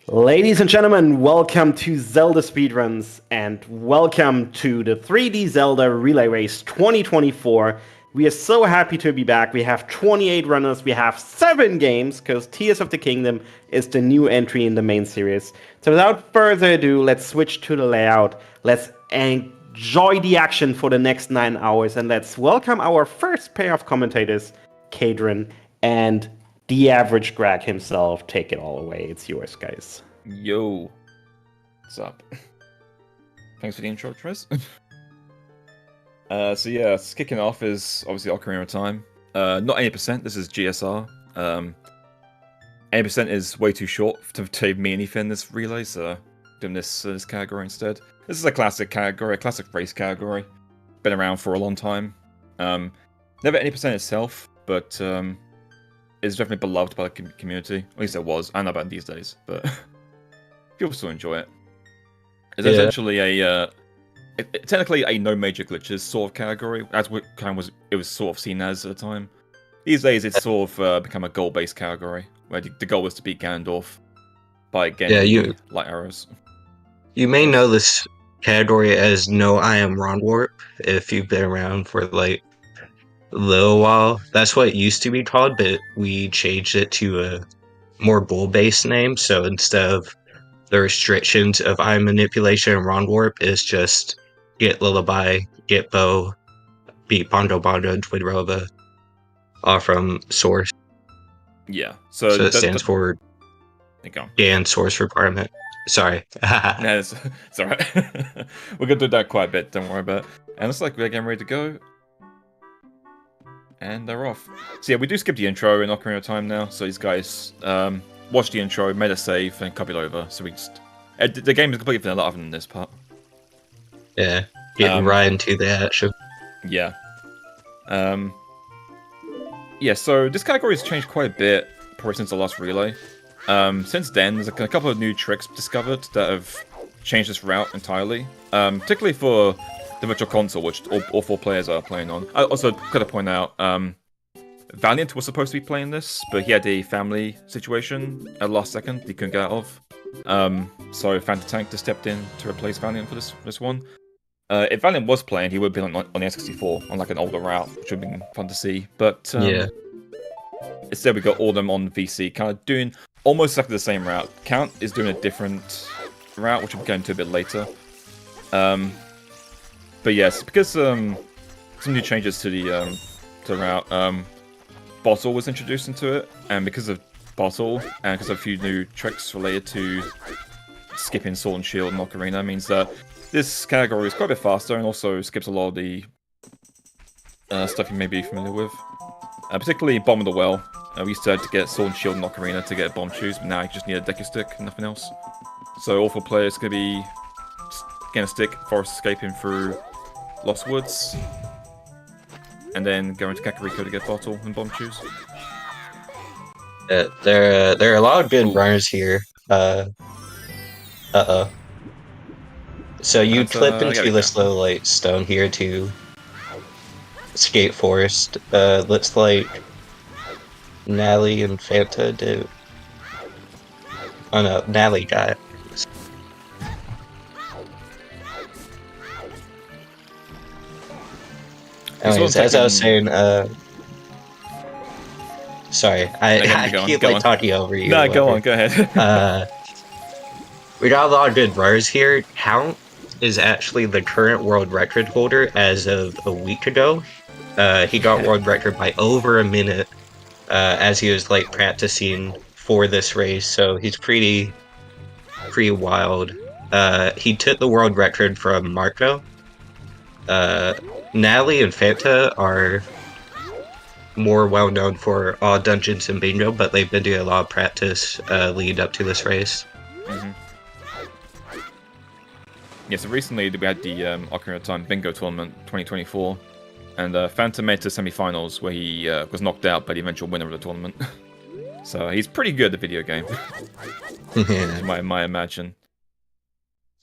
Ladies and gentlemen, welcome to Zelda Speedruns and welcome to the 3D Zelda Relay Race 2024. We are so happy to be back. We have 28 runners, we have 7 games, because Tears of the Kingdom is the new entry in the main series. So without further ado, let's switch to the layout. Let's enjoy the action for the next 9 hours, and let's welcome our first pair of commentators, Kadrin and the average Greg himself. Take it all away. It's yours, guys. Yo. What's up? Thanks for the intro, Trez. So yeah, it's kicking off is obviously Ocarina of Time. Not 80%, this is GSR. 80% is way too short to save me anything this relay, so doing this category instead. This is a classic category, a classic race category. Been around for a long time. Never 80% itself, but it's definitely beloved by the community. At least it was. I don't know about these days, but people still enjoy it. It's essentially a technically a no major glitches sort of category, as it was sort of seen as at the time. These days, it's sort of become a goal-based category, where the goal is to beat Ganondorf by getting light arrows. You may know this category as No I Am Ron Warp if you've been around for like a little while. That's what it used to be called, but we changed it to a more bull-based name. So instead of the restrictions of eye manipulation and Ron Warp, is just get Lullaby, get Bow, beat Bondo Bondo and Twin Rova, all from Source. Yeah, so it stands for GAN Source Requirement. Sorry. No, it's alright. We're gonna do that quite a bit, don't worry about it. And looks like we're getting ready to go. And they're off. So yeah, we do skip the intro in Ocarina of Time now, so these guys watch the intro, made a save, and copied over. So we just... the game is completely vanilla other than this part. Yeah, getting right into the action. Yeah. Yeah, so this category has changed quite a bit, probably since the last relay. Since then, there's a couple of new tricks discovered that have changed this route entirely. Particularly for the Virtual Console, which all 4 players are playing on. I also gotta point out, Valiant was supposed to be playing this, but he had a family situation at the last second he couldn't get out of. So Fantatank just stepped in to replace Valiant for this one. If Valiant was playing, he would have been on the N64, on like an older route, which would have been fun to see. But yeah. Instead we got all of them on VC, kind of doing almost exactly the same route. Count is doing a different route, which we'll get into a bit later. But yes, because some new changes to the route, Bottle was introduced into it, and because of Bottle, and because of a few new tricks related to skipping Sword and Shield and Ocarina, means that this category is quite a bit faster, and also skips a lot of the stuff you may be familiar with. Particularly Bomb of the Well. We used to have to get Sword and Shield and Ocarina to get Bomb Shoes, but now you just need a Deku Stick and nothing else. So all 4 players could be getting a stick, forest escaping through Lost Woods, and then going to Kakariko to get Bottle and Bomb Shoes. There are a lot of good runners here. So you clip into this little like stone here to escape forest. Looks like Nally and Fanta do. Oh no, Nally got it. Anyways, as I was saying, sorry, I keep like talking over you. No, go ahead. We got a lot of good runners here. Count is actually the current world record holder as of a week ago. He got world record by over a minute as he was like practicing for this race, so he's pretty wild. He took the world record from Marco. Nally and Fanta are more well known for all dungeons and bingo, but they've been doing a lot of practice lead up to this race. Mm-hmm. Yeah, so recently we had the Ocarina of Time Bingo Tournament 2024, and Fanta made it to semi-finals where he was knocked out by the eventual winner of the tournament. So he's pretty good at the video game, you might imagine.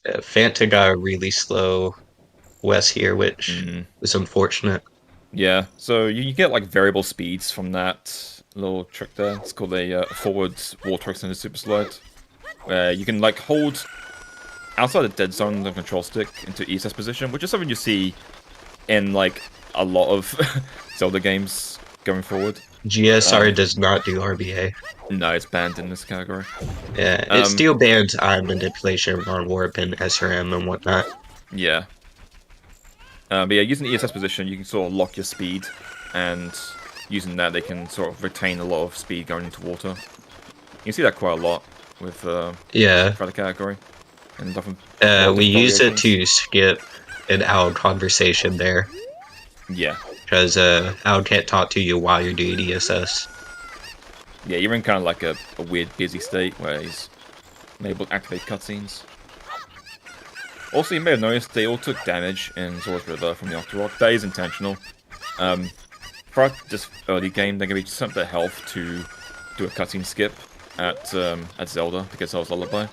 Fanta got a really slow Wes here, which is unfortunate. Yeah, so you get like variable speeds from that little trick there. It's called a forward wall trick and a super slide. where you can like hold outside the dead zone the control stick into ESS position, which is something you see in like a lot of Zelda games going forward. GSR does not do RBA. No, it's banned in this category. Yeah, it still bans eye manipulation, run warp, and SRM and whatnot. Yeah. But yeah, using the ESS position, you can sort of lock your speed, and using that, they can sort of retain a lot of speed going into water. You can see that quite a lot with Yeah. for the category. And often We use it to skip an owl conversation there. Yeah. Because owl can't talk to you while you're doing ESS. Yeah, you're in kind of like a weird busy state where he's unable to activate cutscenes. Also, you may have noticed they all took damage in Zora's River from the Octorok. That is intentional. For this early game, they're going to be some bit of health to do a cutscene skip at Zelda to get Zelda's Lullaby.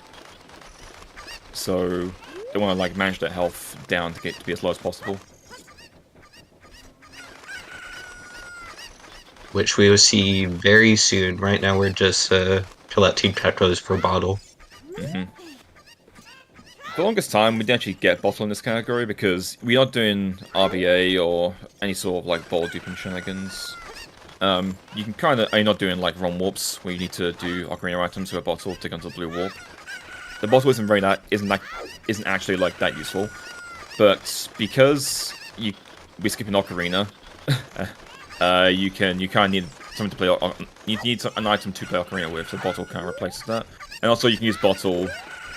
So they want to like manage their health down to get to be as low as possible. Which we will see very soon. Right now we're just collecting Tekos for Bottle. For the longest time, we didn't actually get Bottle in this category because we're not doing RBA or any sort of like ball duping shenanigans. You can kind of, you're not doing like run warps where you need to do Ocarina items with a Bottle to go into the blue warp. The Bottle isn't actually like that useful, but because we're skipping Ocarina, you kind of need something to play. You need an item to play Ocarina with, so Bottle kind of replaces that. And also, you can use Bottle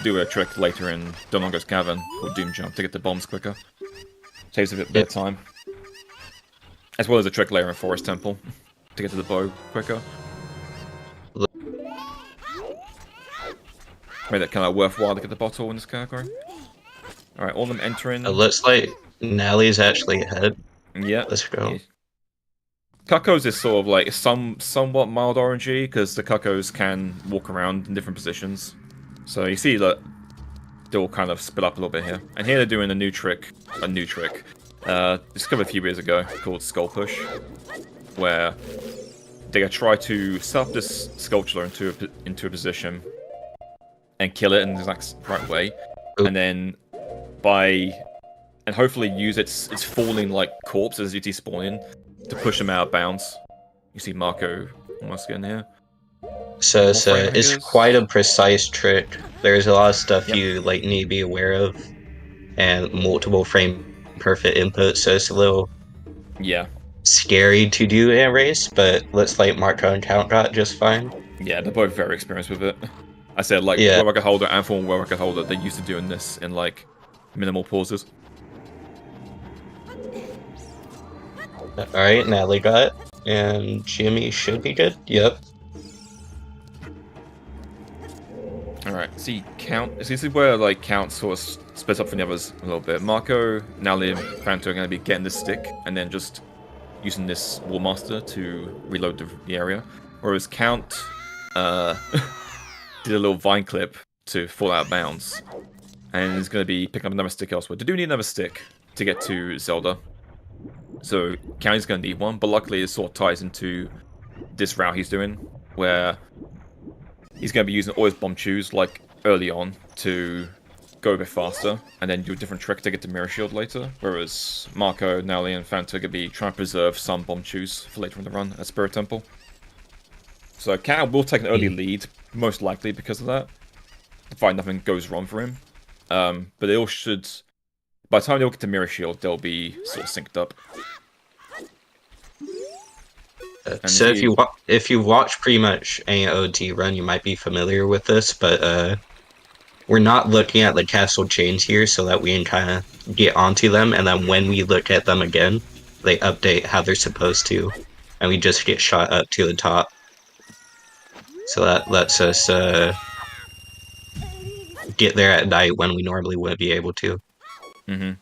do a trick later in Donongo's Cavern called Doom Jump to get the bombs quicker. Saves a bit of time. As well as a trick later in Forest Temple to get to the bow quicker. Made that kind of worthwhile to get the Bottle in this category. Alright, all of them entering. It looks like Nally's actually ahead. Yeah. Let's go. Yeah. Cuckoos is sort of like somewhat mild RNG because the Cuckoos can walk around in different positions. So you see that they'll kind of split up a little bit here. And here they're doing a new trick, discovered a few years ago called Skull Push, where they're gonna try to set up this Skulltula into a position and kill it in the exact right way, and then hopefully use its falling like corpse as you despawn in to push them out of bounds. You see Marco almost getting here. So it's quite a precise trick. There's a lot of stuff you like need to be aware of, and multiple frame perfect input. So it's a little scary to do in a race, but looks like Marco and Count got just fine. Yeah, they're both very experienced with it. I said like World Record Holder and former World Record Holder, they're used to doing this in like minimal pauses. Alright, Natalie got it. And Jimmy should be good. Yep. Alright, see Count. See, this is where like Count sort of splits up from the others a little bit. Marco, Natalie, and Phanto are going to be getting this stick and then just using this Wallmaster to reload the area. Whereas Count did a little vine clip to fall out of bounds. And is going to be picking up another stick elsewhere. They do need another stick to get to Zelda. So Count is going to need one, but luckily it sort of ties into this route he's doing, where he's going to be using all his bomb chews like early on to go a bit faster, and then do a different trick to get to Mirror Shield later. Whereas Marco, Nally, and Fanta are going to be trying to preserve some bomb chews for later in the run at Spirit Temple. So Count will take an early lead, most likely because of that. If nothing goes wrong for him. But they all should... By the time they all get to Mirror Shield, they'll be sort of synced up. So if you watch pretty much any OT run, you might be familiar with this, but we're not looking at the castle chains here so that we can kind of get onto them, and then when we look at them again, they update how they're supposed to, and we just get shot up to the top. So that lets us get there at night when we normally wouldn't be able to. And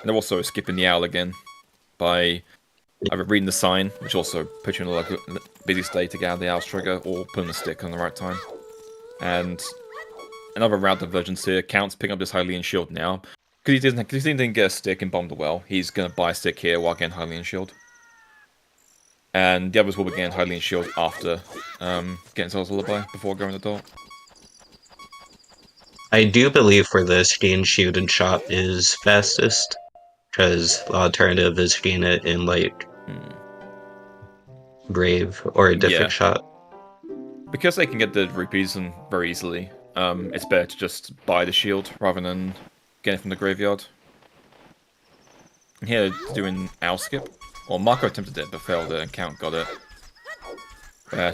they're also skipping the owl again by either reading the sign, which also puts you in a busy state to get out of the owl's trigger, or putting the stick on the right time. And another route divergence here. Count's picking up this Hylian shield now. Because he didn't get a stick and bomb the well, he's going to buy a stick here while getting Hylian shield. And the others will be getting Hylian shield after getting Zelda's Lullaby before going to the door. I do believe for this game, shoot and chop is fastest, because the alternative is getting it in like Brave or a different Yeah. shot. Because they can get the rupees and very easily, it's better to just buy the shield rather than get it from the graveyard. And here, doing owl skip. Well, Marco attempted it, but failed it, and Count got it.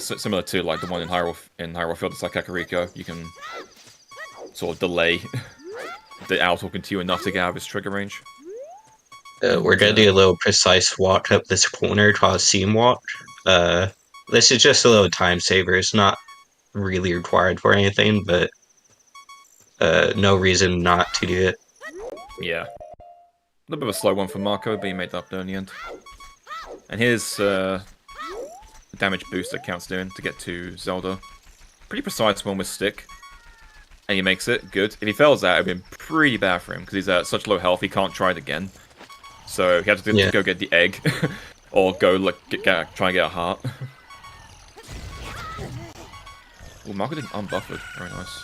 So similar to like the one in Hyrule Field, it's like Kakariko. You can sort of delay the owl talking to you enough to get out of his trigger range. We're gonna do a little precise walk up this corner called Seam Walk. This is just a little time saver. It's not really required for anything, but no reason not to do it. Yeah. A little bit of a slow one for Marco, but he made that up there in the end. And here's the damage boost that Count's doing to get to Zelda. Pretty precise one with stick. And he makes it. Good. If he fails that, it would have been pretty bad for him, because he's at such low health, he can't try it again. So he has to go get the egg. Or go like try and get a heart. Well, Marco didn't unbuffered. Very nice.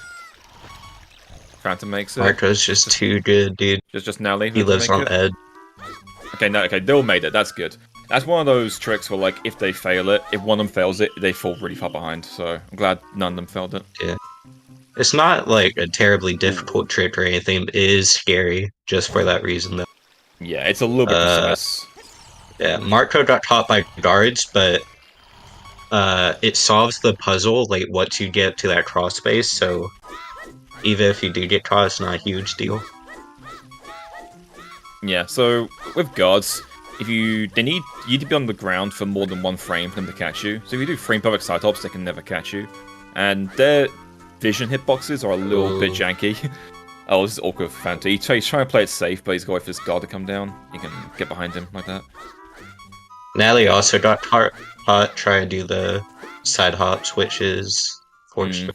Phantom makes it. Marco's just too good, dude. Just Nally. He lives on Ed. Okay, no, okay, Dill made it. That's good. That's one of those tricks where, like, if they fail it, if one of them fails it, they fall really far behind. So I'm glad none of them failed it. Yeah. It's not like a terribly difficult trick or anything. It is scary just for that reason, though. Yeah, it's a little bit precise. Yeah, Marco got caught by guards, but it solves the puzzle, like, once you get to that cross space, so even if you do get caught, it's not a huge deal. Yeah, so with guards, you need to be on the ground for more than one frame for them to catch you. So if you do frame perfect side hops, they can never catch you. And their vision hitboxes are a little bit janky. Oh, this is awkward for Fanta. He's trying to play it safe, but he's got to wait for his guard to come down. You can get behind him like that. Nally also got caught trying to do the side hops, which is fortunate.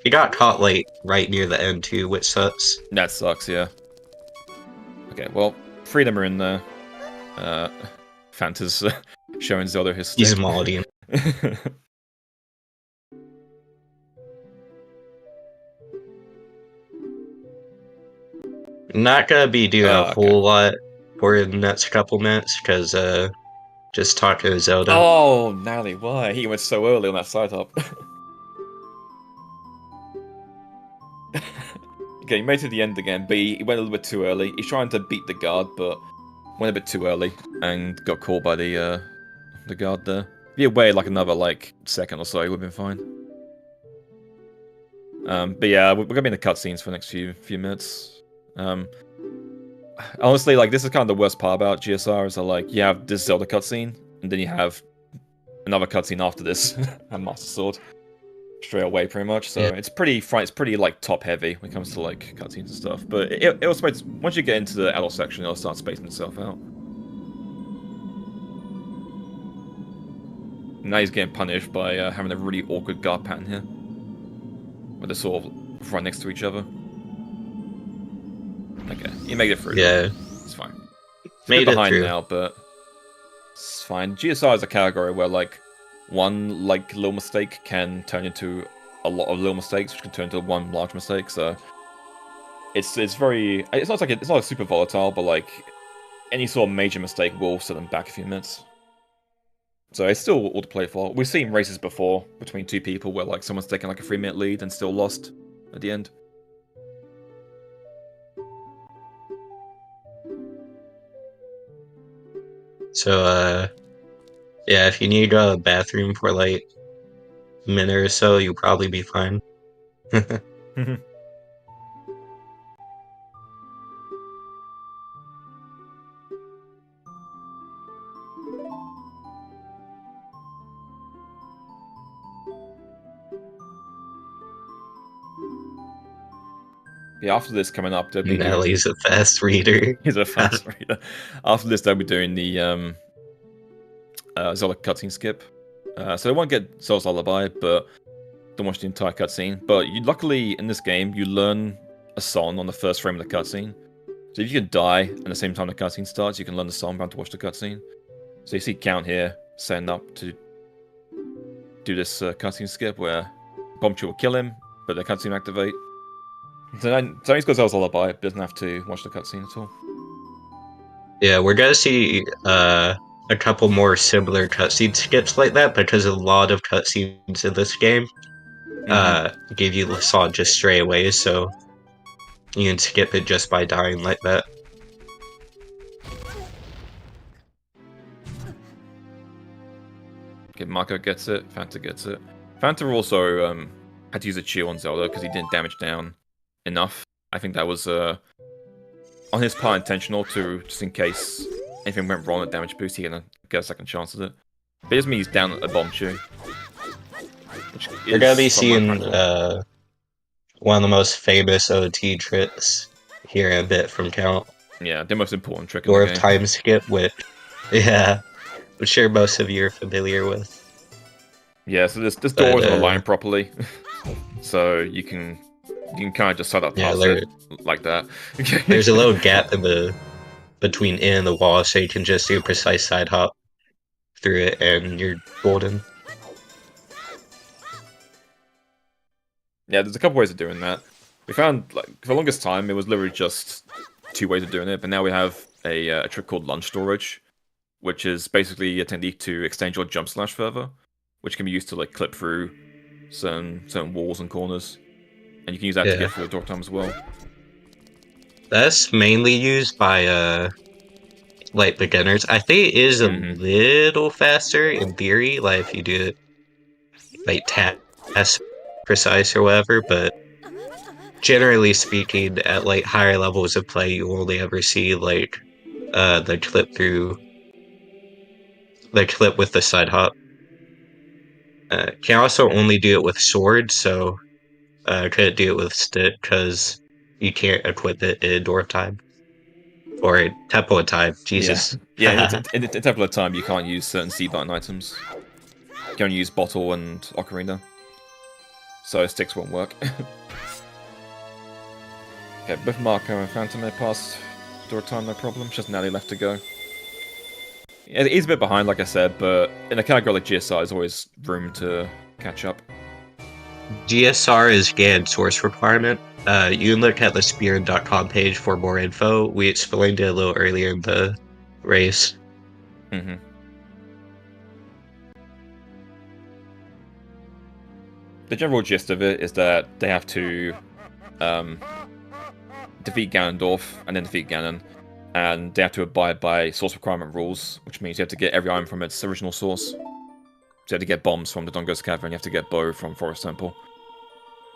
He got caught like right near the end too, which sucks. That sucks, yeah. Okay, well, three of them are in there. Fanta's showing Zelda his stick. He's modding. Not gonna be doing a whole lot for the next couple minutes, because just Taco Zelda. Oh, Nally, why? He went so early on that side hop. Okay, he made it to the end again, but he went a little bit too early. He's trying to beat the guard, but went a bit too early and got caught by the guard there. If he had waited like another second or so, he would have been fine. But yeah, we're gonna be in the cutscenes for the next few minutes. Honestly, like, this is kind of the worst part about GSR, is that, like, you have this Zelda cutscene, and then you have another cutscene after this, and Master Sword, straight away, pretty much. So it's pretty like top heavy when it comes to like cutscenes and stuff. But it also makes, once you get into the adult section, it'll start spacing itself out. Now he's getting punished by having a really awkward guard pattern here, where they're sort of right next to each other. Okay, you made it through. Yeah, it's fine. It's made it behind through now, but it's fine. GSR is a category where like one little mistake can turn into a lot of little mistakes, which can turn into one large mistake. So it's very, it's not super volatile, but like any sort of major mistake will set them back a few minutes. So it's still all to play for. We've seen races before between two people where like someone's taken like a 3-minute lead and still lost at the end. So, yeah, if you need a bathroom for like a minute or so, you'll probably be fine. Yeah, after this coming up, they'll be Nelly's a fast reader. He's a fast reader. After this, they'll be doing the Zelda cutscene skip. So they won't get Zelda's Lullaby, but don't watch the entire cutscene. But luckily, in this game, you learn a song on the first frame of the cutscene. So if you can die at the same time the cutscene starts, you can learn the song bound to watch the cutscene. So you see Count here setting up to do this cutscene skip where Bombchu will kill him, but the cutscene activate. So he's got Zelda's Lullaby, but doesn't have to watch the cutscene at all. Yeah, we're gonna see a couple more similar cutscene skips like that because a lot of cutscenes in this game Hmm. give you the song just straight away, so you can skip it just by dying like that. Okay, Marco gets it. Fanta gets it. Fanta also had to use a chill on Zelda because he didn't damage down enough. I think that was on his part intentional to just in case anything went wrong at damage boost, he can get a second chance at it. But it doesn't mean he's down at a bomb chew, which We're gonna is be somewhat seeing impractical. one of the most famous OT tricks here in a bit from Count. Yeah, the most important trick in the Door of game. Time Skip, yeah, which sure most of you are familiar with. Yeah, so this door But isn't aligned properly, so you can kind of just set up yeah, past it like that. there's a little gap in the between it and the wall, so you can just do a precise side hop through it, and you're golden. Yeah, there's a couple ways of doing that. We found, like, for the longest time, it was literally just two ways of doing it, but now we have a trick called lunge storage, which is basically a technique to extend your jump slash further, which can be used to, like, clip through certain walls and corners, and you can use that to Yeah, get through the door time as well. that's mainly used by like beginners. I think it is a Hmm. little faster in theory, like if you do it like task precise or whatever, but generally speaking, at like higher levels of play, you only ever see like the clip with the side hop. Can also only do it with sword, so couldn't do it with stick because you can't equip it in door time or tempo of time. Yeah, Jesus. yeah. In Temple of Time, you can't use certain C button items. You can only use bottle and ocarina, so sticks won't work. Okay, both Marco and Phantom may pass door time, no problem. Just Nelly left to go. Yeah, he's a bit behind, like I said, but in a category like GSR, there's always room to catch up. GSR is GAN source requirement. You can look at the Speedrun.com page for more info. We explained it a little earlier in the race. Hmm. The general gist of it is that they have to um, defeat Ganondorf and then defeat Ganon, and they have to abide by source requirement rules, which means you have to get every item from its original source. So you have to get bombs from the Dongo's Cavern, you have to get bow from Forest Temple,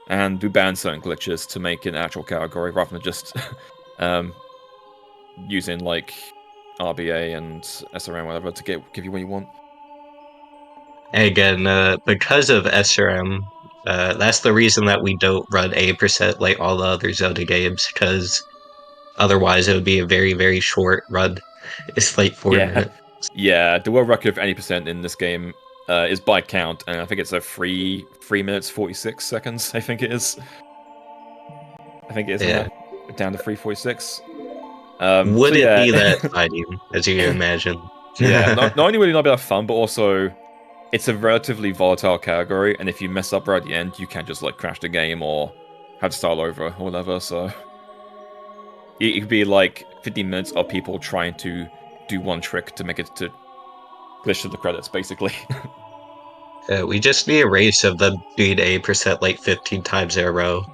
and do ban certain glitches to make it an actual category rather than just um, using like RBA and SRM whatever to give you what you want. And again, because of SRM, that's the reason that we don't run 8% like all the other Zelda games, because otherwise it would be a very, very short run. It's like 4 minutes. Yeah, yeah. The world record for any percent in this game is by count, and I think it's a 3 minutes 46 seconds. I think it is. I think it is in Yeah. that down to 3:46. So Would it yeah, be that fighting, as you can imagine? yeah. Not only will it not be that fun, but also it's a relatively volatile category, and if you mess up right at the end, you can just like crash the game or have to start over or whatever. So it could be like 15 minutes of people trying to do one trick to make it to glitch to the credits, basically. We just need a race of them doing 8% like 15 times in a row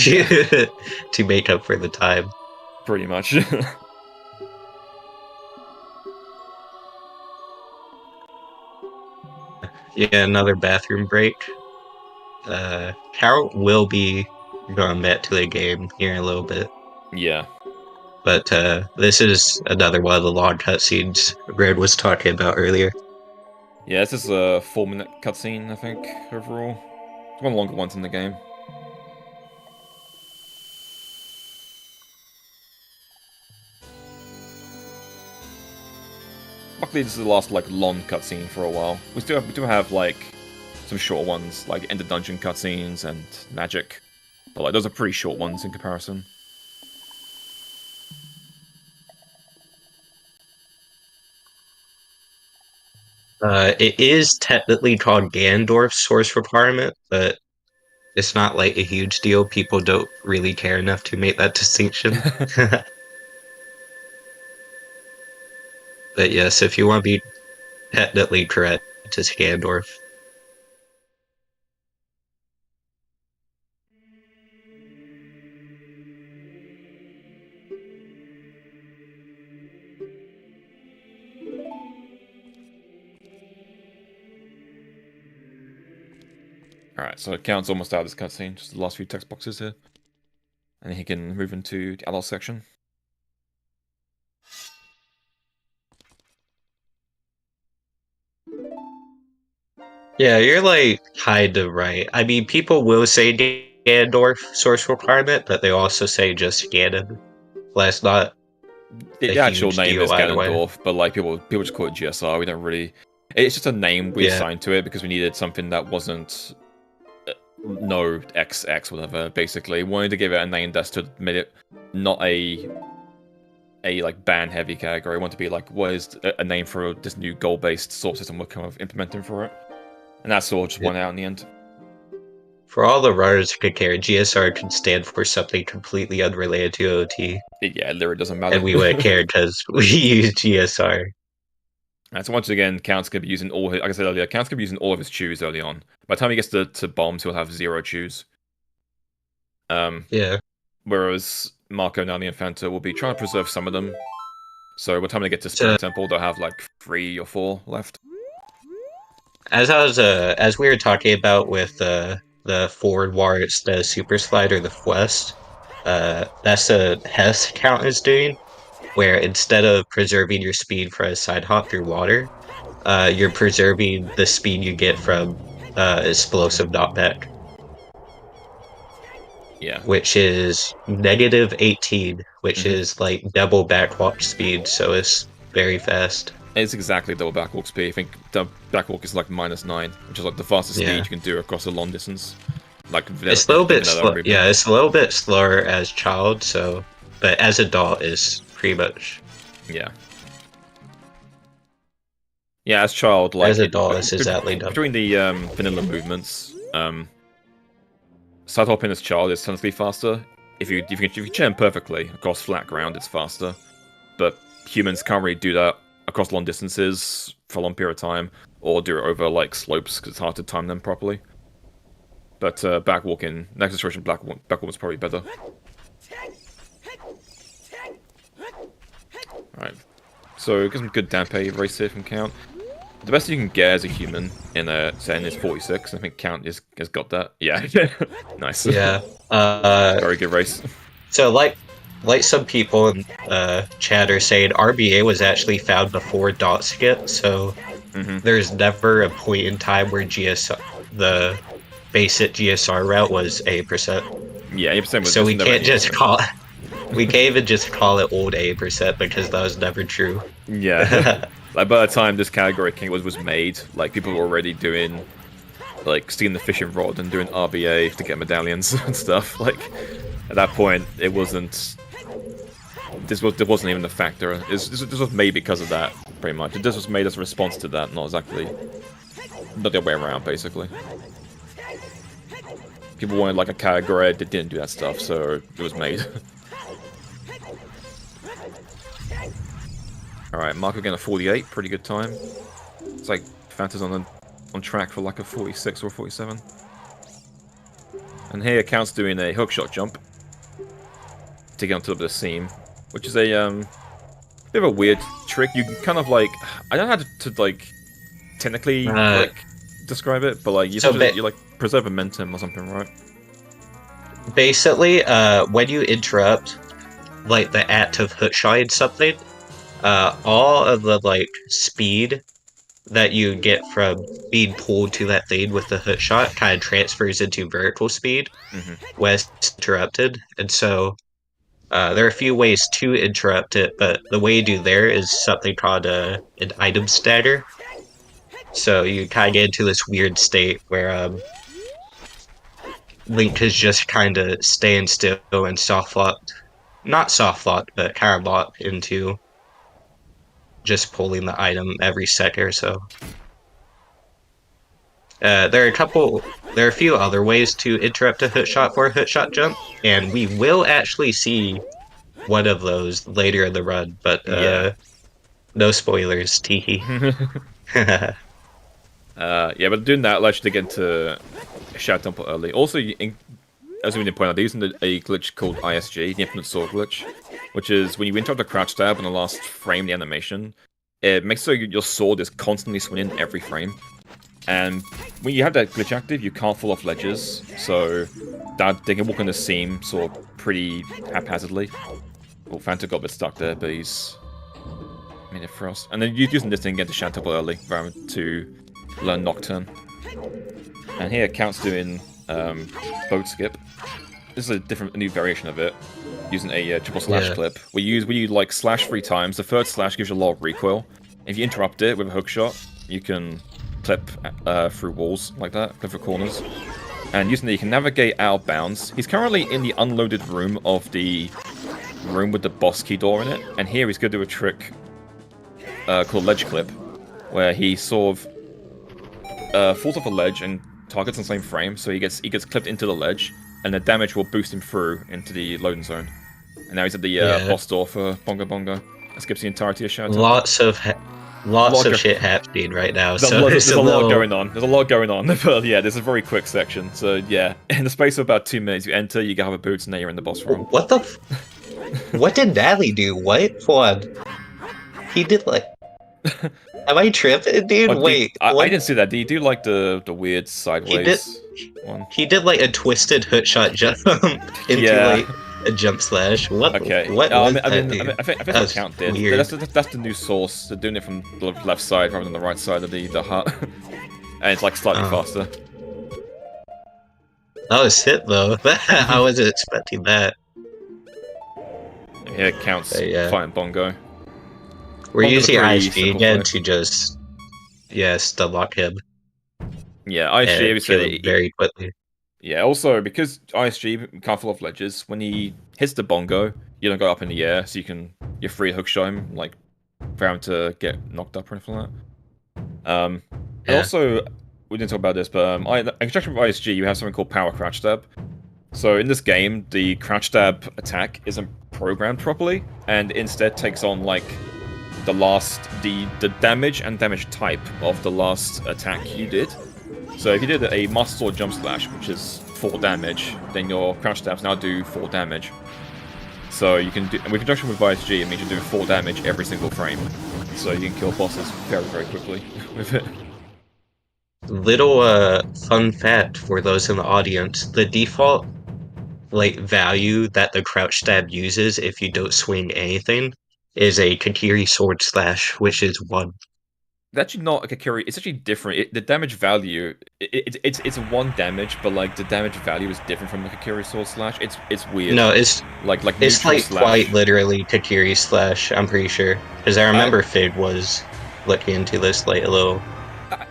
Yeah, to make up for the time. pretty much. Yeah, another bathroom break. Count will be going back to the game here in a little bit. Yeah. But this is another one of the long cutscenes Red was talking about earlier. Yeah, this is a 4 minute cutscene, I think, overall. It's one of the longer ones in the game. Luckily, this is the last, like, long cutscene for a while. We do have, like, some short ones, like Ender Dungeon cutscenes and Magic. But, like, those are pretty short ones in comparison. It is technically called Gandorf's source requirement, but It's not like a huge deal. People don't really care enough to make that distinction. But yes, if you want to be technically correct, it's Gandorf. Alright, so Count's almost out of this cutscene, just the last few text boxes here. And he can move into the adult section. Yeah, you're like kind of right. I mean, people will say Gandorf source requirement, but they also say just Ganon. Well, that's not a The actual huge name deal is either way. Ganondorf, but like people just call it GSR. We don't really. It's just a name we Yeah. assigned to it because we needed something that wasn't no XX whatever. Basically, wanted to give it a name that's to made it not a like ban heavy category. We want to be like what is a name for this new goal based sort system we're kind of implementing for it, and that sort of just won out in the end. For all the runners who could care, GSR could stand for something completely unrelated to OT, Yeah, it literally doesn't matter. and we would have cared because we use GSR. And so once again, Count's going to be using all his, like I said earlier, Count's going to be using all of his chews early on. By the time he gets to bombs, he'll have 0 chews. Yeah. Whereas Marco, Nani, and Fanta will be trying to preserve some of them. So by the time they get to So- Spirit Temple, they'll have like 3 or 4 left. As we were talking about with the forward warts, the super slide or the quest, that's a Hess count is doing, where instead of preserving your speed for a side hop through water, you're preserving the speed you get from explosive knockback, Yeah. which is -18, which is like double backwalk speed, so it's very fast. It's exactly double backwalk speed. I think the backwalk is like -9, which is like the fastest Yeah. speed you can do across a long distance. Like It's a little bit vanilla slow. movement. Yeah, it's a little bit slower as child, so but as adult is pretty much Yeah. Yeah, as child, like as adult is exactly done. between the vanilla movements, side hopping as child is technically faster. If you chain perfectly across flat ground, it's faster. But humans can't really do that across long distances for a long period of time, or do it over like slopes because it's hard to time them properly. But backwalking, next situation, backwalk is probably better. Alright, so get some good Dampe race here from Count. The best you can get as a human in a setting is 46. I think Count has got that. Yeah, nice. Yeah. Very good race. So like some people in chat are saying, RBA was actually found before dot skip, so there's never a point in time where the basic GSR route was 8%. Yeah, 8% was. So we never can't just 8%. call it. We can't even just call it old 8% because that was never true. Yeah. Like by the time this category was made, like people were already doing like stealing the fishing rod and doing RBA to get medallions and stuff. Like at that point, it wasn't. This wasn't even a factor. This was made because of that, pretty much. This was made as a response to that, not exactly not the other way around, basically. People wanted like a category that didn't do that stuff, so it was made. Alright, Marco getting a 48, pretty good time. It's like Fanta's on track for like a 46 or 47. And here Count's doing a hookshot jump to get onto the seam, which is a bit of a weird trick. You can kind of like, I don't know how to like technically like describe it, but like you like preserve momentum or something, right? Basically, when you interrupt like the act of hookshotting something, all of the like speed that you get from being pulled to that thing with the hookshot kind of transfers into vertical speed when it's interrupted, and so there are a few ways to interrupt it, but the way you do there is something called an item stagger. So you kind of get into this weird state where Link is just kind of staying still and soft locked, not soft locked, but kind of locked into just pulling the item every second or so. There are a few other ways to interrupt a hookshot for a hookshot jump, and we will actually see one of those later in the run, but Yeah. no spoilers, teehee. Yeah, but doing that allows you to get into Shadow Temple early. Also, as we didn't point out, they're using a glitch called ISG, the Infinite Sword glitch, which is when you interrupt a crouch stab in the last frame of the animation, it makes so your sword is constantly swinging every frame. And when you have that glitch active, you can't fall off ledges, so that they can walk on the seam sort of pretty haphazardly. Well, Fanta got a bit stuck there, but he's made it for us. And then you're using this thing again to Shadow Temple early, rather to learn Nocturne. And here Count's doing boat skip. This is a new variation of it, using a triple slash clip. We use like slash 3 times. The third slash gives you a lot of recoil. If you interrupt it with a hook shot, you can clip through walls like that, clip through corners. And using it, you can navigate out of bounds. He's currently in the unloaded room of the room with the boss key door in it. And here he's going to do a trick called ledge clip, where he sort of falls off a ledge and targets in the same frame, so he gets clipped into the ledge, and the damage will boost him through into the loading zone. And now he's at the boss door for Bongo Bongo. That skips the entirety of Shadow Temple. Lots of shit happening right now. There's a lot going on. There's a lot going on. But yeah, there's a very quick section. So yeah, in the space of about 2 minutes, you enter, you have a boots, and now you're in the boss room. What the? What did Natalie do? What? Hold on. He did like. Am I tripping, dude? Oh, Wait. I didn't see that. Did you do like the weird sideways one? He did like a twisted hookshot jump into like a jump slash. What? Okay. What? I think what Count did. Weird. That's the new source. They're doing it from the left side rather than the right side of the hut, and it's like slightly faster. That was hit though. I wasn't expecting that. Here Count's fighting Bongo. We're using ISG again to just stun lock him. Yeah, ISG kill him very quickly. Yeah, also because ISG can't fall off ledges, when he hits the Bongo, you don't go up in the air, so you're free to hookshot him, like for him to get knocked up or anything like that. And also, we didn't talk about this, but in conjunction with ISG, you have something called Power Crouch Stab. So in this game, the Crouch Stab attack isn't programmed properly, and instead takes on like the damage and damage type of the last attack you did. So if you did a Master Sword Jump Slash, which is 4 damage, then your Crouch Stabs now do 4 damage. So you can do, and with conjunction with ISG, it means you do 4 damage every single frame. So you can kill bosses very, very quickly with it. Little fun fact for those in the audience: the default value that the Crouch Stab uses if you don't swing anything is a Kakiri Sword Slash, which is 1. It's actually not a Kakiri. It's actually different. The damage value, it's 1 damage, but like the damage value is different from the Kakiri Sword Slash. It's weird. No, it's like it's like slash. Quite literally Kakiri Slash. I'm pretty sure, because I remember Fig was looking into this like a little.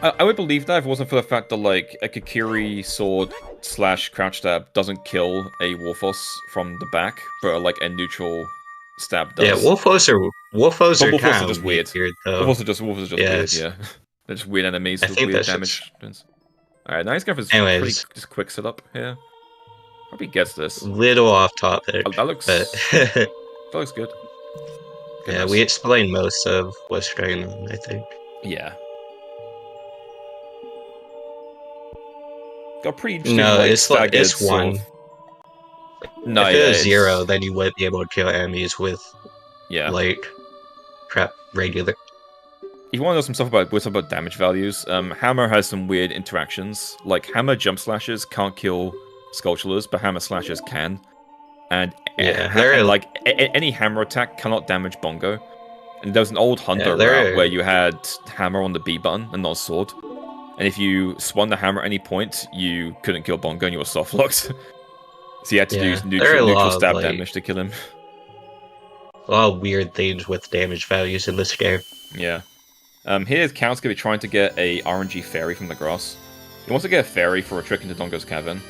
I would believe that if it wasn't for the fact that like a Kakiri Sword Slash Crouch Stab doesn't kill a Warfoss from the back, but like a neutral stab does. Yeah, Wolfos are kind of just weird. Though. Wolfos are just weird, yeah. They're just weird enemies with weird damage. Alright, now he's going for his pretty just quick setup here. Hope he gets this. Little off topic. That looks that looks good. Yeah, we explained most of what's going on, I think. Yeah. Got pretty interesting. No, it's 1. No, if it was 0, then you wouldn't be able to kill enemies with like regular. If you want to know some stuff about damage values, Hammer has some weird interactions. Like Hammer jump slashes can't kill Skulltulas, but Hammer slashes can. And any Hammer attack cannot damage Bongo. And there was an old Hunter route where you had Hammer on the B button and not a sword. And if you swung the Hammer at any point, you couldn't kill Bongo and you were soft locked. So you had to use neutral stab damage to kill him. A lot of weird things with damage values in this game. Yeah. Here's Count's going to be trying to get a RNG fairy from the grass. He wants to get a fairy for a trick into Dongo's cavern.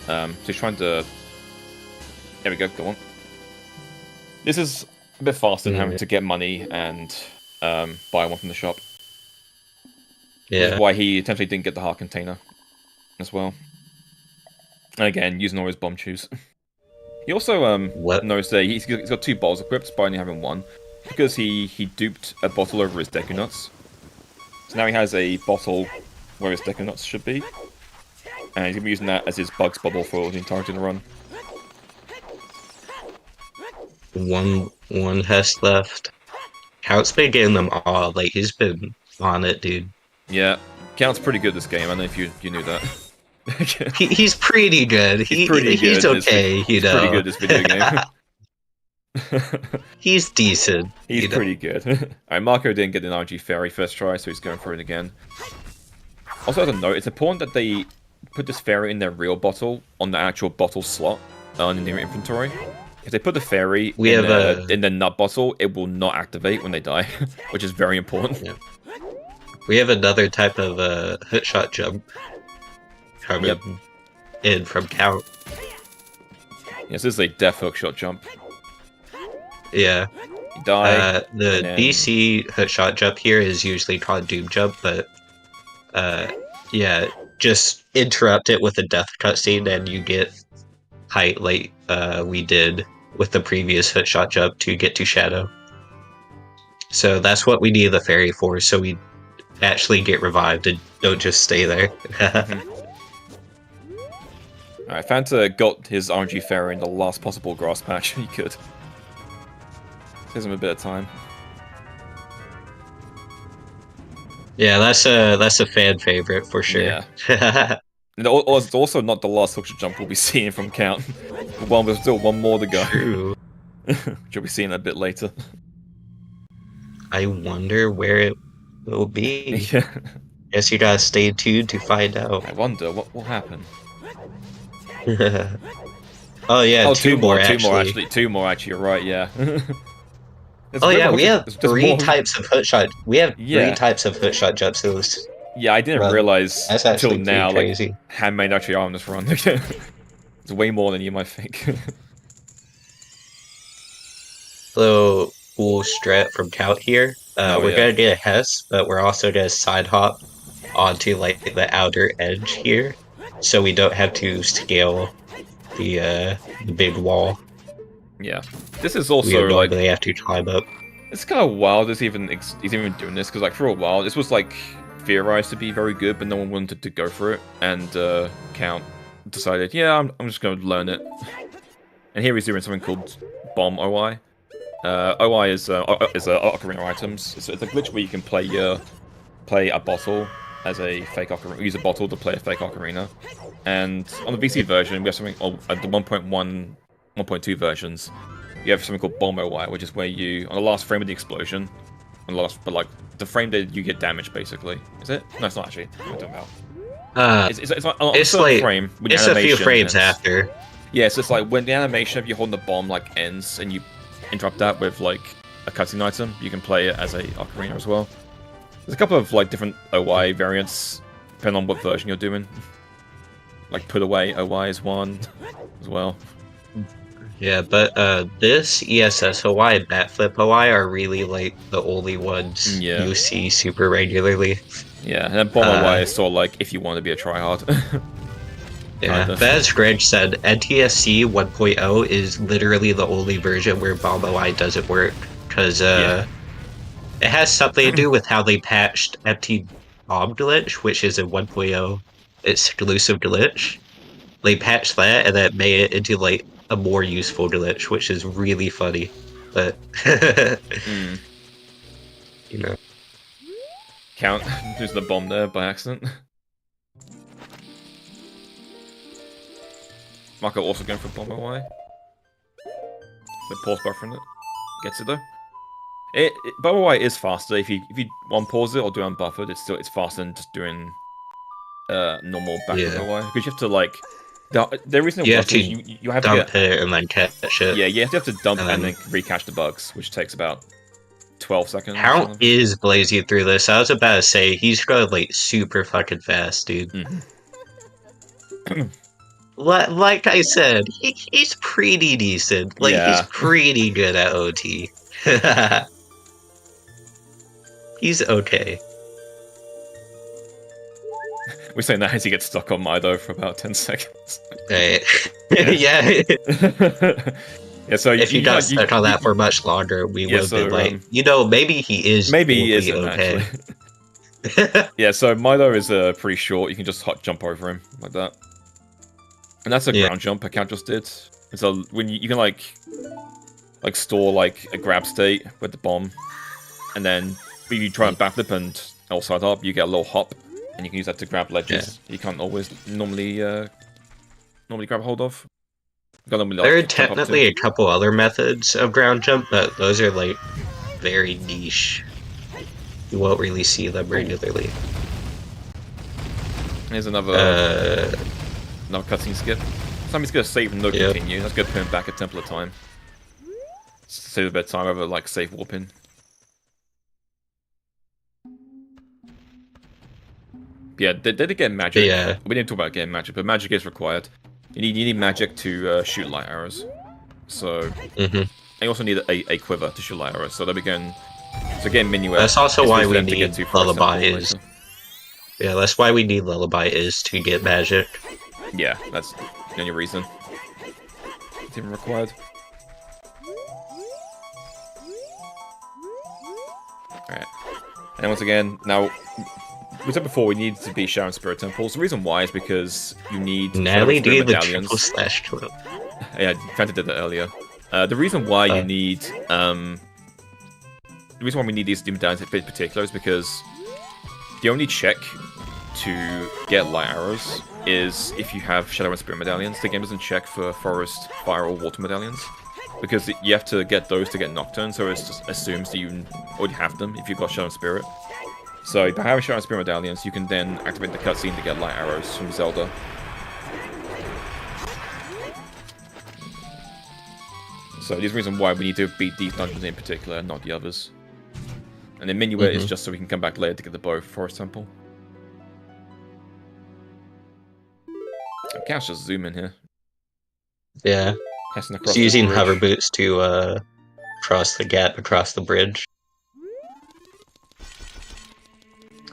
So he's trying to... There we go, go on. This is a bit faster than having to get money and buy one from the shop. Which is Yeah. why he essentially didn't get the heart container as well. And again, using all his bomb chews. He also What? knows that he's got 2 bottles equipped, by only having 1. Because he duped a bottle over his Deku Nuts. So now he has a bottle where his Deku Nuts should be. And he's going to be using that as his Bugs bubble for the entirety of the run. One Hess left. Count's been getting them all. Like, he's been on it, dude. Yeah, Count's pretty good this game. I don't know if you knew that. He's pretty good. He's pretty good. He's okay, He's pretty good this video game. He's decent. He's pretty good. Alright, Marco didn't get an RG Fairy first try, so he's going for it again. Also, as a note, it's important that they put this fairy in their real bottle on the actual bottle slot in their inventory. If they put the fairy in the nut bottle, it will not activate when they die, which is very important. Yeah. We have another type of hookshot jump coming in from Count. Yes, this is a death hookshot jump. Yeah. You die. The DC hookshot jump here is usually called Doom Jump, but yeah, just interrupt it with a death cutscene and you get height like we did with the previous hookshot jump to get to Shadow. So that's what we need the fairy for, so we actually get revived and don't just stay there. Alright, Fanta got his RNG fairy in the last possible grass patch he could. Gives him a bit of time. Yeah, that's a fan favorite for sure. Yeah. And it's also not the last hookshot jump we'll be seeing from Count. Well, there's still one more to go. True. Which we'll be seeing a bit later. I wonder where it will be. Yeah. Guess you gotta stay tuned to find out. I wonder what will happen. Oh yeah, Oh, two more actually. Two more actually, you're right, yeah. Oh yeah, we have there's three more. types of hookshot. We have Yeah. 3 types of hookshot jumps in this. Yeah, I didn't Run. realize That's until actually now, like, crazy. how many actually are on this run. It's way more than you might think. Little cool strat from Count here. We're yeah. gonna get a Hess, but we're also gonna side hop onto like the outer edge here, so we don't have to scale the big wall. Yeah. This is We also, like, normally have to climb up. it's kind of wild he's even doing this, because, like, for a while, this was, like, theorized to be very good, but no one wanted to go for it, and Count decided, yeah, I'm just going to learn it. And here he's doing something called Bomb OI. OI is ocarina items. It's a glitch where you can play a bottle as a fake ocarina. Use a bottle to play a fake ocarina. And on the VC version, we have something, at the 1.1, 1.2 versions, you have something called Bomb OI, which is where you, on the last frame of the explosion, but like the frame that you get damaged, basically. Is it? No, it's not actually. What am I talking about? It's like on It's a like frame. When the it's a few animation frames ends. after. Yeah, so it's like when the animation of you holding the bomb like ends and you interrupt that with like a cutscene item, you can play it as a ocarina as well. There's a couple of like different OI variants depending on what version you're doing. Like put away OI is one as well. Yeah, but this ESS OI and Batflip OI are really like the only ones Yeah. you see super regularly. Yeah, and then Bomb OI is sort of like if you want to be a tryhard. Yeah, but as Greg said, NTSC 1.0 is literally the only version where Bomb OI doesn't work, because it has something to do with how they patched Empty Bomb Glitch, which is a 1.0 exclusive glitch. They patched that, and that made it into like a more useful glitch, which is really funny. But you know, Count using the bomb there by accident. Marco also going for Bomb OI. The pause buffering it. Gets it though. Bomb OI is faster if you one pause it or do it unbuffered. It's faster than just doing normal background OI, because you have to like the reason it works is you have to dump it and then catch it. Yeah, you have to dump and then recache the bugs, which takes about 12 seconds. Count is blazing through this. I was about to say he's going like super fucking fast, dude. Like I said, he's pretty decent. Like he's pretty good at OT. He's okay. We're saying that as he gets stuck on Mido for about 10 seconds. Right. Yeah. Yeah, so If you got stuck on that you- for much longer, we yeah, would have been so like, you know, maybe he is maybe he totally isn't okay. actually. Yeah, so Mido is pretty short. You can just hot jump over him like that, and that's a Yeah. ground jump account just did. So when you can like store like a grab state with the bomb, and then if you try and backflip and all side up, you get a little hop, and you can use that to grab ledges. You can't always normally grab hold of. You gotta normally, There are like, jump up technically to. a couple other methods of ground jump, but those are like very niche. You won't really see them regularly. Here's another Uh, cutscene skip. Somebody's gonna save and no Yep. continue. That's gonna put him back a temple at a time. Save a bit of time over like save warping. Yeah, they did get magic. Yeah. We didn't talk about getting magic, but magic is required. You need magic to shoot light arrows. So and you also need a quiver to shoot light arrows. So they'll be going. So getting minuet. That's also is why for we them to get need to Forest Lullaby Temple is. later. Yeah, that's why we need Lullaby is to get magic. Yeah, that's the only reason. It's even required. Alright. And once again, now, we said before we need to be Shadow and Spirit Temples. The reason why is because you need Now Shadow we and Spirit need the medallions. triple slash club. Yeah, Fanta did that earlier. The reason why you need, the reason why we need these medallions in particular is because the only check to get light arrows is if you have Shadow and Spirit medallions. The game doesn't check for forest, fire, or water medallions. Because you have to get those to get Nocturne, so it just assumes that you already have them if you've got Shadow and Spirit. So by having Shadow and Spirit medallions, you can then activate the cutscene to get light arrows from Zelda. So there's a reason why we need to beat these dungeons in particular, not the others. And then Minuet is just so we can come back later to get the bow for Forest Temple. I can't just zoom in here. Yeah. Passing across It's the using bridge. hover boots to cross the gap across the bridge.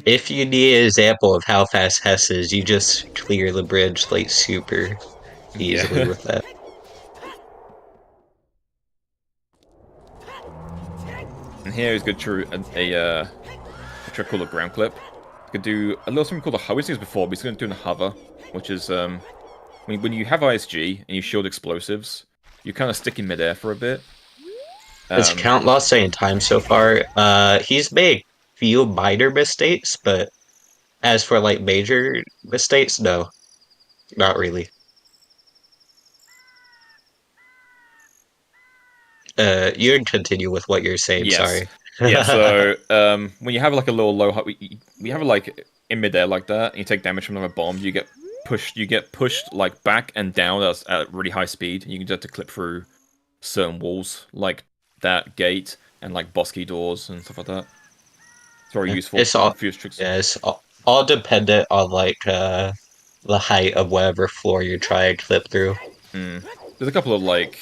If you need an example of how fast Hess is, you just clear the bridge like super easily Yeah. with that. And here is good a trick called a ground clip. You could do a little something called a hover. We've seen this before, but it's going to do a hover, which is when you have ISG and you shield explosives, you kind of stick in midair for a bit. His count lost any time so far. He's made few minor mistakes, but as for like major mistakes, no, not really. You can continue with what you're saying. Yes. Sorry. Yeah. So when you have like a little low, we have it like in midair like that, and you take damage from another bomb, you get pushed. You get pushed like back and down at really high speed. And you can just have to clip through certain walls like that gate and like boss key doors and stuff like that. It's very useful. It's all Fuse tricks. yeah, it's all dependent on like the height of whatever floor you're trying to clip through. There's a couple of like.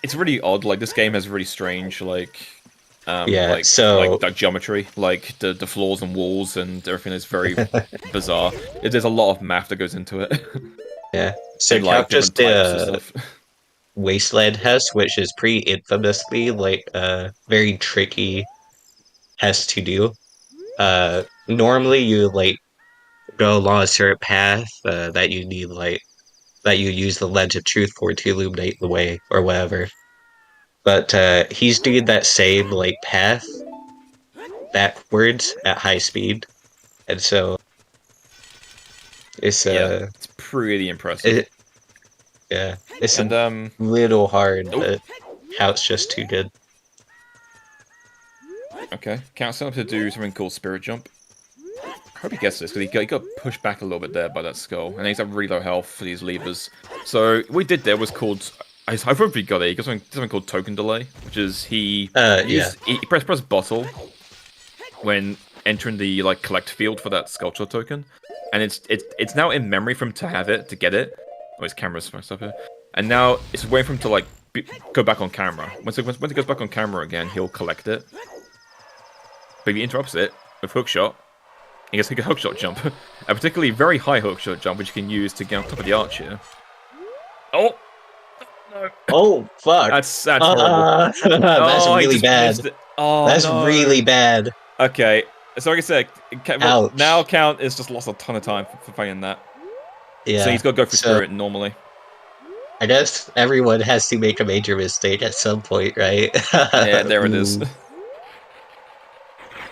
It's really odd. Like this game has really strange like. Like geometry, like the floors and walls and everything is very bizarre. There's a lot of math that goes into it. Yeah. So and, like, just different types of stuff. Wasteland Hess, which is pretty infamously like very tricky Hess to do. Normally you like go along a certain path that you need that you use the Lens of Truth for to illuminate the way or whatever. But he's doing that same like path backwards at high speed, and so it's Yeah, it's pretty impressive. It's And a little hard, but Hout's just too good. Okay, Count's set up to do something called Spirit Jump. I hope he gets this, because he got pushed back a little bit there by that skull, and he's at really low health for these levers. So what he did there was called, I hope he got it, he got something called Token Delay, which is he press bottle when entering the like collect field for that sculpture token, and it's now in memory for him to have it, to get it. Oh, his camera's messed up here. And now it's waiting for him to like go back on camera. Once he goes back on camera again, he'll collect it. But if he interrupts it with hookshot, he gets a hookshot jump. A particularly very high hookshot jump, which you can use to get on top of the arch here. Oh! No. Oh, fuck. That's horrible. That's Oh, he really just bad. missed it. Oh, That's no. really bad. Okay, so like I said, Ouch. now Count has just lost a ton of time for playing that. Yeah. So he's got to go for Spirit normally. I guess everyone has to make a major mistake at some point, right? Yeah, there it is.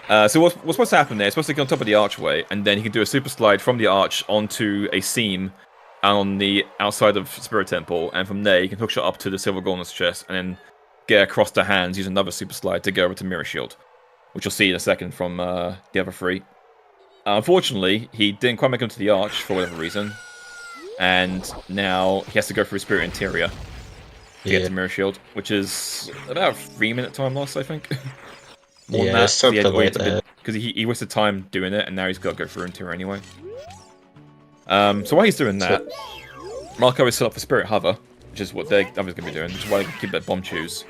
So what's supposed to happen there? It's supposed to get on top of the archway, and then he can do a super slide from the arch onto a seam on the outside of Spirit Temple, and from there he can hookshot up to the Silver Golden's chest, and then get across the hands, use another super slide to go over to Mirror Shield, which you'll see in a second from the other three. Unfortunately, he didn't quite make it to the arch for whatever reason, and now he has to go through Spirit Interior to get to Mirror Shield, which is about a 3-minute time loss, I think. More than that, something like that. Because he wasted time doing it, and now he's got to go through Interior anyway. So while he's doing that, Marco is set up for Spirit Hover, which is what they're going to be doing, which is why they keep that bomb choose.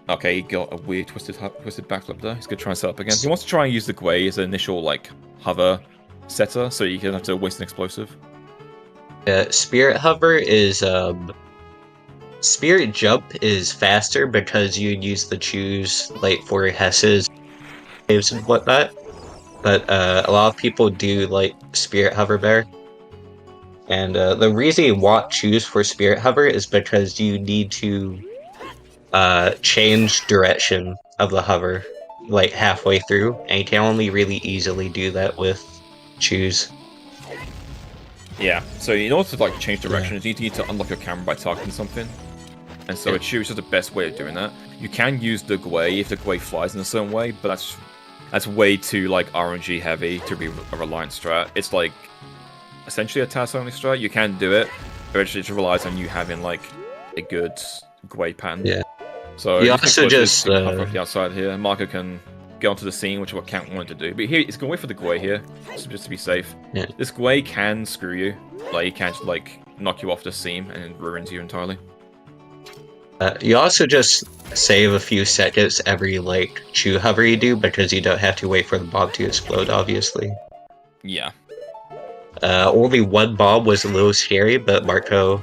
Okay, he got a weird twisted backflip there. He's going to try and set up again. He wants to try and use the Gwei as an initial, like, hover setter, so you can have to waste an explosive. Yeah, Spirit Hover is, Spirit Jump is faster because you use the choose, like, for Hess's waves and whatnot. But, a lot of people do, like, Spirit Hover better. And, the reason you want choose for Spirit Hover is because you need to change direction of the hover, like, halfway through, and you can only really easily do that with choose. Yeah, so in order to, like, change directions, you need to unlock your camera by targeting something. And so a choose is the best way of doing that. You can use the Gwei if the Gwei flies in a certain way, but that's way too, like, RNG heavy to be a reliant strat. It's, like, essentially a task-only strat. You can do it, but it just relies on you having, like, a good Gwei pattern. Yeah. So you also just off the outside here. Marco can get onto the scene, which is what Count wanted to do. But here, he's gonna wait for the Gwei here, just to be safe. Yeah. This Gwei can screw you. Like, he can just, like, knock you off the seam and it ruins you entirely. You also just save a few seconds every, like, chew hover you do, because you don't have to wait for the bomb to explode, obviously. Yeah. Only one bomb was a little scary, but Marco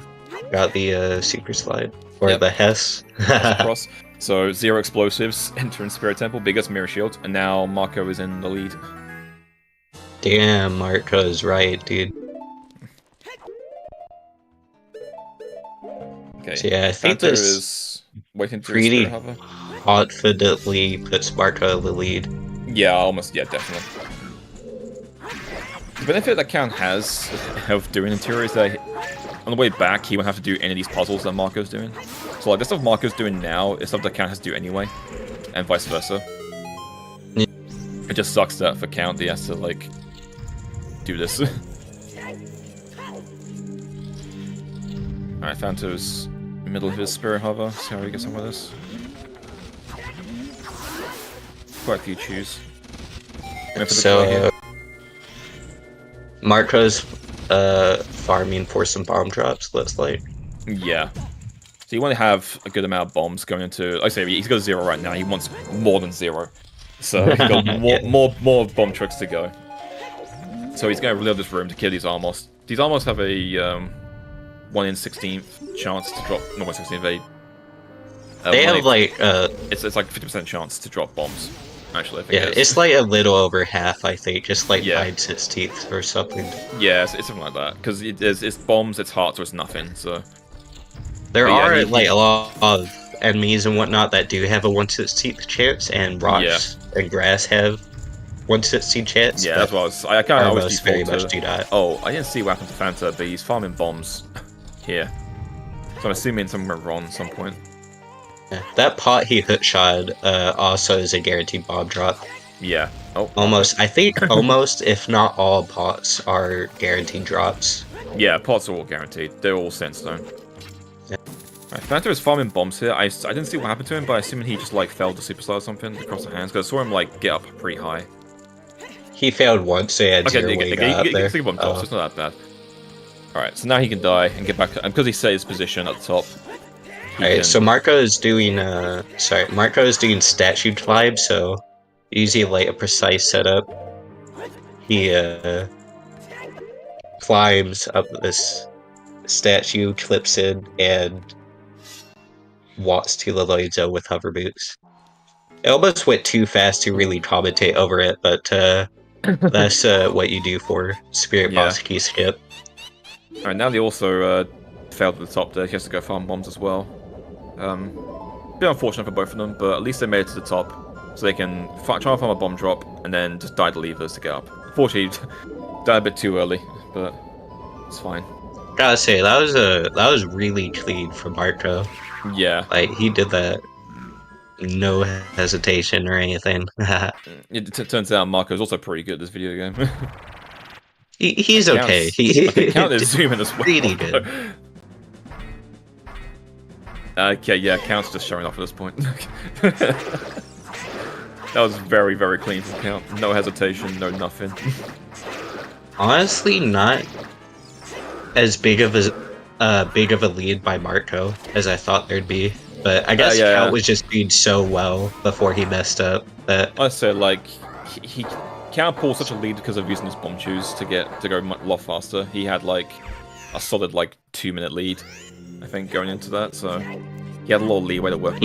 got the super slide. Or the Hess. Across. So 0 explosives, enter in Spirit Temple, biggest Mirror Shield, and now Marco is in the lead. Damn, Marco's right, dude. Okay. So yeah, I think Fanta this is waiting to pretty Spirit Hover. confidently puts Marco in the lead. Yeah, almost. Yeah, definitely. The benefit that Count has of doing Interior is that on the way back, he won't have to do any of these puzzles that Marco's doing. So, like, the stuff Marco's doing now is stuff that Count has to do anyway, and vice versa. Yeah. It just sucks that for Count, he has to, like, do this. Alright, Fanto's middle of his Spirit Hover. See how he gets on with this. Quite a few chews. So, Marco's farming for some bomb drops, looks like. Yeah. So you want to have a good amount of bombs going into... Like I say, he's got 0 right now. He wants more than 0. So he's got more bomb trucks to go. So he's going to reload this room to kill these Armos. These Armos have a 1 in 16th chance to drop... Not 1 in 16th, they have, like... It's like 50% chance to drop bombs, actually. I think yeah, it's like a little over half, I think. Just like 9/16 or something. Yeah, it's something like that. Because it's bombs, it's hearts, or it's nothing, so... There are, like, a lot of enemies and whatnot that do have a 1/16 chance, and rocks and grass have 1/16 chance. Yeah, that's what I kind of always very default much do that. Oh, I didn't see what happened to Fanta, but he's farming bombs here. So I'm assuming something went wrong at some point. Yeah. That pot he hookshot also is a guaranteed bomb drop. Yeah. Oh. Almost. I think almost, if not all pots, are guaranteed drops. Yeah, pots are all guaranteed. They're all sandstone. Right, Fanta is farming bombs here. I didn't see what happened to him, but I assume he just, like, fell to Superstar or something across the hands, because I saw him, like, get up pretty high. He failed once, so he had 0 when he got up there. He bomb drops, so it's not that bad. Alright, so now he can die and get back, and because he set his position at the top. Alright, so Marco is doing, Marco is doing statue climb, so using, like, a precise setup. he climbs up this statue, clips in, and walks to the Lloyd's with hover boots. It almost went too fast to really commentate over it, but that's what you do for Spirit Yeah. Boss Key Skip. Alright, now they also failed at the top there. He has to go farm bombs as well. Bit unfortunate for both of them, but at least they made it to the top. So they can try and farm a bomb drop, and then just die the levers to get up. Unfortunately, died a bit too early, but it's fine. Gotta say, that was really clean from Marco. Yeah. Like, he did that no hesitation or anything. It turns out Marco's also pretty good at this video game. He's okay. Okay, count is zooming as well. Really good. Okay, yeah, Count's just showing off at this point. That was very, very clean from Count. No hesitation, no nothing. Honestly, not as big of a lead by Marco as I thought there'd be. But I guess Count was just doing so well before he messed up that I say like he Count pulled such a lead because of using his bomb shoes to go a lot faster. He had like a solid like 2-minute lead, I think, going into that. So he had a little leeway to work with.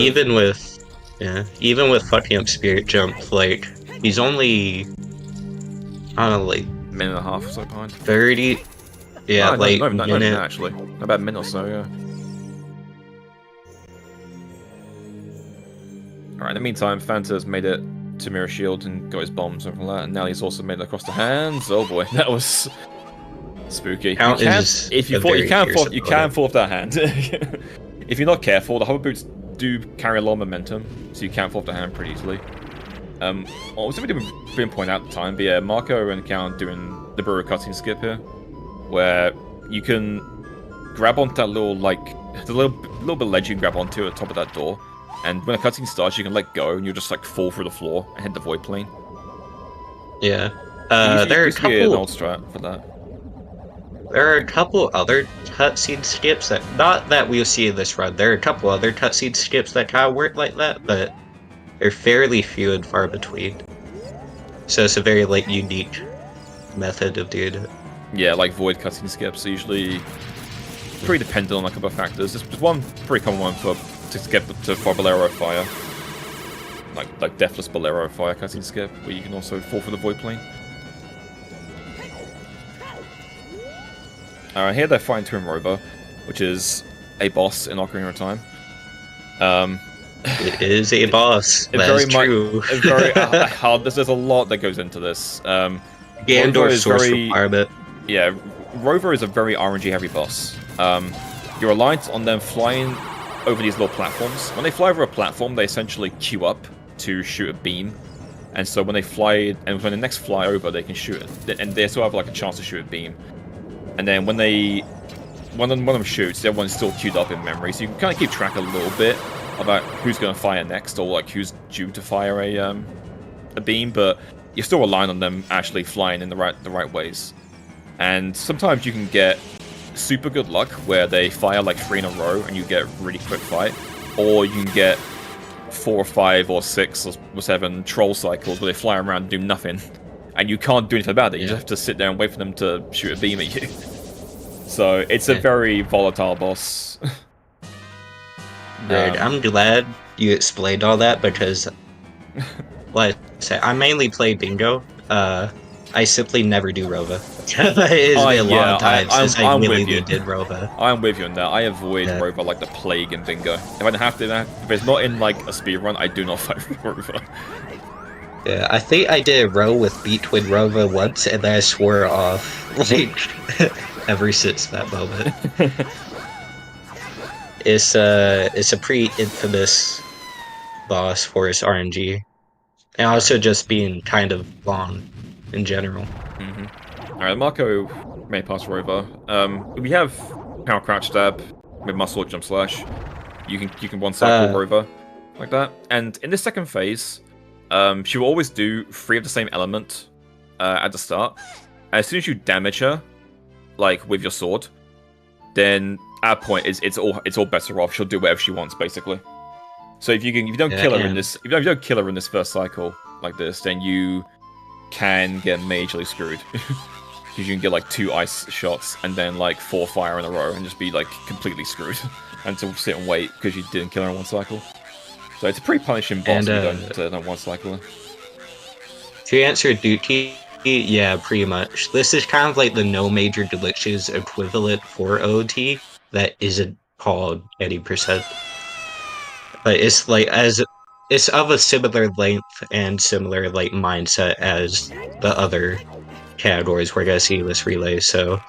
Even with fucking up Spirit Jump, like he's only I don't know, like minute and a half or so behind. 30. Yeah, no, like not even minute. that, actually. About a minute or so, yeah. Alright, in the meantime, Fanta's made it to Mirror Shield and got his bombs and all that, and now he's also made it across the hands. Oh boy, that was spooky. You can fall off that hand. If you're not careful, the hover boots do carry a lot of momentum, so you can fall off the hand pretty easily. What was being pointed out at the time, but yeah, Marco and Count doing the Burrow cutscene skip here, where you can grab onto that little, like, the little bit of ledge you can grab onto at the top of that door, and when a cutscene starts, you can let go, and you'll just, like, fall through the floor and hit the void plane. Yeah. There are a couple... an old strat for that. There are a couple other cutscene skips that... Not that we'll see in this run, there are a couple other cutscene skips that kind of work like that, but they're fairly few and far between. So it's a very, like, unique method of doing it. Yeah, like void cutscene skips are usually pretty dependent on a couple of factors. There's one pretty common one to skip for Bolero Fire. Like Deathless Bolero Fire cutscene skip, where you can also fall through the void plane. Alright, here they're fighting Twin Rover, which is a boss in Ocarina of Time. It is a boss. That's true. It's very hard. There's a lot that goes into this. Gandor's source requirement. Yeah, Rover is a very RNG heavy boss. You're reliant on them flying over these little platforms. When they fly over a platform, they essentially queue up to shoot a beam. And so when they fly, and when the next fly over, they can shoot it. And they still have like a chance to shoot a beam. And then when one of them shoots, the other one's still queued up in memory. So you can kind of keep track a little bit about who's going to fire next, or like who's due to fire a beam. But you're still relying on them actually flying in the right ways. And sometimes you can get super good luck where they fire like 3 in a row and you get a really quick fight, or you can get 4 or 5 or 6 or 7 troll cycles where they fly around and do nothing, and you can't do anything about it. You just have to sit there and wait for them to shoot a beam at you. So it's a very volatile boss. Right, I'm glad you explained all that because, like I say, I mainly play Bingo. I simply never do Rova. It's been a long time since I really did Rova. I'm with you on that. I avoid Rova like the plague in Bingo. If I have to, if it's not in like a speedrun, I do not fight Rova. Yeah, I think I did a row with Beat Twin Rova once, and then I swore off, like, ever since that moment. It's a pretty infamous boss for its RNG, and also just being kind of long in general. Alright, Marco may pass Rover. We have Power Crouch Stab with Muscle Jump Slash. You can one cycle Rover like that. And in this second phase, she will always do 3 of the same element at the start. And as soon as you damage her, like with your sword, then at that point it's all better off. She'll do whatever she wants basically. So if you don't kill her in this first cycle like this, then you can get majorly screwed. Because you can get like 2 ice shots and then like 4 fire in a row and just be like completely screwed. And to sit and wait because you didn't kill her in 1 cycle. So it's a pretty punishing boss if you don't 1 cycle. To answer Dookie, yeah, pretty much. This is kind of like the no major glitches equivalent for OT that isn't called 80%. But it's like it's of a similar length and similar like mindset as the other categories we're gonna see in this relay, so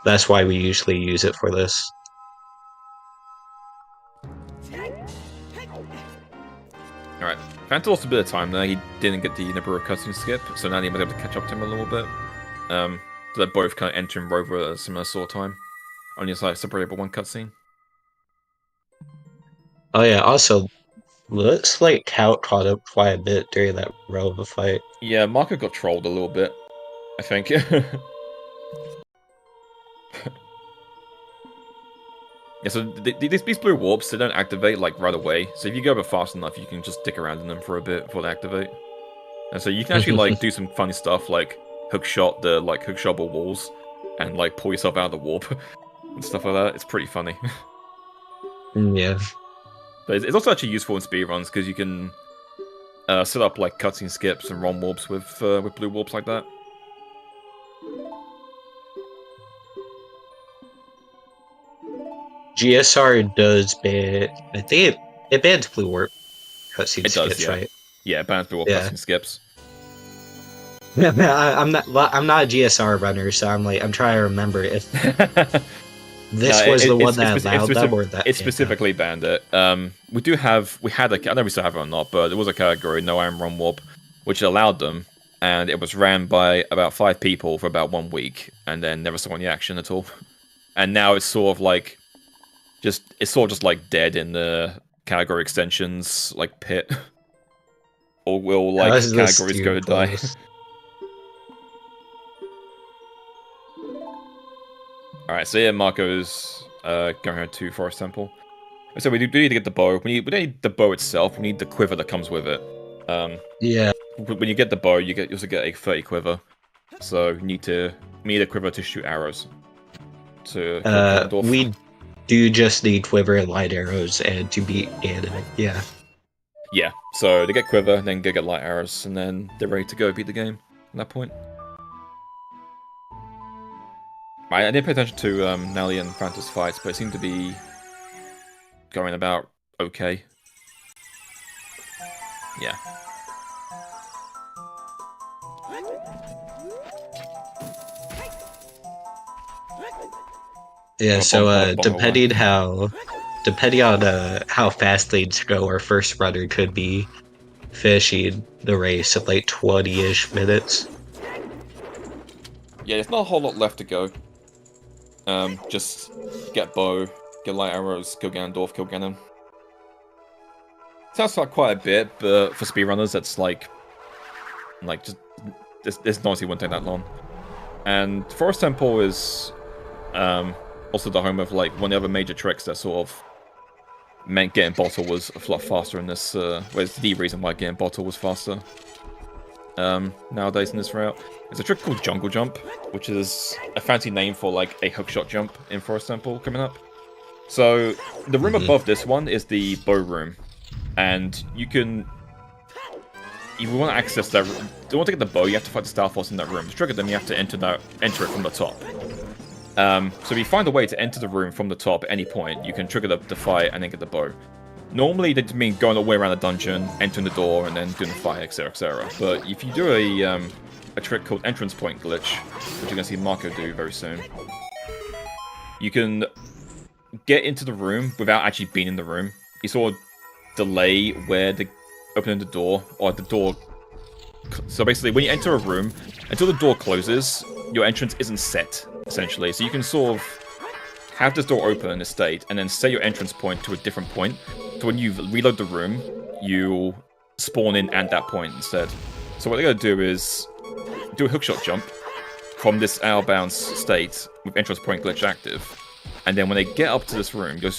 that's why we usually use it for this. Alright, Fanta lost a bit of time there. He didn't get the Nibiru cutscene skip, so now he was able to catch up to him a little bit. So they're both kind of entering Rover at a similar sort of time. Only it's like separated by 1 cutscene. Oh yeah, also looks like Tout caught up quite a bit during that Rover fight. Yeah, Marco got trolled a little bit, I think. Yeah, so these blue warps, they don't activate like right away. So if you go a bit fast enough, you can just stick around in them for a bit before they activate. And so you can actually like do some funny stuff like hookshot the walls and like pull yourself out of the warp and stuff like that. It's pretty funny. Yeah. But it's also actually useful in speedruns because you can set up like cutscene skips and ROM warps with blue warps like that. GSR does ban. I think it bans blue warp cutscene skips, yeah. right? Yeah, it bans blue warp cutscene skips. Yeah, I'm not a GSR runner, so I'm trying to remember if this was the one that allowed them or that it specifically banned it. I know we still have it or not, but there was a category, no iron ROM warp, which allowed them, and it was ran by about 5 people for about 1 week, and then never saw any action at all. And now it's sort of like just like dead in the category extensions like pit. Or will like categories go to die? Alright, so yeah, Marco's going to Forest Temple. So we need to get the bow. We don't need the bow itself, we need the quiver that comes with it. Yeah. When you get the bow, you also get a 30 quiver. So you need a quiver to shoot arrows. We do just need quiver and light arrows and to beat Ganon, yeah. Yeah, so they get quiver, then they get light arrows, and then they're ready to go beat the game at that point. I didn't pay attention to Nelly and Fanta's fights, but it seemed to be going about okay. Yeah. Yeah, so depending on how fast things go, our first runner could be finishing the race at like 20-ish minutes. Yeah, there's not a whole lot left to go. Just get bow, get light arrows, kill Ganondorf, kill Ganon. Sounds like quite a bit, but for speedrunners, that's like just this honestly wouldn't take that long. And Forest Temple is also the home of like one of the other major tricks that sort of meant getting bottle was a lot faster in this. Was the reason why getting bottle was faster nowadays in this route. There's a trick called Jungle Jump, which is a fancy name for like a hookshot jump in Forest Temple coming up. So the room above this one is the bow room, and you can. If you want to access that, if you want to get the bow, you have to fight the Star Force in that room. To trigger them, you have to enter it from the top. So if you find a way to enter the room from the top at any point, you can trigger the fight and then get the bow. Normally, they mean going all the way around the dungeon, entering the door, and then doing the fight, etc., etc. But if you do a trick called Entrance Point Glitch, which you're going to see Marco do very soon, you can get into the room without actually being in the room. You sort of delay where the opening the door, or the door. So basically, when you enter a room, until the door closes, your entrance isn't set, essentially. So you can sort of have this door open in a state, and then set your entrance point to a different point. So when you reload the room, you spawn in at that point instead. So what they're going to do is do a hookshot jump from this out-of-bounds state with entrance point glitch active. And then when they get up to this room, I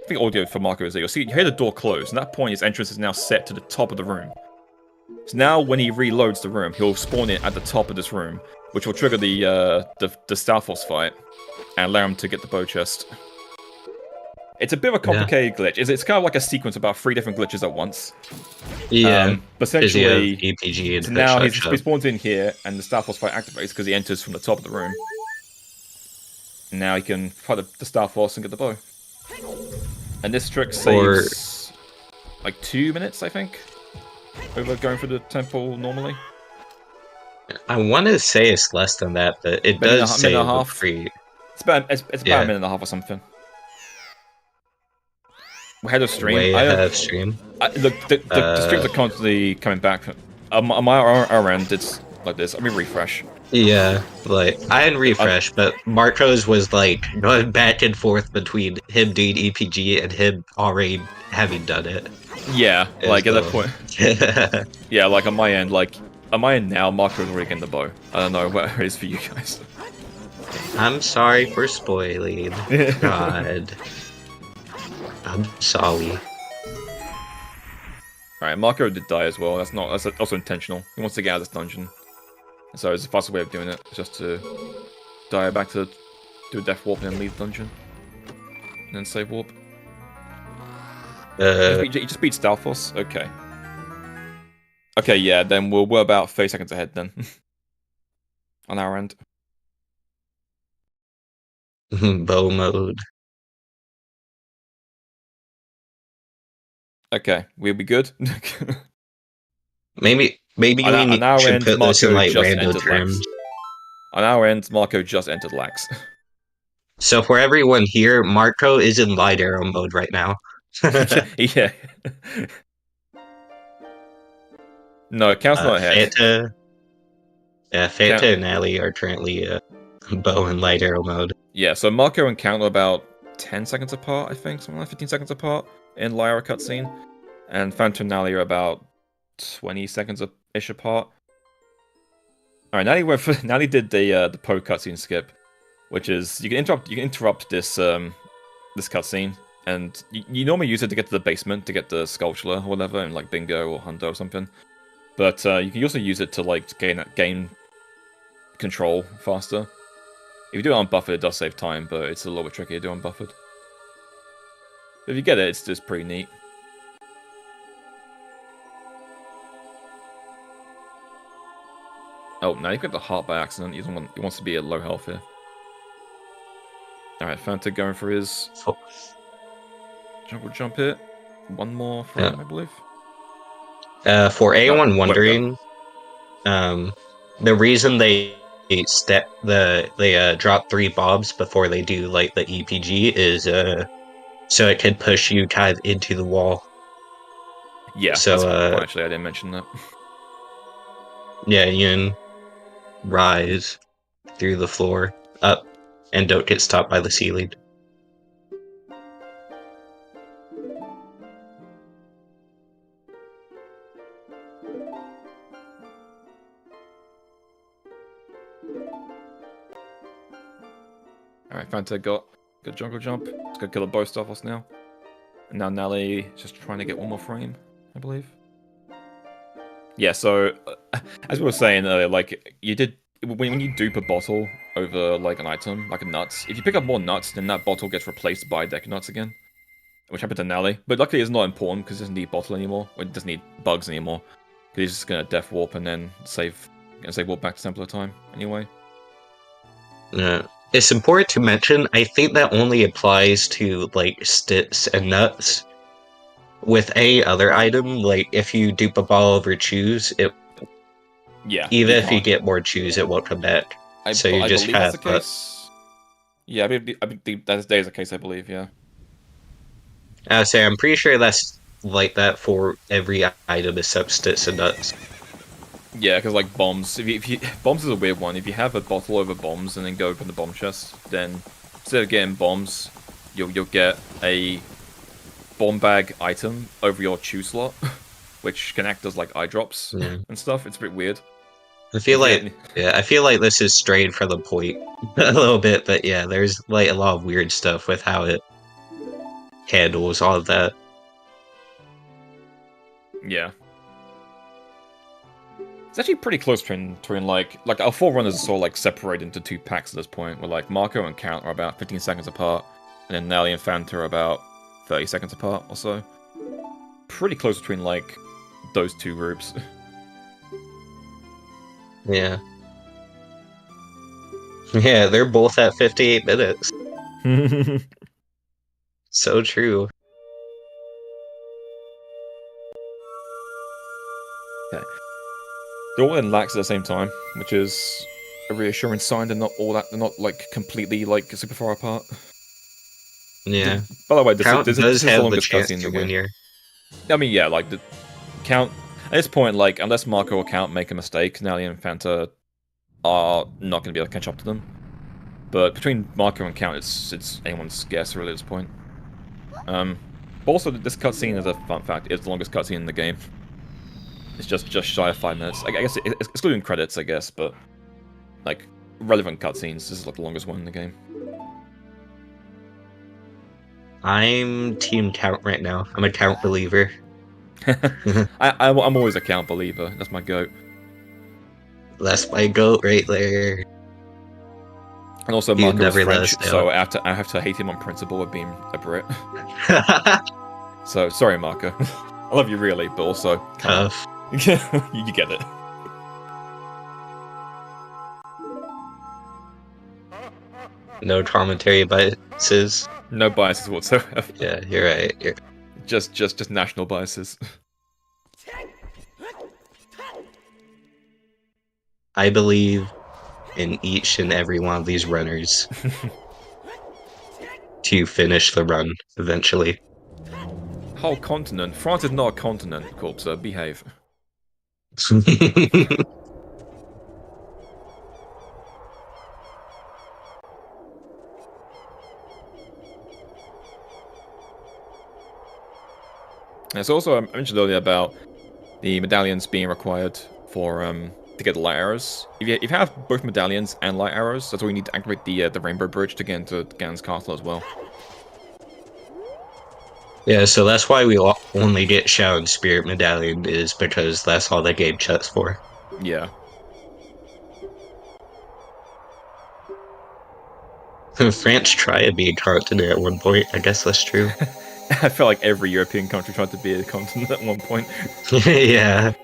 think audio for Marco is there, you hear the door close, and at that point his entrance is now set to the top of the room. So now when he reloads the room, he'll spawn it at the top of this room, which will trigger the Star Force fight and allow him to get the bow chest. It's a bit of a complicated glitch. It's kind of like a sequence about 3 different glitches at once. Yeah. But essentially, EPG and so now he shot. spawns in here, and the Star Force fight activates because he enters from the top of the room. And now he can fight the Star Force and get the bow. And this trick saves like 2 minutes, I think, over going through the temple normally. I want to say it's less than that, but it does say the free. It's about a minute and a half or something. We're ahead of stream. Way ahead of stream. Look, the streams are constantly coming back. On our end, it's like this. Let me refresh. Yeah, like I didn't refresh, but Marco's was like going back and forth between him doing EPG and him already having done it. Yeah, like at that point. Yeah, like on my end, now, Marco's already getting the bow. I don't know where it is for you guys. I'm sorry for spoiling. God. I'm sorry. Alright, Marco did die as well. That's also intentional. He wants to get out of this dungeon. So it's the fastest way of doing it, just to die back to do a death warp and then leave the dungeon. And then save warp. You just beat Star Force? Okay. Okay, yeah, then we're about 30 seconds ahead then. On our end. Bow mode. Okay, we'll be good. Maybe we should put this in like random terms. On our end, Marco just entered Lax. So for everyone here, Marco is in light arrow mode right now. Yeah. No, Count's not ahead. Fanta and Ali are currently bow and light arrow mode. Yeah, so Marco and Count are about 10 seconds apart, I think, something like 15 seconds apart in Lyra cutscene. And Fanta and Ali are about 20 seconds-ish apart. Alright, Nally did the Poe cutscene skip, which is you can interrupt this this cutscene, and you normally use it to get to the basement to get the sculpture or whatever, in like Bingo or Hundo or something. But you can also use it to like gain control faster. If you do it unbuffered, it does save time, but it's a little bit tricky to do unbuffered. If you get it, it's just pretty neat. Oh, now you've got the heart by accident. He wants to be at low health here. Alright, Fanta going for his jump hit. One more for him, I believe. For anyone wondering, the reason they drop 3 bobs before they do like the EPG is so it can push you kind of into the wall. Yeah, so that's actually I didn't mention that. Yeah, you can rise through the floor up and don't get stopped by the ceiling. Alright, Fanta got jungle jump. Let's go kill the bow Star Force now. And now Nally is just trying to get one more frame, I believe. Yeah, so as we were saying earlier, like when you dupe a bottle over like an item, like a nuts, if you pick up more nuts, then that bottle gets replaced by a deck of nuts again, which happened to Nally. But luckily, it's not important because it doesn't need bottle anymore, or it doesn't need bugs anymore, because he's just gonna death warp and then save warp back to simpler time anyway. Yeah. It's important to mention, I think that only applies to, like, stits and nuts. With any other item, like, if you dupe a ball over choose, even if you get more choose, it won't come back. So you just have... That's the case. Yeah, I believe that is the case, I believe, yeah. I'm pretty sure that's like that for every item except stits and nuts. Yeah, because like bombs, bombs is a weird one. If you have a bottle over bombs and then go open the bomb chest, then instead of getting bombs, you'll get a bomb bag item over your chew slot, which can act as like eye drops and stuff. It's a bit weird. I feel like this is strayed from the point a little bit, but yeah, there's like a lot of weird stuff with how it handles all of that. Yeah. It's actually pretty close between like our 4 runners are sort of like separated into 2 packs at this point, where like Marco and Count are about 15 seconds apart, and then Nelly and Fanta are about 30 seconds apart or so. Pretty close between like those 2 groups. Yeah. Yeah, they're both at 58 minutes. So true. Okay. They're all in lax at the same time, which is a reassuring sign they're not like completely like super far apart. Yeah. By the way, this Count is does the have the longest chance cutscene in to the win game. here. I mean, yeah, like the Count at this point, like unless Marco or Count make a mistake, Nelly and Fanta are not going to be able to catch up to them. But between Marco and Count, it's anyone's guess really at this point. But also, this cutscene, as a fun fact, is the longest cutscene in the game. It's just shy of 5 minutes. I guess excluding credits, I guess, but like relevant cutscenes, this is like the longest one in the game. I'm Team Count right now. I'm a Count believer. I'm always a Count believer. That's my goat. That's my goat right there. And also, He'd Marco is never let French, us down. so I have to hate him on principle of being a Brit. So sorry, Marco. I love you really, but also Tough. you get it. No commentary biases. No biases whatsoever. Yeah, you're right. Just national biases. I believe in each and every one of these runners to finish the run eventually. Whole continent. France is not a continent, Corpser. Behave. There's also I mentioned earlier about the medallions being required for to get the light arrows. If you have both medallions and light arrows, that's all you need to activate the rainbow bridge to get into Ganon's castle as well. Yeah, so that's why we only get Shadow and Spirit Medallion, is because that's all the game checks for. Yeah. France tried to be a continent at one point. I guess that's true. I feel like every European country tried to be a continent at one point. Yeah.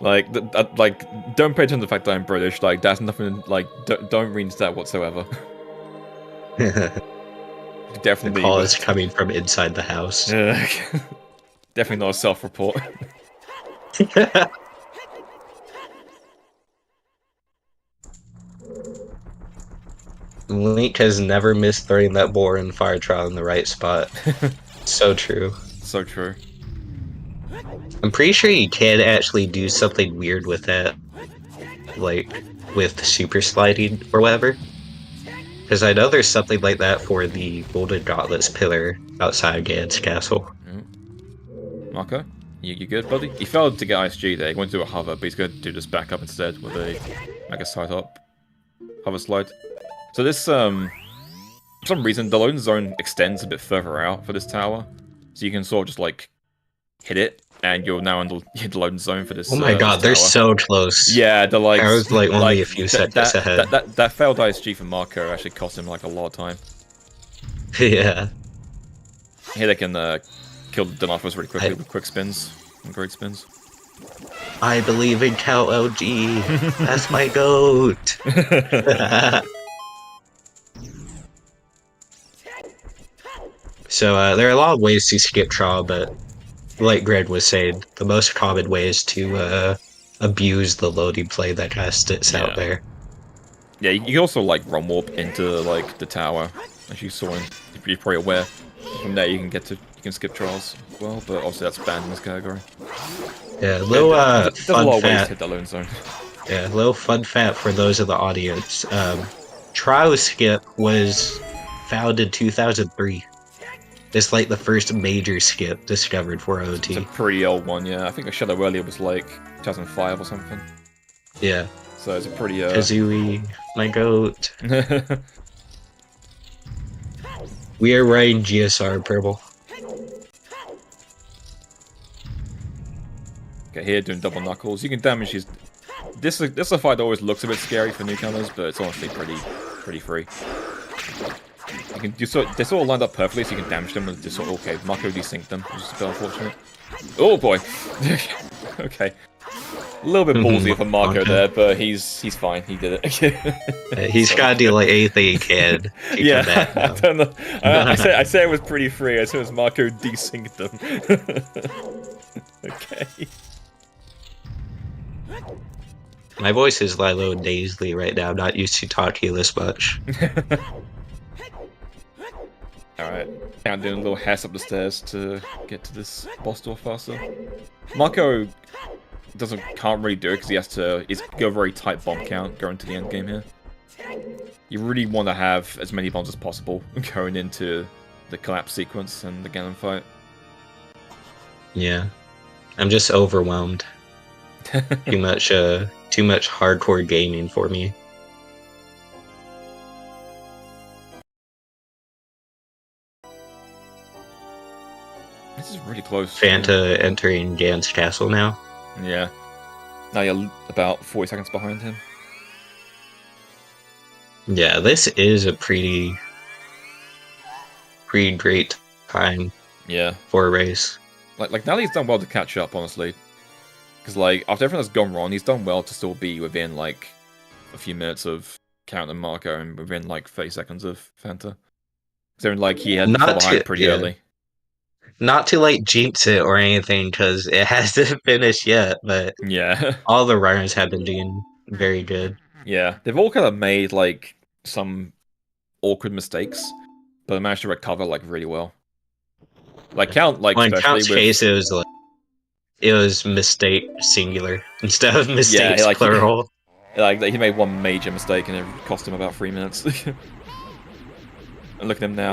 Like, don't pay attention to the fact that I'm British. Like, that's nothing. Like, don't read into that whatsoever. The Definitely. call is coming from inside the house. Definitely not a self-report. Link has never missed throwing that boar in Fire Trial in the right spot. So true. So true. I'm pretty sure you can actually do something weird with that. Like, with super sliding or whatever. Because I know there's something like that for the Golden Gauntlets pillar outside Ganon's castle. Marco, you good, buddy? He failed to get ISG there. He went to do a hover, but he's going to do this back up instead with a Mega Side Hop hover slide. So this, for some reason, the loading zone extends a bit further out for this tower. So you can sort of just, like, hit it, and you're now in the loading zone for this. Oh my god, they're so close. Yeah, they're like... I was, like, only a few seconds ahead. That failed ISG for Marco actually cost him, like, a lot of time. Yeah. Here they can kill the Demophos really quickly with quick spins and great spins. I believe in Cal LG. That's my goat. So there are a lot of ways to skip trial, but like Greg was saying, the most common way is to abuse the loading play that kind of sits out there. Yeah, you can also like run warp into like the tower, as you saw, you're probably aware. From there you can skip trials as well, but obviously that's banned in this category. Yeah, little there's a lot fun of ways to fact. hit that loading zone. Yeah, little fun fact for those in the audience. Trial skip was found in 2003. It's like the first major skip discovered for OT. It's a pretty old one, yeah. I think the Shadow earlier was like 2005 or something. Yeah. So it's a pretty Kazooie, my goat. We are riding GSR purple. Okay, here doing double knuckles. You can damage his This is a fight that always looks a bit scary for newcomers, but it's honestly pretty free. You can they're sort of lined up perfectly, so you can damage them with just sort of, okay, Marco desynced them, which is a bit unfortunate. Oh boy. Okay. A little bit ballsy of a Marco there, but he's fine. He did it. He's got to do like anything he can to yeah, come back now. I don't know. I say it was pretty free. I said it was Marco desynced them. Okay. My voice is Lilo and Daisley right now. I'm not used to talking this much. Alright. Count doing a little hass up the stairs to get to this boss door faster. Marco can't really do it because he's got a very tight bomb count going to the end game here. You really want to have as many bombs as possible going into the collapse sequence and the Ganon fight. Yeah. I'm just overwhelmed. Too much hardcore gaming for me. This is really close. Fanta entering Gan's castle now. Yeah. Now you're about 40 seconds behind him. Yeah, this is a pretty great time. Yeah. For a race. Like now he's done well to catch up, honestly. Because like after everything that's gone wrong, he's done well to still be within like a few minutes of Count and Marco and within like 30 seconds of Fanta. So like he had to fall behind pretty early. Not to like jinx it or anything, because it hasn't finished yet, but yeah, all the runners have been doing very good. Yeah, they've all kind of made like some awkward mistakes, but they managed to recover like really well. Like Count, like well, in especially Count's case, it was mistake singular instead of mistakes plural. He made one major mistake and it cost him about 3 minutes. And look at him now.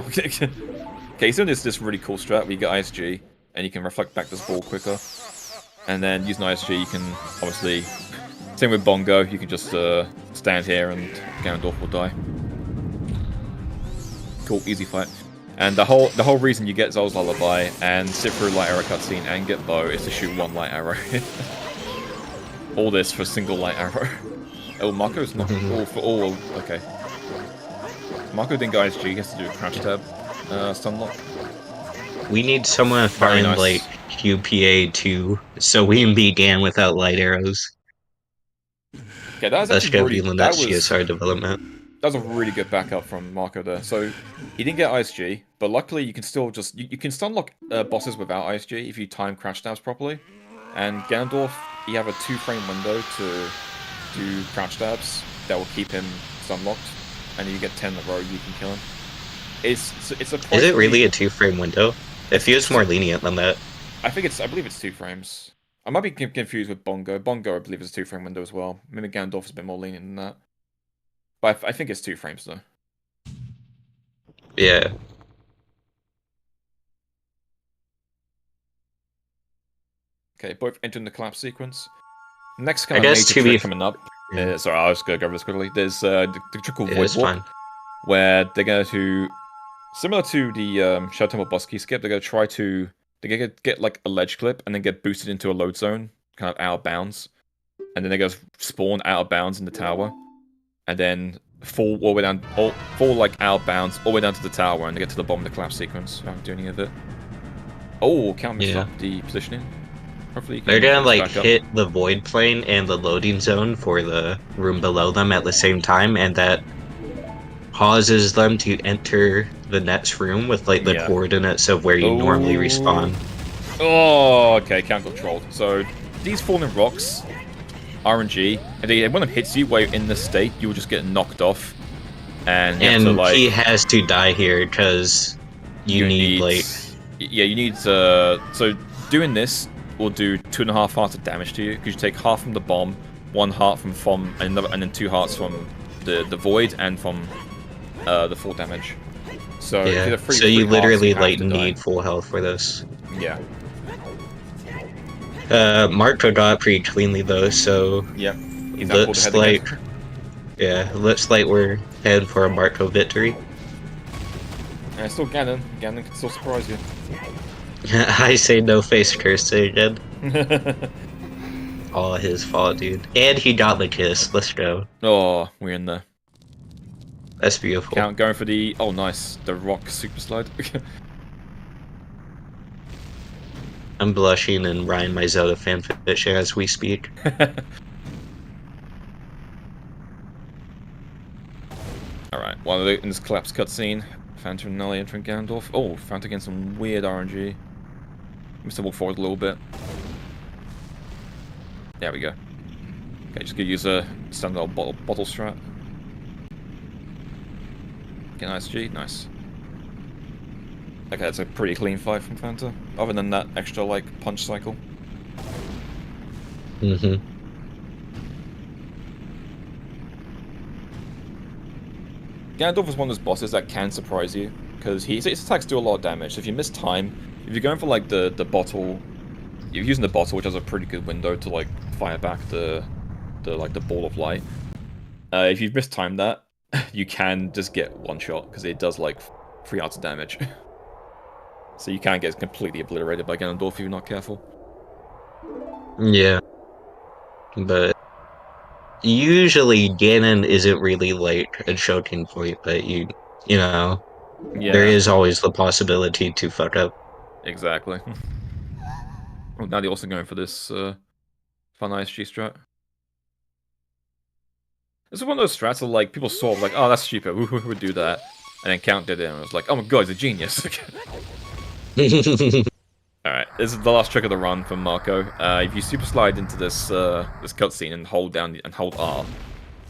Okay, he's doing this really cool strat where you get ISG, and you can reflect back this ball quicker. And then using ISG, you can obviously... Same with Bongo, you can just stand here and Ganondorf will die. Cool, easy fight. And the whole reason you get Zol's Lullaby and sit through light arrow cutscene and get bow is to shoot one light arrow. All this for a single light arrow. Oh, Marco's not all for all. Okay. Marco didn't get ISG, he has to do a crash tab. Stun lock. We need someone to find like QPA 2 so we can beat Gan without light arrows. Okay, that's gonna be the next GSR development. That was a really good backup from Marco there. So he didn't get ISG, but luckily you can still just you can stun lock bosses without ISG if you time crash stabs properly. And Ganondorf, you have a 2-frame window to do crash stabs that will keep him stun locked, and if you get 10 in a row, you can kill him. It's a. Is it really a 2-frame window? It feels more lenient than that. I believe it's 2 frames. I might be confused with Bongo. Bongo, I believe, is a 2-frame window as well. Maybe Ganondorf is a bit more lenient than that. But I think it's 2 frames though. Yeah. Okay, both entering the collapse sequence. Next kind of major trick coming up. Sorry, I was gonna go over this quickly. There's the trick called Void Warp, where they're going to, similar to the Shadow Temple boss key skip, they're going to try to get like a ledge clip and then get boosted into a load zone, kind of out of bounds, and then they go spawn out of bounds in the tower, and then fall all the way down, fall like out of bounds all the way down to the tower, and they get to the bottom of the collapse sequence without doing any of it. Oh, Count messed up the positioning. Hopefully you can they're gonna like hit the void plane and the loading zone for the room below them at the same time, and that causes them to enter the next room with like the coordinates of where you normally respawn. Oh, okay, Count got trolled. So these falling rocks, RNG, and when it hits you while you're in this state, you will just get knocked off. And he has to die here because you need like... Yeah, you need... so doing this will do 2.5 hearts of damage to you, because you take half from the bomb, 1 heart from Fom, and then 2 hearts from the void and from the full damage. So yeah, so you literally like need full health for this. Yeah. Marco got pretty cleanly though, so yeah, looks like we're heading for a Marco victory. And still Ganon can still surprise you. I say no face cursing again. all his fault, dude. And he got the kiss. Let's go. Oh, we're in there. That's beautiful. Count going for the... Oh, nice. The rock super slide. I'm blushing and Ryan, my Zelda fanfic share as we speak. Alright, while in this collapse cutscene, Phantom and Nelly entering Ganondorf. Oh, Phantom getting some weird RNG. Must have walked forward a little bit. There we go. Okay, just gonna use a standard bottle strat. Okay, nice G, nice. Okay, that's a pretty clean fight from Fanta. Other than that extra, like, punch cycle. Mm-hmm. Ganondorf is one of those bosses that can surprise you, because his attacks do a lot of damage. So if you miss time, if you're going for like the bottle, you're using the bottle, which has a pretty good window to like fire back the ball of light. If you've mistimed that, you can just get one shot because it does like 3 hearts of damage. So you can get completely obliterated by Ganondorf if you're not careful. Yeah. But usually Ganon isn't really like a choking point, but you know, there is always the possibility to fuck up. Exactly. Oh, now they're also going for this fun ISG strat. This is one of those strats that like people saw like, oh, that's stupid, who would do that? And then Count did it and I was like, oh my god, he's a genius. Alright, this is the last trick of the run from Marco. If you super slide into this this cutscene and hold down and hold R,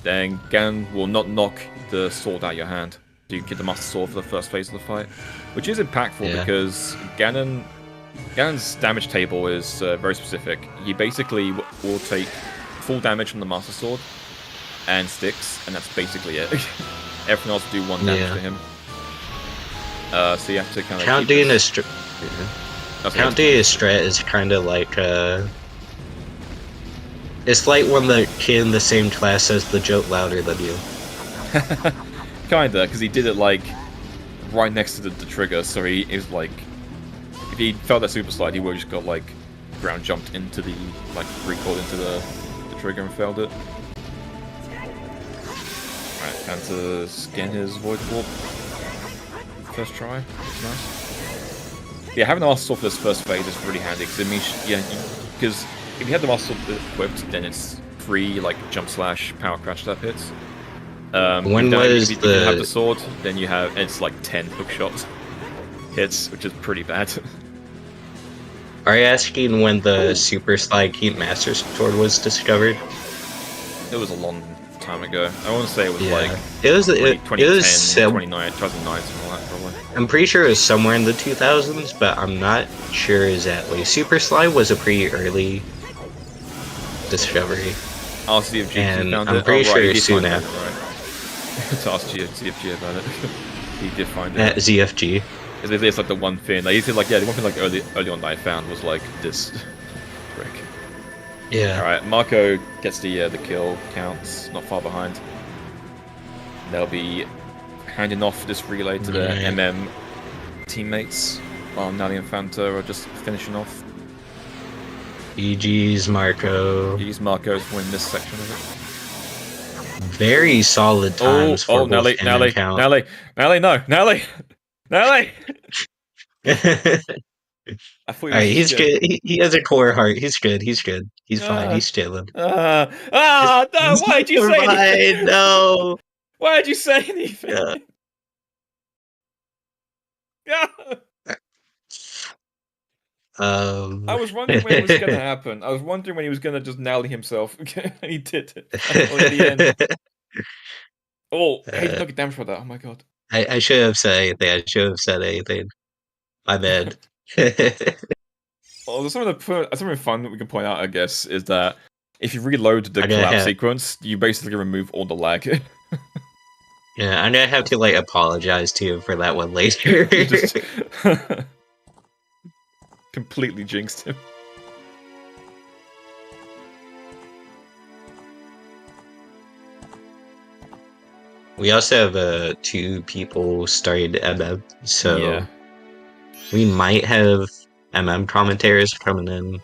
then Ganon will not knock the sword out of your hand. You get the Master Sword for the first phase of the fight, which is impactful because Ganon's damage table is very specific. He basically will take full damage from the Master Sword and sticks, and that's basically it. Everything else will do 1 damage to him. So you have to kind of Count doing a Count doing a strat is kind of like it's like when the kid in the same class says the joke louder than you. Kinda, because he did it like right next to the trigger, so he is like, if he felt that super slide, he would have just got like ground jumped into the recoiled into the trigger and failed it. Alright, time to scan his void warp. First try, nice. Yeah, having the Master Sword for this first phase is really handy because it means because if you have the Master Sword equipped, then it's 3 like jump slash power crash that hits. When if you have the sword, then you have it's like 10 hook shots hits, which is pretty bad. Are you asking when the Super Slide Keep Master Sword was discovered? It was a long time ago. I want to say it was like it was 2010, 2009, 2009, something like that probably. I'm pretty sure it was somewhere in the 2000s, but I'm not sure exactly. Super Slide was a pretty early discovery. I'll see if GFG and found I'm it. pretty sure it's soon after. Right. To ask ZFG about it. He did find it. At ZFG. It's like the one thing. Like, the one thing like early on that I found was like this trick. Yeah. Alright, Marco gets the kill, Counts not far behind. They'll be handing off this relay to their MM teammates while Nally and Fanta are just finishing off. GG's Marco. GG's Marco to win this section of it. Very solid times for both Nelly, him and Count. Nelly, no, Nelly! I thought Alright, he's good. He has a core heart. He's good. He's good. He's fine. He's chilling. No! Why'd you say anything? No! Why'd you say anything? Yeah. I was wondering when it was gonna happen. I was wondering when he was gonna just Nally himself. And he did it. At the end. Oh, he took a damage for that. Oh my god. I should have said anything. I should have said anything. My bad. Well, something fun that we can point out, I guess, is that if you reload the collapse sequence, you basically remove all the lag. Yeah, I'm gonna have to like apologize to you for that one later. You just completely jinxed him. We also have 2 people started MM, so yeah. we might have MM commentators coming in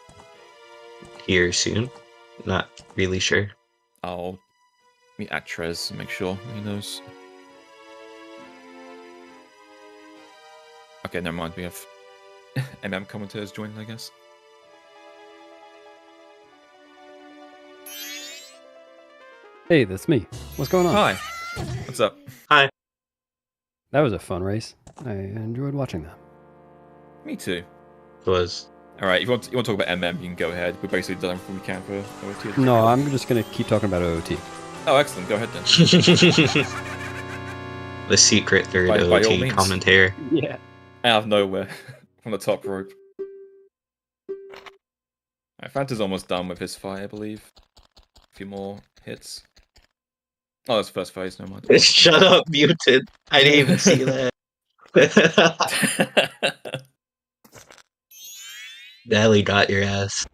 here soon. Not really sure. Let me add Trez and make sure he knows. Okay, never mind. We have commentators joining, I guess. Hey, that's me. What's going on? Hi. What's up? Hi. That was a fun race. I enjoyed watching that. Me too. Was All right, if you want to talk about you can go ahead. We've basically done everything we can for OOT. No, I'm just going to keep talking about OOT. Oh, excellent. Go ahead then. the secret third By all OT means. commentator. Yeah. Out of nowhere, from the top rope. Alright, Fanta's almost done with his fight, I believe. A few more hits. Oh, that's first phase, never mind. Shut up, muted. I didn't even see that. Nelly got your ass.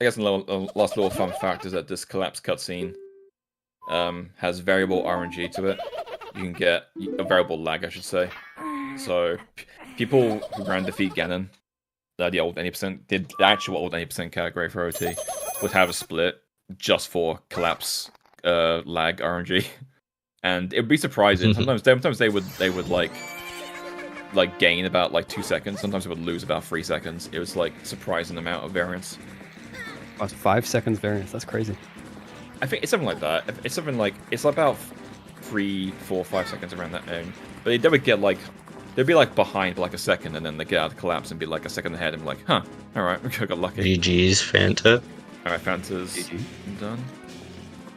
I guess a last little fun fact is that this collapse cutscene has variable RNG to it. You can get a variable lag, I should say. So people who ran Defeat Ganon, the old 80%, the actual old 80% category for OT, would have a split just for collapse lag RNG, and it would be surprising. Sometimes they would like gain about like 2 seconds. Sometimes they would lose about 3 seconds. It was like surprising amount of variance. Oh, it's 5 seconds variance. That's crazy. I think it's something like that. It's something like it's about 3, 4, 5 seconds around that end. But they would get like they'd be like behind for like a second, and then they get out of the collapse and be like a second ahead, and be like, huh, all right, I got lucky. GG's, Fanta. All right, Fanta's done,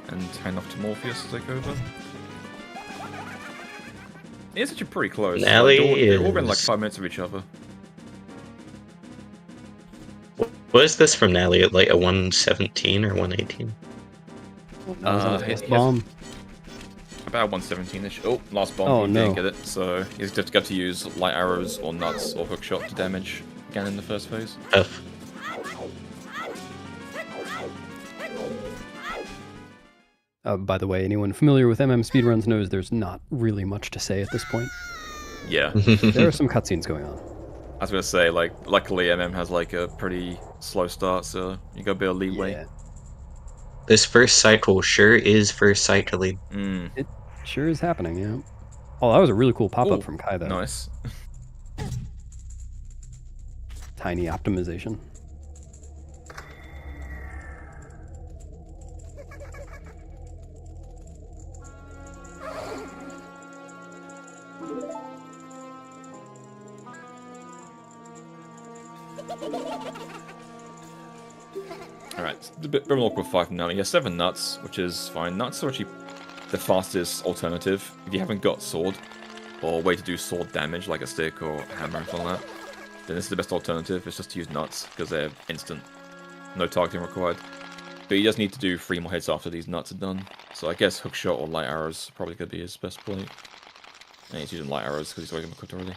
and hand off to Morpheus to take over. It's actually pretty close. Nelly they're all within like is- 5 minutes of each other. What is this from Nelly? Like a 117 or 118? That was on his he last has- bomb. About 117-ish. Oh, last bomb. Oh, He no. didn't get it, so he's just got to use light arrows or nuts or hookshot to damage again in the first phase. F. By the way, anyone familiar with speedruns knows there's not really much to say at this point. Yeah. There are some cutscenes going on. I was gonna say, like, luckily has like a pretty slow start, so you got a bit of leeway. Yeah. This first cycle sure is first cycling. Mm, Sure is happening, yeah. Oh, that was a really cool pop-up Ooh, from Kai, though. nice. Tiny optimization. Alright, it's a bit of an awkward fight from now. Yeah, 7 nuts, which is fine. Nuts are actually the fastest alternative if you haven't got sword, or a way to do sword damage like a stick or hammer or something like that. Then this is the best alternative. It's just to use nuts because they're instant, no targeting required. But he does need to do 3 more hits after these nuts are done. So I guess hookshot or light arrows probably could be his best play. And he's using light arrows because he's already equipped already.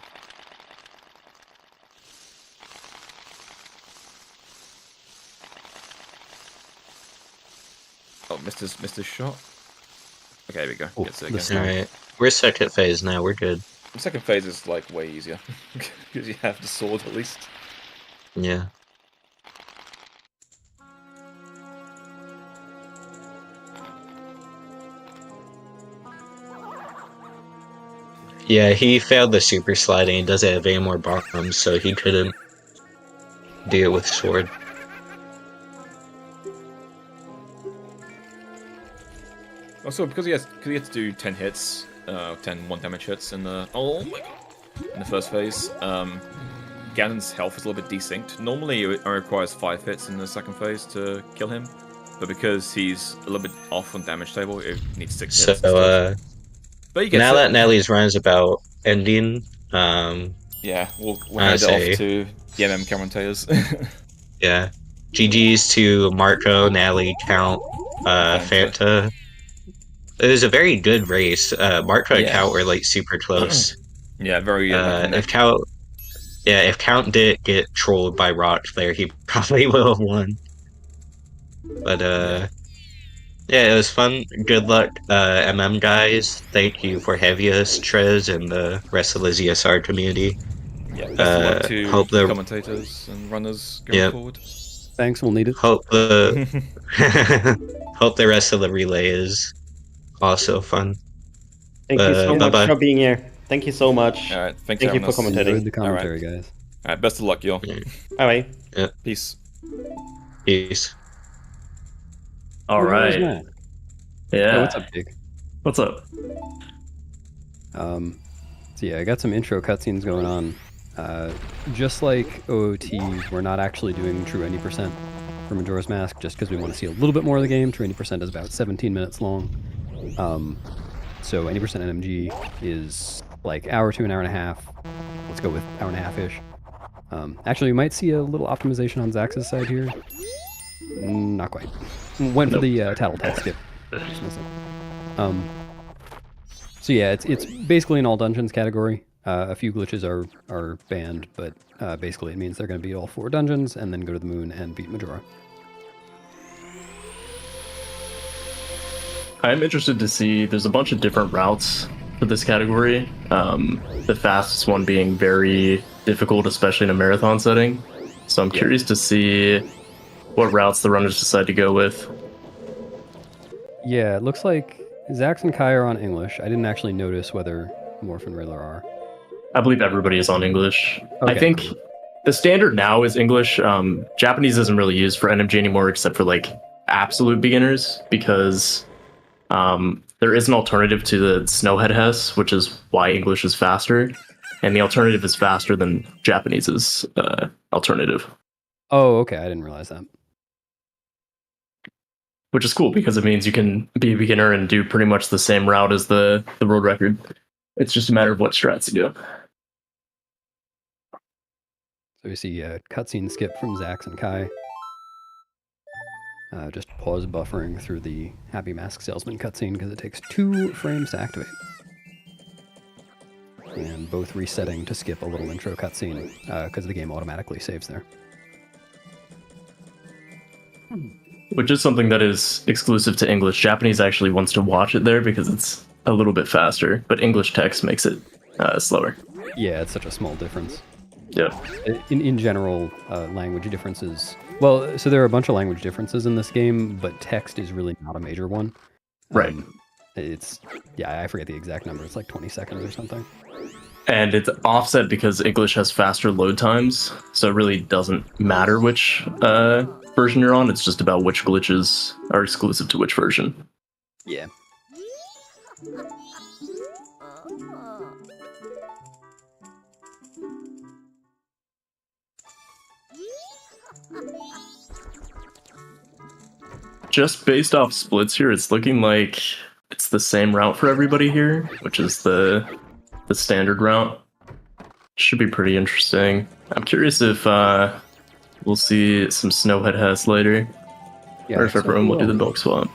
Oh, missed his shot. Okay, there we go. Oh, Gets it the again. snap. Alright. We're second phase now, we're good. The second phase is like way easier because you have the sword at least. Yeah. Yeah, he failed the super sliding and doesn't have any more bombs, so he couldn't do it with sword. Also, because he has to do 10 hits, 10 1 damage hits in the in the first phase. Ganon's health is a little bit desynced. Normally, it requires 5 hits in the second phase to kill him, but because he's a little bit off on damage table, it needs 6 hits. So, But you get now that Nelly's run is about ending, yeah, we'll I hand it say- off to the commentators. yeah. GG's to Marco, Nally, Count, Fanta. It was a very good race. Marco and Yeah. Count were like super close. Yeah, very. If Count didn't get trolled by Rock there, he probably would have won. But yeah, it was fun. Good luck, guys. Thank you for having us, Trez, and the rest of the ZSR community. Yeah, best of luck to hope the commentators and runners going Yep. forward. Thanks, we'll need it. hope the hope the rest of the relay is also fun. Thank you so much bye-bye. for being here. Thank you so much. All right, thanks Thank you having for us. commentating. Enjoyed the commentary, guys. All right, best of luck, y'all. Bye bye. Peace. Peace. All Oh, there's right. Matt. Yeah. Oh, what's up, Jake? What's up? So yeah, I got some intro cutscenes going on. Just like OOT, we're not actually doing true 90% for Majora's Mask, just because we want to see a little bit more of the game. True 90% is about 17 minutes long. So 90% NMG is like hour to an hour and a half. Let's go with hour and a half-ish. Actually, you might see a little optimization on Zax's side here. Not quite. Went for the Tattletale skip. Just missed it. So yeah, it's basically an all dungeons category. A few glitches are banned, but basically it means they're going to beat all 4 dungeons and then go to the moon and beat Majora. I'm interested to see, there's a bunch of different routes for this category. The fastest one being very difficult, especially in a marathon setting. So I'm curious to see what routes the runners decide to go with. Yeah, it looks like Zax and Kai are on English. I didn't actually notice whether Morph and Riddler are. I believe everybody is on English. I Okay. think the standard now is English. Japanese isn't really used for NMG anymore, except for like absolute beginners, because there is an alternative to the Snowhead Hess, which is why English is faster, and the alternative is faster than Japanese's alternative, Oh, okay, I didn't realize that. which is cool because it means you can be a beginner and do pretty much the same route as the world record. It's just a matter of what strats you do. So we see a cutscene skip from Zax and Kai. Just pause buffering through the Happy Mask Salesman cutscene because it takes 2 frames to activate. And both resetting to skip a little intro cutscene because the game automatically saves there. Which is something that is exclusive to English. Japanese actually wants to watch it there because it's a little bit faster, but English text makes it slower. Yeah, it's such a small difference. Yeah. In general, language differences. Well, so there are a bunch of language differences in this game, but text is really not a major one. Right. It's, yeah, I forget the exact number. It's like 20 seconds or something. And it's offset because English has faster load times, so it really doesn't matter which version you're on. It's just about which glitches are exclusive to which version. Yeah. Just based off splits here, it's looking like it's the same route for everybody here, which is the standard route. Should be pretty interesting. I'm curious if we'll see some Snowhead Hess later, Yeah, or if so everyone will do the cool. bulk swap.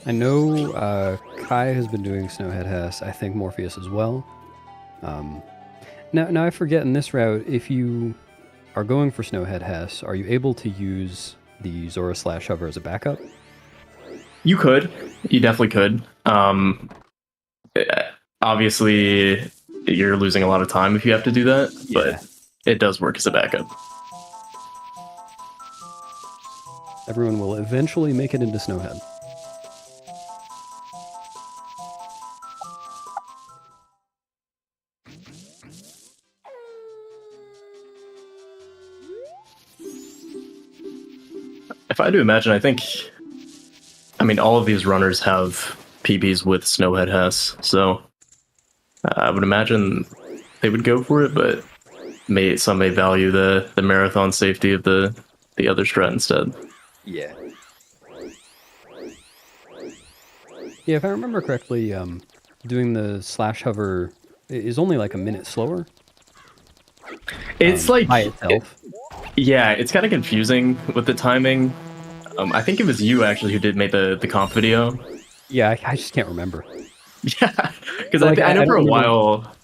I know Kai has been doing Snowhead Hess. I think Morpheus as well. Now I forget in this route, if you are going for Snowhead Hess, are you able to use the Zora / Hover as a backup? You could. You definitely could. Obviously, you're losing a lot of time if you have to do that, but it does work as a backup. Everyone will eventually make it into Snowhead. If I had to imagine, I mean, all of these runners have PBs with Snowhead Hess, so I would imagine they would go for it, but some may value the marathon safety of the other strat instead. Yeah. Yeah, if I remember correctly, doing the / hover is only like a minute slower. It's like by itself. yeah, it's kind of confusing with the timing. I think it was you actually who did make the comp video. Yeah, I just can't remember. Yeah, because Like, I know I for a don't remember while.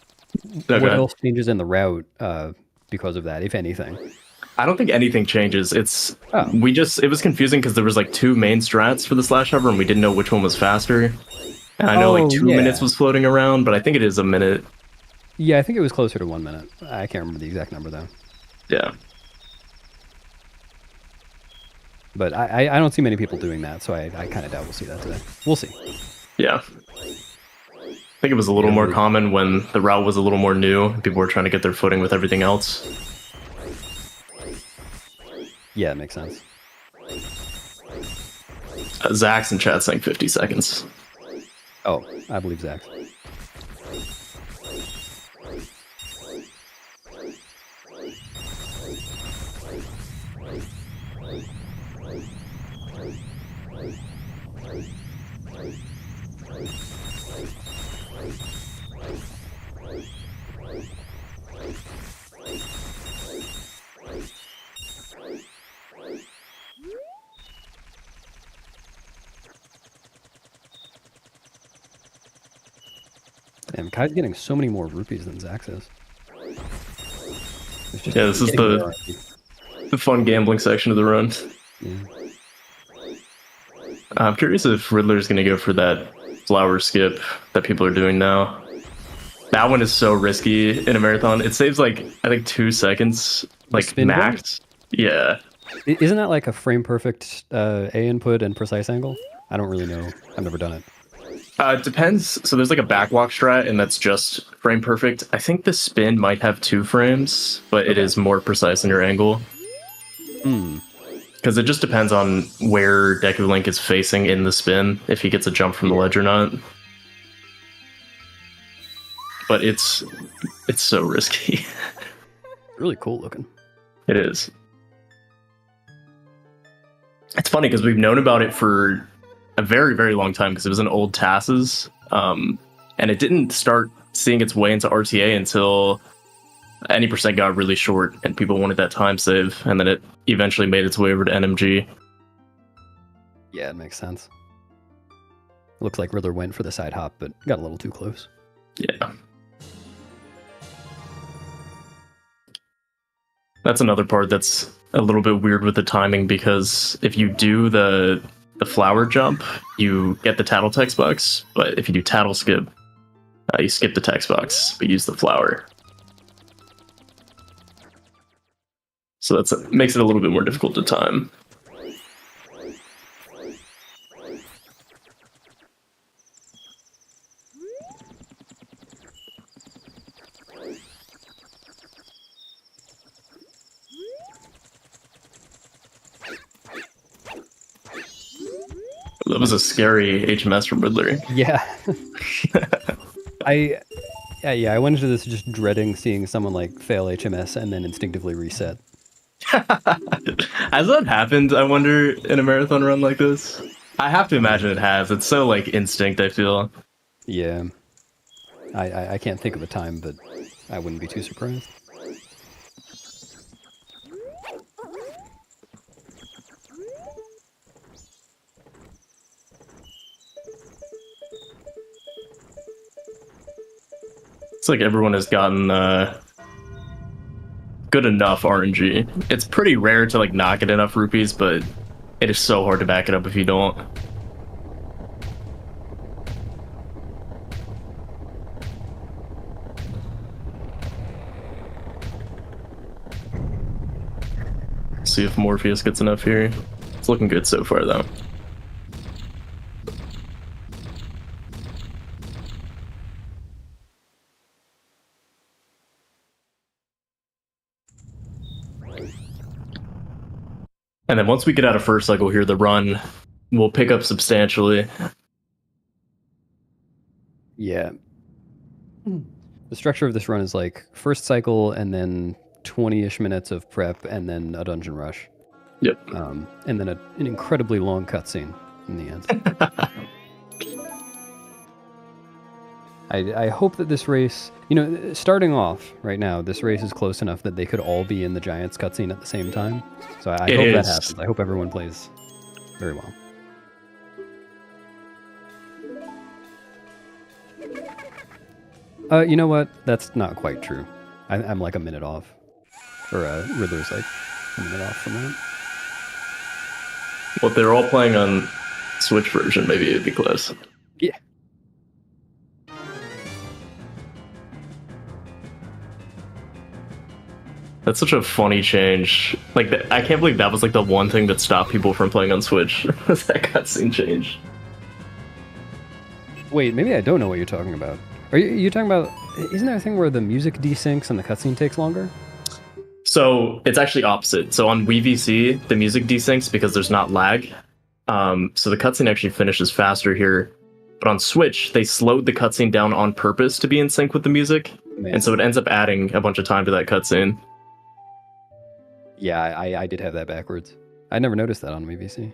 No, go What ahead. else changes in the route because of that, if anything? I don't think anything changes. It's Oh. it was confusing because there was like 2 main strats for the / hover and we didn't know which one was faster. And I know like 2 yeah. minutes was floating around, but I think it is a minute. Yeah, I think it was closer to 1 minute. I can't remember the exact number though. Yeah. But I don't see many people doing that, so I kind of doubt we'll see that today. We'll see. Yeah. I think it was a little more common when the route was a little more new. People were trying to get their footing with everything else. Yeah, it makes sense. Zach's in chat saying 50 seconds. Oh, I believe Zach. Damn, Kai's getting so many more rupees than Zax is. It's just Yeah, this is getting more RP. the fun gambling section of the run. Yeah. I'm curious if Riddler's going to go for that flower skip that people are doing now. That one is so risky in a marathon. It saves like, I think 2 seconds, like spin max. Yeah. Isn't that like a frame perfect A input and precise angle? I don't really know. I've never done it. It depends. So there's like a backwalk strat, and that's just frame perfect. I think the spin might have 2 frames, but it is more precise in your angle. Because it just depends on where Deku Link is facing in the spin, if he gets a jump from the ledge or not. But it's so risky. Really cool looking. It is. It's funny because we've known about it for a very, very long time because it was in old TASs, and it didn't start seeing its way into RTA until any percent got really short and people wanted that time save, and then it eventually made its way over to NMG. Yeah, it makes sense. Looks like Riddler went for the side hop, but got a little too close. Yeah. That's another part that's a little bit weird with the timing, because if you do the flower jump, you get the tattle text box, but if you do tattle skip, you skip the text box, but use the flower. So that makes it a little bit more difficult to time. That was a scary HMS from Riddler. Yeah. I went into this just dreading seeing someone like fail HMS and then instinctively reset. Has that happened, I wonder, in a marathon run like this? I have to imagine it has. It's so like instinct, I feel. Yeah. I can't think of a time, but I wouldn't be too surprised. It's like everyone has gotten good enough RNG. It's pretty rare to like not get enough rupees, but it is so hard to back it up if you don't. See if Morpheus gets enough here. It's looking good so far though. And then once we get out of first cycle here, the run will pick up substantially. Yeah. The structure of this run is like first cycle and then 20-ish minutes of prep and then a dungeon rush. Yep. And then an incredibly long cutscene in the end. I hope that this race, starting off right now, this race is close enough that they could all be in the Giants cutscene at the same time. So I hope that happens. I hope everyone plays very well. You know what? That's not quite true. I'm like a minute off. Or Riddler's like a minute off from that. Well, if they're all playing on Switch version, maybe it'd be close. Yeah. That's such a funny change. Like, I can't believe that was like the one thing that stopped people from playing on Switch. Was that cutscene change? Wait, maybe I don't know what you're talking about. Are you talking about? Isn't there a thing where the music desyncs and the cutscene takes longer? So it's actually opposite. So on Wii VC, the music desyncs because there's not lag. So the cutscene actually finishes faster here. But on Switch, they slowed the cutscene down on purpose to be in sync with the music. Man. And so it ends up adding a bunch of time to that cutscene. Yeah, I did have that backwards. I never noticed that on MVC.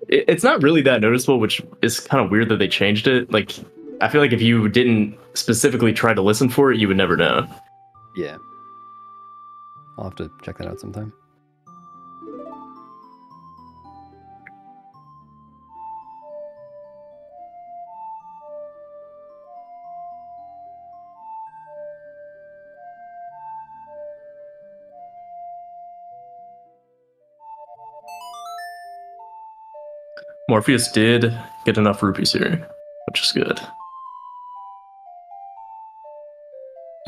It's not really that noticeable, which is kind of weird that they changed it. Like, I feel like if you didn't specifically try to listen for it, you would never know. Yeah. I'll have to check that out sometime. Morpheus did get enough rupees here, which is good.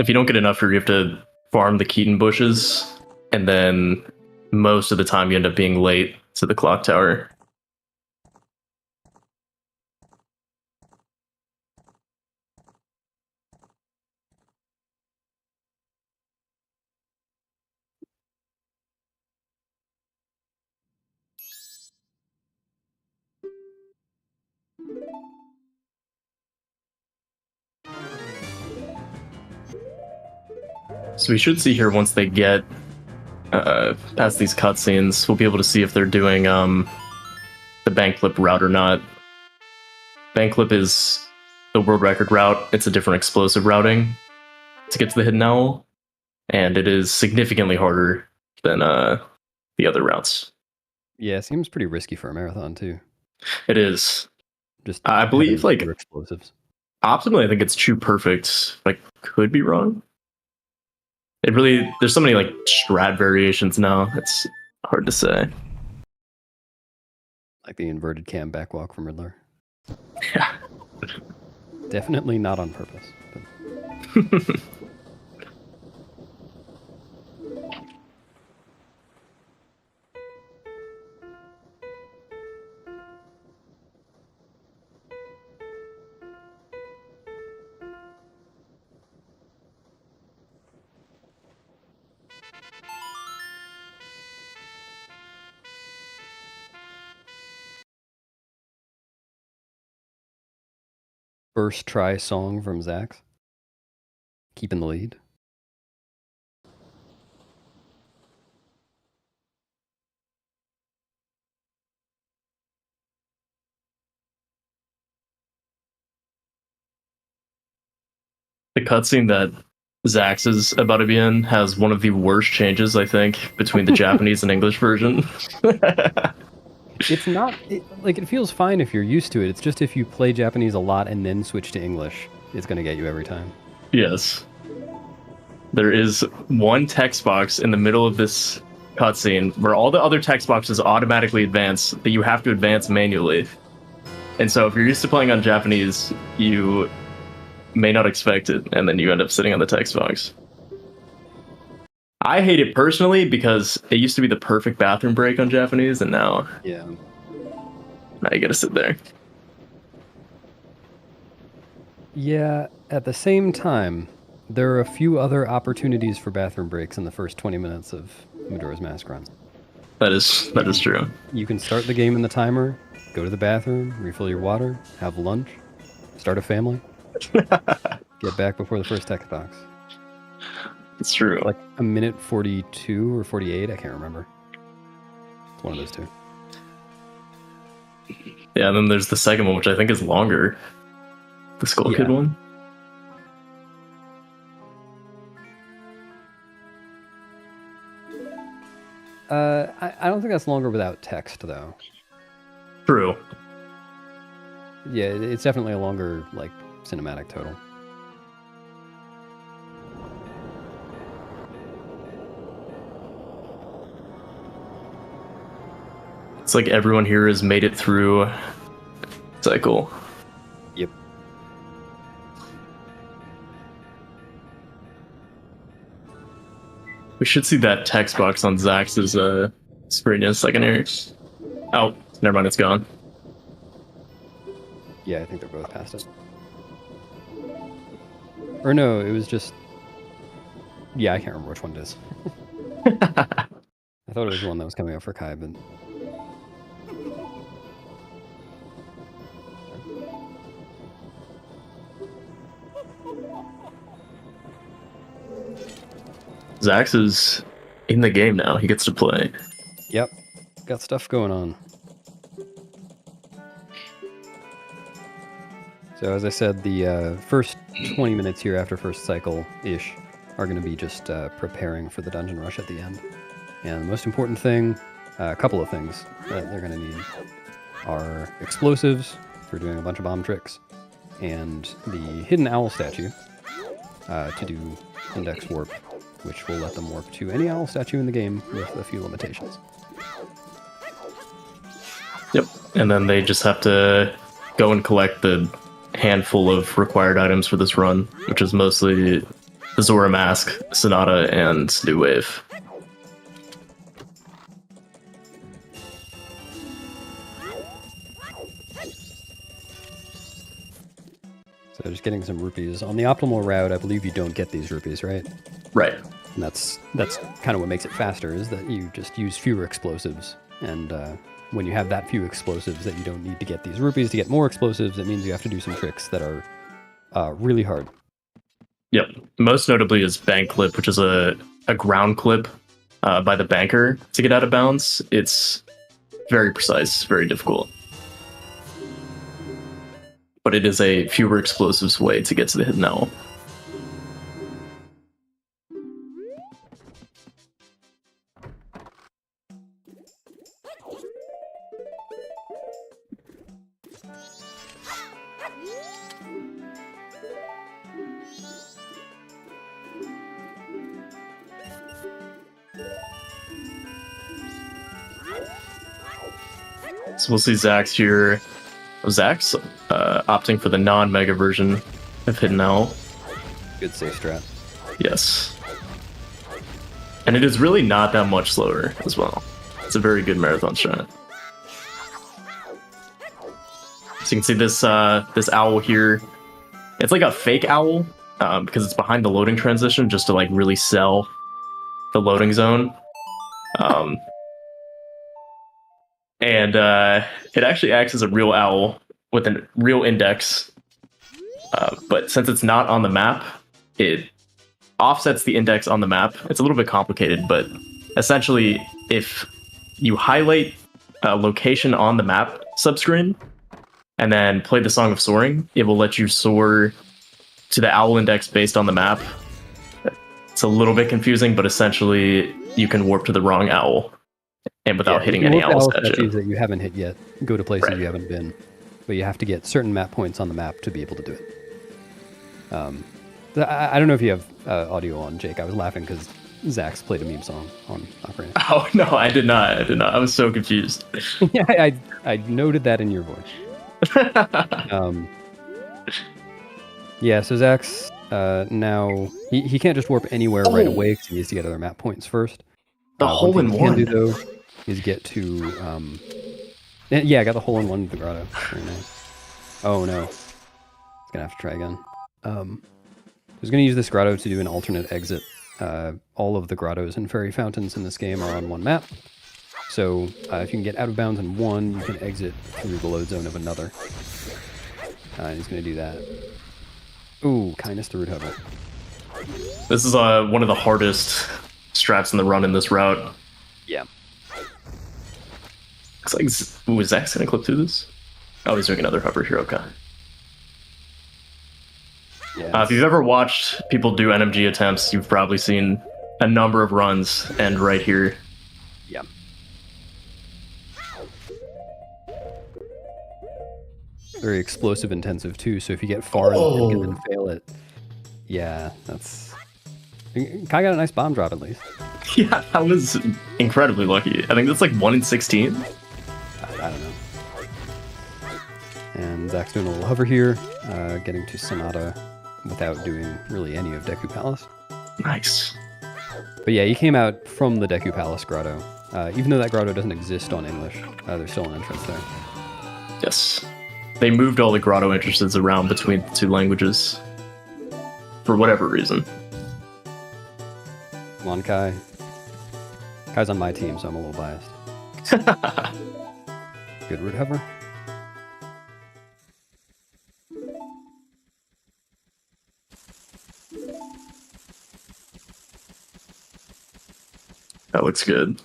If you don't get enough here, you have to farm the Keaton bushes, and then most of the time you end up being late to the clock tower. So we should see here once they get past these cutscenes, we'll be able to see if they're doing the bank flip route or not. Bank flip is the world record route. It's a different explosive routing to get to the hidden owl, and it is significantly harder than the other routes. Yeah, it seems pretty risky for a marathon too. It is. Just I believe like explosives. optimally, I think it's true perfect. I could be wrong. It really, there's so many like strat variations now. It's hard to say. Like the inverted cam backwalk from Riddler. Yeah. Definitely not on purpose. But... First try song from Zax. Keeping the lead. The cutscene that Zax is about to be in has one of the worst changes, I think, between the Japanese and English version. It's not like it feels fine if you're used to it. It's just if you play Japanese a lot and then switch to English, it's going to get you every time. Yes. There is one text box in the middle of this cutscene where all the other text boxes automatically advance that you have to advance manually. And so if you're used to playing on Japanese, you may not expect it, and then you end up sitting on the text box. I hate it personally because it used to be the perfect bathroom break on Japanese, and now Yeah. now you gotta sit there. Yeah, at the same time, there are a few other opportunities for bathroom breaks in the first 20 minutes of Majora's Mask run. That is true. You can start the game in the timer, go to the bathroom, refill your water, have lunch, start a family, get back before the first text box. It's true. Like a minute 42 or 48, I can't remember. It's one of those two. Yeah, and then there's the second one, which I think is longer. The Skull Kid one. I don't think that's longer without text, though. True. Yeah, it's definitely a longer, like, cinematic total. It's like everyone here has made it through cycle. Yep. We should see that text box on Zax's screen in a second here. Oh, never mind, it's gone. Yeah, I think they're both past it. Or no, it was just... Yeah, I can't remember which one it is. I thought it was the one that was coming up for Kai, but... Zax is in the game now. He gets to play. Yep, got stuff going on. So as I said, the first 20 minutes here after first cycle-ish are going to be just preparing for the dungeon rush at the end. And the most important thing, a couple of things that they're going to need are explosives for doing a bunch of bomb tricks, and the hidden owl statue to do index warp, which will let them warp to any owl statue in the game with a few limitations. Yep. And then they just have to go and collect the handful of required items for this run, which is mostly the Zora Mask, Sonata, and New Wave. So just getting some rupees. On the optimal route, I believe you don't get these rupees, right? Right. And that's kind of what makes it faster, is that you just use fewer explosives. And when you have that few explosives that you don't need to get these rupees to get more explosives, it means you have to do some tricks that are really hard. Yep. Most notably is Bank Clip, which is a ground clip by the banker to get out of bounds. It's very precise, very difficult. But it is a fewer explosives way to get to the hidden owl. So we'll see Zax here. Zax opting for the non-mega version of Hidden Owl. Good safe strat. Yes. And it is really not that much slower as well. It's a very good marathon strat. So you can see this this owl here. It's like a fake owl because it's behind the loading transition just to like really sell the loading zone. And it actually acts as a real owl with a real index. But since it's not on the map, it offsets the index on the map. It's a little bit complicated, but essentially, if you highlight a location on the map subscreen and then play the Song of Soaring, it will let you soar to the owl index based on the map. It's a little bit confusing, but essentially, you can warp to the wrong owl. And without hitting any owl statues that you haven't hit yet, go to places you haven't been, but you have to get certain map points on the map to be able to do it. I don't know if you have audio on, Jake. I was laughing because Zax played a meme song on Ocarina. Oh no, I did not. I was so confused. Yeah, I noted that in your voice. Yeah, so Zax now he can't just warp anywhere right away because he needs to get other map points first. The hole in one. Can do though is get to yeah, I got the hole in one of the grotto. Very nice. Oh no, it's gonna have to try again. I was gonna use this grotto to do an alternate exit. All of the grottos and fairy fountains in this game are on one map. So if you can get out of bounds in one, you can exit through the load zone of another. He's gonna do that. Ooh, kindness to root hover. This is one of the hardest strats in the run in this route. Yeah. Looks like Zax's gonna clip through this. Oh, he's doing another hover here. Okay. Yeah, if you've ever watched people do NMG attempts, you've probably seen a number of runs end right here. Yeah. Very explosive intensive too, so if you get far enough and then fail it, yeah, that's... Kai got a nice bomb drop at least. Yeah, that was incredibly lucky. I think that's like 1 in 16. I don't know. And Zach's doing a little hover here, getting to Sonata without doing really any of Deku Palace. Nice. But yeah, he came out from the Deku Palace grotto. Even though that grotto doesn't exist on English, there's still an entrance there. Yes. They moved all the grotto entrances around between the two languages. For whatever reason. Come on, Kai. Kai's on my team, so I'm a little biased. Good root hover. That looks good.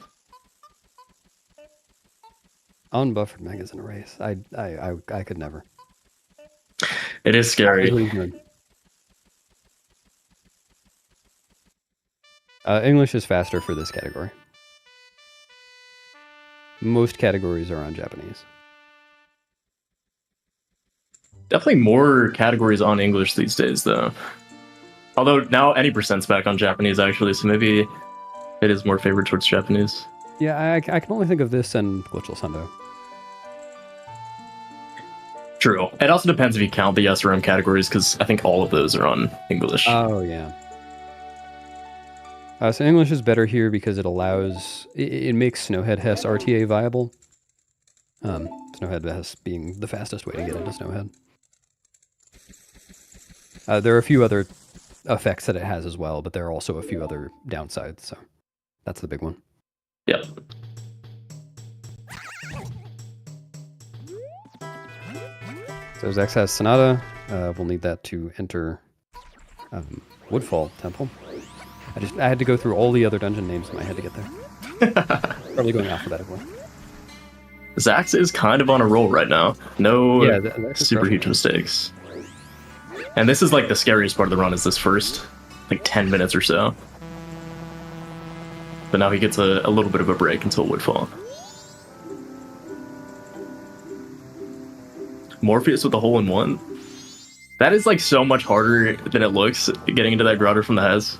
Unbuffered megas in a race. I could never. It is scary. English is faster for this category. Most categories are on Japanese. Definitely more categories on English these days, though. Although now any percent's back on Japanese, actually, so maybe it is more favored towards Japanese. Yeah, I can only think of this and Glitchless Hundo. True. It also depends if you count the SRM categories, because I think all of those are on English. Oh, yeah. So English is better here because it allows... It makes Snowhead Hess RTA viable. Snowhead Hess being the fastest way to get into Snowhead. There are a few other effects that it has as well, but there are also a few other downsides, so that's the big one. Yep. So Zax has Sonata. We'll need that to enter Woodfall Temple. I had to go through all the other dungeon names in my head to get there. Probably going alphabetically. Zax is kind of on a roll right now. No super huge crushing. mistakes. And this is like the scariest part of the run is this first like 10 minutes or so. But now he gets a little bit of a break until Woodfall. Morpheus with a hole-in-one. That is like so much harder than it looks getting into that grotto from the Hez.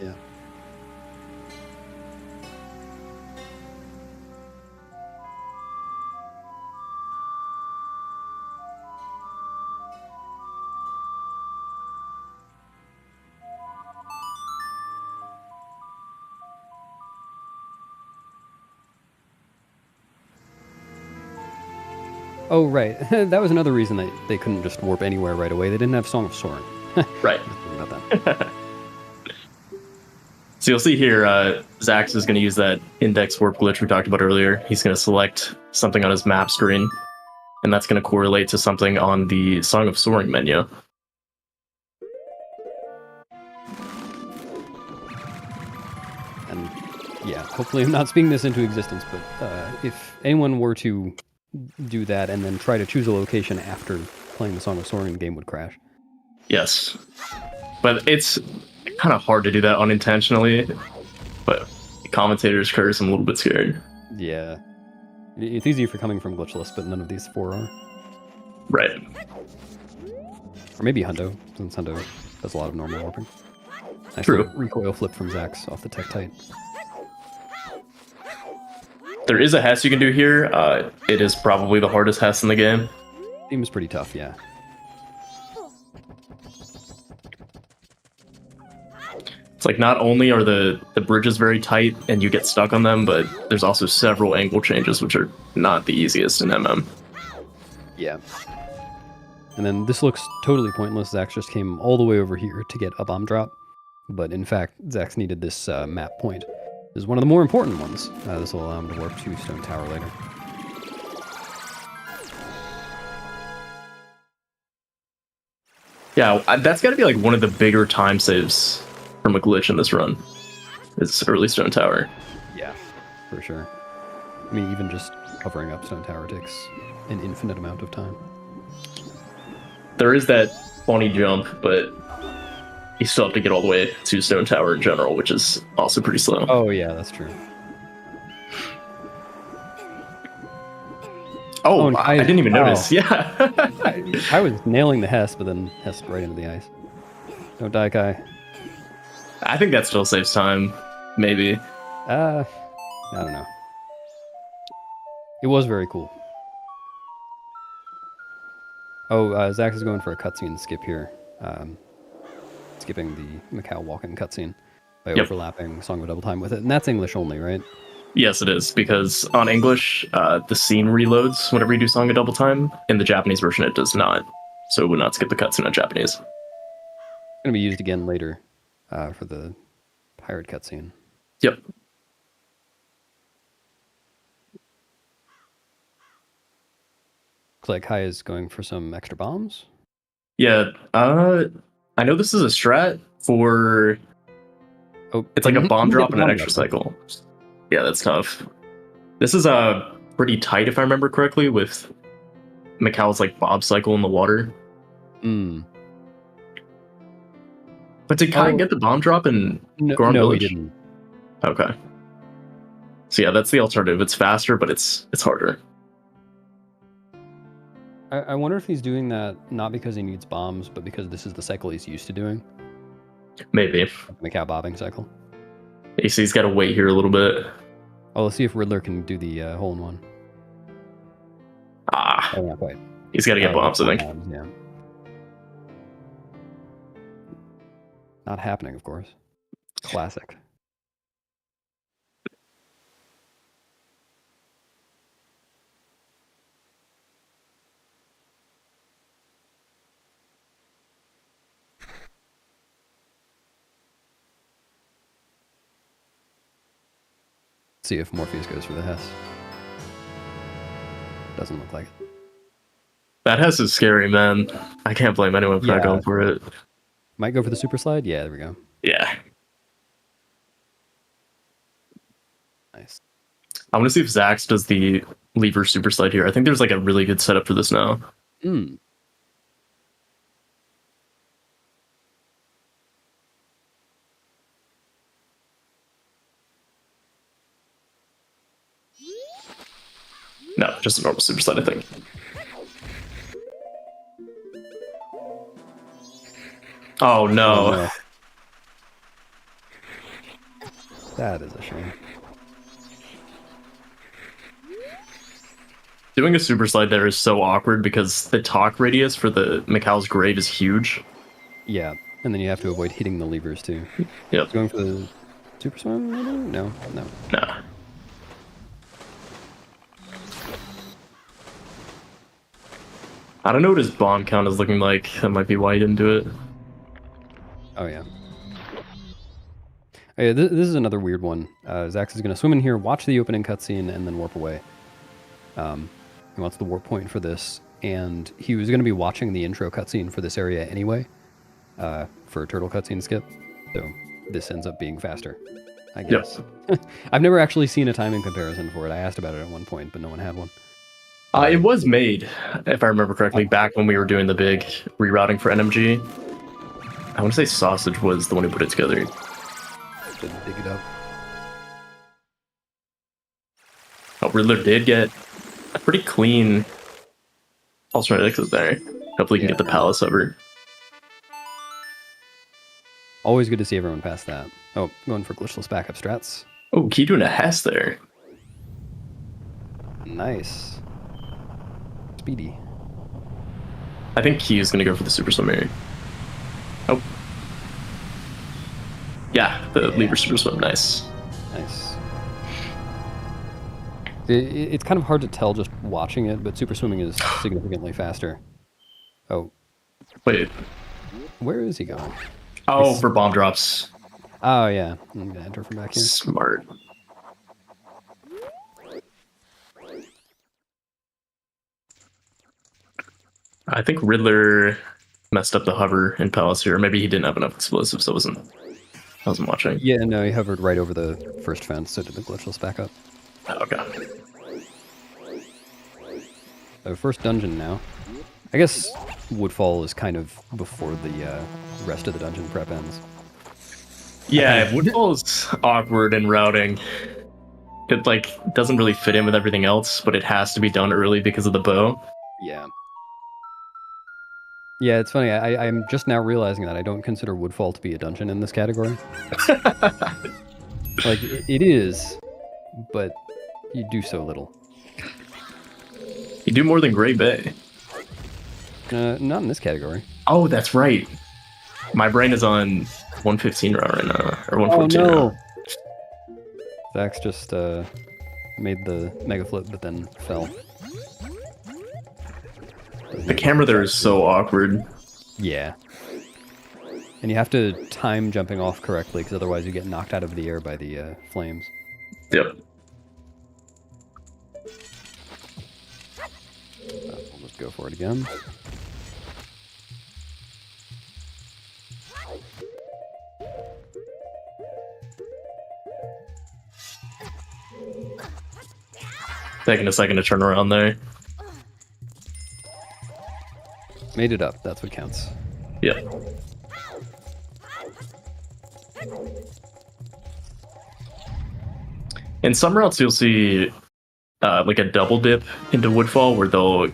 Yeah. Oh, right. That was another reason they couldn't just warp anywhere right away. They didn't have Song of Soaring. Right. About that. So you'll see here, Zax is going to use that index warp glitch we talked about earlier. He's going to select something on his map screen, and that's going to correlate to something on the Song of Soaring menu. And yeah, hopefully I'm not speaking this into existence, but if anyone were to do that and then try to choose a location after playing the Song of Soaring, the game would crash. Yes. But it's kind of hard to do that unintentionally, but commentators curse. I'm a little bit scared. Yeah. It's easier for coming from Glitchless, but none of these four are. Right. Or maybe Hundo, since Hundo does a lot of normal warping. Nice True. little recoil flip from Zax off the tech tight. There is a Hess you can do here. It is probably the hardest Hess in the game. Seems pretty tough, yeah. It's like not only are the bridges very tight and you get stuck on them, but there's also several angle changes which are not the easiest in MM. Yeah. And then this looks totally pointless. Zax just came all the way over here to get a bomb drop. But in fact, Zax needed this map point. This is one of the more important ones. This will allow him to warp to Stone Tower later. Yeah, that's got to be like one of the bigger time saves from a glitch in this run. Is early Stone Tower. Yeah, for sure. I mean, even just hovering up Stone Tower takes an infinite amount of time. There is that funny jump, but you still have to get all the way to Stone Tower in general, which is also pretty slow. Oh yeah, that's true. Oh, and I didn't even notice. Yeah. I was nailing the Hess, but then Hess right into the ice. Don't die, Kai. I think that still saves time. Maybe. I don't know. It was very cool. Oh, Zax is going for a cutscene skip here. Skipping the Macau walk-in cutscene. by Yep. overlapping Song of Double Time with it, and that's English only, right? Yes, it is, because on English, the scene reloads whenever you do Song of Double Time. In the Japanese version, it does not. So it would not skip the cutscene on Japanese. It's gonna be used again later for the pirate cutscene. Yep. Looks like Kai is going for some extra bombs. Yeah, I know this is a strat for... Oh, It's like a bomb you drop get and an bomb extra drop. cycle. Yeah, that's tough. This is pretty tight, if I remember correctly, with Macau's like bob cycle in the water. Mm. But did Kai Oh. get the bomb drop in No, Goron no, he Village? didn't. Okay. So yeah, that's the alternative. It's faster, but it's harder. I wonder if he's doing that not because he needs bombs, but because this is the cycle he's used to doing. Maybe. The Macau bobbing cycle. AC's got to wait here a little bit. Oh, let's see if Riddler can do the hole-in-one. Ah, Oh, not quite. he's got to get Oh, bombs, I think. bombs, yeah. Not happening, of course. Classic. See if Morpheus goes for the Hess. Doesn't look like it. That Hess is scary, man. I can't blame anyone for not Yeah. going for it. Might go for the super slide? Yeah, there we go. Yeah. Nice. I want to see if Zax does the lever super slide here. I think there's like a really good setup for this now. Mm. No, just a normal super slide, I think. Oh no. Oh, no. That is a shame. Doing a super slide there is so awkward because the talk radius for the Macau's grave is huge. Yeah, and then you have to avoid hitting the levers too. Yep. Going for the super swim? Maybe? No, no. Nah. I don't know what his bomb count is looking like. That might be why he didn't do it. Oh yeah. Oh, yeah, this is another weird one. Zax is going to swim in here, watch the opening cutscene, and then warp away. He wants the warp point for this, and he was going to be watching the intro cutscene for this area anyway, for a turtle cutscene skip. So this ends up being faster, I guess. I've never actually seen a timing comparison for it. I asked about it at one point, but no one had one. It was made, if I remember correctly, back when we were doing the big rerouting for NMG. I want to say Sausage was the one who put it together. Didn't dig it up. Oh, Riddler did get a pretty clean alternate exit there. Hopefully he can get the palace over. Always good to see everyone pass that. Oh, going for glitchless backup strats. Oh, Key doing a Hess there. Nice. Speedy. I think Key is going to go for the Super Swim here. Oh. Yeah, the lever Super Swim, nice. Nice. It's kind of hard to tell just watching it, but super swimming is significantly faster. Oh, Wait. where is he going? Oh, for bomb drops. Oh yeah, I'm gonna enter from back here. Smart. I think Riddler messed up the hover in Palace here. Maybe he didn't have enough explosives, so I wasn't watching. Yeah, no, he hovered right over the first fence, so did the glitchless backup. Okay. So first dungeon now. I guess Woodfall is kind of before the rest of the dungeon prep ends. Yeah, Woodfall's awkward in routing. It doesn't really fit in with everything else, but it has to be done early because of the bow. Yeah. Yeah, it's funny. I'm just now realizing that I don't consider Woodfall to be a dungeon in this category. Like, it is, but you do so little. You do more than Grey Bay. Not in this category. Oh, that's right. My brain is on 115 route right now, or Oh 114 no! now. Zax just made the mega flip, but then fell. The camera there is so awkward. Yeah. And you have to time jumping off correctly, because otherwise you get knocked out of the air by the flames. Yep. We'll just go for it again. Taking a second to turn around there. Made it up, that's what counts. Yeah. In some routes, you'll see like a double dip into Woodfall where they'll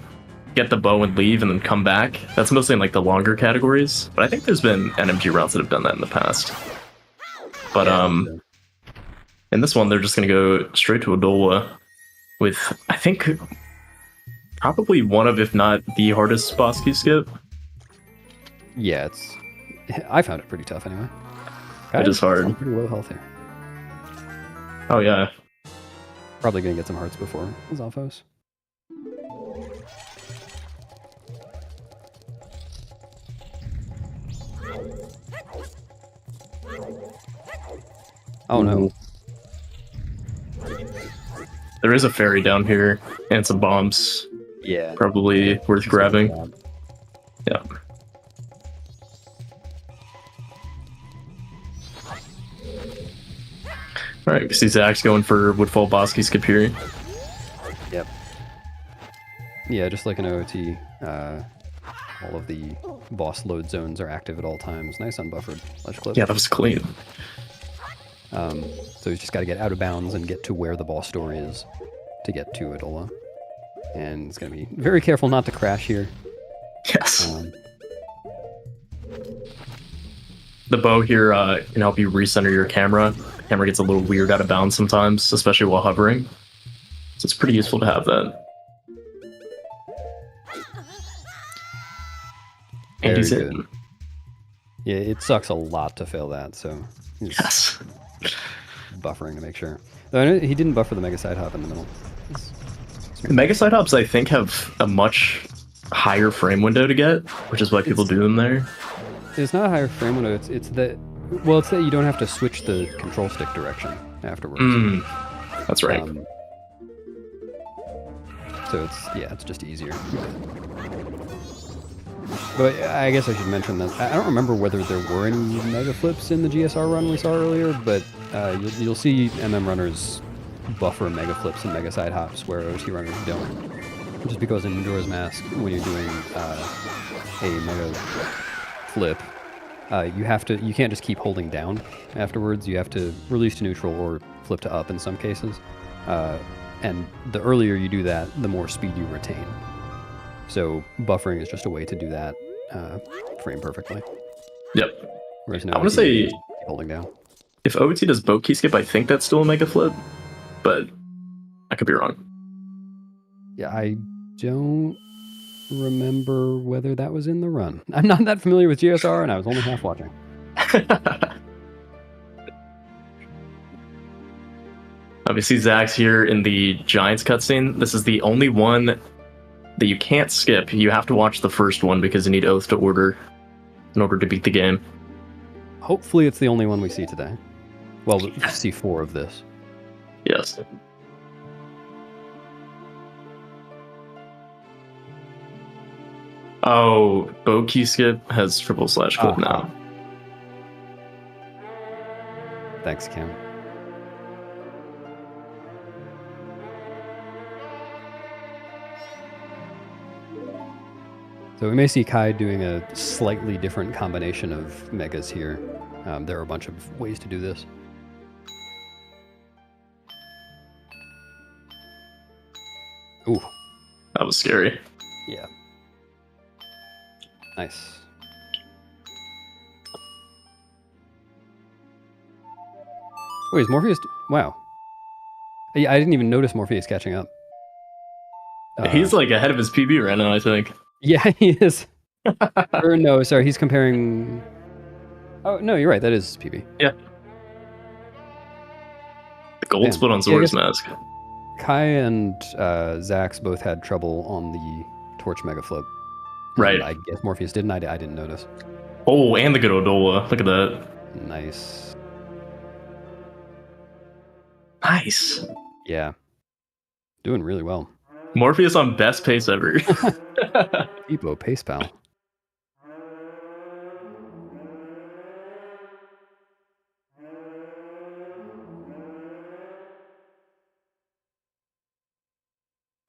get the bow and leave and then come back. That's mostly in like the longer categories, but I think there's been NMG routes that have done that in the past. But in this one, they're just gonna go straight to Adola with, I think, probably one of, if not the hardest boss key skip. Yeah, it's... I found it pretty tough anyway. It is hard. I'm pretty low health here. Oh yeah. Probably gonna get some hearts before Zalfos. Oh no. There is a ferry down here and some bombs. Yeah. Probably worth grabbing. Yeah. Alright, we see Zax going for Woodfall boss key skip here. Yep. Yeah, just like an OOT, all of the boss load zones are active at all times. Nice unbuffered ledge clip. Yeah, that was clean. So he's just got to get out of bounds and get to where the boss door is to get to Adola. And he's going to be very careful not to crash here. Yes. The bow here can help you recenter your camera. The camera gets a little weird out of bounds sometimes, especially while hovering. So it's pretty useful to have that. And he's Very in. good. Yeah, it sucks a lot to fail that, so he's Yes. buffering to make sure. Though I know he didn't buffer the Mega Side Hop in the middle. The Mega Side Hops, I think, have a much higher frame window to get, which is why people do them there. It's not a higher frame window, it's that... Well, it's that you don't have to switch the control stick direction afterwards. That's right. So it's just easier. But I guess I should mention that I don't remember whether there were any mega flips in the GSR run we saw earlier, but you'll see MM runners buffer mega flips and mega side hops where OT runners don't. Just because in Majora's Mask, when you're doing a mega flip, you can't just keep holding down afterwards. You have to release to neutral or flip to up in some cases. And the earlier you do that, the more speed you retain. So buffering is just a way to do that frame perfectly. Yep. Whereas I want to say, keep holding down. if OT does boat key skip, I think that's still a mega flip, but I could be wrong. Yeah, I don't remember whether that was in the run. I'm not that familiar with GSR, and I was only half watching. Obviously, Zax here in the Giants cutscene. This is the only one that you can't skip. You have to watch the first one because you need Oath to order in order to beat the game. Hopefully it's the only one we see today. Well, we see 4 of this. Yes. Oh, boat key skip has triple slash clip now. Thanks, Cam. So we may see Kai doing a slightly different combination of megas here. There are a bunch of ways to do this. Ooh. That was scary. Yeah. Nice. Wait, is Morpheus... Wow. Yeah, I didn't even notice Morpheus catching up. He's like ahead of his PB right now, I think. Yeah, he is. Or no, sorry, he's comparing... Oh no, you're right. That is PB. The gold Man. split on Yeah, I Zora's guess- Mask. Kai and Zax both had trouble on the torch mega flip. And Right. I guess Morpheus didn't. I didn't notice. Oh, and the good Odola. Look at that. Nice. Nice. Yeah. Doing really well. Morpheus on best pace ever. Evo pace pal.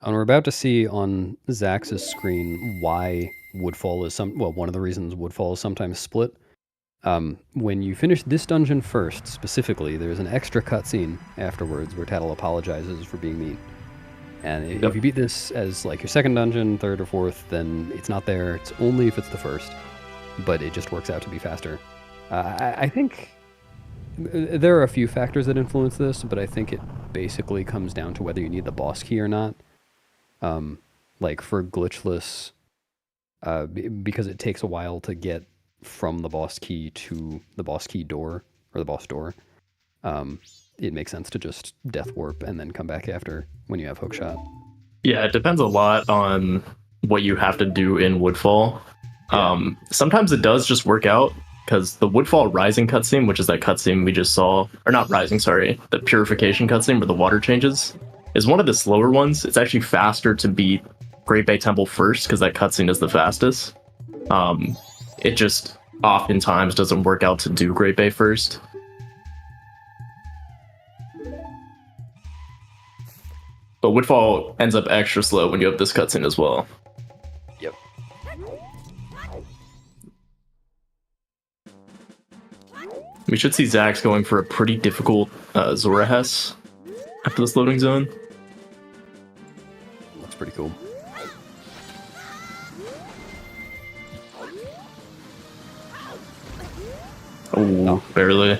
And we're about to see on Zax's screen why Woodfall is one of the reasons Woodfall is sometimes split. When you finish this dungeon first, specifically, there's an extra cutscene afterwards where Tattle apologizes for being mean. And if you beat this as like your second dungeon, third or fourth, then it's not there. It's only if it's the first, but it just works out to be faster. I think there are a few factors that influence this, but I think it basically comes down to whether you need the boss key or not. Like for glitchless, because it takes a while to get from the boss key to the boss key door or the boss door. It makes sense to just death warp and then come back after when you have hookshot. Yeah, it depends a lot on what you have to do in Woodfall. Sometimes it does just work out because the Woodfall Rising cutscene, which is that cutscene we just saw, or not Rising, sorry, the Purification cutscene where the water changes, is one of the slower ones. It's actually faster to beat Great Bay Temple first because that cutscene is the fastest. It just oftentimes doesn't work out to do Great Bay first. But Woodfall ends up extra slow when you have this cutscene as well. Yep. We should see Zax going for a pretty difficult Zora Hess after this loading zone. Looks pretty cool. Oh, barely.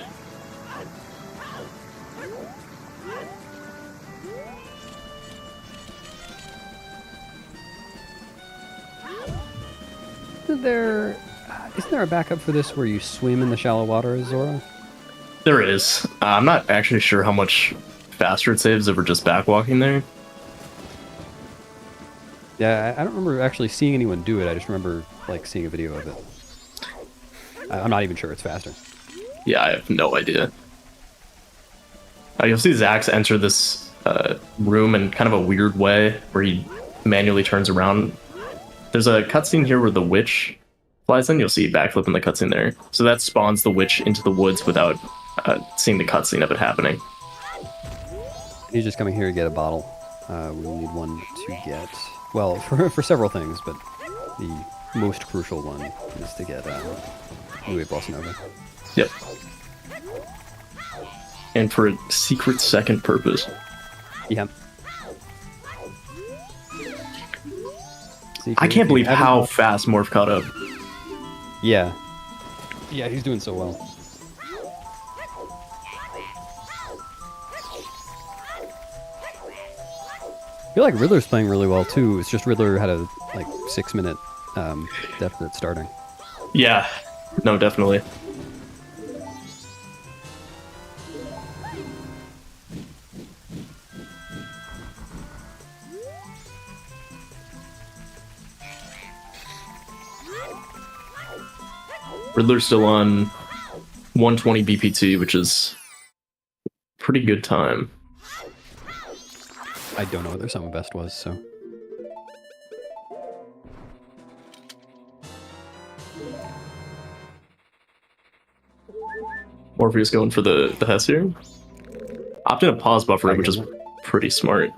Isn't there a backup for this where you swim in the shallow water as Zora? There is. I'm not actually sure how much faster it saves if we're just backwalking there. Yeah, I don't remember actually seeing anyone do it. I just remember like seeing a video of it. I'm not even sure it's faster. Yeah, I have no idea. You'll see Zax enter this room in kind of a weird way where he manually turns around. There's a cutscene here where the witch flies in. You'll see backflip in the cutscene there. So that spawns the witch into the woods without seeing the cutscene of it happening. He's just coming here to get a bottle. We'll need one to get, well, for several things, but the most crucial one is to get Louis Bossa Nova. Yep. And for a secret second purpose. Yeah. I can't believe how fast Morph caught up. Yeah. Yeah, he's doing so well. I feel like Riddler's playing really well too. It's just Riddler had a 6-minute deficit starting. Yeah. No, definitely. Riddler's still on 120 BPT, which is pretty good time. I don't know what their sum of best was, so. Morpheus going for the Hess here. Opting a pause buffer, which is pretty smart.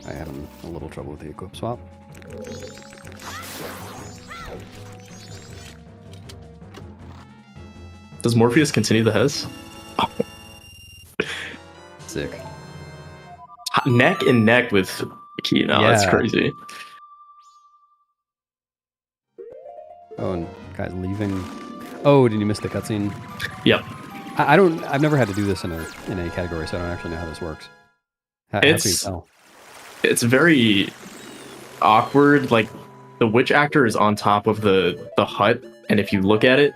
I had a little trouble with the equip swap. Does Morpheus continue the Hess? Sick. Neck and neck with Key now. That's Yeah. crazy. Oh, and guy's leaving. Oh, did you miss the cutscene? Yep. I've never had to do this in a category, so I don't actually know how this works. How can you It's tell? it's very awkward. Like the witch actor is on top of the hut, and if you look at it,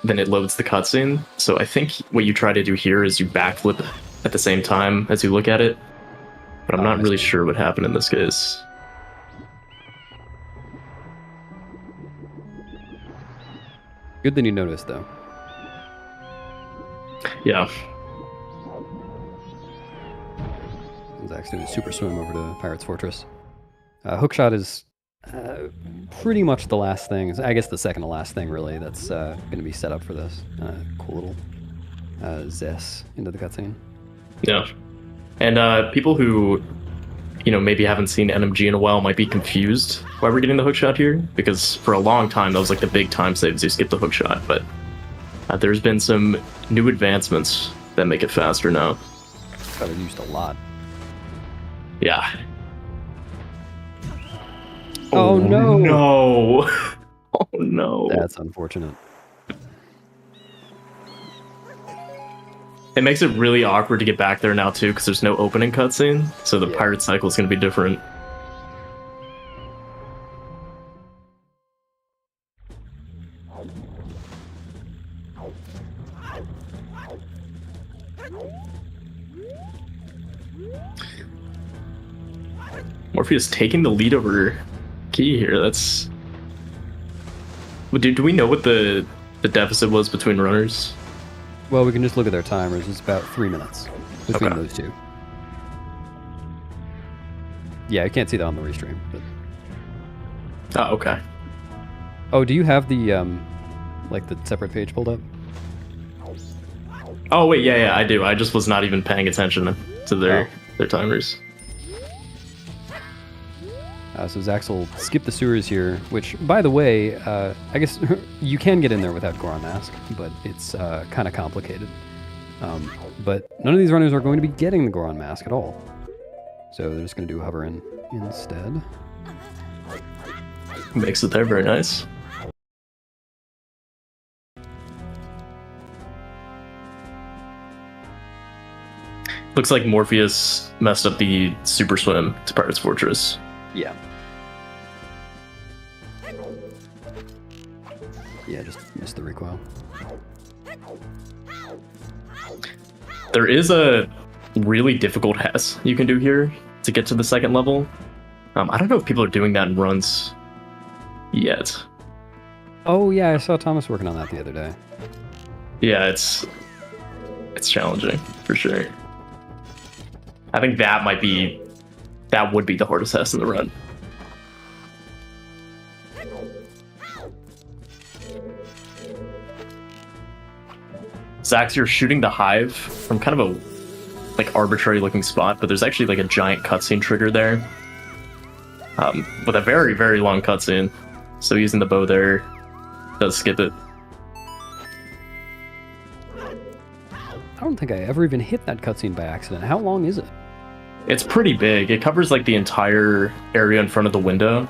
then it loads the cutscene. So I think what you try to do here is you backflip at the same time as you look at it. But I'm not really sure what happened in this case. Good that you noticed, though. Yeah. Zach's doing a super swim over to Pirate's Fortress. Hookshot is pretty much the last thing. I guess the second to last thing, really, that's going to be set up for this. Cool little zest into the cutscene. Yeah. And people who, maybe haven't seen NMG in a while might be confused why we're getting the hookshot here, because for a long time that was like the big time saves, you skip the hookshot, but there's been some new advancements that make it faster now. Got it used a lot. Yeah. Oh no! No! Oh no! That's unfortunate. It makes it really awkward to get back there now too, because there's no opening cutscene, so the pirate cycle is going to be different. Morpheus taking the lead over Key here. That's. Do we know what the deficit was between runners? Well, we can just look at their timers. It's about 3 minutes between those two. Yeah, I can't see that on the restream. But... Oh, okay. Oh, do you have the like the separate page pulled up? Oh wait, yeah, I do. I just was not even paying attention to their timers. So Zax will skip the sewers here, which, by the way, I guess you can get in there without Goron Mask, but it's kind of complicated. But none of these runners are going to be getting the Goron Mask at all. So they're just going to do hover in instead. Makes it there, very nice. Looks like Morpheus messed up the super swim to Pirate's Fortress. Yeah. Yeah, just missed the recoil. There is a really difficult Hess you can do here to get to the second level. I don't know if people are doing that in runs yet. Oh yeah, I saw Thomas working on that the other day. Yeah, it's challenging for sure. I think that would be the hardest Hess in the run. Zax, you're shooting the hive from kind of a arbitrary looking spot, but there's actually like a giant cutscene trigger there. With a very, very long cutscene. So using the bow there does skip it. I don't think I ever even hit that cutscene by accident. How long is it? It's pretty big. It covers like the entire area in front of the window.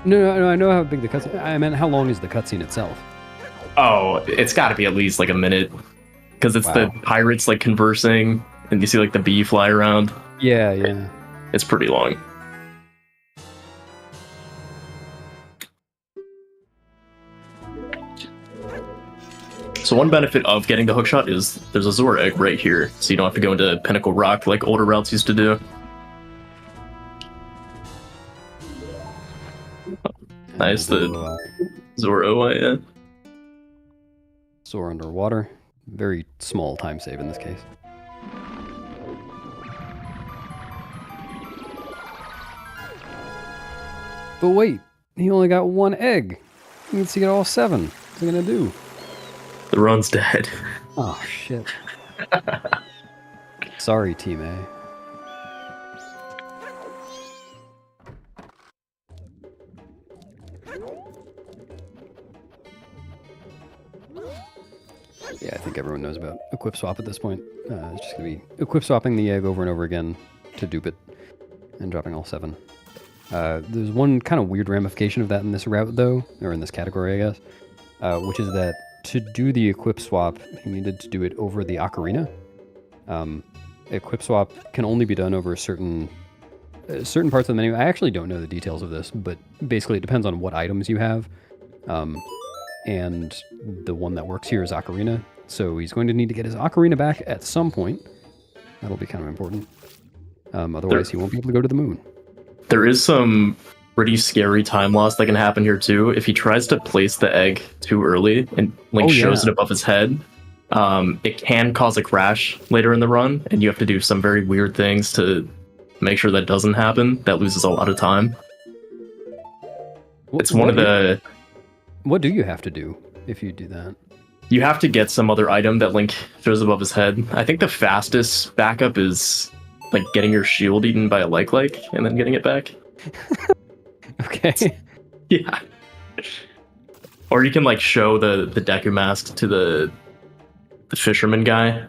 No, I know how big the cutscene. I meant how long is the cutscene itself? Oh, it's got to be at least like a minute, because it's the pirates like conversing, and you see like the bee fly around. Yeah. It's pretty long. So one benefit of getting the hookshot is there's a Zora egg right here, so you don't have to go into Pinnacle Rock like older routes used to do. Nice, the Zora OI, yeah. Soar underwater. Very small time save in this case. But wait, he only got one egg. He needs to get all 7. What's he gonna do? The run's dead. Oh, shit. Sorry, Team A. Yeah, I think everyone knows about equip swap at this point. It's just going to be equip swapping the egg over and over again to dupe it and dropping all 7. There's one kind of weird ramification of that in this route, though, or in this category, I guess, which is that to do the equip swap, you needed to do it over the ocarina. Equip swap can only be done over certain certain parts of the menu, I actually don't know the details of this, but basically it depends on what items you have. And the one that works here is Ocarina, so he's going to need to get his Ocarina back at some point. That'll be kind of important. Otherwise, he won't be able to go to the moon. There is some pretty scary time loss that can happen here too. If he tries to place the egg too early and Link shows it above his head, it can cause a crash later in the run, and you have to do some very weird things to make sure that doesn't happen. That loses a lot of time. It's one of the... What do you have to do if you do that? You have to get some other item that Link shows above his head. I think the fastest backup is like getting your shield eaten by a like and then getting it back. Okay. Yeah. Or you can like show the Deku mask to the fisherman guy.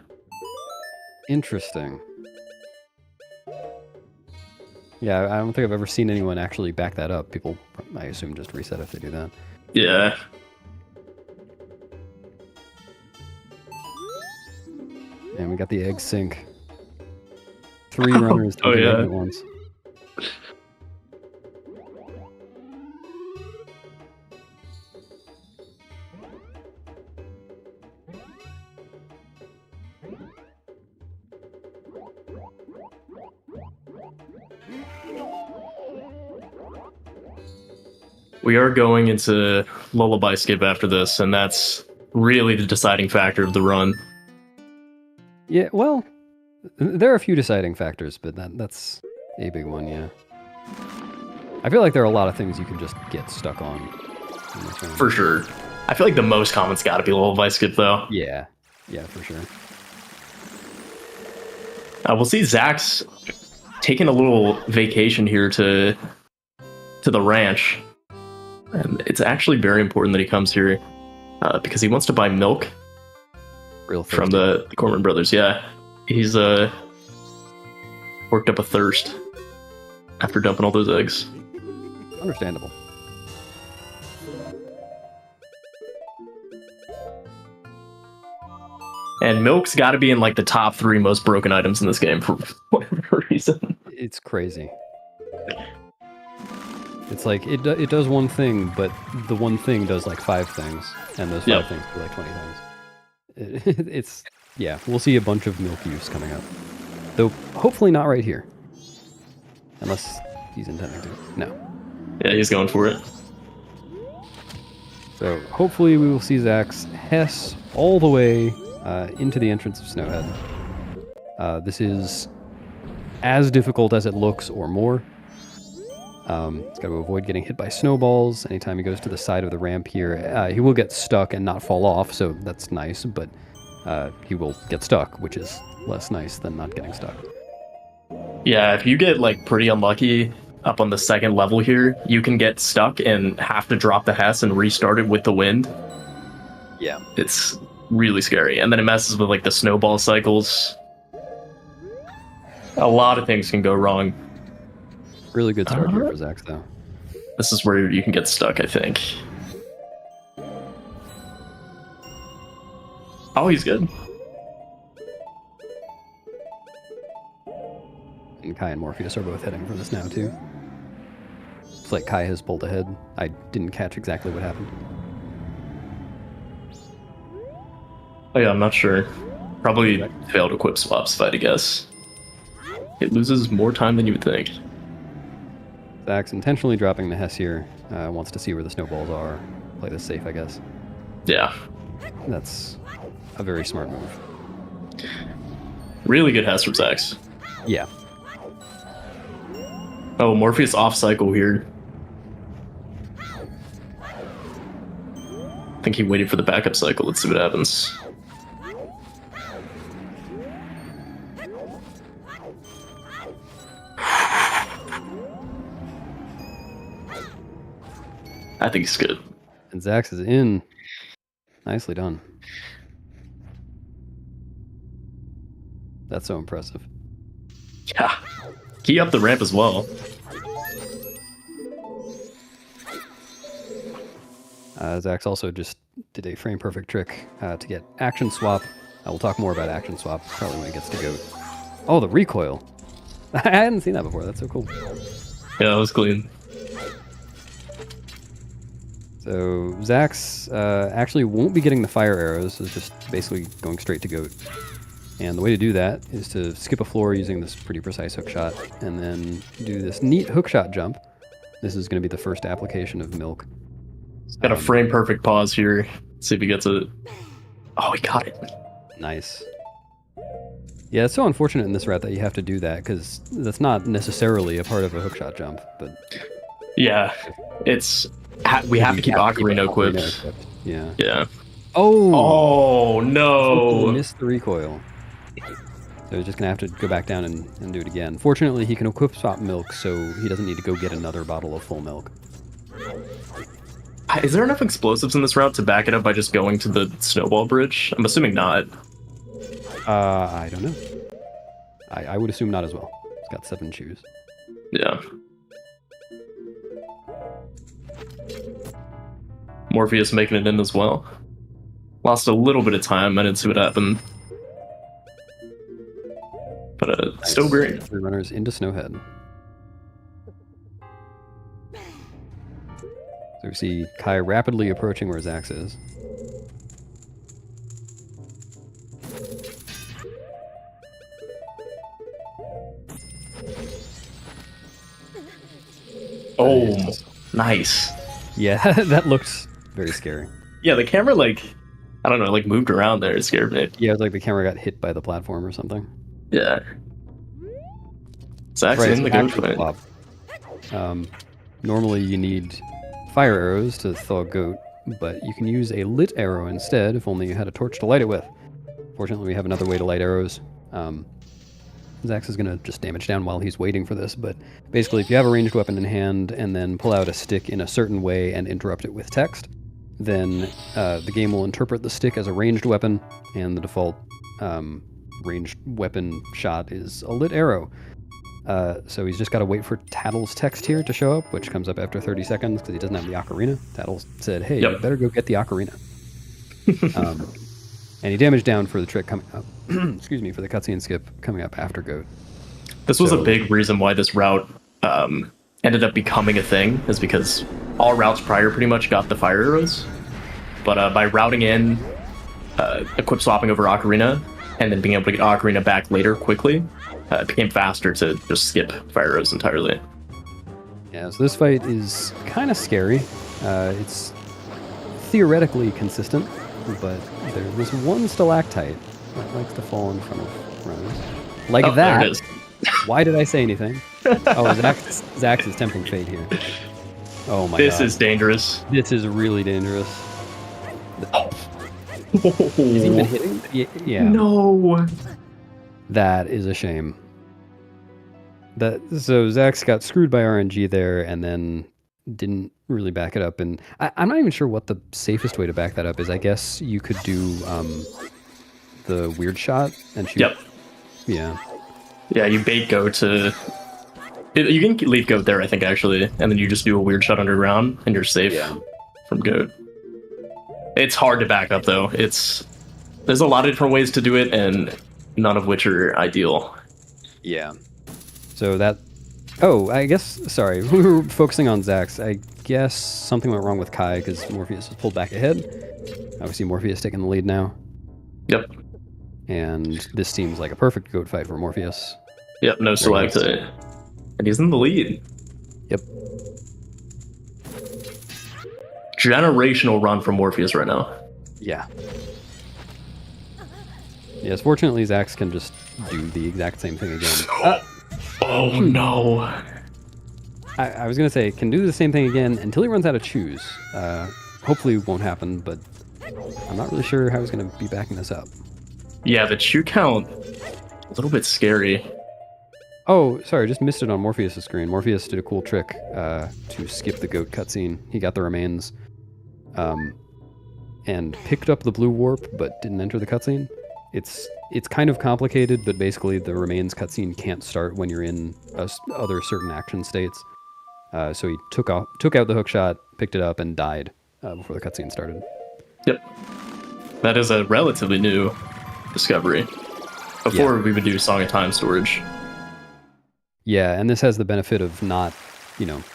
Interesting. Yeah, I don't think I've ever seen anyone actually back that up. People, I assume, just reset if they do that. Yeah. And we got the egg sink. 3 runners to get egg at once. We are going into Lullaby Skip after this, and that's really the deciding factor of the run. Yeah, well, there are a few deciding factors, but that's a big one, yeah. I feel like there are a lot of things you can just get stuck on. For sure. I feel like the most common's got to be Lullaby Skip, though. Yeah, for sure. We'll see Zach's taking a little vacation here to the ranch. And it's actually very important that he comes here because he wants to buy milk from the Corman brothers. Yeah, he's worked up a thirst after dumping all those eggs. Understandable. And milk's got to be in like the top 3 most broken items in this game for whatever reason. It's crazy. It's like, it does one thing, but the one thing does like 5 things, and those 5 things do like 20 things. It's, yeah, we'll see a bunch of milk use coming up. Though, hopefully not right here. Unless he's intending to. No. Yeah, he's going for it. So, hopefully we will see Zach's Hess all the way into the entrance of Snowhead. This is as difficult as it looks, or more. He's got to avoid getting hit by snowballs. Anytime he goes to the side of the ramp here, he will get stuck and not fall off, so that's nice, but he will get stuck, which is less nice than not getting stuck. Yeah, if you get like pretty unlucky up on the 2nd level here, you can get stuck and have to drop the Hess and restart it with the wind. Yeah. It's really scary. And then it messes with like the snowball cycles. A lot of things can go wrong. Really good start here for Zach, though. This is where you can get stuck, I think. Oh, he's good. And Kai and Morpheus are both heading for this now, too. It's like Kai has pulled ahead. I didn't catch exactly what happened. Oh yeah, I'm not sure. Probably failed equip swaps, if I had to guess. It loses more time than you would think. Zach's intentionally dropping the Hess here. Wants to see where the snowballs are. Play this safe, I guess. Yeah. That's a very smart move. Really good Hess from Zax. Yeah. Oh, Morpheus off cycle here. I think he waited for the backup cycle. Let's see what happens. I think he's good. And Zax is in. Nicely done. That's so impressive. Yeah. Key up the ramp as well. Zax also just did a frame perfect trick to get action swap. I will talk more about action swap probably when it gets to GOAT. Oh, the recoil. I hadn't seen that before. That's so cool. Yeah, it was clean. So Zax actually won't be getting the fire arrows. It's just basically going straight to goat. And the way to do that is to skip a floor using this pretty precise hook shot, and then do this neat hook shot jump. This is going to be the first application of milk. Got a frame perfect pause here. See if he gets it. Oh, he got it. Nice. Yeah, it's so unfortunate in this route that you have to do that, because that's not necessarily a part of a hookshot jump, but... Yeah, it's... we have to keep Ocarina equipped. Yeah. Yeah. Oh! Oh, no! Missed the recoil. So he's just going to have to go back down and do it again. Fortunately, he can equip swap milk, so he doesn't need to go get another bottle of full milk. Is there enough explosives in this route to back it up by just going to the snowball bridge? I'm assuming not. I don't know. I would assume not as well. It's got 7 shoes. Yeah. Morpheus making it in as well. Lost a little bit of time. I didn't see what happened. But Nice. still great. 3 runners into Snowhead. So we see Kai rapidly approaching where Zax is. Oh, nice. Yeah, that looks very scary. Yeah, the camera, like, I don't know, like moved around there. It scared me. Yeah, it's like the camera got hit by the platform or something. Yeah. Zack's Right, in the so goat action fight. flop. Normally you need fire arrows to thaw a goat, but you can use a lit arrow instead, if only you had a torch to light it with. Fortunately, we have another way to light arrows. Zax is going to just damage down while he's waiting for this, but basically if you have a ranged weapon in hand and then pull out a stick in a certain way and interrupt it with text, then the game will interpret the stick as a ranged weapon, and the default ranged weapon shot is a lit arrow. So he's just got to wait for Tattle's text here to show up, which comes up after 30 seconds because he doesn't have the ocarina. Tattle said, hey, Yep. you better go get the ocarina. And he damaged down for the trick coming up. Excuse me, for the cutscene skip coming up after Goat. This was a big reason why this route ended up becoming a thing, is because all routes prior pretty much got the fire arrows. But by routing in, equip swapping over Ocarina, and then being able to get Ocarina back later quickly, it became faster to just skip fire arrows entirely. Yeah, so this fight is kind of scary. It's theoretically consistent, but there's this one stalactite that likes to fall in front of runners. Like Oh, that. there it is. Why did I say anything? Oh, Zax is tempting fate here. Oh my god. This is dangerous. This is really dangerous. Is he even hitting? Yeah. No. That is a shame. So Zax got screwed by RNG there and then didn't really back it up. And I'm not even sure what the safest way to back that up is. I guess you could do the weird shot and shoot. Yep. Yeah. Yeah, you bait Goat to... You can leave Goat there, I think, actually, and then you just do a weird shot underground, and you're safe from Goat. It's hard to back up, though. There's a lot of different ways to do it, and none of which are ideal. Yeah. So that... Oh, I guess... Sorry. We were focusing on Zax. I guess something went wrong with Kai because Morpheus was pulled back ahead. Obviously, Morpheus taking the lead now. Yep. And this seems like a perfect goat fight for Morpheus. Yep, no select. And he's in the lead. Yep. Generational run from Morpheus right now. Yeah. Yes, fortunately, Zax can just do the exact same thing again. Oh no. I was going to say, can do the same thing again until he runs out of chews. Hopefully it won't happen, but I'm not really sure how he's going to be backing this up. Yeah, the chew count, a little bit scary. Oh, sorry, just missed it on Morpheus' screen. Morpheus did a cool trick to skip the goat cutscene. He got the remains and picked up the blue warp, but didn't enter the cutscene. It's kind of complicated, but basically the remains cutscene can't start when you're in other certain action states. So he took out the hookshot, picked it up, and died before the cutscene started. Yep. That is a relatively new discovery. Before we would do Song of Time storage. Yeah, and this has the benefit of not,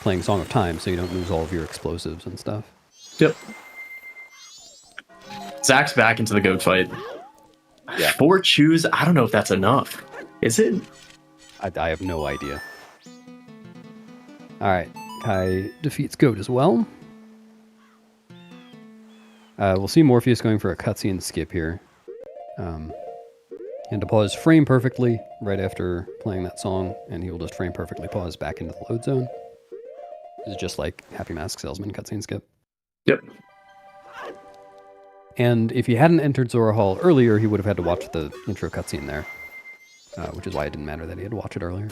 playing Song of Time, so you don't lose all of your explosives and stuff. Yep. Zach's back into the goat fight. Yeah. 4 chews. I don't know if that's enough. Is it? I have no idea. All right, Kai defeats Goat as well. We'll see Morpheus going for a cutscene skip here. And to pause frame perfectly right after playing that song, and he will just frame perfectly pause back into the load zone. This is just like Happy Mask Salesman cutscene skip. Yep. And if he hadn't entered Zora Hall earlier, he would have had to watch the intro cutscene there, which is why it didn't matter that he had to watch it earlier.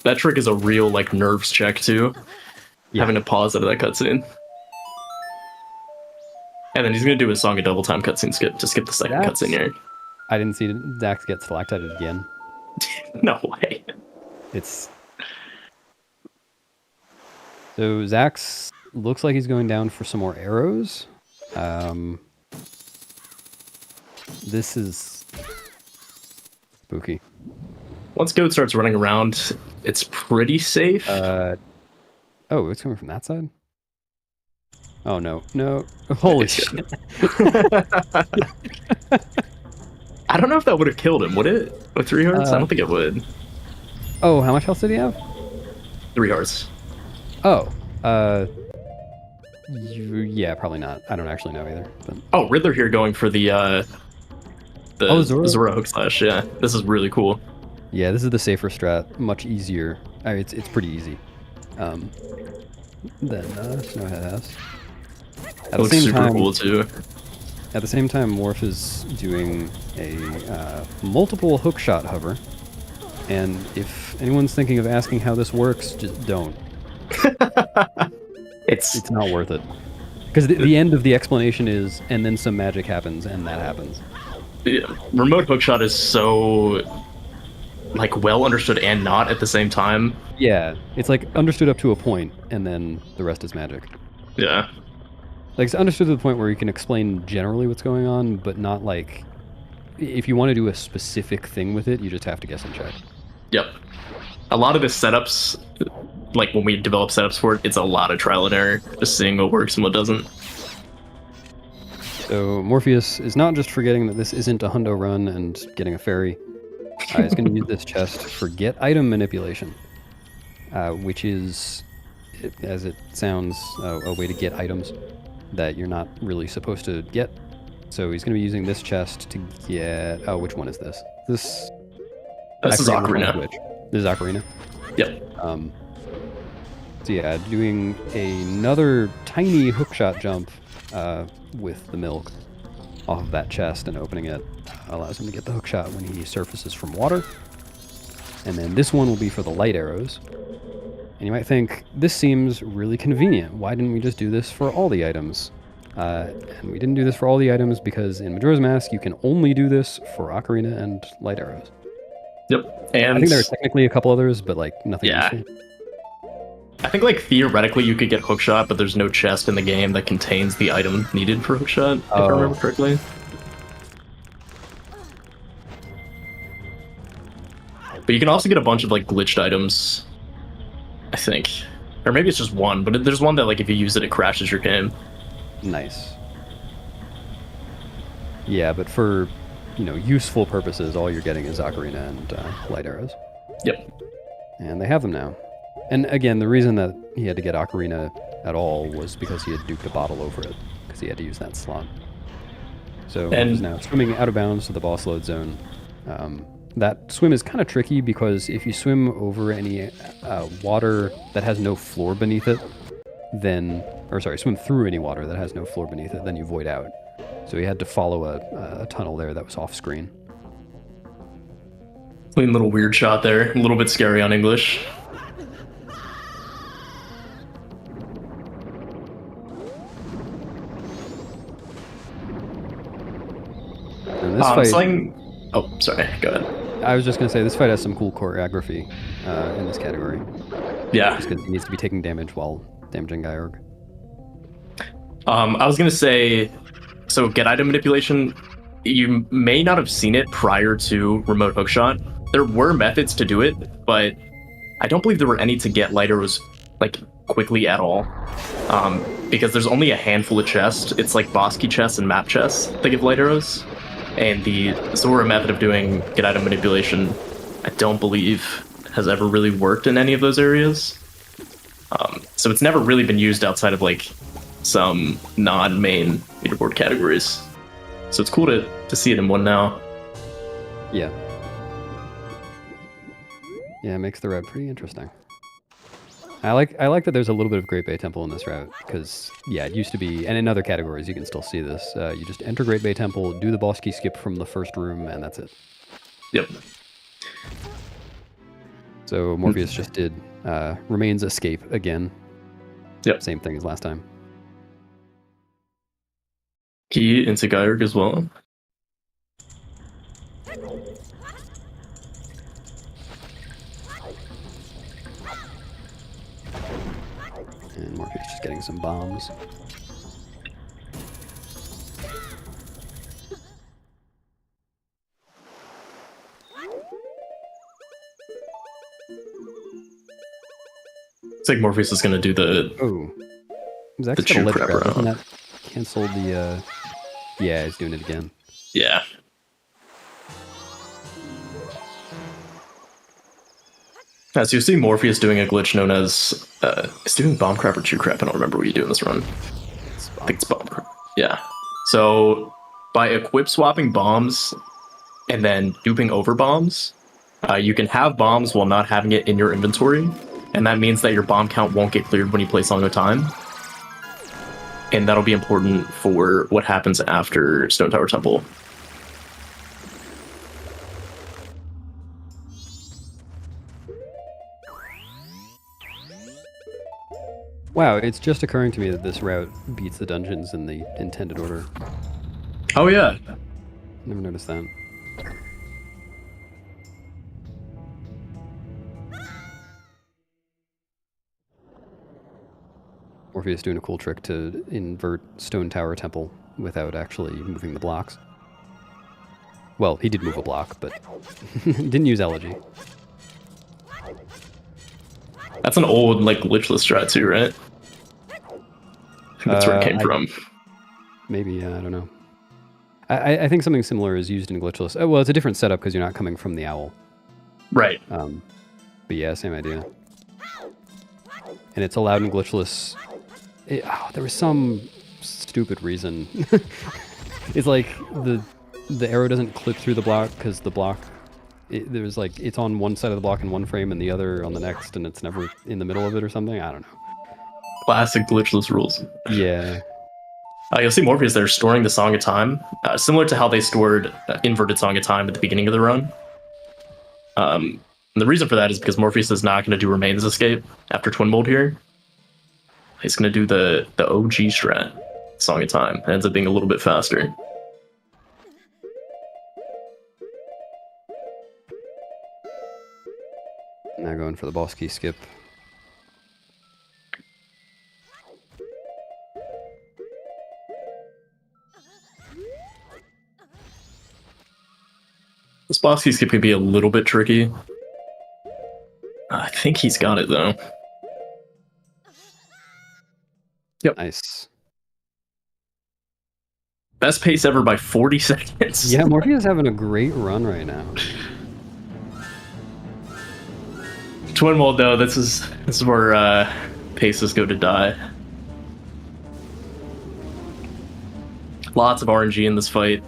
That trick is a real like nerves check too. Yeah. Having to pause out of that cutscene. And then he's gonna do his song a double time cutscene skip to skip the second cutscene here. I didn't see Zax get stalactited again. No way. It's... So Zax looks like he's going down for some more arrows. This is spooky. Once Goat starts running around, it's pretty safe. Oh, it's coming from that side? Oh, no. No. Holy shit. I don't know if that would have killed him, would it? With 3 hearts? I don't think it would. Oh, how much health did he have? 3 hearts. Oh. Yeah, probably not. I don't actually know either. But... Oh, Riddler here going for the Zora hook slash. Yeah, this is really cool. Yeah, this is the safer strat. Much easier. I mean, it's pretty easy. Than Snowhead has. It looks super cool too. At the same time, Morph is doing a multiple hookshot hover. And if anyone's thinking of asking how this works, just don't. It's not worth it. Because the end of the explanation is, and then some magic happens, and that happens. Yeah, remote hookshot is so like well understood and not at the same time. Yeah, it's like understood up to a point, and then the rest is magic. Yeah. Like, it's understood to the point where you can explain generally what's going on, but not like... If you want to do a specific thing with it, you just have to guess and check. Yep. A lot of the setups, like when we develop setups for it, it's a lot of trial and error, just seeing what works and what doesn't. So Morpheus is not just forgetting that this isn't a hundo run and getting a fairy. He's going to use this chest for get item manipulation, which is, as it sounds, a way to get items that you're not really supposed to get. So he's going to be using this chest to get... Oh, which one is this? This is Ocarina. This is Ocarina? Yep. So yeah, doing another tiny hookshot jump with the milk off of that chest and opening it allows him to get the hookshot when he surfaces from water. And then this one will be for the light arrows. And you might think, this seems really convenient. Why didn't we just do this for all the items? And we didn't do this for all the items because in Majora's Mask, you can only do this for Ocarina and light arrows. Yep. And I think there are technically a couple others, but like nothing useful. I think like theoretically you could get hookshot, but there's no chest in the game that contains the item needed for hookshot, if I remember correctly. But you can also get a bunch of like glitched items, I think. Or maybe it's just one, but there's one that like if you use it, it crashes your game. Nice. Yeah, but for, useful purposes, all you're getting is Ocarina and light arrows. Yep. And they have them now. And again, the reason that he had to get Ocarina at all was because he had duped a bottle over it, because he had to use that slot. So he's now swimming out of bounds to the boss load zone. That swim is kind of tricky because if you swim over any water that has no floor beneath it, swim through any water that has no floor beneath it, then you void out. So he had to follow a tunnel there that was off screen. Clean little weird shot there, a little bit scary on English. And this fight... Oh, sorry, go ahead. I was just going to say, this fight has some cool choreography in this category. Yeah. Just because he needs to be taking damage while damaging Gyorg. I was going to say, so get item manipulation, you may not have seen it prior to remote hookshot. There were methods to do it, but I don't believe there were any to get light arrows like quickly at all, because there's only a handful of chests. It's like boss key chests and map chests that give light arrows, and the Zora method of doing get item manipulation, I don't believe has ever really worked in any of those areas. So it's never really been used outside of like some non-main leaderboard categories. So it's cool to see it in one now. Yeah. Yeah, it makes the route pretty interesting. I like that there's a little bit of Great Bay Temple in this route, because, yeah, it used to be, and in other categories you can still see this. You just enter Great Bay Temple, do the boss key skip from the first room, and that's it. Yep. So Morpheus just did Remains Escape again. Yep. Same thing as last time. Key into Gyurg as well. And Morpheus just getting some bombs. It's like Morpheus is going to do the... Oh. Was that The got a true ledge prep grab? round. Doesn't that cancel the... Yeah, he's doing it again. Yeah. So you see Morpheus doing a glitch known as... it's doing Bomb Crap or True Crap. I don't remember what you do in this run. I think it's Bomb Crap. Yeah. So by equip swapping bombs and then duping over bombs, you can have bombs while not having it in your inventory. And that means that your bomb count won't get cleared when you play Song of Time. And that'll be important for what happens after Stone Tower Temple. Wow, it's just occurring to me that this route beats the dungeons in the intended order. Oh yeah. Never noticed that. Morpheus doing a cool trick to invert Stone Tower Temple without actually moving the blocks. Well, he did move a block, but didn't use Elegy. That's an old, like, glitchless strat too, right? I think that's where it came from. Maybe, I don't know. I think something similar is used in glitchless. Oh, well, it's a different setup because you're not coming from the owl. Right. But yeah, same idea. And it's allowed in glitchless. There was some stupid reason. It's like the arrow doesn't clip through the block because the block, there's like, it's on one side of the block in one frame and the other on the next, and it's never in the middle of it or something. I don't know. Classic glitchless rules. Yeah. You'll see Morpheus there storing the Song of Time, similar to how they stored inverted Song of Time at the beginning of the run. And the reason for that is because Morpheus is not going to do Remains Escape after Twin Mold here. He's going to do the OG strat, Song of Time. It ends up being a little bit faster. Now going for the boss key skip. This boss key skip can be a little bit tricky. I think he's got it though. Yep. Nice. Best pace ever by 40 seconds. Yeah, Morpheus is having a great run right now. Twin Mold though, this is where paces go to die. Lots of RNG in this fight.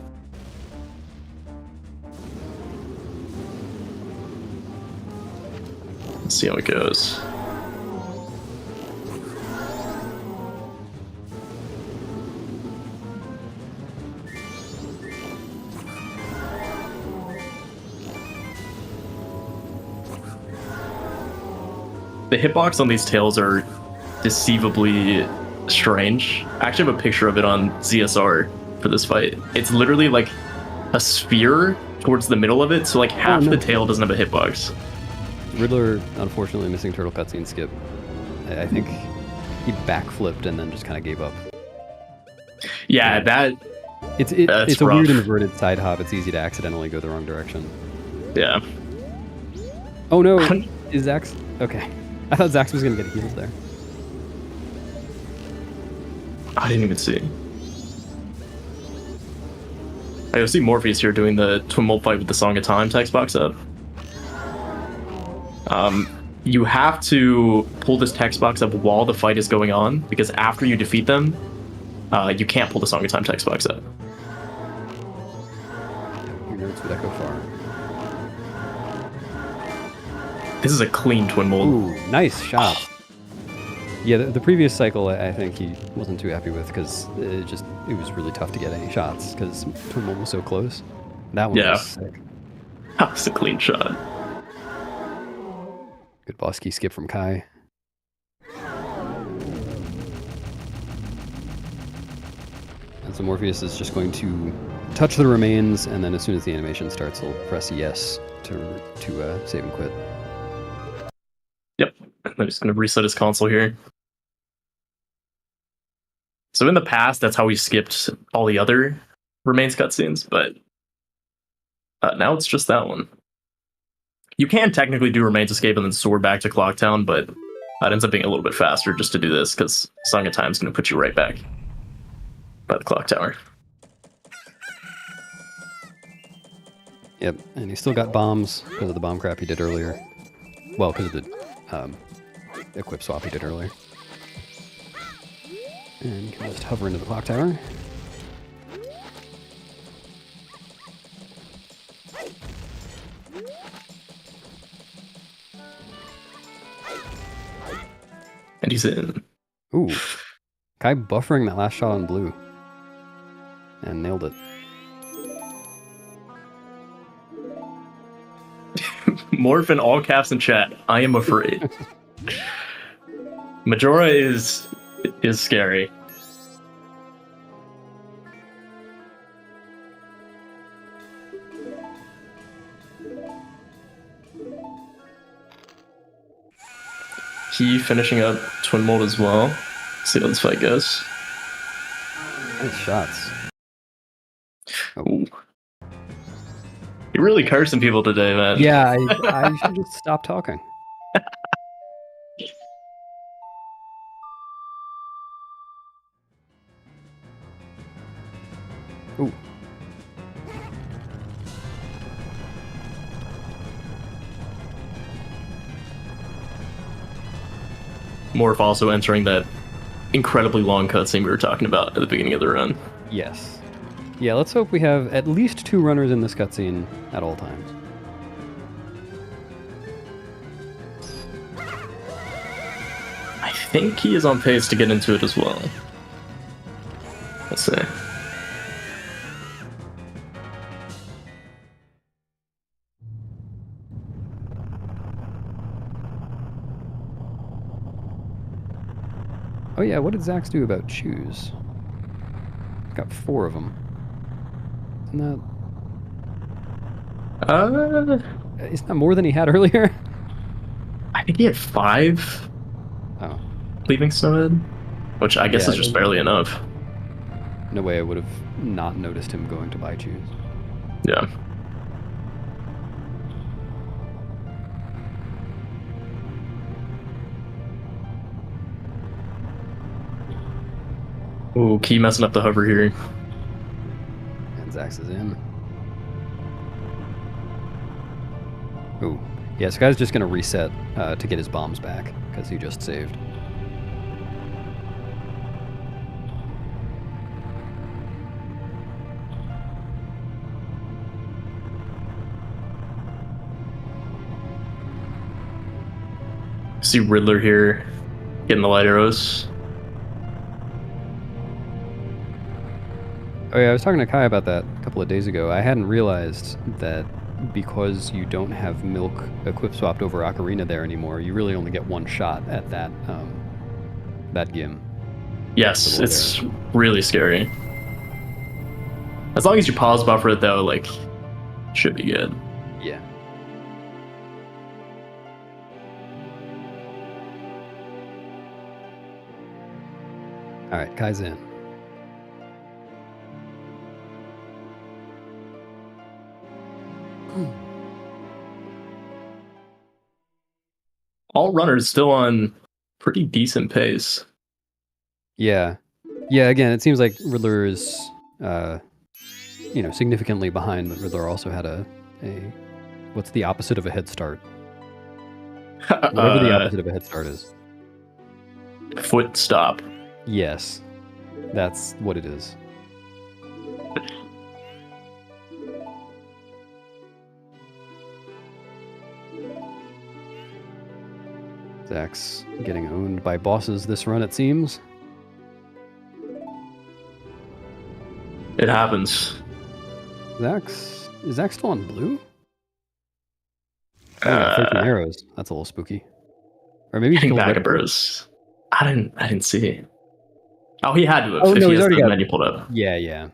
Let's see how it goes. The hitbox on these tails are deceivably strange. I actually have a picture of it on ZSR for this fight. It's literally like a sphere towards the middle of it, so like half the tail doesn't have a hitbox. Riddler, unfortunately, missing turtle cutscene skip. I think he backflipped and then just kind of gave up. Yeah, It's a rough. weird inverted side hop. It's easy to accidentally go the wrong direction. Yeah. Oh no, is Okay. I thought Zax was going to get healed there. I didn't even see. I see Morpheus here doing the Twin Mold fight with the Song of Time text box up. You have to pull this text box up while the fight is going on, because after you defeat them, you can't pull the Song of Time text box up. Your notes would echo far. This is a clean Twin Mold. Ooh, nice shot. Yeah, the previous cycle I think he wasn't too happy with because it was really tough to get any shots because Twin Mold was so close. That one was sick. That was a clean shot. Good boss key skip from Kai. And so Morpheus is just going to touch the remains, and then as soon as the animation starts, he'll press yes to save and quit. Yep. I'm just going to reset his console here. So in the past, that's how we skipped all the other remains cutscenes, but now it's just that one. You can technically do remains escape and then soar back to Clocktown, but it ends up being a little bit faster just to do this because Song of Time is going to put you right back by the clock tower. Yep, and he still got bombs because of the bomb crap he did earlier. Well, because of the equip swap he did earlier. And you can just hover into the clock tower. And he's in. Ooh. Kai buffering that last shot on blue. And nailed it. Morph in all caps in chat. I am afraid. Majora is scary. He finishing up Twin Mold as well. See how this fight goes. Nice shots. Oh. You're really cursing people today, man. Yeah, I should just stop talking. Ooh. Morph also entering that incredibly long cutscene we were talking about at the beginning of the run. Yes. Yeah, let's hope we have at least 2 runners in this cutscene at all times. I think he is on pace to get into it as well. Let's see. Oh yeah, what did Zax do about shoes? Got 4 of them. Isn't that more than he had earlier? I think he had 5 Oh. leaving Snowhead, which I guess Yeah, is just barely enough. No way I would have not noticed him going to buy shoes. Yeah. Ooh, Key messing up the hover here. And Zax is in. Ooh. Yeah, this guy's just going to reset to get his bombs back, because he just saved. See Riddler here getting the light arrows. Oh yeah, I was talking to Kai about that a couple of days ago. I hadn't realized that because you don't have Milk equip swapped over Ocarina there anymore, you really only get 1 shot at that Gim. Yes, it's really scary. As long as you pause buffer it though, like, should be good. Yeah. Alright, Kai's in. All runners still on pretty decent pace. Yeah. Yeah, again, it seems like Riddler is, significantly behind, but Riddler also had a what's the opposite of a head start? Whatever the opposite of a head start is. Foot stop. Yes, that's what it is. Zach's getting owned by bosses this run, it seems. It happens. Is Zach still on blue? Oh, yeah, 13 arrows. That's a little spooky. Or maybe he Getting killed back Red at Bird. Bruce. I didn't see. Oh, he had to have. Oh, if no, he he's has already the got- menu pulled up. Yeah.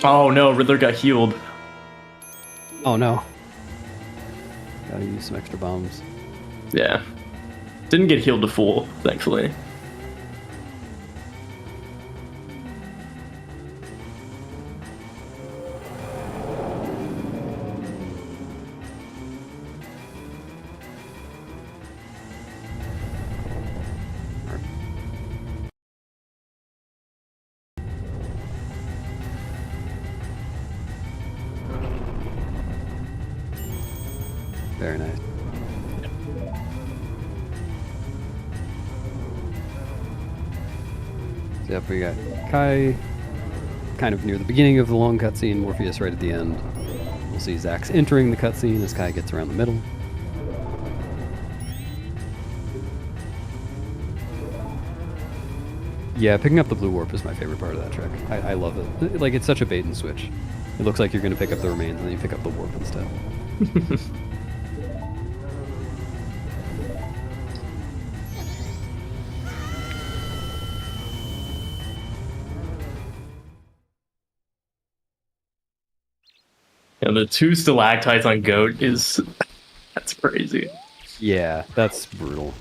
Oh no, Riddler got healed. Oh no. Gotta use some extra bombs. Yeah. Didn't get healed to full, thankfully. Very nice. So yep, we got Kai kind of near the beginning of the long cutscene, Morpheus right at the end. We'll see Zach's entering the cutscene as Kai gets around the middle. Yeah, picking up the blue warp is my favorite part of that trick. I love it. Like, it's such a bait and switch. It looks like you're going to pick up the remains, and then you pick up the warp instead. And the 2 stalactites on Goat is... that's crazy. Yeah, that's brutal.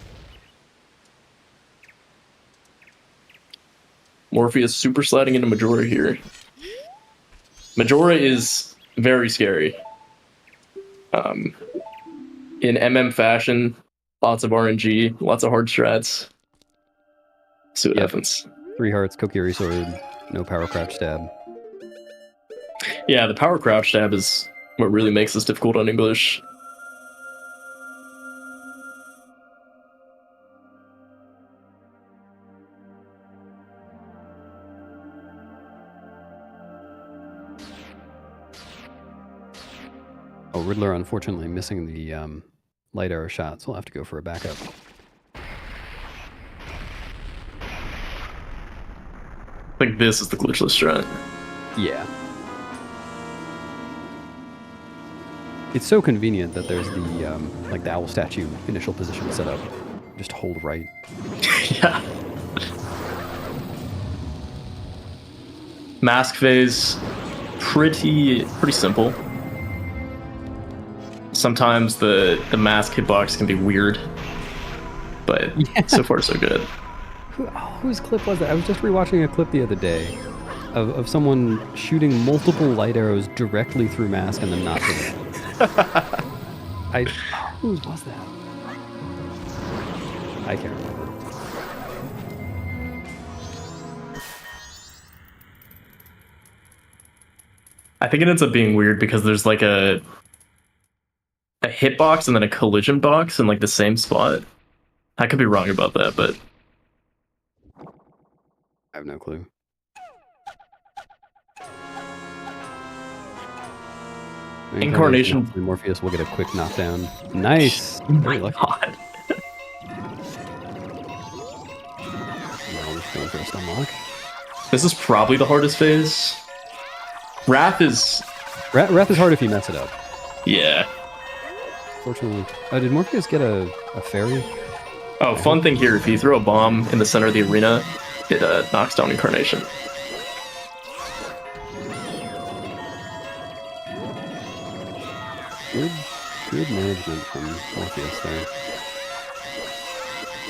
Morpheus super sliding into Majora here. Majora is very scary. In MM fashion, lots of RNG, lots of hard strats. See what happens. 3 hearts, Kokiri sword, no power crouch stab. Yeah, the power crouch stab is what really makes this difficult on English. Oh, Riddler unfortunately missing the light arrow shot, so we'll have to go for a backup. I think this is the glitchless strat. Yeah. It's so convenient that there's the like the owl statue initial position set up. Just hold right. Yeah. Mask phase, pretty simple. Sometimes the mask hitbox can be weird, but so far so good. Whose clip was that? I was just rewatching a clip the other day of someone shooting multiple light arrows directly through mask and then not hitting it. Whose was that? I can't remember. I think it ends up being weird because there's like a hitbox and then a collision box in like the same spot. I could be wrong about that, but I have no clue. Incarnation. Hopefully Morpheus will get a quick knockdown. Nice. Oh my Very lucky. god. No, just going for a stun lock. This is probably the hardest phase. Wrath is... Wrath is hard if you mess it up. yeah. Fortunately. Did Morpheus get a fairy? Oh, fun thing here, if you throw a bomb in the center of the arena, it knocks down Incarnation. Good management from Morpheus there.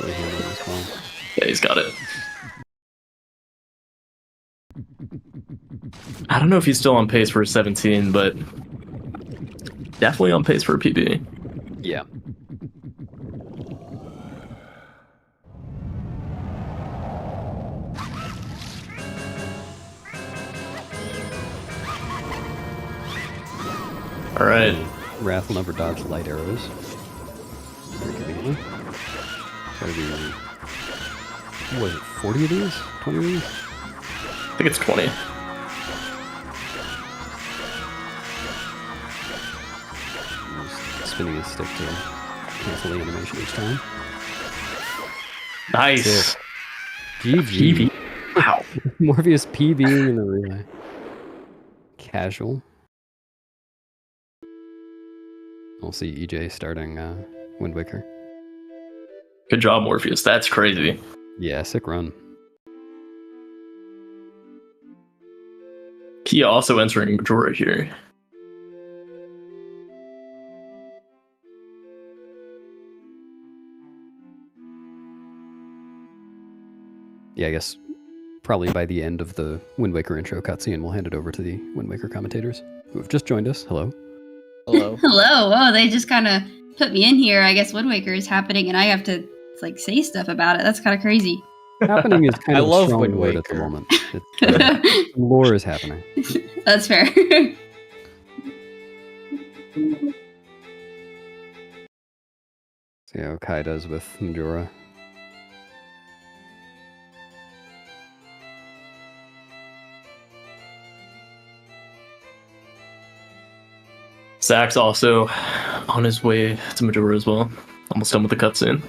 Really handling this well. Yeah, he's got it. I don't know if he's still on pace for 17, but definitely on pace for a PB. Yeah. All right. Wrath will never dodge light arrows. Very conveniently. Try to do, what was it, 40 of these? 20 of these? I think it's 20. Just spinning his stick to cancel the animation each time. Nice. GG. Wow. Morpheus PBing in the relay. Casual. We'll see EJ starting Wind Waker. Good job, Morpheus. That's crazy. Yeah, sick run. Kia also entering Majora here. Yeah, I guess probably by the end of the Wind Waker intro cutscene, we'll hand it over to the Wind Waker commentators who have just joined us. Hello. Hello. Hello. Oh, they just kind of put me in here. I guess Wind Waker is happening, and I have to like say stuff about it. That's kind of crazy. Happening is kind I of a love strong Wind word at the Waker. moment. It's, lore is happening. That's fair. See how Kai does with Majora. Zach's also on his way to Majora as well. Almost done with the cutscene.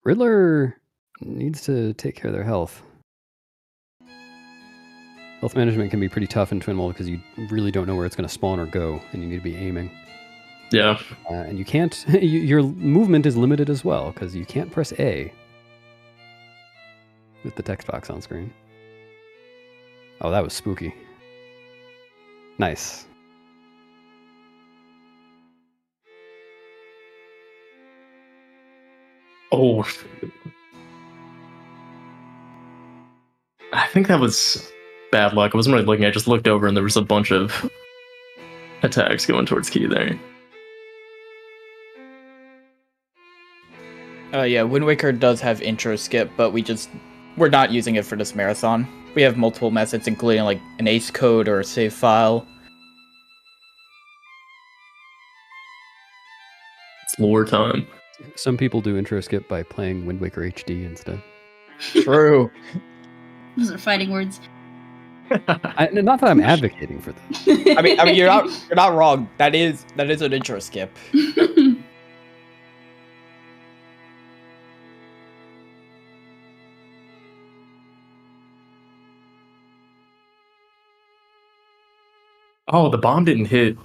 Riddler needs to take care of their health. Health management can be pretty tough in Twin World because you really don't know where it's going to spawn or go, and you need to be aiming. Yeah. And you can't. Your movement is limited as well because you can't press A with the text box on screen. Oh, that was spooky. Nice. Oh. I think that was bad luck. I wasn't really looking. I just looked over and there was a bunch of attacks going towards Key there. Yeah, Wind Waker does have intro skip, but we're not using it for this marathon. We have multiple methods, including like an ACE code or a save file. It's lore time. Some people do intro skip by playing Wind Waker HD instead. True. Those are fighting words. Not that I'm advocating for this. I mean, you're not wrong. That is an intro skip. Oh, the bomb didn't hit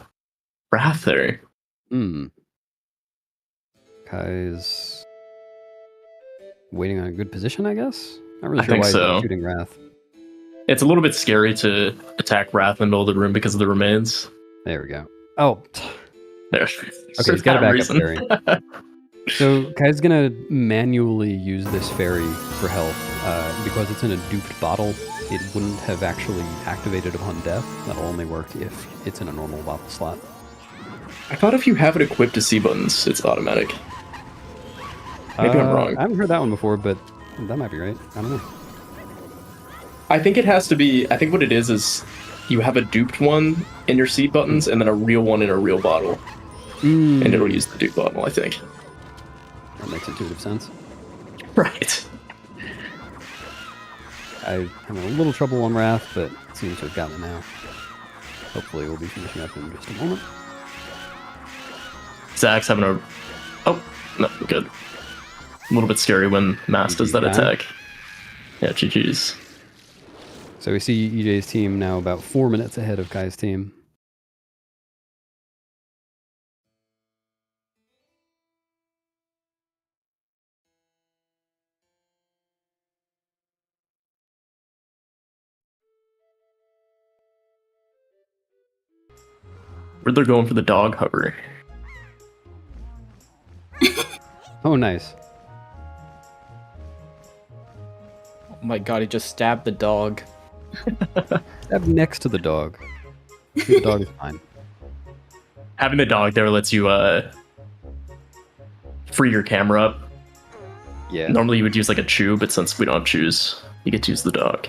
Wrath there. Kai's waiting on a good position, I guess? Not really I sure think why he's so. not shooting Wrath. It's a little bit scary to attack Wrath in the middle of the room because of the remains. There we go. Oh, There. okay, he's got to back up fairy. So Kai's gonna manually use this fairy for health because it's in a duped bottle. It wouldn't have actually activated upon death. That'll only work if it's in a normal bottle slot. I thought if you have it equipped to C buttons, it's automatic. Maybe I'm wrong. I haven't heard that one before, but that might be right. I don't know. I think it has to be. I think what it is you have a duped one in your C buttons and then a real one in a real bottle. And it'll use the dupe bottle, I think. That makes intuitive sense. Right. I'm having a little trouble on Wrath, but it seems to have gotten it now. Hopefully we'll be finishing up in just a moment. Zach's having a... Oh, no, good. A little bit scary when Mass does that attack. Yeah, GG's. So we see EJ's team now about 4 minutes ahead of Kai's team. Riddler going for the dog hover. Oh, nice. Oh my god, he just stabbed the dog. Stab next to the dog. The dog is fine. Having the dog there lets you free your camera up. Yeah. Normally you would use like a chew, but since we don't have chews, you get to use the dog.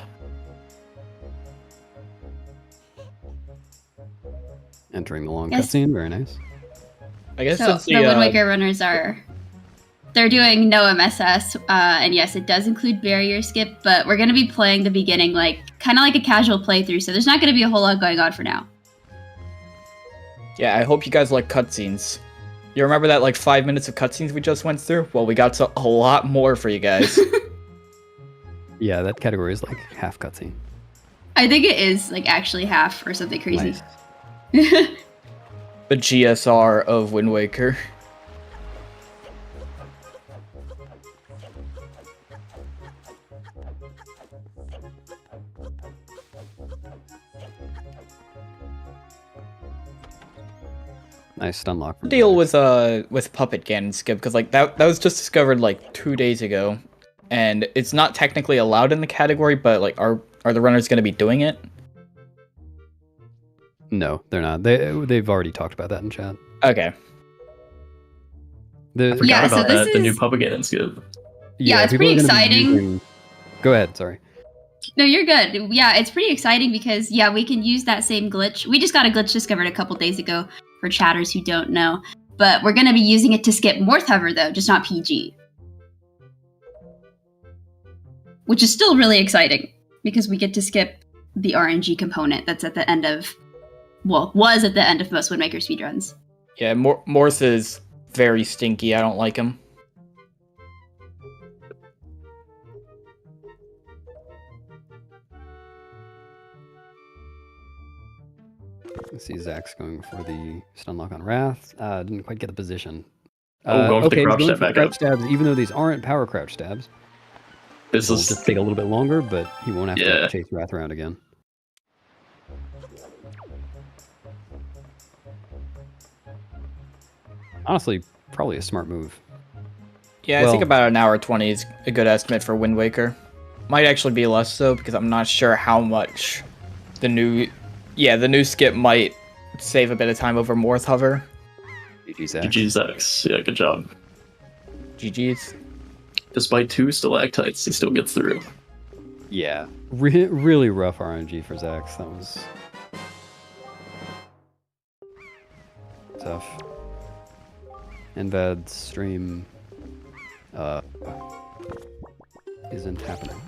Entering the long Yes. cutscene, very nice. I guess So since the Wind Waker runners they're doing no MSS, and yes, it does include barrier skip, but we're gonna be playing the beginning kind of like a casual playthrough, so there's not gonna be a whole lot going on for now. Yeah, I hope you guys like cutscenes. You remember that like 5 minutes of cutscenes we just went through? Well, we got a lot more for you guys. Yeah, that category is like half cutscene. I think it is actually half or something crazy. Nice. The GSR of Wind Waker. Nice stun lock. from Deal Zax. with Puppet Ganon skip because like that was just discovered like 2 days ago, and it's not technically allowed in the category, but like are the runners going to be doing it? No, they're not. They've already talked about that in chat. Okay. I forgot Yeah, so about this that. The new is- puppet Ganon skip. Yeah, it's people pretty are gonna be exciting. using- Go ahead, sorry. No, you're good. Yeah, it's pretty exciting because we can use that same glitch. We just got a glitch discovered a couple days ago for chatters who don't know, but we're gonna be using it to skip Morth Hover though, just not PG, which is still really exciting because we get to skip the RNG component that's at the end of, was at the end of most Wind Waker speedruns. Yeah, Morse is very stinky. I don't like him. I see Zach's going for the stun lock on Wrath. Didn't quite get the position. Going for the he's crouch going stab for back crouch up. stabs, even though these aren't power crouch stabs. This It'll is just take a little bit longer, but he won't have Yeah. to chase Wrath around again. Honestly, probably a smart move. Yeah, I think Well- about an hour 20 is a good estimate for Wind Waker. Might actually be less so because I'm not sure how much the new skip might save a bit of time over Morth Hover. GG Zach. GG's X. Yeah, good job. GG's. Despite 2 stalactites, he still gets through. Yeah, really rough RNG for Zax. That was tough. Invad's stream isn't happening.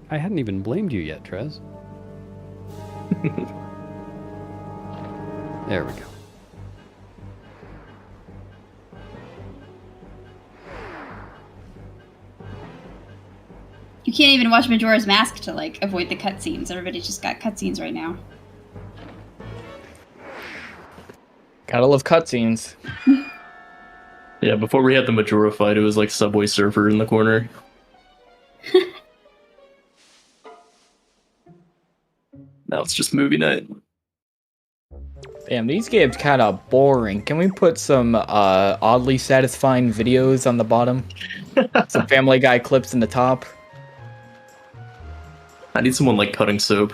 I hadn't even blamed you yet, Trez. There we go. You can't even watch Majora's Mask to avoid the cutscenes. Everybody's just got cutscenes right now. Gotta love cutscenes. Yeah, before we had the Majora fight, it was like Subway Surfer in the corner. Now it's just movie night. Damn, these games kind of boring. Can we put some oddly satisfying videos on the bottom? Some Family Guy clips in the top? I need someone like cutting soap.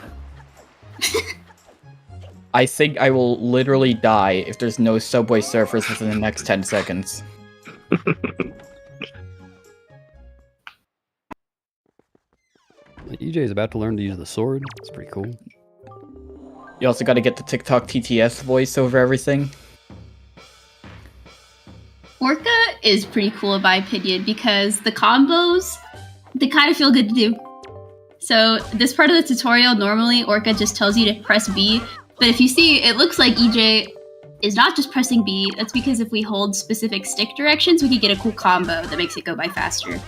I think I will literally die if there's no Subway Surfers within the next 10 seconds. EJ is about to learn to use the sword. It's pretty cool. You also got to get the TikTok TTS voice over everything. Orca is pretty cool in my opinion because the combos, they kind of feel good to do. So this part of the tutorial, normally Orca just tells you to press B, but if you see, it looks like EJ is not just pressing B. That's because if we hold specific stick directions, we can get a cool combo that makes it go by faster.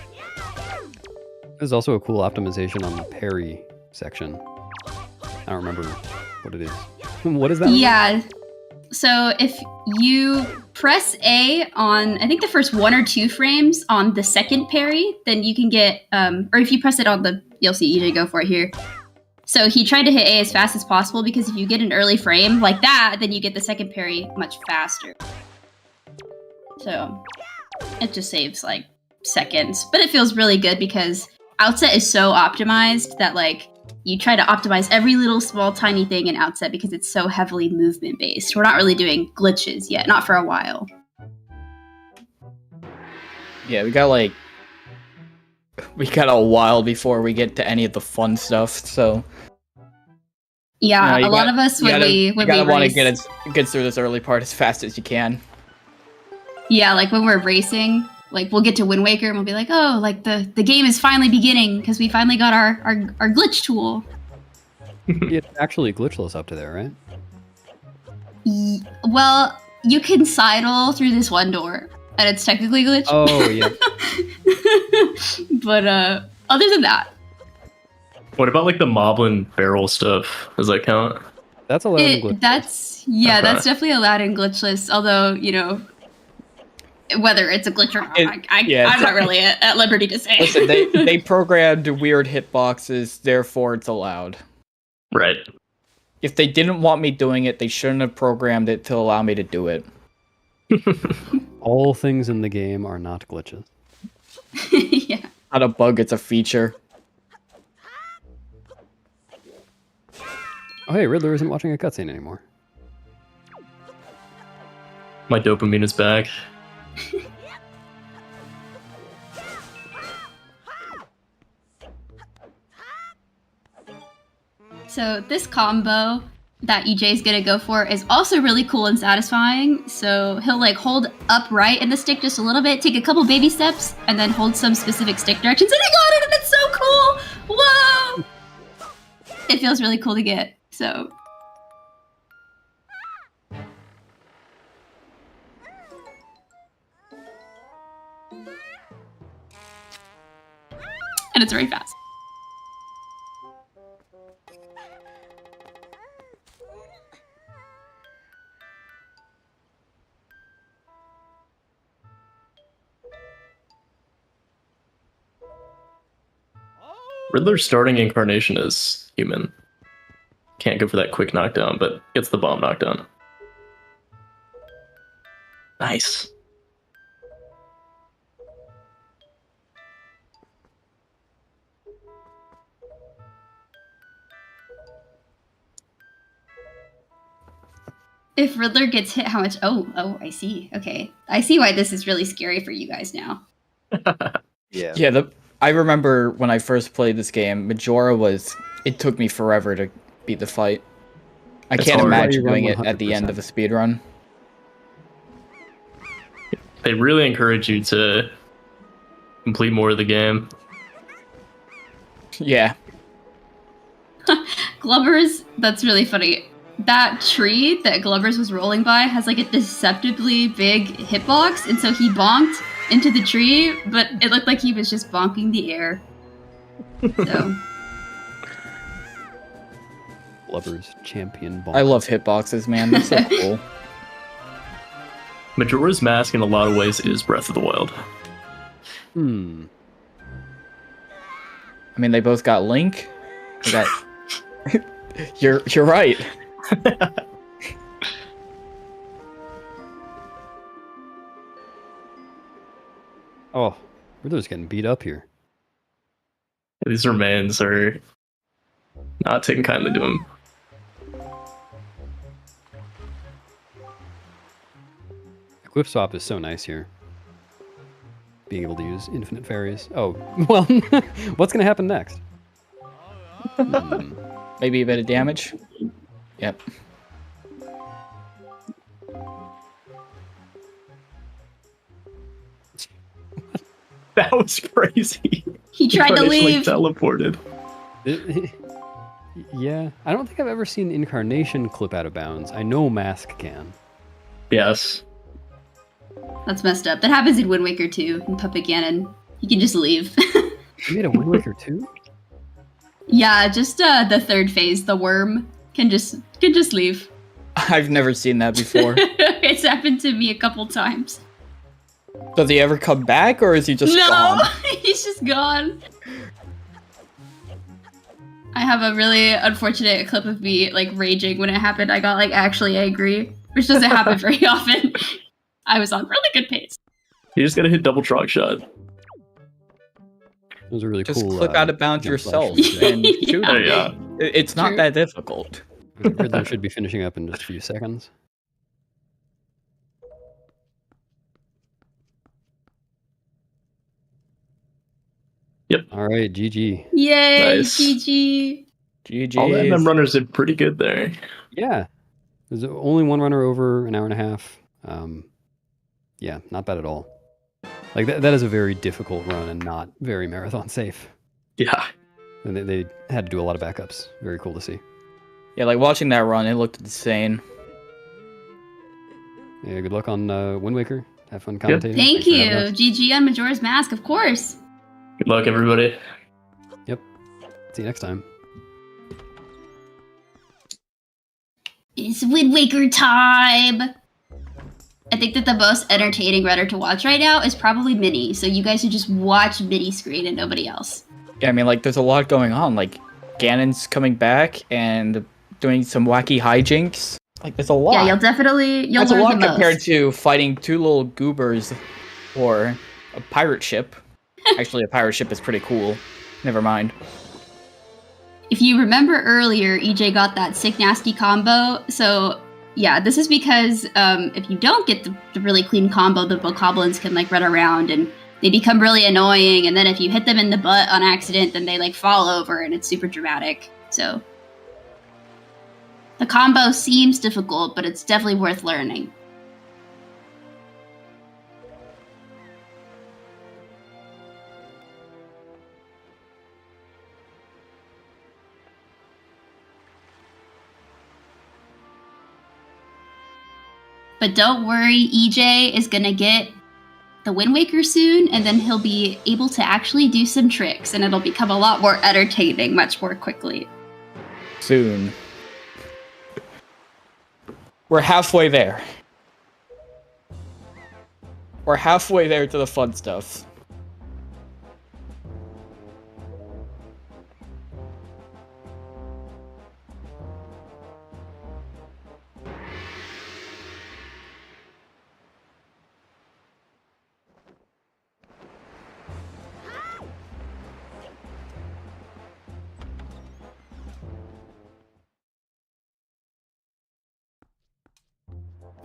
There's also a cool optimization on the parry section. I don't remember what it is. What is that? Yeah. So if you press A on, I think, the first 1 or 2 frames on the second parry, then you can get, or if you press it on the, you'll see EJ go for it here. So he tried to hit A as fast as possible because if you get an early frame like that, then you get the second parry much faster. So it just saves like seconds, but it feels really good because Outset is so optimized that like you try to optimize every little small tiny thing in Outset because it's so heavily movement based. We're not really doing glitches yet, not for a while. Yeah, we got a while before we get to any of the fun stuff, so Yeah, you a lot of us when we want to get through this early part as fast as you can. Yeah, like when we're racing, like we'll get to Wind Waker and we'll be like, oh, like the game is finally beginning because we finally got our glitch tool. It's actually glitchless up to there, right? Well, you can sidle through this one door, and it's technically glitched. Oh, yeah. But other than that, What about like the Moblin barrel stuff? Does that count? That's allowed in glitchless. that's Okay. that's definitely allowed in glitchless. Although whether it's a glitch or not, I'm not really at liberty to say. Listen, they programmed weird hitboxes, therefore it's allowed. Right. If they didn't want me doing it, they shouldn't have programmed it to allow me to do it. All things in the game are not glitches. Yeah. Not a bug, it's a feature. Oh, hey, Riddler isn't watching a cutscene anymore. My dopamine is back. So this combo that EJ is gonna go for is also really cool and satisfying. So he'll like hold upright in the stick just a little bit, take a couple baby steps, and then hold some specific stick directions, and he got it, and it's so cool! Whoa! It feels really cool to get, so. And it's very fast. Riddler's starting incarnation is human. Can't go for that quick knockdown, but gets the bomb knockdown. Nice. If Riddler gets hit, how much? Oh, I see. Okay. I see why this is really scary for you guys now. Yeah. I remember when I first played this game, Majora it took me forever to beat the fight. I It's can't hard. imagine You run doing it at the end of a speedrun. They really encourage you to complete more of the game. Yeah. Glover's, that's really funny. That tree that Glover's was rolling by has like a deceptively big hitbox, and so he bonked into the tree, but it looked like he was just bonking the air. So Glover's champion bomb. I love hitboxes, man. They're so cool. Majora's Mask in a lot of ways is Breath of the Wild. I mean, they both got Link. They got... You're right. Oh, Riddler's getting beat up here. These remains are not taking kindly to him. The Quiff Swap is so nice here. Being able to use infinite fairies. Oh, well, what's going to happen next? Maybe a bit of damage. Yep. That was crazy. he tried to Incarnation, leave. Like, teleported. Yeah, I don't think I've ever seen Incarnation clip out of bounds. I know Mask can. Yes. That's messed up. That happens in Wind Waker too, in Puppet Ganon. He can just leave. You made a Wind Waker too? Yeah, just the third phase, the worm can just leave. I've never seen that before. It's happened to me a couple times. Does he ever come back, or is he just gone? He's just gone. I have a really unfortunate clip of me like raging when it happened. I got like actually angry, which doesn't happen very often. I was on really good pace. You just gotta hit double trog shot. It was a really Just cool. click out of bounds jump yourself flash. and shoot Oh, him. yeah. It's not True. that difficult. Rhythm should be finishing up in just a few seconds. Yep. All right, GG. Yay, Nice. GG. GG. All the MM runners did pretty good there. Yeah, there's only one runner over an hour and a half. Yeah, not bad at all. Like that is a very difficult run and not very marathon safe. Yeah. And they had to do a lot of backups. Very cool to see. Yeah, like watching that run, it looked insane. Yeah, good luck on Wind Waker. Have fun commentating. Thank Thanks for you. having us. GG on Majora's Mask, of course. Good luck, everybody. See you next time. It's Wind Waker time. I think that the most entertaining runner to watch right now is probably Minnie. So you guys should just watch Minnie screen and nobody else. Yeah, I mean, like, there's a lot going on. Like, Ganon's coming back and doing some wacky hijinks. Like, there's a lot. Yeah, you'll definitely That's a learn lot the compared most. to fighting two little goobers or a pirate ship. Actually, a pirate ship is pretty cool. Never mind. If you remember earlier, EJ got that sick nasty combo. So yeah, this is because if you don't get the really clean combo, the bokoblins can like run around and they become really annoying. And then if you hit them in the butt on accident, then they like fall over and it's super dramatic. So the combo seems difficult, but it's definitely worth learning. But don't worry, EJ is gonna get the Wind Waker soon, and then he'll be able to actually do some tricks, and it'll become a lot more entertaining much more quickly. Soon. We're halfway there. We're halfway there to the fun stuff.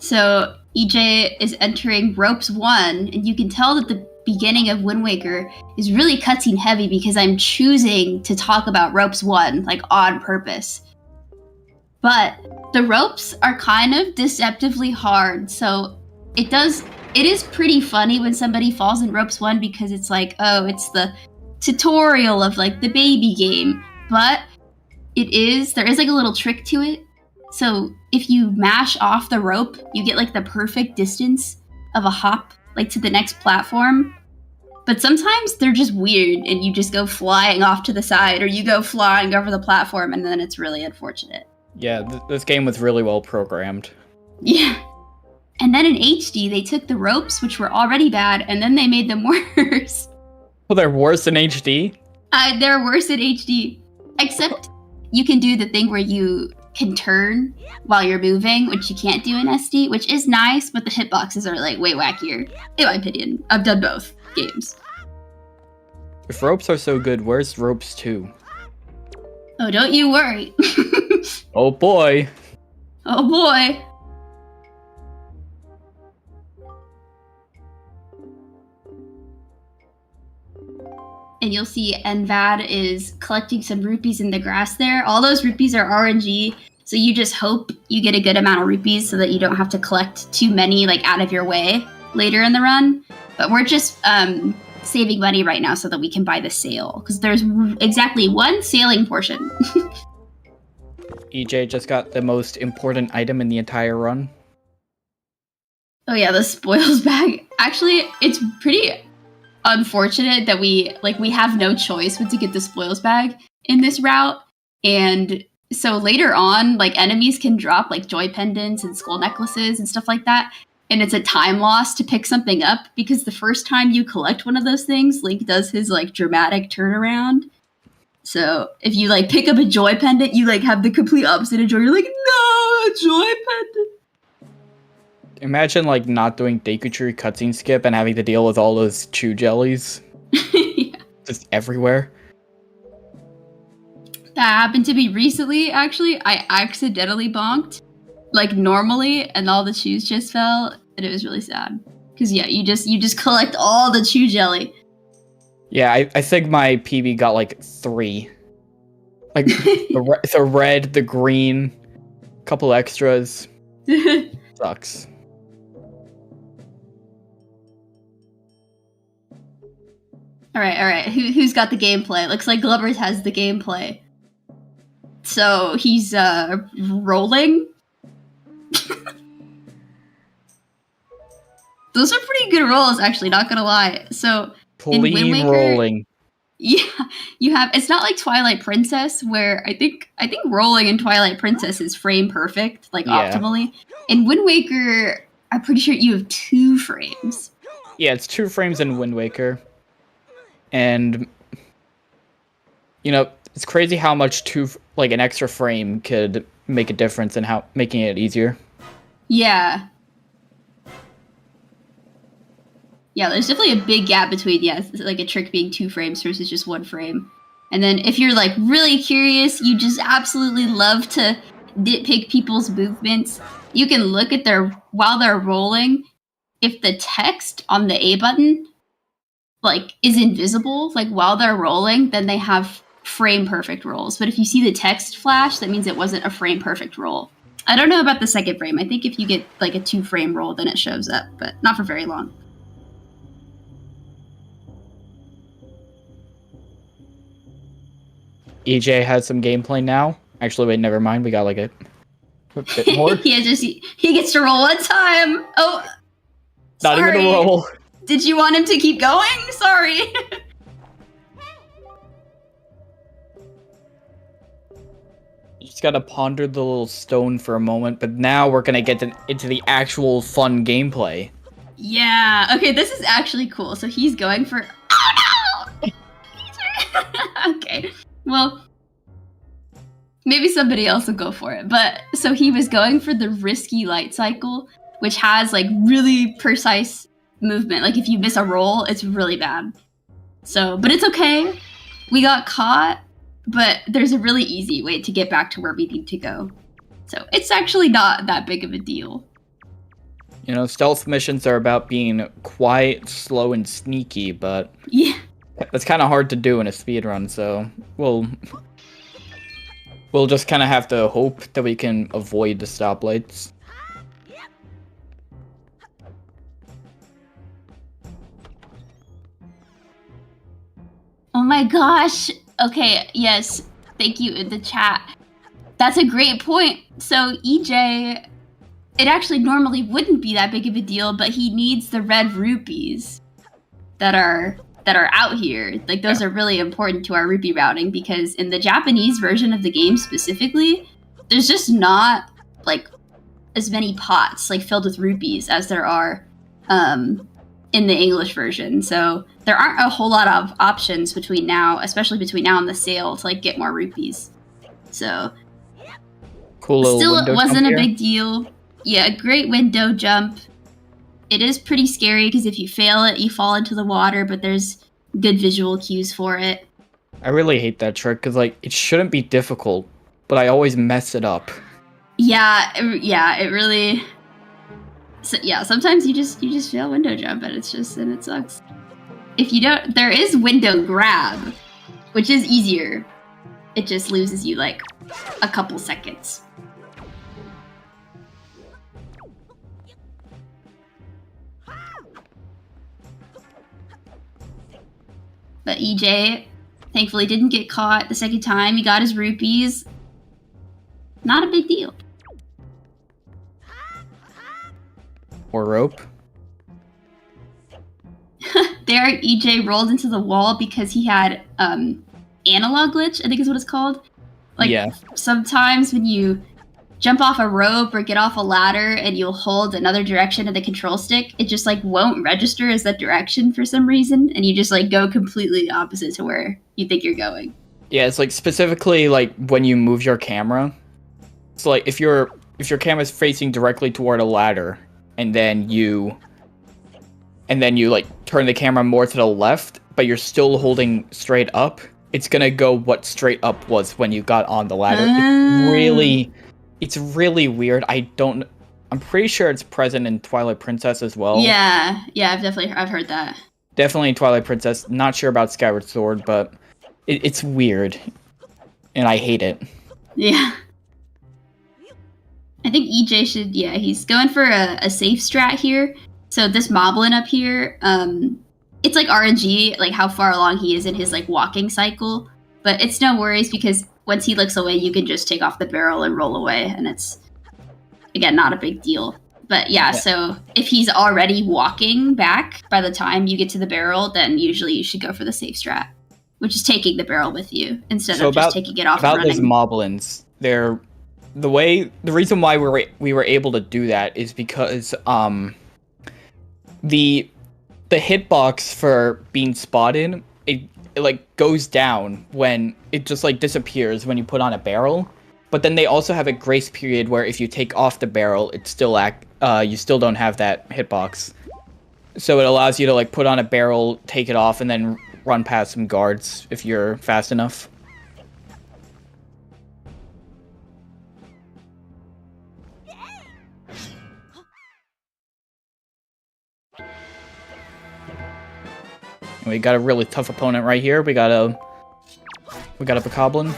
So EJ is entering Ropes 1, and you can tell that the beginning of Wind Waker is really cutscene heavy because I'm choosing to talk about Ropes 1, like on purpose. But the ropes are kind of deceptively hard, so it is pretty funny when somebody falls in Ropes 1 because it's like, oh, it's the tutorial of like the baby game. But there is like a little trick to it. So if you mash off the rope, you get like the perfect distance of a hop like to the next platform. But sometimes they're just weird and you just go flying off to the side or you go flying over the platform and then it's really unfortunate. Yeah, this game was really well programmed. Yeah. And then in HD, they took the ropes, which were already bad, and then they made them worse. Well, they're worse in HD? They're worse in HD. Except you can do the thing where you can turn while you're moving, which you can't do in SD, which is nice, but the hitboxes are like way wackier. In my opinion, I've done both games. If ropes are so good, where's ropes 2? Oh, don't you worry. Oh boy. Oh boy. And you'll see Envad is collecting some rupees in the grass there. All those rupees are RNG, so you just hope you get a good amount of rupees so that you don't have to collect too many like out of your way later in the run. But we're just saving money right now so that we can buy the sail, because there's exactly one sailing portion. EJ just got the most important item in the entire run. Oh yeah, the spoils bag. Actually, it's pretty unfortunate that we have no choice but to get the spoils bag in this route, and So later on, like enemies can drop like joy pendants and skull necklaces and stuff like that. And it's a time loss to pick something up because the first time you collect one of those things, Link does his like dramatic turnaround. So if you like pick up a joy pendant, you like have the complete opposite of joy. You're like, no, a joy pendant. Imagine like not doing Deku cutscene skip and having to deal with all those chew jellies Yeah. just everywhere. That happened to me recently, actually. I accidentally bonked, like normally, and all the chews just fell, and it was really sad. Because yeah, you just collect all the chew jelly. Yeah, I think my PB got like 3. Like the red, the green, couple extras. Sucks. All right. Who's got the gameplay? Looks like Glubbers has the gameplay. So he's rolling. Those are pretty good rolls, actually. Not gonna lie. So in Wind Clean Waker, rolling. yeah, you have. It's not like Twilight Princess, where I think rolling in Twilight Princess is frame perfect, like Yeah. optimally. In Wind Waker, I'm pretty sure you have 2 frames. Yeah, it's 2 frames in Wind Waker. And you know, it's crazy how much an extra frame could make a difference in how making it easier. Yeah. Yeah, there's definitely a big gap between, like a trick being 2 frames versus just 1 frame. And then if you're like really curious, you just absolutely love to nitpick people's movements, you can look at while they're rolling, if the text on the A button like is invisible, like while they're rolling, then they have frame perfect rolls. But if you see the text flash, that means it wasn't a frame perfect roll. I don't know about the second frame. I think if you get like a 2 frame roll, then it shows up, but not for very long. EJ has some gameplay now. Actually, wait, never mind. We got like a bit more. he gets to roll 1 time. Oh, Not sorry. even a roll. Did you want him to keep going? Sorry. You just gotta ponder the little stone for a moment, but now we're gonna get into the actual fun gameplay. Yeah. Okay, this is actually cool. So he's going for. Oh no! Okay. Well, maybe somebody else will go for it. But so he was going for the risky light cycle, which has like really precise movement. Like if you miss a roll, it's really bad. So, but it's okay. We got caught, but there's a really easy way to get back to where we need to go. So it's actually not that big of a deal. You know, stealth missions are about being quiet, slow, and sneaky, but Yeah. that's kind of hard to do in a speedrun, so we'll just kind of have to hope that we can avoid the stoplights. Oh my gosh. Okay, yes. Thank you in the chat. That's a great point. So EJ, it actually normally wouldn't be that big of a deal, but he needs the red rupees that are out here. Like those are really important to our rupee routing because in the Japanese version of the game specifically, there's just not like as many pots like filled with rupees as there are in the English version. So there aren't a whole lot of options between now, especially between now and the sale, to like get more rupees. So Cool little still window wasn't jump a here. big deal. Yeah, a great window jump. It is pretty scary because if you fail it, you fall into the water, but there's good visual cues for it. I really hate that trick because like it shouldn't be difficult, but I always mess it up. Yeah, it really. So, yeah, sometimes you just fail window jump, and it sucks. If you don't, there is window grab, which is easier. It just loses you like a couple seconds. But EJ, thankfully, didn't get caught the second time. He got his rupees. Not a big deal. Or rope. There, EJ rolled into the wall because he had analog glitch, I think is what it's called. Like, Yeah. sometimes when you jump off a rope or get off a ladder and you'll hold another direction of the control stick, it just like won't register as that direction for some reason, and you just like go completely opposite to where you think you're going. Yeah, it's like specifically like when you move your camera. So like if your camera's facing directly toward a ladder and then you like turn the camera more to the left, but you're still holding straight up, it's gonna go what straight up was when you got on the ladder. It's really weird. I'm pretty sure it's present in Twilight Princess as well. Yeah, I've heard that. Definitely in Twilight Princess. Not sure about Skyward Sword, but it's weird. And I hate it. Yeah. I think EJ should, he's going for a safe strat here. So this Moblin up here, it's like RNG, like how far along he is in his like walking cycle. But it's no worries because once he looks away, you can just take off the barrel and roll away. And it's, again, not a big deal. But yeah, so if he's already walking back by the time you get to the barrel, then usually you should go for the safe strat, which is taking the barrel with you instead of just taking it off and running. About those Moblins, the reason why we were able to do that is because the hitbox for being spotted, it like goes down when it just like disappears when you put on a barrel. But then they also have a grace period where if you take off the barrel, it still you still don't have that hitbox. So it allows you to like put on a barrel, take it off, and then run past some guards if you're fast enough. We got a really tough opponent right here. We got a Bokoblin.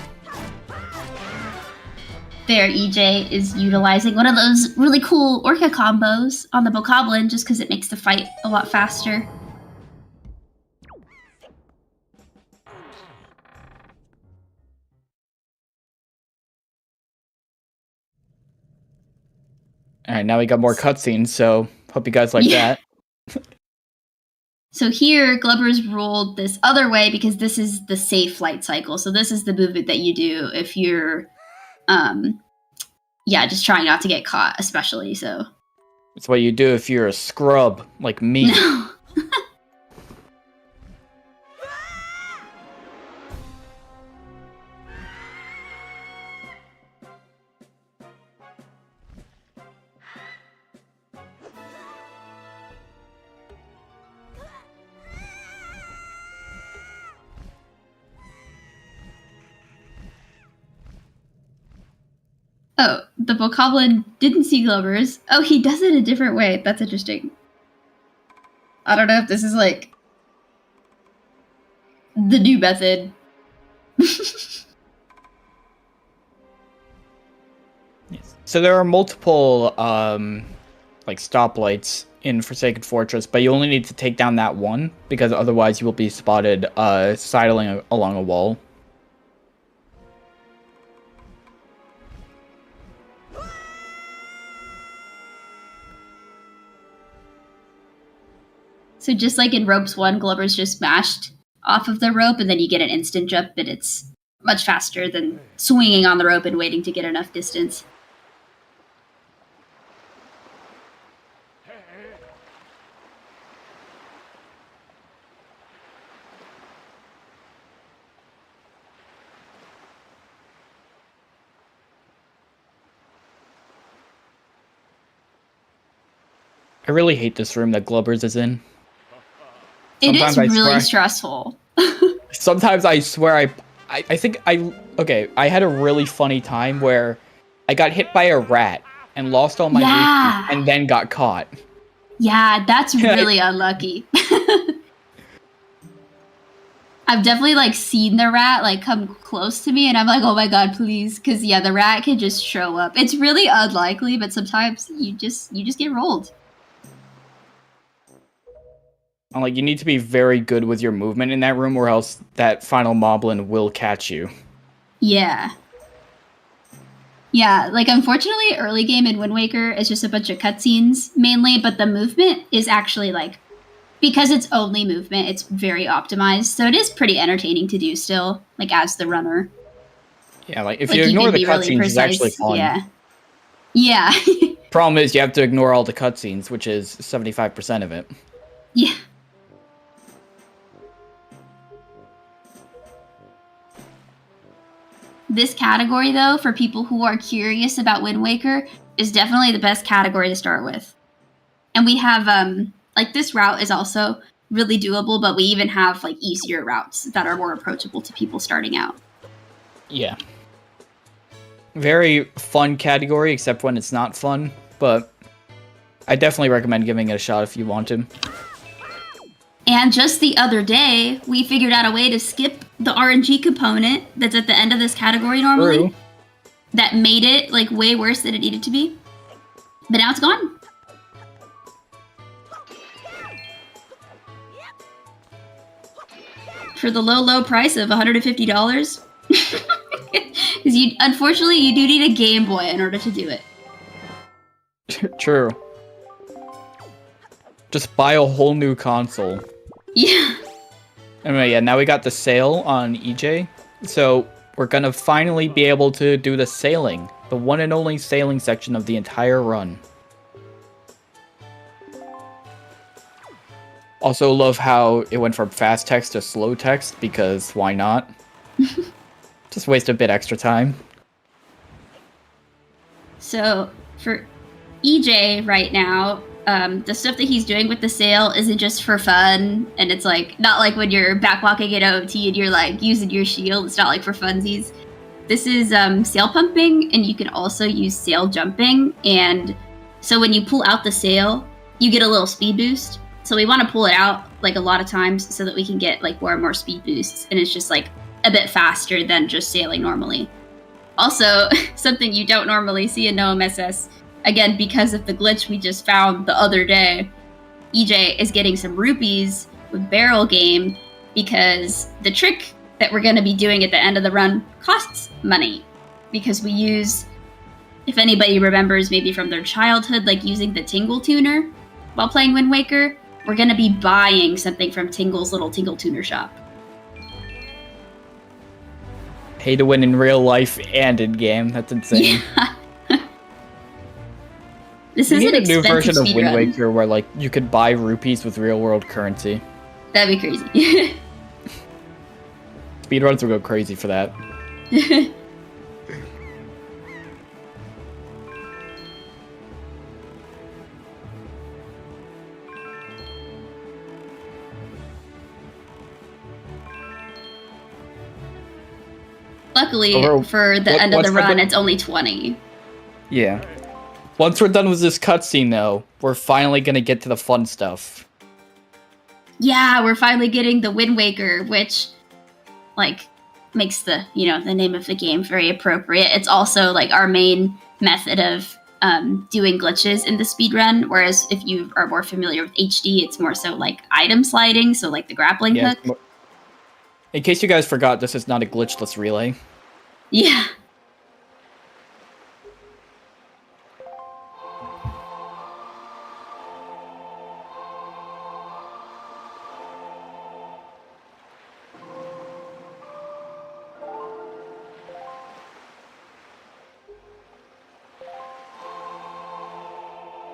There, EJ is utilizing one of those really cool Orca combos on the Bokoblin just because it makes the fight a lot faster. Alright, now we got more cutscenes, so hope you guys like that. So here, Glubber's rolled this other way because this is the safe flight cycle. So this is the movement that you do if you're, just trying not to get caught, especially, so. It's what you do if you're a scrub, like me. No. Oh, the Bokoblin didn't see Glubber's. Oh, he does it a different way. That's interesting. I don't know if this is like the new method. Yes. So there are multiple like stoplights in Forsaken Fortress, but you only need to take down that one because otherwise you will be spotted sidling along a wall. So just like in Ropes 1, Glubber's just mashed off of the rope and then you get an instant jump, but it's much faster than swinging on the rope and waiting to get enough distance. I really hate this room that Glubber's is in. It is really stressful. Sometimes I swear I think I had a really funny time where I got hit by a rat and lost all my movement and then got caught. Yeah, that's really unlucky. I've definitely like seen the rat like come close to me and I'm like, oh my god, please, because the rat can just show up. It's really unlikely, but sometimes you just get rolled. Like, you need to be very good with your movement in that room or else that final Moblin will catch you. Yeah. Yeah, like, unfortunately, early game in Wind Waker is just a bunch of cutscenes, mainly, but the movement is actually, like, because it's only movement, it's very optimized, so it is pretty entertaining to do still, like, as the runner. Yeah, like if Like, you ignore can the be really cutscenes, it's actually precise. fun. Yeah. Yeah. Problem is, you have to ignore all the cutscenes, which is 75% of it. Yeah. This category, though, for people who are curious about Wind Waker, is definitely the best category to start with. And we have, like, this route is also really doable, but we even have, like, easier routes that are more approachable to people starting out. Yeah. Very fun category, except when it's not fun, but I definitely recommend giving it a shot if you want to. And just the other day, we figured out a way to skip the RNG component that's at the end of this category normally. True. That made it, like, way worse than it needed to be. But now it's gone. For the low price of $150. Because unfortunately, you do need a Game Boy in order to do it. True. Just buy a whole new console. Yeah. Anyway, yeah, now we got the sale on EJ. So we're gonna finally be able to do the sailing. The one and only sailing section of the entire run. Also love how it went from fast text to slow text, because why not? Just waste a bit extra time. So for EJ right now, the stuff that he's doing with the sail isn't just for fun, and it's like not like when you're backwalking at OT and you're like using your shield. It's not like for funsies. This is sail pumping, and you can also use sail jumping. And so when you pull out the sail, you get a little speed boost. So we want to pull it out like a lot of times so that we can get like more and more speed boosts, and it's just like a bit faster than just sailing normally. Also, something you don't normally see in NoMSS, again, because of the glitch we just found the other day, EJ is getting some rupees with barrel game because the trick that we're going to be doing at the end of the run costs money. Because we use, if anybody remembers maybe from their childhood, like using the Tingle Tuner while playing Wind Waker, we're going to be buying something from Tingle's little Tingle Tuner shop. Pay to win in real life and in game. That's insane. Yeah. This We is need an a new version expensive of Wind speedrun. Waker where like you could buy rupees with real world currency. That'd be crazy. Speedruns will go crazy for that. Luckily, Over- for the what- end of what's the the run, di- it's only 20. Yeah. Once we're done with this cutscene, though, we're finally gonna get to the fun stuff. Yeah, we're finally getting the Wind Waker, which, like, makes the, you know, the name of the game very appropriate. It's also, like, our main method of doing glitches in the speedrun, whereas if you are more familiar with HD, it's more so, like, item sliding, so, like, the grappling Yeah, hook. it's mo- In case you guys forgot, this is not a glitchless relay. Yeah.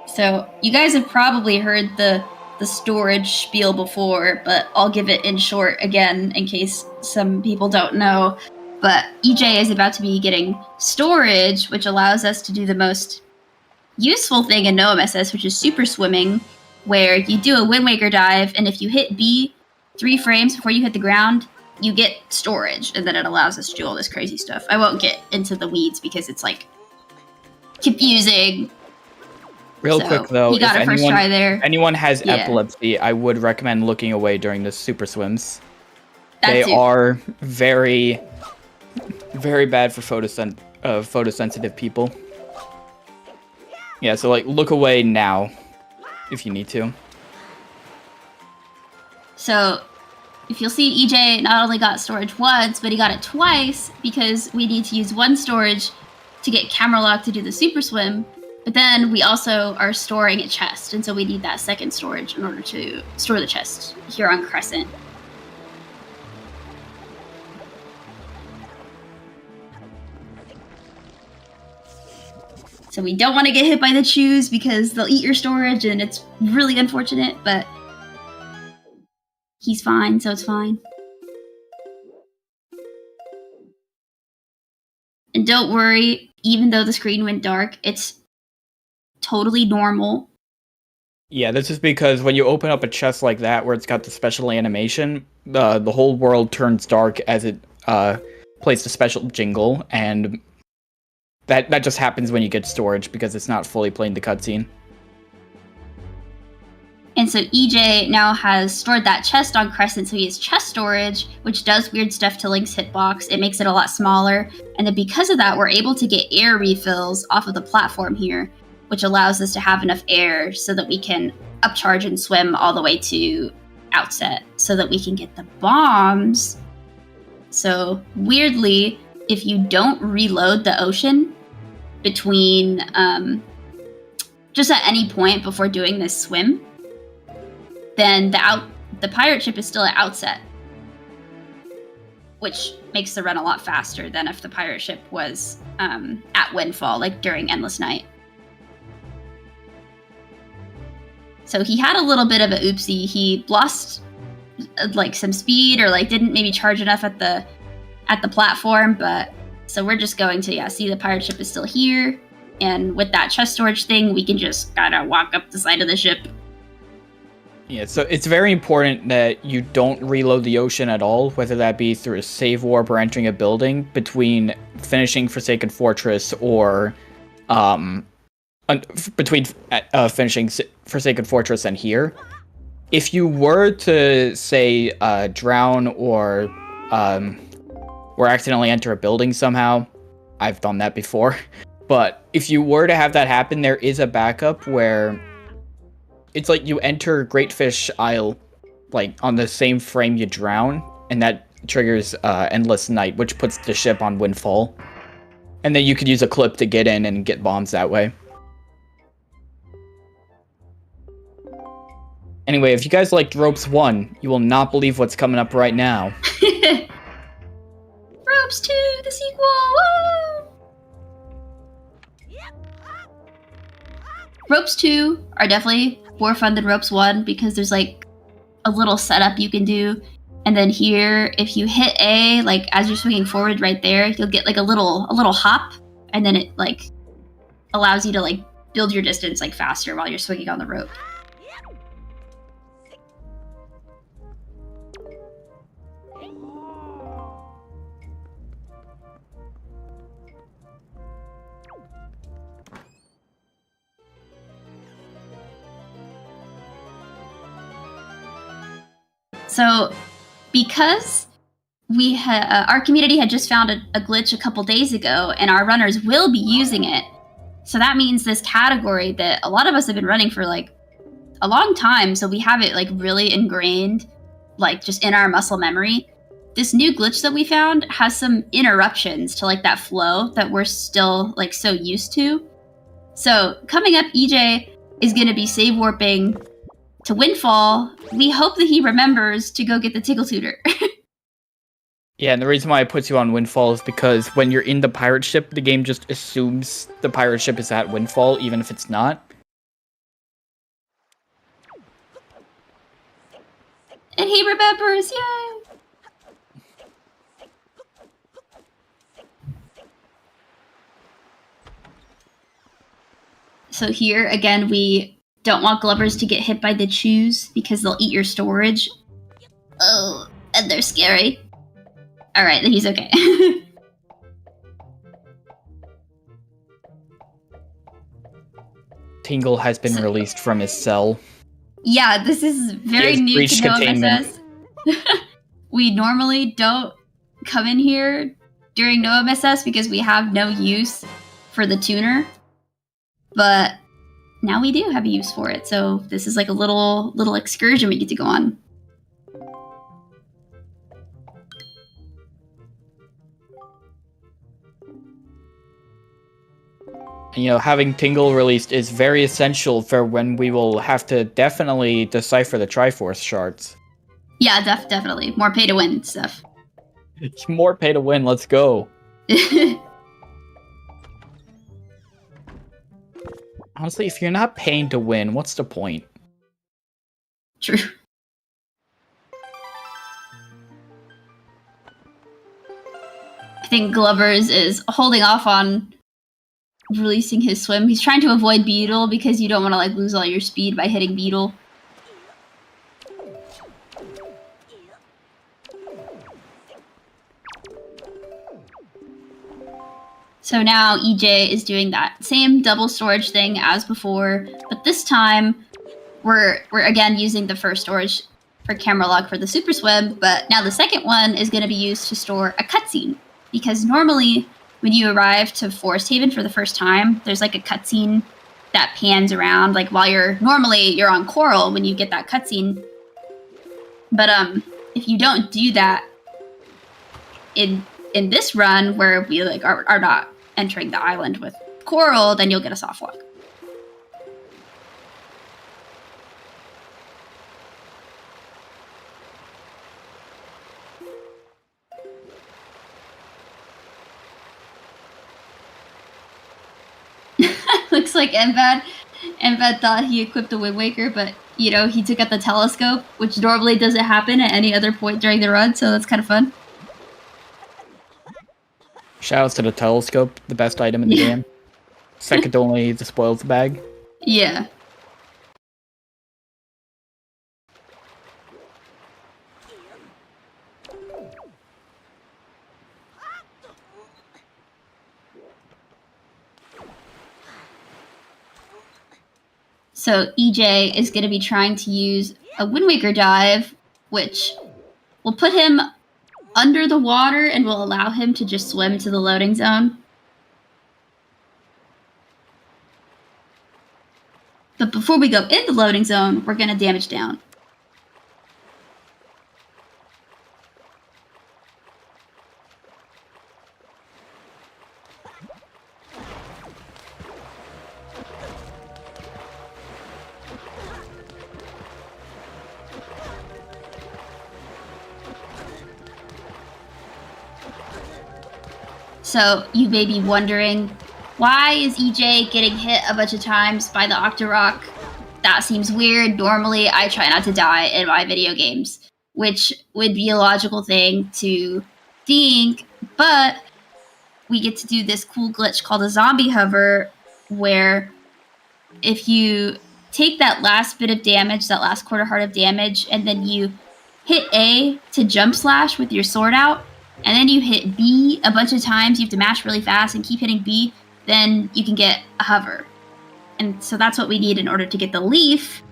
So, you guys have probably heard the storage spiel before, but I'll give it in short again in case some people don't know. But EJ is about to be getting storage, which allows us to do the most useful thing in NoMSS, which is super swimming, where you do a Wind Waker dive, and if you hit B 3 frames before you hit the ground, you get storage, and then it allows us to do all this crazy stuff. I won't get into the weeds because it's, like, confusing. Real So, quick, though, you got if it first try there. anyone has Yeah. epilepsy, I would recommend looking away during the super swims. That They too. are very, very bad for photosensitive people. Yeah, so like look away now, if you need to. So, if you'll see, EJ not only got storage once, but he got it twice because we need to use one storage to get camera lock to do the super swim. But then we also are storing a chest, and so we need that second storage in order to store the chest here on Crescent. So we don't want to get hit by the chews because they'll eat your storage and it's really unfortunate, but he's fine, so it's fine. And don't worry, even though the screen went dark, it's totally normal. Yeah, this is because when you open up a chest like that where it's got the special animation, the whole world turns dark as it plays the special jingle, and that just happens when you get storage because it's not fully playing the cutscene. And so EJ now has stored that chest on Crescent, so he has chest storage, which does weird stuff to Link's hitbox. It makes it a lot smaller. And then because of that, we're able to get air refills off of the platform here, which allows us to have enough air so that we can upcharge and swim all the way to Outset so that we can get the bombs. So weirdly, if you don't reload the ocean between just at any point before doing this swim, then the pirate ship is still at Outset, which makes the run a lot faster than if the pirate ship was at Windfall, like during Endless Night. So he had a little bit of a oopsie. He lost like some speed or like didn't maybe charge enough at the platform, but so we're just going to see the pirate ship is still here, and with that chest storage thing, we can just gotta walk up the side of the ship. Yeah, so it's very important that you don't reload the ocean at all, whether that be through a save warp or entering a building, between finishing Forsaken Fortress or between finishing Forsaken Fortress and here. If you were to, say, drown or accidentally enter a building somehow, I've done that before, but if you were to have that happen, there is a backup where it's like you enter Great Fish Isle, like, on the same frame you drown, and that triggers Endless Night, which puts the ship on Windfall. And then you could use a clip to get in and get bombs that way. Anyway, if you guys liked Ropes 1, you will not believe what's coming up right now. Ropes 2, the sequel! Woo! Ropes 2 are definitely more fun than Ropes 1 because there's like a little setup you can do. And then here, if you hit A, like as you're swinging forward right there, you'll get like a little hop, and then it like allows you to like build your distance like faster while you're swinging on the rope. So, because our community had just found a glitch a couple days ago, and our runners will be using it, so that means this category that a lot of us have been running for like a long time, so we have it like really ingrained, like just in our muscle memory. This new glitch that we found has some interruptions to like that flow that we're still like so used to. So coming up, EJ is going to be save warping to Windfall. We hope that he remembers to go get the Tickle Tutor. Yeah, and the reason why it puts you on Windfall is because when you're in the pirate ship, the game just assumes the pirate ship is at Windfall, even if it's not. And he remembers, yay! So here, again, we don't want Glubbers to get hit by the chews because they'll eat your storage. Oh, and they're scary. Alright, he's okay. Tingle has been released from his cell. Yeah, this is very new to No MSS. We normally don't come in here during No MSS because we have no use for the tuner. But now we do have a use for it, so this is like a little excursion we get to go on. And, you know, having Tingle released is very essential for when we will have to definitely decipher the Triforce shards. Yeah, definitely. More pay to win stuff. More pay to win, let's go. Honestly, if you're not paying to win, what's the point? True. I think Glover's is holding off on releasing his swim. He's trying to avoid Beetle because you don't want to like lose all your speed by hitting Beetle. So now EJ is doing that same double storage thing as before, but this time we're again using the first storage for camera lock for the super swim, but now the second one is going to be used to store a cutscene, because normally when you arrive to Forest Haven for the first time, there's like a cutscene that pans around, like while you're on Coral when you get that cutscene. But if you don't do that in this run where we like are not entering the island with Coral, then you'll get a soft walk. Looks like Envad thought he equipped a Wind Waker, but you know, he took out the telescope, which normally doesn't happen at any other point during the run, so that's kind of fun. Shoutouts to the telescope, the best item in the game. Second only the spoils bag. Yeah. So EJ is going to be trying to use a Wind Waker dive, which will put him under the water and will allow him to just swim to the loading zone. But before we go in the loading zone, we're going to damage down. So you may be wondering, why is EJ getting hit a bunch of times by the Octorok? That seems weird. Normally, I try not to die in my video games, which would be a logical thing to think, but we get to do this cool glitch called a zombie hover, where if you take that last bit of damage, that last quarter heart of damage, and then you hit A to jump slash with your sword out, and then you hit B a bunch of times, you have to mash really fast and keep hitting B, then you can get a hover. And so that's what we need in order to get the leaf,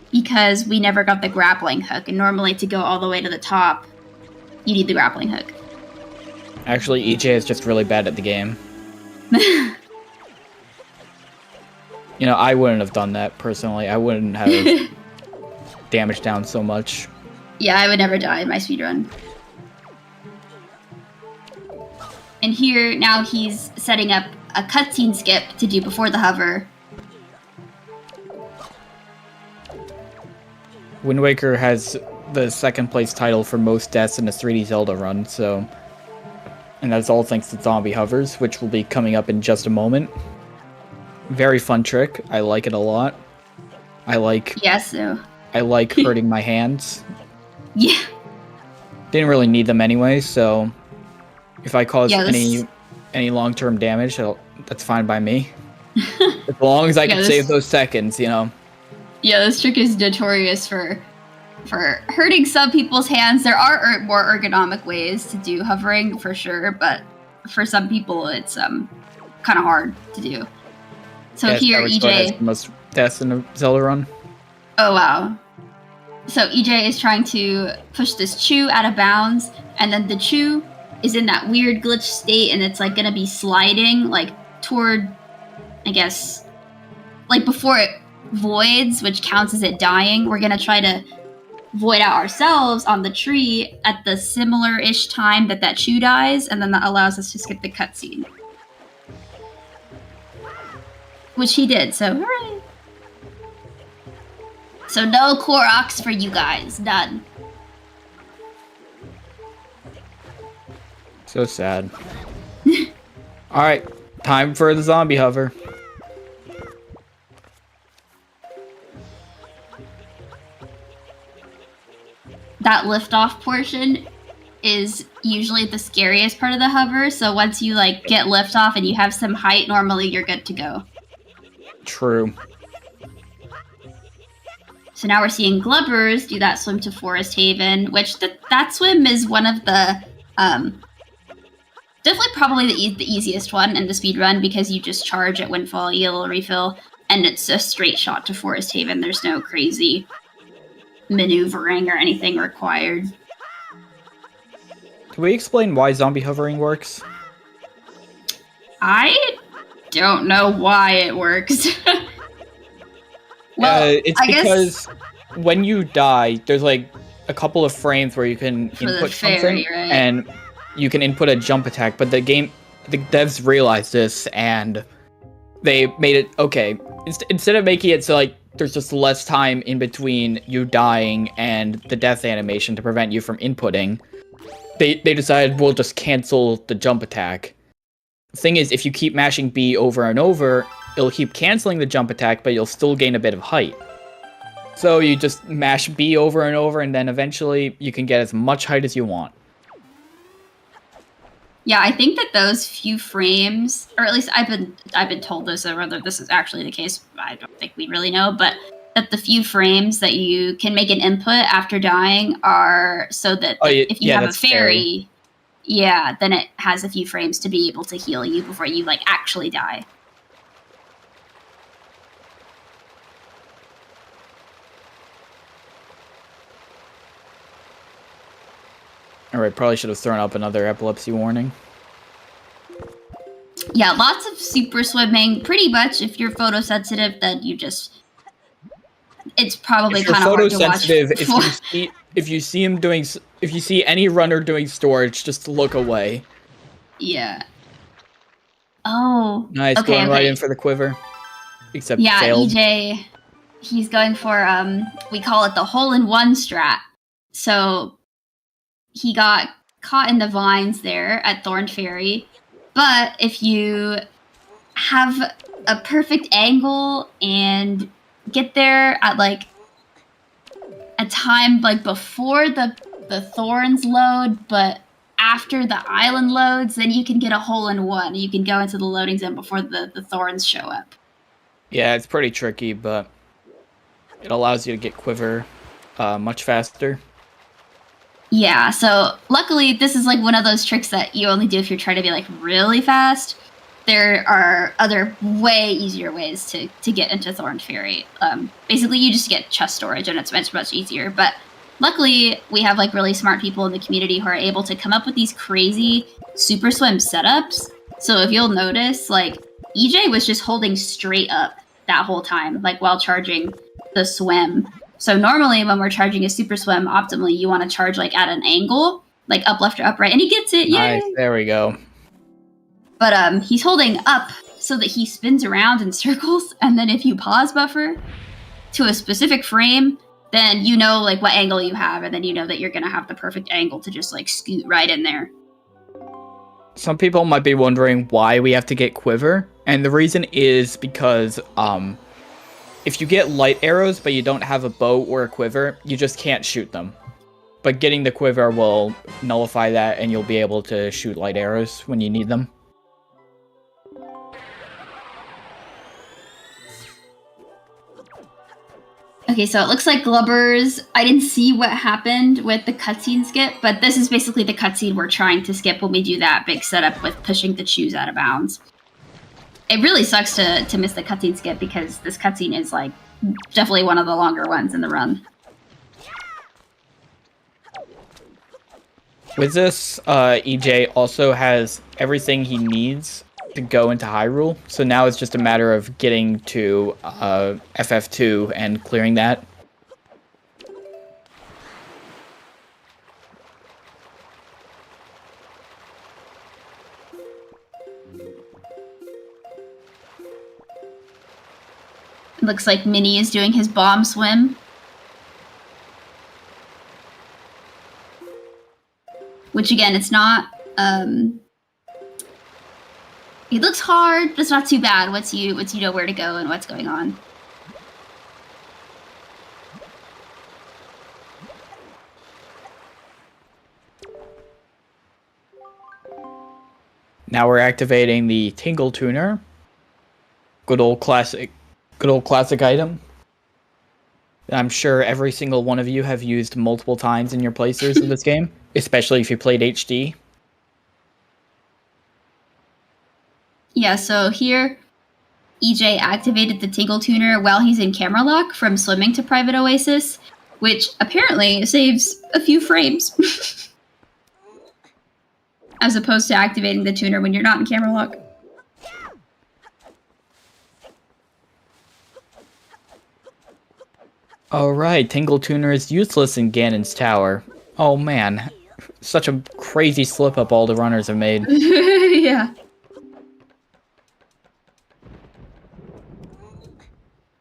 because we never got the grappling hook. And normally to go all the way to the top, you need the grappling hook. Actually, EJ is just really bad at the game. You know, I wouldn't have done that personally. I wouldn't have damaged down so much. Yeah, I would never die in my speedrun. And here, now he's setting up a cutscene skip to do before the hover. Wind Waker has the second place title for most deaths in a 3D Zelda run, so... And that's all thanks to zombie hovers, which will be coming up in just a moment. Very fun trick. I like it a lot. I like hurting my hands. Yeah. Didn't really need them anyway, so... If I cause any long-term damage, that's fine by me. As long as I can save those seconds, you know. Yeah, this trick is notorious for hurting some people's hands. There are more ergonomic ways to do hovering, for sure, but for some people, it's kind of hard to do. So here, EJ has the most deaths in a Zelda run. Oh, wow. So EJ is trying to push this Chew out of bounds, and then the Chew is in that weird glitch state, and it's like gonna be sliding like toward, I guess, like before it voids, which counts as it dying. We're gonna try to void out ourselves on the tree at the similar-ish time that Chew dies, and then that allows us to skip the cutscene, which he did. So hooray! So no Koroks for you guys, none. So sad. Alright, time for the zombie hover. that liftoff portion is usually the scariest part of the hover. So once you like get liftoff and you have some height, normally you're good to go. True. So now we're seeing Glubbers do that swim to Forest Haven, which that swim is one of the definitely probably the easiest one in the speedrun, because you just charge at Windfall, you get a little refill, and it's a straight shot to Forest Haven. There's no crazy maneuvering or anything required. Can we explain why zombie hovering works? I don't know why it works. Well, it's I because when you die, there's like a couple of frames where you can For the input fairy, something, right? and you can input a jump attack. But the devs realized this, and they made it okay. Instead of making it so like there's just less time in between you dying and the death animation to prevent you from inputting, they decided we'll just cancel the jump attack. The thing is, if you keep mashing B over and over, it'll keep canceling the jump attack, but you'll still gain a bit of height. So you just mash B over and over, and then eventually you can get as much height as you want. Yeah, I think that those few frames, or at least I've been told this, or whether this is actually the case, I don't think we really know, but that the few frames that you can make an input after dying are so that if you have a fairy, yeah, then it has a few frames to be able to heal you before you like actually die. Alright, probably should have thrown up another epilepsy warning. Yeah, lots of super swimming. Pretty much, if you're photosensitive, then you just... It's probably kind of hard to watch. If you see any runner doing storage, just look away. Yeah. Oh. Nice, okay, going right in for the quiver. Except yeah, failed. EJ, he's going for, we call it the hole-in-one strat. So... he got caught in the vines there at Thorn Ferry, but if you have a perfect angle and get there at like a time like before the thorns load, but after the island loads, then you can get a hole-in-one. You can go into the loading zone before the thorns show up. Yeah, it's pretty tricky, but it allows you to get quiver much faster. Yeah, so luckily this is like one of those tricks that you only do if you're trying to be like really fast. There are other way easier ways to get into Thorn Ferry. Basically you just get chest storage and it's much easier. But luckily we have like really smart people in the community who are able to come up with these crazy super swim setups. So if you'll notice, like EJ was just holding straight up that whole time, like while charging the swim. So normally when we're charging a super swim optimally, you want to charge like at an angle, like up, left, or upright, and he gets it. Yay! Nice, there we go. But he's holding up so that he spins around in circles, and then if you pause buffer to a specific frame, then you know like what angle you have, and then you know that you're gonna have the perfect angle to just like scoot right in there. Some people might be wondering why we have to get quiver, and the reason is because if you get light arrows but you don't have a bow or a quiver, you just can't shoot them. But getting the quiver will nullify that, and you'll be able to shoot light arrows when you need them. Okay, so it looks like Glubbers, I didn't see what happened with the cutscene skip, but this is basically the cutscene we're trying to skip when we do that big setup with pushing the choose out of bounds. It really sucks to miss the cutscene skip because this cutscene is like definitely one of the longer ones in the run. With this, EJ also has everything he needs to go into Hyrule, so now it's just a matter of getting to FF2 and clearing that. It looks like Minnie is doing his bomb swim. Which again, it's not, it looks hard, but it's not too bad once you know where to go and what's going on. Now we're activating the Tingle Tuner. Good old classic item. I'm sure every single one of you have used multiple times in your playthroughs of this game, especially if you played HD. Yeah, so here, EJ activated the Tingle Tuner while he's in camera lock from swimming to Private Oasis, which apparently saves a few frames. As opposed to activating the tuner when you're not in camera lock. Alright, Tingle Tuner is useless in Ganon's Tower. Oh man, such a crazy slip up all the runners have made. Yeah.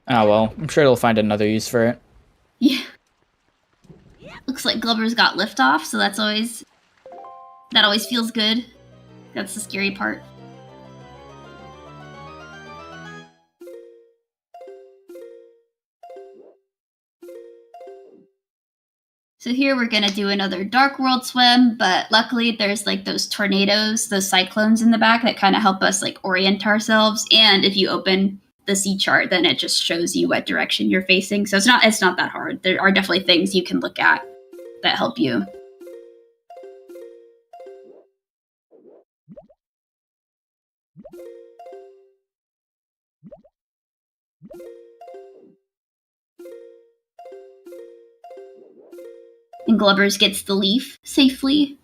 Oh well, I'm sure they'll find another use for it. Yeah. Looks like Glover's got liftoff, so that always feels good. That's the scary part. So here we're gonna do another Dark World swim, but luckily there's like those tornadoes, those cyclones in the back that kind of help us like orient ourselves. And if you open the sea chart, then it just shows you what direction you're facing. So it's not that hard. There are definitely things you can look at that help you. And Glubbers gets the leaf safely.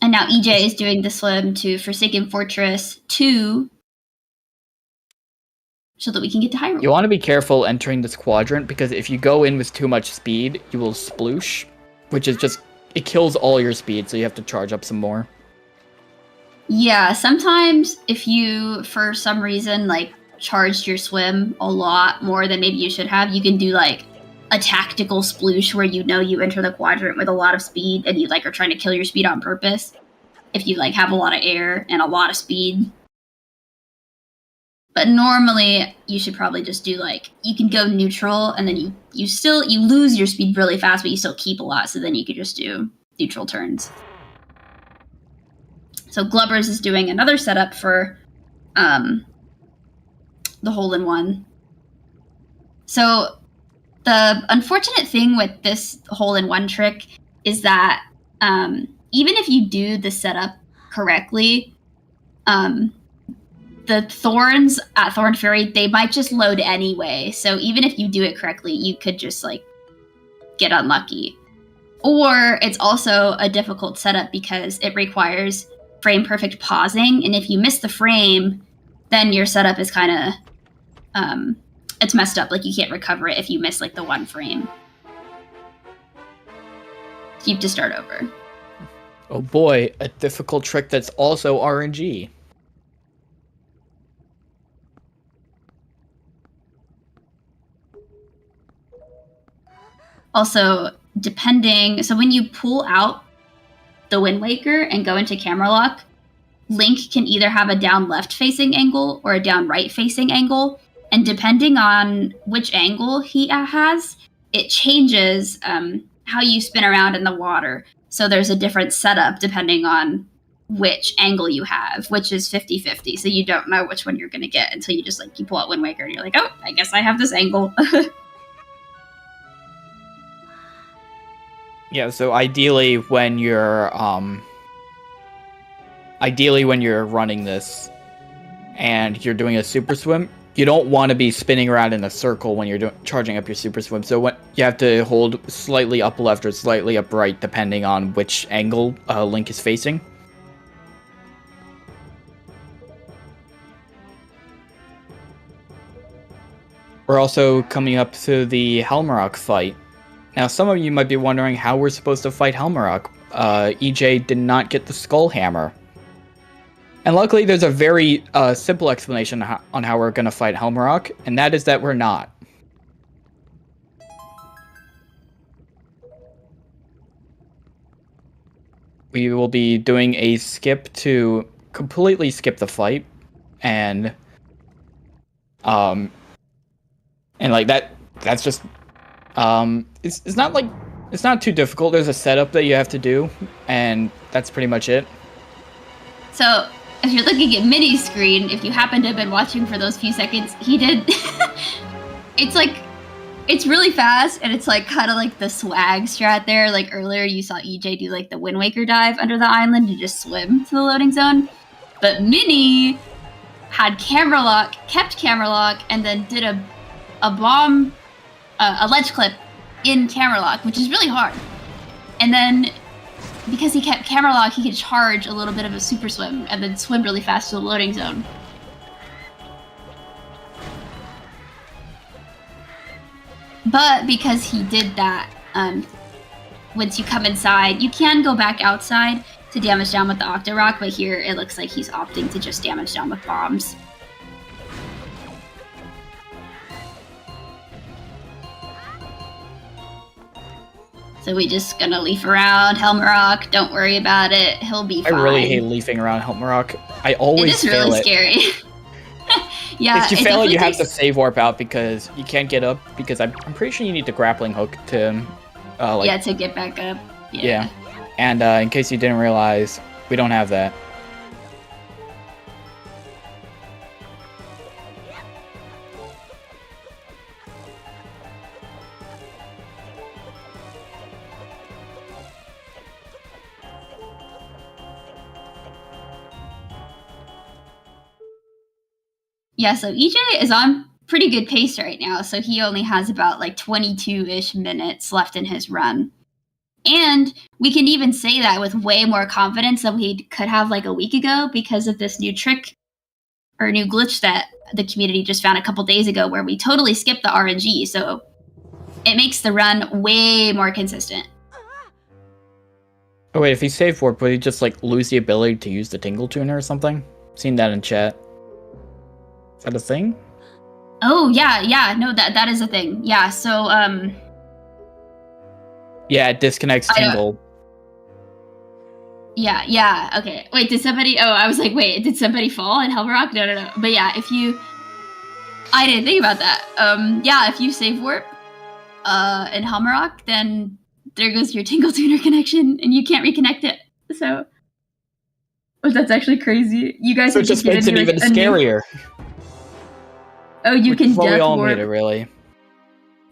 And now EJ is doing the swim to Forsaken Fortress 2 so that we can get to Hyrule. You want to be careful entering this quadrant because if you go in with too much speed, you will sploosh, which is just, it kills all your speed, so you have to charge up some more. Yeah, sometimes if you, for some reason, like, charged your swim a lot more than maybe you should have, you can do, like, a tactical sploosh where you know you enter the quadrant with a lot of speed and you, like, are trying to kill your speed on purpose. If you, like, have a lot of air and a lot of speed. But normally, you should probably just do, like, you can go neutral and then you lose your speed really fast, but you still keep a lot, so then you could just do neutral turns. So Glubbers is doing another setup for the hole-in-one. So the unfortunate thing with this hole-in-one trick is that even if you do the setup correctly, the thorns at Thorn Fairy, they might just load anyway. So even if you do it correctly, you could just like get unlucky. Or it's also a difficult setup because it requires frame perfect pausing, and if you miss the frame, then your setup is kind of it's messed up. Like you can't recover it if you miss like the one frame. You have to start over. Oh boy, a difficult trick that's also RNG. Also, so when you pull out the Wind Waker and go into camera lock, Link can either have a down left facing angle or a down right facing angle, and depending on which angle he has, it changes how you spin around in the water. So there's a different setup depending on which angle you have, which is 50-50. So you don't know which one you're going to get until you just like you pull out Wind Waker and you're like, oh, I guess I have this angle. Yeah, so ideally when you're running this and you're doing a super swim, you don't want to be spinning around in a circle when you're charging up your super swim. So what you have to hold slightly up left or slightly up right depending on which angle Link is facing. We're also coming up to the Helmarok fight. Now, some of you might be wondering how we're supposed to fight Helmarok. EJ did not get the Skull Hammer. And luckily, there's a very simple explanation on how we're going to fight Helmarok, and that is that we're not. We will be doing a skip to completely skip the fight, and like that's just it's not like It's not too difficult. There's a setup that you have to do, and that's pretty much it. So, if you're looking at Mini's screen, if you happen to have been watching for those few seconds, he did... It's like... It's really fast, and it's like kind of like the swag strat there. Like earlier, you saw EJ do like the Wind Waker dive under the island and just swim to the loading zone. But Mini had camera lock, kept camera lock, and then did a bomb, a ledge clip in camera lock, which is really hard. And then because he kept camera lock, he could charge a little bit of a super swim and then swim really fast to the loading zone. But because he did that, once you come inside, you can go back outside to damage down with the Octorock, but here it looks like he's opting to just damage down with bombs. So we just gonna leaf around Helmarock. Don't worry about it. He'll be fine. I really hate leafing around Helmarock. I always fail it. It is really scary. Yeah, if you fail it, you have to save warp out because you can't get up. Because I'm pretty sure you need the grappling hook to, to get back up. Yeah. And in case you didn't realize, we don't have that. Yeah, so EJ is on pretty good pace right now, so he only has about like 22-ish minutes left in his run. And we can even say that with way more confidence than we could have like a week ago because of this new trick or new glitch that the community just found a couple days ago where we totally skipped the RNG, so it makes the run way more consistent. Oh wait, if he save warp, would he just like lose the ability to use the Tingle Tuner or something? Seen that in chat. Is that a thing? Oh yeah, no, that is a thing. Yeah, so yeah, it disconnects Tingle. Yeah, okay. Wait, I was like, wait, did somebody fall in Helmarock? No. But yeah, I didn't think about that. Yeah, if you save warp in Helmarock, then there goes your Tingle Tuner connection and you can't reconnect it. So that's actually crazy. You guys so it just makes it even scarier. Oh, you can death warp. We all need it, really.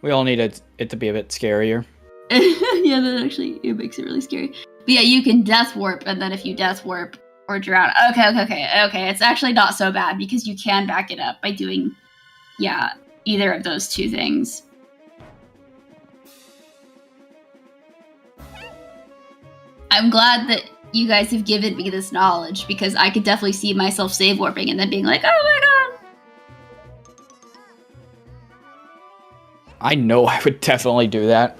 We all need it to be a bit scarier. Yeah, that actually it makes it really scary. But yeah, you can death warp, and then if you death warp or drown, okay, it's actually not so bad because you can back it up by doing, either of those two things. I'm glad that you guys have given me this knowledge because I could definitely see myself save warping and then being like, oh my god. I know I would definitely do that.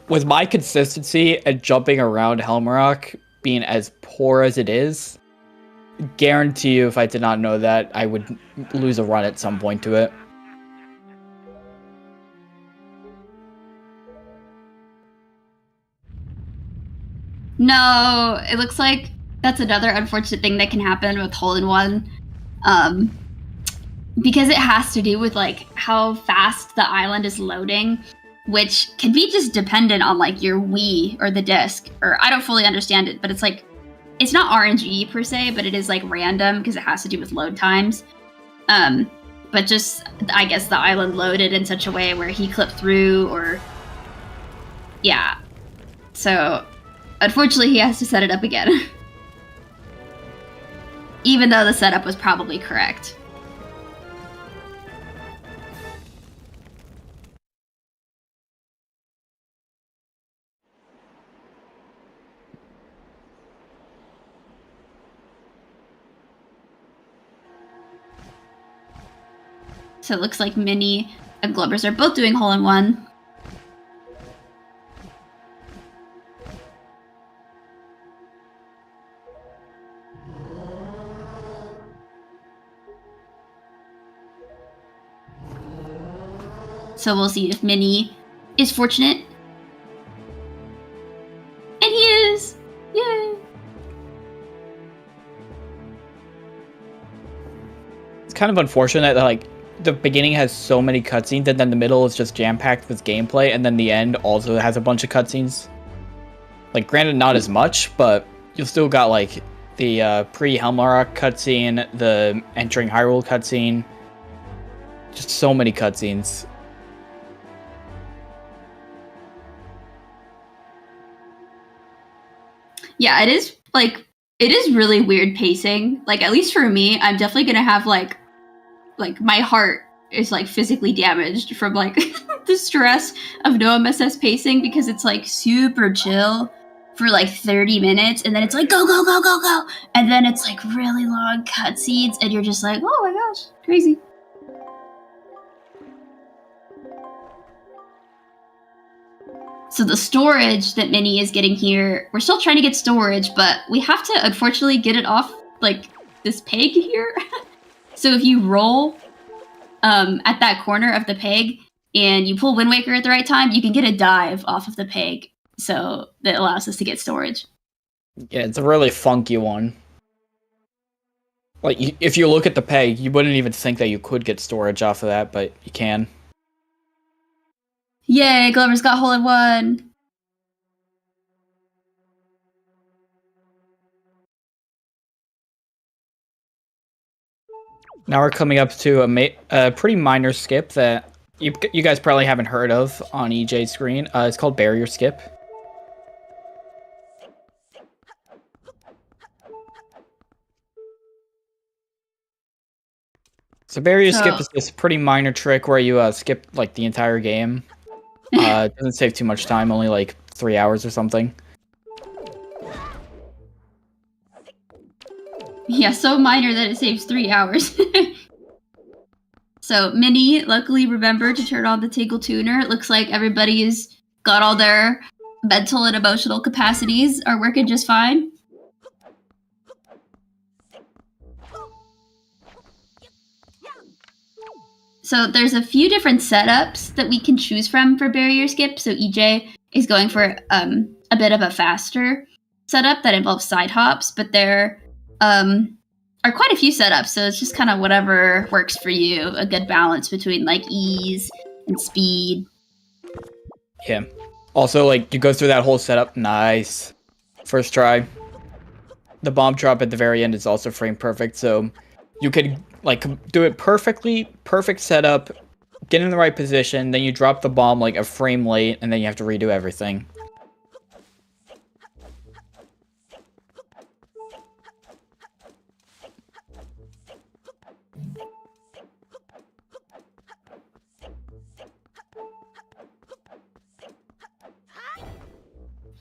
With my consistency and jumping around Helmarock being as poor as it is, guarantee you if I did not know that, I would lose a run at some point to it. No, it looks like that's another unfortunate thing that can happen with hole-in-one. Because it has to do with like how fast the island is loading, which can be just dependent on like your Wii or the disc, or I don't fully understand it, but it's like, it's not RNG per se, but it is like random because it has to do with load times. But just, I guess the island loaded in such a way where he clipped through or, yeah. So, unfortunately he has to set it up again. Even though the setup was probably correct. So it looks like Mini and Glubbers are both doing hole-in-one. So we'll see if Mini is fortunate. And he is! Yay! It's kind of unfortunate that like the beginning has so many cutscenes, and then the middle is just jam-packed with gameplay, and then the end also has a bunch of cutscenes. Like, granted, not as much, but you've still got, like, the pre-Helmarok cutscene, the entering Hyrule cutscene. Just so many cutscenes. Yeah, it is, like, it is really weird pacing. Like, at least for me, I'm definitely gonna have, like my heart is, like, physically damaged from, like, the stress of no MSS pacing, because it's, like, super chill for, like, 30 minutes, and then it's like, go, go, go, go, go! And then it's, like, really long cutscenes, and you're just like, oh my gosh, crazy. So the storage that Minnie is getting here, we're still trying to get storage, but we have to, unfortunately, get it off, like, this peg here. So if you roll at that corner of the peg, and you pull Wind Waker at the right time, you can get a dive off of the peg. So that allows us to get storage. Yeah, it's a really funky one. Like, if you look at the peg, you wouldn't even think that you could get storage off of that, but you can. Yay, Glover's got hole in one! Now we're coming up to a pretty minor skip that you guys probably haven't heard of on EJ's screen. It's called Barrier Skip. So Barrier Skip is this pretty minor trick where you skip, like, the entire game. It doesn't save too much time, only like 3 hours or something. Yeah, so minor that it saves 3 hours. So Minnie luckily remembered to turn on the Tingle Tuner. It looks like everybody's got all their mental and emotional capacities are working just fine. So there's a few different setups that we can choose from for Barrier Skip. So EJ is going for a bit of a faster setup that involves side hops, but there are quite a few setups, so it's just kind of whatever works for you. A good balance between, like, ease and speed. Yeah. Also, like, you go through that whole setup. Nice. First try. The bomb drop at the very end is also frame perfect, so you could, like, do it perfectly, perfect setup, get in the right position, then you drop the bomb, like, a frame late, and then you have to redo everything.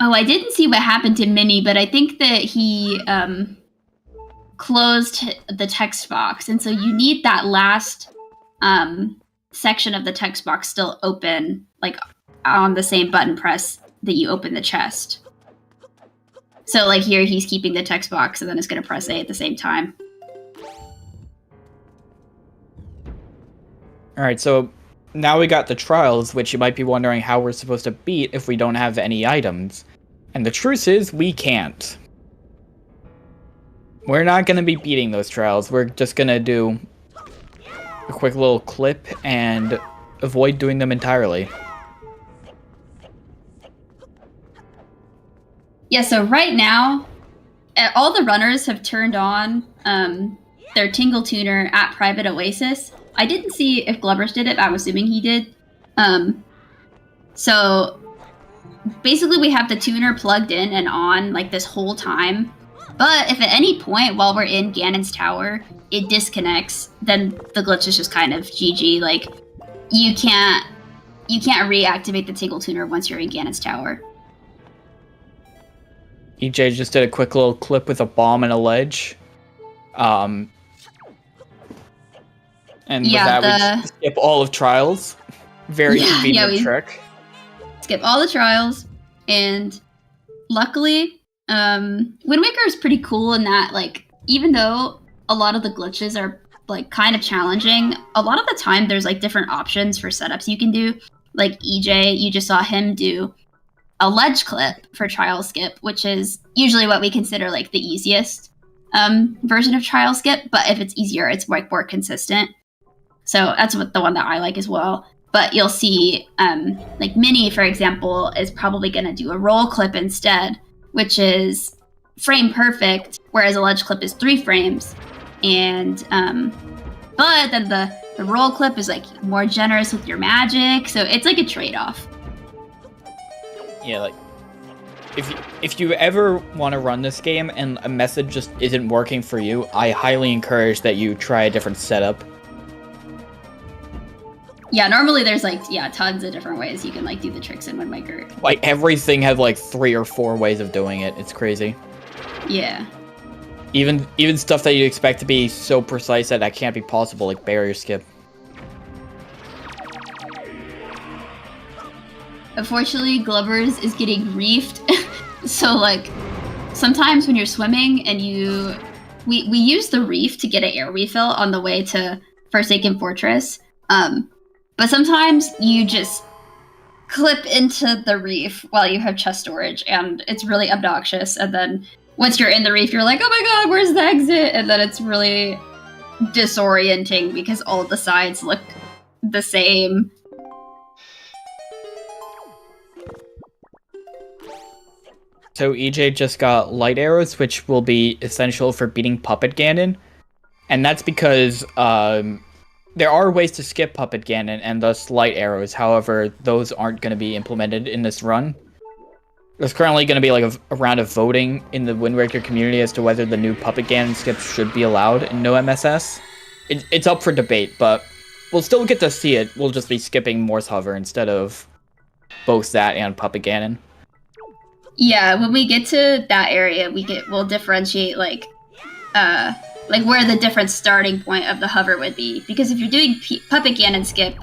Oh, I didn't see what happened to Minnie, but I think that he closed the text box, and so you need that last section of the text box still open, like, on the same button press that you open the chest. So, like, here he's keeping the text box, and then it's going to press A at the same time. Alright, so now we got the trials, which you might be wondering how we're supposed to beat if we don't have any items. And the truth is, we can't. We're not going to be beating those trials. We're just going to do a quick little clip and avoid doing them entirely. Yeah, so right now, all the runners have turned on their Tingle Tuner at Private Oasis. I didn't see if Glubbers did it, but I'm assuming he did. So basically we have the tuner plugged in and on, like, this whole time. But if at any point while we're in Ganon's tower it disconnects, then the glitch is just kind of GG. Like, you can't reactivate the Tingle Tuner once you're in Ganon's tower. EJ just did a quick little clip with a bomb and a ledge. And yeah, with that, we skip all of trials. Very convenient trick. Skip all the trials, and luckily, Wind Waker is pretty cool in that, like, even though a lot of the glitches are, like, kind of challenging, a lot of the time there's, like, different options for setups you can do. Like EJ, you just saw him do a ledge clip for trial skip, which is usually what we consider, like, the easiest version of trial skip, but if it's easier, it's, like, more consistent. So that's the one that I like as well. But you'll see, like Mini, for example, is probably going to do a roll clip instead, which is frame perfect, whereas a ledge clip is 3 frames. And but then the roll clip is like more generous with your magic, so it's like a trade-off. Yeah, like if you ever want to run this game and a method just isn't working for you, I highly encourage that you try a different setup. Yeah, normally there's like tons of different ways you can like do the tricks in Wind Waker. Like everything has like 3 or 4 ways of doing it. It's crazy. Yeah. Even stuff that you expect to be so precise that can't be possible, like barrier skip. Unfortunately, Glubbers is getting reefed. So like sometimes when you're swimming and we use the reef to get an air refill on the way to Forsaken Fortress. But sometimes you just clip into the reef while you have chest storage, and it's really obnoxious. And then once you're in the reef, you're like, oh my god, where's the exit? And then it's really disorienting because all of the sides look the same. So EJ just got light arrows, which will be essential for beating Puppet Ganon. And that's because there are ways to skip Puppet Ganon and thus light arrows. However, those aren't going to be implemented in this run. There's currently going to be like a round of voting in the Wind Waker community as to whether the new Puppet Ganon skips should be allowed in no MSS. It's up for debate, but we'll still get to see it. We'll just be skipping Morse Hover instead of both that and Puppet Ganon. Yeah, when we get to that area, we'll differentiate like where the different starting point of the hover would be. Because if you're doing Puppet Ganon skip,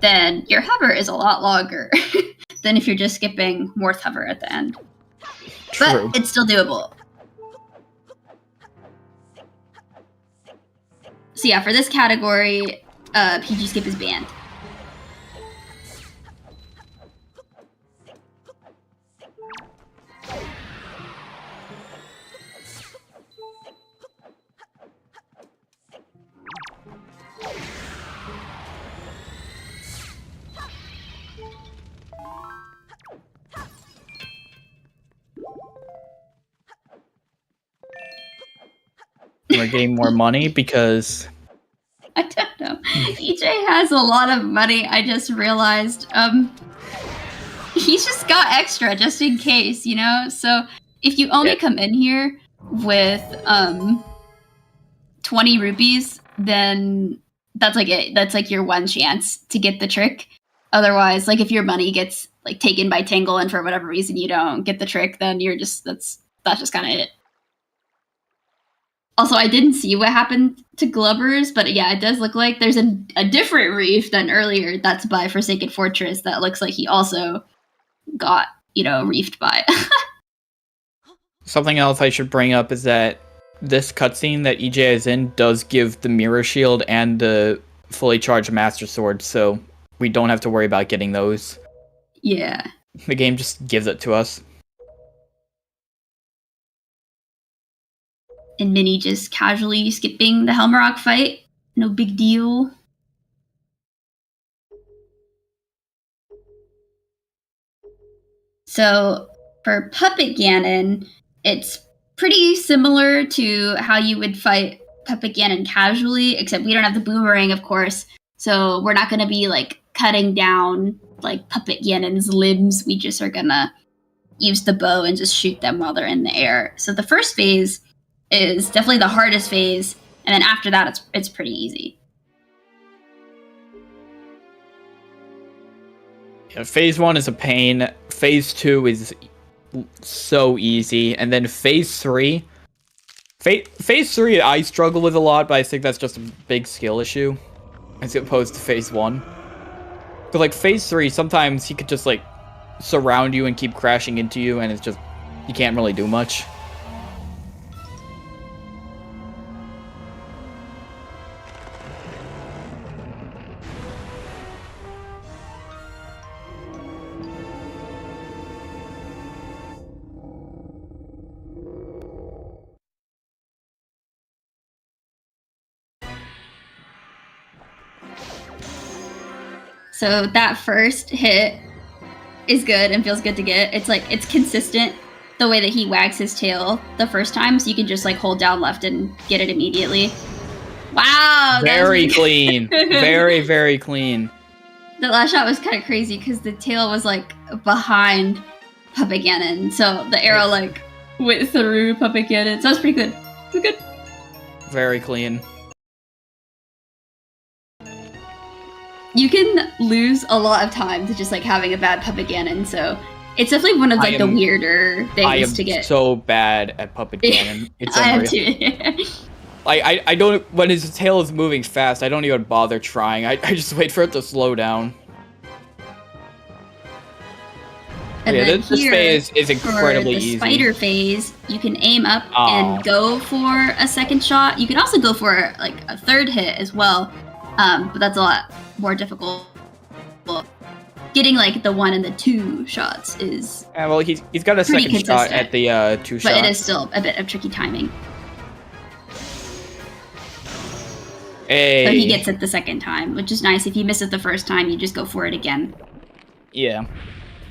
then your hover is a lot longer than if you're just skipping Morth hover at the end. True. But it's still doable. So yeah, for this category, PG skip is banned. We're getting more money because I don't know. EJ has a lot of money, I just realized. He's just got extra just in case, you know? So if you only come in here with 20 rupees, then that's like it. That's like your one chance to get the trick. Otherwise, like if your money gets like taken by Tangle and for whatever reason you don't get the trick, then that's just kind of it. Also, I didn't see what happened to Glubbers, but yeah, it does look like there's a different reef than earlier that's by Forsaken Fortress that looks like he also got, reefed by. Something else I should bring up is that this cutscene that EJ is in does give the Mirror Shield and the fully charged Master Sword, so we don't have to worry about getting those. Yeah. The game just gives it to us. And Minnie just casually skipping the Helmarock fight. No big deal. So for Puppet Ganon, it's pretty similar to how you would fight Puppet Ganon casually, except we don't have the boomerang, of course. So we're not going to be like cutting down like Puppet Ganon's limbs. We just are going to use the bow and just shoot them while they're in the air. So the first phase is definitely the hardest phase, and then after that it's pretty easy. Yeah, phase 1 is a pain. Phase 2 is so easy, and then phase 3 I struggle with a lot, but I think that's just a big skill issue as opposed to phase 1. Because like phase 3, sometimes he could just like surround you and keep crashing into you, and it's just you can't really do much. So that first hit is good and feels good to get. It's like it's consistent the way that he wags his tail the first time, so you can just like hold down left and get it immediately. Wow, Very clean. Very, very clean. The last shot was kind of crazy because the tail was like behind Puppet Ganon, so the arrow like went through Puppet Ganon. So it was pretty good. It was good. Very clean. You can lose a lot of time to just like having a bad Puppet Ganon, so it's definitely one of like the weirder things to get. So bad at Puppet Ganon. It's I unreal. am too. I don't, when his tail is moving fast, I don't even bother trying. I just wait for it to slow down. And yeah, then this phase is incredibly for the easy. spider phase, you can aim up and go for a second shot. You can also go for like a third hit as well, but that's a lot more difficult. Getting like the 1 and the 2 shots is well, he's got a pretty second shot consistent, at the 2 shots. but it is still a bit of tricky timing. Hey. So he gets it the second time, which is nice. If you miss it the first time, you just go for it again. Yeah.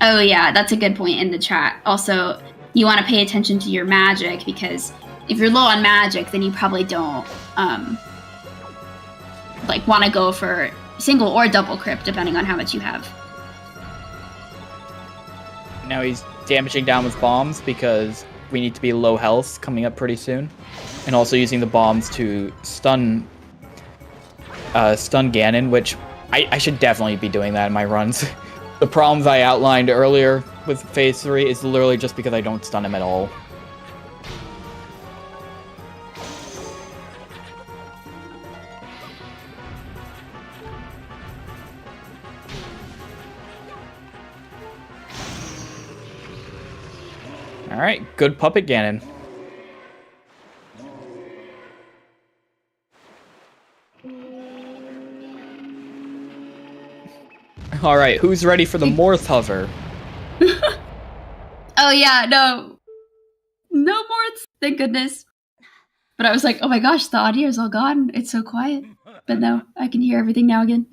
Oh yeah, that's a good point in the chat. Also, you want to pay attention to your magic, because if you're low on magic, then you probably don't like want to go for single or double crypt, depending on how much you have. Now he's damaging down with bombs because we need to be low health coming up pretty soon. And also using the bombs to stun Ganon, which I should definitely be doing that in my runs. The problems I outlined earlier with Phase 3 is literally just because I don't stun him at all. Alright, good Puppet Ganon. Alright, who's ready for the Morth Hover? Oh yeah, no more, thank goodness. But I was like, oh my gosh, the audio is all gone. It's so quiet. But no, I can hear everything now again.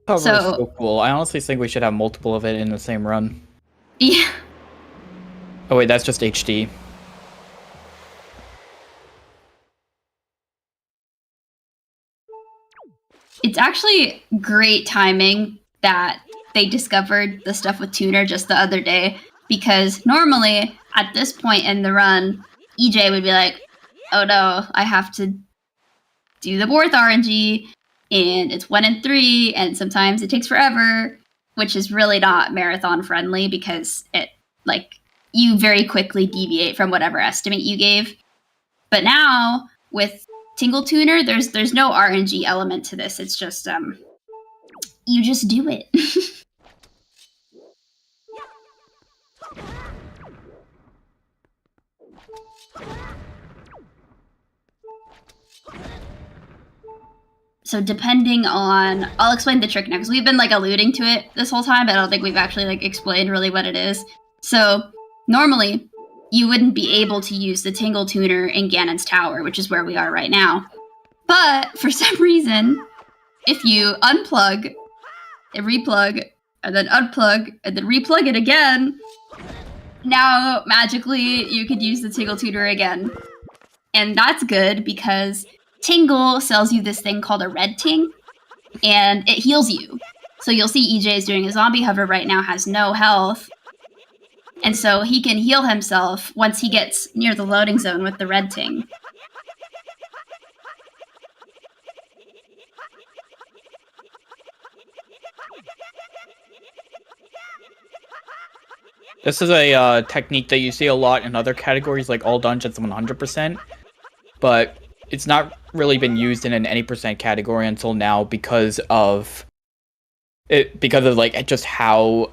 Hover is so cool. I honestly think we should have multiple of it in the same run. Yeah. Oh wait, that's just HD. It's actually great timing that they discovered the stuff with Tuner just the other day, because normally at this point in the run, EJ would be like, oh no, I have to do the fourth RNG, and it's 1 and 3, and sometimes it takes forever, which is really not marathon friendly because it, like, you very quickly deviate from whatever estimate you gave. But now, with Tingle Tuner, there's no RNG element to this. It's just you just do it. So depending on, I'll explain the trick now, because we've been like alluding to it this whole time, but I don't think we've actually like explained really what it is. So normally you wouldn't be able to use the Tingle Tuner in Ganon's Tower, which is where we are right now. But for some reason, if you unplug and replug, and then unplug, and then replug it again, now magically you could use the Tingle Tuner again. And that's good because Tingle sells you this thing called a red ting, and it heals you. So you'll see EJ is doing a zombie hover right now, has no health. And so he can heal himself once he gets near the loading zone with the red ting. This is a technique that you see a lot in other categories, like all dungeons 100%, but it's not really been used in an any percent category until now because of like just how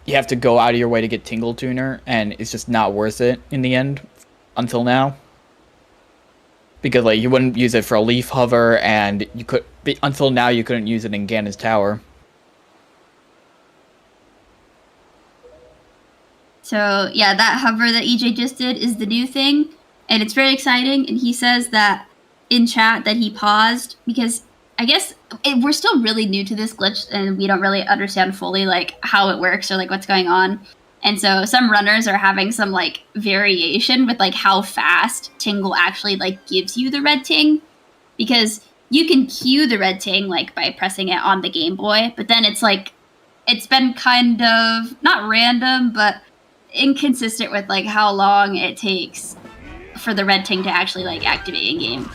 you have to go out of your way to get Tingle Tuner, and it's just not worth it in the end until now. Because like you wouldn't use it for a leaf hover, and until now you couldn't use it in Ganon's Tower. So yeah, that hover that EJ just did is the new thing. and it's very exciting. And he says that in chat that he paused because I guess we're still really new to this glitch and we don't really understand fully like how it works or like what's going on. And so some runners are having some like variation with like how fast Tingle actually like gives you the red ting, because you can cue the red ting like by pressing it on the Game Boy, but then it's like it's been kind of not random but inconsistent with like how long it takes for the red ting to actually like activate in game.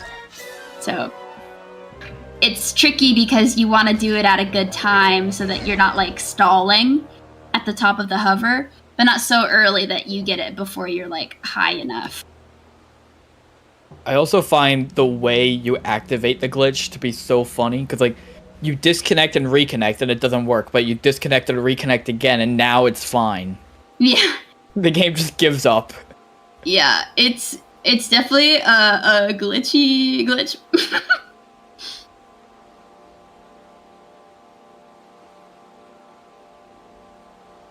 So it's tricky because you want to do it at a good time so that you're not like stalling at the top of the hover, but not so early that you get it before you're like high enough. I also find the way you activate the glitch to be so funny, because like you disconnect and reconnect and it doesn't work, but you disconnect and reconnect again and now it's fine. Yeah. The game just gives up. Yeah, it's definitely a glitchy glitch.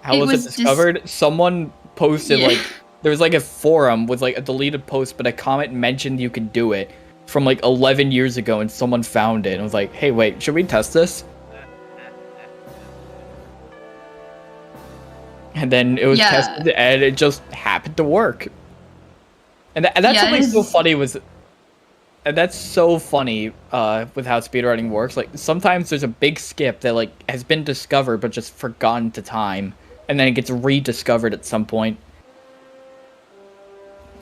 How was it discovered? Someone posted like there was like a forum with like a deleted post, but a comment mentioned you could do it from like 11 years ago, and someone found it and was like, "Hey, wait, should we test this?" And then it was tested, and it just happened to work. And that's something so funny was. And that's so funny with how speedrunning works. Like sometimes there's a big skip that like has been discovered but just forgotten to time, and then it gets rediscovered at some point.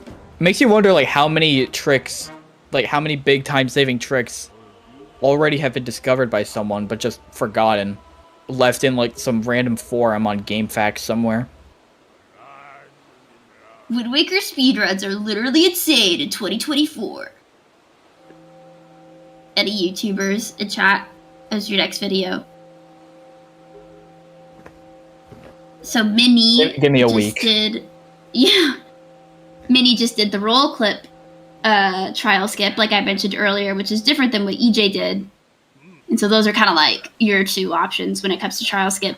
It makes you wonder like how many tricks, like how many big time saving tricks already have been discovered by someone but just forgotten, left in like some random forum on GameFAQs somewhere. Wind Waker speedruns are literally insane in 2024. Any YouTubers in chat as your next video. So Minnie give me a week. Minnie just did the roll clip trial skip, like I mentioned earlier, which is different than what EJ did. And so those are kind of like your two options when it comes to trial skip.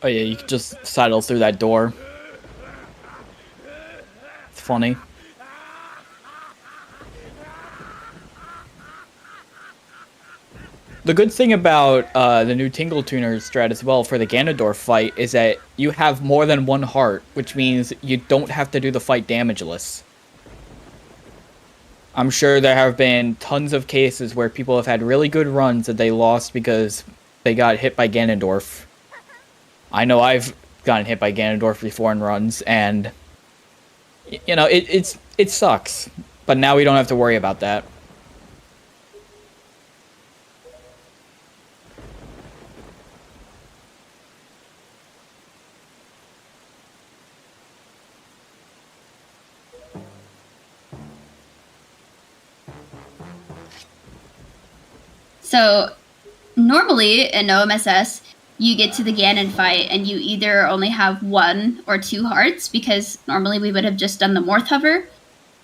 Oh yeah, you can just sidle through that door. It's funny. The good thing about the new Tingle Tuner strat as well for the Ganondorf fight is that you have more than one heart, which means you don't have to do the fight damageless. I'm sure there have been tons of cases where people have had really good runs that they lost because they got hit by Ganondorf. I know I've gotten hit by Ganondorf before in runs, and you know it sucks. But now we don't have to worry about that. So, normally in OMSS, you get to the Ganon fight and you either only have 1 or 2 hearts, because normally we would have just done the Morph hover.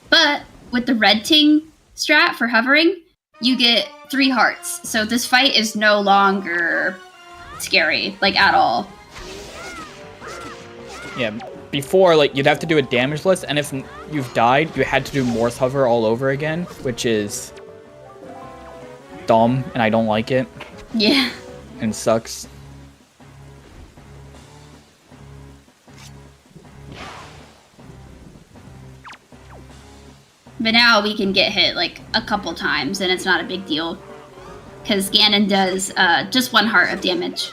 But with the red ting strat for hovering, you get 3 hearts. So this fight is no longer scary, like at all. Yeah, before, like, you'd have to do it damageless, and if you've died, you had to do Morph hover all over again, which is dumb, and I don't like it. Yeah. And sucks. But now we can get hit like a couple times and it's not a big deal. Because Ganon does just 1 heart of damage.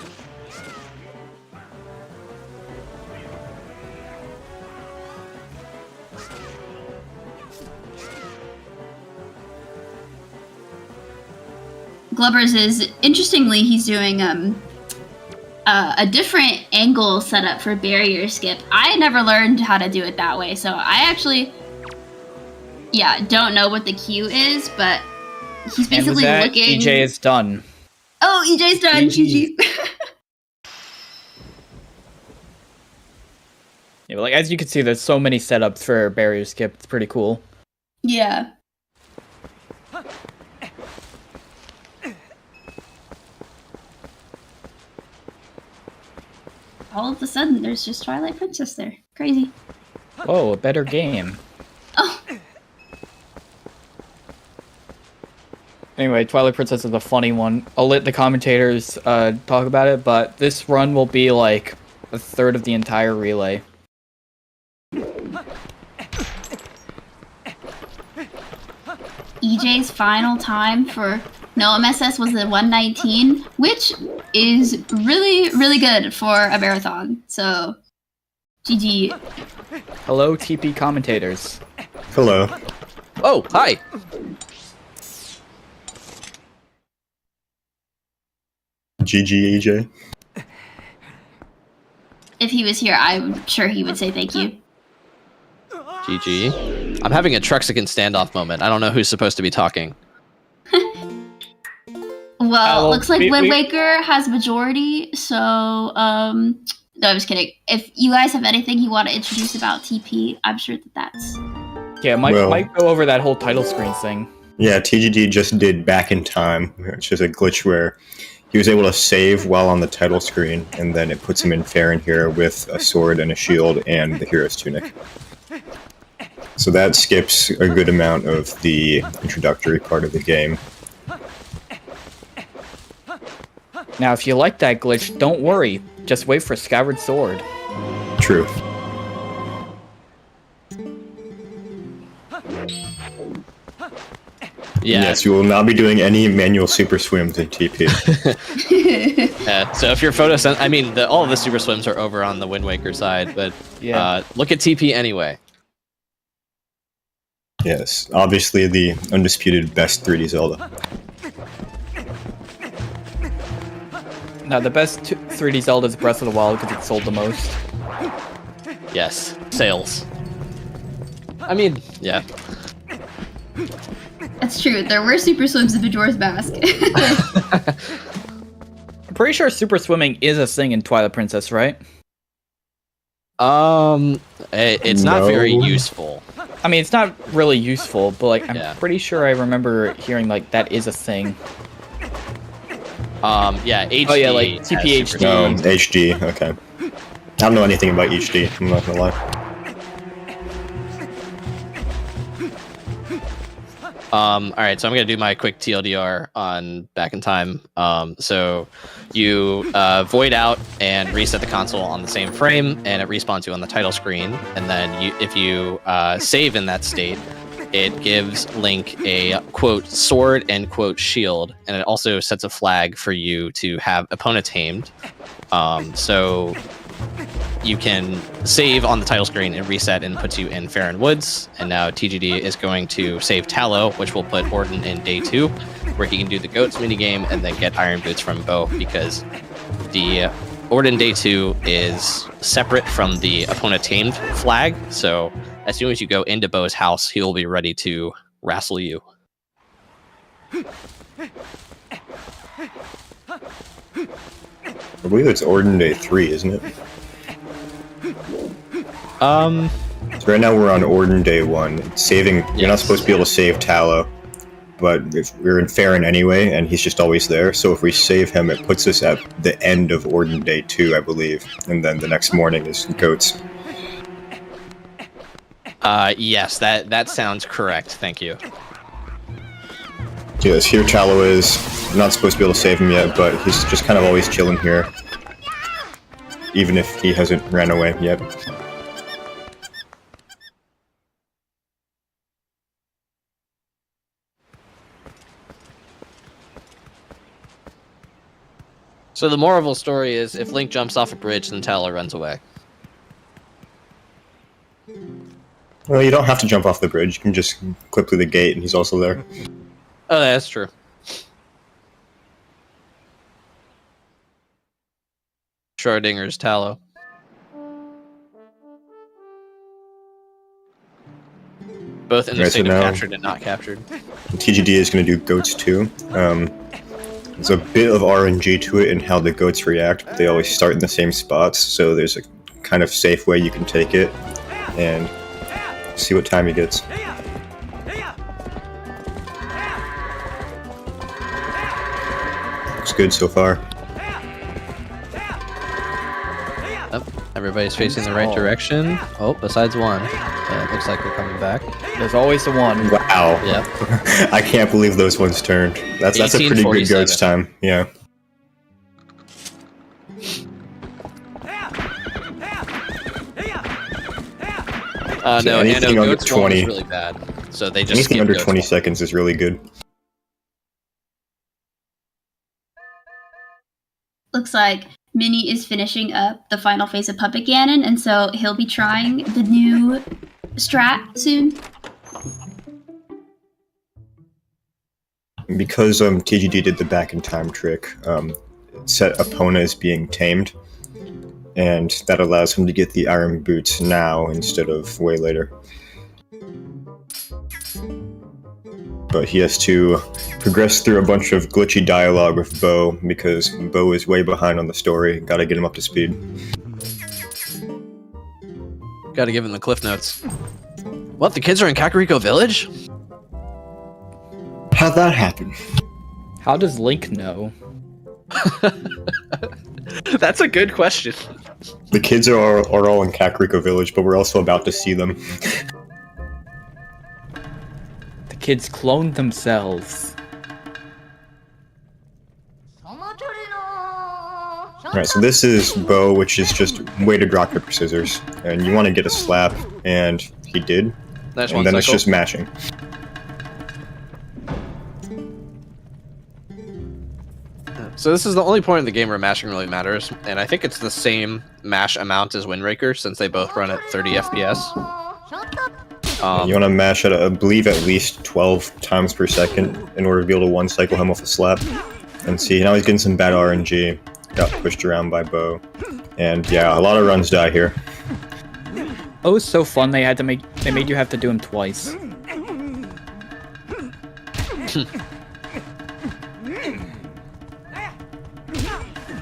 Glubbers is, interestingly, he's doing a different angle setup for barrier skip. I never learned how to do it that way, so I actually, don't know what the cue is, but he's basically looking... EJ is done. Oh, EJ's done, GG. Yeah, but like, as you can see, there's so many setups for barrier skip. It's pretty cool. Yeah. All of a sudden, there's just Twilight Princess there. Crazy. Whoa, a better game. Oh, Anyway, Twilight Princess is a funny one. I'll let the commentators talk about it, but this run will be like a third of the entire relay. EJ's final time for no MSS was a 119, which is really, really good for a marathon. So, GG. Hello, TP commentators. Hello. Oh, hi. GG, EJ. If he was here, I'm sure he would say thank you. GG. I'm having a Truxican standoff moment. I don't know who's supposed to be talking. Well, looks like Wind Waker has majority, so, no, I'm just kidding. If you guys have anything you want to introduce about TP, I'm sure that's... Yeah, might go over that whole title screen thing. Yeah, TGD just did Back in Time, which is a glitch where he was able to save while on the title screen, and then it puts him in fair and here with a sword and a shield and the hero's tunic. So that skips a good amount of the introductory part of the game. Now, if you like that glitch, don't worry. Just wait for Scabbard Sword. True. Yeah. Yes, you will not be doing any manual super swims in TP. So if you're I mean, all of the super swims are over on the Wind Waker side, but Yeah. look at TP anyway. Yes, obviously the undisputed best 3D Zelda. Now, the best 3D Zelda is Breath of the Wild because it sold the most. Yes, sales. I mean, yeah. That's true. There were super swims in Majora's Mask. I'm pretty sure super swimming is a thing in Twilight Princess, right? It's not very useful. I mean, it's not really useful, but like, I'm Yeah. pretty sure I remember hearing like that is a thing. Yeah, HD. Oh, yeah, like has TP super HD. swims. HD, okay. I don't know anything about HD, I'm not gonna lie. Alright, so I'm gonna do my quick TLDR on Back in Time. So you void out and reset the console on the same frame, and it respawns you on the title screen. And then if you save in that state, it gives Link a quote sword and quote shield, and it also sets a flag for you to have opponents tamed. So you can save on the title screen and reset, and puts you in Farron Woods. And now TGD is going to save Tallow, which will put Orden in day 2, where he can do the goats minigame and then get Iron Boots from Bo, because the Orden day 2 is separate from the opponent tamed flag. So as soon as you go into Bo's house, he will be ready to wrestle you. I believe it's Orden Day 3, isn't it? So right now we're on Orden Day 1. Saving, you're not supposed to be able to save Tallow, but if we're in Farron anyway, and he's just always there, so if we save him, it puts us at the end of Orden Day 2, I believe, and then the next morning is Goats. Yes, that sounds correct. Thank you. Yes, here Tallow is. I'm not supposed to be able to save him yet, but he's just kind of always chilling here. Even if he hasn't ran away yet. So the moral of the story is, if Link jumps off a bridge, then Tallow runs away. Well, you don't have to jump off the bridge. You can just clip through the gate, and he's also there. Oh, that's true. Schrodinger's Tallow. Both in the Right, state so of now- captured and not captured. TGD is going to do Goats too. There's a bit of RNG to it in how the Goats react. They always start in the same spots, so there's a kind of safe way you can take it and see what time he gets. Looks good so far. Oh, everybody's facing the right direction. Oh, besides one. looks like we're coming back. There's always the one. Wow. Yeah. I can't believe those ones turned. That's a pretty good 18:47. goat's time. Yeah. No, anything no, under Goat's wall 20. is really bad. So they just Anything skip under Goat's 20 wall. seconds is really good. Looks like Minnie is finishing up the final phase of Puppet Ganon, and so he'll be trying the new strat soon. Because TGD did the back in time trick, it set Epona as being tamed, and that allows him to get the iron boots now instead of way later. But he has to progress through a bunch of glitchy dialogue with Bo, because Bo is way behind on the story. Gotta get him up to speed. Gotta give him the cliff notes. What, the kids are in Kakariko Village? How'd that happen? How does Link know? That's a good question. The kids are all in Kakariko Village, but we're also about to see them. The kids cloned themselves. Alright, so this is Bo, which is just weighted rock, paper, scissors. And you want to get a slap, and he did. Nice And one then it's cycle. just mashing. So this is the only point in the game where mashing really matters, and I think it's the same mash amount as Windbreaker since they both run at 30 FPS. You want to mash at, I believe, at least 12 times per second in order to be able to one-cycle him with a slap. And see, now he's getting some bad RNG. Got pushed around by Bo. And yeah, a lot of runs die here. Oh, it was so fun. They made you have to do him twice.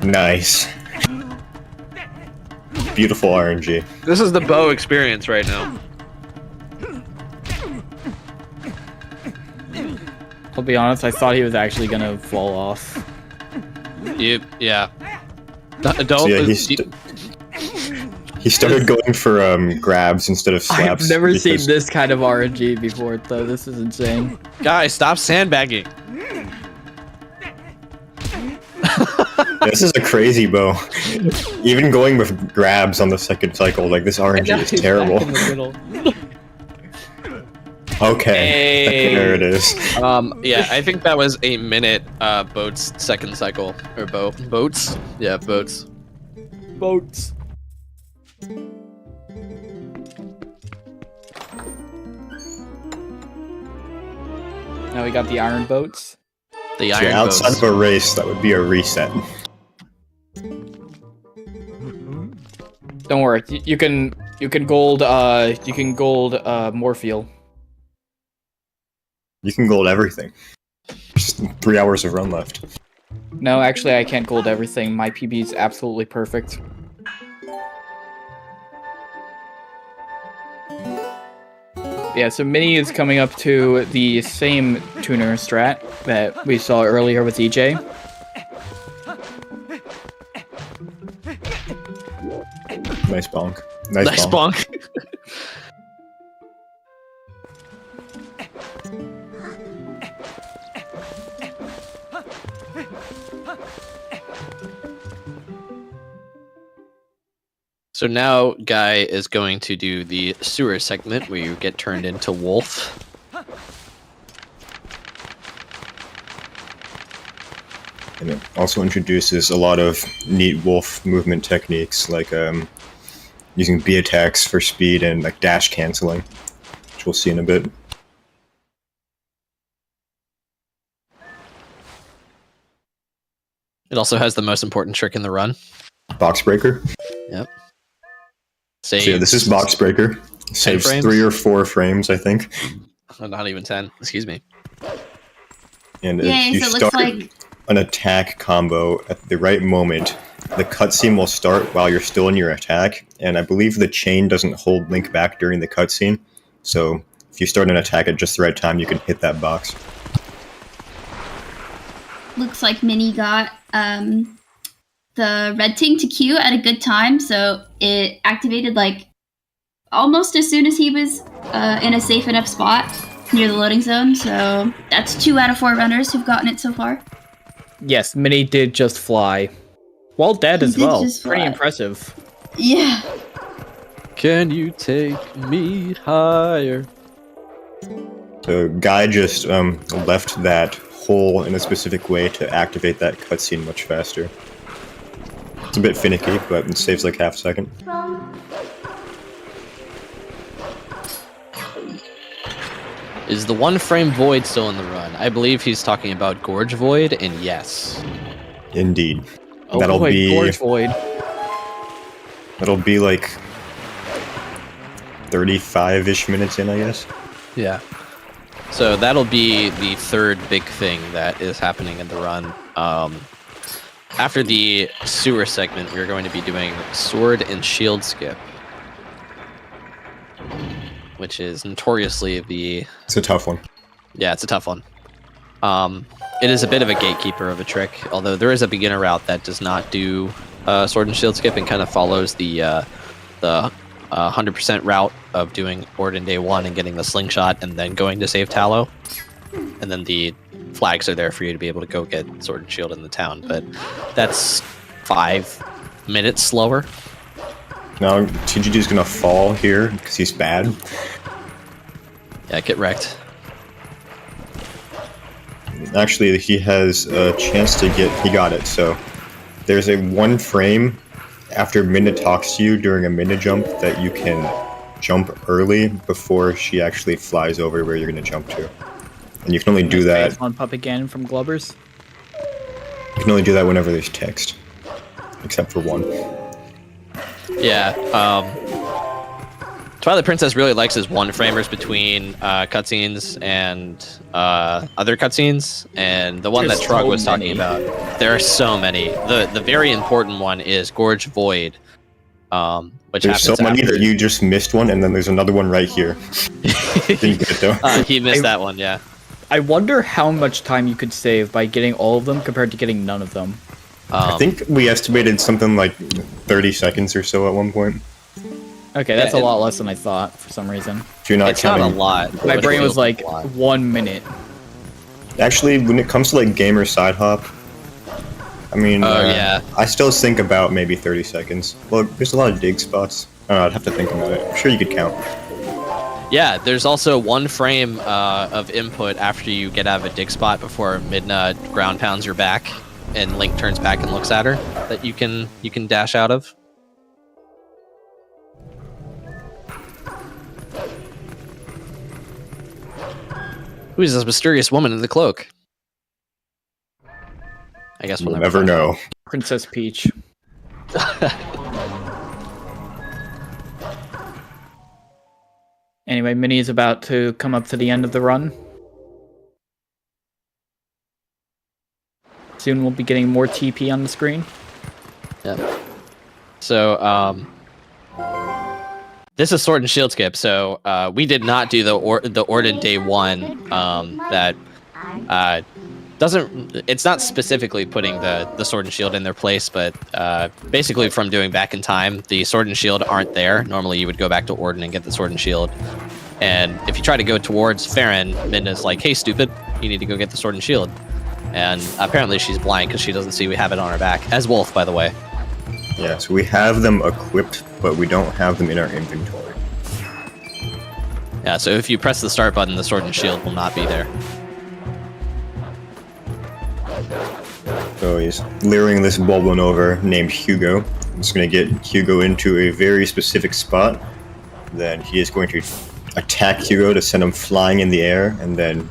Nice. Beautiful RNG. This is the Bo experience right now. I'll be honest, I thought he was actually gonna fall off. Yeah. Don't. So yeah, he started going for grabs instead of slaps. I've never seen because- this kind of RNG before, though. This is insane. Guys, stop sandbagging. This is a crazy Bo. Even going with grabs on the second cycle, like this RNG is terrible. Back in the middle. Okay, Hey. there it is. Yeah, I think that was a minute boats second cycle or boats. Yeah, boats. Boats. Now we got the iron boats. The So iron outside boats. of a race, that would be a reset. Don't worry, you can gold Morpheal. You can gold everything. Just 3 hours of run left. No, actually, I can't gold everything. My PB is absolutely perfect. Yeah, so Mini is coming up to the same tuner strat that we saw earlier with EJ. Nice bonk. Nice bonk. So now Guy is going to do the sewer segment where you get turned into Wolf. And it also introduces a lot of neat wolf movement techniques, like using B attacks for speed and like dash canceling, which we'll see in a bit. It also has the most important trick in the run. Box breaker. Yep. So yeah, this is box breaker. Saves frames? 3 or 4 frames, I think. Oh, not even 10. Excuse me. And Yay, if you so it looks start like an attack combo at the right moment, the cutscene will start while you're still in your attack, and I believe the chain doesn't hold Link back during the cutscene, so if you start an attack at just the right time, you can hit that box. looks like Minnie got the red ting to Q at a good time, so it activated like almost as soon as he was in a safe enough spot near the loading zone. So that's 2 out of 4 runners who've gotten it so far. Yes, Mini did just fly. Well, dead as He did well. just Pretty fly. impressive. Yeah. Can you take me higher? The guy just left that hole in a specific way to activate that cutscene much faster. It's a bit finicky, but it saves like half a second. Is the 1 frame void still in the run? I believe he's talking about Gorge Void, and yes. Indeed. Oh That'll boy, be- Gorge Void. That'll be like 35-ish minutes in, I guess. Yeah. So that'll be the 3rd big thing that is happening in the run. After the sewer segment, we're going to be doing sword and shield skip, which is notoriously It's a tough one. Yeah, it's a tough one. It is a bit of a gatekeeper of a trick, although there is a beginner route that does not do sword and shield skip and kind of follows the 100% route of doing Orden Day 1 and getting the slingshot and then going to save Tallow. And then the flags are there for you to be able to go get sword and shield in the town, but that's 5 minutes slower. Now, TGD's gonna fall here because he's bad. Yeah, get wrecked. Actually, he has a chance to get... He got it, so... There's a 1 frame after Minna talks to you during a Minna jump that you can jump early before she actually flies over where you're gonna jump to. And you can only do that... On Puppet Ganon from Glubbers. You can only do that whenever there's text. Except for 1. Yeah, Twilight Princess really likes his 1-framers between cutscenes and other cutscenes, and the one There's that Trug so was talking many. about, there are so many. The very important one is Gorge Void, which There's so happens many after... that you just missed one, and then there's another one right here. Didn't get it though. He missed that one, yeah. I wonder how much time you could save by getting all of them compared to getting none of them. I think we estimated something like 30 seconds or so at one point. Okay, that's Yeah, a lot less than I thought for some reason. If you're not It's not a counting... lot. My but it brain was feels like a lot. 1 minute. Actually, when it comes to like gamer side hop, I mean, yeah. I still think about maybe 30 seconds. Well, there's a lot of dig spots. I don't know, I'd have to think about it. I'm sure you could count. Yeah, there's also 1 frame of input after you get out of a dig spot before Midna ground pounds your back and Link turns back and looks at her that you can dash out of. Who is this mysterious woman in the cloak? I guess we'll We'll never know. Princess Peach. Anyway, Minnie is about to come up to the end of the run. Soon we'll be getting more TP on the screen. Yeah. So, this is Sword and Shield skip. So, we did not do the Orden Day 1. That doesn't. It's not specifically putting the Sword and Shield in their place, but basically from doing Back in Time, the Sword and Shield aren't there. Normally, you would go back to Orden and get the Sword and Shield. And if you try to go towards Farron, Midna's like, "Hey, stupid! You need to go get the Sword and Shield." And apparently, she's blind because she doesn't see we have it on her back. As Wolf, by the way. Yeah, so we have them equipped, but we don't have them in our inventory. Yeah, so if you press the start button, the Sword and Shield will not be there. So he's luring this Boblin over named Hugo. I'm just going to get Hugo into a very specific spot. Then he is going to attack Hugo to send him flying in the air, and then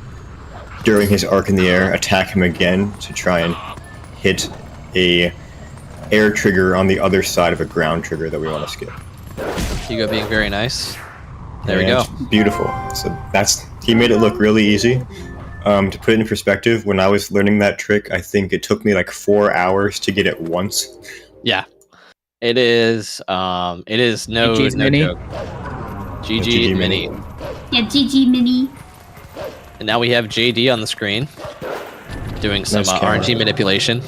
during his arc in the air, attack him again to try and hit a air trigger on the other side of a ground trigger that we want to skip. Hugo being very nice. There we go. Beautiful. So he made it look really easy. To put it in perspective, when I was learning that trick, I think it took me like 4 hours to get it once. Yeah. It is no GG's Mini. joke. GG Mini. Yeah, GG Mini. And now we have JD on the screen doing some Nice camera. RNG manipulation.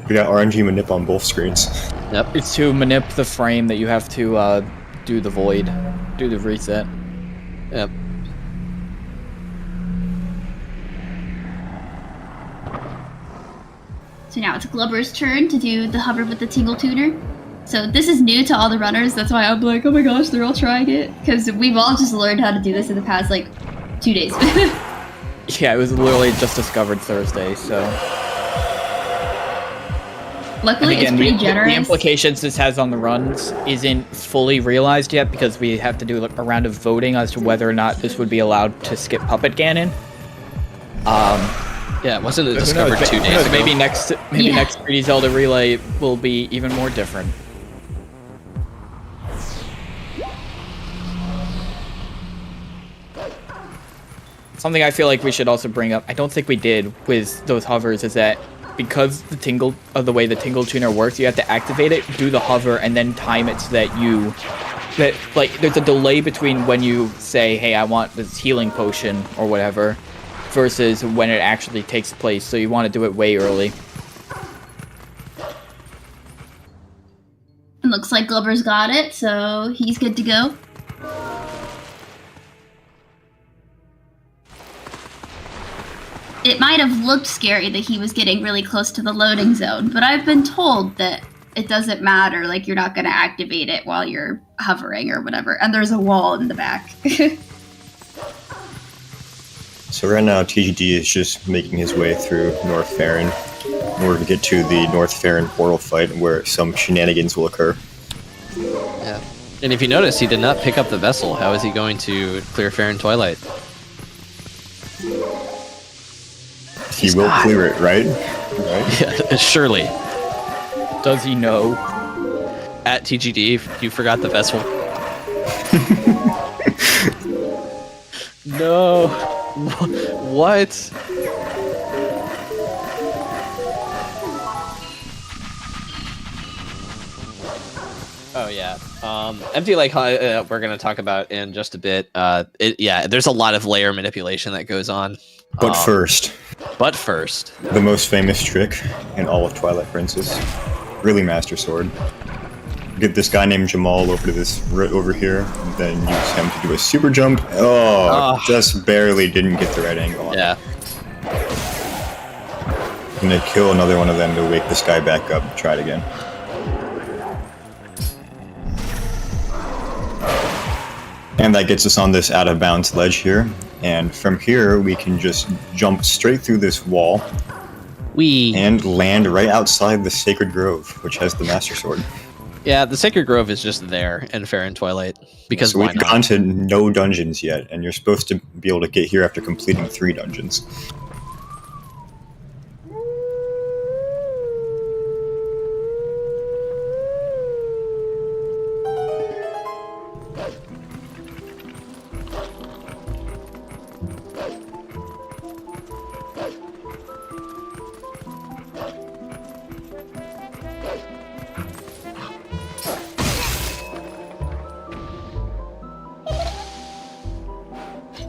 We got RNG manip on both screens. Yep. It's to manip the frame that you have to do the void, do the reset. Yep. So now it's Glubber's turn to do the hover with the tingle tuner. So this is new to all the runners. That's why I'm like, oh my gosh, they're all trying it. Because we've all just learned how to do this in the past, like, 2 days. Yeah, it was literally just discovered Thursday, so... Luckily, again, it's pretty the generous. implications this has on the runs isn't fully realized yet because we have to do a round of voting as to whether or not this would be allowed to skip Puppet Ganon. Yeah, wasn't it Who knows? discovered 2 days So ago? maybe next 3D Zelda Relay will be even more different. Something I feel like we should also bring up, I don't think we did with those hovers, is that because the way the tingle tuner works, you have to activate it, do the hover, and then time it so that there's a delay between when you say, hey, I want this healing potion or whatever, versus when it actually takes place. So you want to do it way early. It looks like Glubber's got it, so he's good to go. It might have looked scary that he was getting really close to the loading zone, but I've been told that it doesn't matter, like you're not going to activate it while you're hovering or whatever, and there's a wall in the back. So right now, TGD is just making his way through North Farron in order to get to the North Farron portal fight where some shenanigans will occur. Yeah. And if you notice, he did not pick up the vessel. How is he going to clear Farron Twilight? He will clear it, right? Yeah, surely. Does he know? At TGD, you forgot the vessel. No. What? Oh yeah. Empty Lake we're going to talk about in just a bit. There's a lot of layer manipulation that goes on. But first, the most famous trick in all of Twilight Princess, really Master Sword. Get this guy named Jamal over to this right over here, and then use him to do a super jump. Just barely didn't get the right angle on it. And then kill another one of them to wake this guy back up. Try it again. And that gets us on this out of bounds ledge here. And from here, we can just jump straight through this wall and land right outside the Sacred Grove, which has the Master Sword. Yeah, the Sacred Grove is just there in Farron Twilight. Because so we've gone to no dungeons yet, and you're supposed to be able to get here after completing 3 dungeons.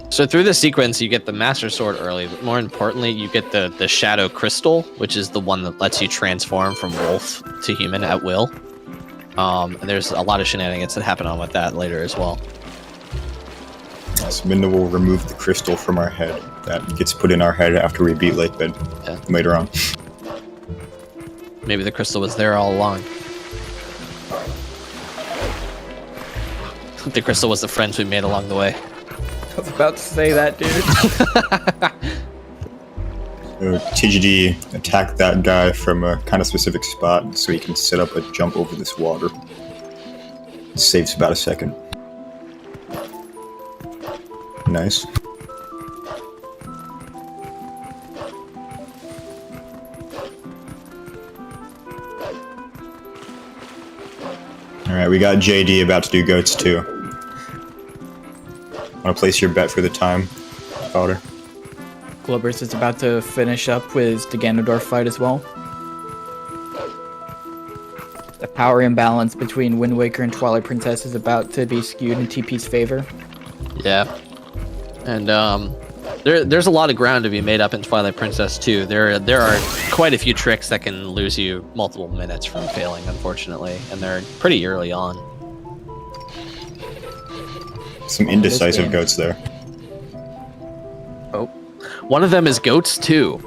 So through this sequence, you get the Master Sword early, but more importantly, you get the Shadow Crystal, which is the one that lets you transform from wolf to human at will. And there's a lot of shenanigans that happen on with that later as well. So Minda will remove the crystal from our head. That gets put in our head after we beat Lakebed later on. Maybe the crystal was there all along. The crystal was the friends we made along the way. I was about to say that, dude. So TGD attacked that guy from a kind of specific spot so he can set up a jump over this water. It saves about a second. Nice. Alright, we got JD about to do goats too. Want to place your bet for the time, Powder? Glubbers is about to finish up with the Ganondorf fight as well. The power imbalance between Wind Waker and Twilight Princess is about to be skewed in TP's favor. Yeah. And there's a lot of ground to be made up in Twilight Princess too. There are quite a few tricks that can lose you multiple minutes from failing, unfortunately, and they're pretty early on. Some indecisive goats there. Oh, one of them is goats too.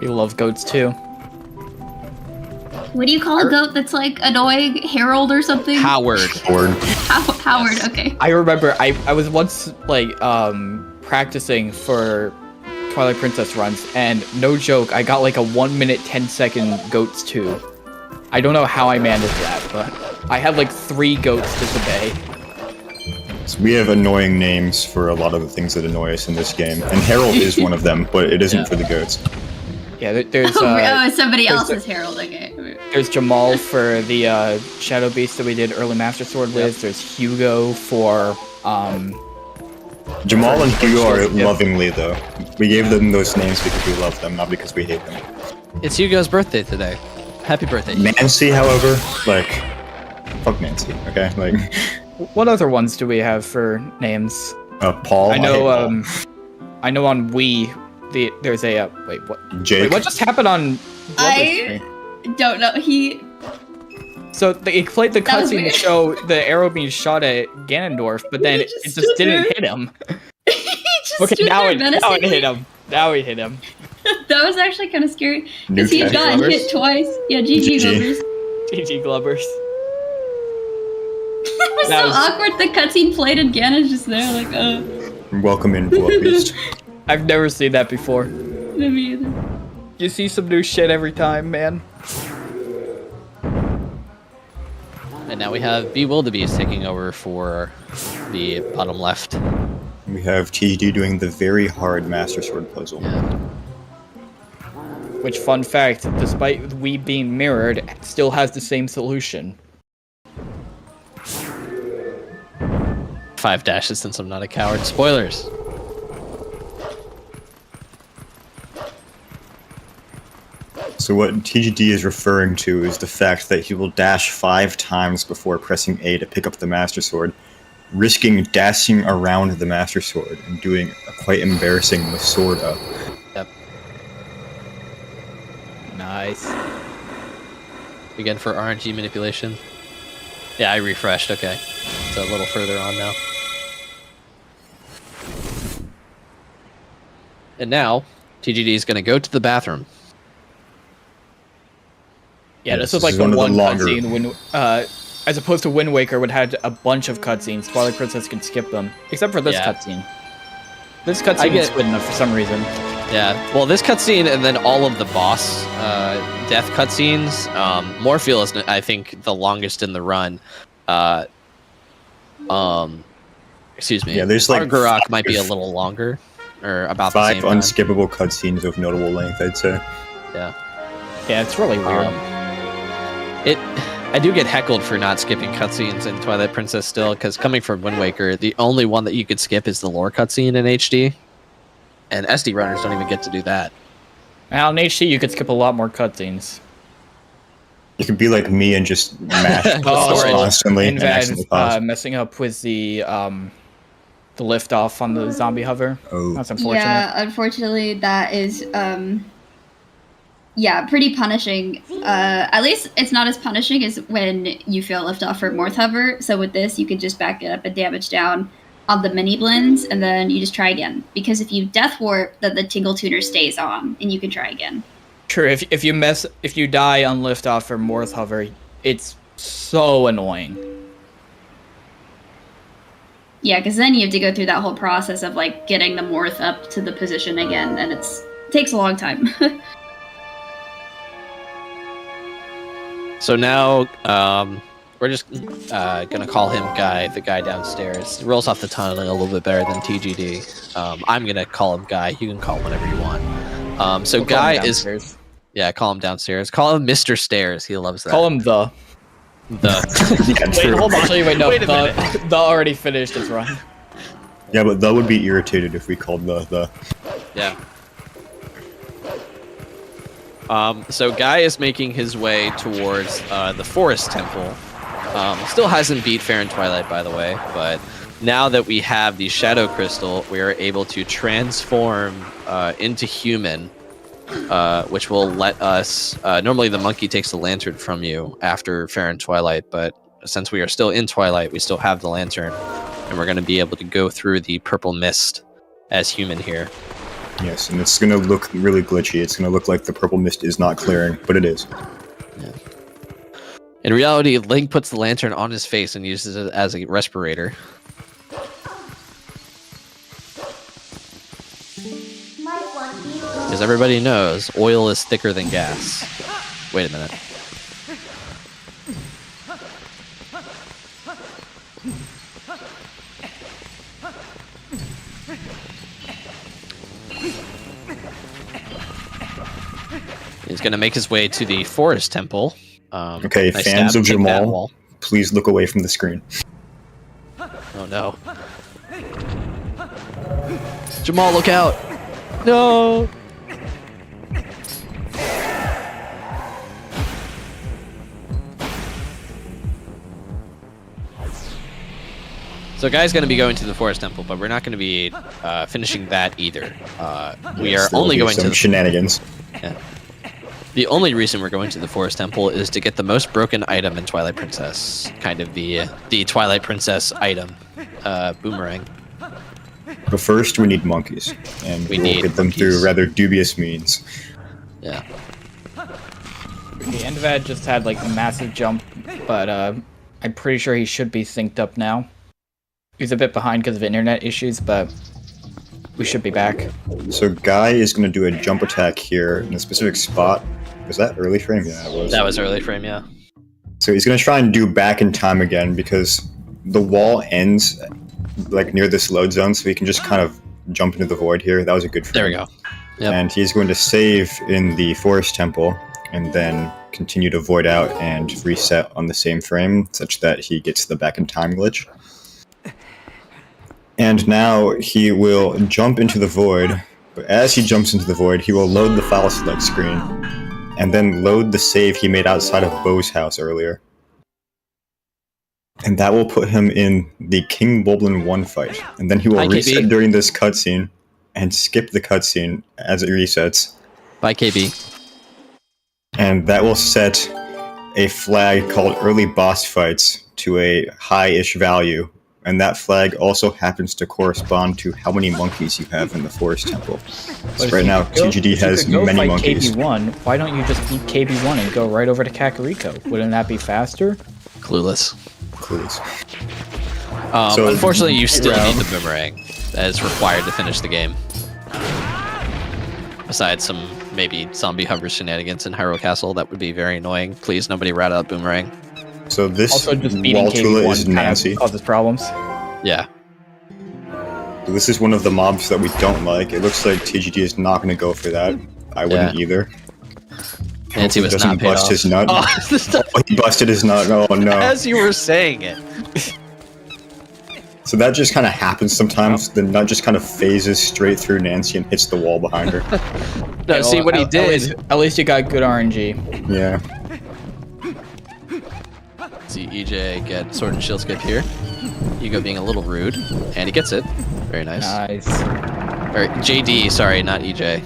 We love goats too. What do you call a goat that's like annoying? Harold or something? Howard. Howard, okay. I remember I was once like practicing for Twilight Princess runs, and no joke, I got like a 1 minute 10-second goats 2. I don't know how I managed that, but I had like 3 goats disobey. So we have annoying names for a lot of the things that annoy us in this game, and Harold is one of them, but it isn't for the goats. Yeah, there's somebody else's Harold, okay. There's Jamal for the Shadow Beast that we did early Master Sword with. There's Hugo for Jamal and Hugo are lovingly though. We gave them those names because we love them, not because we hate them. It's Hugo's birthday today. Happy birthday. Nancy, however, like, fuck Nancy, okay? Like, what other ones do we have for names? Paul. I know I know on Wii there's a wait, what? Jake. Wait, what just happened on I don't know. So he played the cutscene to show the arrow being shot at Ganondorf, but then it just didn't hit him. Okay, now it hit him. Now it hit him. That was actually kind of scary. Because he had gotten hit twice. Yeah, GG Glovers. GG Glovers. It was so awkward. The cutscene played and Ganon's just there like, Welcome in, Blood Beast. I've never seen that before. No, me either. You see some new shit every time, man. And now we have B. Wildebeest taking over for the bottom left. We have TD doing the very hard Master Sword puzzle. Yeah. Which, fun fact, despite we being mirrored, it still has the same solution. 5 dashes since I'm not a coward. Spoilers. So what TGD is referring to is the fact that he will dash 5 times before pressing A to pick up the Master Sword, risking dashing around the Master Sword and doing a quite embarrassing sword up. Yep. Nice. Again for RNG manipulation. Yeah, I refreshed. Okay. It's a little further on now. And now, TGD is going to go to the bathroom. Yeah, this was like the one cutscene when, as opposed to Wind Waker, would had a bunch of cutscenes. Twilight Princess could skip them, except for this cutscene. This cutscene is good enough for some reason. Yeah, well, this cutscene and then all of the boss death cutscenes. Morpheal is, I think, the longest in the run. Excuse me. Yeah, there's like Argarok might be a little longer, or about 5 the same time. unskippable cutscenes of notable length, I'd say. Yeah. Yeah, it's really weird. I do get heckled for not skipping cutscenes in Twilight Princess still, because coming from Wind Waker, the only one that you could skip is the lore cutscene in HD, and SD runners don't even get to do that. Now in HD, you could skip a lot more cutscenes. You could be like me and just mash constantly and accidentally pause. Messing up with the lift off on the zombie hover. Oh. That's unfortunate. Yeah, unfortunately, that is pretty punishing. At least it's not as punishing as when you fail liftoff for Morth Hover. So with this, you can just back it up and damage down on the mini blends, and then you just try again. Because if you death warp, then the Tingle Tuner stays on, and you can try again. True. If you die on liftoff for Morth Hover, it's so annoying. Yeah, because then you have to go through that whole process of like getting the Morth up to the position again, and it takes a long time. So now, we're just gonna call him Guy, the guy downstairs. He rolls off the tongue a little bit better than TGD. I'm gonna call him Guy. You can call him whatever you want. So we'll Guy is, call him downstairs. Call him Mr. Stairs. He loves that. Call him the. Wait, hold on. Actually, wait, no. The already finished his run. Yeah, but that would be irritated if we called the. Yeah. So Guy is making his way towards the Forest Temple. Still hasn't beat Fair and Twilight, by the way, but now that we have the Shadow Crystal, we are able to transform into human, which will let us... normally the monkey takes the lantern from you after Fair and Twilight, but since we are still in Twilight, we still have the lantern, and we're going to be able to go through the purple mist as human here. Yes, and it's going to look really glitchy. It's going to look like the purple mist is not clearing, but it is. Yeah. In reality, Link puts the lantern on his face and uses it as a respirator. As everybody knows, oil is thicker than gas. Wait a minute. He's going to make his way to the Forest Temple. Okay, nice fans stab, of take that Jamal, wall. please look away from the screen. Oh no. Jamal, look out! No! So Guy's going to be going to the Forest Temple, but we're not going to be finishing that either. We are There will only be going to some shenanigans. Yeah. The only reason we're going to the Forest Temple is to get the most broken item in Twilight Princess. Kind of the Twilight Princess item. Boomerang. But first, we need monkeys, and We we'll need get them monkeys. through rather dubious means. Yeah. The Envad just had like a massive jump, but I'm pretty sure he should be synced up now. He's a bit behind because of internet issues, but we should be back. So Guy is going to do a jump attack here in a specific spot. Was that early frame? Yeah, it was. That was early frame, yeah. So he's going to try and do back in time again because the wall ends like near this load zone, so he can just kind of jump into the void here. That was a good frame. There we go. Yep. And he's going to save in the Forest Temple and then continue to void out and reset on the same frame such that he gets the back in time glitch. And now he will jump into the void, but as he jumps into the void, he will load the file select screen and then load the save he made outside of Bo's house earlier. And that will put him in the King Bulblin 1 fight. And then he will Hi, reset KB. during this cutscene and skip the cutscene as it resets. Bye, KB. And that will set a flag called Early Boss Fights to a high-ish value. And that flag also happens to correspond to how many monkeys you have in the Forest Temple. So right now, TGD has many monkeys. KB1, why don't you just beat KB1 and go right over to Kakariko? Wouldn't that be faster? Clueless. Clues. So, unfortunately, you still need the boomerang. That is required to finish the game. Besides some maybe zombie hover shenanigans in Hyrule Castle, that would be very annoying. Please, nobody rat out boomerang. So this Also, just beating Waltula is KB1 kind Nancy. of causes problems. Yeah. This is one of the mobs that we don't like. It looks like TGD is not going to go for that. I wouldn't either. Nancy Hopefully was doesn't not paid bust off. his nut. Oh, Oh, he busted his nut. Oh no. as you were saying it. So that just kind of happens sometimes. The nut just kind of phases straight through Nancy and hits the wall behind her. No, see Well, what he at did. At least you got good RNG. Yeah. See EJ get sword and shield skip here. Hugo being a little rude, and he gets it. Very nice. Nice. Or JD, sorry, not EJ.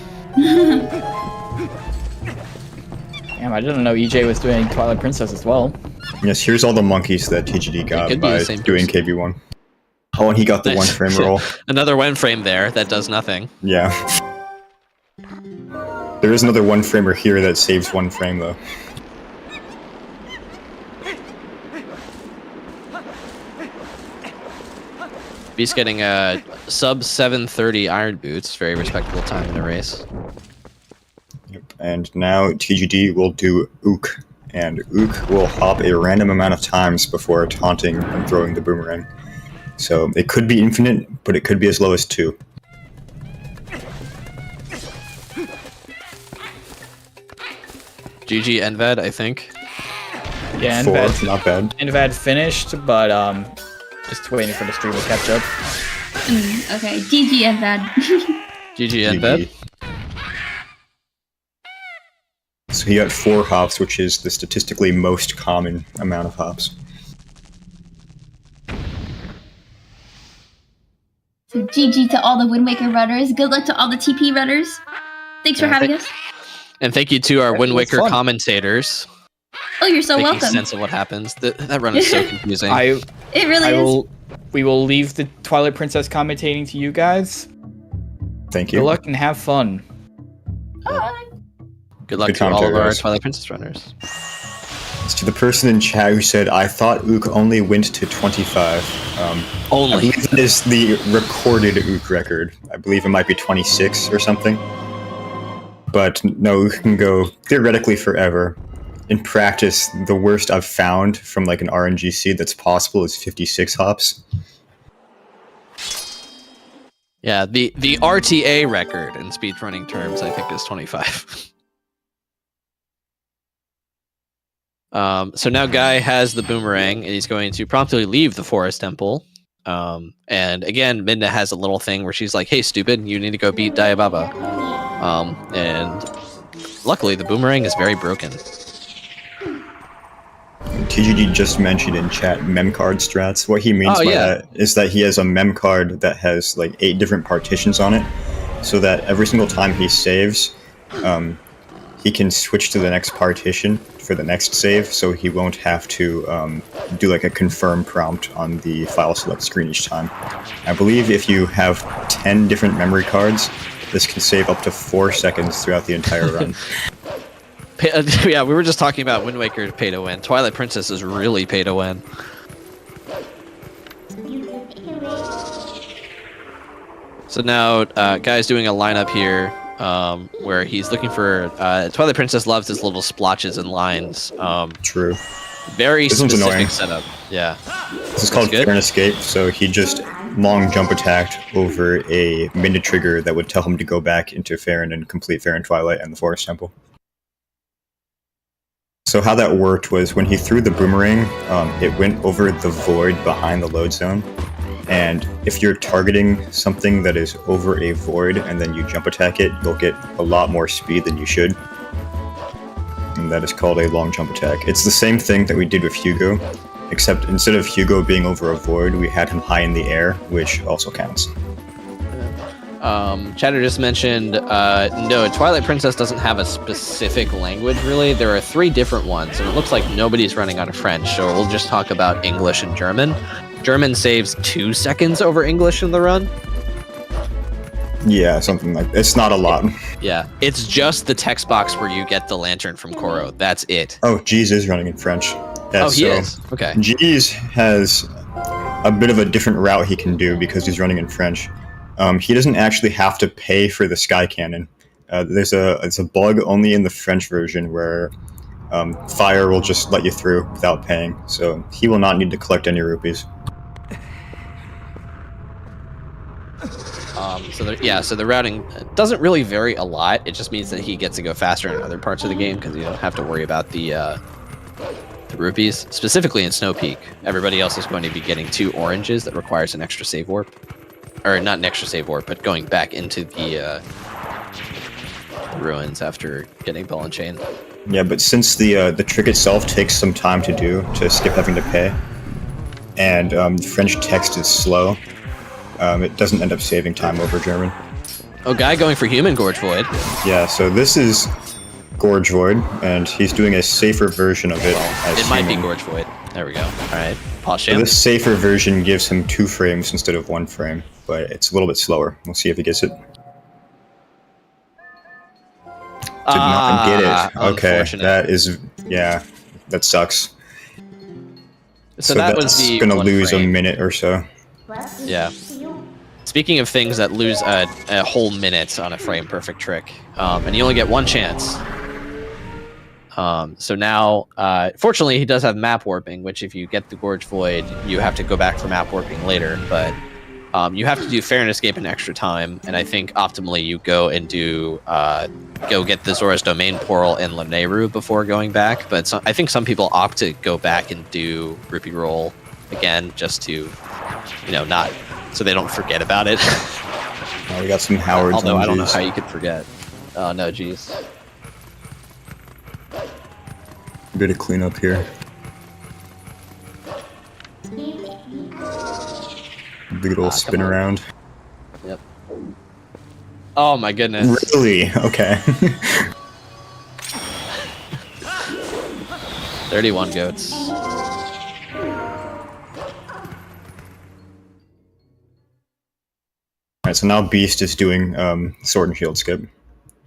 Damn, I didn't know EJ was doing Twilight Princess as well. Yes, here's all the monkeys that TGD It got could be the by same doing person. KB1. Oh, and he got the Nice. one frame roll. Another one frame there that does nothing. Yeah. There is another one framer here that saves one frame though. Beast getting a sub 730 iron boots, very respectable time in a race. Yep. And now TGD will do Ook. And Ook will hop a random amount of times before taunting and throwing the boomerang. So it could be infinite, but it could be as low as 2. GG Envad, I think. Yeah, 4, Envad, not bad. Envad finished, but just waiting for the stream to catch up. Okay, GG and bad. GG Envad. So he got 4 hops, which is the statistically most common amount of hops. So GG to all the Wind Waker runners. Good luck to all the TP runners. Thanks for Yeah, having us. And thank you to our That Wind was Waker fun. commentators. Oh Oh, you're so making welcome. sense of what happens. That run is so confusing. I It really I is. will. We will leave the Twilight Princess commentating to you guys. Thank you. Good luck and have fun. Good luck Good to all commentary, of our guys. Twilight Princess runners. It's to the person in chat who said, I thought Ook only went to 25. I Only. believe that is the recorded Ook record. I believe it might be 26 or something. But no, Ook can go theoretically forever. In practice, the worst I've found from like an RNGC that's possible is 56 hops. Yeah, the RTA record in speedrunning terms, I think, is 25. So now Guy has the boomerang, and he's going to promptly leave the forest temple. And again, Midna has a little thing where she's like, "Hey, stupid, you need to go beat Diababa." And luckily, the boomerang is very broken. TGD just mentioned in chat memcard strats. What he means by that is that he has a memcard that has like 8 different partitions on it, so that every single time he saves, he can switch to the next partition for the next save, so he won't have to do like a confirm prompt on the file select screen each time. I believe if you have 10 different memory cards, this can save up to 4 seconds throughout the entire run. Yeah, we were just talking about Wind Waker pay to win. Twilight Princess is really pay to win. So now, Guy's doing a lineup here where he's looking for. Twilight Princess loves his little splotches and lines. True. Very This one's specific annoying. setup. Yeah. This is called good. Fair and Escape, so he just long jump attacked over a minute trigger that would tell him to go back into Farron and complete Farron Twilight and the Forest Temple. So how that worked was when he threw the boomerang, it went over the void behind the load zone. And if you're targeting something that is over a void and then you jump attack it, you'll get a lot more speed than you should. And that is called a long jump attack. It's the same thing that we did with Hugo, except instead of Hugo being over a void, we had him high in the air, which also counts. Chatter just mentioned, no, Twilight Princess doesn't have a specific language, really. There are 3 different ones, and it looks like nobody's running out of French, so we'll just talk about English and German. German saves 2 seconds over English in the run. Yeah, something like that. It's not a lot. Yeah, it's just the text box where you get the lantern from Koro. That's it. Oh, Jeez is running in French. Yeah, Oh, he is? Okay. Jeez has a bit of a different route he can do because he's running in French. He doesn't actually have to pay for the Sky Cannon. It's a bug only in the French version where Fire will just let you through without paying, so he will not need to collect any rupees. So the routing doesn't really vary a lot. It just means that he gets to go faster in other parts of the game because you don't have to worry about the rupees. Specifically in Snow Peak, everybody else is going to be getting 2 oranges that requires an extra save warp. Or not an extra save warp, but going back into the ruins after getting ball and chain. Yeah, but since the trick itself takes some time to do to skip having to pay, and French text is slow, it doesn't end up saving time over German. Oh, Guy going for Human Gorge Void. Yeah, so this is Gorge Void, and he's doing a safer version of it. As It might be human. Gorge Void. There we go. All right. Pause So sham. this safer version gives him 2 frames instead of 1 frame, but it's a little bit slower. We'll see if he gets it. Did not get it. Okay, Unfortunate. that is, yeah, that sucks. So that was that's the gonna 1 lose frame. a minute or so. Yeah. Speaking of things that lose a whole minute on a frame perfect trick, and you only get 1 chance. So now, fortunately, he does have map warping, which if you get the Gorge Void, you have to go back for map warping later. But you have to do Fair and Escape in extra time, and I think optimally you go and do go get the Zora's Domain Portal in Lanayru before going back. But I think some people opt to go back and do Rupee Roll again, just to, not so they don't forget about it. We got some Howards. Although on I don't know Gs. how you could forget. Oh no, geez. Bit of cleanup here. Big old spin come on. around. Yep. Oh my goodness. Really? Okay. 31 goats. Alright, so now Beast is doing sword and shield skip.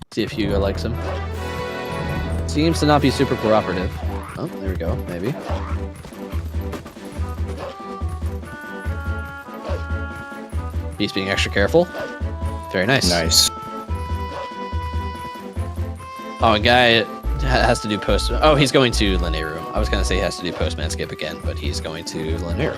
See if Hugo likes him. Seems to not be super cooperative. Oh, there we go, maybe. Beast being extra careful. Very nice. Nice. Oh, a guy has to do post. Oh, he's going to Linearu. I was gonna say he has to do postman skip again, but he's going to Linearu.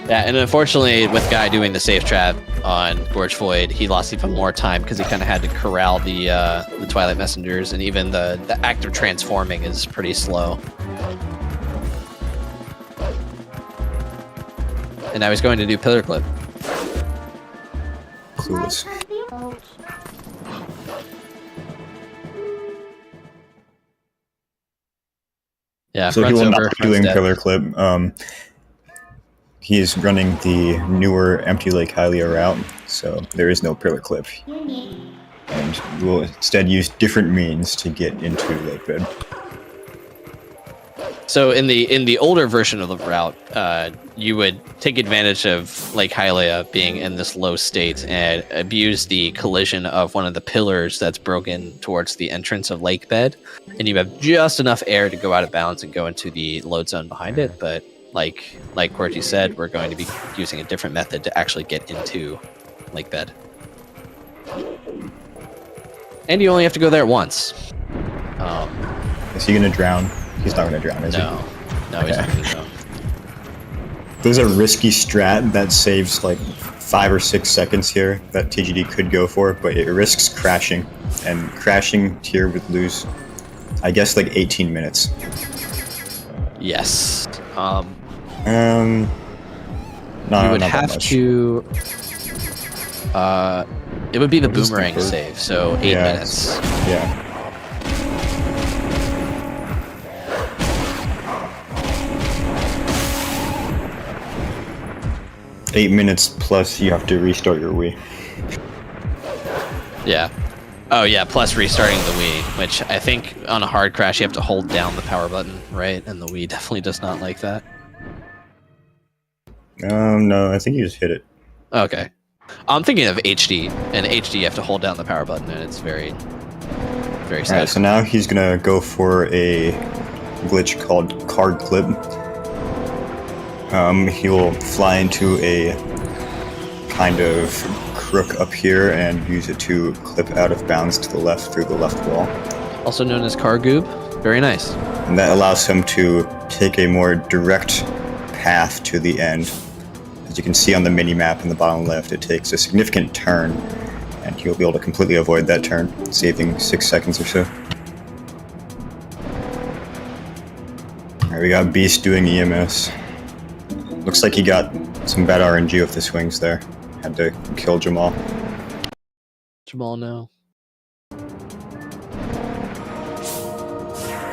Yeah, and unfortunately, with Guy doing the safe trap on Gorge Void, he lost even more time because he kind of had to corral the Twilight Messengers, and even the act of transforming is pretty slow. And now he's going to do Pillar Clip. Clueless. Yeah, So he fronts will over, not be fronts doing dead. Pillar Clip. He is running the newer Empty Lake Hylia route, so there is no Pillar Clip. And we'll instead use different means to get into Lakebed. So in the older version of the route, you would take advantage of Lake Hylia being in this low state and abuse the collision of one of the pillars that's broken towards the entrance of Lakebed, and you have just enough air to go out of bounds and go into the load zone behind it. But like Corgi said, we're going to be using a different method to actually get into Lakebed. And you only have to go there once. Is he gonna drown? He's not gonna drown, is he? No, he's not going to drown. There's a risky strat that saves like 5 or 6 seconds here that TGD could go for, but it risks crashing. And crashing here would lose, I guess, like 18 minutes. Yes. No, You would not that have much. to. It would be the What is the boomerang bird? save, so 8 Yeah. minutes. Yeah. Eight minutes plus you have to restart your Wii. Yeah. Oh yeah, plus restarting the Wii, which I think on a hard crash you have to hold down the power button, right? And the Wii definitely does not like that. No, I think you just hit it. Okay. I'm thinking of HD, and HD you have to hold down the power button, and it's very, very sad. Alright, so now he's gonna go for a glitch called Card Clip. He will fly into a kind of crook up here and use it to clip out of bounds to the left through the left wall. Also known as Car Goob. Very nice. And that allows him to take a more direct path to the end. As you can see on the mini-map in the bottom left, it takes a significant turn, and he'll be able to completely avoid that turn, saving 6 seconds or so. Alright, we got Beast doing EMS. Looks like he got some bad RNG with the swings there. Had to kill Jamal. Jamal, no.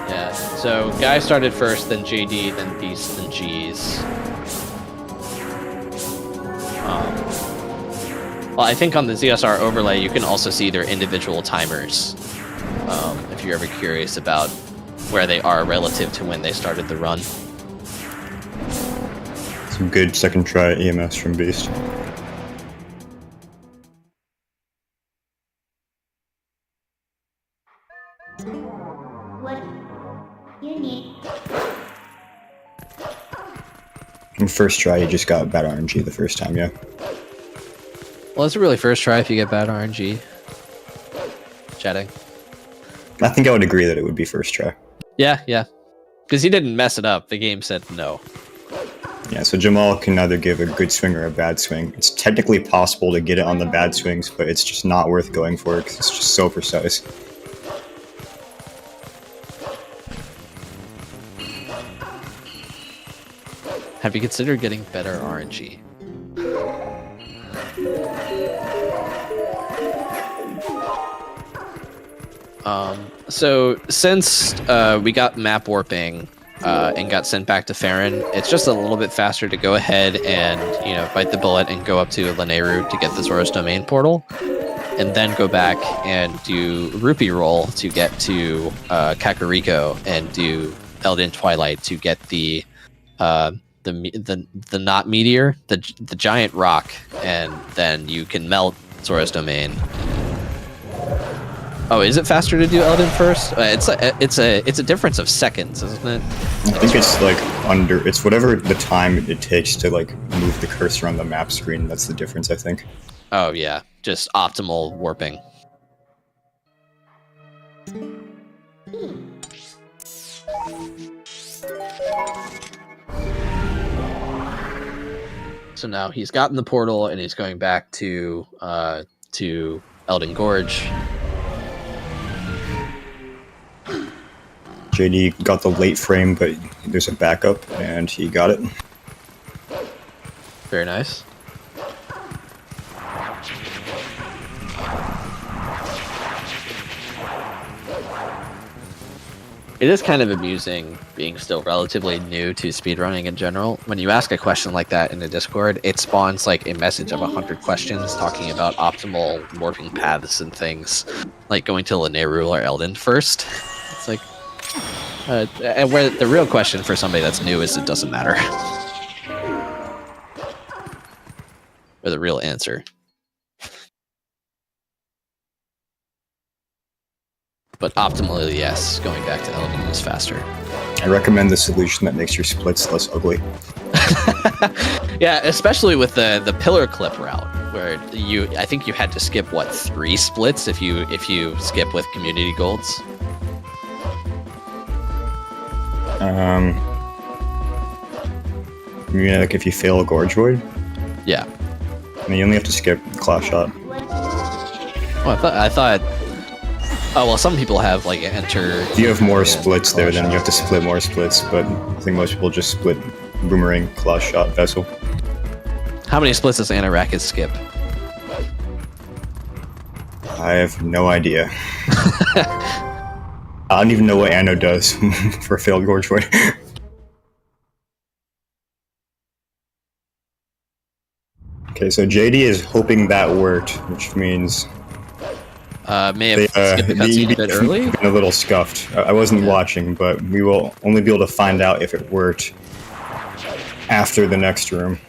Yeah, so Guy started first, then JD, then Beast, then G's. Well, I think on the ZSR overlay, you can also see their individual timers, if you're ever curious about where they are relative to when they started the run. Some good second try EMS from Beast. What you need. On first try, he just got bad RNG the first time, yeah. Well, it's a really first try if you get bad RNG. Chatting. I think I would agree that it would be first try. Yeah. Because he didn't mess it up. The game said no. Yeah, so Jamal can either give a good swing or a bad swing. It's technically possible to get it on the bad swings, but it's just not worth going for it because it's just so precise. Have you considered getting better RNG? So since we got map warping and got sent back to Farron, it's just a little bit faster to go ahead and bite the bullet and go up to Lanayru to get the Zora's Domain portal, and then go back and do Rupee Roll to get to Kakariko and do Elden Twilight to get the not meteor, the giant rock, and then you can melt Zora's Domain. Oh, is it faster to do Elden first? It's a difference of seconds, isn't it? I think it's like it's whatever the time it takes to like move the cursor on the map screen. That's the difference, I think. Oh yeah, just optimal warping. So now he's gotten the portal and he's going back to Elden Gorge. JD got the late frame, but there's a backup, and he got it. Very nice. It is kind of amusing being still relatively new to speedrunning in general. When you ask a question like that in the Discord, it spawns like a message of 100 questions talking about optimal warping paths and things, like going to Lanayru or Elden first. It's like, and where the real question for somebody that's new is it doesn't matter. Or the real answer. But optimally, yes, going back to Elden is faster. I recommend the solution that makes your splits less ugly. Yeah, especially with the pillar clip route, where I think you had to skip 3 splits if you skip with community golds. You mean like if you fail a gorge void? Yeah. I mean, you only have to skip class shot. Oh, I thought. Oh well, some people have like enter. If you have more splits there, then you have to split more splits. But I think most people just split boomerang, class shot, vessel. How many splits does Anarakis skip? I have no idea. I don't even know what Anno does for a failed gorge void. Okay, so JD is hoping that worked, which means may have skipped the cutscene a bit early. A little scuffed. I wasn't watching, but we will only be able to find out if it worked after the next room.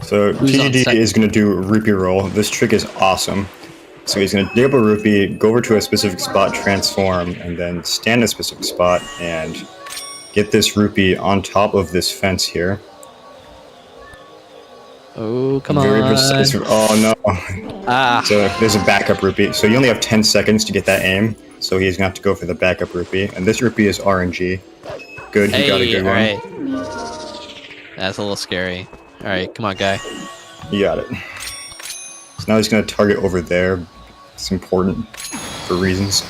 So TDD is going to do Rupee Roll. This trick is awesome. So he's going to dig up a rupee, go over to a specific spot, transform, and then stand in a specific spot and get this rupee on top of this fence here. Oh, come Very on. precise. Oh, no. Ah. So there's a backup rupee. So you only have 10 seconds to get that aim. So he's going to have to go for the backup rupee. And this rupee is RNG. Good, he got a good one. Right. That's a little scary. Alright, come on, guy. You got it. So now he's going to target over there. It's important for reasons.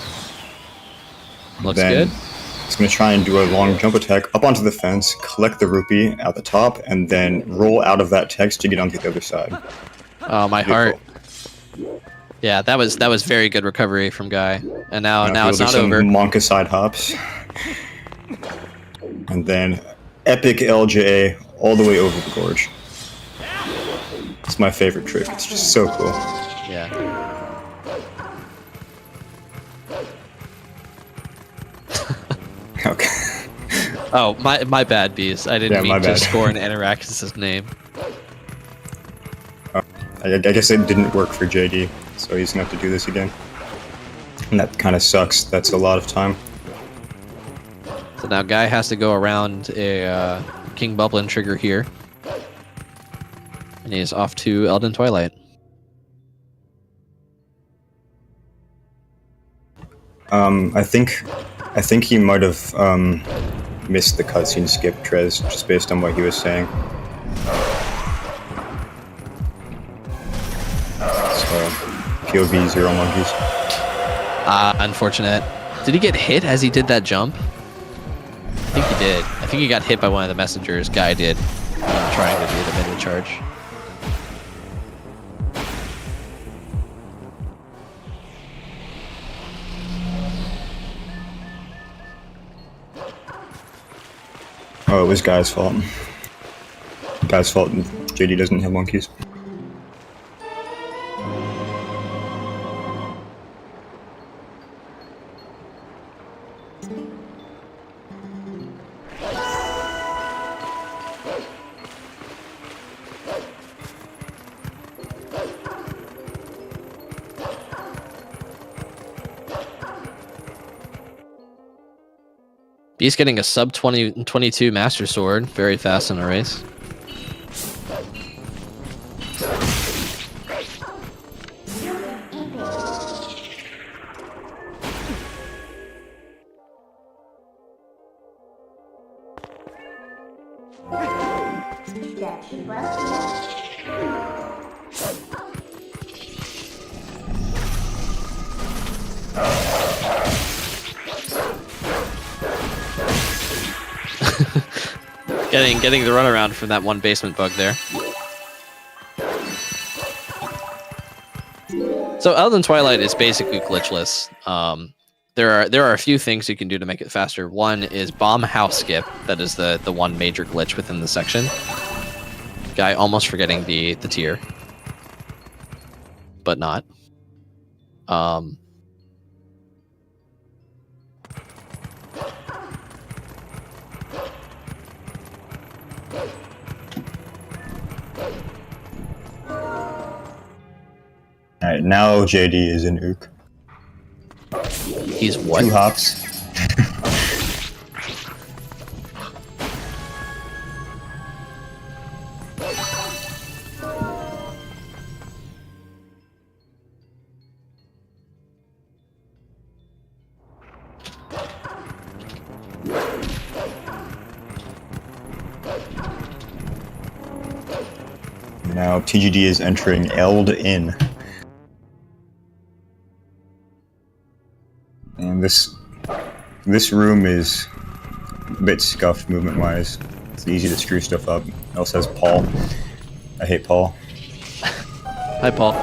Looks then good. He's going to try and do a long jump attack up onto the fence, collect the rupee at the top, and then roll out of that text to get onto the other side. Oh, my heart. Yeah, that was very good recovery from Guy. And now it's not over. Monka side hops. And then epic LJA all the way over the gorge. It's my favorite trick. It's just so cool. Yeah. Okay. Oh, my bad, Bees. I didn't mean to bad. score an Anarakis' name. I guess it didn't work for JD, so he's gonna have to do this again. And that kind of sucks. That's a lot of time. So now Guy has to go around a King Bublin trigger here. And he's off to Elden Twilight. I think he might have missed the cutscene skip, Trez, just based on what he was saying. So, POV 0 monkeys. Unfortunate. Did he get hit as he did that jump? I think he did. I think he got hit by one of the messengers. Guy did, trying to do the mid charge. Oh, it was Guy's fault. Guy's fault. JD doesn't have monkeys. Beast getting a sub 22 Master Sword very fast in a race. Getting the runaround from that one basement bug there. So Elden Twilight is basically glitchless. There are a few things you can do to make it faster. One is bomb house skip. That is the one major glitch within the section. Guy almost forgetting the tier, but not. Alright, now JD is in Ook. He's what? 2 hops. Now TGD is entering Eld in. And this room is a bit scuffed movement-wise. It's easy to screw stuff up. It also has Paul. I hate Paul. Hi, Paul.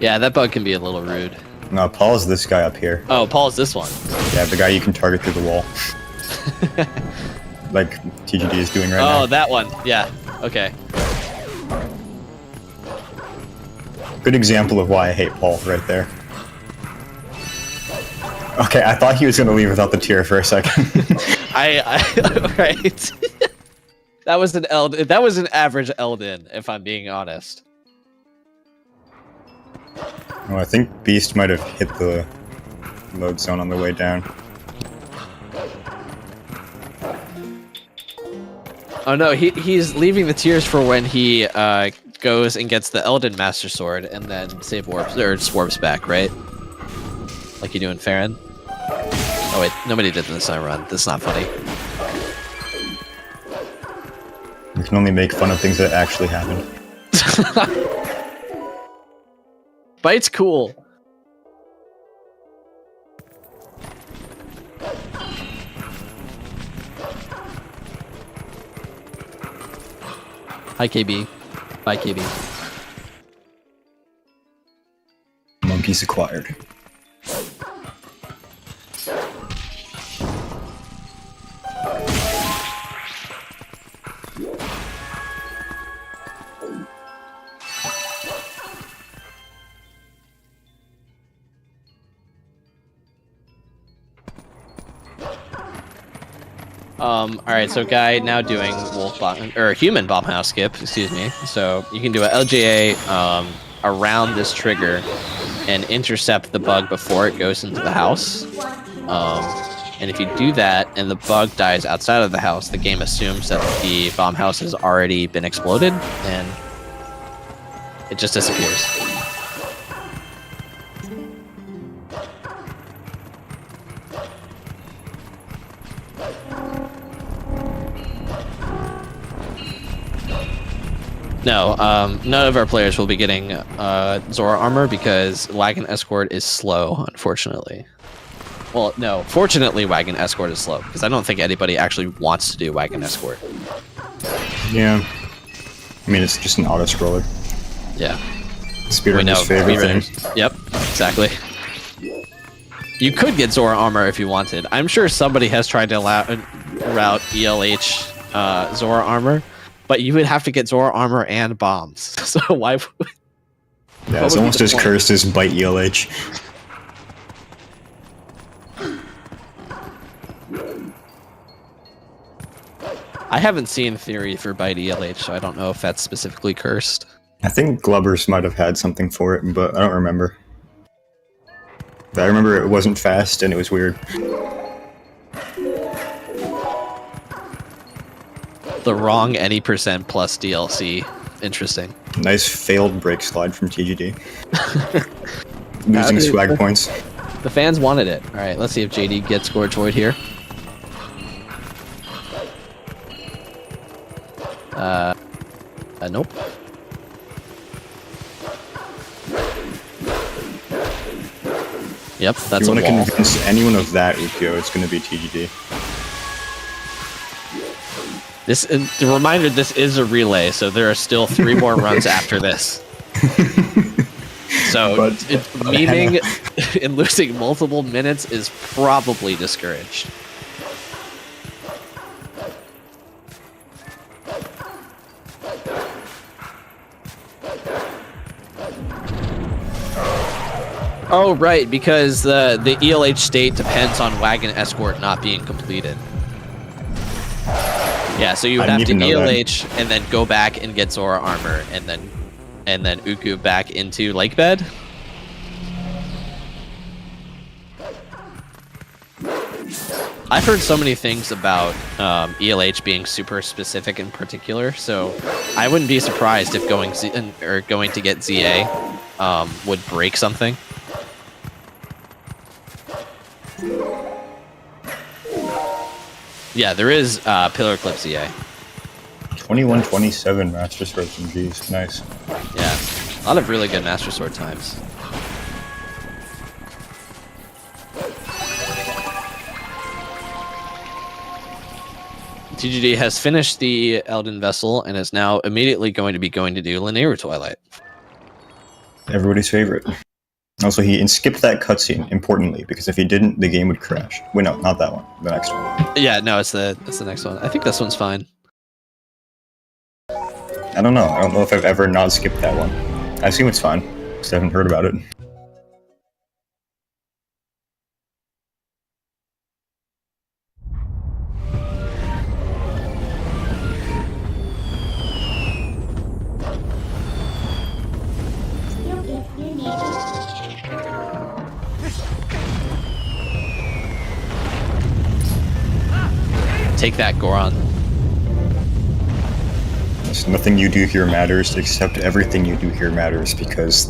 Yeah, that bug can be a little rude. No, Paul's this guy up here. Oh, Paul's this one. Yeah, the guy you can target through the wall. Like TGD is doing right now. Oh, that one. Yeah. Okay. Good example of why I hate Paul right there. Okay, I thought he was going to leave without the tier for a second. Right. That was an average Elden, if I'm being honest. Oh, I think Beast might have hit the load zone on the way down. Oh no, he's leaving the tiers for when he goes and gets the Elden Master Sword and then save warps or swarps back, right? Like you do in Farron. Oh wait, nobody did this on run. This is not funny. We can only make fun of things that actually happened. Bite's cool. Hi KB. Bye KB. Monkeys acquired. Alright, so Guy now doing wolf bomb, or human bomb house skip, excuse me. So you can do a LJA around this trigger and intercept the bug before it goes into the house. And if you do that and the bug dies outside of the house, the game assumes that the bomb house has already been exploded and it just disappears. No, none of our players will be getting Zora armor because Wagon Escort is slow, unfortunately. Well, no, fortunately Wagon Escort is slow, because I don't think anybody actually wants to do Wagon Escort. Yeah. I mean, it's just an auto-scroller. Yeah. Speedrunner's favorite thing. Yep, exactly. You could get Zora armor if you wanted. I'm sure somebody has tried to route ELH Zora armor, but you would have to get Zora armor and bombs. So why would... Yeah, it's almost as cursed as Bite ELH. I haven't seen theory for Bite ELH, so I don't know if that's specifically cursed. I think Glubbers might have had something for it, but I don't remember. But I remember it wasn't fast and it was weird. The wrong any percent plus DLC. Interesting. Nice failed break slide from TGD. Losing swag points. The fans wanted it. Alright, let's see if JD gets Gorge Void here. Nope. Yep, that's a wall. If you want to convince anyone of that, Ukyo, it's going to be TGD. This, the reminder, this is a relay, so there are still 3 more runs after this. So, memeing and losing multiple minutes is probably discouraged. Oh, right, because the ELH state depends on Wagon Escort not being completed. Yeah, so you would have to ELH and then go back and get Zora armor and then Uku back into Lake Bed. I've heard so many things about ELH being super specific in particular, so I wouldn't be surprised if going to get ZA would break something. Yeah, there is Pillar Clip ZA. 21:27 Master Sword from G's. Nice. Yeah, a lot of really good Master Sword times. TGD has finished the Elden Vessel and is now immediately going to do Linear Twilight. Everybody's favorite. Also, he skipped that cutscene, importantly, because if he didn't, the game would crash. Wait, no, not that one. The next one. Yeah, no, it's the next one. I think this one's fine. I don't know. I don't know if I've ever not skipped that one. I assume it's fine, because I haven't heard about it. Take that, Goron. There's nothing you do here matters, except everything you do here matters, because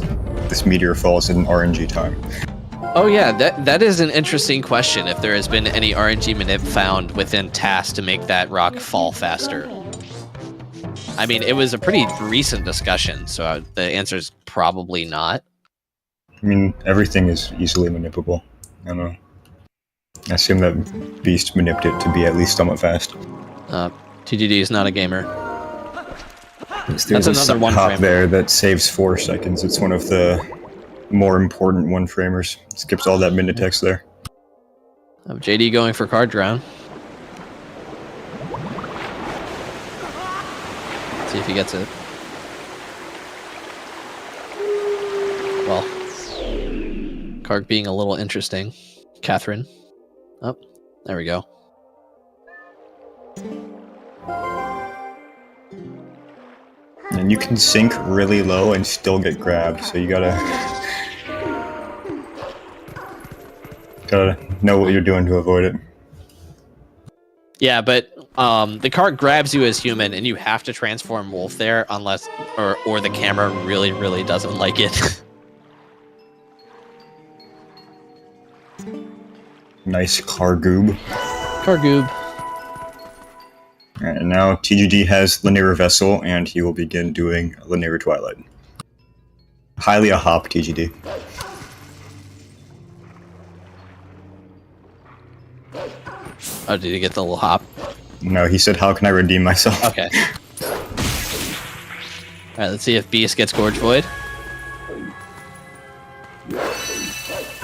this meteor falls in RNG time. Oh yeah, that is an interesting question, if there has been any RNG manip found within tasks to make that rock fall faster. I mean, it was a pretty recent discussion, so the answer is probably not. I mean, everything is easily manipulable. I don't know. I assume that Beast manipped it to be at least somewhat fast. TGD is not a gamer. There's a hop there that saves 4 seconds. It's one of the more important one-framers. Skips all that minute text there. JD going for card drown. See if he gets it. Well, Karg being a little interesting. Catherine. Oh, there we go. And you can sink really low and still get grabbed, so you gotta know what you're doing to avoid it. Yeah, but the cart grabs you as human, and you have to transform wolf there, unless or the camera really doesn't like it. Nice Kargoob. Kargoob. And now TGD has Linear Vessel, and he will begin doing Linear Twilight. Highly a hop, TGD. Oh, did he get the little hop? No, he said, how can I redeem myself? Okay. Alright, let's see if Beast gets Gorge Void.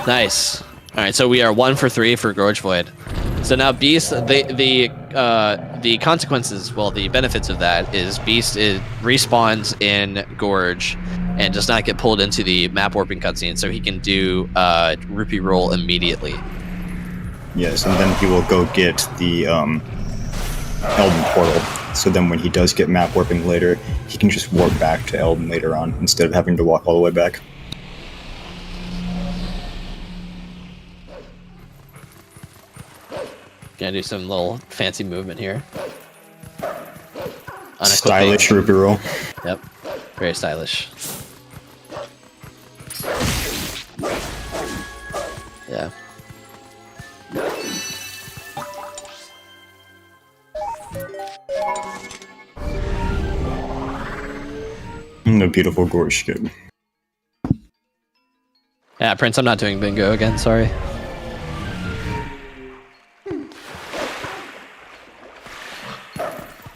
Nice. All right, so we are 1 for 3 for Gorge Void. So now Beast, the consequences, well, the benefits of that is Beast respawns in Gorge and does not get pulled into the map warping cutscene, so he can do Rupee roll immediately. Yes, and then he will go get the Elden portal. So then when he does get map warping later, he can just warp back to Elden later on instead of having to walk all the way back. Gonna do some little fancy movement here. Stylish Rupee roll. Yep, very stylish. Yeah. The beautiful gorge skip. Yeah, Prince, I'm not doing bingo again, sorry.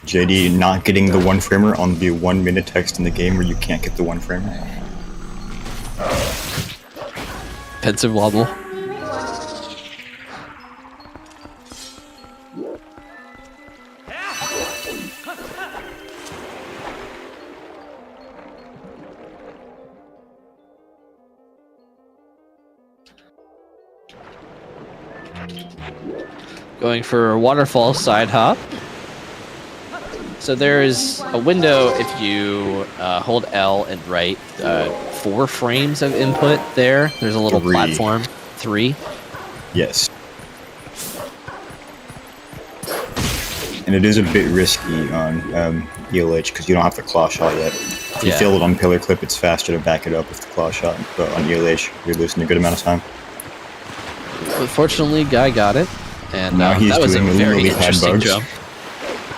JD not getting the one framer on the 1 minute text in the game where you can't get the one framer. Pensive wobble. Going for a waterfall side hop. So there is a window if you hold L and right, 4 frames of input there. There's a little 3. platform. 3? Yes. And it is a bit risky on ELH because you don't have the claw shot yet. If you fail it on pillar clip, it's faster to back it up with the claw shot, but on ELH, you're losing a good amount of time. But fortunately, Guy got it, and now he's that was a doing very lily pad interesting bugs. jump.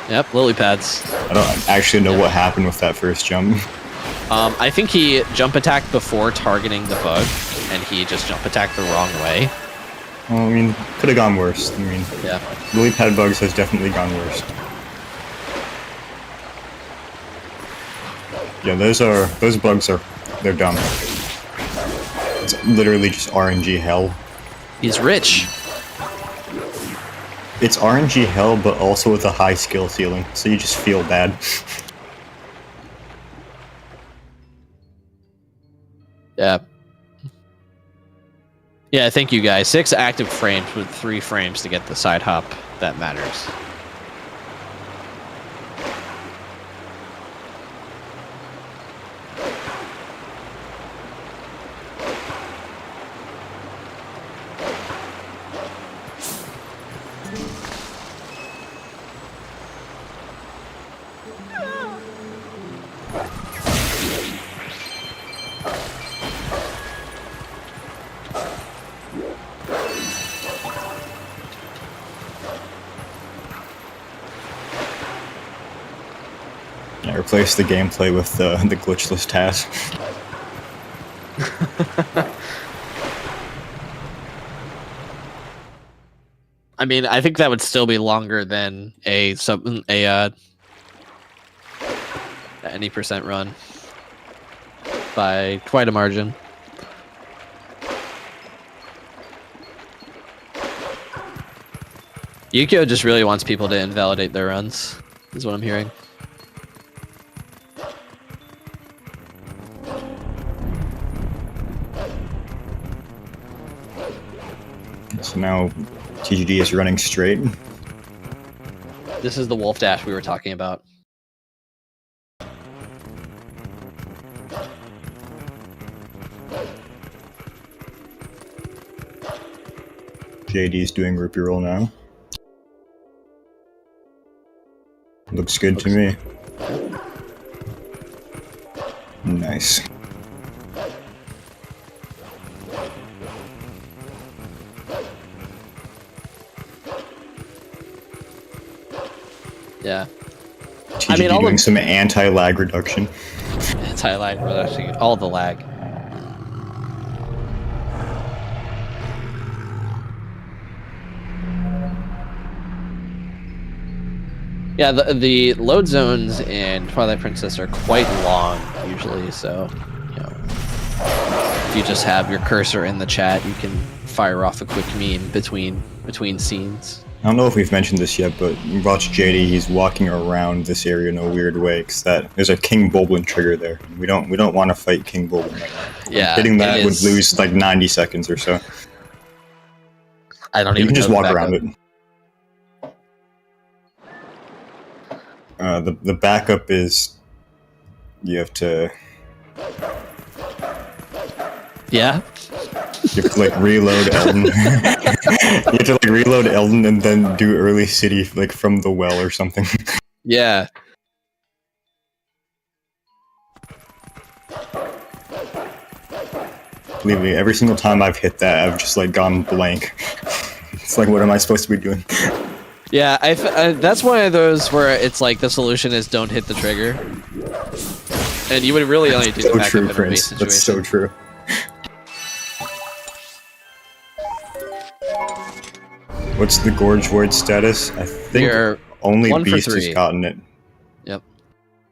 Yep, lily pads. I don't actually know what happened with that first jump. I think he jump attacked before targeting the bug, and he just jump attacked the wrong way. Well, I mean, could have gone worse. I mean, Yeah. lily pad bugs has definitely gone worse. Yeah, those bugs they're dumb. It's literally just RNG hell. He's rich. It's RNG hell, but also with a high skill ceiling, so you just feel bad. Yeah. Yeah, thank you guys. 6 active frames with 3 frames to get the side hop. That matters. I replaced the gameplay with the glitchless task. I mean, I think that would still be longer than any percent run by quite a margin. Yukio just really wants people to invalidate their runs, is what I'm hearing. So now TGD is running straight. This is the wolf dash we were talking about. JD's doing rupee roll now. Looks good to me. Nice. Yeah. TGD doing some anti-lag reduction. Anti-lag reduction, all the lag. Yeah, the load zones in Twilight Princess are quite long usually, so you know, if you just have your cursor in the chat, you can fire off a quick meme between scenes. I don't know if we've mentioned this yet, but watch JD. He's walking around this area in a weird way because there's a King Bulblin trigger there. We don't want to fight King Bulblin right now. Yeah, Hitting that it would is- lose like 90 seconds or so. I don't You even can just know the walk backup. around it. The backup is you have to like reload Elden. You have to like reload Elden and then do early city like from the well or something. Yeah. Believe me, every single time I've hit that, I've just like gone blank. It's like, what am I supposed to be doing? Yeah, that's one of those where it's like the solution is don't hit the trigger. And you would really only do the So backup true, in a base Prince. situation. That's so true. What's the Gorge Void status? I think You're only 1 for Beast 3. has gotten it. Yep.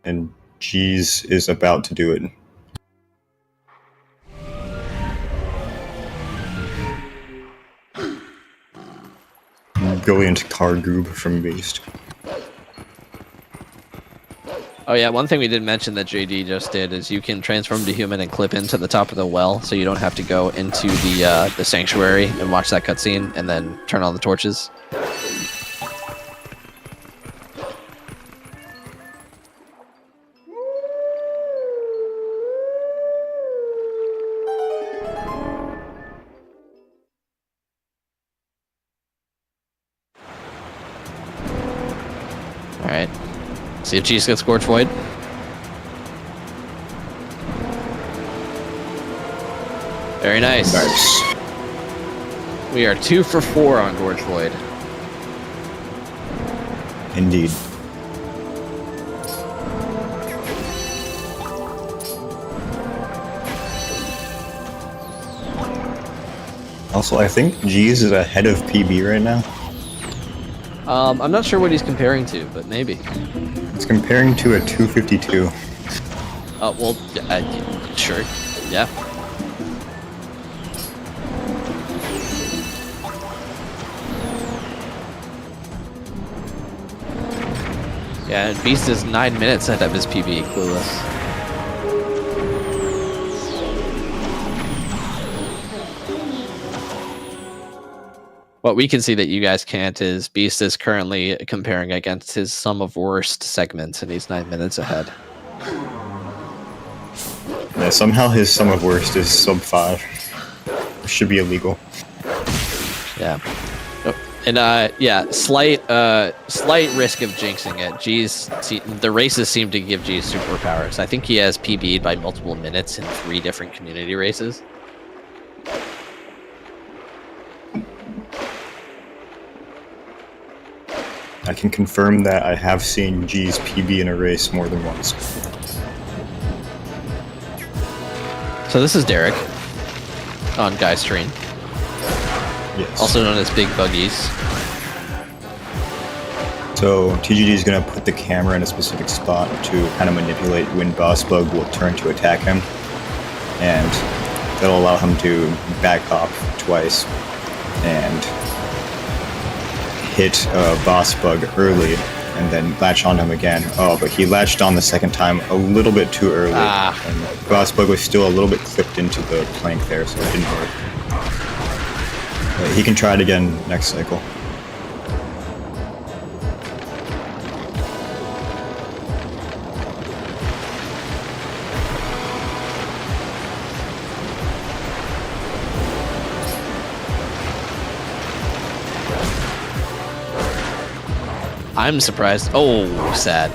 And Jeez is about to do it. Brilliant card group from Beast. Oh yeah, one thing we didn't mention that JD just did is you can transform to human and clip into the top of the well, so you don't have to go into the sanctuary and watch that cutscene and then turn on the torches. All right. See if Jeez gets Scorch Void. Very nice. Nice. We are 2 for 4 on Gorge Void. Indeed. Also, I think Jeez is ahead of PB right now. I'm not sure what he's comparing to, but maybe. It's comparing to a 252. Well, sure. Yeah. Yeah, and Beast is 9 minutes ahead of his PB, clueless. What we can see that you guys can't is Beast is currently comparing against his sum of worst segments, and he's 9 minutes ahead. Yeah, somehow his sum of worst is sub 5. It should be illegal. Yeah. And yeah, slight risk of jinxing it. The races seem to give G's superpowers. I think he has PB'd by multiple minutes in 3 different community races. I can confirm that I have seen G's PB in a race more than once. So this is Derek on Guy's Train, Yes. also known as Big Buggies. So TGD is going to put the camera in a specific spot to kind of manipulate when Boss Bug will turn to attack him, and that'll allow him to back hop twice and hit Boss Bug early and then latch on him again. Oh, but he latched on the second time a little bit too early. And Boss Bug was still a little bit clipped into the plank there, so it didn't work. But he can try it again next cycle. I'm surprised. Oh, sad.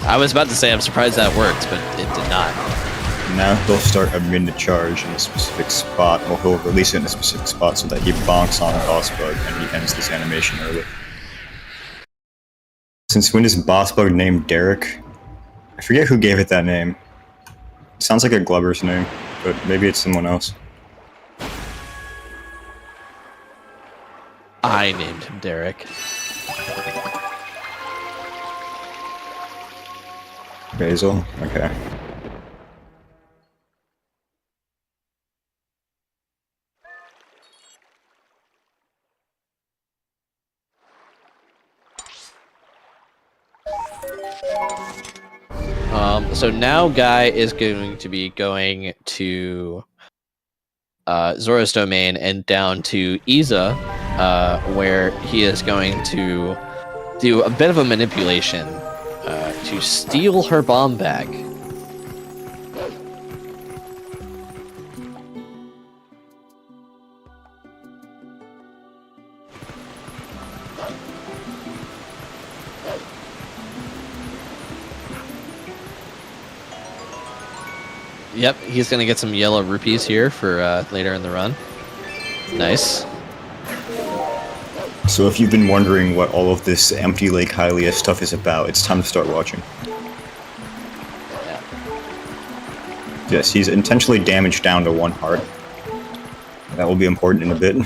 I was about to say I'm surprised that worked, but it did not. Now he'll start a minute charge in a specific spot, or he'll release it in a specific spot so that he bonks on Boss Bug and he ends this animation early. Since when is Boss Bug named Derek? I forget who gave it that name. It sounds like a Glover's name, but maybe it's someone else. I named him Derek. Basil? Okay. So now Guy is going to be going to Zora's domain and down to Iza, where he is going to do a bit of a manipulation to steal her bomb bag. Yep, he's gonna get some yellow rupees here for later in the run. Nice. So if you've been wondering what all of this empty Lake Hylia stuff is about, it's time to start watching. Yeah. Yes, he's intentionally damaged down to 1 heart. That will be important in a bit.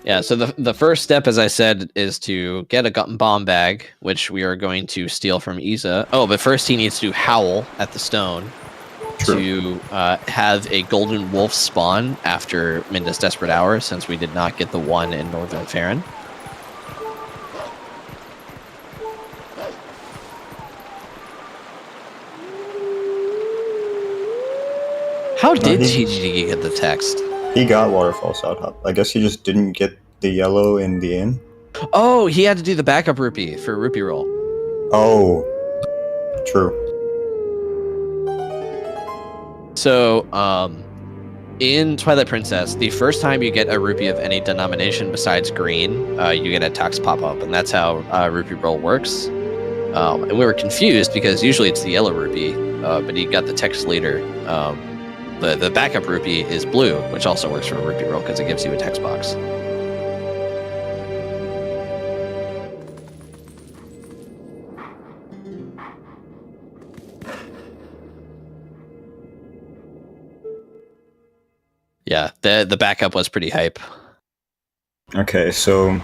Yeah, so the first step, as I said, is to get a bomb bag, which we are going to steal from Iza. Oh, but first he needs to howl at the stone to have a golden wolf spawn after Minda's Desperate Hour, since we did not get the one in Northern Farron. How did TGG get the text? He got Waterfall South Hop. I guess he just didn't get the yellow in the inn. Oh, he had to do the backup rupee for rupee roll. Oh, true. So, in Twilight Princess, the first time you get a rupee of any denomination besides green, you get a text pop up, and that's how rupee roll works. And we were confused because usually it's the yellow rupee, but he got the text later. The backup rupee is blue, which also works for a rupee roll because it gives you a text box. Yeah, the backup was pretty hype. Okay, so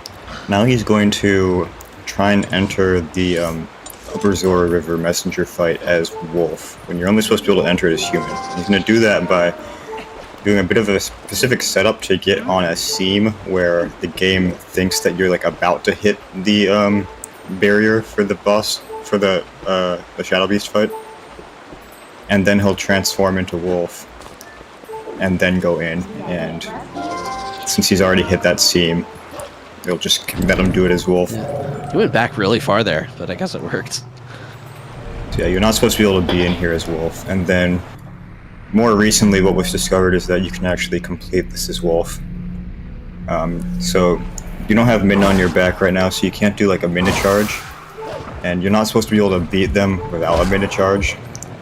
now he's going to try and enter the Upper Zora River messenger fight as Wolf, when you're only supposed to be able to enter it as human. He's going to do that by doing a bit of a specific setup to get on a seam where the game thinks that you're like about to hit the barrier for the boss, for the Shadow Beast fight. And then he'll transform into Wolf and then go in, and since he's already hit that seam, they'll just let him do it as Wolf. Yeah. He went back really far there, but I guess it worked. So yeah, you're not supposed to be able to be in here as Wolf. And then, more recently, what was discovered is that you can actually complete this as Wolf. So, you don't have Min on your back right now, so you can't do like a Minute charge. And you're not supposed to be able to beat them without a Minute charge.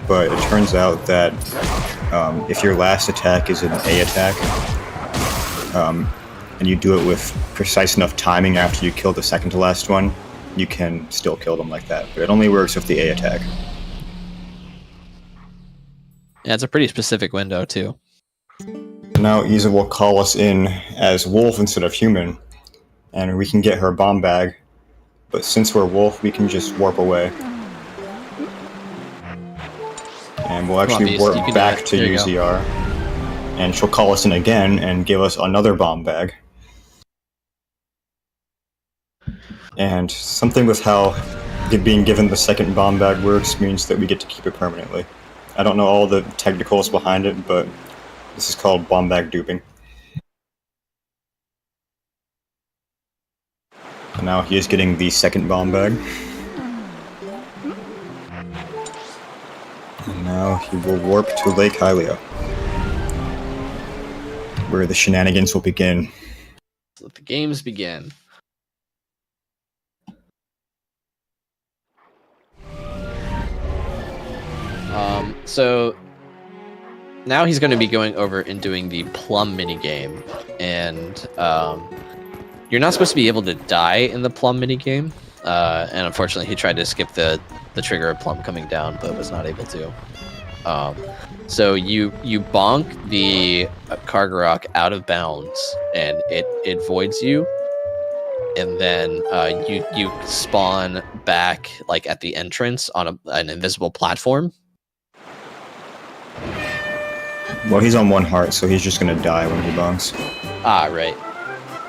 But it turns out that if your last attack is an A attack, and you do it with precise enough timing after you kill the second to last one, you can still kill them like that. But it only works with the A attack. Yeah, it's a pretty specific window, too. Now Iza will call us in as Wolf instead of human, and we can get her bomb bag. But since we're Wolf, we can just warp away. And we'll actually warp back to UZR. And she'll call us in again and give us another bomb bag. And something with how being given the second bomb bag works means that we get to keep it permanently. I don't know all the technicals behind it, but this is called bomb bag duping. And now he is getting the second bomb bag. And now he will warp to Lake Hylia, where the shenanigans will begin. Let the games begin. So now he's going to be going over and doing the plum minigame, and you're not supposed to be able to die in the plum minigame, and unfortunately he tried to skip the trigger of plum coming down, but was not able to. So you bonk the Kargarok out of bounds, and it voids you, and then you spawn back like at the entrance on an invisible platform. Well, he's on 1 heart, so he's just gonna die when he bonks. Ah, right.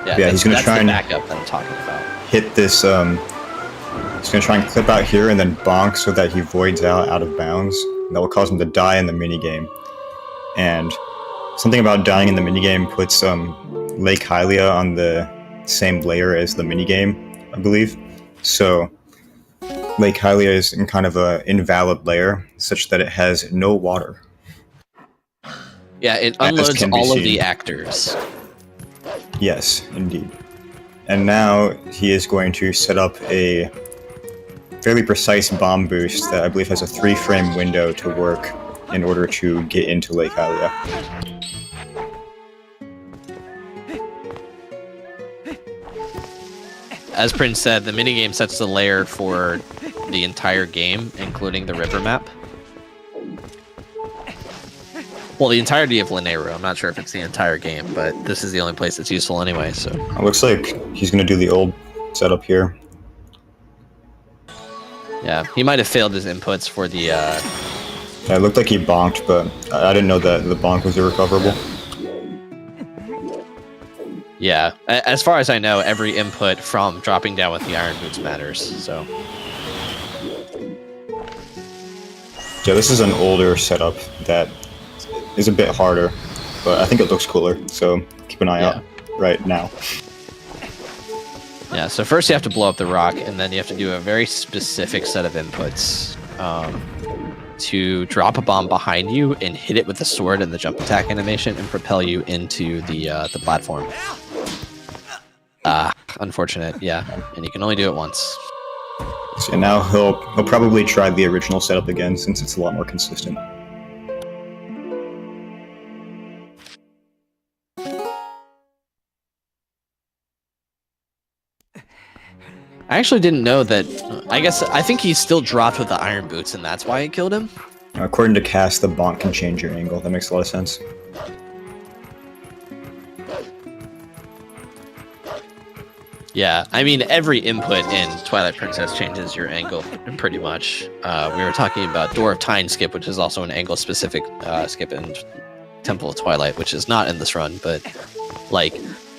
Yeah, he's gonna try and backup that I'm talking about. hit this He's going to try and clip out here and then bonk so that he voids out of bounds. That will cause him to die in the minigame. And something about dying in the minigame puts Lake Hylia on the same layer as the minigame, I believe. So Lake Hylia is in kind of an invalid layer, such that it has no water. Yeah, it As unloads can be all of seen. the actors. Yes, indeed. And now he is going to set up a fairly precise bomb boost that I believe has a 3-frame window to work in order to get into Lake Hylia. As Prince said, the minigame sets the layer for the entire game, including the river map. Well, the entirety of Lineru. I'm not sure if it's the entire game, but this is the only place it's useful anyway, so... It looks like he's going to do the old setup here. Yeah, he might have failed his inputs for the, Yeah, it looked like he bonked, but I didn't know that the bonk was irrecoverable. Yeah, as far as I know, every input from dropping down with the Iron Boots matters, so... Yeah, this is an older setup that is a bit harder, but I think it looks cooler, so keep an eye out right now. Yeah, so first you have to blow up the rock, and then you have to do a very specific set of inputs to drop a bomb behind you and hit it with the sword and the jump attack animation and propel you into the platform. Unfortunate, yeah, and you can only do it once. So now he'll probably try the original setup again, since it's a lot more consistent. I actually didn't know that. I think he's still dropped with the Iron Boots, and that's why it killed him. According to Cass, the bonk can change your angle. That makes a lot of sense. Yeah, I mean, every input in Twilight Princess changes your angle, pretty much. We were talking about Door of Time skip, which is also an angle-specific skip in Temple of Twilight, which is not in this run, but, like,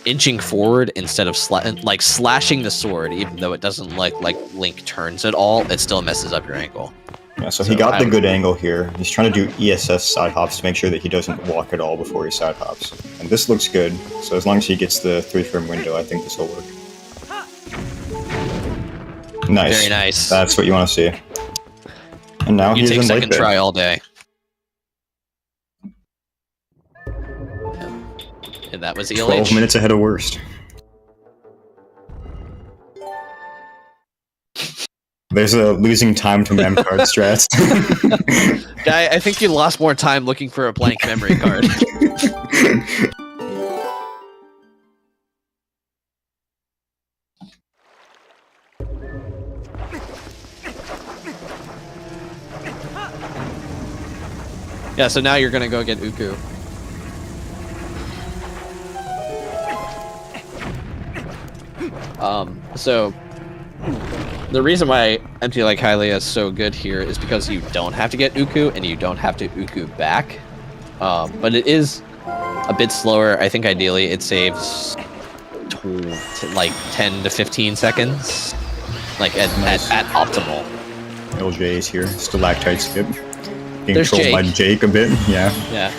inching forward instead of slashing the sword, even though it doesn't like Link turns at all, it still messes up your angle. Yeah, so he got the good angle here. He's trying to do ESS side hops to make sure that he doesn't walk at all before he side hops. And this looks good, so as long as he gets the 3-frame window, I think this will work. Nice. Very nice. That's what you want to see. And now You he's take in second Lake try Bay. all day. And that was ELH. 12 minutes ahead of worst. There's a losing time to mem card strats. Guy, I think you lost more time looking for a blank memory card. Yeah, so now you're gonna go get Uku. So the reason why Empty Lake Hylia is so good here is because you don't have to get Uku and you don't have to Uku back. But it is a bit slower. I think ideally it saves like 10 to 15 seconds, like at optimal. LJ is here. Stalactite skip. Being There's trolled by Jake. Jake a bit. Yeah. Yeah.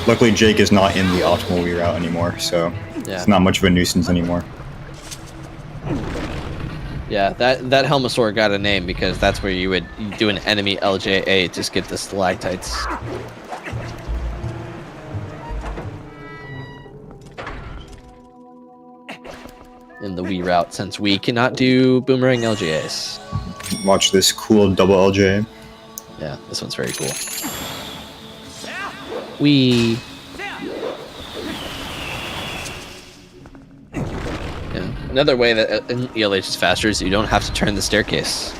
Luckily, Jake is not in the optimal reroute anymore, so Yeah. it's not much of a nuisance anymore. Yeah, that Helmosaur got a name because that's where you would do an enemy LJA to skip the stalactites. In the Wii route, since we cannot do boomerang LJAs. Watch this cool double LJ. Yeah, this one's very cool. Wee. Yeah. Another way that ELH is faster is you don't have to turn the staircase.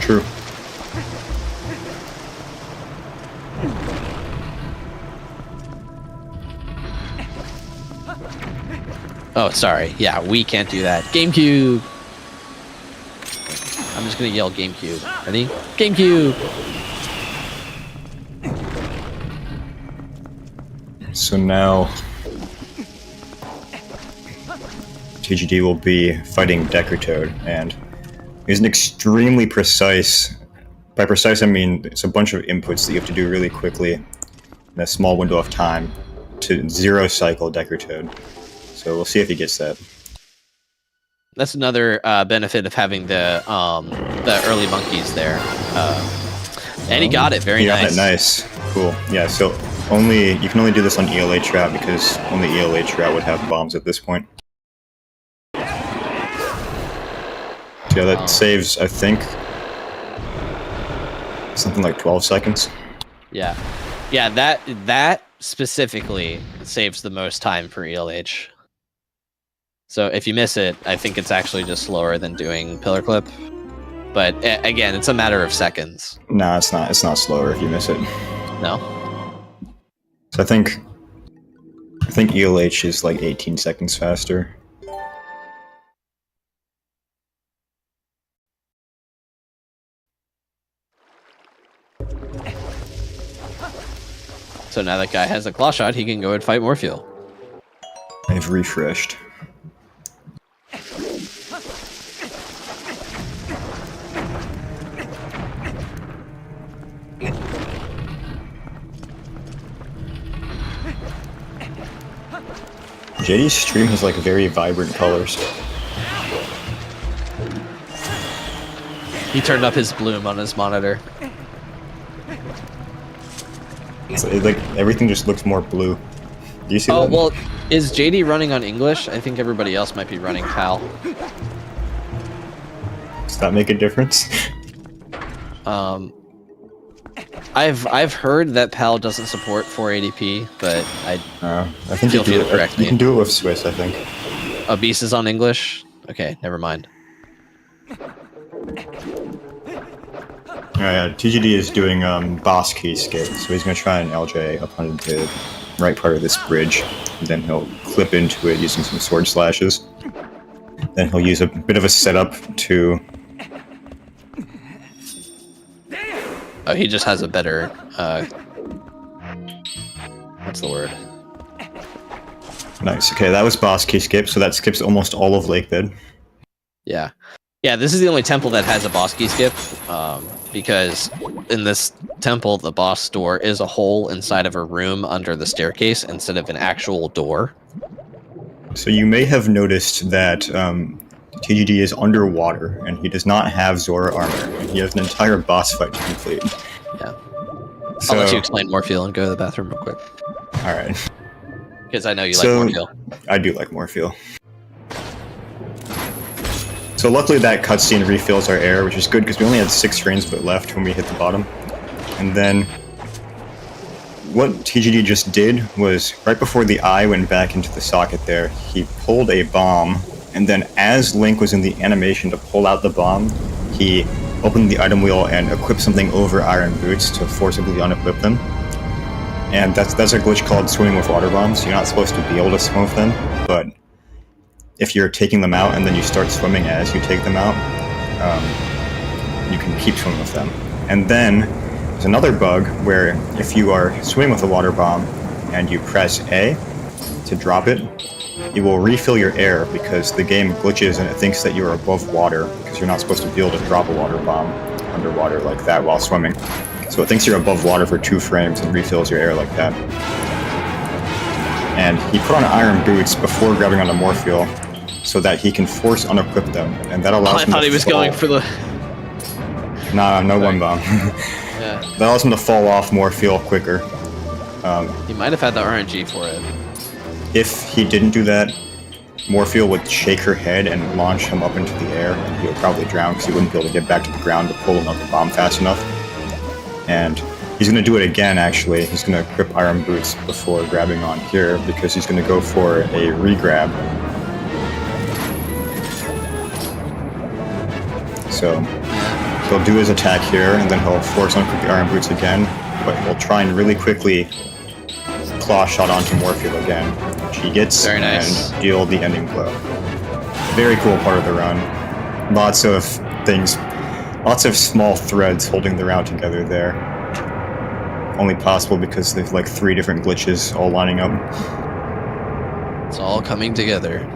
True. Oh, sorry. Yeah, we can't do that. GameCube! I'm just gonna yell GameCube. Ready? GameCube! So now TGD will be fighting Toad, and he's an extremely precise. By precise, I mean it's a bunch of inputs that you have to do really quickly in a small window of time to zero cycle Toad. So we'll see if he gets that. That's another benefit of having the early monkeys there. And he got it. Very nice. Nice. Cool. Yeah, so you can only do this on ELH route because only ELH route would have bombs at this point. So yeah, that saves, I think, something like 12 seconds. Yeah. Yeah, that specifically saves the most time for ELH. So if you miss it, I think it's actually just slower than doing Pillar Clip. But again, it's a matter of seconds. No, it's not. It's not slower if you miss it. No? So I think ELH is like 18 seconds faster. So now that guy has a claw shot, he can go and fight Morpheal. I've refreshed. JD's stream has like very vibrant colors. He turned up his bloom on his monitor. Like everything just looks more blue. Do you see that? Oh, well, is JD running on English? I think everybody else might be running PAL. Does that make a difference? I've heard that PAL doesn't support 480p, but I think feel free to correct me. You can do it with Swiss, I think. Oh, Beast is on English? Okay, never mind. Alright, TGD is doing boss key skip, so he's going to try and LJ up onto the right part of this bridge, and then he'll clip into it using some sword slashes. Then he'll use a bit of a setup to... Oh, he just has a better, what's the word? Nice, okay, that was boss key skip, so that skips almost all of Lake Bed. Yeah. Yeah, this is the only temple that has a boss key skip, because in this temple, the boss door is a hole inside of a room under the staircase instead of an actual door. So you may have noticed that TGD is underwater, and he does not have Zora armor, and he has an entire boss fight to complete. Yeah. So, I'll let you explain Morpheal and go to the bathroom real quick. Alright. Because I know you like Morpheal. I do like Morpheal. So luckily that cutscene refills our air, which is good because we only had 6 frames of it left when we hit the bottom. And then what TGD just did was, right before the eye went back into the socket there, he pulled a bomb, and then as Link was in the animation to pull out the bomb, he opened the item wheel and equipped something over Iron Boots to forcibly unequip them. And that's a glitch called swimming with water bombs. You're not supposed to be able to swim with them, but if you're taking them out and then you start swimming as you take them out, you can keep swimming with them. And then there's another bug where if you are swimming with a water bomb and you press A to drop it, it will refill your air because the game glitches and it thinks that you're above water because you're not supposed to be able to drop a water bomb underwater like that while swimming. So it thinks you're above water for 2 frames and refills your air like that. And he put on Iron Boots before grabbing onto Morpheal so that he can force unequip them, and that allows him to I thought he was fall. going for the... Nah, no one bomb. Yeah. That allows him to fall off Morpheal quicker. He might have had the RNG for it. If he didn't do that, Morpheal would shake her head and launch him up into the air, and he would probably drown because he wouldn't be able to get back to the ground to pull another bomb fast enough. And he's going to do it again, actually. He's going to equip Iron Boots before grabbing on here, because he's going to go for a re-grab. So he'll do his attack here, and then he'll force unequip the Iron Boots again, but he'll try and really quickly claw shot onto Morpheal again, which he gets, Very nice. and deal the ending blow. Very cool part of the run. Lots of things, lots of small threads holding the round together there. Only possible because there's like 3 different glitches all lining up. It's all coming together.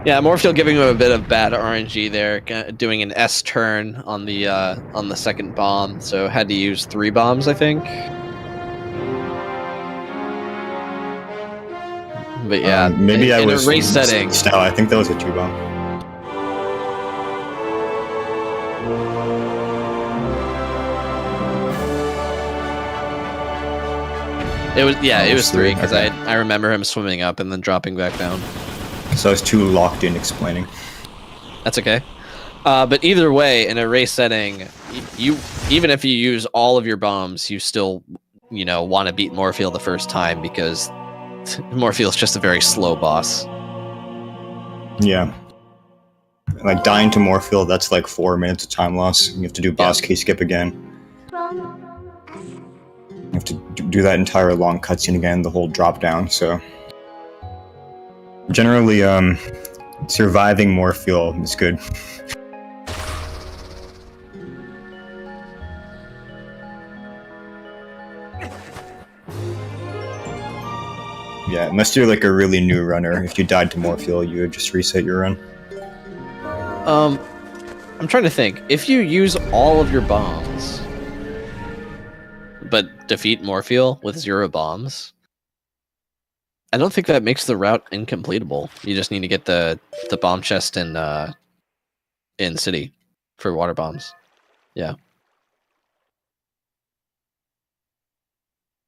Yeah, Morpheal giving him a bit of bad RNG there, doing an S turn on the second bomb, so had to use 3 bombs, I think. But yeah, maybe I in was a race setting. Style. I think that was a 2-bomb. It was 3 because okay. I remember him swimming up and then dropping back down. So I was too locked in explaining. That's okay. But either way, in a race setting, you even if you use all of your bombs, you still, want to beat Morpheal the first time because Morpheal's just a very slow boss. Yeah. Like dying to Morpheal, that's like 4 minutes of time loss. You have to do boss key skip again. You have to do that entire long cutscene again, the whole drop down, so... Generally, surviving Morpheal is good. Yeah, unless you're like a really new runner, if you died to Morpheal, you would just reset your run. I'm trying to think. If you use all of your bombs, but defeat Morpheal with 0 bombs, I don't think that makes the route incompletable. You just need to get the bomb chest in city for water bombs. Yeah.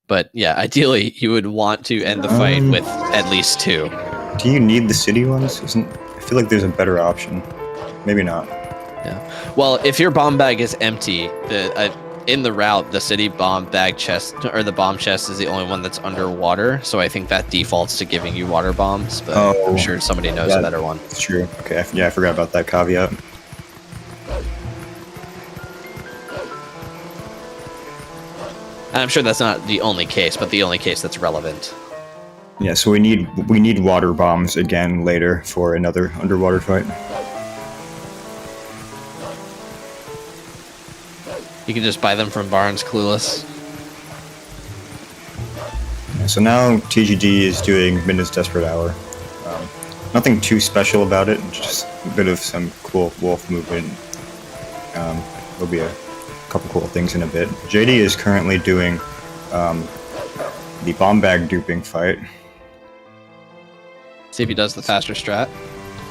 But yeah, ideally you would want to end the fight with at least 2. Do you need the city ones? I feel like there's a better option. Maybe not. Yeah. Well, if your bomb bag is empty, in the route, the city bomb bag chest, or the bomb chest, is the only one that's underwater, so I think that defaults to giving you water bombs, but I'm sure somebody knows a better one. That's true. Okay, I forgot about that caveat. I'm sure that's not the only case, but the only case that's relevant. Yeah, so we need water bombs again later for another underwater fight. You can just buy them from Barnes Clueless. Yeah, so now TGD is doing Midnight's Desperate Hour. Nothing too special about it, just a bit of some cool wolf movement. There'll be a couple cool things in a bit. JD is currently doing the bomb bag duping fight. See if he does the faster strat.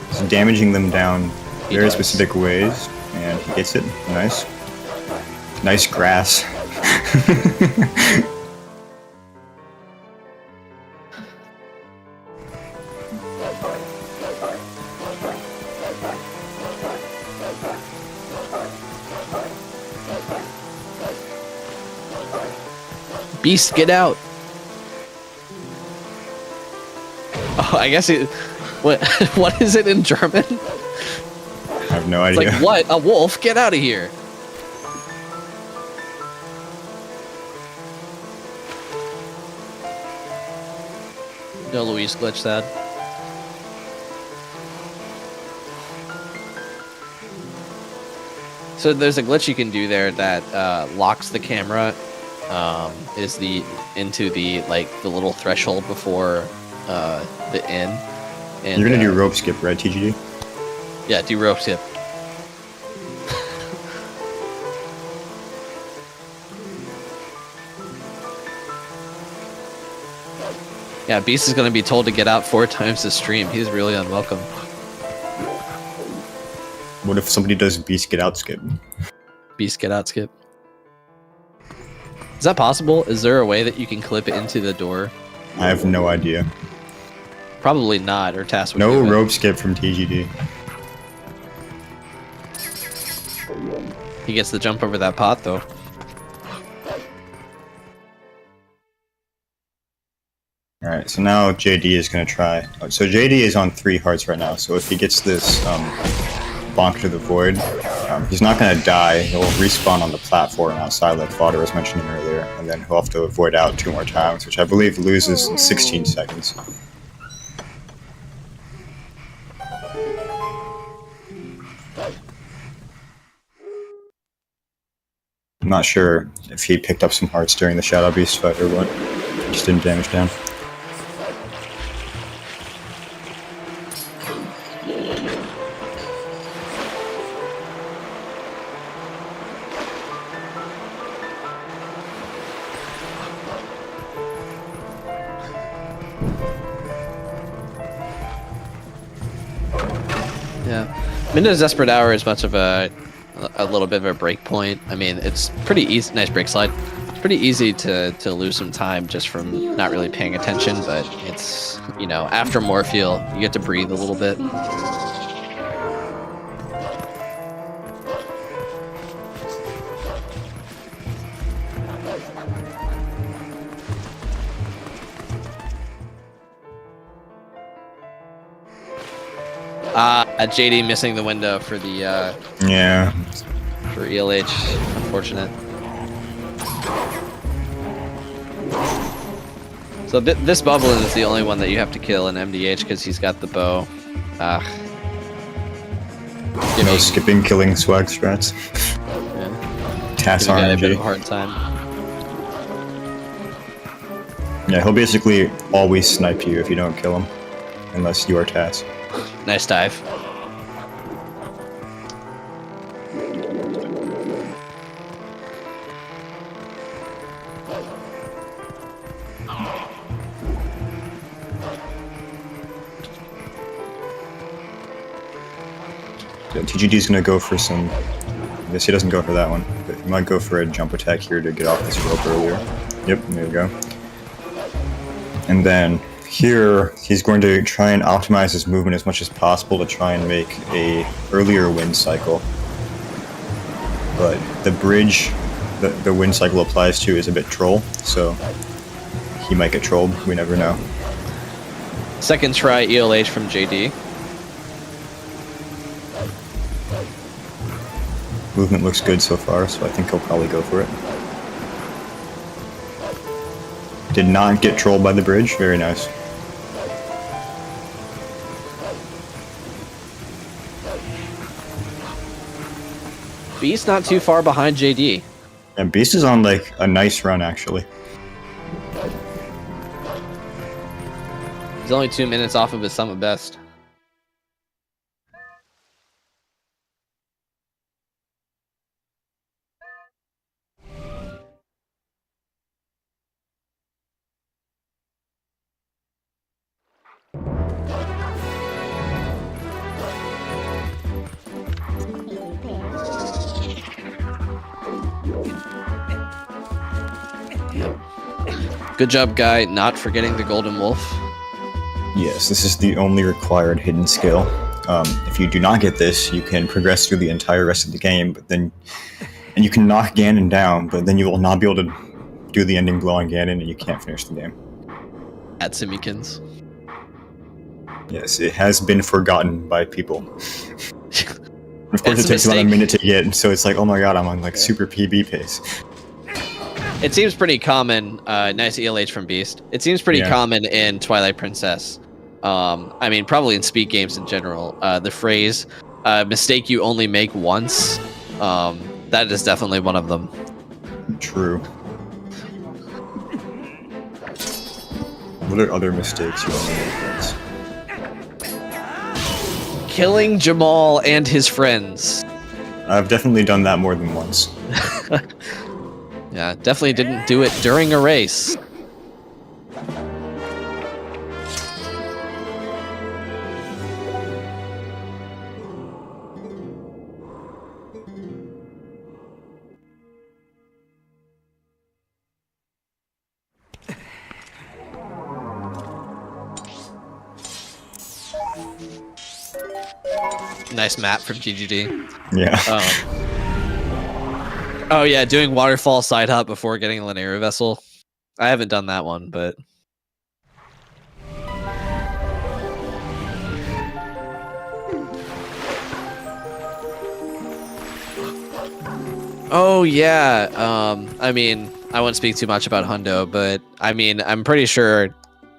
He's damaging them down He very does. specific ways, and he gets it. Nice. Nice grass. Beast, get out! Oh, I guess it... What is it in German? I have no It's idea. like, what? A wolf? Get out of here! No Luis glitch that. So there's a glitch you can do there that locks the camera into the little threshold before the inn. And, You're gonna do rope skip, right, TGD? Yeah, do rope skip. Yeah, Beast is gonna be told to get out 4 times this stream. He's really unwelcome. What if somebody does Beast Get Out skip? Beast get out skip. Is that possible? Is there a way that you can clip it into the door? I have no idea. Probably not, or Tass would No do it. rope skip from TGD. He gets the jump over that pot though. Alright, so now JD is gonna try. So JD is on 3 hearts right now, so if he gets this bonk to the void, he's not gonna die. He'll respawn on the platform outside like Fodder was mentioning earlier, and then he'll have to avoid out 2 more times, which I believe loses 16 seconds. I'm not sure if he picked up some hearts during the Shadow Beast fight or what. He just didn't damage down. Yeah, Minda's Desperate Hour is much of a little bit of a break point. I mean, it's pretty easy. Nice break slide. It's pretty easy to lose some time just from not really paying attention. But it's, you know, after Morpheal, you get to breathe a little bit. JD missing the window for the Yeah. for ELH. Unfortunate. So this Bubbling is the only one that you have to kill in MDH because he's got the bow. No skipping, killing swag strats. Yeah. TAS Giving guy a bit of a RNG. hard time. Yeah, he'll basically always snipe you if you don't kill him. Unless you are TAS. Nice dive. Yeah, TGD's gonna go for some... I guess he doesn't go for that one, but he might go for a jump attack here to get off this rope earlier. Yep, there you go. And then here, he's going to try and optimize his movement as much as possible to try and make a earlier wind cycle. But the bridge that the wind cycle applies to is a bit troll, so he might get trolled, we never know. Second try ELH from JD. Movement looks good so far, so I think he'll probably go for it. Did not get trolled by the bridge, very nice. Beast not too far behind JD. And Beast is on like a nice run actually. He's only 2 minutes off of his summit best. Good job, Guy, not forgetting the Golden Wolf. Yes, this is the only required hidden skill. If you do not get this, you can progress through the entire rest of the game, and you can knock Ganon down, but then you will not be able to do the ending blow on Ganon, and you can't finish the game. At Simikins. Yes, it has been forgotten by people. Of course, It's it takes a about a mistake. minute to get, so it's like, oh my god, I'm on like super PB pace. It seems pretty common. Nice ELH from Beast. It seems pretty Yeah. common in Twilight Princess. I mean, probably in speed games in general. The phrase "mistake you only make once." That is definitely one of them. True. What are other mistakes you only make once? Killing Jamal and his friends. I've definitely done that more than once. Yeah, definitely didn't do it during a race. Nice map from GGD. Yeah. Oh yeah, doing waterfall side hop before getting linear vessel. I haven't done that one, but oh yeah. I mean, I won't speak too much about Hundo, but I mean, I'm pretty sure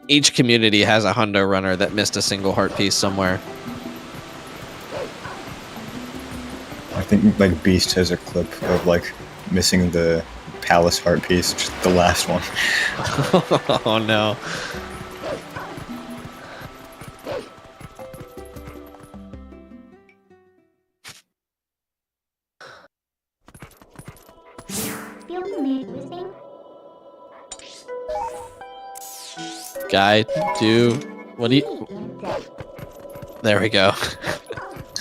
each community has a Hundo runner that missed a single heart piece somewhere. I think like Beast has a clip of like missing the palace heart piece, just the last one. Oh no. feel familiar with Guy, what do you? There we go.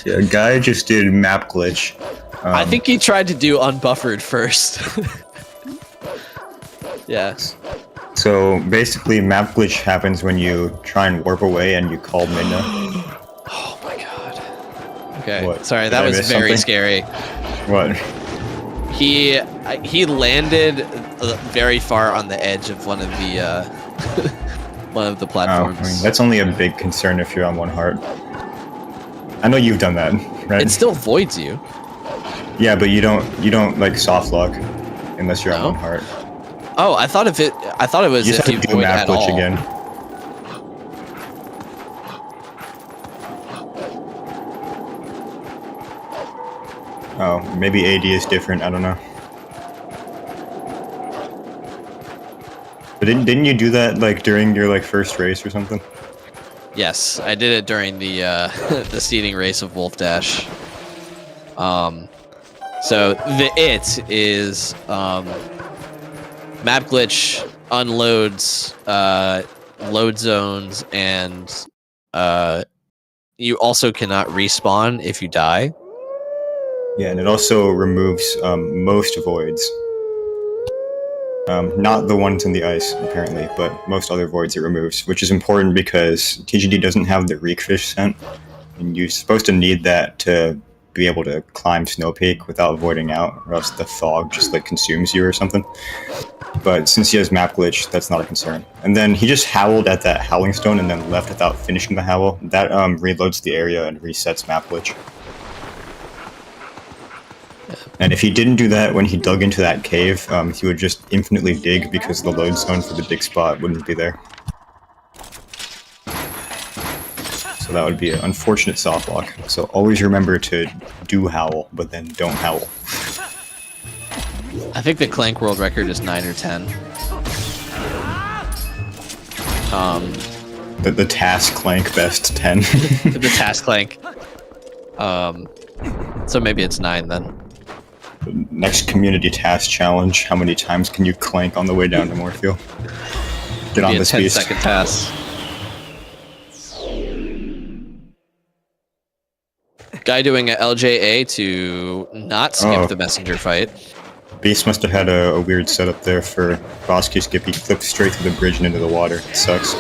Yeah, a guy just did map glitch. I think he tried to do unbuffered first. Yeah. So basically, map glitch happens when you try and warp away and you call Midna. Oh my god. Okay. What? Sorry, Did that I was miss very something? scary. What? He landed very far on the edge of one of the one of the Oh, platforms. I mean, that's only a big concern if you're on one heart. I know you've done that, right? It still voids you. Yeah, but you don't like soft lock unless you're on No? one heart. Oh, I thought it was You just if you have to do void map at glitch all. again. Oh, maybe AD is different. I don't know. But didn't you do that like during your like first race or something? Yes, I did it during the the seeding race of Wolf Dash. So the it is map glitch unloads load zones, and you also cannot respawn if you die. Yeah, and it also removes most voids. Not the ones in the ice, apparently, but most other voids it removes, which is important because TGD doesn't have the reek fish scent, and you're supposed to need that to be able to climb Snow Peak without voiding out, or else the fog just like consumes you or something. But since he has map glitch, that's not a concern. And then he just howled at that howling stone and then left without finishing the howl. That reloads the area and resets map glitch. And if he didn't do that when he dug into that cave, he would just infinitely dig because the load zone for the dig spot wouldn't be there. So that would be an unfortunate soft lock. So always remember to do howl, but then don't howl. I think the Clank world record is 9 or 10. The task clank best 10. The task Clank. So maybe it's 9 then. Next community task challenge, how many times can you clank on the way down to Morpheal? Get on Be a this 10 beast. second task. Guy doing a LJA to not skip the messenger fight. Beast must have had a weird setup there for boss key skip. He clipped straight through the bridge and into the water. It sucks.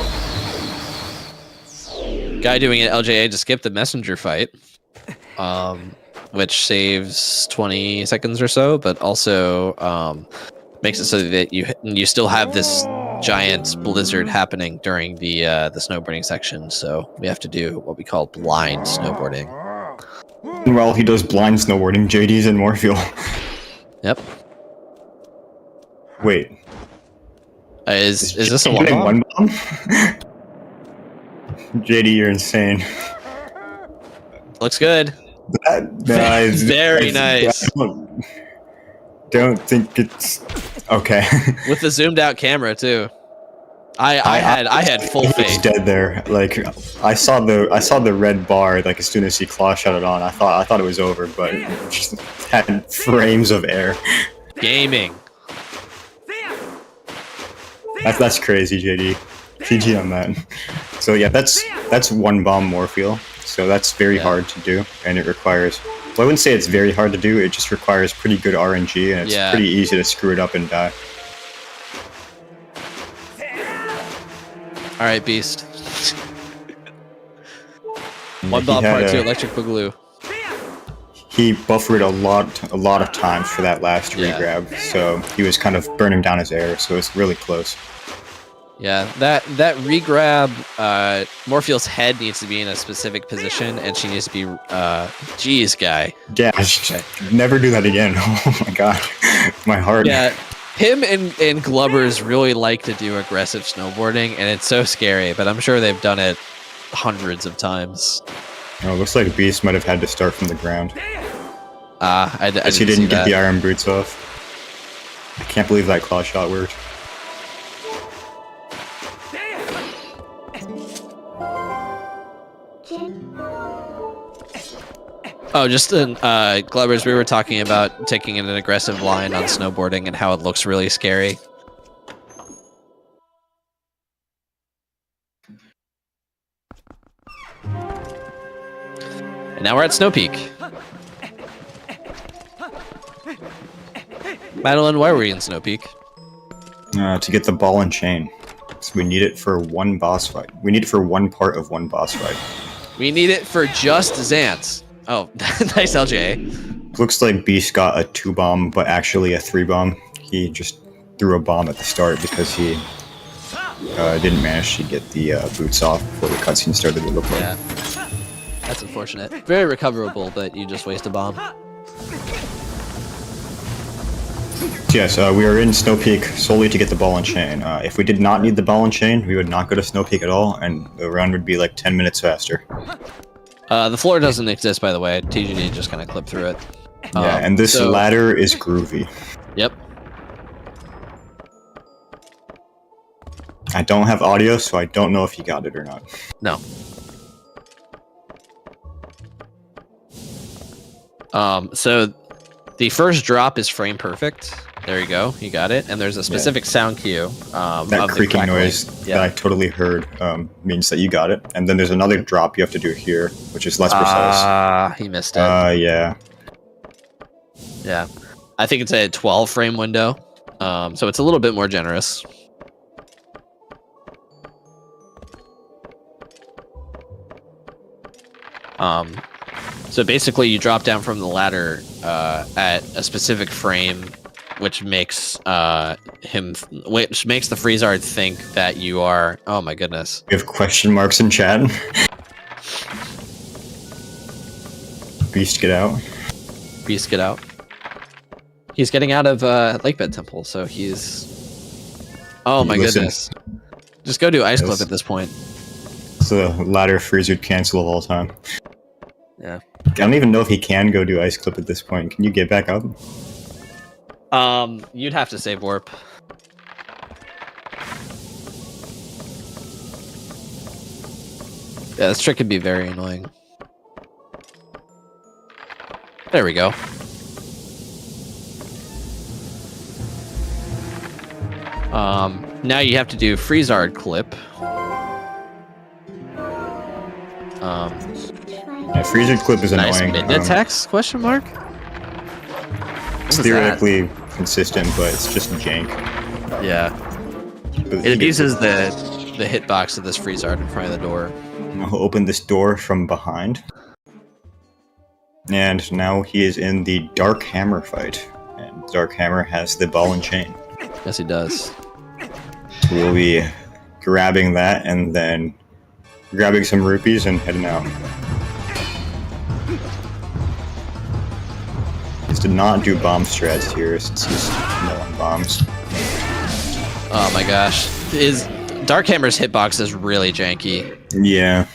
Guy doing an LJA to skip the messenger fight, which saves 20 seconds or so, but also makes it so that you still have this giant blizzard happening during the snowboarding section. So we have to do what we call blind snowboarding. And while he does blind snowboarding, JD's in Morpheal. Yep. Wait. Is this a JD getting one? one bomb? JD, you're insane. Looks good. That is Very nice. I don't think it's okay. With the zoomed out camera too. I had full He's faith. dead there. Like I saw the red bar. Like as soon as he claw shot it on, I thought it was over, but it just had frames of air. Gaming. That's crazy, JD. GG on that. So yeah, that's one bomb Morpheal. So that's very hard to do, and it requires. Well, I wouldn't say it's very hard to do. It just requires pretty good RNG, and it's pretty easy to screw it up and die. All right, Beast. Yeah, One he bomb had part 2 a- electric boogaloo. He buffered a lot of times for that last regrab, so he was kind of burning down his air. So it's really close. Yeah, that regrab, Morpheal's head needs to be in a specific position, and she needs to be, geez, Guy. Yeah, never do that again. Oh my god, my heart. Yeah, him and Glubbers really like to do aggressive snowboarding, and it's so scary, but I'm sure they've done it hundreds of times. Oh, looks like Beast might have had to start from the ground. I Guess he didn't get the iron boots off. I can't believe that claw shot worked. Oh, just Glubbers, we were talking about taking an aggressive line on snowboarding and how it looks really scary. And now we're at Snow Peak. Madeline, why were we in Snow Peak? To get the ball and chain. So we need it for one boss fight. We need it for one part of one boss fight. We need it for just Xant. Oh, nice LJ. Looks like Beast got a 2-bomb, but actually a 3-bomb. He just threw a bomb at the start because he didn't manage to get the boots off before the cutscene started, it looked like. Yeah. That's unfortunate. Very recoverable, but you just waste a bomb. Yes, we are in Snow Peak solely to get the ball and chain. If we did not need the ball and chain, we would not go to Snow Peak at all, and the run would be like 10 minutes faster. The floor doesn't exist, by the way. TGD just kind of clipped through it. Yeah, and this ladder is groovy. Yep. I don't have audio, so I don't know if you got it or not. No. So the first drop is frame perfect. There you go, you got it. And there's a specific sound cue. That creaking noise that I totally heard means that you got it. And then there's another drop you have to do here, which is less precise. He missed it. Yeah. Yeah. I think it's a 12 frame window. So it's a little bit more generous. So basically you drop down from the ladder at a specific frame, which makes the Freezard think that you are. Oh my goodness! We have question marks in chat. Beast, get out! Beast, get out! He's getting out of Lakebed Temple, so he's. Oh my goodness! Just go do Ice Clip at this point. It's the ladder Freezard cancel of all time. Yeah. I don't even know if he can go do Ice Clip at this point. Can you get back up? You'd have to save warp. Yeah, this trick could be very annoying. There we go. Now you have to do Freezard Clip. Yeah, Freezer Clip is Nice annoying. mid-attacks? Question mark? It's theoretically consistent, but it's just jank. Yeah. But It abuses the hitbox of this Freezard in front of the door. I'll open this door from behind. And now he is in the Dark Hammer fight. And Dark Hammer has the ball and chain. Yes, he does. So we'll be grabbing that and then grabbing some rupees and heading out. He did not do bomb strats here since he's no on bombs. Oh my gosh. His Dark Hammer's hitbox is really janky. Yeah.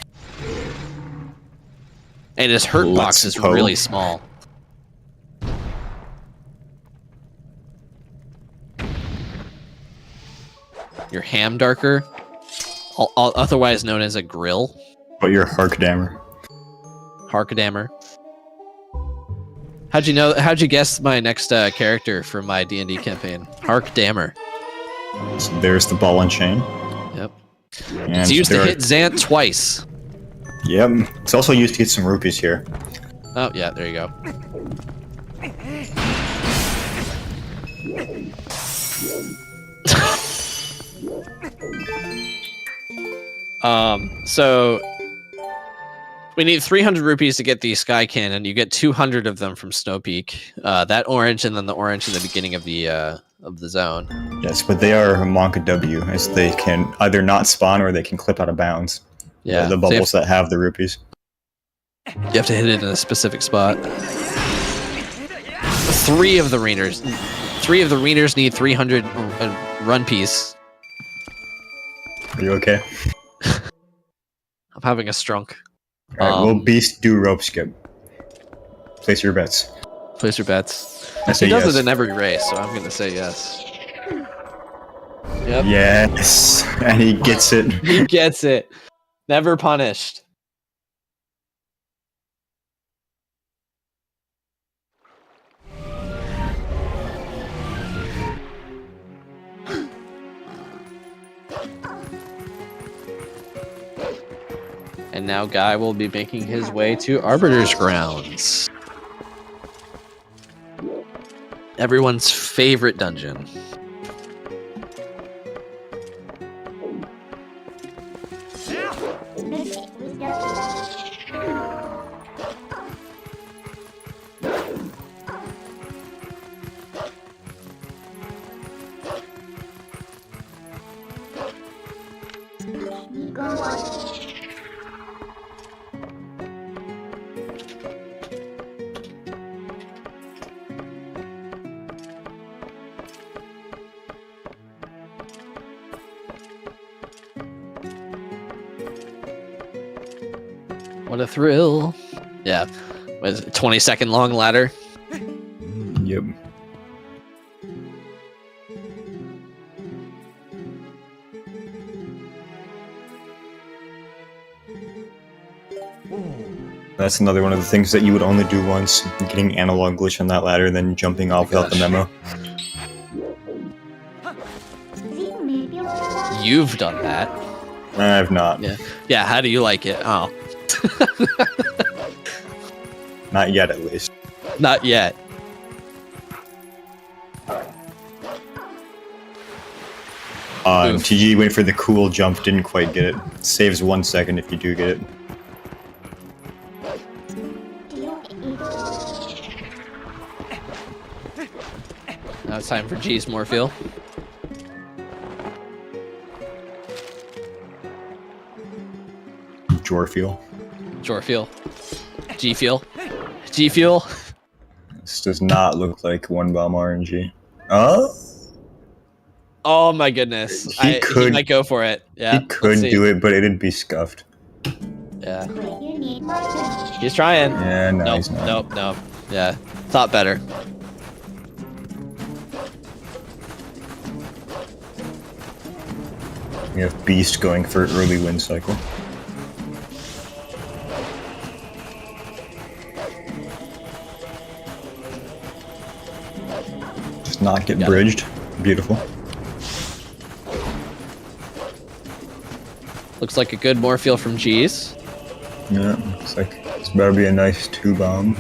And his hurt box is Let's really hope. small. Your Ham Darker, otherwise known as a grill. But your Harkdammer. Harkadammer. How'd you know? How'd you guess my next character for my D&D campaign? Harkdammer. So there's the ball and chain. Yep. And It's used to there hit Xant twice. Yep. It's also used to get some rupees here. Oh yeah, there you go. So we need 300 rupees to get the Sky Cannon. You get 200 of them from Snow Peak. That orange and then the orange in the beginning of the zone. Yes, but they are a Monka W, as they can either not spawn or they can clip out of bounds. Yeah, The bubbles that have the rupees. You have to hit it in a specific spot. Three of the Reners need 300 run piece. Are you okay? I'm having a strunk. Alright, will Beast do rope skip? Place your bets. Place your bets. I say He does yes. it in every race, so I'm going to say yes. Yep. Yes, and he gets it. He gets it. Never punished. And now Guy will be making his way to Arbiter's Grounds. Everyone's favorite dungeon. What a thrill. Yeah. Was it 20-second long ladder? Yep. That's another one of the things that you would only do once, getting analog glitch on that ladder, then jumping off without the memo. You've done that. I've not. Yeah. Yeah, how do you like it? Oh. Not yet, at least. Not yet. TG went for the cool jump, didn't quite get it. Saves 1 second if you do get it. Now it's time for G's Morpheal. Jorfeel. Jorfeel. G-Fuel. G-Fuel. This does not look like one bomb RNG. Oh my goodness. He might go for it. Yeah. He could do it, but it'd be scuffed. Yeah. He's trying. Yeah, no, nope, he's not. Nope. Yeah. Thought better. We have Beast going for early win cycle. Just not get bridged. Beautiful. Looks like a good Morpheal from G's. Yeah, looks like this better be a nice 2-bomb.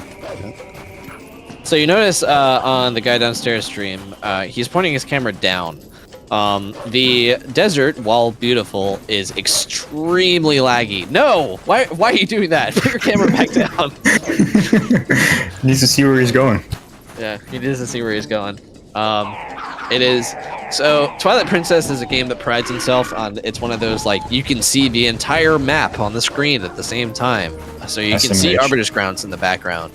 So you notice on the guy downstairs stream, he's pointing his camera down. The desert, while beautiful, is extremely laggy. No! Why are you doing that? Put your camera back down. Needs to see where he's going. Yeah, he needs to see where he's going. It is... So, Twilight Princess is a game that prides itself on... It's one of those, like, you can see the entire map on the screen at the same time. So you can see Arbiter's Grounds in the background.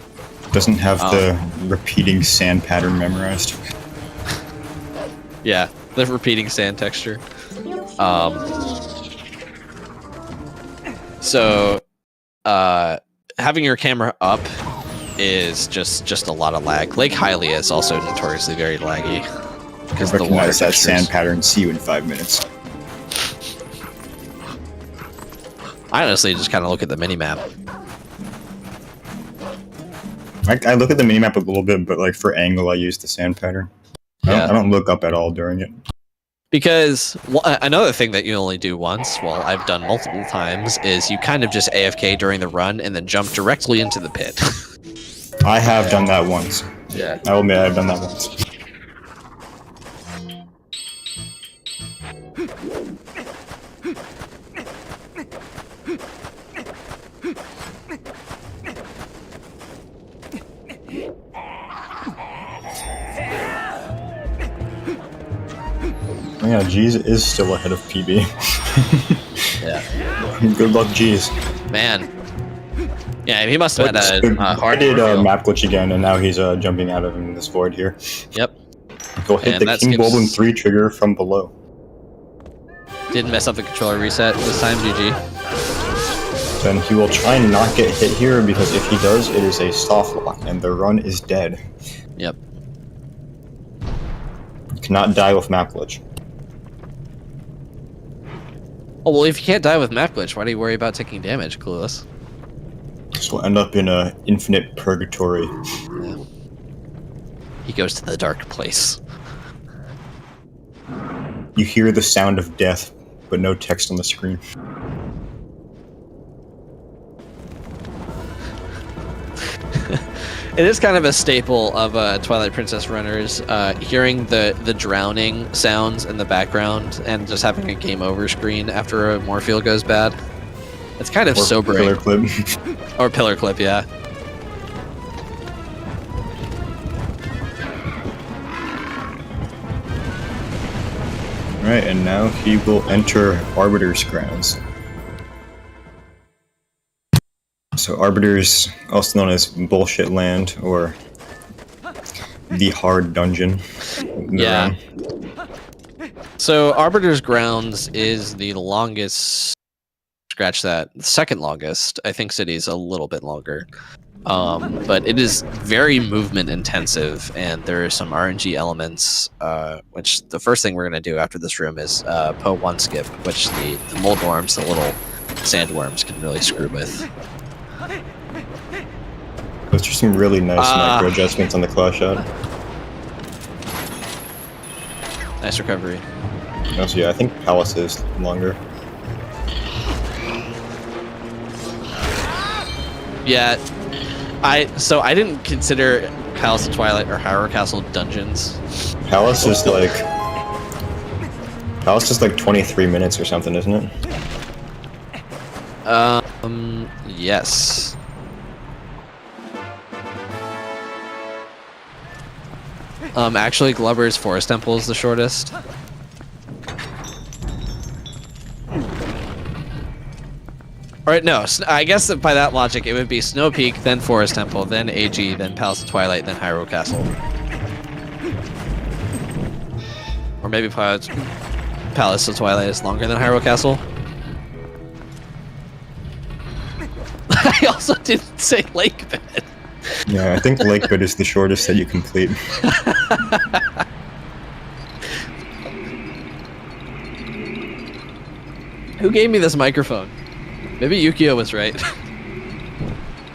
Doesn't have the repeating sand pattern memorized. Yeah, the repeating sand texture. So, having your camera up is just a lot of lag. Lake Hylia is also notoriously very laggy. Because the water that sand pattern, see you in 5 minutes. I honestly just kind of look at the minimap. I look at the minimap a little bit, but like for angle, I use the sand pattern. I don't look up at all during it. Because another thing that you only do once, well, I've done multiple times, is you kind of just AFK during the run and then jump directly into the pit. I have done that once. Yeah. I'll admit I've done that once. Yeah, G's is still ahead of PB. Yeah. Good luck, G's. Man. Yeah, he must have had a hard. I did map glitch again, and now he's jumping out of this void here. Yep. Go hit the King Golden 3 trigger from below. Didn't mess up the controller reset this time, GG. Then he will try and not get hit here, because if he does, it is a soft lock, and the run is dead. Yep. You cannot die with map glitch. Oh, well, if you can't die with map glitch, why do you worry about taking damage, Clueless? This will end up in a infinite purgatory. Yeah. He goes to the dark place. You hear the sound of death, but no text on the screen. It is kind of a staple of Twilight Princess runners, hearing the drowning sounds in the background and just having a game over screen after a Morpheal goes bad. It's kind of Or sobering. Pillar clip. Or pillar clip, yeah. Alright, and now he will enter Arbiter's grounds. So Arbiter's, also known as Bullshit Land, or the Hard Dungeon. Yeah. So Arbiter's Grounds is the longest, scratch that, second longest. I think City's a little bit longer. But it is very movement intensive, and there are some RNG elements, which the first thing we're going to do after this room is Po 1 skip, which the moldworms, the little sandworms, can really screw with. Those are some really nice micro adjustments on the claw shot. Nice recovery. Also, yeah, I think Palace is longer. Yeah, I didn't consider Palace of Twilight or Hyrule Castle dungeons. Palace is like 23 minutes or something, isn't it? Yes. Actually, Glubber's Forest Temple is the shortest. Alright, no, I guess that by that logic, it would be Snow Peak, then Forest Temple, then AG, then Palace of Twilight, then Hyrule Castle. Or maybe Palace of Twilight is longer than Hyrule Castle. I also didn't say Lake Bed. Yeah, I think Lake Bed is the shortest that you complete. Who gave me this microphone? Maybe Yukio was right.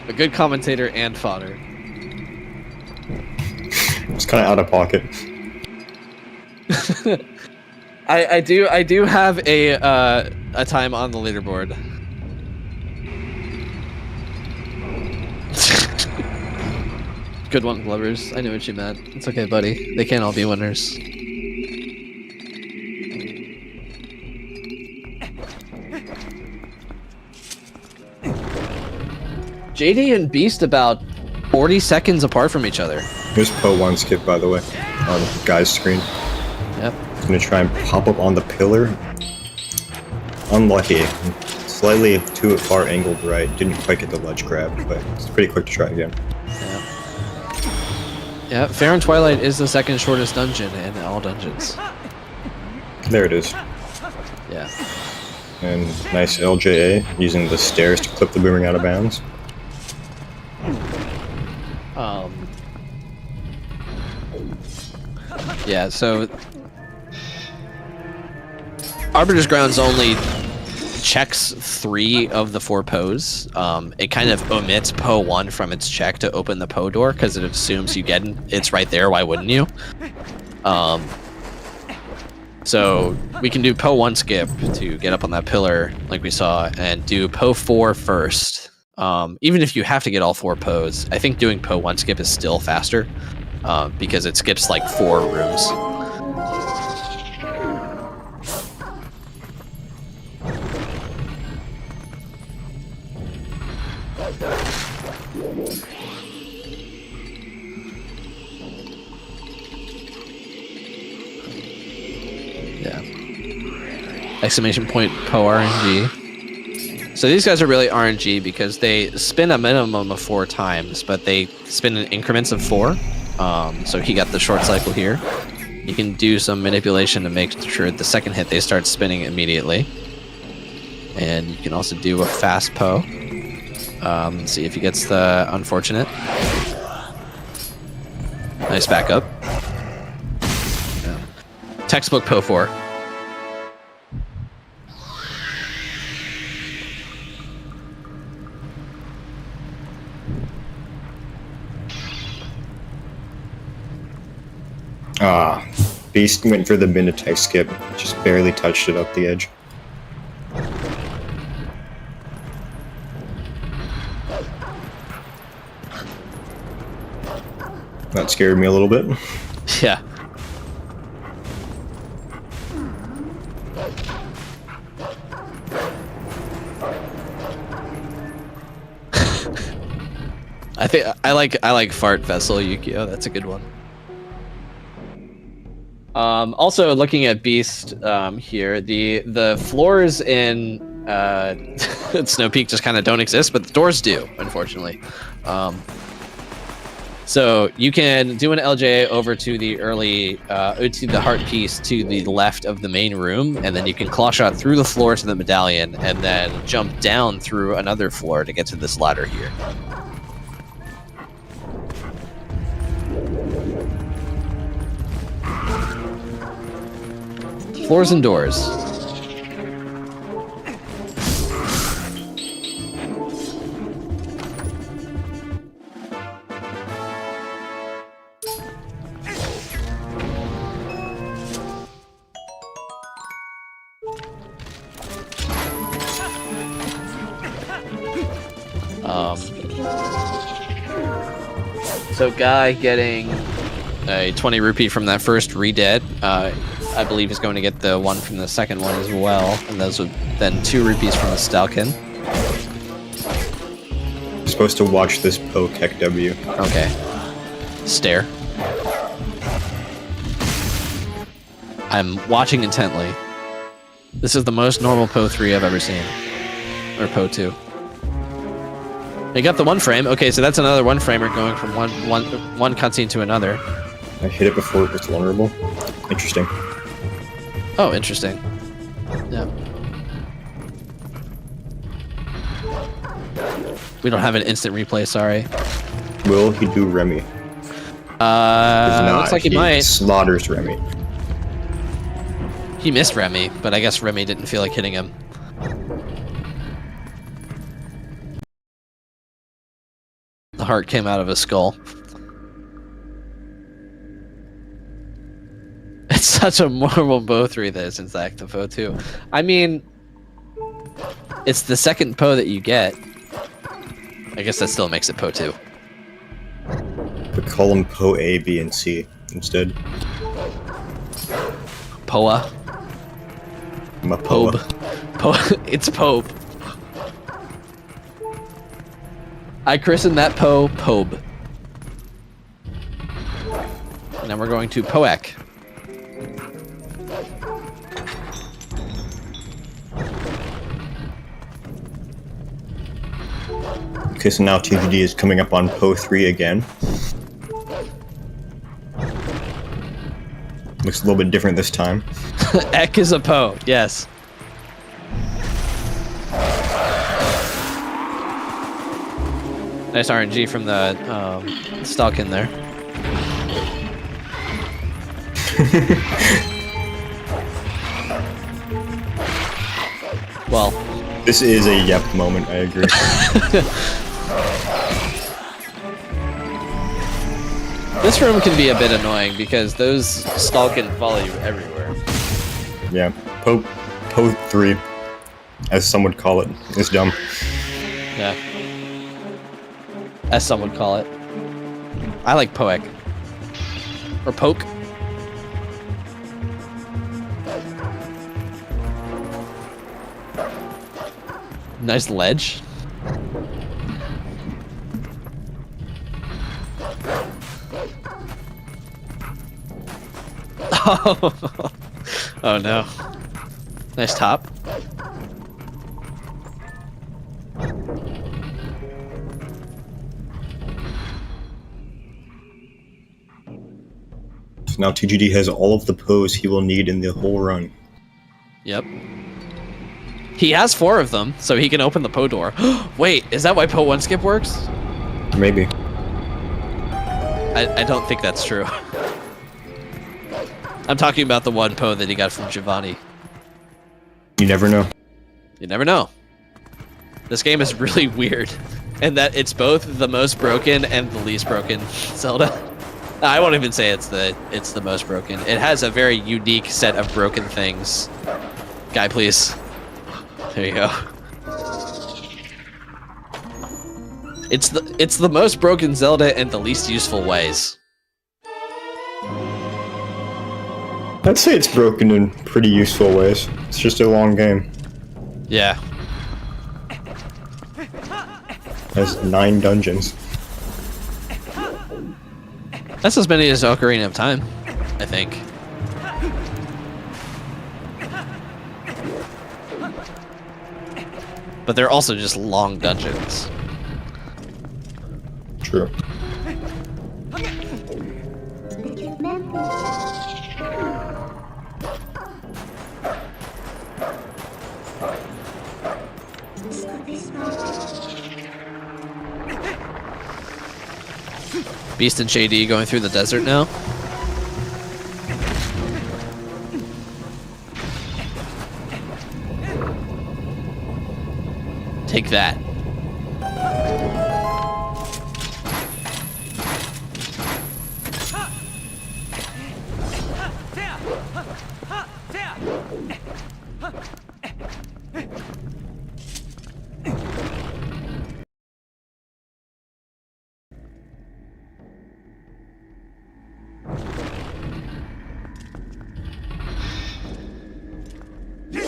A good commentator and fodder. It's kind of out of pocket. I do have a time on the leaderboard. Good one, Glovers. I knew what you meant. It's okay, buddy. They can't all be winners. JD and Beast about 40 seconds apart from each other. Here's Po 1 skip, by the way, on Guy's screen. Yep. I'm gonna try and pop up on the pillar. Unlucky. Slightly too far angled right. Didn't quite get the ledge grab, but it's pretty quick to try again. Yeah, Fair and Twilight is the second shortest dungeon in all dungeons. There it is. Yeah. And nice LJA, using the stairs to clip the boomerang out of bounds. Yeah, so Arbiter's Grounds only checks 3 of the 4 Poes. It kind of omits Po 1 from its check to open the Po door because it assumes it's right there. Why wouldn't you? So we can do Po 1 skip to get up on that pillar like we saw, and do Po 4 first. Even if you have to get all 4 Poes, I think doing Po 1 skip is still faster because it skips like 4 rooms. Yeah. Exclamation point Po RNG. So these guys are really RNG because they spin a minimum of 4 times, but they spin in increments of 4. So he got the short cycle here. You can do some manipulation to make sure the second hit they start spinning immediately. And you can also do a fast Po. See if he gets the unfortunate. Nice backup. Yeah. Textbook Po 4. Beast went for the mid-attack skip, just barely touched it up the edge. That scared me a little bit. Yeah. I think I like Fart Vessel Yukio. That's a good one. Also, looking at Beast here, the floors in Snow Peak just kind of don't exist, but the doors do, unfortunately. So you can do an LJ over to the to the heart piece to the left of the main room, and then you can claw shot through the floor to the medallion, and then jump down through another floor to get to this ladder here. Floors and doors. So Guy getting a 20 rupee from that first re-dead, I believe is going to get the one from the second one as well, and those would then 2 rupees from the Stalkin. You're supposed to watch this poke heck W. Okay. Stare. I'm watching intently. This is the most normal Po 3 I've ever seen. Or Po 2. You got the one frame. Okay, so that's another one framer going from one cutscene to another. I hit it before it was vulnerable. Interesting. Oh, interesting. Yeah. We don't have an instant replay, sorry. Will he do Remy? Looks like he might. Slaughters Remy. He missed Remy, but I guess Remy didn't feel like hitting him. The heart came out of his skull. It's such a normal Bo 3 that it's in fact the Po 2. I mean, it's the second Po that you get. I guess that still makes it Po 2. We call them Po A, B, and C instead. Poa. Mapoa. Pobe. It's Pobe. I christened that Po Pobe. And then we're going to Poek. Okay, so now TGD is coming up on Po 3 again. Looks a little bit different this time. Ek is a Po, yes. Nice RNG from the Stalkin there. Well, this is a yep moment, I agree. This room can be a bit annoying because those Stalkin follow you everywhere. Yeah, Po 3, as some would call it, is dumb. Yeah. As some would call it. I like Poek. Or Poke. Nice ledge. Oh, oh no. Nice top. So now TGD has all of the pose he will need in the whole run. Yep. He has 4 of them, so he can open the Po door. Wait, is that why Po 1 skip works? Maybe. I don't think that's true. I'm talking about the one Po that he got from Giovanni. You never know. You never know. This game is really weird, and that it's both the most broken and the least broken Zelda. I won't even say it's the most broken. It has a very unique set of broken things. Guy, please. There you go. It's the most broken Zelda in the least useful ways. I'd say it's broken in pretty useful ways. It's just a long game. Yeah. It has 9 dungeons. That's as many as Ocarina of Time, I think. But they're also just long dungeons. True. Beast and JD going through the desert now. Take that.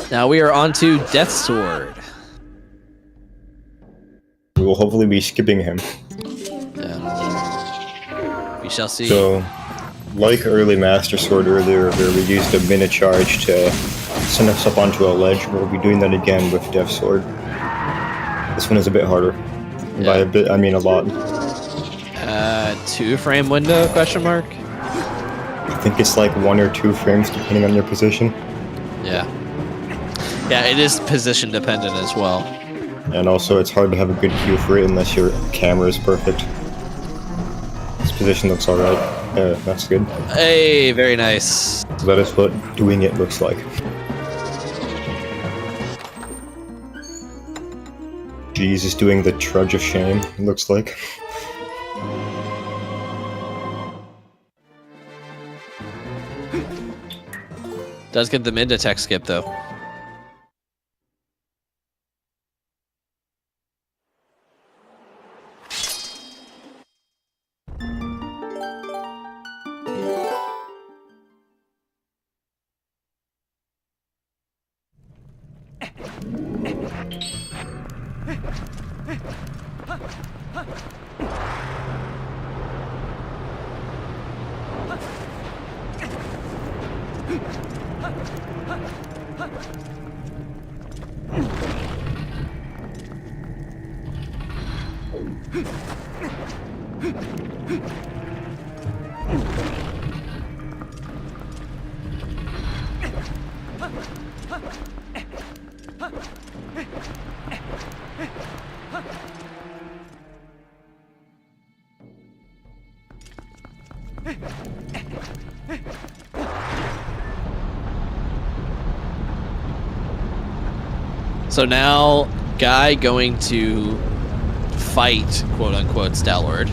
Now we are on to Death Sword. We will hopefully be skipping him. We shall see. So, like early Master Sword earlier, where we used a minute charge to send us up onto a ledge, we'll be doing that again with Death Sword. This one is a bit harder. By a bit, I mean a lot. 2-frame window, question mark? I think it's like 1 or 2 frames depending on your position. Yeah. Yeah, it is position dependent as well. And also, it's hard to have a good cue for it unless your camera is perfect. This position looks alright. Yeah, that's good. Hey, very nice. So that is what doing it looks like. Jesus doing the trudge of shame, it looks like. Does get the mid-to-tech skip, though. So now, guy going to fight, quote-unquote, Stalwart.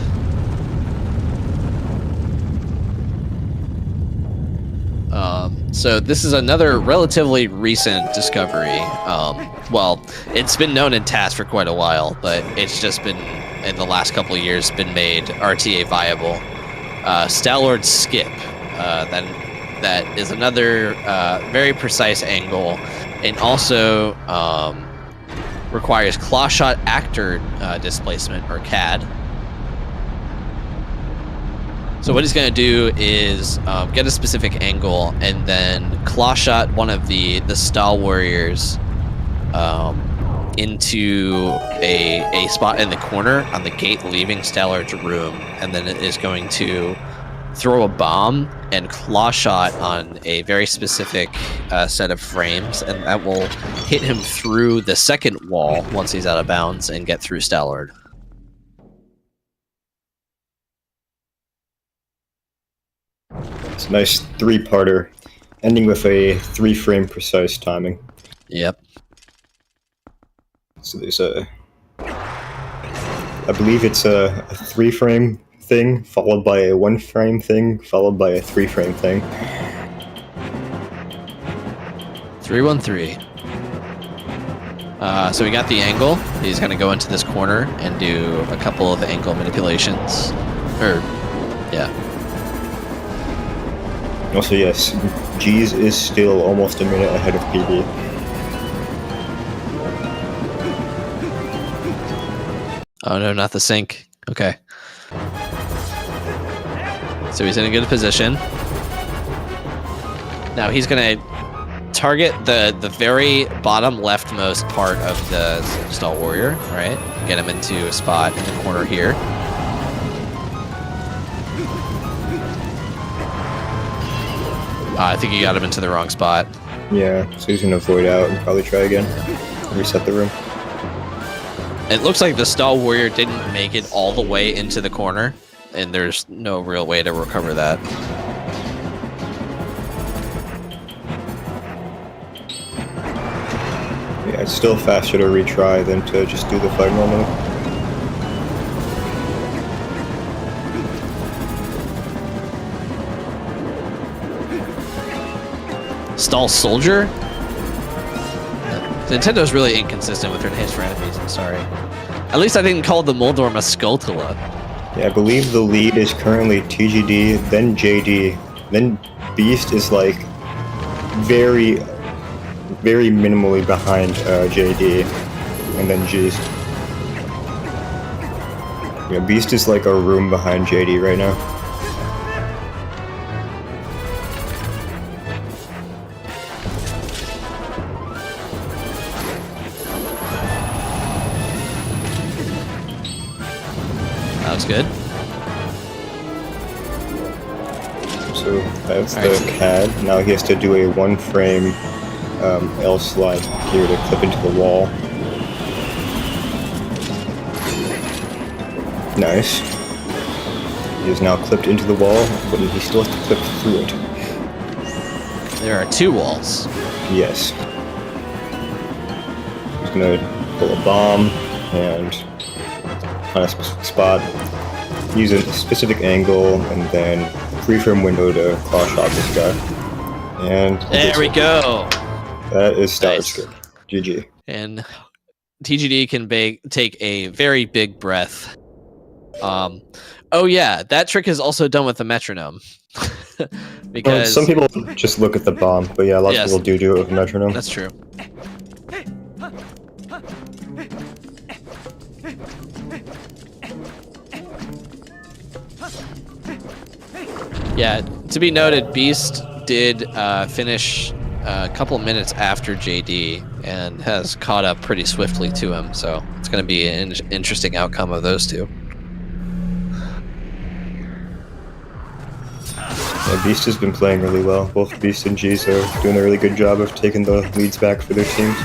So this is another relatively recent discovery. Well, it's been known in TAS for quite a while, but it's just been, in the last couple of years, been made RTA viable. Stalwart Skip. That is another very precise angle, and also requires claw shot actor displacement, or CAD. So what he's going to do is get a specific angle and then claw shot one of the Stal warriors into a spot in the corner on the gate leaving Stallard's room, and then it is going to throw a bomb and claw shot on a very specific set of frames, and that will hit him through the second wall once he's out of bounds and get through Stallard. It's a nice 3-parter, ending with a 3-frame precise timing. Yep. So there's I believe it's a 3-frame thing, followed by a 1-frame thing, followed by a 3-frame thing. 313. So we got the angle. He's going to go into this corner and do a couple of angle manipulations. Yeah. Also, yes, G's is still almost a minute ahead of PB. Oh no, not the sync. Okay. So he's in a good position. Now he's gonna target the very bottom leftmost part of the Stall Warrior, right? Get him into a spot in the corner here. I think he got him into the wrong spot. Yeah, so he's gonna void out and probably try again. Reset the room. It looks like the Stall Warrior didn't make it all the way into the corner, and there's no real way to recover that. Yeah, it's still faster to retry than to just do the fight normally. Stall Soldier? Nintendo's really inconsistent with their names for enemies, I'm sorry. At least I didn't call the Moldorm a Skulltula. Yeah, I believe the lead is currently TGD, then JD, then Beast is like very minimally behind JD, and then G's. Yeah, Beast is like a room behind JD right now. That was good. So that's the CAD. Now he has to do a one frame L slide here to clip into the wall. Nice. He is now clipped into the wall, but he still has to clip through it. There are two walls. Yes. He's gonna pull a bomb and on a specific spot, use a specific angle, and then free-frame window to cross shot this guy. And there we go. That is Star Nice. Skip. GG. And TGD can take a very big breath. Oh yeah, that trick is also done with the metronome. Because some people just look at the bomb, but yeah, a lot of people do it with a metronome. That's true. Yeah, to be noted, Beast did finish a couple minutes after JD and has caught up pretty swiftly to him, so it's going to be an interesting outcome of those two. Yeah, Beast has been playing really well. Both Beast and G's are doing a really good job of taking the leads back for their teams.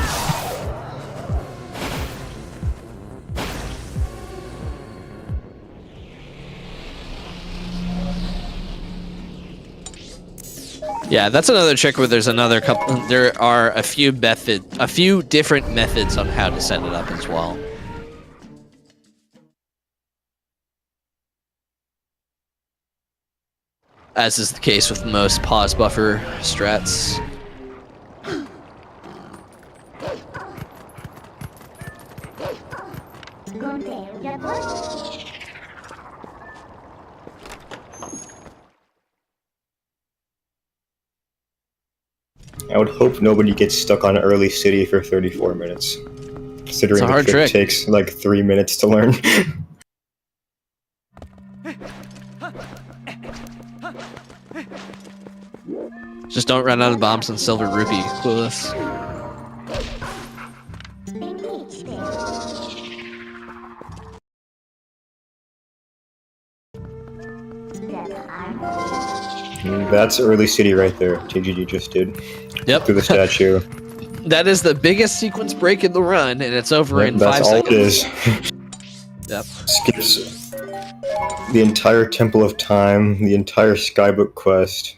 Yeah, that's another trick where there's another couple. There are a few different methods on how to set it up as well. As is the case with most pause buffer strats. I would hope nobody gets stuck on early city for 34 minutes. Considering the trick takes like 3 minutes to learn. Just don't run out of bombs on Silver Rupee, clueless. That's early city right there. TGD just did. Yep. Through the statue. That is the biggest sequence break in the run, and it's over in 5 seconds. That's all it is. Yep. Skips the entire Temple of Time, the entire Skybook quest.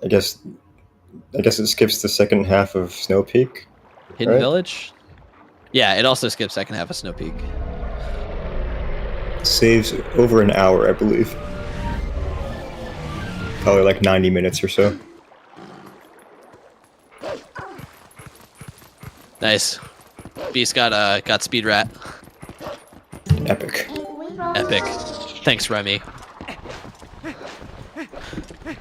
I guess it skips the second half of Snow Peak. Hidden Village? Yeah, it also skips second half of Snow Peak. Saves over an hour, I believe. Probably like 90 minutes or so. Nice. Beast got Speed Rat. Epic. Epic. Thanks, Remy. So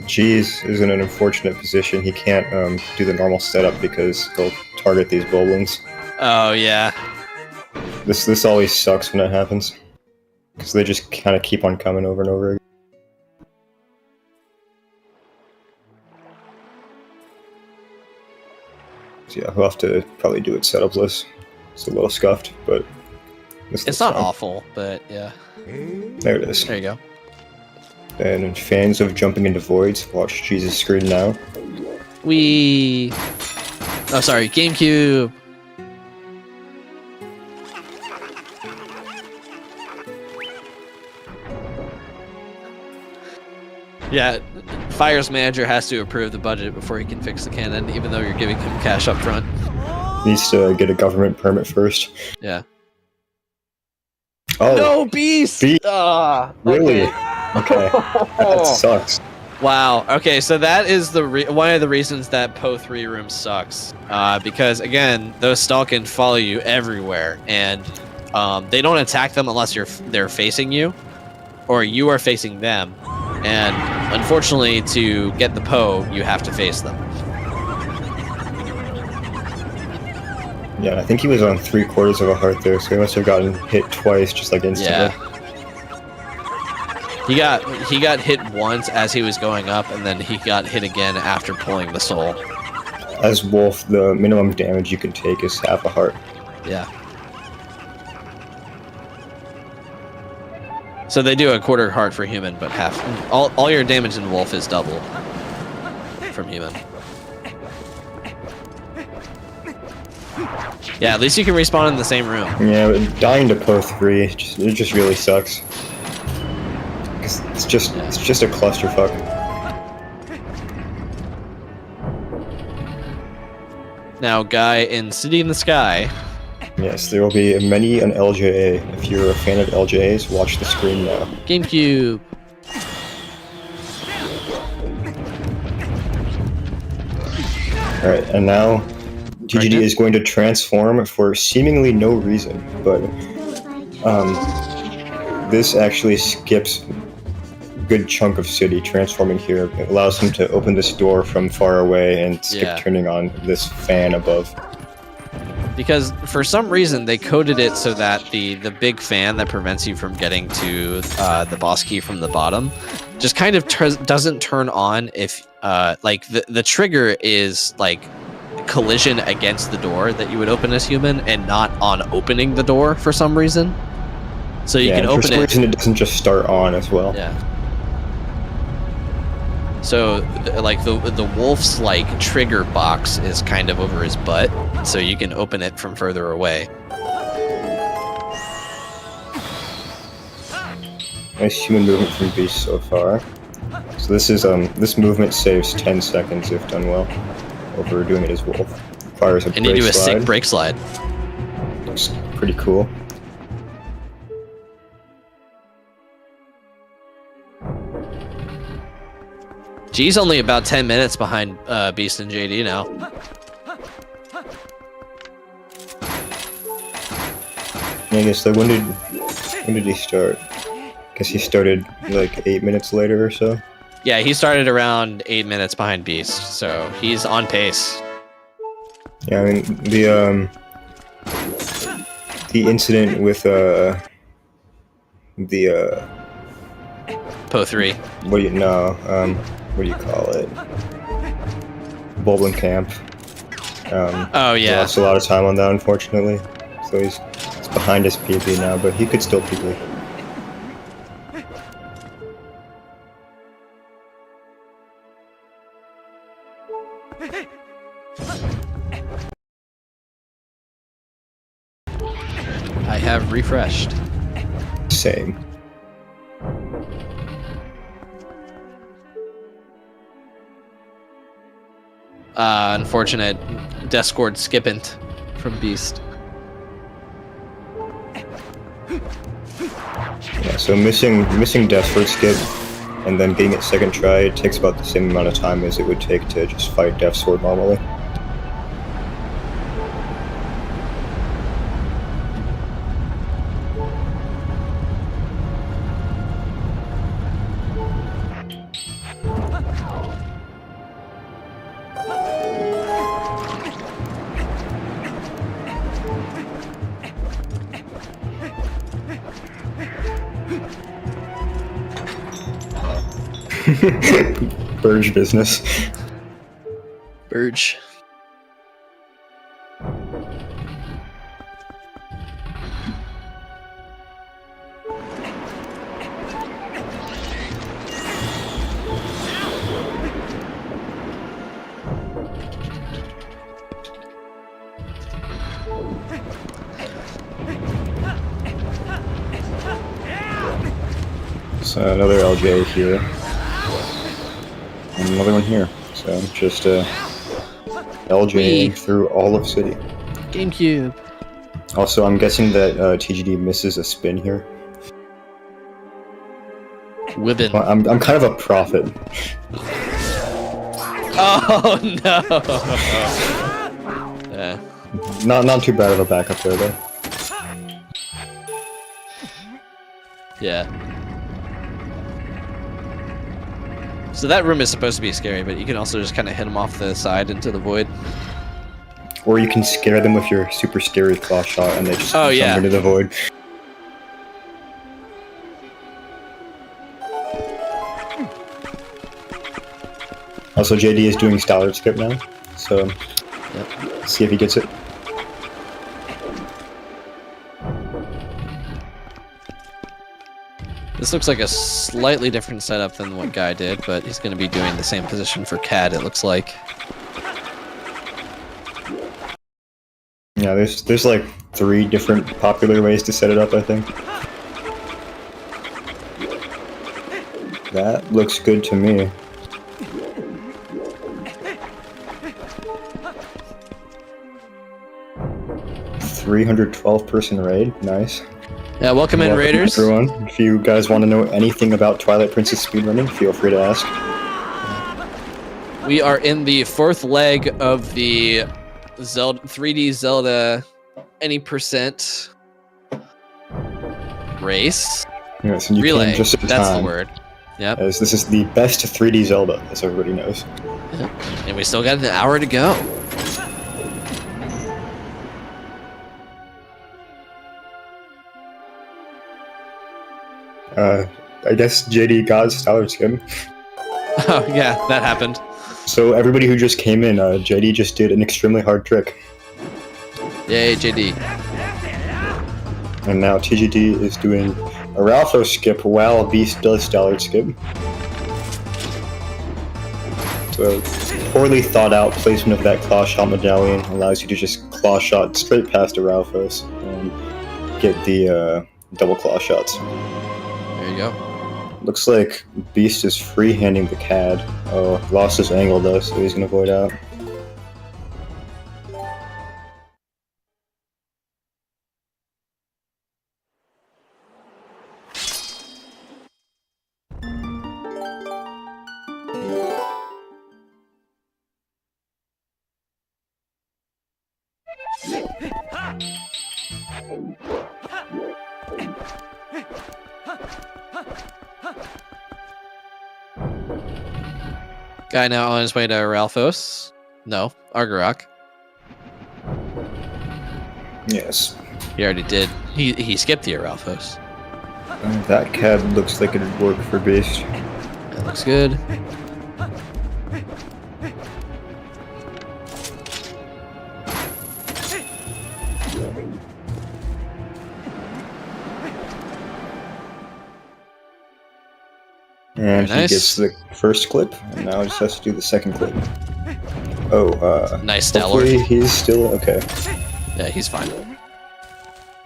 G's is in an unfortunate position. He can't do the normal setup because he'll target these bowlings. Oh yeah. This always sucks when that happens. Because they just kind of keep on coming over and over again. So yeah, we'll have to probably do it setupless. It's a little scuffed, but... It's not awful, but yeah. There it is. There you go. And fans of jumping into voids, watch Jesus' screen now. Oh, sorry, GameCube. Yeah, Fire's manager has to approve the budget before he can fix the cannon, even though you're giving him cash up front. Needs to get a government permit first. Yeah. Oh, No, Beast! Beast. Really? Okay. Okay. That sucks. Wow. Okay, so that is one of the reasons that Po 3 room sucks. Because again, those Stalkin follow you everywhere, and they don't attack them unless they're facing you, or you are facing them. And unfortunately, to get the Po, you have to face them. Yeah, I think he was on 3/4 of a heart there, so he must have gotten hit twice, just like instantly. Yeah. He got hit once as he was going up, and then he got hit again after pulling the soul. As Wolf, the minimum damage you can take is half a heart. Yeah. So they do a 1/4 heart for human, but half. All your damage in Wolf is double from human. Yeah, at least you can respawn in the same room. Yeah, but dying to Po 3, it just really sucks. 'Cause it's just a clusterfuck. Now, guy in City in the Sky. Yes, there will be many an LJA. If you're a fan of LJAs, watch the screen now. GameCube. Alright, and now TGD is going to transform for seemingly no reason, but this actually skips a good chunk of city transforming here. It allows him to open this door from far away and skip turning on this fan above. Because for some reason they coded it so that the big fan that prevents you from getting to the boss key from the bottom just kind of doesn't turn on if like the trigger is like collision against the door that you would open as human and not on opening the door for some reason. So you can open for some reason it doesn't just start on as well. Yeah. So, like, the wolf's, like, trigger box is kind of over his butt, so you can open it from further away. Nice human movement from Beast so far. So this is, this movement saves 10 seconds if done well. Over doing it as Wolf. Fires a And you do a sick brake slide. Looks pretty cool. G's only about 10 minutes behind Beast and JD now. I guess like when did he start? Guess he started like 8 minutes later or so. Yeah, he started around 8 minutes behind Beast, so he's on pace. Yeah, I mean the incident with the Po 3. What do you call it? Bowling camp. Oh yeah. Lost a lot of time on that, unfortunately. So he's behind his PP now, but he could still PP. I have refreshed. Same. Unfortunate Discord skippant from Beast. Yeah, so missing death for skip, and then getting it second try, it takes about the same amount of time as it would take to just fight Death Sword normally. Burge business. Burge. So another LJ here. And another one here. So just LJing through all of City. GameCube. Also, I'm guessing that TGD misses a spin here. Wibbin. Well, I'm kind of a prophet. Oh no. Yeah. Not too bad of a backup there though. Yeah. So that room is supposed to be scary, but you can also just kind of hit them off the side into the void. Or you can scare them with your super scary claw shot and they just Oh, jump yeah. into the void. Also, JD is doing Stallard skip now, so let's see if he gets it. This looks like a slightly different setup than what Guy did, but he's going to be doing the same position for CAD, it looks like. Yeah, there's like 3 different popular ways to set it up, I think. That looks good to me. $312-person raid, nice. Yeah, welcome in, Raiders. Everyone, if you guys want to know anything about Twilight Princess speedrunning, feel free to ask. We are in the 4th leg of the Zelda 3D Zelda any percent race. Yes, and you Relay. came just in That's time, the word. Yep. as this is the best 3D Zelda, as everybody knows. Yep. And we still got an hour to go. I guess JD got Stallard skip. Oh yeah, that happened. So everybody who just came in, JD just did an extremely hard trick. Yay, JD. And now TGD is doing a Ralpho skip while Beast does Stallard skip. So poorly thought out placement of that claw shot medallion allows you to just claw shot straight past a Ralphos and get the double claw shots. There you go. Looks like Beast is free-handing the CAD. Oh, lost his angle though, so he's gonna void out. Guy now on his way to Ralphos. No, Argarok. Yes. He already did. He skipped the Ralphos. That CAD looks like it'd work for Beast. That looks good. And Very nice. he gets the first clip, and now he just has to do the second clip. Oh, Nice Stallard. hopefully he's still okay. Yeah, he's fine.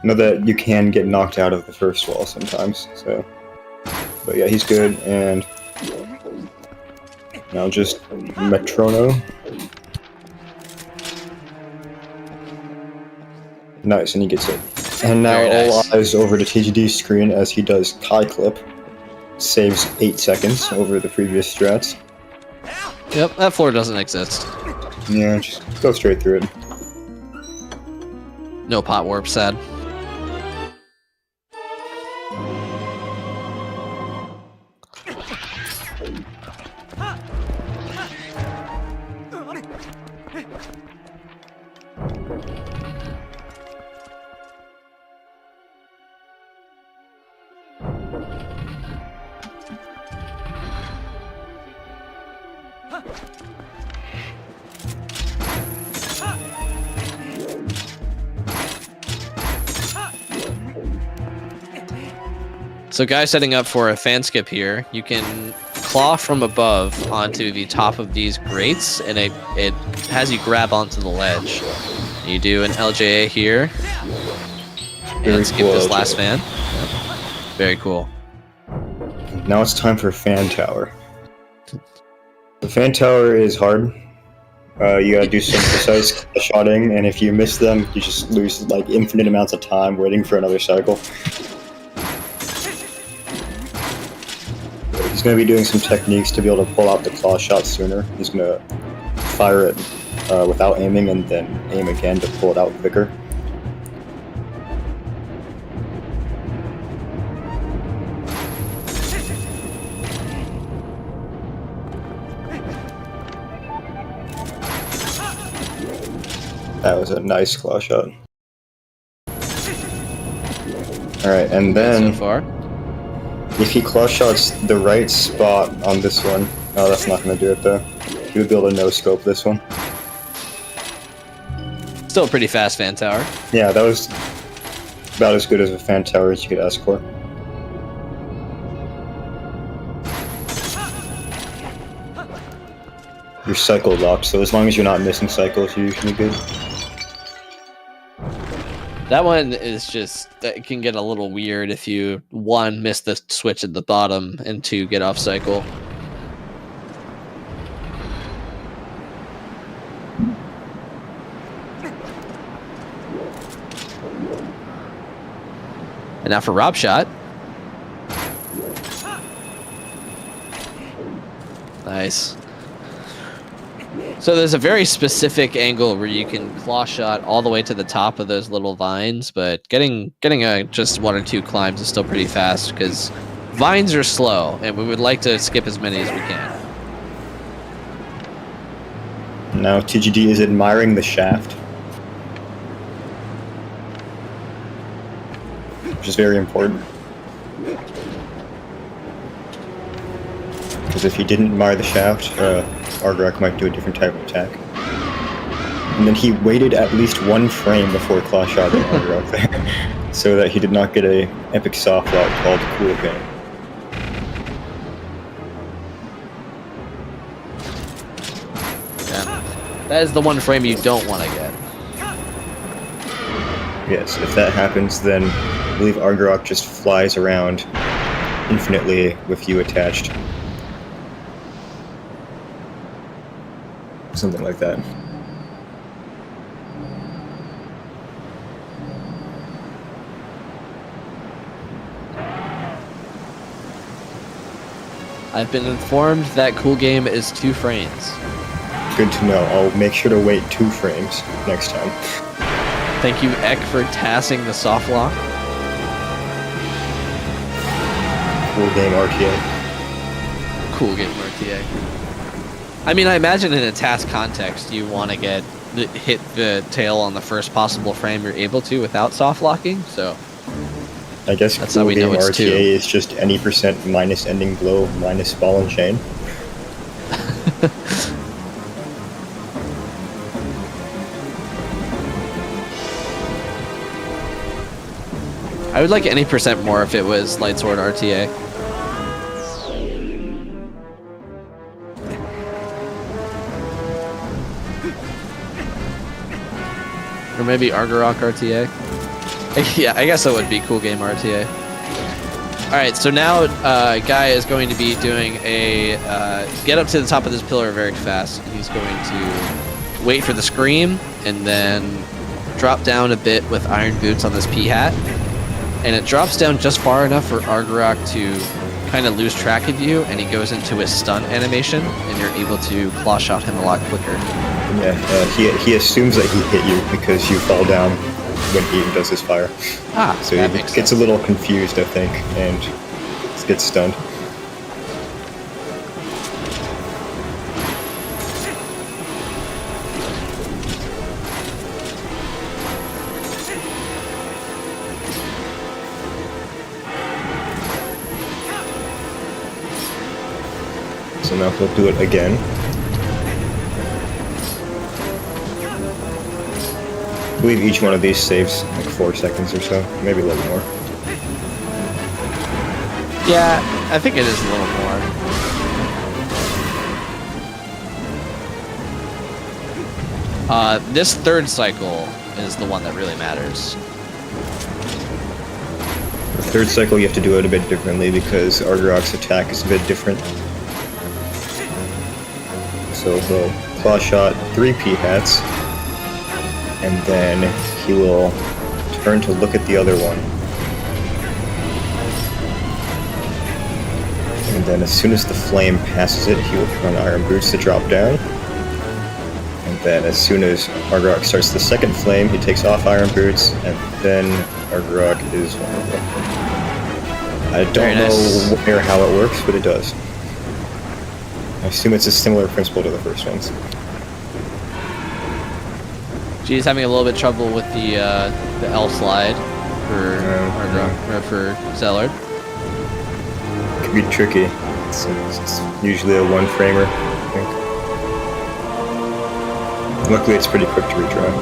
Know that you can get knocked out of the first wall sometimes, so... But yeah, he's good, and... Now just Metrono. Nice, and he gets it. And now Very all nice. eyes over to TGD's screen as he does Kai Clip. Saves 8 seconds over the previous strats. Yep, that floor doesn't exist. Yeah, just go straight through it. No pot warp, sad. So guys setting up for a fan skip here, you can claw from above onto the top of these grates, and it has you grab onto the ledge. You do an LJA here, Very and skip cool this LJA. last fan. Very cool. Now it's time for Fan Tower. The Fan Tower is hard. You gotta do some precise shotting, and if you miss them, you just lose like infinite amounts of time waiting for another cycle. He's gonna be doing some techniques to be able to pull out the claw shot sooner. He's gonna fire it without aiming and then aim again to pull it out quicker. That was a nice claw shot. Alright, and then So far. if he claw shots the right spot on this one, oh, that's not gonna do it though. He would be able to no scope this one. Still a pretty fast fan tower. Yeah, that was about as good as a fan tower as you could ask for. You're cycle locked, so as long as you're not missing cycles, you're usually good. That one is just, that can get a little weird if you, one, miss the switch at the bottom, and two, get off cycle. And now for Rob Shot. Nice. So there's a very specific angle where you can claw shot all the way to the top of those little vines, but getting just one or two climbs is still pretty fast because vines are slow, and we would like to skip as many as we can. Now TGD is admiring the shaft, which is very important. Because if he didn't admire the shaft, Argorak might do a different type of attack. And then he waited at least one frame before claw shotting Argorak there, so that he did not get a epic soft lock called Cool Game. Yeah. That is the one frame you don't want to get. Yes, if that happens, then I believe Argorak just flies around infinitely with you attached. Something like that. I've been informed that Cool Game is 2 frames. Good to know. I'll make sure to wait 2 frames next time. Thank you, Ek, for tassing the soft lock. Cool Game RTA. Cool Game RTA. I mean, I imagine in a task context, you want to hit the tail on the first possible frame you're able to without soft locking, so I guess that's Cool how we know Game it's RTA 2. is just any % minus ending blow minus ball and chain. I would like any % more if it was Light Sword RTA. Or maybe Argorak RTA. Yeah, I guess that would be Cool Game RTA. Alright, so now Guy is going to be doing a get up to the top of this pillar very fast. He's going to wait for the scream and then drop down a bit with Iron Boots on this P-Hat, and it drops down just far enough for Argarok to kind of lose track of you, and he goes into his stun animation, and you're able to claw shot him a lot quicker. Yeah, he assumes that he hit you because you fall down when he does his fire. So that he makes gets sense. a little confused, I think, and gets stunned. So now he'll do it again. I believe each one of these saves like 4 seconds or so, maybe a little more. Yeah, I think it is a little more. This third cycle is the one that really matters. The third cycle you have to do it a bit differently because Argarok's attack is a bit different. So he'll claw shot 3 P-hats, and then he will turn to look at the other one. And then as soon as the flame passes it, he will put on Iron Boots to drop down. And then as soon as Argarok starts the second flame, he takes off Iron Boots, and then Argarok is vulnerable. I don't know where how it works, but it does. I assume it's a similar principle to the first ones. She's having a little bit trouble with the L slide for Argarok, or for Zellard. Could be tricky. It's usually a one-framer, I think. Luckily, it's pretty quick to retry.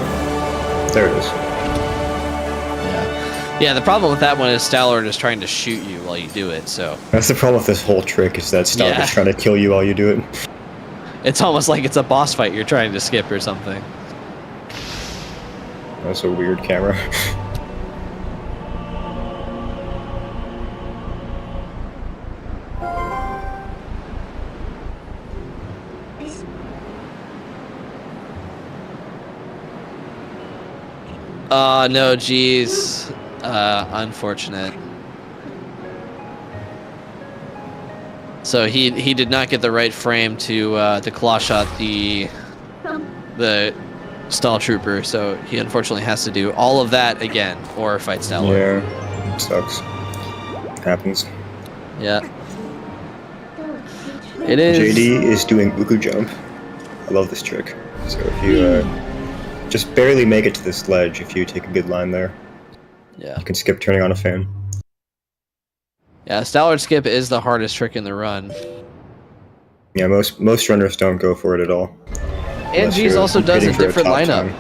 There it is. Yeah, the problem with that one is Stallard is trying to shoot you while you do it, so... That's the problem with this whole trick, is that Stalk is trying to kill you while you do it. It's almost like it's a boss fight you're trying to skip or something. That's a weird camera. No, geez. Unfortunate. So he did not get the right frame to claw shot the stall trooper, so he unfortunately has to do all of that again or fight Stallard. Yeah, it sucks. Happens. Yeah. It is. JD is doing Uku jump. I love this trick. So if you just barely make it to this ledge, if you take a good line there, yeah, you can skip turning on a fan. Yeah, Stallard skip is the hardest trick in the run. Yeah, most runners don't go for it at all. And G's also does a different lineup.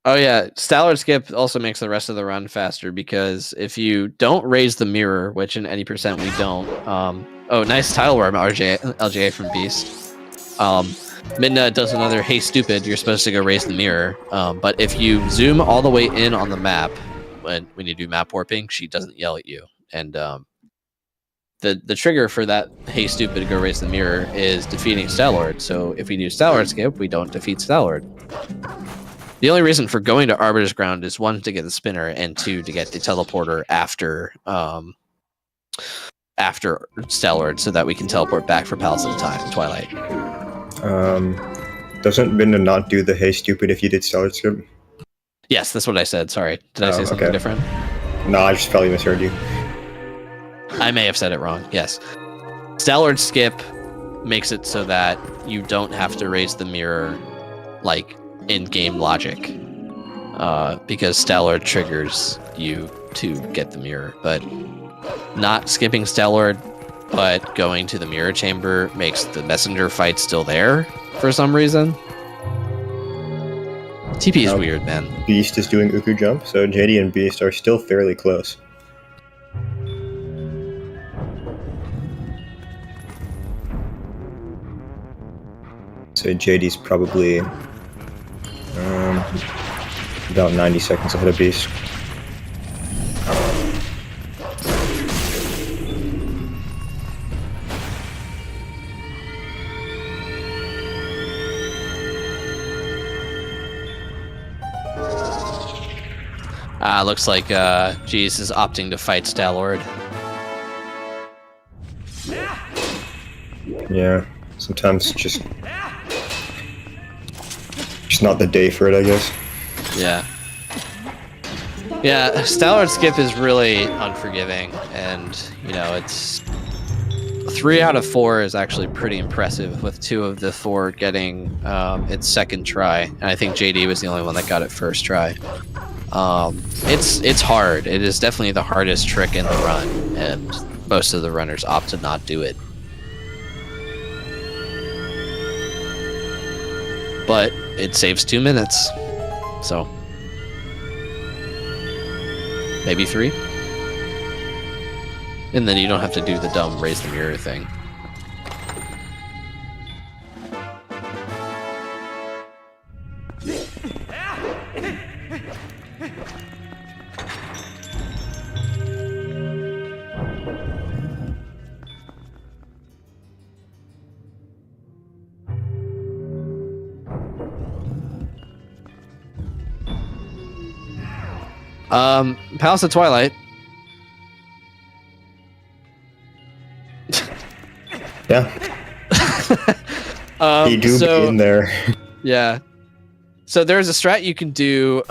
Oh yeah, Stallard skip also makes the rest of the run faster because if you don't raise the mirror, which in any percent we don't, oh nice tile worm LJA from Beast. Midna does another hey stupid, you're supposed to go raise the mirror, but if you zoom all the way in on the map when you do map warping, she doesn't yell at you. And the trigger for that hey stupid to go raise the mirror is defeating Stallard. So if we do Stallard skip, we don't defeat Stallard. The only reason for going to Arbiter's Ground is 1, to get the spinner, and 2, to get the teleporter after Stallard, so that we can teleport back for Palace of the Time, Twilight. Doesn't Midna not do the hey stupid if you did Stallard skip? Yes, that's what I said. Sorry. Did I say something different? No, I just probably misheard you. I may have said it wrong. Yes. Stallard skip makes it so that you don't have to raise the mirror, like, in-game logic, because Stallard triggers you to get the mirror, but not skipping Stallard but going to the mirror chamber makes the messenger fight still there for some reason. TP is weird, man. Beast is doing Uku jump, so JD and Beast are still fairly close. So JD's probably about 90 seconds ahead of Beast. Looks like Jeez is opting to fight Stalord. Yeah, sometimes just not the day for it, I guess. Yeah. Yeah, Stalord skip is really unforgiving, and you know, it's 3 out of 4 is actually pretty impressive, with 2 of the 4 getting its second try, and I think JD was the only one that got it first try. It's hard. It is definitely the hardest trick in the run, and most of the runners opt to not do it. But it saves 2 minutes, so maybe 3, and then you don't have to do the dumb raise the mirror thing. Palace of Twilight. Yeah. You do be in there. Yeah. So there's a strat you can do.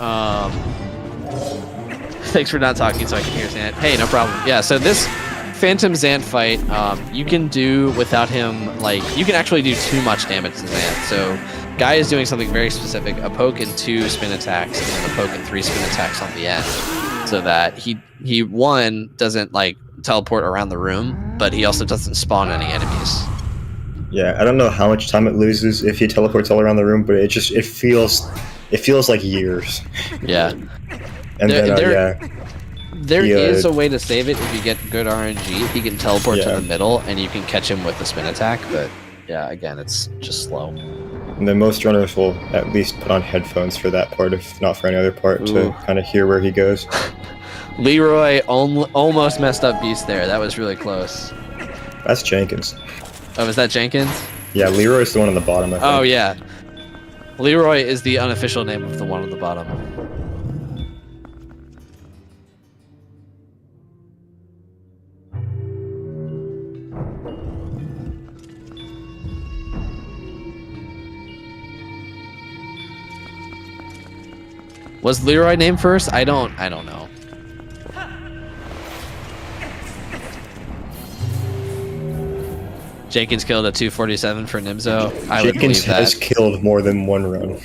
Thanks for not talking so I can hear Zant. Hey, no problem. Yeah, so this Phantom Zant fight, you can do without him, like, you can actually do too much damage to Zant. So Guy is doing something very specific, a poke and 2 spin attacks, and then a poke and 3 spin attacks on the end. So that he one, doesn't, like, teleport around the room, but he also doesn't spawn any enemies. Yeah, I don't know how much time it loses if he teleports all around the room, but it feels like years. Yeah. And there is a way to save it if you get good RNG. He can teleport to the middle, and you can catch him with the spin attack, but yeah, again, it's just slow. And then most runners will at least put on headphones for that part, if not for any other part, to kind of hear where he goes. Leroy almost messed up Beast there. That was really close. That's Jenkins. Oh, is that Jenkins? Yeah, Leroy's the one on the bottom, I think. Oh, yeah. Leroy is the unofficial name of the one on the bottom. Was Leroy named first? I don't know. Jenkins killed a 247 for Nimzo. I would believe that. Jenkins has killed more than one run.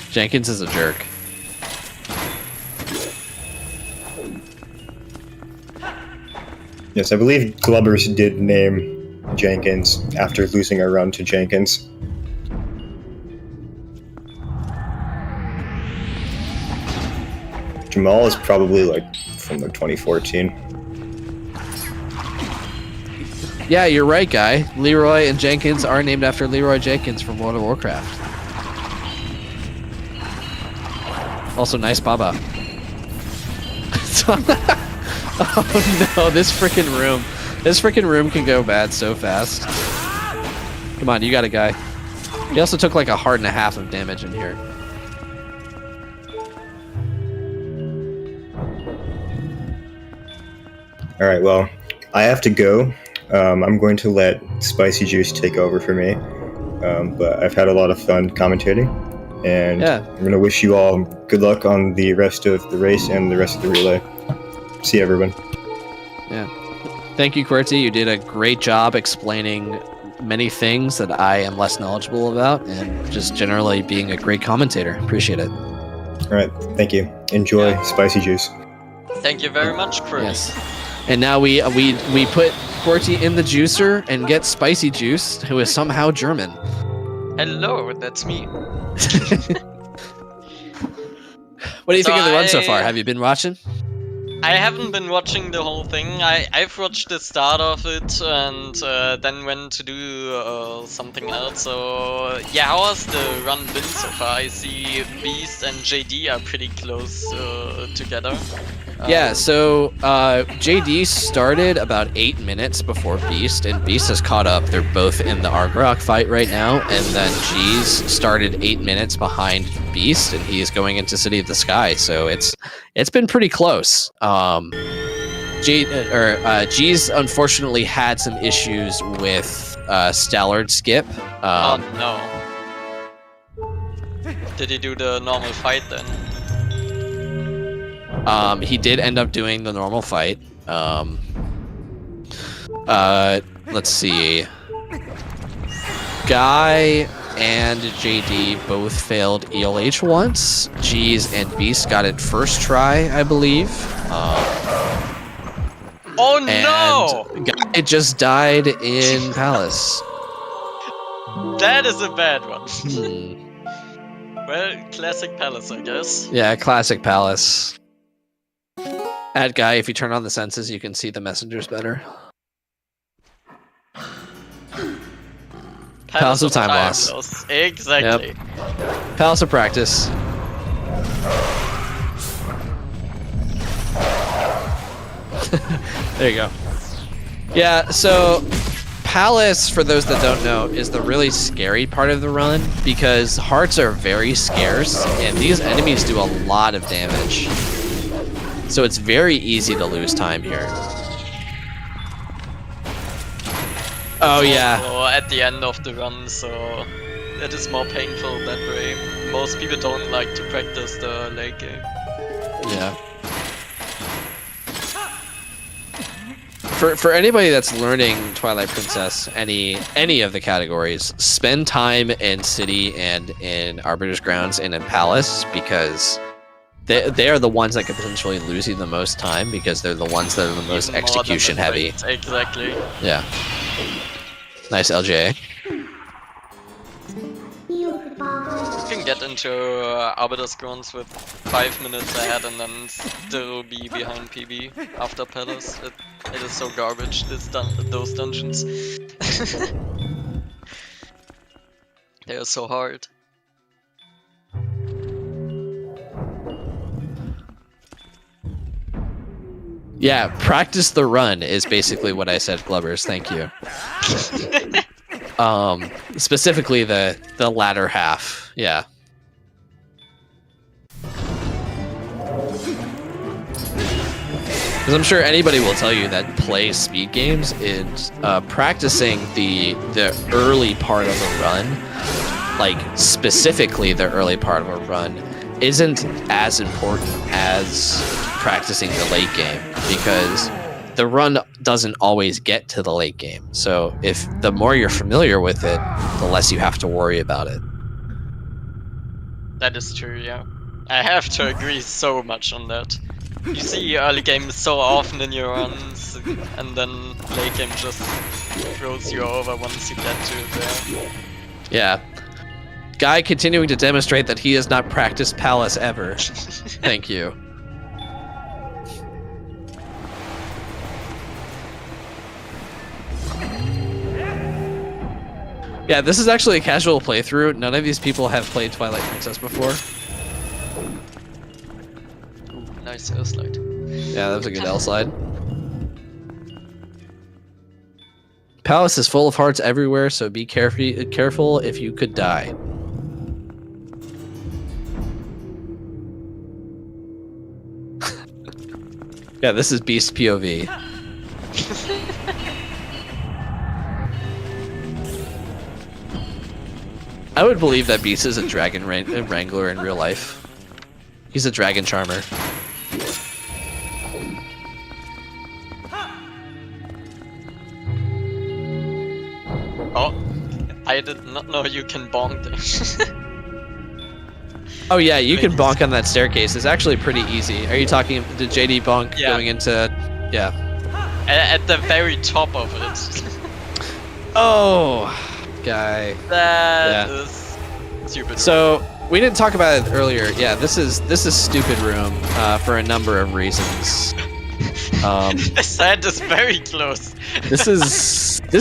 Jenkins is a jerk. Yes, I believe Glubbers did name Jenkins after losing a run to Jenkins. Jamal is probably like from like 2014. Yeah, you're right, Guy. Leroy and Jenkins are named after Leroy Jenkins from World of Warcraft. Also, nice Baba. Oh no, this freaking room. This freaking room can go bad so fast. Come on, you got it, Guy. He also took like a heart and a half of damage in here. Alright, well, I have to go. I'm going to let Spicy Juice take over for me. But I've had a lot of fun commentating. And I'm going to wish you all good luck on the rest of the race and the rest of the relay. See you, everyone. Yeah. Thank you, QWERTY. You did a great job explaining many things that I am less knowledgeable about, and just generally being a great commentator. Appreciate it. Alright, thank you. Enjoy Spicy Juice. Thank you very much, QWERTY. Yes. And now we put QWERTY in the juicer and get Spicy Juice, who is somehow German. Hello, that's me. What do you think of the run so far? Have you been watching? I haven't been watching the whole thing. I've watched the start of it and then went to do something else. So yeah, how has the run been so far? I see Beast and JD are pretty close together. Yeah, so JD started about 8 minutes before Beast, and Beast has caught up. They're both in the Argrok fight right now, and then G's started 8 minutes behind Beast, and he's going into City of the Sky. So it's been pretty close. G's unfortunately had some issues with Stallard skip. Oh no! Did he do the normal fight then? He did end up doing the normal fight. Let's see. Guy and JD both failed ELH once. G's and Beast got it first try, I believe. Oh no! Guy just died in Palace. That is a bad one. Well, classic Palace, I guess. Yeah, classic Palace. At Guy, if you turn on the senses, you can see the messengers better. Palace of time loss. Exactly. Yep. Palace of practice. There you go. Yeah, so Palace, for those that don't know, is the really scary part of the run because hearts are very scarce and these enemies do a lot of damage. So it's very easy to lose time here. Oh yeah. Or at the end of the run, so it is more painful that way. Most people don't like to practice the late game. Yeah. For anybody that's learning Twilight Princess, any of the categories, spend time in City and in Arbiter's Grounds and in Palace because they are the ones that could potentially lose you the most time because they're the ones that are the most execution heavy. Exactly. Yeah. Nice LJ. You can get into Arbiter's Grounds with 5 minutes ahead and then still be behind PB after Palace. It is so garbage, those dungeons. They are so hard. Yeah, practice the run is basically what I said, Glubbers. Thank you. Specifically the latter half. Yeah. Because I'm sure anybody will tell you that play speed games is practicing the early part of a run, like specifically the early part of a run, isn't as important as practicing the late game because the run doesn't always get to the late game. So if the more you're familiar with it, the less you have to worry about it. That is true, yeah. I have to agree so much on that. You see early game so often in your runs, and then late game just throws you over once you get to it there. Yeah. Guy continuing to demonstrate that he has not practiced Palace ever. Thank you. Yeah, this is actually a casual playthrough. None of these people have played Twilight Princess before. Ooh, nice L slide. Yeah, that was a good L slide. Palace is full of hearts everywhere, so be careful if you could die. Yeah, this is Beast POV. I would believe that Beast is a dragon wrangler in real life. He's a dragon charmer. Oh, I did not know you can bonk there. Oh yeah, you can bonk on that staircase. It's actually pretty easy. Are you talking the JD bonk going into... Yeah. At the very top of it. Oh, Guy. That is stupid. So we didn't talk about it earlier. Yeah, this is stupid room for a number of reasons. The sand is very close. This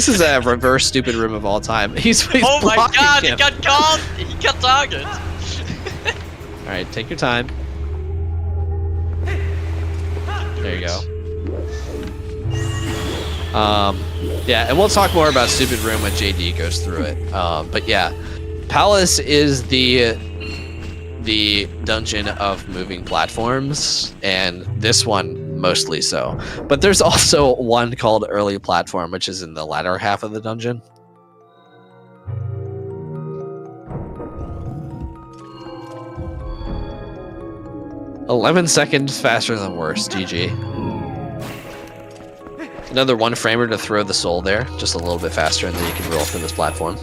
is a reverse stupid room of all time. He's oh my god, him. he got caught! He got target! Alright, take your time. go. Yeah, and we'll talk more about Stupid Room when JD goes through it. But yeah, Palace is the dungeon of moving platforms, and this one mostly so. But there's also one called Early Platform, which is in the latter half of the dungeon. "11 seconds faster than worse, GG. Another one framer to throw the soul there, just a little bit faster, and then you can roll for this platform.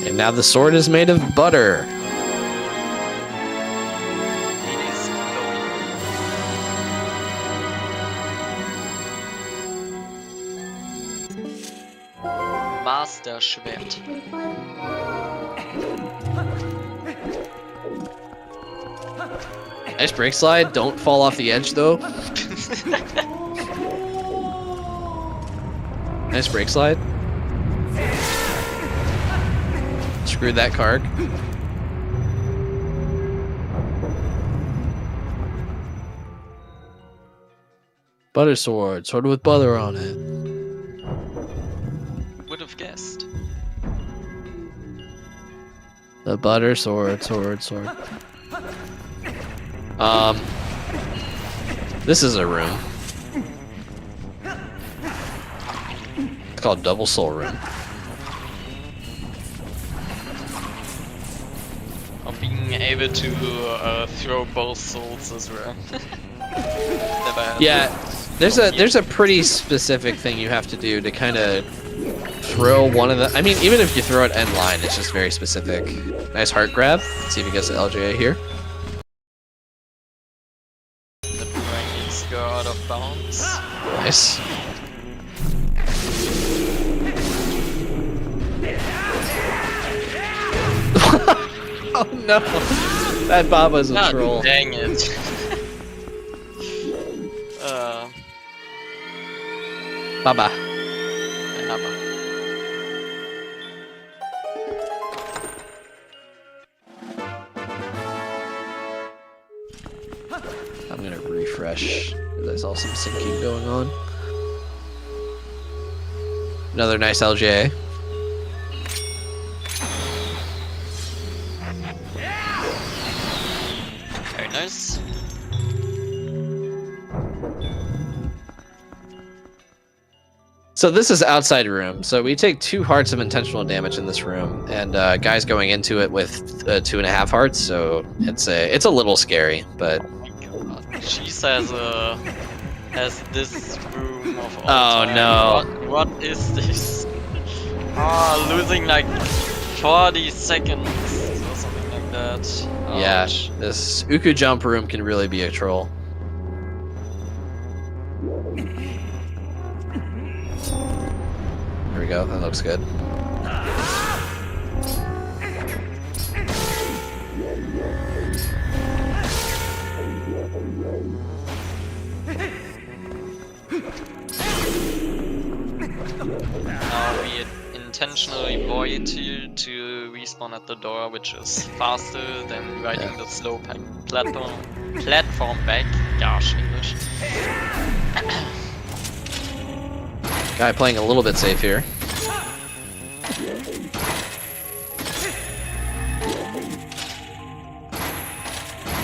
And now the sword is made of butter. It is glowing. Master Schwert. Nice break slide. Don't fall off the edge though. Nice break slide. Screwed that card. Butter sword. Sword with butter on it. Would have guessed. The butter sword. This is a room. It's called Double Soul Room. Of being able to throw both souls as well. Never had Yeah, there's a pretty specific thing you have to do to kind of throw one of the. I mean, even if you throw it end line, it's just very specific. Nice heart grab. Let's see if he gets the LJA here. The boomerang needs to go out of bounds. Nice. Oh no! That Baba's a God troll. dang it. Baba. I'm gonna refresh because I saw some syncing going on. Another nice LJA. Very nice. So this is outside room. So we take 2 hearts of intentional damage in this room, and guys going into it with 2.5 hearts. So it's a little scary, but. She says has this room of all Oh time. no! What is this? Losing like 40 seconds or something like that. Yeah, Ouch. this Uku jump room can really be a troll. There we go. That looks good. Now we intentionally void you to respawn at the door, which is faster than riding the slow platform back. Gosh, English. Guy playing a little bit safe here.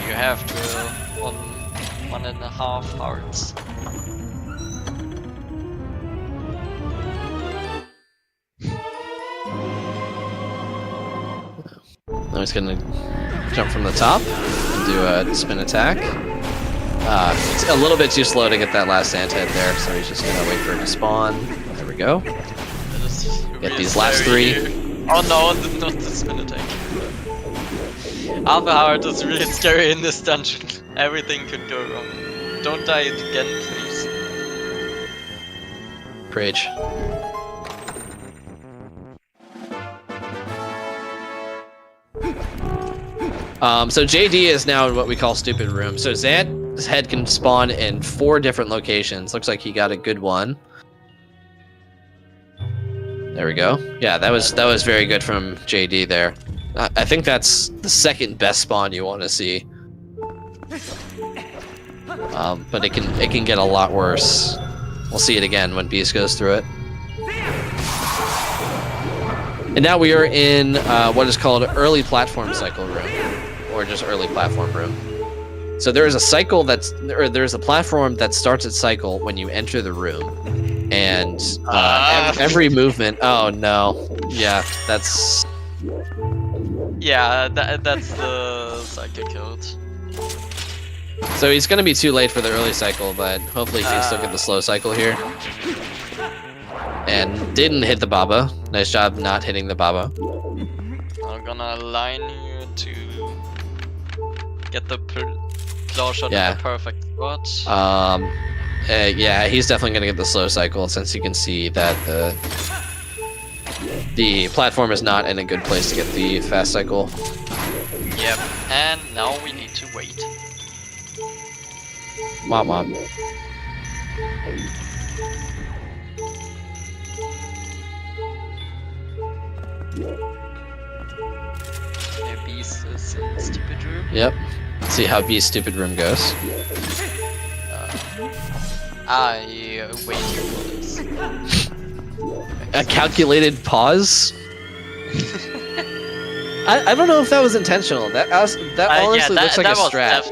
You have to on 1.5 hearts. Now he's gonna jump from the top and do a spin attack. It's a little bit too slow to get that last sand head there, so he's just gonna wait for it to spawn. There we go. Get these last 3. Oh no, not the spin attack. Half a heart is really scary in this dungeon. Everything could go wrong. Don't die again, please. Rage. So JD is now in what we call Stupid Room. So Zant his head can spawn in 4 different locations. Looks like he got a good one. There we go. Yeah, that was very good from JD there. I think that's the second best spawn you want to see. But it can get a lot worse. We'll see it again when Beast goes through it. And now we are in what is called early platform cycle room, or just early platform room. So there is a cycle there's a platform that starts its cycle when you enter the room, and every movement. Oh no! Yeah, that's. Yeah, that's the cycle code. So he's gonna be too late for the early cycle, but hopefully he can still get the slow cycle here. And didn't hit the Baba. Nice job not hitting the Baba. I'm gonna align here to get the claw shot in the perfect spot. Yeah, he's definitely gonna get the slow cycle since you can see that the platform is not in a good place to get the fast cycle. Yep, and now we need to wait. Womp womp. Yeah, Beast is in the stupid room. Yep. See how Beast's stupid room goes. I waited for this. A calculated pause? I don't know if that was intentional. That honestly looks like a strat.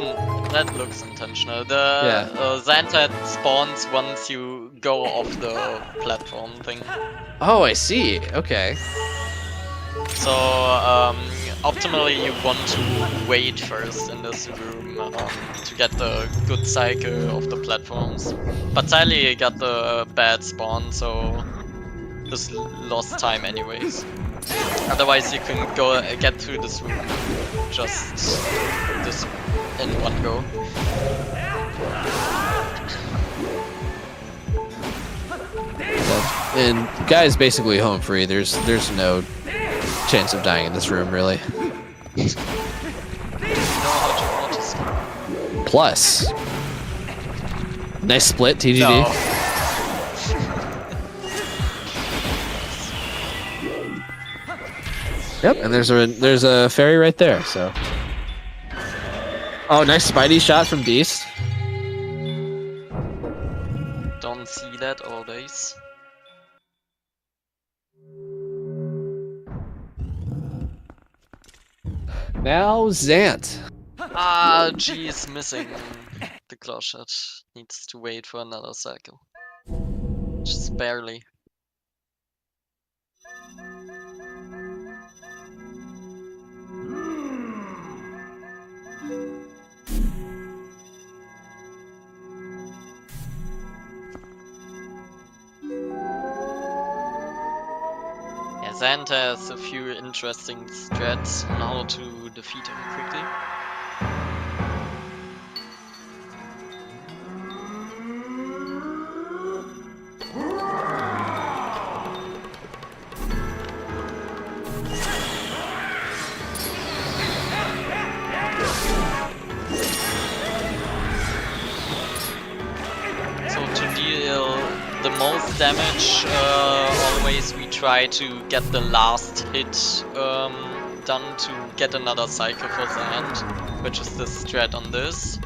That looks intentional. The Xanta spawns once you go off the platform thing. Oh, I see. Okay. So, optimally you want to wait first in this room to get the good cycle of the platforms. But sadly you got the bad spawn, so just lost time anyways. Otherwise you can get through this room just this in one go. And guy's basically home free. There's no chance of dying in this room, really. Plus. Nice split, TGD. No. Yep, and there's a fairy right there, so. Oh, nice Spidey shot from Beast. Don't see that all days. Now Zant. Ah, G is missing the claw shot. Needs to wait for another cycle. Just barely. Yeah, Xanta has a few interesting strats on how to defeat him quickly. So to deal the most damage, always we try to get the last hit done to get another cycle for the end, which is the strat on this.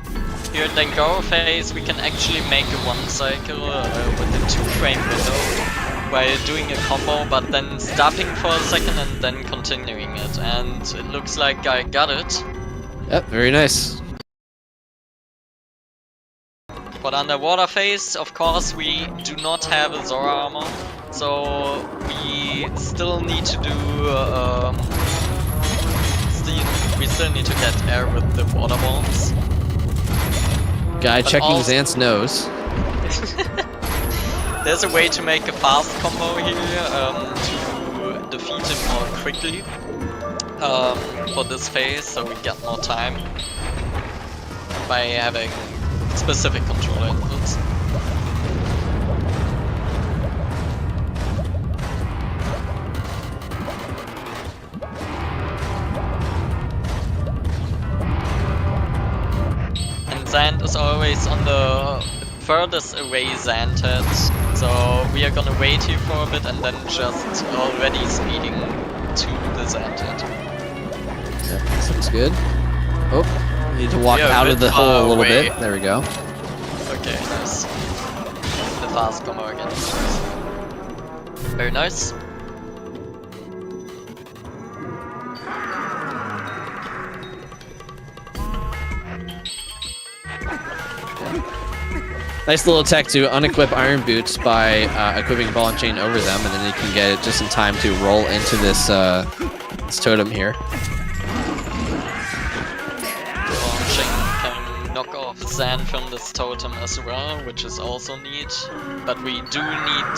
Here at Dengaro phase we can actually make a 1 cycle with a 2-frame window while doing a combo, but then stopping for a second and then continuing it, and it looks like I got it. Yep, very nice. But underwater phase, of course, we do not have a Zora armor, so we still need to do. We still need to get air with the water bombs. Guy But checking also- Zant's nose. There's a way to make a fast combo here to defeat him more quickly for this phase, so we get more time by having specific controller inputs. And Zant is is always on the furthest away Xanted, so we are gonna wait here for a bit and then just already speeding to the Xanted. Yeah, sounds good. Oh, need to walk out of the hole a little bit. There we go. Okay, nice. The fast combo again. Very nice. Nice little tech to unequip iron boots by equipping ball and chain over them, and then you can get it just in time to roll into this, this totem here. Ball and chain can knock off sand from this totem as well, which is also neat. But we do need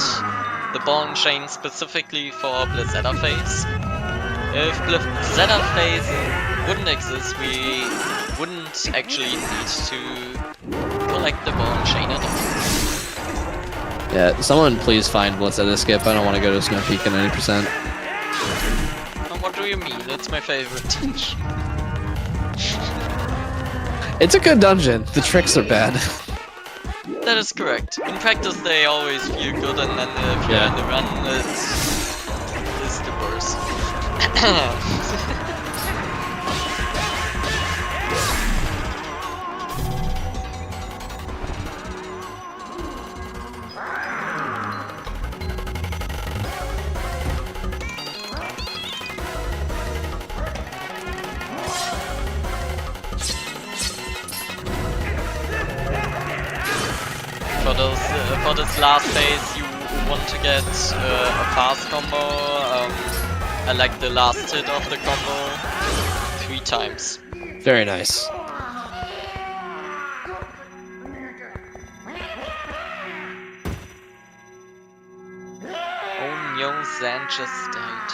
the ball and chain specifically for Blizzard phase. If Blizzard phase wouldn't exist, we wouldn't actually need to collect the ball and chain at all. Yeah, someone please find Blizzard skip. I don't want to go to Snow Peak at 90%. What do you mean? It's my favorite dungeon. It's a good dungeon. The tricks are bad. That is correct. In practice, they always feel good, and then if you're in the run, it's the worst. For this last phase, you want to get a fast combo. I like the last hit of the combo 3 times. Very nice. Oh no, Zan just died.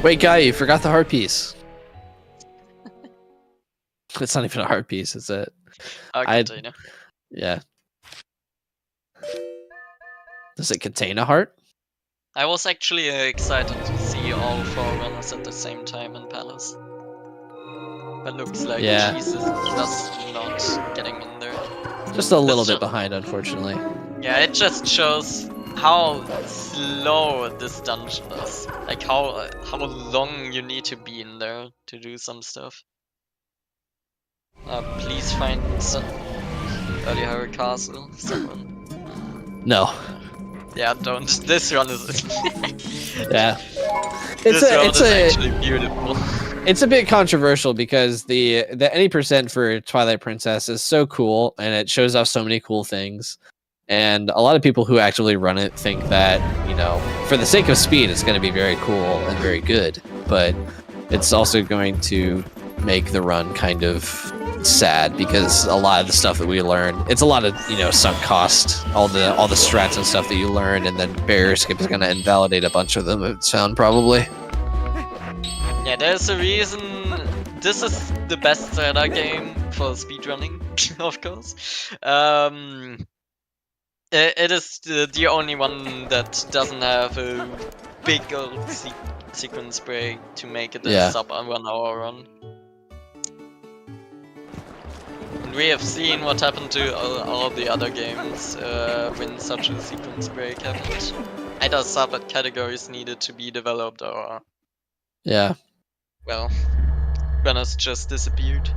Wait, guy, you forgot the heart piece. It's not even a heart piece, is it? Container. Yeah. Does it contain a heart? I was actually excited to see all 4 runners at the same time in Palace. But looks like Jesus just not getting in there. Just a little bit behind, unfortunately. Yeah, it just shows how slow this dungeon is. Like how long you need to be in there to do some stuff. Please find some early Hurry Castle, someone. No. Yeah, don't. This run is. Yeah. This run is actually beautiful. It's a bit controversial because the any percent for Twilight Princess is so cool and it shows off so many cool things. And a lot of people who actively run it think that, you know, for the sake of speed, it's going to be very cool and very good. But it's also going to make the run kind of sad because a lot of the stuff that we learn, it's a lot of, you know, sunk cost, all the strats and stuff that you learn, and then barrier skip is going to invalidate a bunch of them, it's found probably. Yeah, there's a reason this is the best Zelda game for speedrunning, of course. It is the only one that doesn't have a big old sequence break to make it a sub 1 hour run. And we have seen what happened to all the other games when such a sequence break happened. Either sub categories needed to be developed or... Yeah. Well, runners just disappeared.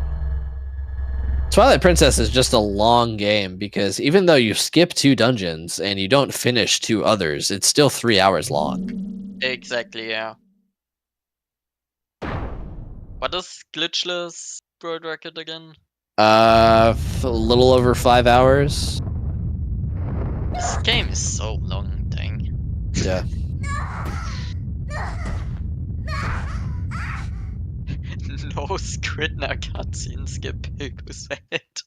Twilight Princess is just a long game because even though you skip 2 dungeons and you don't finish 2 others, it's still 3 hours long. Exactly, yeah. What is Glitchless World Record again? A little over 5 hours. This game is so long, dang. Yeah. No Squidna cutscene skip, who said it?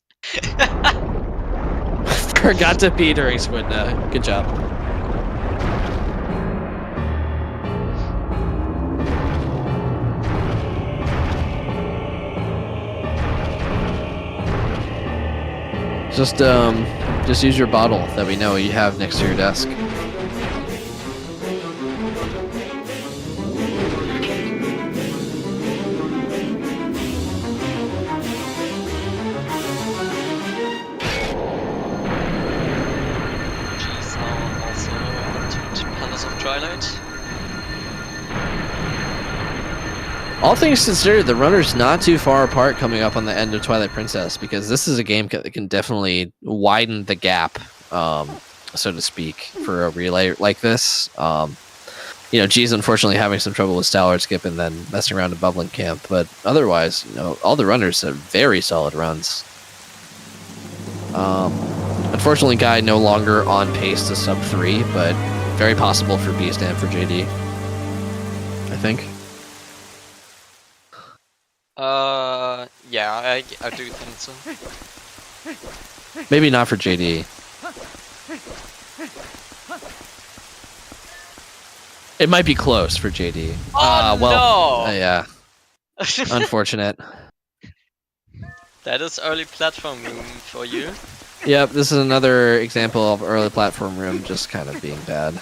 Forgot to pee during Squidna. Good job. Just use your bottle that we know you have next to your desk. She's now also entered Palace of Twilight. All things considered, the runner's not too far apart coming up on the end of Twilight Princess, because this is a game that can definitely widen the gap, so to speak, for a relay like this. You know, G's unfortunately having some trouble with Stallard Skip and then messing around in Bubbling Camp, but otherwise, you know, all the runners have very solid runs. Unfortunately, Guy no longer on pace to sub 3, but very possible for Beast and for JD, I think. Yeah, I do think so. Maybe not for JD. It might be close for JD. Oh, well, no! yeah. Unfortunate. That is early platform room for you. Yep, this is another example of early platform room just kind of being bad.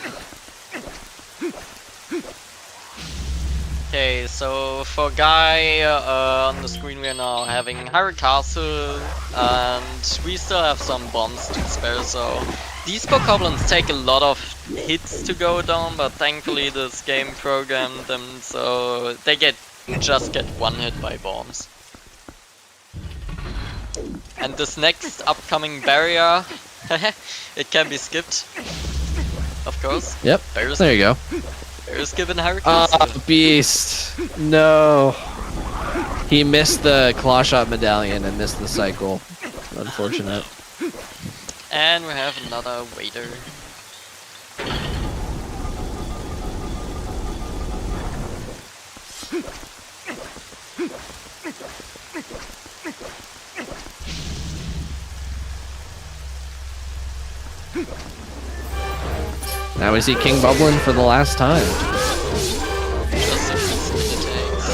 Okay, so for Guy, on the screen we are now having Hyrule Castle, and we still have some bombs to spare, so these bokoblins take a lot of hits to go down, but thankfully this game programmed them so they just get one hit by bombs. And this next upcoming barrier, it can be skipped, of course. Yep, Barrier there you go. Barrier skip in Hyrule Castle. Beast. No. He missed the claw shot medallion and missed the cycle. Unfortunate. And we have another waiter. Now we see King Bublin for the last time. Just a few attacks.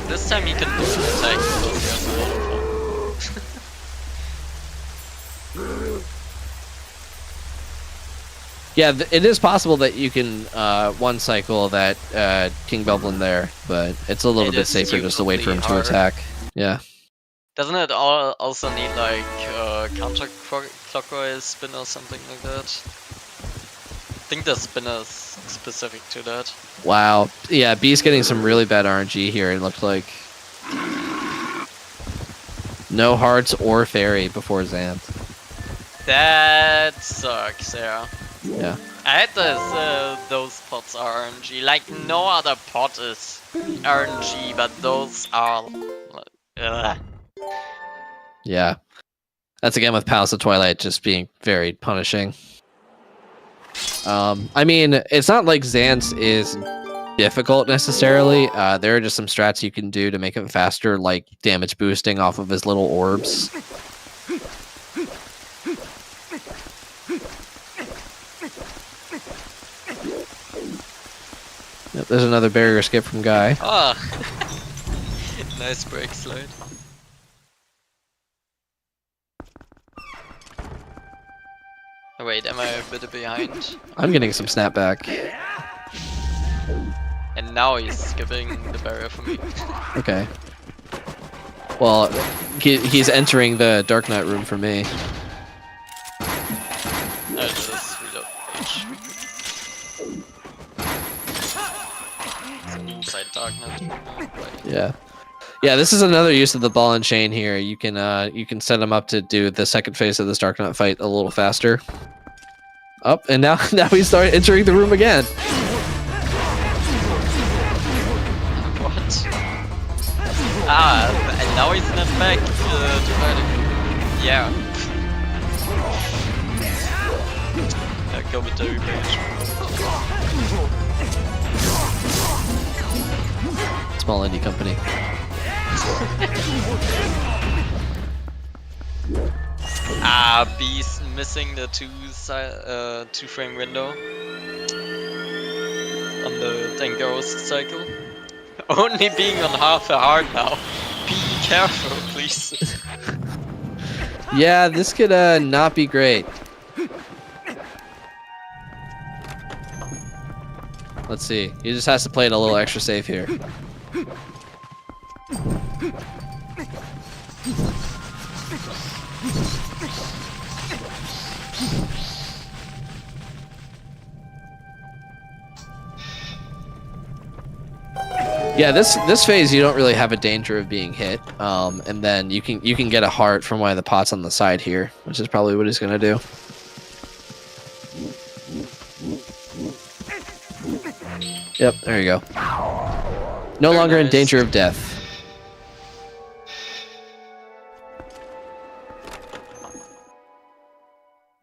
This time he can do an attack because he has a lot of fun. Yeah, it is possible that you can one cycle that King Bublin there, but it's a little bit safer just to wait for him to attack. Yeah. Doesn't it also need like counterclockwise spin or something like that? I think the spinner is specific to that. Wow. Yeah, B's getting some really bad RNG here, it looks like. No hearts or fairy before Xanth. That sucks, yeah. Yeah. I had those pots RNG. Like no other pot is RNG, but those are. Yeah. That's again with Palace of Twilight just being very punishing. I mean, it's not like Xanth is difficult necessarily. There are just some strats you can do to make him faster, like damage boosting off of his little orbs. Yep, there's another barrier skip from Guy. Ah, nice break slide. Oh, wait, am I a bit behind? I'm getting some snapback. And now he's skipping the barrier for me. Okay. Well, he's entering the Dark Knight room for me. I just reload page. Some inside Dark Knight room now, right? Yeah. Yeah, this is another use of the ball and chain here. You can set him up to do the second phase of this Dark Knight fight a little faster. Up, and now we start entering the room again. What? Ah, and now he's not back to fighting. Yeah. Commentary page. Small indie company. Beast missing the two frame window on the Denghost cycle. Only being on half a heart now. Be careful, please. Yeah, this could not be great. Let's see. He just has to play it a little extra safe here. Yeah, this phase you don't really have a danger of being hit, and then you can get a heart from one of the pots on the side here, which is probably what he's gonna do. Yep, there you go. No longer in danger of death.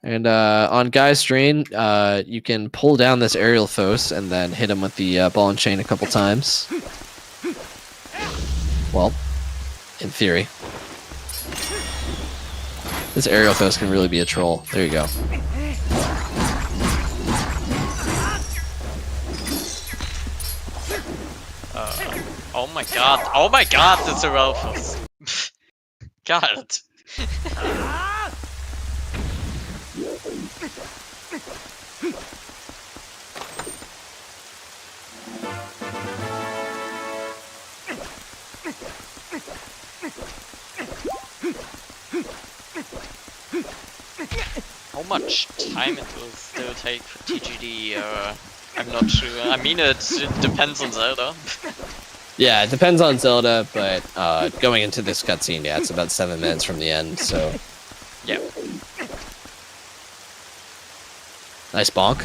And on Guy's Drain, you can pull down this aerial foes and then hit him with the ball and chain a couple times. Well, in theory. This aerial foes can really be a troll. There you go. Oh my god. Oh my god, it's a Ralphus. God. How much time it will still take for TGD? I'm not sure. I mean, it depends on Zelda. Yeah, it depends on Zelda, but going into this cutscene, yeah, it's about 7 minutes from the end, so... Yeah. Nice bonk.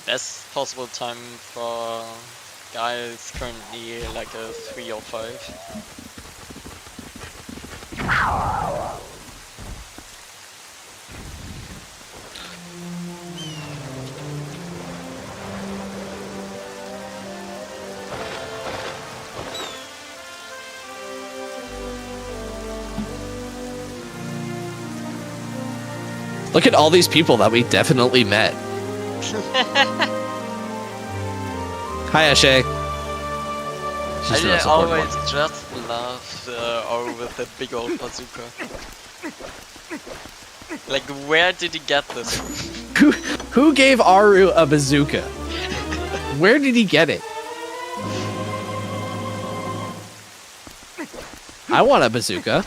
Best possible time for Guy is currently like a 3 or 5. Look at all these people that we definitely met. Hi, Ashay. I always just love Oro with the big old bazooka. Like, where did he get this? Who gave Aru a bazooka? Where did he get it? I want a bazooka.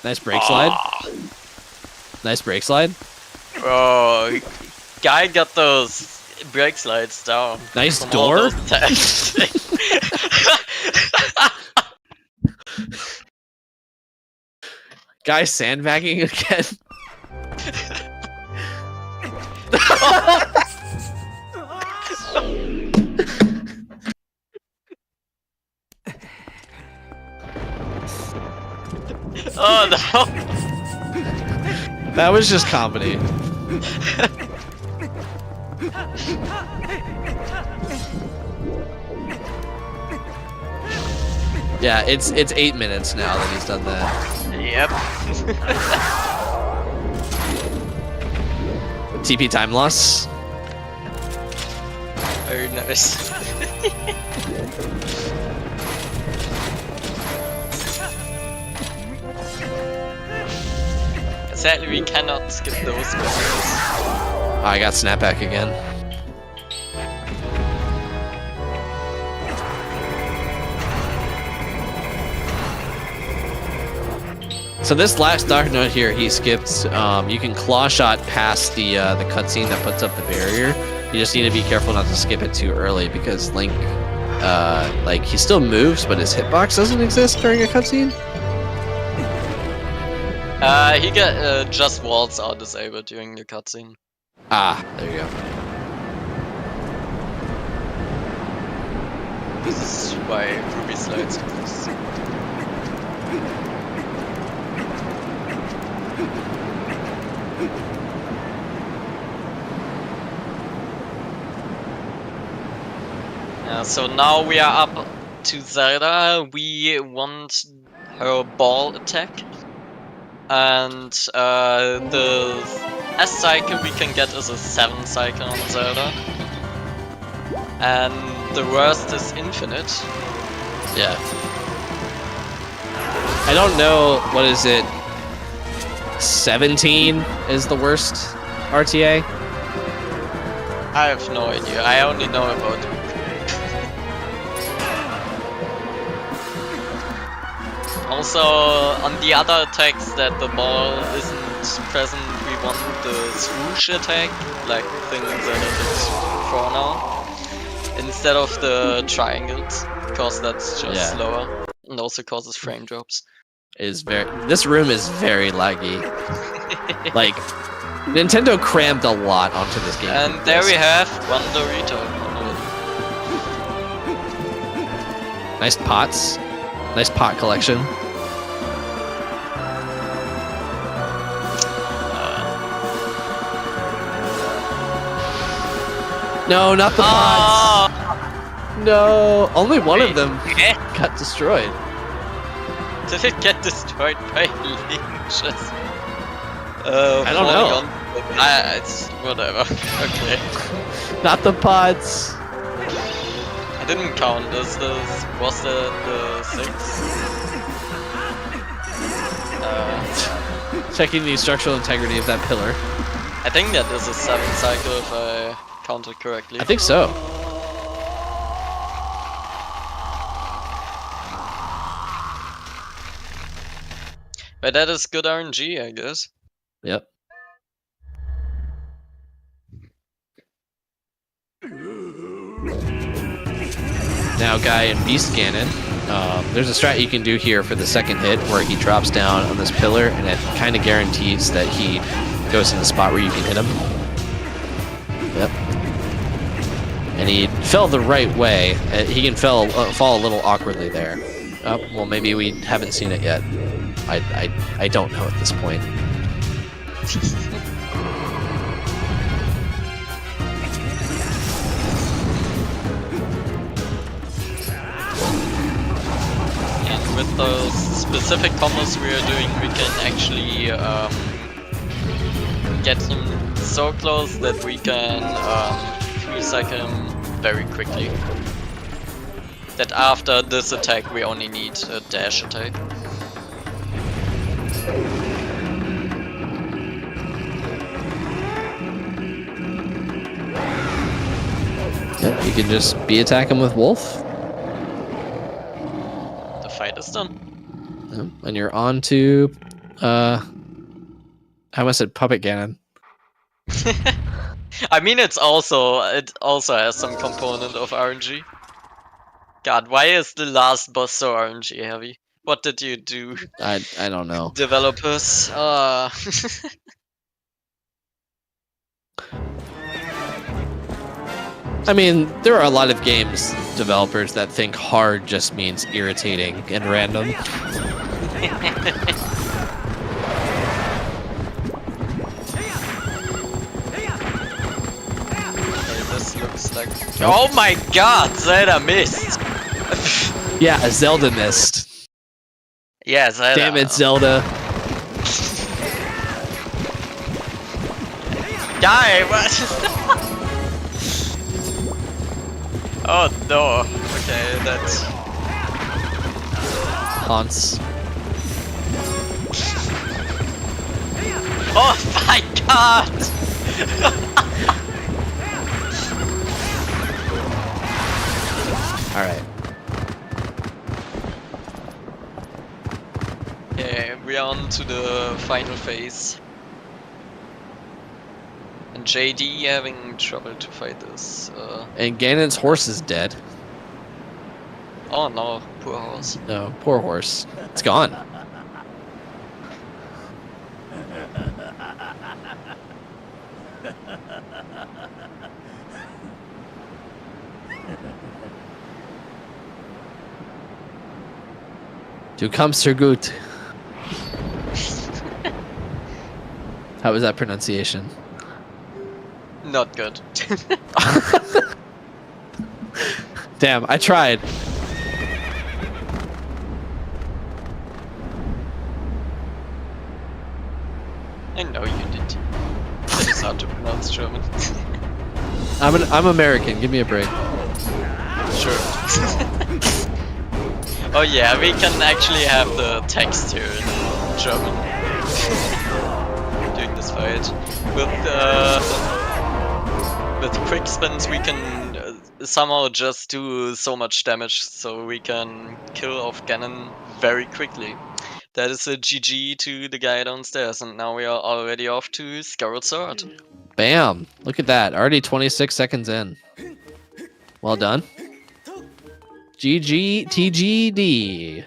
Nice brake slide. Nice brake slide. Oh, Guy got those brake slides down. Nice door. Guy sandbagging again. Oh no! That was just comedy. Yeah, it's 8 minutes now that he's done that. Yep. TP time loss. Very nice. Sadly, we cannot skip those specials. I got snapback again. So this last Dark Note here, he skipped. You can claw shot past the cutscene that puts up the barrier. You just need to be careful not to skip it too early because Link, like he still moves, but his hitbox doesn't exist during a cutscene. He got just walls are disabled during the cutscene. Ah, there you go. This is why Ruby slides exist. So now we are up to Zelda. We want her ball attack. And the S cycle we can get is a 7 cycle on Zelda. And the worst is infinite. Yeah. I don't know, what is it? 17 is the worst RTA? I have no idea. I only know about Also, on the other attacks that the ball isn't present, we want the swoosh attack, like things that it did for now, instead of the triangles, because that's just slower and also causes frame drops. This room is very laggy. Like, Nintendo crammed a lot onto this game. And there we have one Dorito. Nice pots. Nice pot collection. No, not the pots. No, only one of them got destroyed. Did it get destroyed by leeches? I don't know. It's whatever. Okay. Not the pots. I didn't count. Was the 6? Checking the structural integrity of that pillar. I think that is a 7 cycle if I counted correctly. I think so. But that is good RNG, I guess. Yep. Now, Guy and Beast Ganon. There's a strat you can do here for the second hit where he drops down on this pillar, and it kind of guarantees that he goes in the spot where you can hit him. Yep. And he fell the right way. He can fall a little awkwardly there. Oh, well, maybe we haven't seen it yet. I don't know at this point. And with those specific combos we are doing, we can actually get him so close that we can free cycle him very quickly. That after this attack we only need a dash attack. Yeah, you can just attack him with Wolf. The fight is done. And you're on to I almost said Puppet Ganon. I mean, it also has some component of RNG. God, why is the last boss so RNG heavy? What did you do? I don't know. Developers. I mean, there are a lot of games developers that think hard just means irritating and random. This looks like... Oh my god, Zelda missed! Yeah, Zelda missed. Yeah, Zelda. Damn it, Zelda. Die, what? Oh no. Okay, that's... Haunts. Oh my god! Alright. Okay, we are on to the final phase. And JD having trouble to fight this. And Ganon's horse is dead. Oh no, poor horse. No, poor horse. It's gone. Du kommst sehr gut. How was that pronunciation? Not good. Damn, I tried. I know you did. It is hard to pronounce German. I'm American. Give me a break. Sure. Oh yeah, we can actually have the text here in German. Doing this fight. With quick spins we can somehow just do so much damage, so we can kill off Ganon very quickly. That is a GG to the guy downstairs, and now we are already off to Skyward Sword. Bam! Look at that. Already 26 seconds in. Well done. GG TGD.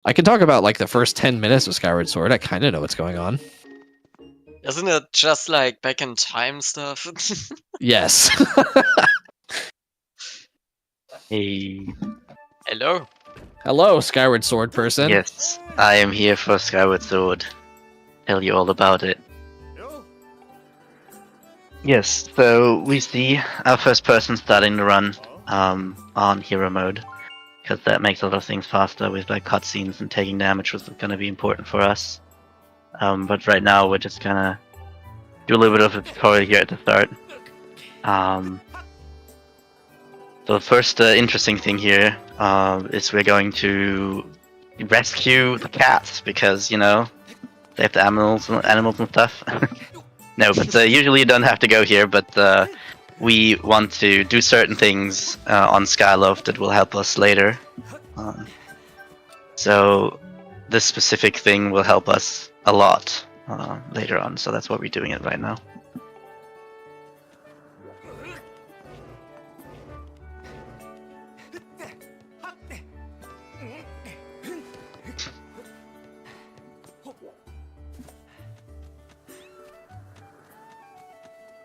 I can talk about like the first 10 minutes of Skyward Sword. I kind of know what's going on. Isn't it just like back in time stuff? Yes. Hey. Hello. Hello, Skyward Sword person. Yes, I am here for Skyward Sword. Tell you all about it. Yes, so we see our first person starting the run on hero mode, because that makes a lot of things faster with like cutscenes and taking damage, was going to be important for us. But right now we're just gonna do a little bit of a tutorial here at the start. So the first interesting thing here is we're going to rescue the cats, because, you know, they have the animals and stuff. No, but usually you don't have to go here, but we want to do certain things on Skyloft that will help us later. So this specific thing will help us a lot later on, so that's what we're doing it right now.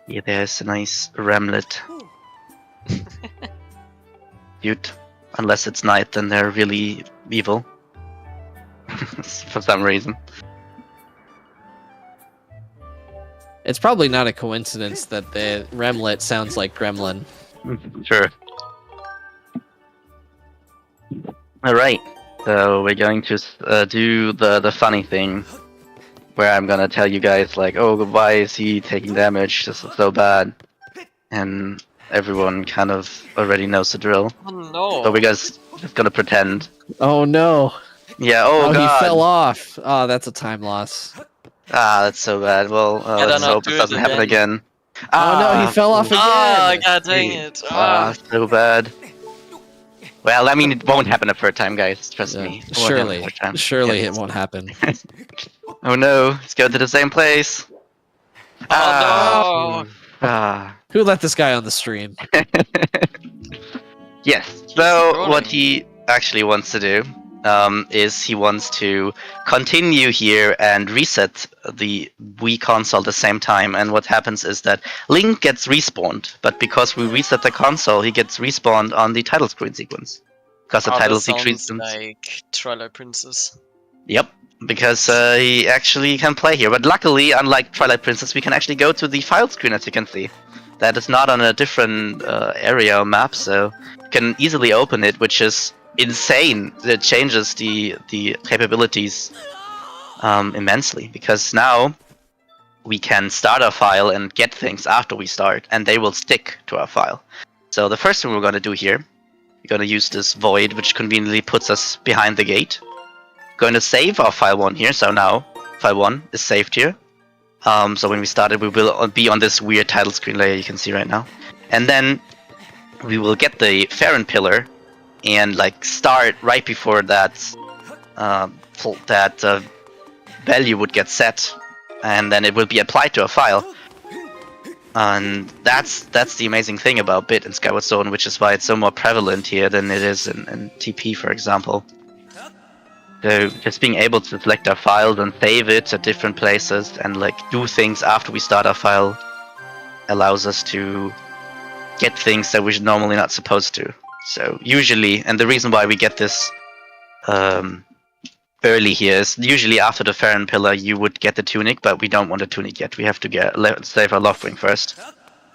Yeah, there's a nice ramlet. Cute. Unless it's night, then they're really evil. For some reason. It's probably not a coincidence that the Remlet sounds like Gremlin. Sure. Alright, so we're going to do the funny thing, where I'm gonna tell you guys like, oh, why is he taking damage? This is so bad. And everyone kind of already knows the drill. Oh no. So we're just gonna pretend. Oh no. Yeah, oh god. He fell off. Oh, that's a time loss. Ah, that's so bad. Well, let's hope it doesn't happen again. Oh no, he fell off again. Oh god dang it. So bad. Well, I mean, it won't happen a third time, guys. Trust me. It won't happen a third time. Surely Yeah. it won't happen. Oh no, let's go to the same place. Oh no. Who let this guy on the stream? Yes, so what he actually wants to do is he wants to continue here and reset the Wii console at the same time, and what happens is that Link gets respawned, but because we reset the console, he gets respawned on the title screen sequence. Because the title sequence... like Twilight Princess. Yep, because he actually can play here, but luckily, unlike Twilight Princess, we can actually go to the file screen, as you can see. That is not on a different area or map, so you can easily open it, which is insane. It changes the capabilities immensely, because now we can start our file and get things after we start, and they will stick to our file. So the first thing we're going to do here, we're going to use this void, which conveniently puts us behind the gate. Going to save our file 1 here, so now file 1 is saved here. So when we started, we will be on this weird title screen layer you can see right now, and then we will get the Farron pillar and like start right before that value would get set, and then it will be applied to a file. And that's the amazing thing about Bit and Skyward Sword, which is why it's so more prevalent here than it is in TP, for example. So just being able to select our files and save it at different places and like do things after we start our file allows us to get things that we're normally not supposed to. So usually, and the reason why we get this early here is usually after the Farron pillar you would get the tunic, but we don't want the tunic yet. We have to save our Loftwing first.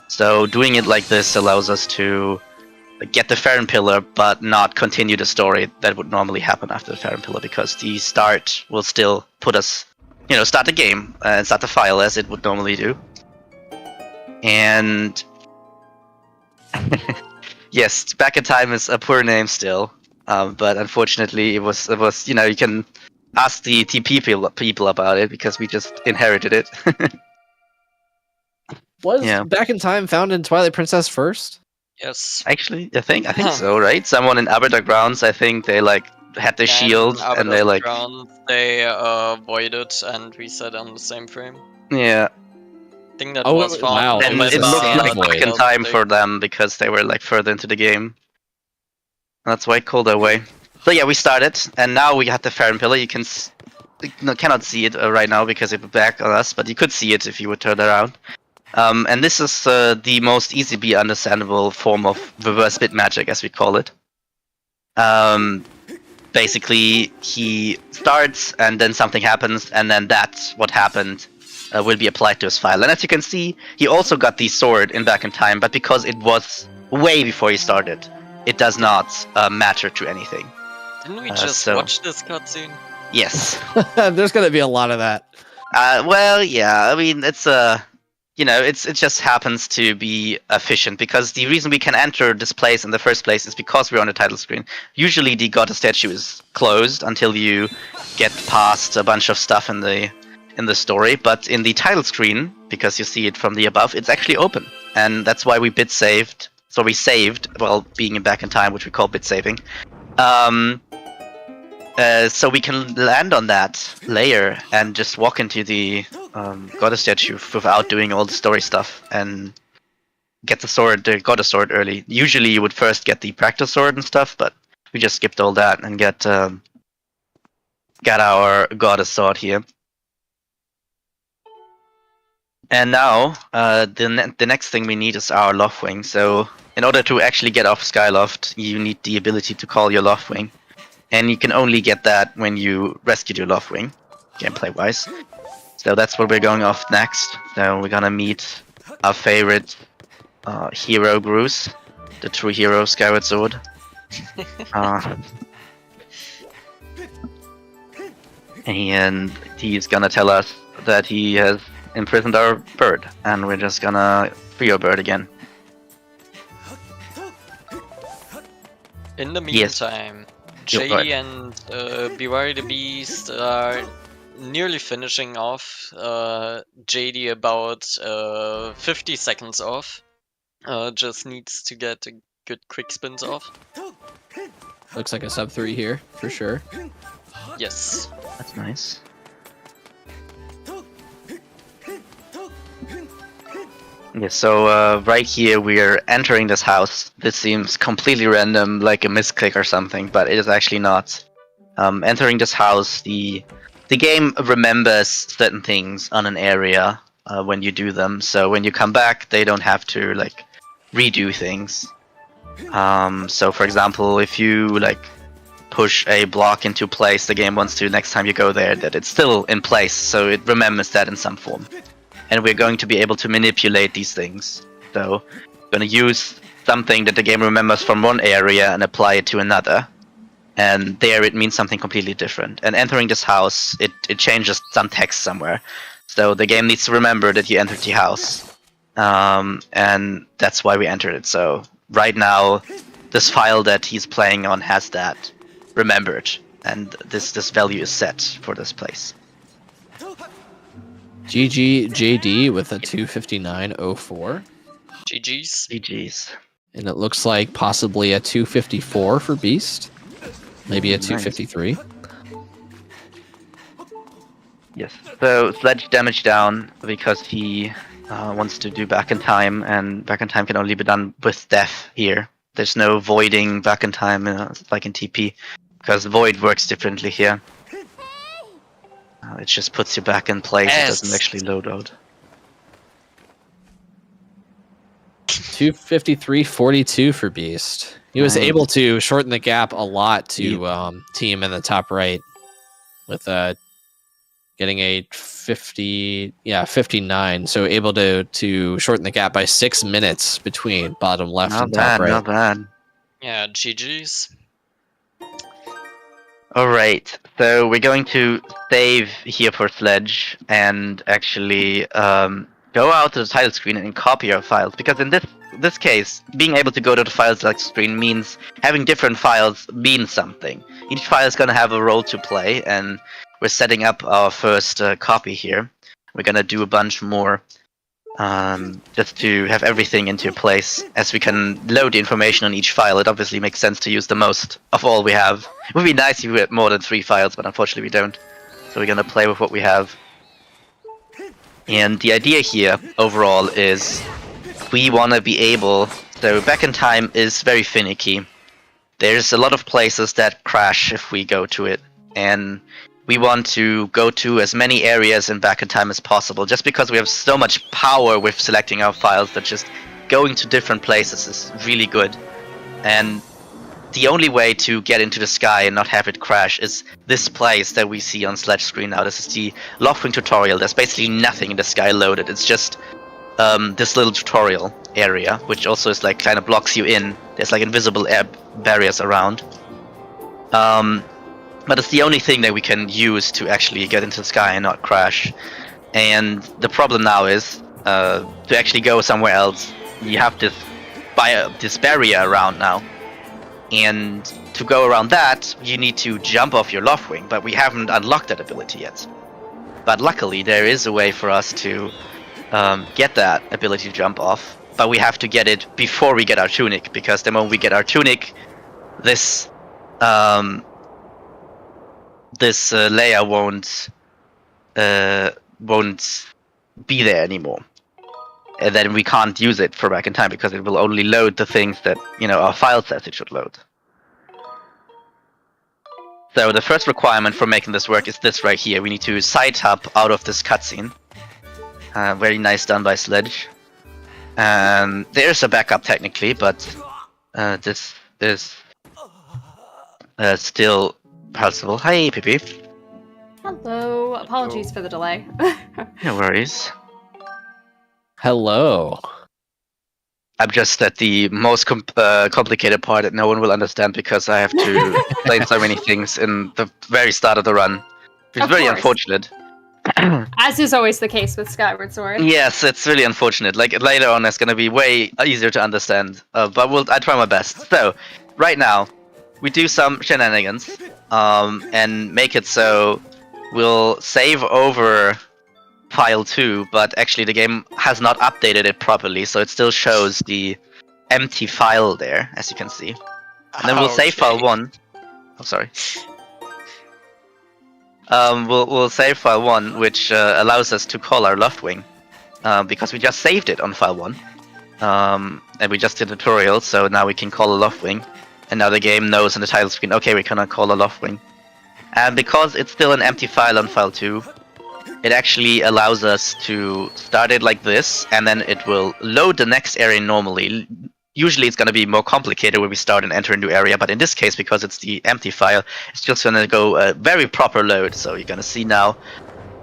So doing it like this allows us to get the Farron Pillar, but not continue the story that would normally happen after the Farron Pillar, because the start will still put us, start the game and start the file as it would normally do. And yes, Back in Time is a poor name still, but unfortunately it was you can ask the TP people about it because we just inherited it. Was Yeah. Back in Time found in Twilight Princess first? Yes. Actually, I think so, right? Someone in Aberdeen Grounds, I think they had the shield and they they voided and reset on the same frame. yeah. I think that Oh, was found. wow. And with, it looked like void. Back in Time for them because they were further into the game. That's why it called that way. So yeah, we started, and now we have the Farron Pillar. You cannot see it right now because it's back on us, but you could see it if you would turn around. And this is the most easily understandable form of reverse bit magic, as we call it. Basically, he starts, and then something happens, and then that's what happened will be applied to his file. And as you can see, he also got the sword in Back in Time, but because it was way before he started, it does not matter to anything. Didn't we just watch this cutscene? Yes. There's gonna be a lot of that. Well, yeah. I mean, it's it just happens to be efficient because the reason we can enter this place in the first place is because we're on the title screen. Usually, the goddess statue is closed until you get past a bunch of stuff in the story, but in the title screen, because you see it from the above, it's actually open, and that's why we bit saved. So we saved, well, being Back in Time, which we call bit saving. So we can land on that layer and just walk into the goddess statue without doing all the story stuff and get the goddess sword early. Usually you would first get the practice sword and stuff, but we just skipped all that and got our goddess sword here. And now the next thing we need is our Loftwing. So in order to actually get off Skyloft, you need the ability to call your Loftwing. And you can only get that when you rescue your Loftwing, gameplay-wise. So that's what we're going off next. So we're gonna meet our favorite hero, Bruce, the true hero of Skyward Sword. And he's gonna tell us that he has imprisoned our bird, and we're just gonna free our bird again. In the meantime, JD and Beware the Beast are nearly finishing off. JD about 50 seconds off. Just needs to get a good quick spins off. Looks like a sub 3 here, for sure. Yes. That's nice. Yeah, so right here we're entering this house. This seems completely random, like a misclick or something, but it is actually not. Entering this house, the game remembers certain things on an area when you do them. So when you come back, they don't have to redo things. So for example, if you push a block into place, the game wants to next time you go there that it's still in place, so it remembers that in some form. And we're going to be able to manipulate these things. So we're going to use something that the game remembers from one area and apply it to another. And there it means something completely different. And entering this house, it changes some text somewhere. So the game needs to remember that you entered the house. And that's why we entered it. So right now, this file that he's playing on has that remembered. And this value is set for this place. GG JD with a 259.04. GG's. GG's. And it looks like possibly a 254 for Beast. Maybe a 253. Yes. So sledge damage down because he wants to do Back in Time, and Back in Time can only be done with death here. There's no voiding Back in Time like in TP, because void works differently here. It just puts you back in place. It doesn't actually load out. 253.42 for Beast. He was able to shorten the gap a lot to team in the top right with getting a 59. So able to shorten the gap by 6 minutes between bottom left and top right. Not bad. Yeah, GG's. Alright, so we're going to save here for Sledge and actually go out to the title screen and copy our files, because in this case, being able to go to the file select screen means having different files means something. Each file is going to have a role to play, and we're setting up our first copy here. We're going to do a bunch more just to have everything into place. As we can load the information on each file, it obviously makes sense to use the most of all we have. It would be nice if we had more than 3 files, but unfortunately we don't. So we're gonna play with what we have. And the idea here, overall, is we want to be able... So Back in Time is very finicky. There's a lot of places that crash if we go to it, and we want to go to as many areas in Back in Time as possible, just because we have so much power with selecting our files that just going to different places is really good. And the only way to get into the sky and not have it crash is this place that we see on Sledge screen now. This is the Loftwing tutorial. There's basically nothing in the sky loaded. It's just this little tutorial area, which also is like kind of blocks you in. There's like invisible air barriers around. But it's the only thing that we can use to actually get into the sky and not crash. And the problem now is, to actually go somewhere else, you have this barrier around now. And to go around that, you need to jump off your Loftwing, but we haven't unlocked that ability yet. But luckily, there is a way for us to get that ability to jump off, but we have to get it before we get our tunic, because the moment we get our tunic, this layer won't be there anymore, and then we can't use it for Back in Time because it will only load the things that our file says it should load. So the first requirement for making this work is this right here. We need to side hop out of this cutscene. Very nice done by Sledge. There's a backup technically, but this is still possible. Hi, Pippi. Hello. Apologies for the delay. No worries. Hello. I'm just at the most complicated part that no one will understand because I have to explain so many things in the very start of the run. It's very unfortunate. As is always the case with Skyward Sword. Yes, it's really unfortunate. Like later on, it's gonna be way easier to understand. But I try my best. So, right now, we do some shenanigans, and make it so we'll save over file 2, but actually the game has not updated it properly, so it still shows the empty file there, as you can see. And then we'll save file 1. Oh, sorry. We'll save file 1, which allows us to call our Loftwing, because we just saved it on file 1. And we just did a tutorial, so now we can call a Loftwing. And now the game knows in the title screen, okay, we cannot call a Loftwing. And because it's still an empty file on file 2, it actually allows us to start it like this, and then it will load the next area normally. Usually it's going to be more complicated when we start and enter a new area, but in this case, because it's the empty file, it's just going to go a very proper load. So you're going to see now,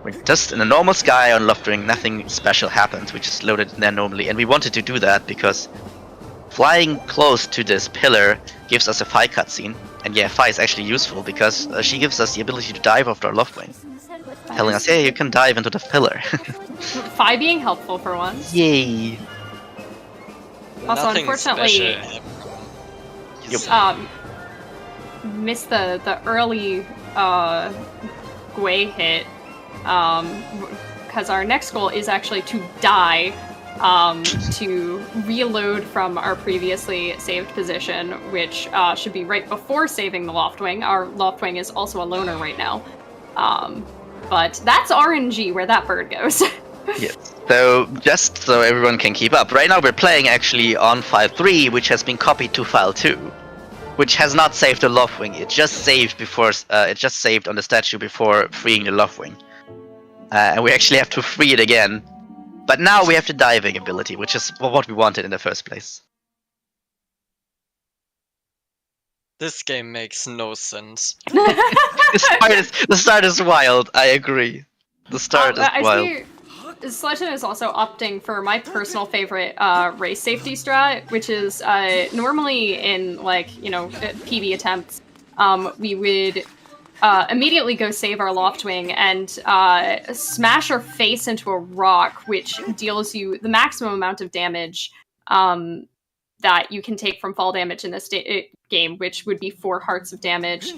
we're just in a normal sky on Loftwing, nothing special happens. We just loaded it there normally, and we wanted to do that because flying close to this pillar gives us a Phi cutscene. And yeah, Phi is actually useful because she gives us the ability to dive after our Loftwing, telling us, hey, you can dive into the pillar. Phi being helpful for once. Yay! Also, unfortunately, missed the early Gwei hit, because our next goal is actually to die, to reload from our previously saved position, which should be right before saving the Loftwing. Our Loftwing is also a loner right now. But that's RNG where that bird goes. Yes. So, just so everyone can keep up, right now we're playing actually on file 3, which has been copied to file 2, which has not saved the Loftwing. It just saved before. It just saved on the statue before freeing the Loftwing, and we actually have to free it again. But now we have the diving ability, which is what we wanted in the first place. This game makes no sense. The start is wild. I agree. The start is wild. Sledgen is also opting for my personal favorite race safety strat, which is normally in PB attempts, we would immediately go save our Loftwing and smash our face into a rock, which deals you the maximum amount of damage that you can take from fall damage in this game, which would be 4 hearts of damage,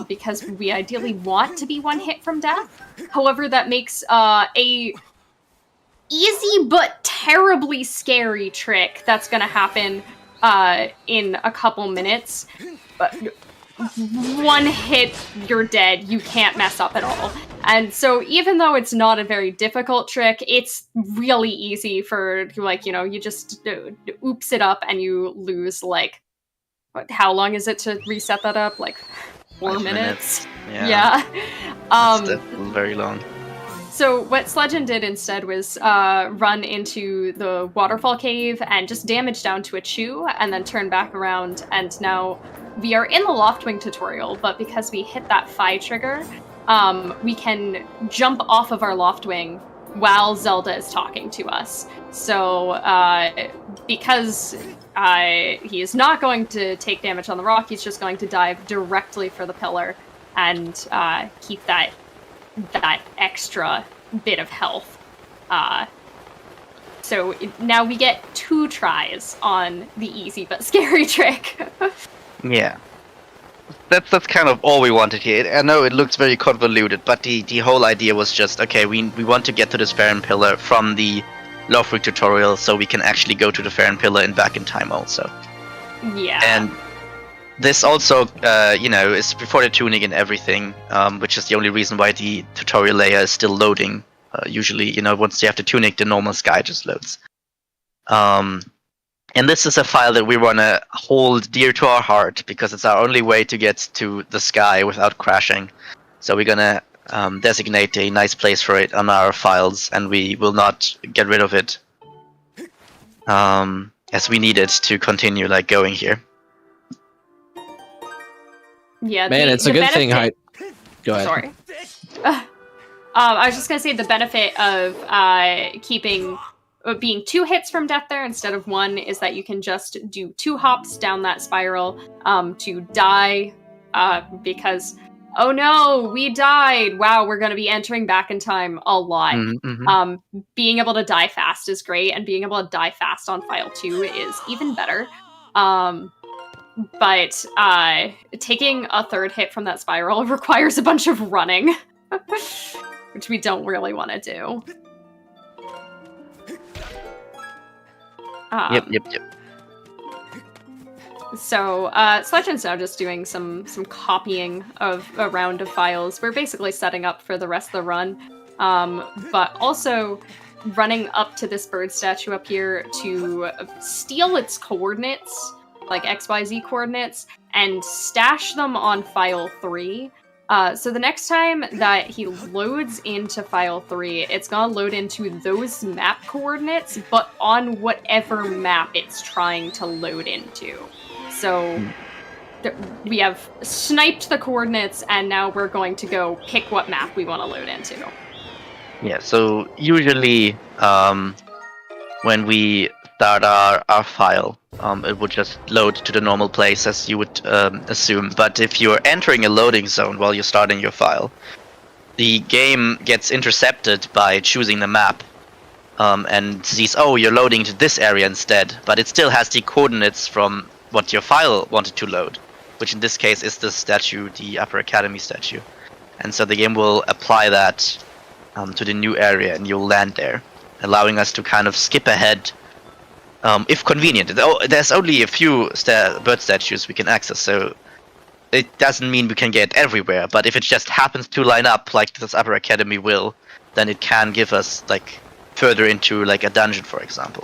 because we ideally want to be 1 hit from death. However, that makes a easy but terribly scary trick that's going to happen in a couple minutes. But 1 hit, you're dead. You can't mess up at all. And so even though it's not a very difficult trick, it's really easy for, you just oops it up and you lose, how long is it to reset that up? 4 5 minutes? Yeah. That's definitely very long. So what Sledgen did instead was run into the waterfall cave and just damage down to a chew and then turn back around, and now we are in the Loftwing tutorial, but because we hit that Phi trigger, we can jump off of our Loftwing while Zelda is talking to us. So because he is not going to take damage on the rock, he's just going to dive directly for the pillar and keep that extra bit of health. So now we get 2 tries on the easy but scary trick. Yeah. That's kind of all we wanted here. I know it looks very convoluted, but the whole idea was just, okay, we want to get to this Farron Pillar from the Loftwing tutorial so we can actually go to the Farron Pillar and back in time also. Yeah. And this also, is before the tuning and everything, which is the only reason why the tutorial layer is still loading. Usually, once you have the tunic, the normal sky just loads. And this is a file that we want to hold dear to our heart because it's our only way to get to the sky without crashing. So we're going to designate a nice place for it on our files, and we will not get rid of it as we need it to continue going here. Yeah, Man, it's a good thing. Go ahead. Sorry. I was just gonna say the benefit of being 2 hits from death there instead of 1 is that you can just do 2 hops down that spiral to die because, oh no, we died. Wow, we're gonna be entering back in time a lot. Mm-hmm. Being able to die fast is great, and being able to die fast on file 2 is even better. But taking a 3rd hit from that spiral requires a bunch of running, which we don't really want to do. Yep. So Sledgen's now just doing some copying of a round of files. We're basically setting up for the rest of the run, but also running up to this bird statue up here to steal its coordinates, like XYZ coordinates, and stash them on file 3. So the next time that he loads into file 3, it's gonna load into those map coordinates, but on whatever map it's trying to load into. So we have sniped the coordinates, and now we're going to go pick what map we want to load into. Yeah, so usually when we start our file, it would just load to the normal place as you would assume. But if you're entering a loading zone while you're starting your file, the game gets intercepted by choosing the map and sees, oh, you're loading to this area instead, but it still has the coordinates from what your file wanted to load, which in this case is the statue, the Upper Academy statue. And so the game will apply that to the new area, and you'll land there, allowing us to kind of skip ahead if convenient. There's only a few bird statues we can access, so it doesn't mean we can get everywhere, but if it just happens to line up like this Upper Academy will, then it can give us further into a dungeon, for example.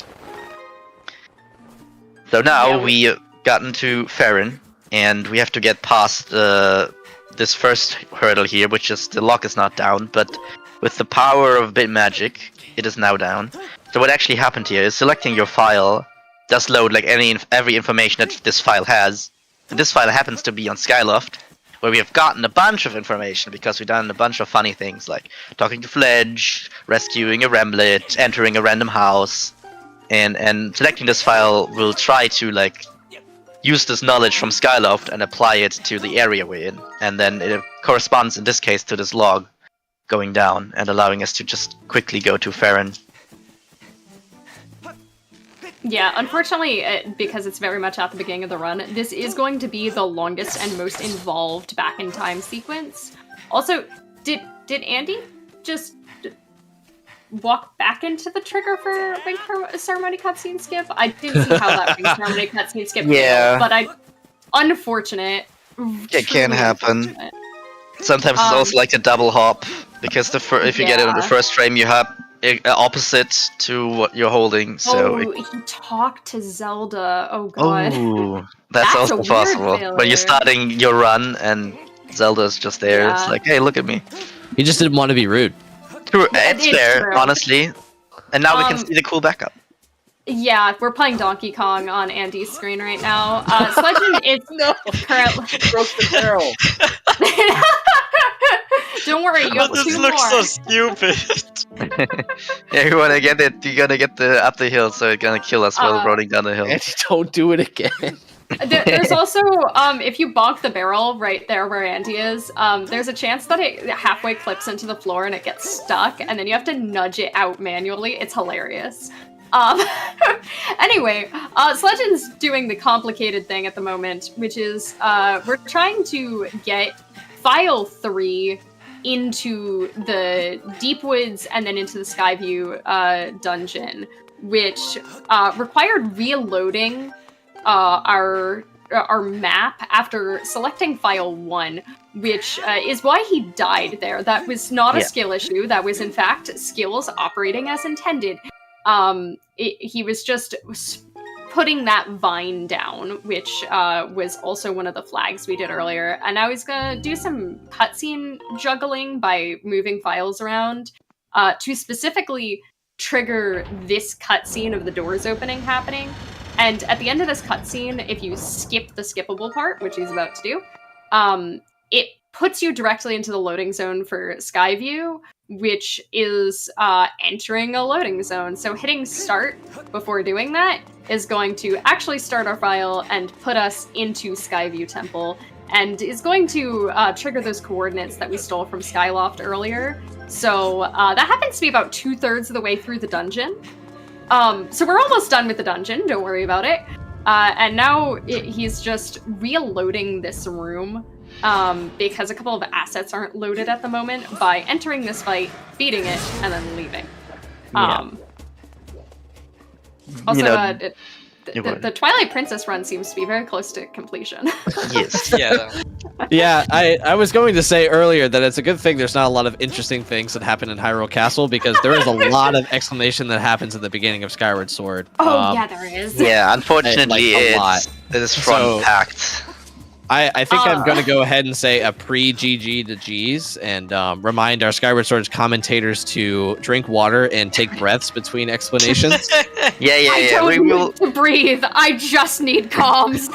So now we gotten to Farron, and we have to get past this first hurdle here, which is the lock is not down, but with the power of bit magic, it is now down. So what actually happened here is selecting your file does load every information that this file has. And this file happens to be on Skyloft, where we have gotten a bunch of information because we've done a bunch of funny things like talking to Fledge, rescuing a Remlet, entering a random house, and selecting this file will try to like use this knowledge from Skyloft and apply it to the area we're in, and then it corresponds in this case to this log going down and allowing us to just quickly go to Farron. Yeah, unfortunately, because it's very much at the beginning of the run, this is going to be the longest and most involved back in time sequence. Also, did Andy just walk back into the trigger for Ring Ceremony cutscene skip? I didn't see how that Ring Ceremony cutscene skip Yeah. failed, but unfortunate. It can happen. Unfortunate. Sometimes it's also like a double hop, because if you get it in the first frame, you have opposite to what you're holding. So he talked to Zelda. Oh god. Ooh, that's also a weird possible. failure. When you're starting your run and Zelda's just there, it's like, hey, look at me. He just didn't want to be rude. True, It's it's fair, true. honestly. And now we can see the cool backup. Yeah, we're playing Donkey Kong on Andy's screen right now. Sledgen is currently Broke the barrel. Don't worry, you have This two looks more. so stupid. Yeah, you wanna get it, you gotta get up the hill, so it's gonna kill us while rolling down the hill. Andy, don't do it again. There's also, if you bonk the barrel right there where Andy is, there's a chance that it halfway clips into the floor and it gets stuck, and then you have to nudge it out manually. It's hilarious. Anyway, Sledgen's doing the complicated thing at the moment, which is we're trying to get File 3 into the Deep Woods and then into the Skyview dungeon, which required reloading our map after selecting File 1, which is why he died there. That was not a skill issue. That was, in fact, skills operating as intended. He was just putting that vine down, which was also one of the flags we did earlier. And now he's gonna do some cutscene juggling by moving files around to specifically trigger this cutscene of the doors opening happening. And at the end of this cutscene, if you skip the skippable part, which he's about to do, it puts you directly into the loading zone for Skyview, which is entering a loading zone. So hitting start before doing that is going to actually start our file and put us into Skyview Temple, and is going to trigger those coordinates that we stole from Skyloft earlier. So that happens to be about 2/3 of the way through the dungeon. So we're almost done with the dungeon, don't worry about it. And now he's just reloading this room because a couple of assets aren't loaded at the moment by entering this fight, beating it, and then leaving. Also, the Twilight Princess run seems to be very close to completion. Yes. Yeah. Yeah, I was going to say earlier that it's a good thing there's not a lot of interesting things that happen in Hyrule Castle, because there is a lot of explanation that happens at the beginning of Skyward Sword. Oh, yeah, there is. Yeah, unfortunately, a lot. it is front-packed. I think I'm going to go ahead and say a pre-GG to G's and remind our Skyward Sword commentators to drink water and take breaths between explanations. I don't need to breathe. I just need comms.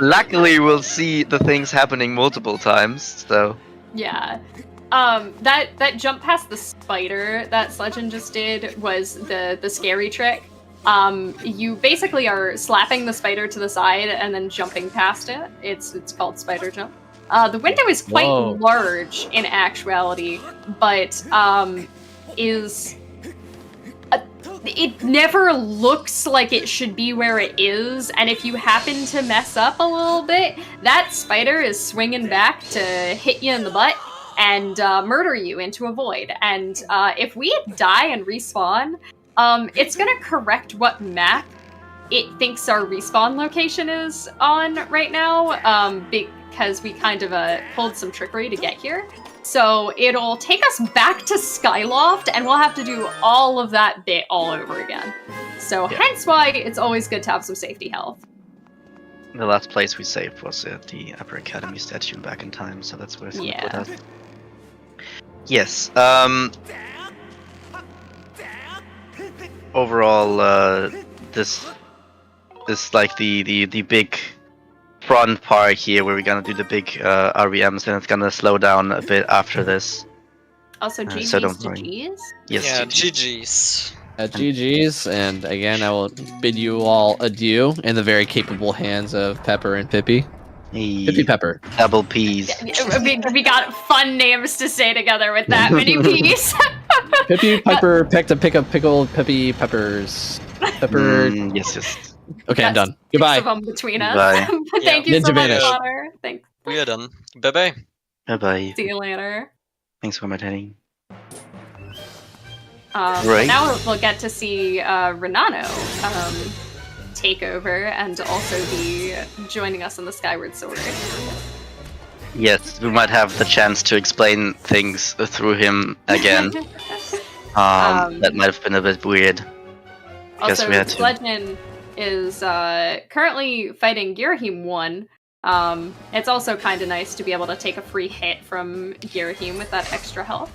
Luckily, we'll see the things happening multiple times, so... Yeah. That jump past the spider that Sledgen just did was the scary trick. You basically are slapping the spider to the side and then jumping past it. It's called spider jump. The window is quite large in actuality, but it never looks like it should be where it is, and if you happen to mess up a little bit, that spider is swinging back to hit you in the butt and murder you into a void. And if we die and respawn, it's gonna correct what map it thinks our respawn location is on right now, because we kind of pulled some trickery to get here. So it'll take us back to Skyloft, and we'll have to do all of that bit all over again. So hence why it's always good to have some safety health. The last place we saved was at the Upper Academy statue back in time, so that's where it's gonna put us. Yes. Overall, this like the big front part here where we're gonna do the big REMs, and it's gonna slow down a bit after this. Also, so GG's don't to worry. G's. Yes, Yeah, GG. GG's. GG's, and again, I will bid you all adieu in the very capable hands of Pepper and Pippi. Pippi Pepper. Double P's. We got fun names to say together with that many P's. Pippi Pepper picked a pick up pickled Pippi Peppers. Pepper. Yes. Okay, I'm That's done. Goodbye. 6 of them between us. Bye. Thank you so Ninja much, vanish. Connor. Thanks. We are done. Bye-bye. Bye-bye. See you later. Thanks for commentating. But now we'll get to see Renano take over and also be joining us in the Skyward Sword. Yes, we might have the chance to explain things through him again. That might have been a bit weird. Also, we had to. Sledgeman is currently fighting Girahim 1. It's also kind of nice to be able to take a free hit from Girahim with that extra health.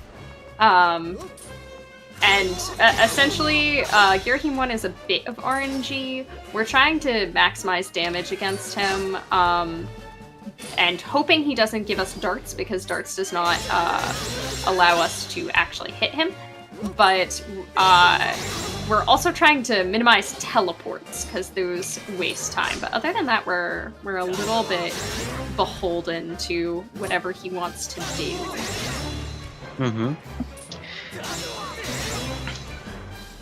And essentially, Girahim 1 is a bit of RNG. We're trying to maximize damage against him, and hoping he doesn't give us darts, because darts does not allow us to actually hit him. But we're also trying to minimize teleports, because those waste time. But other than that, we're a little bit beholden to whatever he wants to do. Mm-hmm.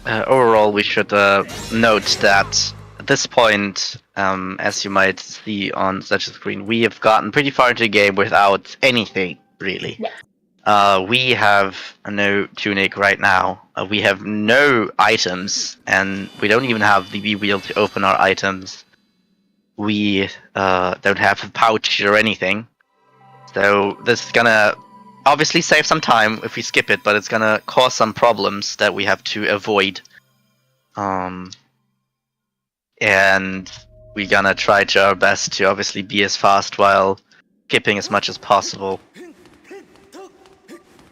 Overall, we should note that at this point, as you might see on such a screen, we have gotten pretty far into the game without anything, really. Yes. We have no tunic right now. We have no items, and we don't even have the B-wheel to open our items. We don't have a pouch or anything. So this is gonna obviously save some time if we skip it, but it's gonna cause some problems that we have to avoid. And we're gonna try to our best to obviously be as fast while skipping as much as possible.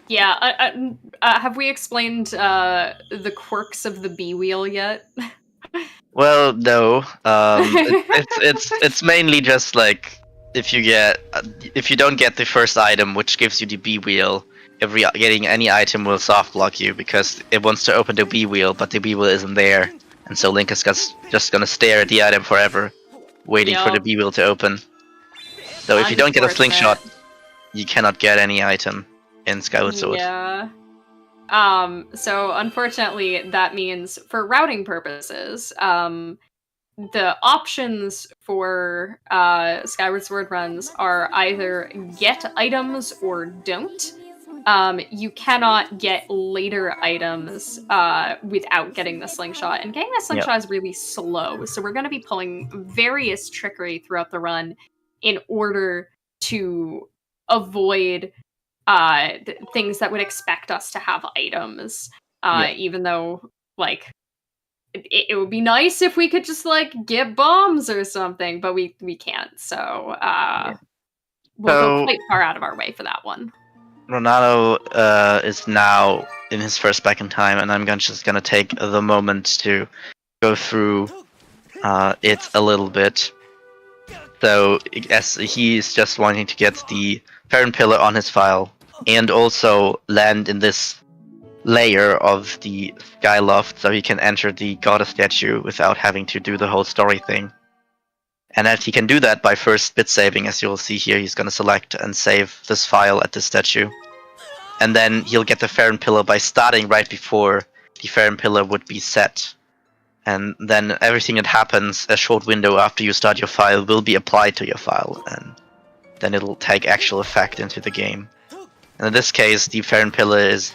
Yeah, have we explained the quirks of the B-wheel yet? Well, no. It's mainly just like if you don't get the first item, which gives you the B wheel, getting any item will soft block you because it wants to open the B wheel, but the B wheel isn't there, and so Link is just gonna stare at the item forever, waiting for the B wheel to open. So if you don't get a slingshot, you cannot get any item in Skyward Sword. Yeah. So unfortunately, that means for routing purposes, the options for Skyward Sword runs are either get items or don't. You cannot get later items without getting the slingshot, and getting the slingshot is really slow. So we're going to be pulling various trickery throughout the run in order to avoid things that would expect us to have items, even though, like, it would be nice if we could just, like, get bombs or something, but we can't, so we'll go quite far out of our way for that one. Ronaldo is now in his first back in time, and I'm just gonna take the moment to go through it a little bit. So, as he's just wanting to get the Farron Pillar on his file, and also land in this layer of the Skyloft, so he can enter the goddess statue without having to do the whole story thing. And that he can do that by first bit saving, as you'll see here, he's gonna select and save this file at this statue. And then he'll get the Farron Pillar by starting right before the Farron Pillar would be set. And then everything that happens a short window after you start your file will be applied to your file, and then it'll take actual effect into the game. And in this case, the Farron Pillar is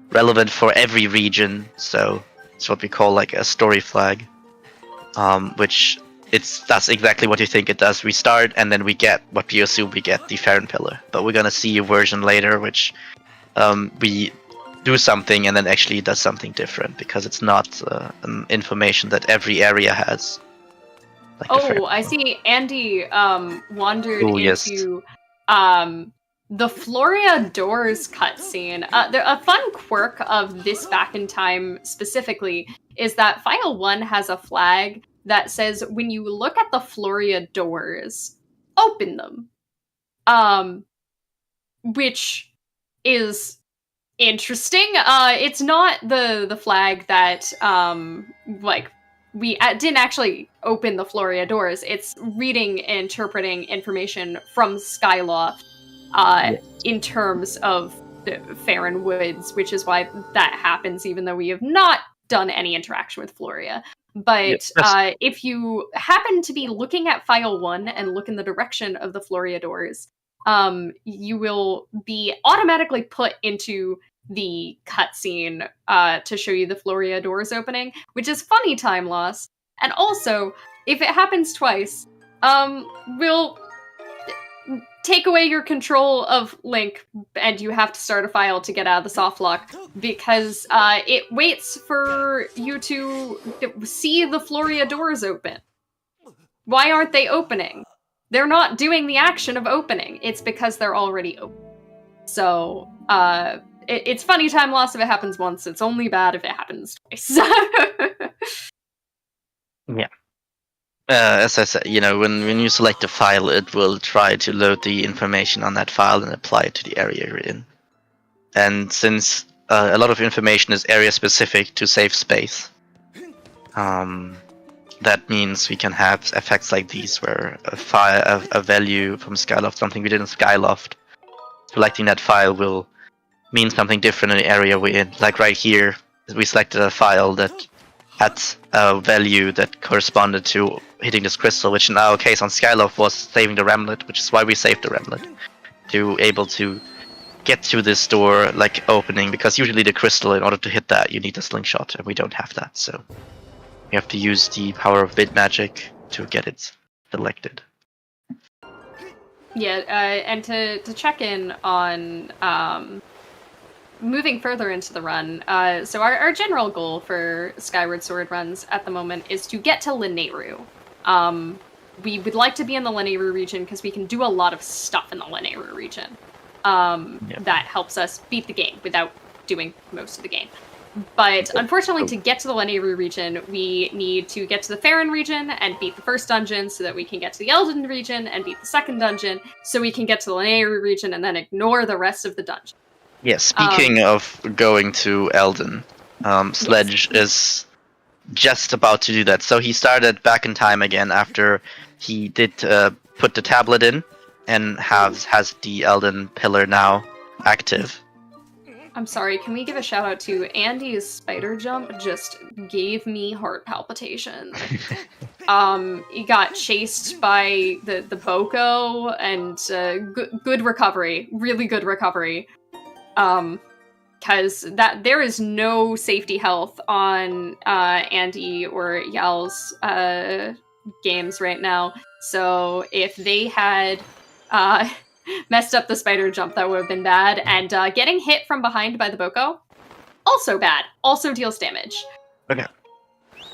relevant for every region, so it's what we call like a story flag, which that's exactly what you think it does. We start and then we get what we assume we get, the Farron Pillar. But we're gonna see a version later which we do something and then actually does something different, because it's not an information that every area has. Like I see Andy wandered yes. into the Floria Doors cutscene. A fun quirk of this back in time specifically is that File 1 has a flag that says when you look at the Floria Doors, open them. Which is interesting. It's not the flag that we didn't actually open the Floria doors. It's reading and interpreting information from Skyloft in terms of the Farron Woods, which is why that happens, even though we have not done any interaction with Floria. But if you happen to be looking at File 1 and look in the direction of the Floria doors, you will be automatically put into the cutscene to show you the Floria doors opening, which is funny time loss. And also, if it happens twice, we'll take away your control of Link, and you have to start a file to get out of the soft lock, because it waits for you to see the Floria doors open. Why aren't they opening? They're not doing the action of opening. It's because they're already open. So, it's funny time loss if it happens once. It's only bad if it happens twice. Yeah. As I said, when you select a file, it will try to load the information on that file and apply it to the area you're in. And since a lot of information is area specific to save space, that means we can have effects like these, where a value from Skyloft, something we did in Skyloft, selecting that file will mean something different in the area we're in. Like right here, we selected a file that had a value that corresponded to hitting this crystal, which in our case on Skyloft was saving the Remlet, which is why we saved the Remlet. To able to get to this door, like opening, because usually the crystal, in order to hit that, you need a slingshot, and we don't have that, so we have to use the power of bit magic to get it selected. Yeah, and to check in on moving further into the run, so our general goal for Skyward Sword runs at the moment is to get to Lanayru. We would like to be in the Lanayru region because we can do a lot of stuff in the Lanayru region that helps us beat the game without doing most of the game. But unfortunately, to get to the Lanayru region, we need to get to the Farron region and beat the first dungeon so that we can get to the Elden region and beat the second dungeon so we can get to the Lanayru region and then ignore the rest of the dungeon. Yeah, speaking of going to Elden, Sledge is just about to do that. So he started back in time again after he did put the tablet in and has the Elden pillar now active. I'm sorry, can we give a shout out to Andy's spider jump just gave me heart palpitations. He got chased by the Boko and good recovery, really good recovery. Because there is no safety health on Andy or Yal's games right now. So if they had messed up the spider jump, that would have been bad. And getting hit from behind by the Boko, also bad. Also deals damage. Okay.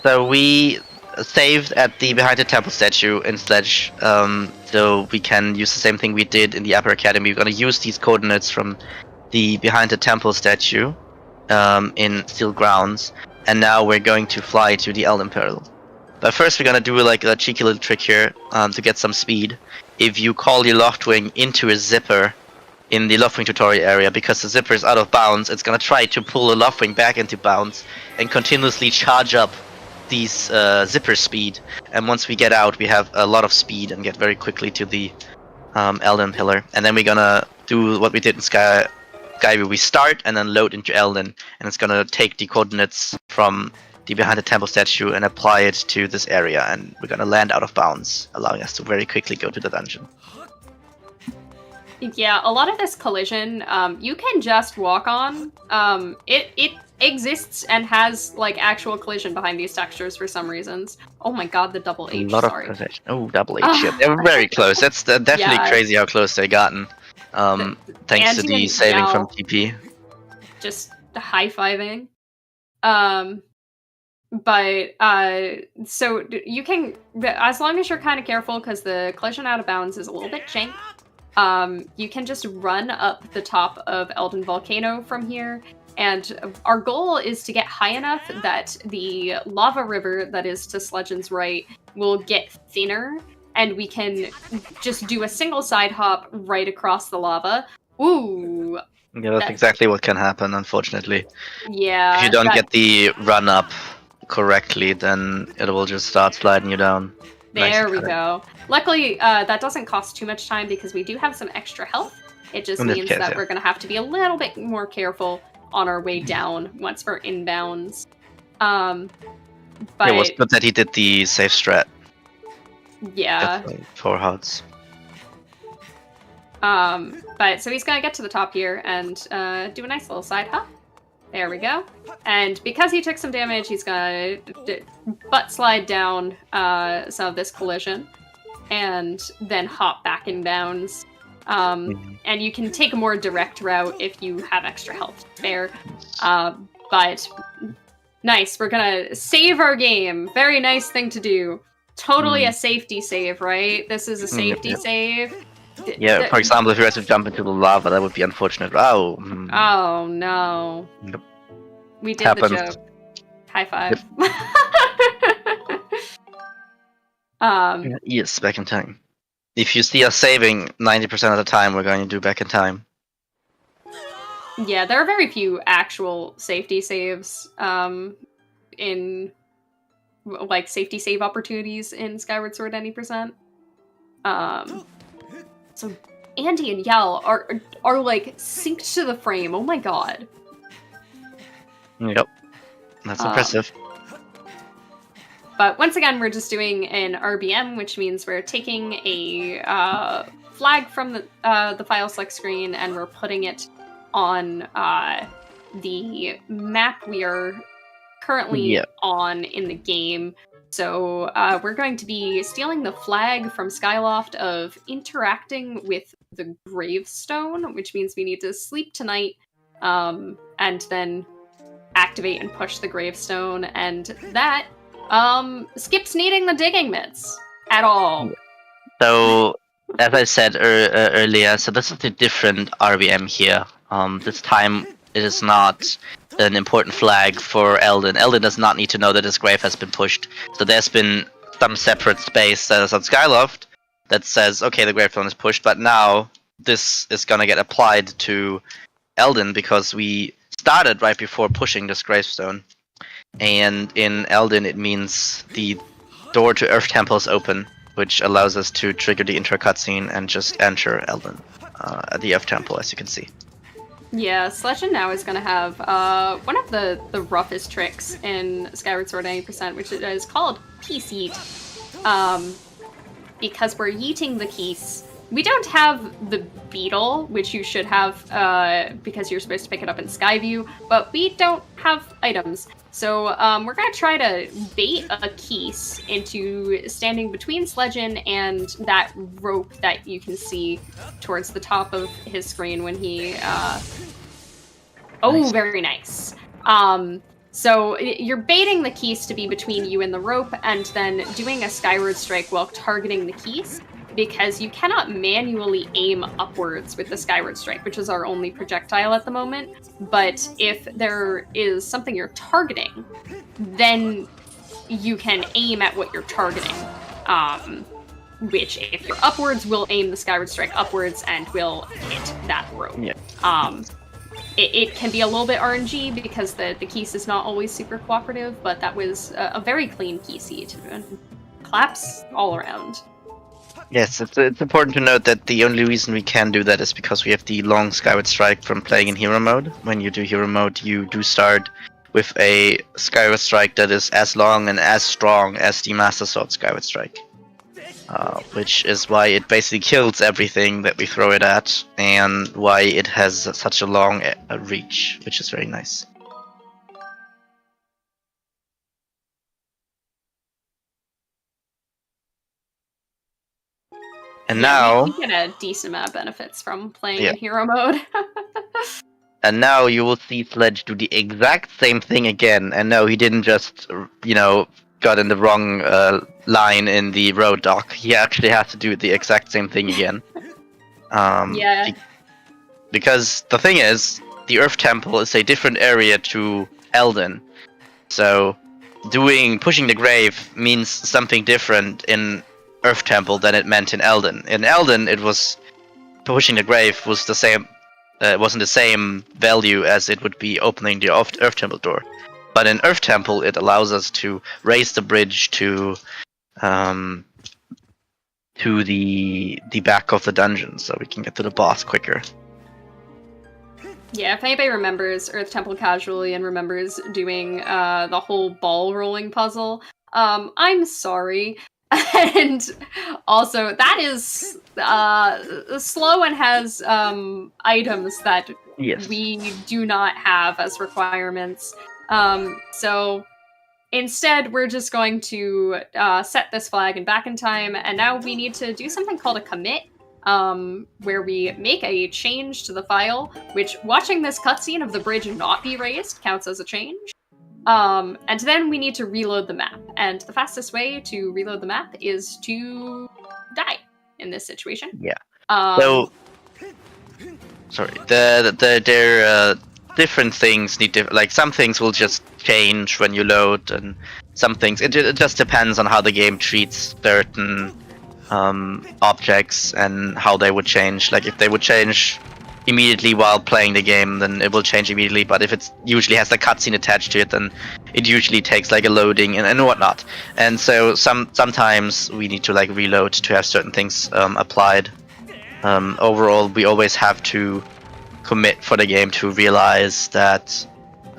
So we saved at the behind the temple statue in Sledge, so we can use the same thing we did in the Upper Academy. We're going to use these coordinates from the behind the temple statue in Steel Grounds, and now we're going to fly to the Elden Pearl. But first we're gonna do like a cheeky little trick here to get some speed. If you call your Loftwing into a zipper in the Loftwing tutorial area, because the zipper is out of bounds, it's gonna try to pull the Loftwing back into bounds and continuously charge up these zipper speed. And once we get out, we have a lot of speed and get very quickly to the Elden Pillar. And then we're gonna do what we did in Sky, where we start and then load into Elden, and it's gonna take the coordinates from the behind the temple statue and apply it to this area, and we're gonna land out of bounds, allowing us to very quickly go to the dungeon. Yeah, a lot of this collision, you can just walk on. It exists and has like actual collision behind these textures for some reasons. Oh my god, the double H. A lot of collision. Oh, double H. Yeah, they were very close. That's definitely crazy how close they gotten. Thanks to the saving from TP. Just high-fiving. But so you can, as long as you're kind of careful, because the collision out of bounds is a little bit jank. You can just run up the top of Elden Volcano from here, and our goal is to get high enough that the lava river that is to Sledgeon's right will get thinner, and we can just do a single side hop right across the lava. Ooh. Yeah, that's exactly what can happen, unfortunately. Yeah. If you don't get the run up correctly, then it will just start sliding you down. There we go. Luckily, that doesn't cost too much time because we do have some extra health. It just means that we're going to have to be a little bit more careful on our way down once we're inbounds. But it was good that he did the safe strat. Yeah. For hearts. But so he's gonna get to the top here and do a nice little side hop. There we go. And because he took some damage, he's gonna butt slide down some of this collision and then hop back in bounds. And you can take a more direct route if you have extra health to spare. But nice, we're gonna save our game. Very nice thing to do. Totally a safety save, right? This is a safety save. Yeah, for example, if you were to jump into the lava, that would be unfortunate. Oh. Oh no. Yep. We did the joke. High five. Yep. Yes, back in time. If you see us saving 90% of the time, we're going to do back in time. Yeah, there are very few actual safety saves in like safety save opportunities in Skyward Sword any percent. So Andy and Yell are like synced to the frame. Oh my god. Yep. That's impressive. But once again, we're just doing an RBM, which means we're taking a flag from the file select screen and we're putting it on the map we are currently on in the game. So we're going to be stealing the flag from Skyloft of interacting with the gravestone, which means we need to sleep tonight and then activate and push the gravestone, and that skips needing the digging mitts at all. So, as I said earlier, so this is a different RBM here. This time it is not an important flag for Eldin. Eldin does not need to know that his grave has been pushed. So there's been some separate space that is on Skyloft that says, okay, the gravestone is pushed, but now this is gonna get applied to Eldin because we started right before pushing this gravestone. And in Eldin it means the door to Earth Temple is open, which allows us to trigger the intro cutscene and just enter Eldin at the Earth Temple, as you can see. Yeah, Sledgen now is going to have one of the roughest tricks in Skyward Sword 90%, which is called Peace Yeet. Because we're yeeting the keys. We don't have the beetle, which you should have because you're supposed to pick it up in Skyview, but we don't have items. So we're going to try to bait a Keese into standing between Sledgen and that rope that you can see towards the top of his screen when he... Oh, very nice. So you're baiting the Keese to be between you and the rope and then doing a Skyward Strike while targeting the Keese, because you cannot manually aim upwards with the Skyward Strike, which is our only projectile at the moment. But if there is something you're targeting, then you can aim at what you're targeting. Which, if you're upwards, will aim the Skyward Strike upwards and will hit that rope. Yeah. It can be a little bit RNG because the Keese is not always super cooperative, but that was a very clean Keese. Claps all around. Yes, it's important to note that the only reason we can do that is because we have the long Skyward Strike from playing in Hero Mode. When you do Hero Mode, you do start with a Skyward Strike that is as long and as strong as the Master Sword Skyward Strike. Which is why it basically kills everything that we throw it at, and why it has such a long reach, which is very nice. And now we get a decent amount of benefits from playing in Hero Mode. And now you will see Sledge do the exact same thing again. And no, he didn't just, got in the wrong line in the road dock. He actually has to do the exact same thing again. Because the thing is, the Earth Temple is a different area to Eldin. So pushing the grave means something different in Earth Temple than it meant in Elden. In Elden, it was pushing the grave was the same. It wasn't the same value as it would be opening the Earth Temple door. But in Earth Temple, it allows us to raise the bridge to the back of the dungeon, so we can get to the boss quicker. Yeah, if anybody remembers Earth Temple casually and remembers doing the whole ball rolling puzzle, I'm sorry. And also, that is slow and has items that we do not have as requirements. So instead, we're just going to set this flag in back in time, and now we need to do something called a commit, where we make a change to the file, which, watching this cutscene of the bridge not be raised, counts as a change. And then we need to reload the map, and the fastest way to reload the map is to die in this situation. Yeah. So, sorry. There different things need to, like, some things will just change when you load, and some things it just depends on how the game treats certain objects and how they would change. Like, if they would change immediately while playing the game, then it will change immediately, but if it usually has the cutscene attached to it, then it usually takes like a loading and whatnot. And so sometimes we need to like reload to have certain things applied. Overall, we always have to commit for the game to realize that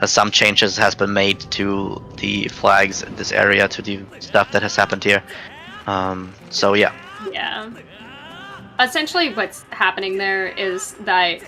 some changes has been made to the flags in this area, to the stuff that has happened here. So yeah. Yeah. Essentially what's happening there is that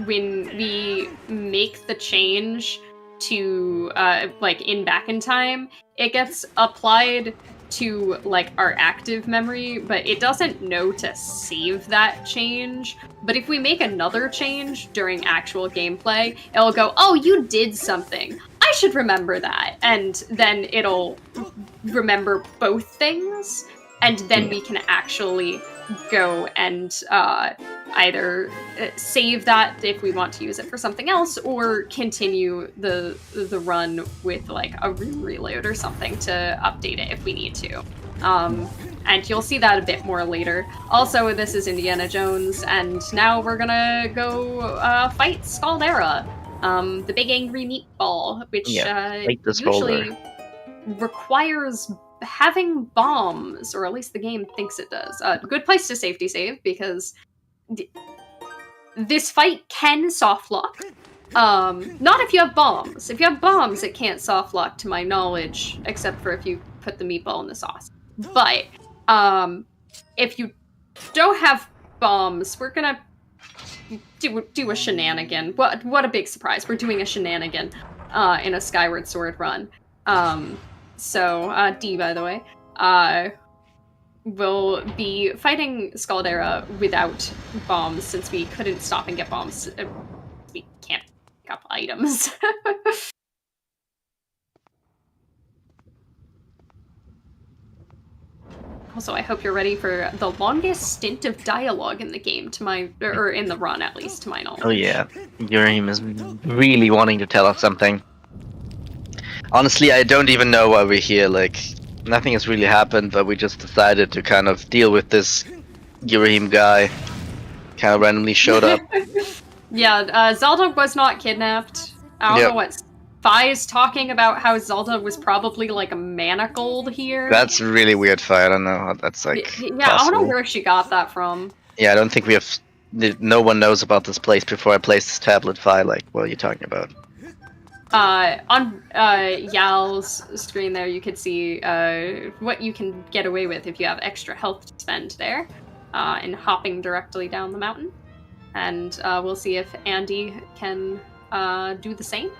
when we make the change to like in back in time, it gets applied to like our active memory, but it doesn't know to save that change. But if we make another change during actual gameplay, it'll go, oh, you did something, I should remember that, and then it'll remember both things, and then we can actually go and either save that if we want to use it for something else, or continue the run with like a reload or something to update it if we need to. And you'll see that a bit more later. Also, this is Indiana Jones, and now we're gonna go fight Scaldera, the big angry meatball, which usually requires having bombs, or at least the game thinks it does. Good place to safety save, because this fight can soft lock. Not if you have bombs. If you have bombs, it can't soft lock, to my knowledge, except for if you put the meatball in the sauce. But if you don't have bombs, we're gonna do a shenanigan. What a big surprise! We're doing a shenanigan in a Skyward Sword run. So, D, by the way, will be fighting Scaldera without bombs, since we couldn't stop and get bombs. We can't pick up items. Also, I hope you're ready for the longest stint of dialogue in the game, or in the run, at least, to my knowledge. Oh yeah, Yurim is really wanting to tell us something. Honestly, I don't even know why we're here. Like, nothing has really happened, but we just decided to kind of deal with this Yurim guy. Kind of randomly showed up. Yeah, Zelda was not kidnapped. I don't know what Fi's talking about, how Zelda was probably like manacled here. That's really weird, Fi. I don't know how that's like. Yeah, possible. I don't know where she got that from. Yeah, I don't think we have. No one knows about this place before I place this tablet, Fi. Like, what are you talking about? On Yal's screen there, you could see what you can get away with if you have extra health to spend there, in hopping directly down the mountain. And we'll see if Andy can do the same.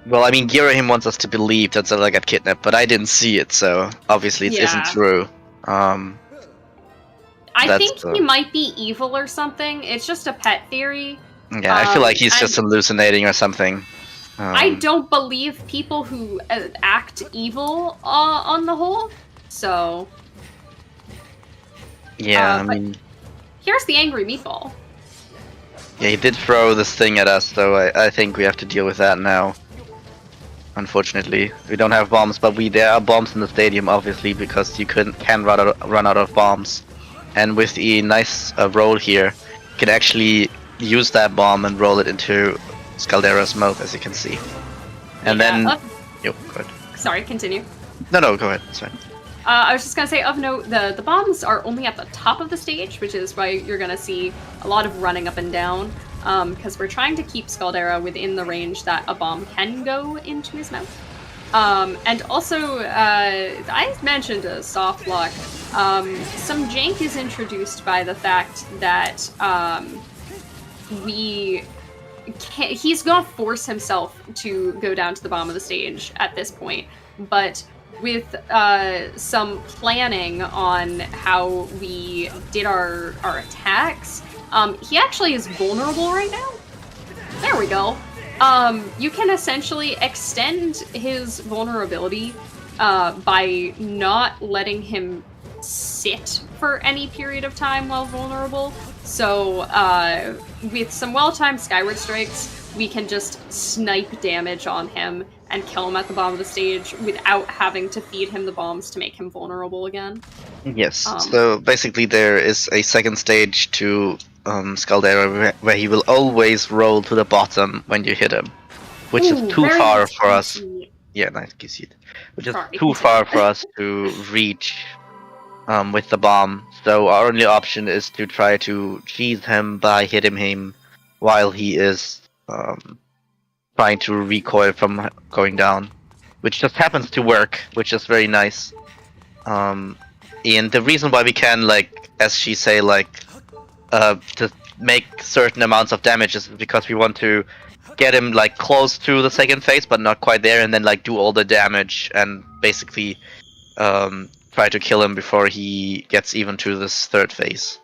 Well, I mean, Girahim wants us to believe that Zelda got kidnapped, but I didn't see it, so obviously it isn't true. I think he might be evil or something. It's just a pet theory. Yeah, I feel like he's just hallucinating or something. I don't believe people who act evil on the whole, so... Yeah, I mean... Here's the angry meatball. Yeah, he did throw this thing at us, so I think we have to deal with that now. unfortunately. We don't have bombs, but there are bombs in the stadium, obviously, because you can run out of bombs. And with a nice roll here, you can actually use that bomb and roll it into Scaldera's mouth, as you can see. And then... Yo, go ahead. Sorry, continue. No, go ahead. It's fine. I was just gonna say, of note, the bombs are only at the top of the stage, which is why you're gonna see a lot of running up and down, because we're trying to keep Scaldera within the range that a bomb can go into his mouth. And also, I mentioned a soft lock. Some jank is introduced by the fact that he's gonna force himself to go down to the bottom of the stage at this point, but with some planning on how we did our attacks, he actually is vulnerable right now. There we go. You can essentially extend his vulnerability by not letting him sit for any period of time while vulnerable. So with some well-timed Skyward Strikes, we can just snipe damage on him and kill him at the bottom of the stage without having to feed him the bombs to make him vulnerable again. Yes, so basically there is a second stage to Scaldera where he will always roll to the bottom when you hit him, which is too far for us. Yeah, nice kiss it. Which is too far for us to reach with the bomb. So our only option is to try to cheese him by hitting him while he is trying to recoil from going down, which just happens to work, which is very nice. And the reason why we can, like, as she say, like, to make certain amounts of damage is because we want to get him, like, close to the second phase, but not quite there, and then, like, do all the damage and basically try to kill him before he gets even to this third phase.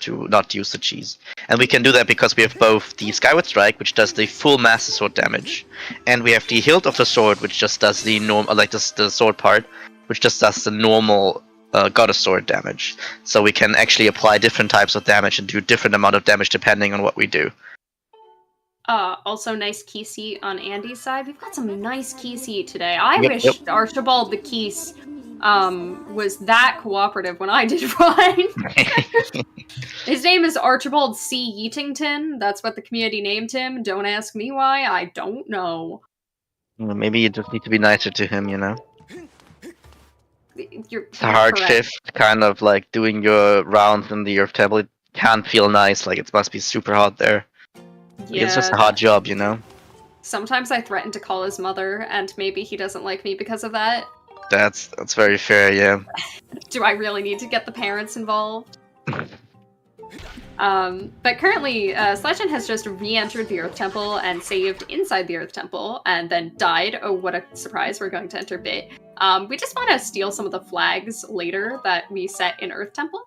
To not use the cheese. And we can do that because we have both the Skyward Strike, which does the full Master Sword damage, and we have the Hilt of the Sword, which just does the normal, like the sword part, which just does the normal Goddess Sword damage. So we can actually apply different types of damage and do different amount of damage depending on what we do. Also nice key seat on Andy's side. We've got some nice key seat today. I wish Archibald the Keys was that cooperative when I did mine. His name is Archibald C. Yeatington. That's what the community named him. Don't ask me why. I don't know. Well, maybe you just need to be nicer to him, you know? It's a hard shift, kind of like doing your rounds in the Earth Temple. It can't feel nice, like it must be super hot there. Yeah, it's just a hard job, you know? Sometimes I threaten to call his mother, and maybe he doesn't like me because of that. That's very fair, yeah. Do I really need to get the parents involved? But currently, Sledgen has just re-entered the Earth Temple and saved inside the Earth Temple, and then died. Oh, what a surprise, we're going to enter Bit. We just want to steal some of the flags later that we set in Earth Temple.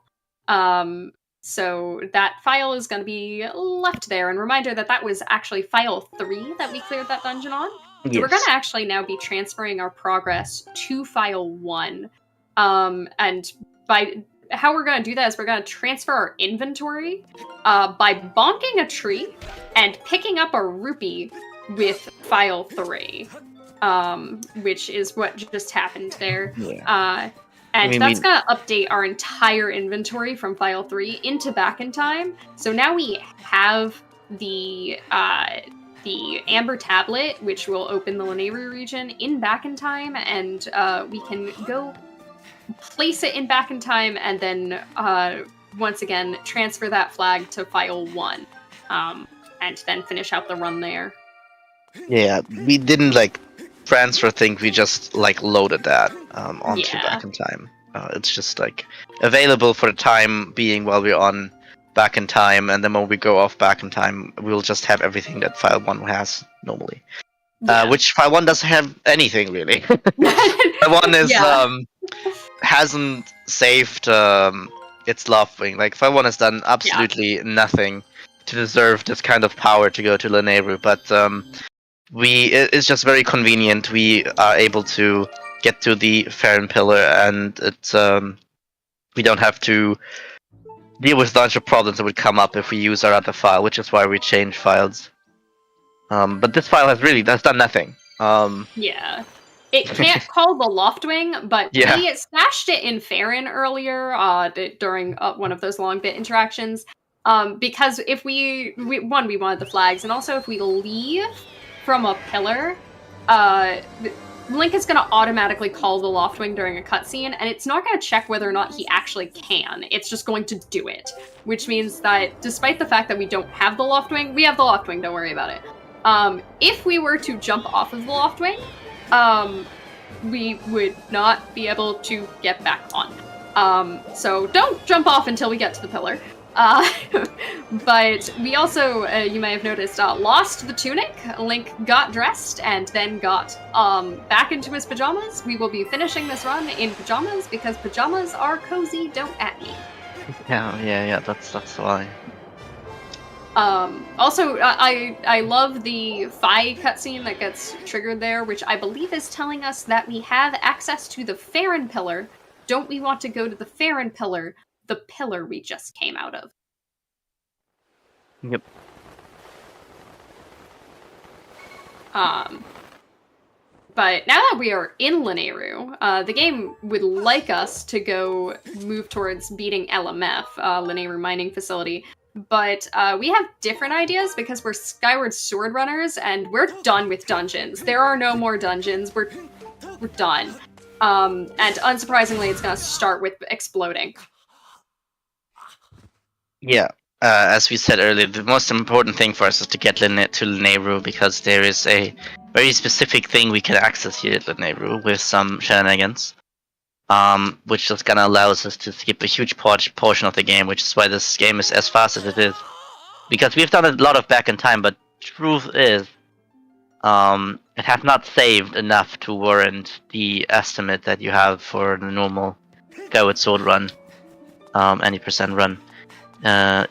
So that file is going to be left there, and reminder that that was actually file 3 that we cleared that dungeon on. Yes. So we're going to actually now be transferring our progress to file 1. And by how we're going to do that is we're going to transfer our inventory by bonking a tree and picking up a rupee with file 3, which is what just happened there. Yeah. And that's going to update our entire inventory from file 3 into Back in Time. So now we have the Amber Tablet, which will open the Lanayru region in Back in Time, and we can go place it in Back in Time, and then once again transfer that flag to file 1, and then finish out the run there. Yeah, we didn't like transfer things, we just like loaded that onto Back in Time. It's just like available for the time being while we're on Back in Time, and then when we go off Back in Time, we'll just have everything that file 1 has normally. Which file 1 doesn't have anything really. File 1 is hasn't saved its love wing. Like file 1 has done absolutely nothing to deserve this kind of power to go to Lanayru, but it's just very convenient. We are able to get to the Farron Pillar, and it's we don't have to deal with a bunch of problems that would come up if we use our other file, which is why we change files. But this file has done nothing. Yeah. It can't call the Loftwing, but Yeah. we stashed it in Farron earlier during one of those long bit interactions. Because if we wanted the flags, and also if we leave from a pillar, Link is going to automatically call the Loftwing during a cutscene, and it's not going to check whether or not he actually can. It's just going to do it, which means that despite the fact that we don't have the Loftwing, we have the Loftwing, don't worry about it. If we were to jump off of the Loftwing, we would not be able to get back on. So don't jump off until we get to the pillar. But we also, you may have noticed, lost the tunic. Link got dressed and then got back into his pajamas. We will be finishing this run in pajamas because pajamas are cozy, don't at me. Yeah, that's why. Also, I love the Fi cutscene that gets triggered there, which I believe is telling us that we have access to the Farron pillar. Don't we want to go to the Farron pillar, the pillar we just came out of? Yep. But now that we are in Lanayru, the game would like us to go move towards beating LMF, Lanayru Mining Facility. But we have different ideas because we're Skyward Sword runners and we're done with dungeons. There are no more dungeons. We're done. And unsurprisingly, it's going to start with exploding. Yeah. As we said earlier, the most important thing for us is to get to Lanayru because there is a very specific thing we can access here at Lanayru with some shenanigans. Which just gonna allow us to skip a huge portion of the game, which is why this game is as fast as it is. Because we've done a lot of back in time, but truth is, it has not saved enough to warrant the estimate that you have for the normal Skyward Sword run, any percent run.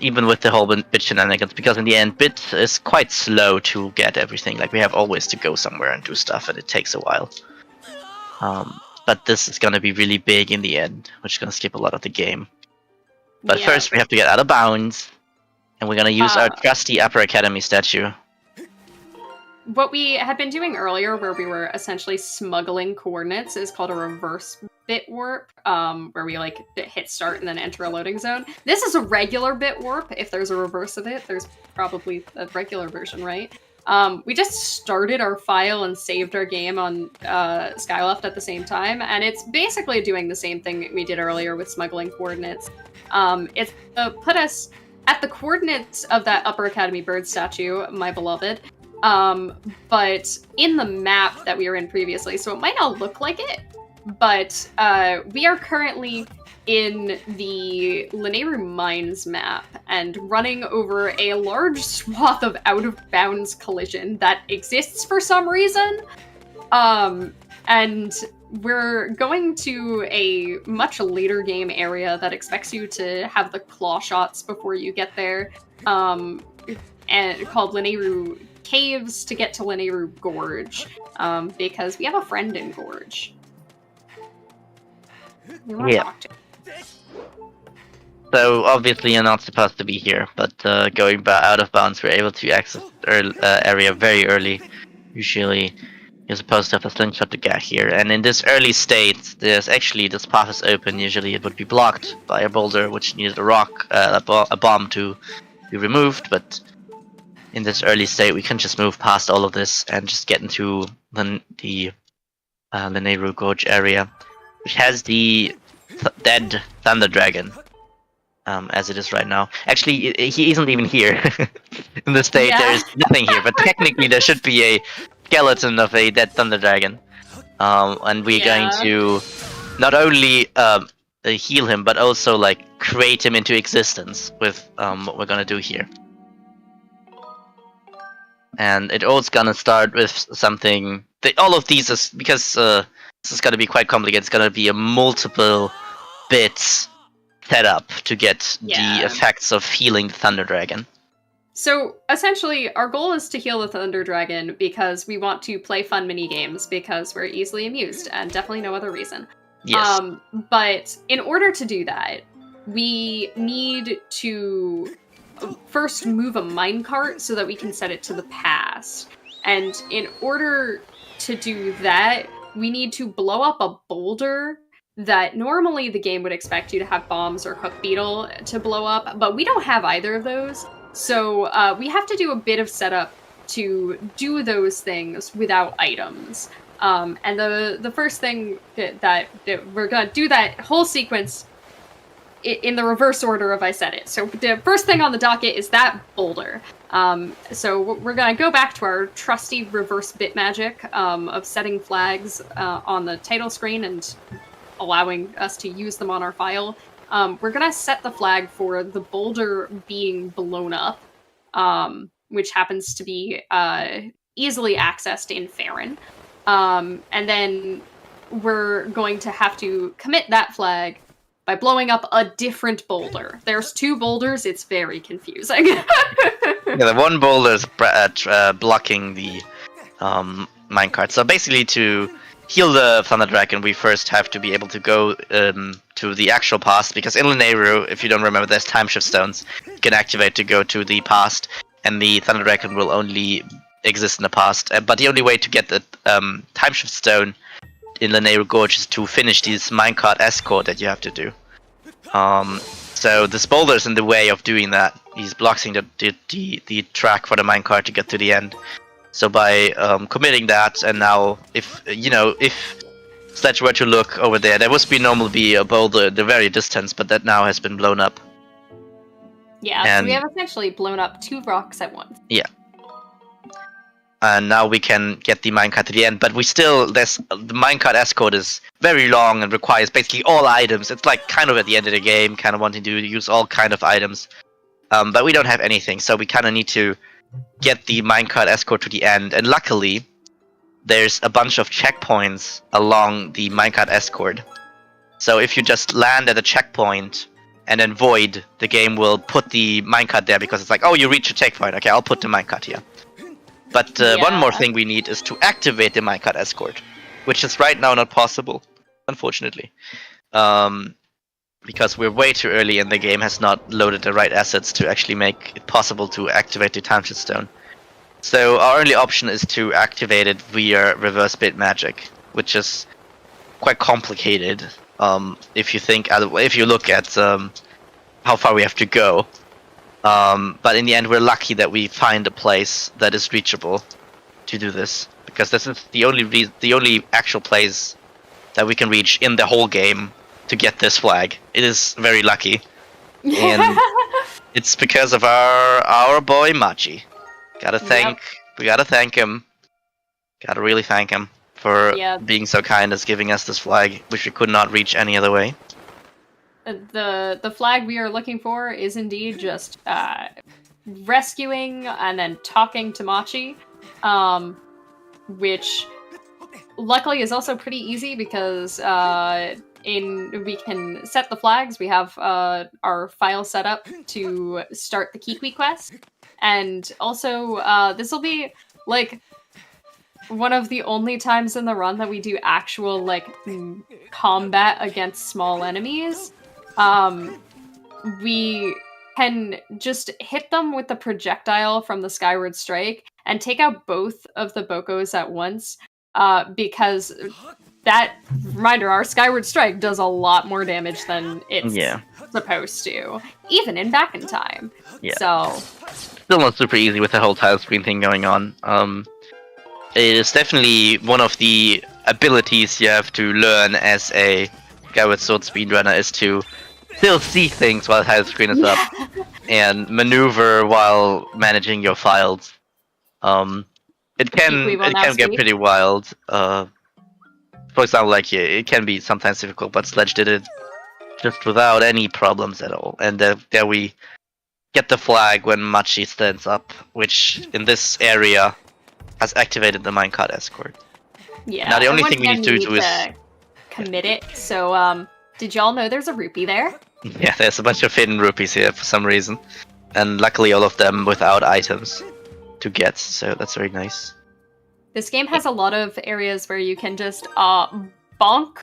Even with the whole bit shenanigans, because in the end, bit is quite slow to get everything. Like, we have always to go somewhere and do stuff, and it takes a while. But this is going to be really big in the end, which is going to skip a lot of the game. But first we have to get out of bounds, and we're going to use our trusty Upper Academy statue. What we had been doing earlier, where we were essentially smuggling coordinates, is called a reverse bit warp, where we hit start and then enter a loading zone. This is a regular bit warp. If there's a reverse of it, there's probably a regular version, right? We just started our file and saved our game on Skyleft at the same time, and it's basically doing the same thing we did earlier with smuggling coordinates. It's put us at the coordinates of that Upper Academy bird statue, my beloved, but in the map that we were in previously, so it might not look like it, but we are currently in the Lanayru Mines map and running over a large swath of out-of-bounds collision that exists for some reason. And we're going to a much later game area that expects you to have the claw shots before you get there, and called Lanayru Caves to get to Lanayru Gorge, because we have a friend in Gorge. We want to talk to him. So obviously you're not supposed to be here, but going out of bounds, we're able to access the area very early. Usually you're supposed to have a slingshot to get here, and in this early state, this path is open. Usually it would be blocked by a boulder, which needed a rock, a bomb to be removed, but in this early state we can just move past all of this and just get into the Lanayru Gorge area, which has the dead Thunder Dragon. As it is right now. Actually, he isn't even here. In the state, there's nothing here, but technically there should be a skeleton of a dead Thunder Dragon. And we're going to not only heal him, but also create him into existence with what we're gonna do here. And it all's gonna start with something. All of these is because this is gonna be quite complicated. It's gonna be a multiple bits set up to get the effects of healing the Thunder Dragon. So essentially, our goal is to heal the Thunder Dragon because we want to play fun mini games because we're easily amused, and definitely no other reason. Yes. But in order to do that, we need to first move a minecart so that we can set it to the past. And in order to do that, we need to blow up a boulder that normally the game would expect you to have bombs or hook beetle to blow up, but we don't have either of those. So we have to do a bit of setup to do those things without items. And the first thing that we're gonna do that whole sequence in the reverse order of I said it. So the first thing on the docket is that boulder. So we're gonna go back to our trusty reverse bit magic of setting flags on the title screen and allowing us to use them on our file. We're gonna set the flag for the boulder being blown up, which happens to be easily accessed in Farron. And then we're going to have to commit that flag by blowing up a different boulder. There's 2 boulders, it's very confusing. Yeah, the one boulder is blocking the minecart. So basically, to heal the Thunder Dragon, we first have to be able to go to the actual past, because in Lanayru, if you don't remember, there's time shift stones you can activate to go to the past, and the Thunder Dragon will only exist in the past. But the only way to get the time shift stone in Lanayru Gorge is to finish this minecart escort that you have to do. So this boulder is in the way of doing that. He's blocking the track for the minecart to get to the end. So by committing that, and now if Sledge were to look over there, there would normally be a boulder at the very distance, but that now has been blown up. Yeah, And so we have essentially blown up 2 rocks at once. yeah. And now we can get the minecart to the end, but the minecart escort is very long and requires basically all items. It's like kind of at the end of the game, kind of wanting to use all kind of items. But we don't have anything, so we kind of need to get the minecart escort to the end. And luckily, there's a bunch of checkpoints along the minecart escort. So if you just land at a checkpoint and then void, the game will put the minecart there, because it's like, oh, you reached a checkpoint. Okay, I'll put the minecart here. But one more thing we need is to activate the minecart escort, which is right now not possible, unfortunately. Because we're way too early and the game has not loaded the right assets to actually make it possible to activate the time shift stone. So our only option is to activate it via reverse bit magic, which is quite complicated. If you look at how far we have to go. But in the end, we're lucky that we find a place that is reachable to do this, because this is the only actual place that we can reach in the whole game to get this flag. It is very lucky, and it's because of our boy Machi. We gotta thank him. Gotta really thank him for being so kind as giving us this flag, which we could not reach any other way. The flag we are looking for is indeed just rescuing and then talking to Machi, which luckily is also pretty easy, because we can set the flags. We have our file set up to start the Kikwi quest, and also this will be like one of the only times in the run that we do actual combat against small enemies. We can just hit them with the projectile from the Skyward Strike and take out both of the Bokos at once, because that, reminder, our Skyward Strike does a lot more damage than it's supposed to, even in Back in Time. Yeah. So still not super easy with the whole tile screen thing going on. It is definitely one of the abilities you have to learn as a guy with sword speedrunner, is to still see things while the title screen is up and maneuver while managing your files. It can get pretty wild. For example, it can be sometimes difficult, but Sledge did it just without any problems at all. And there we get the flag when Machi stands up, which in this area has activated the minecart escort. Yeah. Now the only thing we need to do is commit it. So, did y'all know there's a rupee there? Yeah, there's a bunch of hidden rupees here for some reason, and luckily all of them without items to get. So that's very nice. This game has a lot of areas where you can just bonk,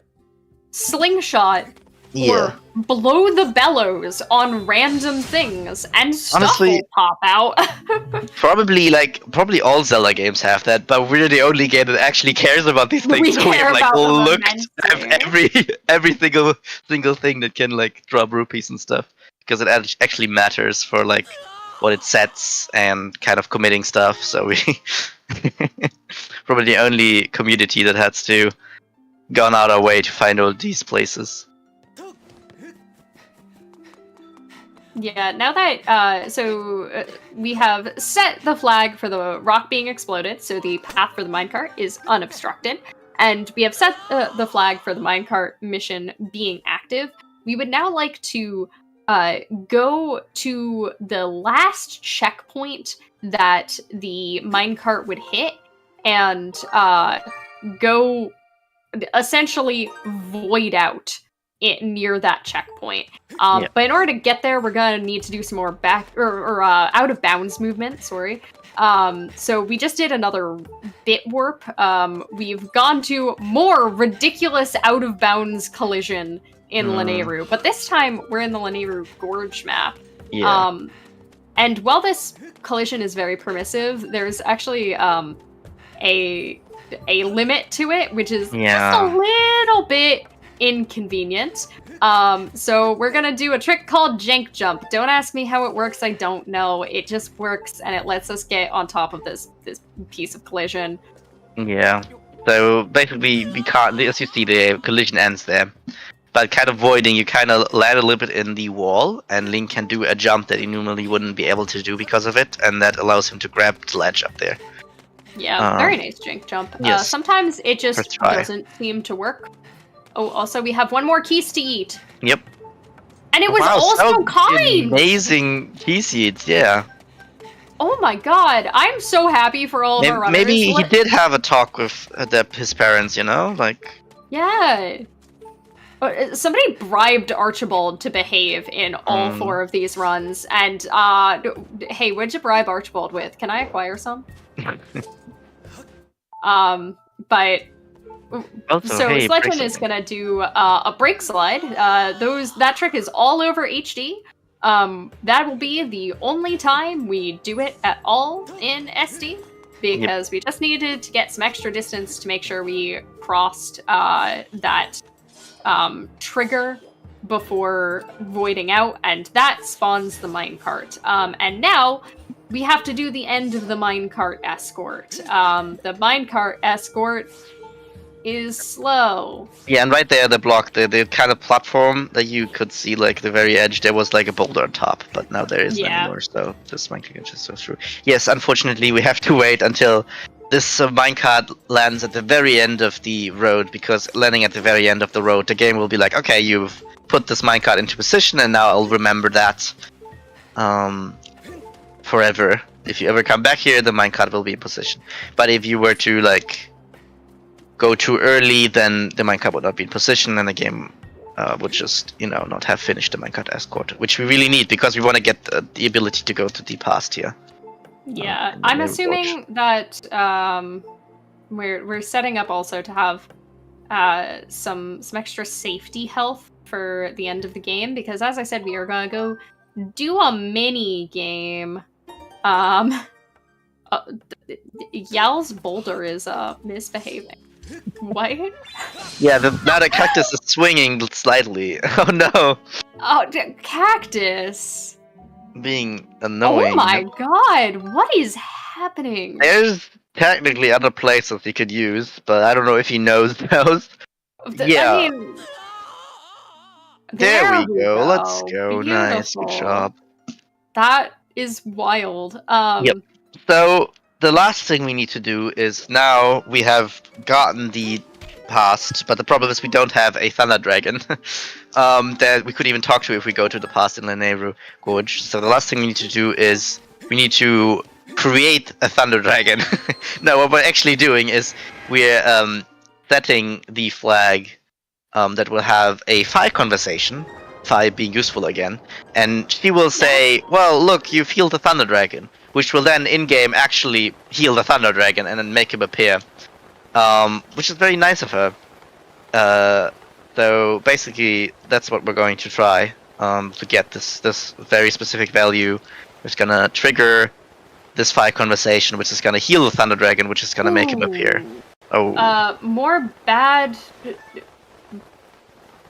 slingshot, or blow the bellows on random things, and stuff Honestly- will pop out. Probably all Zelda games have that, but we're the only game that actually cares about these things. We So we care have like about them looked at immensely. every single thing that can like drop rupees and stuff, because it actually matters for like what it sets and kind of committing stuff. So we probably the only community that has to gone out our way to find all these places. Yeah, now that, we have set the flag for the rock being exploded, so the path for the minecart is unobstructed, and we have set the flag for the minecart mission being active, we would now like to go to the last checkpoint that the minecart would hit, and go essentially void out near that checkpoint. But in order to get there, we're gonna need to do some more out of bounds movement. Sorry. So we just did another bit warp. We've gone to more ridiculous out of bounds collision in Lanayru, but this time we're in the Lanayru Gorge map. Yeah. And while this collision is very permissive, there's actually a limit to it, which is just a little bit inconvenient. So we're gonna do a trick called jank jump. Don't ask me how it works, I don't know. It just works and it lets us get on top of this piece of collision. Yeah. So basically we can't, as you see, the collision ends there. But kind of voiding, you kind of land a little bit in the wall, and Link can do a jump that he normally wouldn't be able to do because of it, and that allows him to grab the ledge up there. Yeah, very nice jank jump. Yes. Sometimes it just First try. doesn't seem to work. Oh, also we have one more keys to eat. Yep. And it was Wow, also so kind! amazing key seeds, yeah. Oh my god, I'm so happy for all of our runners. Maybe he did have a talk with his parents, you know? Like. Yeah. Somebody bribed Archibald to behave in all 4 of these runs, and hey, what'd you bribe Archibald with? Can I acquire some? But Also, so hey, Sledgeman is gonna do a break slide. That trick is all over HD. That will be the only time we do it at all in SD, because we just needed to get some extra distance to make sure we crossed that trigger before voiding out, and that spawns the minecart. And now we have to do the end of the minecart escort. The minecart escort is slow. Yeah, and right there, the block, the kind of platform that you could see, like the very edge, there was like a boulder on top, but now there isn't anymore, so this minecart can just go through. Yes, unfortunately, we have to wait until this minecart lands at the very end of the road, because landing at the very end of the road, the game will be like, okay, you've put this minecart into position, and now I'll remember that forever. If you ever come back here, the minecart will be in position. But if you were to like go too early, then the minecart would not be in position, and the game would just, not have finished the minecart escort, which we really need because we want to get the ability to go to the past here. Yeah, I'm assuming that we're setting up also to have some extra safety health for the end of the game, because as I said, we are gonna go do a mini game. Yal's boulder is misbehaving. What? Yeah, now the cactus is swinging slightly. Oh no! Oh, cactus! Being annoying. Oh my god, what is happening? There's technically other places you could use, but I don't know if he knows those. Yeah. I mean, there we go. Let's go. Beautiful. Nice, good job. That is wild. Yep. So the last thing we need to do is, now we have gotten the past, but the problem is we don't have a thunder dragon that we could even talk to if we go to the past in Lanayru Gorge. So the last thing we need to do is we need to create a thunder dragon. No, what we're actually doing is we're setting the flag that will have a Fi conversation, Fi being useful again, and she will say, well, look, you've healed the thunder dragon, which will then in-game actually heal the thunder dragon and then make him appear. Which is very nice of her. So basically, that's what we're going to try to get this very specific value. It's gonna trigger this fight conversation, which is gonna heal the Thunder Dragon, which is gonna make him appear. Oh. More bad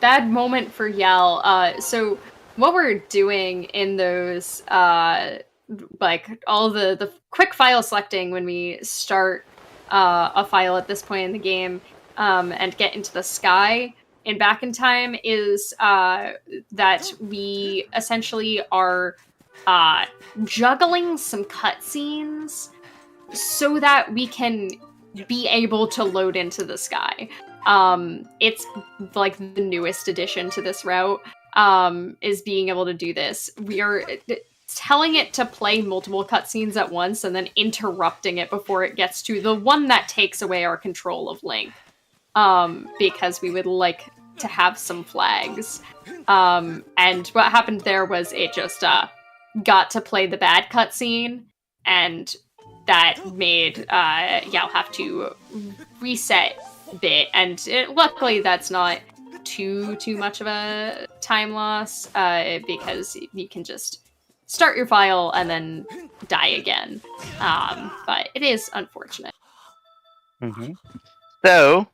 moment for Yell. So what we're doing in those, like all the quick file selecting when we start a file at this point in the game, and get into the sky in Back in Time is that we essentially are juggling some cutscenes so that we can be able to load into the sky. It's like the newest addition to this route, is being able to do this. We are telling it to play multiple cutscenes at once and then interrupting it before it gets to the one that takes away our control of Link. Because we would like to have some flags. And what happened there was it just got to play the bad cutscene, and that made Yao have to reset a bit. And luckily that's not too much of a time loss, because you can just start your file and then die again. But it is unfortunate. Mm-hmm. So,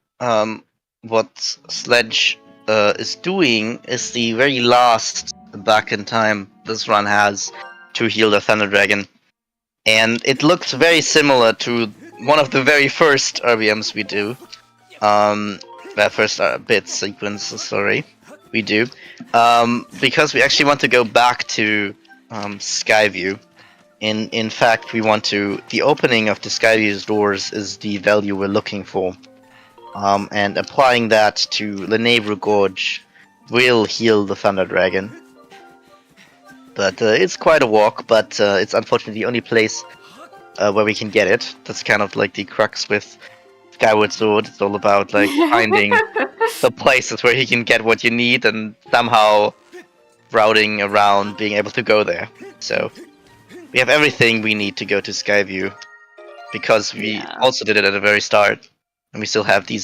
what Sledge is doing is the very last Back in Time this run has to heal the Thunder Dragon. And it looks very similar to one of the very first RBMs we do. First bit sequence, sorry, we do. Because we actually want to go back to Skyview. In fact, we want to... The opening of the Skyview's doors is the value we're looking for. And applying that to Lenebru Gorge will heal the Thunder Dragon. But it's quite a walk, but it's unfortunately the only place where we can get it. That's kind of like the crux with Skyward Sword. It's all about like finding the places where you can get what you need and somehow routing around being able to go there. So we have everything we need to go to Skyview, because we also did it at the very start. And we still have the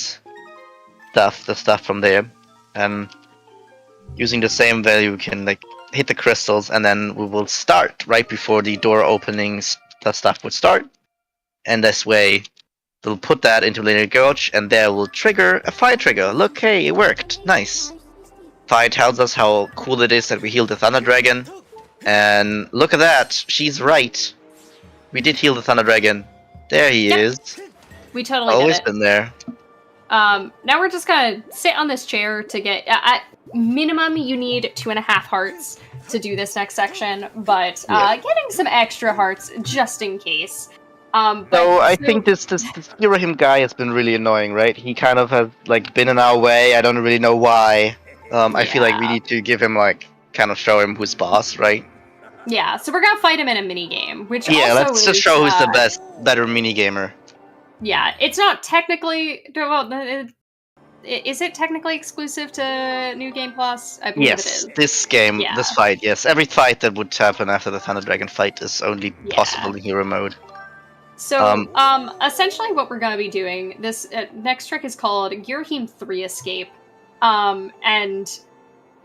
stuff from there. And using the same value, we can like hit the crystals, and then we will start right before the door openings. The stuff would start, and this way, we'll put that into Linear Gorge, and there will trigger a fire trigger. Look, hey, it worked. Nice. Fire tells us how cool it is that we healed the Thunder Dragon, and look at that. She's right. We did heal the Thunder Dragon. There he is. We totally Always did it. been there. Now we're just gonna sit on this chair to get... At minimum, you need 2.5 hearts to do this next section, but getting some extra hearts just in case. So I think this Girahim guy has been really annoying, right? He kind of has like been in our way. I don't really know why. I feel like we need to give him like kind of show him who's boss, right? Yeah, so we're gonna fight him in a mini game, which yeah, also let's just is, show who's the better mini gamer. Yeah, it's not technically... Well, is it technically exclusive to New Game Plus? I believe it is. This game, this fight, yes. Every fight that would happen after the Thunder Dragon fight is only possible in hero mode. So, essentially what we're going to be doing, this next trick is called Girahim 3 Escape. And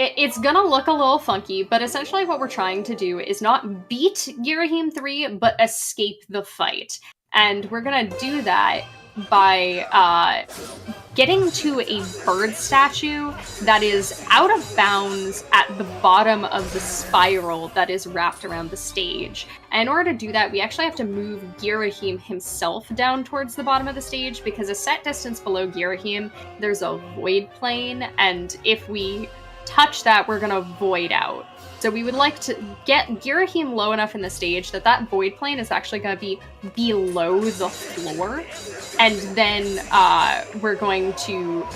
it's going to look a little funky, but essentially what we're trying to do is not beat Girahim 3, but escape the fight. And we're going to do that by getting to a bird statue that is out of bounds at the bottom of the spiral that is wrapped around the stage. And in order to do that, we actually have to move Girahim himself down towards the bottom of the stage, because a set distance below Girahim, there's a void plane, and if we touch that, we're gonna void out. So we would like to get Girahim low enough in the stage that that void plane is actually going to be below the floor. And then we're going to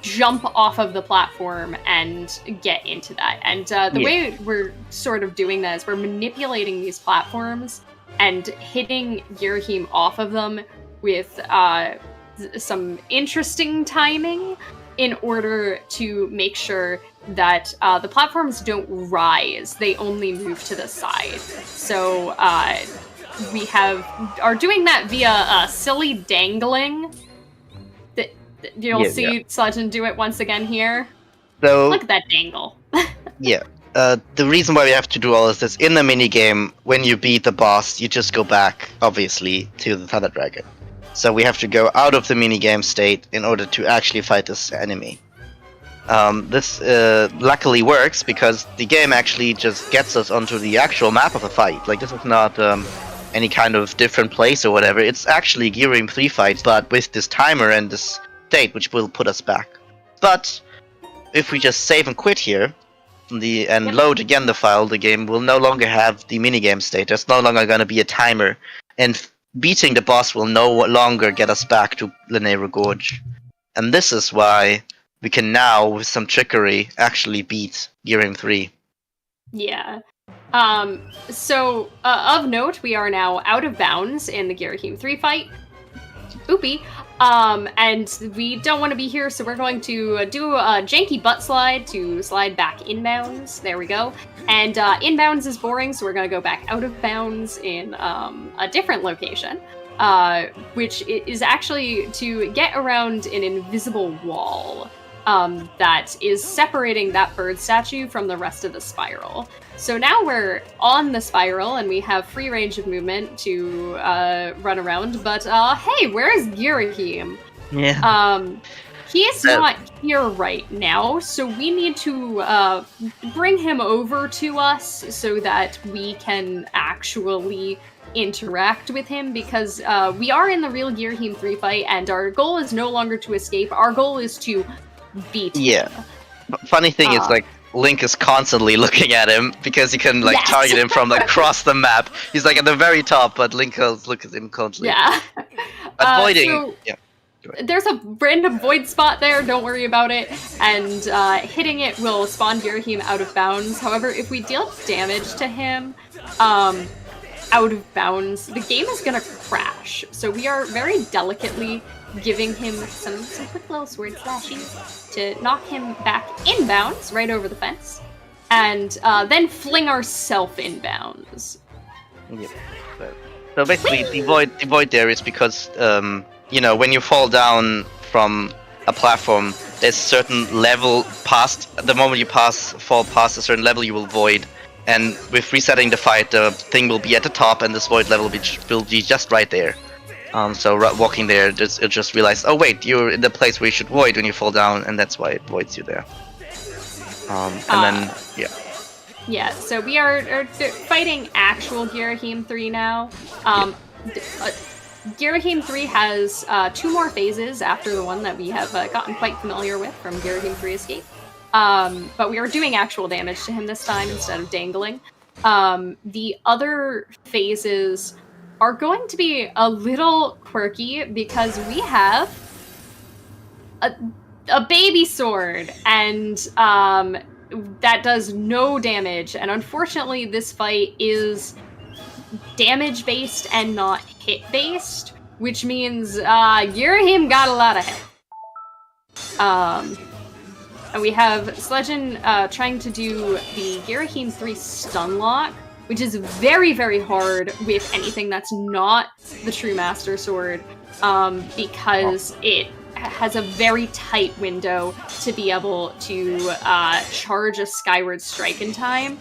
jump off of the platform and get into that. And the way we're sort of doing that is we're manipulating these platforms and hitting Girahim off of them with some interesting timing in order to make sure that the platforms don't rise, they only move to the side. So we are doing that via silly dangling. You'll Yeah, see Sludgeon do it once again here. So Look at that dangle. yeah. The reason why we have to do all of this in the minigame, when you beat the boss, you just go back, obviously, to the Thunder Dragon. So we have to go out of the minigame state in order to actually fight this enemy. This luckily works because the game actually just gets us onto the actual map of the fight. Like, this is not any kind of different place or whatever. It's actually Gyrim 3 fight, but with this timer and this state, which will put us back. But if we just save and quit here, and load again the file, the game will no longer have the minigame state. There's no longer going to be a timer, and beating the boss will no longer get us back to Lanayru Gorge. And this is why we can now, with some trickery, actually beat Gyrim 3. Yeah. So, of note, we are now out of bounds in the Gyrim 3 fight. Oopie. And we don't want to be here, so we're going to do a janky butt slide to slide back inbounds. There we go. And inbounds is boring, so we're going to go back out of bounds in a different location, which is actually to get around an invisible wall that is separating that bird statue from the rest of the spiral. So now we're on the spiral and we have free range of movement to run around, but hey, where is Girahim? Yeah. He is not here right now, so we need to bring him over to us so that we can actually interact with him, because we are in the real Girahim 3 fight and our goal is no longer to escape, our goal is to beat him. Yeah. Funny thing is, like, Link is constantly looking at him because he can target him from across the map. He's like at the very top, but Link will look at him constantly. Yeah. Avoiding. There's a random void spot there, don't worry about it, and hitting it will spawn Girahim out of bounds. However, if we deal damage to him out of bounds, the game is gonna crash. So we are very delicately giving him some quick little sword slashes to knock him back inbounds, right over the fence, and then fling ourselves inbounds. Yeah. So basically, the void there is because when you fall down from a platform, there's certain level past. The moment you fall past a certain level, you will void. And with resetting the fight, the thing will be at the top, and this void level will be just right there. So walking there, it just realized, oh wait, you're in the place where you should void when you fall down, and that's why it voids you there. Yeah, so we are fighting actual Girahim 3 now. Girahim 3 has 2 more phases after the one that we have gotten quite familiar with from Girahim 3 Escape. But we are doing actual damage to him this time instead of dangling. The other phases are going to be a little quirky because we have a baby sword, and that does no damage. And unfortunately, this fight is damage-based and not hit-based, which means Girahim got a lot of hit. And we have Sledgen trying to do the Girahim 3 stun lock, which is very, very hard with anything that's not the True Master Sword, because it has a very tight window to be able to charge a Skyward Strike in time.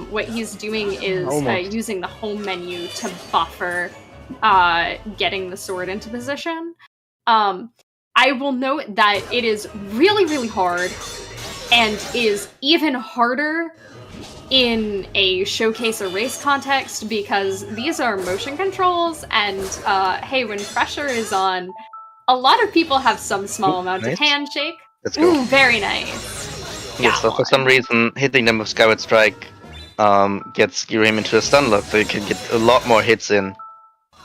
What he's doing is using the home menu to buffer getting the sword into position. I will note that it is really, really hard, and is even harder in a showcase or race context, because these are motion controls, and hey, when pressure is on, a lot of people have some small amount of handshake. Let's go. Ooh, very nice. Yeah, so for some reason, hitting them with Skyward Strike gets Girahim into a stun lock, so you can get a lot more hits in.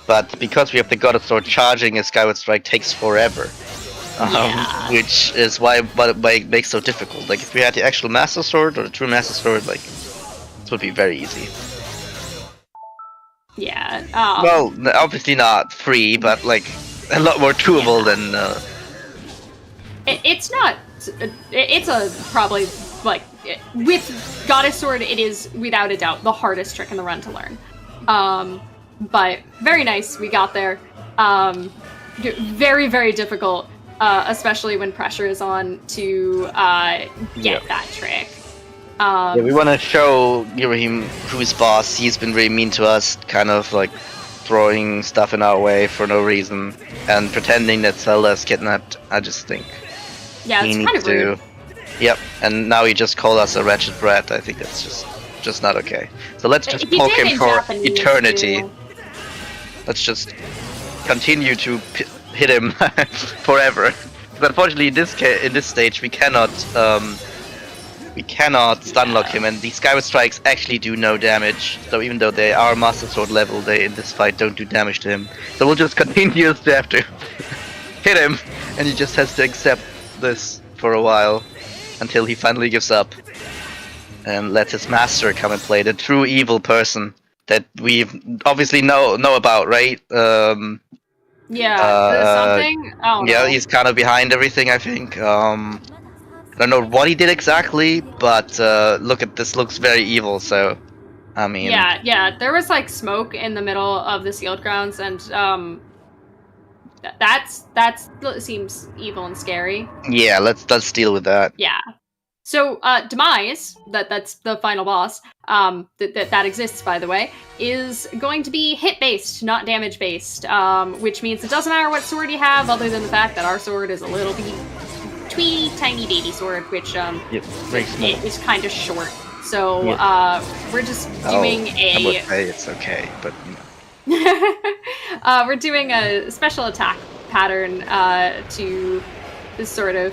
But because we have the Goddess Sword, charging a Skyward Strike takes forever. Which is why it makes it so difficult. Like, if we had the actual Master Sword or the True Master Sword, like, this would be very easy. Yeah. Well, obviously not free, but like a lot more doable than. It's not. It's a probably like with Goddess Sword, it is without a doubt the hardest trick in the run to learn. But very nice, we got there. Very, very difficult. especially when pressure is on to get that trick. Yeah, we want to show Girahim who's boss. He's been really mean to us, kind of like throwing stuff in our way for no reason and pretending that Zelda's kidnapped. I just think Yeah, he it's needs kind of to. rude. Yep, and now he just called us a wretched brat. I think that's just not okay. So let's just He poke did him in for Japanese, eternity. too. Let's just continue to hit him forever. But unfortunately, in this stage, we cannot stunlock him, and the Skyward Strikes actually do no damage. So even though they are Master Sword level, they in this fight don't do damage to him. So we'll just continue to have to hit him, and he just has to accept this for a while until he finally gives up and lets his master come and play, the true evil person that we obviously know about, right? Something? Oh, Yeah, no. he's kind of behind everything, I think. I don't know what he did exactly, but look at this, looks very evil, so I mean... Yeah, there was like smoke in the middle of the sealed grounds, and that seems evil and scary. Yeah, let's deal with that. Yeah. So, Demise, that's the final boss, that exists, by the way, is going to be hit-based, not damage-based, which means it doesn't matter what sword you have, other than the fact that our sword is a little tweeny, tiny baby sword, which is kind of short. So, we're just doing I would say it's okay, but we're doing a special attack pattern to sort of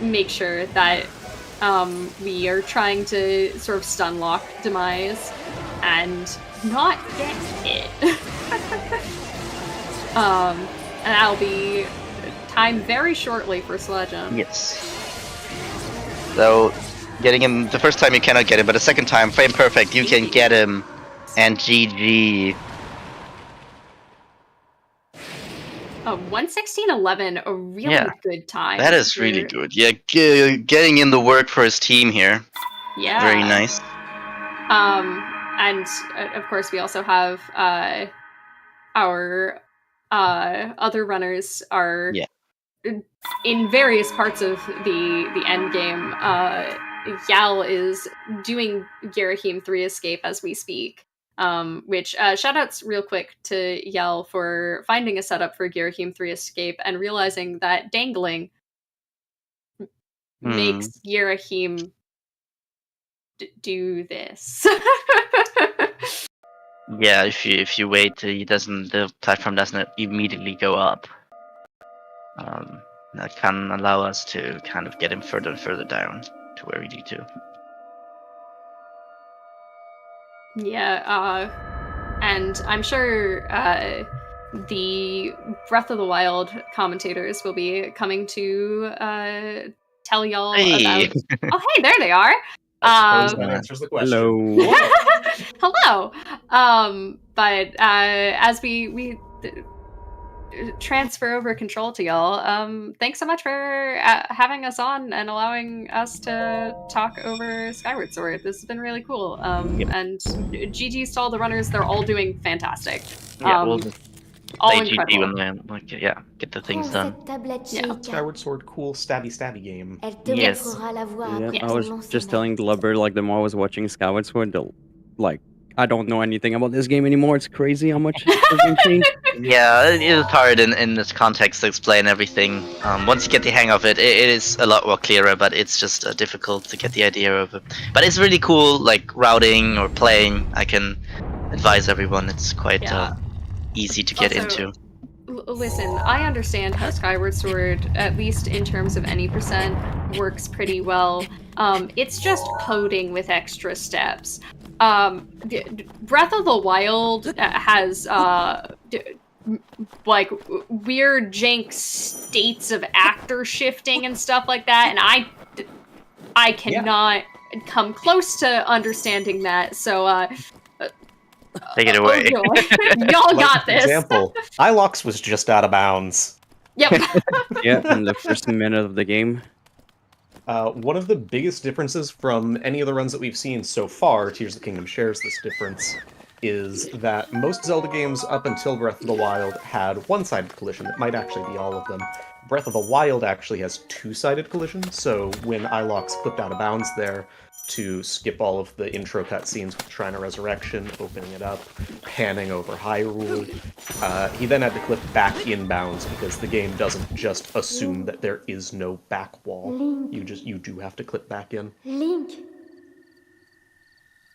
make sure that we are trying to sort of stun lock Demise and not get hit. And that'll be timed very shortly for Sledgeon. yes. So, getting him the first time you cannot get him, but the second time, frame perfect, you can get him, and GG. 1:16:11, a really good time. That is really good. Yeah, getting in the work for his team here. Yeah. Very nice. And of course we also have our other runners are in various parts of the end game. Yal is doing Girahim 3 escape as we speak. Which shoutouts real quick to Yal for finding a setup for Girahim 3 escape and realizing that dangling makes Girahim do this. Yeah, if you wait, the platform doesn't immediately go up. That can allow us to kind of get him further and further down to where we need to. Yeah, and I'm sure the Breath of the Wild commentators will be coming to tell y'all about... Oh, hey, there they are! I suppose that answers the question. Hello! But as we transfer over control to y'all, thanks so much for having us on and allowing us to talk over Skyward Sword. This has been really cool. And GG's to all the runners, they're all doing fantastic. We'll all play incredible. GG when get the things done. Yeah. Skyward Sword, cool stabby game. Yes. I was just telling Glubber, like, the more I was watching Skyward Sword, like, I don't know anything about this game anymore. It's crazy how much the game changed. Yeah, it is hard in this context to explain everything. Once you get the hang of it, it is a lot more clearer, but it's just difficult to get the idea of it. But it's really cool, like routing or playing. I can advise everyone. It's quite easy to get into. Listen, I understand how Skyward Sword, at least in terms of any percent, works pretty well. It's just coding with extra steps. Breath of the Wild has like weird jank states of actor shifting and stuff like that, and I cannot come close to understanding that. So take it away. Y'all got this. Example, Ilox was just out of bounds. Yep. Yeah, in the first minute of the game. One of the biggest differences from any of the runs that we've seen so far, Tears of the Kingdom shares this difference, is that most Zelda games up until Breath of the Wild had one-sided collision. That might actually be all of them. Breath of the Wild actually has two-sided collision, so when Ilox clipped out of bounds there to skip all of the intro cutscenes with Shrine of Resurrection, opening it up, panning over Hyrule, he then had to clip back in bounds because the game doesn't just assume that there is no back wall. You do have to clip back in. Link,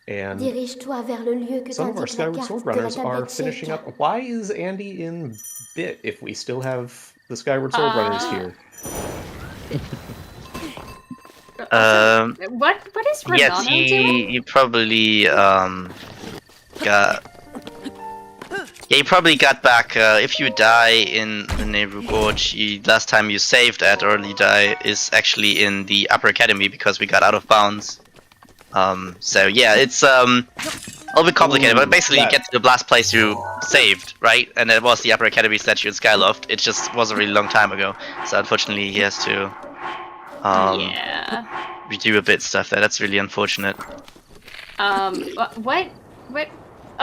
And dirige-toi vers le lieu que some of our t'indique la Skyward carte Sword de la runners are tablette finishing Zelda. up. Why is Andy in bit if we still have the Skyward Sword runners here? What is Renano Yes, doing? he probably got. Yeah, you probably got back. If you die in the Nehru Gorge, last time you saved at early die is actually in the Upper Academy because we got out of bounds. So yeah, it's a little bit complicated, but basically you get to the last place you saved, right? And it was the Upper Academy statue in Skyloft. It just was a really long time ago, so unfortunately he has to redo a bit stuff there. That's really unfortunate. What?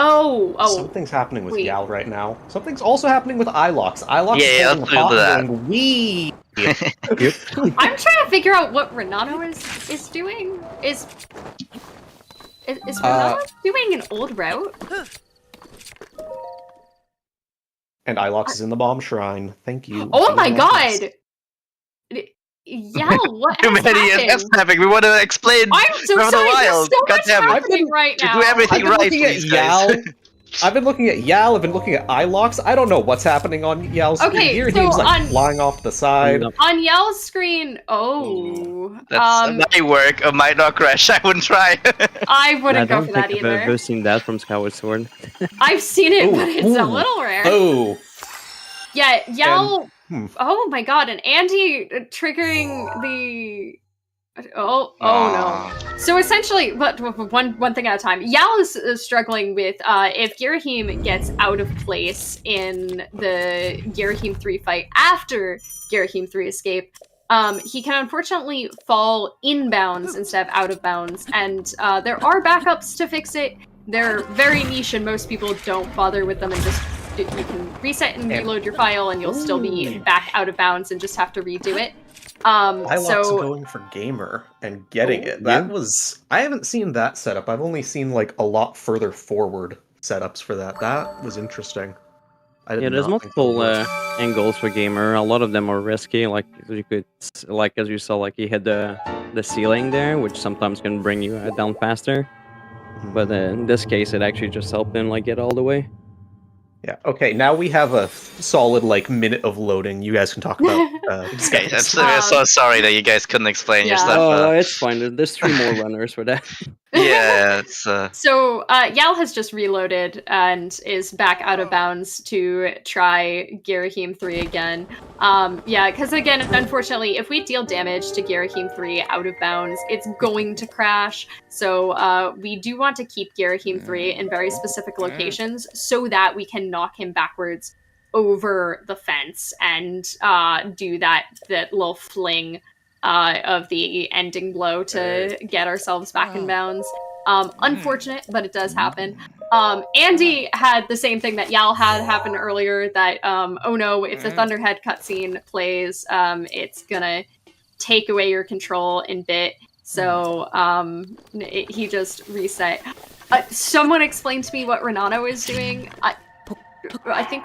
Oh. Something's happening with wait. Yal right now. Something's also happening with Ilox. Ilox is Yeah, holding let's the pot do that. and going, wee! I'm trying to figure out what Renano is doing. Is Renano doing an old route? And Ilox is in the bomb shrine. Thank you. Oh my god! Yeah, what Too has many happened? happening. We want to explain. I'm so Breath of the sorry. There's Wild. so much Goddamn it. happening right now. Do everything I've been right, looking at please, guys. Yal. I've been looking at Yal. I've been looking at Ilox. I don't know what's happening on Yal's screen. Okay, Here so he's like on- flying off the side. On Yell's screen, That might work or might not crash. I wouldn't try. I I wouldn't go don't for think that I've ever either. seen that from Skyward Sword. I've seen it, but it's a Ooh. little rare. Oh. Yeah, Yell. And- Oh my god, and Andy triggering the. Oh no. So essentially, but one thing at a time. Yal is struggling with if Girahim gets out of place in the Girahim 3 fight after Girahim 3 escape, he can unfortunately fall inbounds instead of out of bounds, and there are backups to fix it. They're very niche, and most people don't bother with them, and just you can reset and reload your file, and you'll still be back out of bounds and just have to redo it. Ilox going for gamer and getting it. That was I haven't seen that setup. I've only seen like a lot further forward setups for that. That was interesting. Yeah, there's multiple angles for gamer. A lot of them are risky. Like you could, like as you saw, like he hit the ceiling there, which sometimes can bring you down faster. But in this case, it actually just helped him like get all the way. Yeah. Okay. Now we have a solid like minute of loading. You guys can talk about. Okay, I'm so sorry that you guys couldn't explain your stuff. Oh, it's fine. There's 3 more runners for that. Yeah, it's. So Yal has just reloaded and is back out of bounds to try Girahim 3 again. Yeah, because again, unfortunately, if we deal damage to Girahim 3 out of bounds, it's going to crash. So we do want to keep Girahim 3 in very specific locations so that we can knock him backwards over the fence and do that little fling of the ending blow to get ourselves back in bounds. Unfortunate, but it does happen. Andy had the same thing that Yal had happen earlier, that, oh no, if the Thunderhead cutscene plays, it's gonna take away your control in bit. So he just reset. Someone explain to me what Renano is doing. I think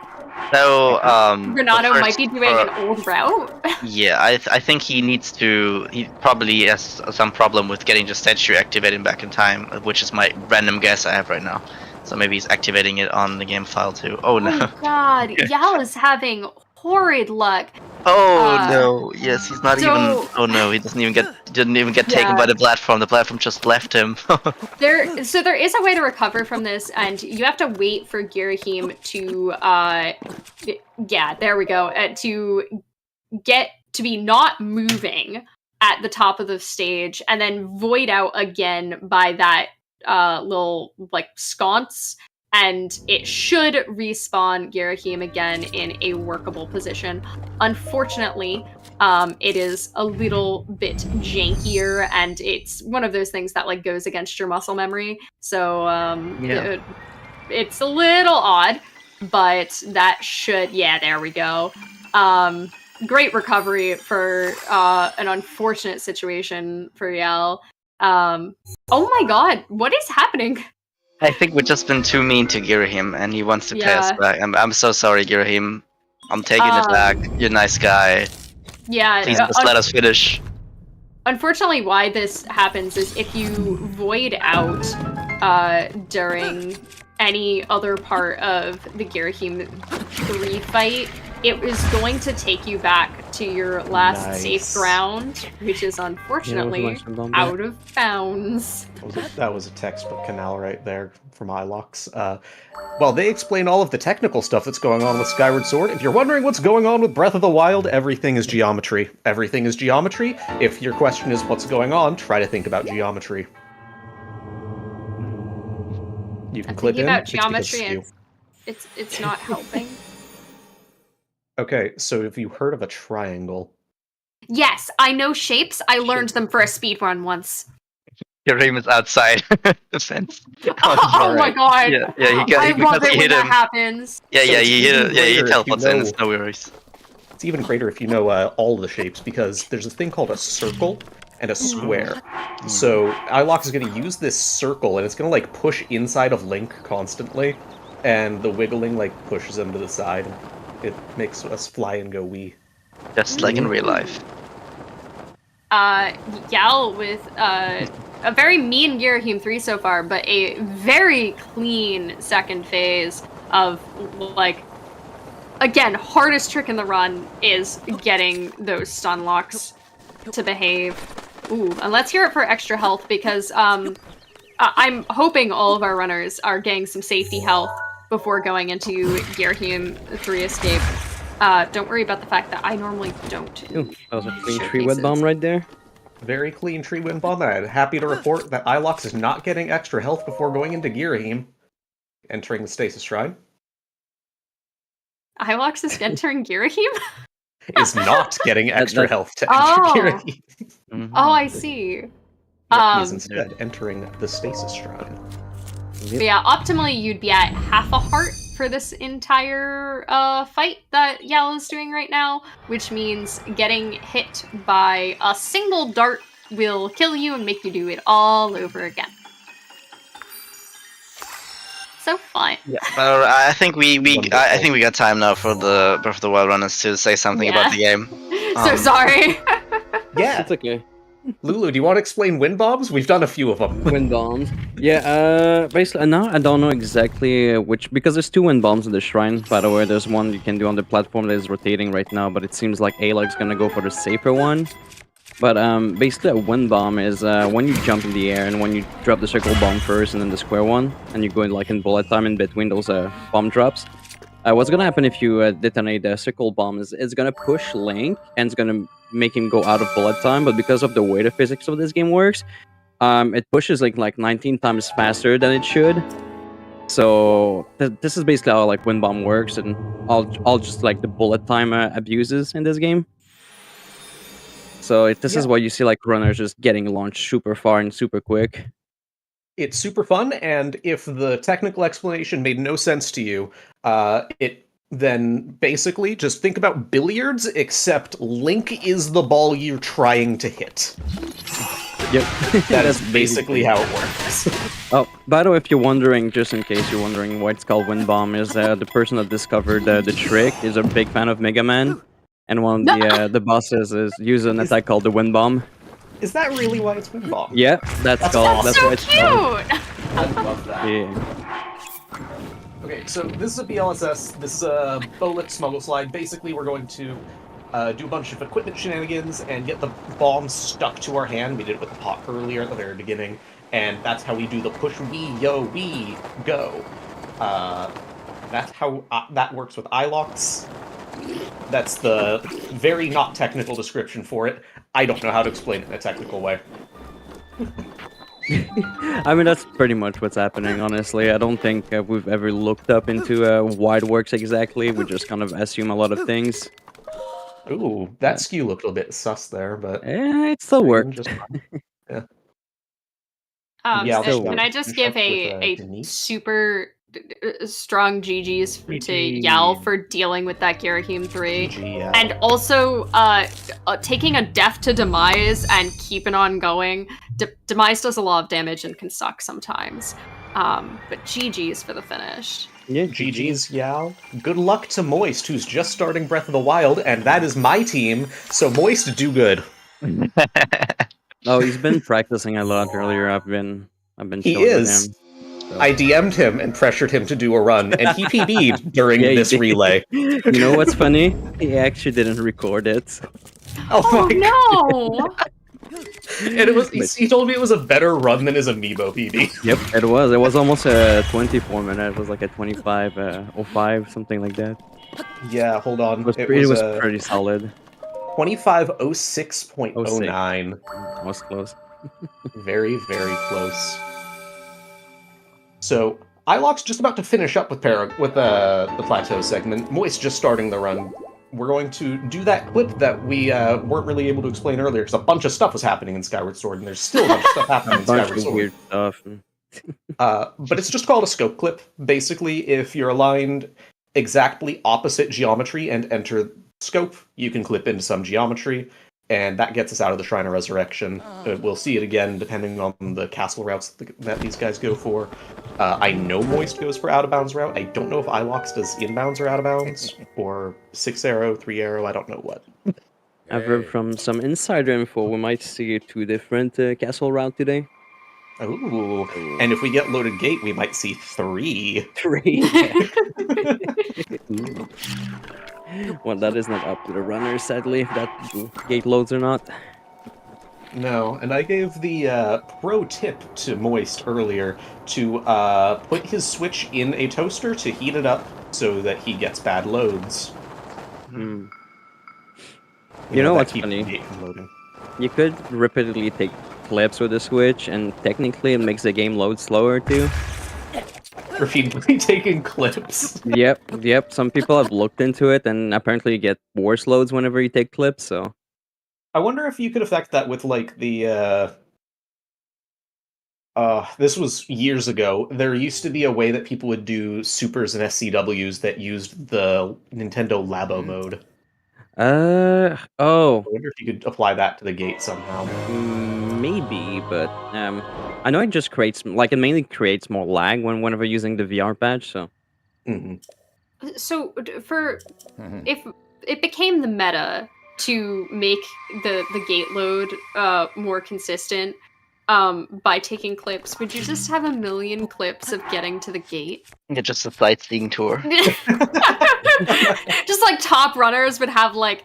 So, Renano first- might be doing an old route. Yeah, I think he needs to. He probably has some problem with getting the statue activated back in time, which is my random guess I have right now. So maybe he's activating it on the game file too. Oh no! Oh god, Yal is having horrid luck. Oh no! Yes, he's not so- even. Oh no! He didn't even get taken Yeah. by the platform. The platform just left him. There is a way to recover from this, and you have to wait for Girahim to yeah, there we go, to get to be not moving at the top of the stage, and then void out again by that little like sconce, and it should respawn Girahim again in a workable position. Unfortunately, it is a little bit jankier, and it's one of those things that like goes against your muscle memory. So it's a little odd, but that should, yeah, there we go. great recovery for an unfortunate situation for Yal. Oh my god, what is happening? I think we've just been too mean to Girahim, and he wants to pay us Yeah. back. I'm so sorry, Girahim. I'm taking it back. You're a nice guy. Yeah. Please just let us finish. Unfortunately, why this happens is if you void out during any other part of the Girahim 3 fight, it is going to take you back to your last safe ground, which is unfortunately out of bounds. That was a textbook canal right there from Ilox. Well, they explain all of the technical stuff that's going on with Skyward Sword. If you're wondering what's going on with Breath of the Wild, everything is geometry. Everything is geometry. If your question is what's going on, try to think about geometry. You can clip in. About geometry, and it's not helping. Okay, so have you heard of a triangle? Yes, I know shapes. I learned them for a speedrun once. Girahim is outside the fence. Oh my god! Yeah, I love it when that happens. Yeah, So it's you even hit he greater if teleports you in, know- it's no worries. It's even greater if you know all the shapes, because there's a thing called a circle and a square. So Ilox is going to use this circle, and it's going to like push inside of Link constantly, and the wiggling like pushes him to the side. It makes us fly and go wee. Just like in real life. Yal with a very mean Girahim 3 so far, but a very clean second phase of, like, again, hardest trick in the run is getting those stun locks to behave. Ooh, and let's hear it for extra health, because I'm hoping all of our runners are getting some safety health before going into Girahim 3 escape. Don't worry about the fact that I normally don't. Ooh, that was a clean tree wind bomb right there. Very clean tree wind bomb. I'm happy to report that Ilox is not getting extra health before going into Girahim, entering the Stasis Shrine. Ilox is entering Girahim? Is not getting extra health to enter Girahim. Oh, I see. He is instead entering the Stasis Shrine. So yeah, optimally you'd be at half a heart for this entire fight that Yal is doing right now, which means getting hit by a single dart will kill you and make you do it all over again. So fun. Yeah, but I think we got time now for the Breath of the Wild runners to say something about the game. So sorry. Yeah, it's okay. Lulu, do you want to explain wind bombs? We've done a few of them. Wind bombs. Yeah, basically, now I don't know exactly which, because there's 2 wind bombs in the shrine, by the way. There's one you can do on the platform that is rotating right now, but it seems like Alog's gonna go for the safer one. But basically a wind bomb is when you jump in the air and when you drop the circle bomb first and then the square one, and you go in like in bullet time in between those bomb drops. What's gonna happen if you detonate the circle bomb is it's gonna push Link and it's gonna make him go out of bullet time, but because of the way the physics of this game works, it pushes like 19 times faster than it should. So this is basically how like wind bomb works, and all just like the bullet time abuses in this game. So this is why you see like runners just getting launched super far and super quick. It's super fun, and if the technical explanation made no sense to you, then basically just think about billiards, except Link is the ball you're trying to hit. Yep. That is basically how it works. Oh, by the way, if you're wondering, just in case you're wondering why it's called Wind Bomb, is the person that discovered the trick is a big fan of Mega Man, and one of the bosses is using an attack called the Wind Bomb. Is that really why it's Wind Bomb? Yeah, that's called. That's so why it's called. cute! I love that. Yeah. Okay, so this is a BLSS. This is a Bolit smuggle slide. Basically, we're going to do a bunch of equipment shenanigans and get the bomb stuck to our hand. We did it with the pot earlier at the very beginning, and that's how we do the push we go. That's how that works with iLocks. That's the very not technical description for it. I don't know how to explain it in a technical way. I mean, that's pretty much what's happening, honestly. I don't think we've ever looked up into why it works exactly. We just kind of assume a lot of things. Ooh, that skew looked a bit sus there, but... Yeah, it still worked. Yeah. Can I just give a super strong GGs to Yell for dealing with that Girahim 3. GG, yeah. And also taking a death to Demise and keeping on going. Demise does a lot of damage and can suck sometimes. But GG's for the finish. Yeah, GG's, Yao. Good luck to Moist, who's just starting Breath of the Wild, and that is my team, so Moist, do good. Oh, he's been practicing a lot earlier. I've been He chilling with is. him. So. I DM'd him and pressured him to do a run, and he PB'd during this did. relay. You know what's funny? He actually didn't record it. Oh my no! And it was he told me it was a better run than his amiibo PB. Yep, it was. It was almost a 24 minute. It was like a 25:05, something like that. Yeah, hold on. It was pretty solid. 25:06.09. Was close. Very, very close. So, Ilock's just about to finish up with the plateau segment. Moist just starting the run. We're going to do that clip that we weren't really able to explain earlier because a bunch of stuff was happening in Skyward Sword, and there's still a bunch of stuff happening in Skyward Sword. Weird stuff. But it's just called a scope clip. Basically, if you're aligned exactly opposite geometry and enter scope, you can clip into some geometry, and that gets us out of the Shrine of Resurrection. We'll see it again depending on the castle routes that these guys go for. I know Moist goes for out-of-bounds route. I don't know if Ilox does inbounds or out-of-bounds, or 6-arrow, 3-arrow, I don't know what. I've heard from some insider info we might see 2 different castle route today. Ooh, and if we get loaded gate, we might see 3. 3. Well, that is not up to the runner, sadly, if that gate loads or not. No, and I gave the pro tip to Moist earlier to put his Switch in a toaster to heat it up so that he gets bad loads. You know what's funny? You could repeatedly take clips with the Switch, and technically it makes the game load slower too. Repeatedly taking clips. Yep. Some people have looked into it, and apparently you get worse loads whenever you take clips, so... I wonder if you could affect that with, like, the, this was years ago. There used to be a way that people would do Supers and SCWs that used the Nintendo Labo mode. I wonder if you could apply that to the gate somehow. Maybe, but, I know it just creates, like, it mainly creates more lag whenever using the VR patch, so... So, if it became the meta to make the gate load more consistent by taking clips, would you just have 1 million clips of getting to the gate? Yeah, just a sightseeing tour. Just like top runners would have like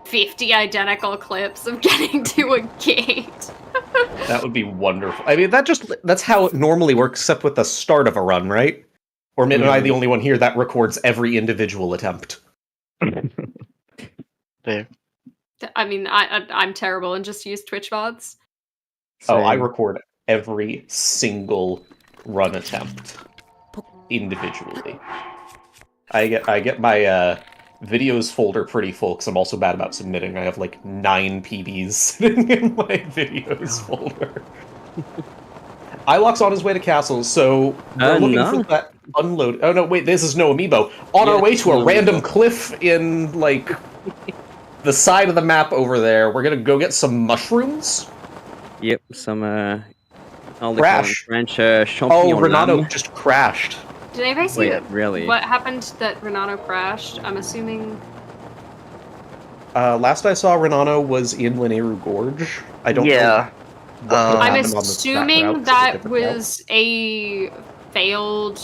50 identical clips of getting to a gate. That would be wonderful. I mean, that's how it normally works, except with the start of a run, right? Or maybe am I the only one here that records every individual attempt? There. I mean, I'm terrible and just use Twitch VODs. Oh, I record every single run attempt individually. I get my videos folder pretty full because I'm also bad about submitting. I have like 9 PBs sitting in my videos folder. Ilock's on his way to castle, so we're looking for that unload. Oh no, wait, this is no amiibo. On our way to a random cliff in like the side of the map over there. We're gonna go get some mushrooms. Yep, some crash. French champignon. Renato just crashed. Did anybody see really? What happened that Renato crashed? I'm assuming. Last I saw, Renato was in Lineru Gorge. I don't know. Yeah. I'm assuming that was a failed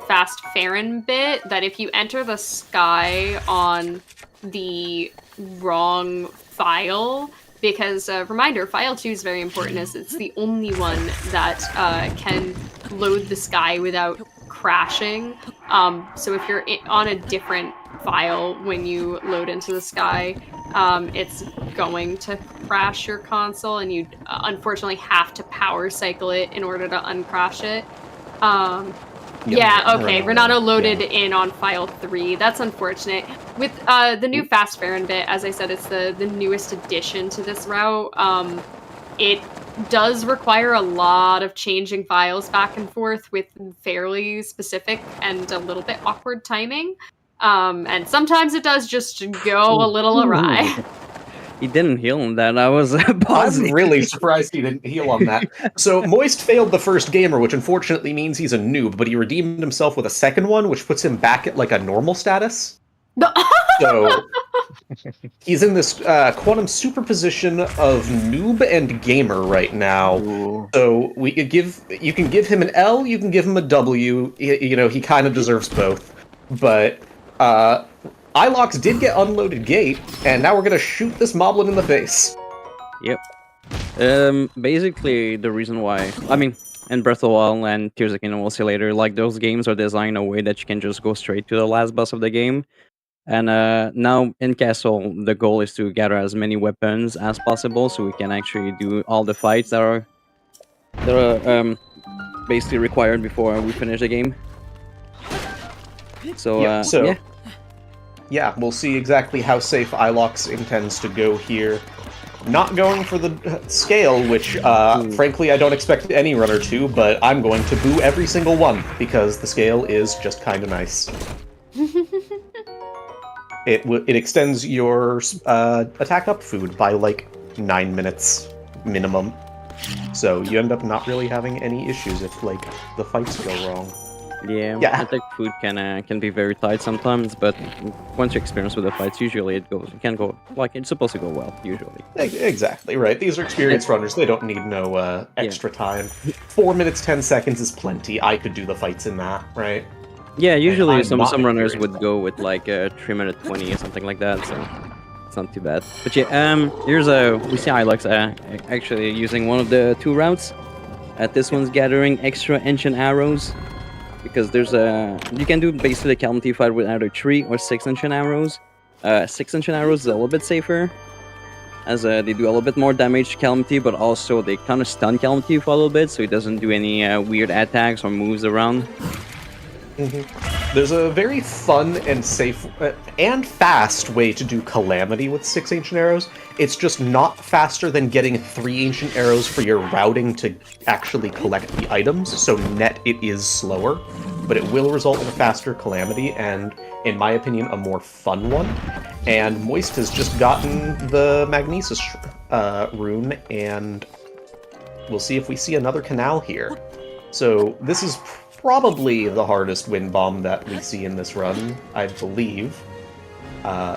fast Farron bit, that if you enter the sky on the wrong file, because reminder, file 2 is very important as it's the only one that can load the sky without crashing. So if you're on a different file when you load into the sky, it's going to crash your console, and you unfortunately have to power cycle it in order to uncrash it. Renato loaded in on file 3. That's unfortunate. With the new Fast Farron bit, as I said, it's the newest addition to this route. It does require a lot of changing files back and forth with fairly specific and a little bit awkward timing. And sometimes it does just go a little awry. He didn't heal on that. I was I'm pausing. really surprised he didn't heal on that. So Moist failed the first gamer, which unfortunately means he's a noob, but he redeemed himself with a second one, which puts him back at like a normal status. So he's in this quantum superposition of noob and gamer right now. Ooh. So you can give him an L, you can give him a W. He kind of deserves both. But Ilox did get unloaded gate, and now we're gonna shoot this moblin in the face. Yep. Basically, the reason why, I mean, in Breath of the Wild and Tears of the Kingdom, we'll see later, like, those games are designed in a way that you can just go straight to the last boss of the game. And now, in Castle, the goal is to gather as many weapons as possible, so we can actually do all the fights that are basically required before we finish the game. So, yeah. Yeah, we'll see exactly how safe Ilox intends to go here. Not going for the scale, which, frankly, I don't expect any runner to, but I'm going to boo every single one, because the scale is just kind of nice. It extends your attack up food by, like, 9 minutes minimum. So you end up not really having any issues if, like, the fights go wrong. Yeah, Yeah. attack food can be very tight sometimes, but once you experience with the fights, usually it can go like it's supposed to go well. Usually, Exactly right. These are experienced runners; they don't need no extra time. 4 minutes 10 seconds is plenty. I could do the fights in that, right? yeah. Usually, I'm some not runners experienced. would go with like 3 minute 20 or something like that. So it's not too bad. But yeah, we see Ilox actually using one of the 2 routes. This one's gathering extra ancient arrows. Because you can do basically the Calamity fight with either 3 or 6 ancient arrows. 6 ancient arrows is a little bit safer, as they do a little bit more damage to Calamity, but also they kind of stun Calamity for a little bit, so he doesn't do any weird attacks or moves around. There's a very fun and safe and fast way to do Calamity with 6 Ancient Arrows. It's just not faster than getting 3 Ancient Arrows for your routing to actually collect the items, so net it is slower, but it will result in a faster Calamity, and, in my opinion, a more fun one. And Moist has just gotten the Magnesis rune, and we'll see if we see another canal here. So this is probably the hardest wind bomb that we see in this run, I believe. Yeah,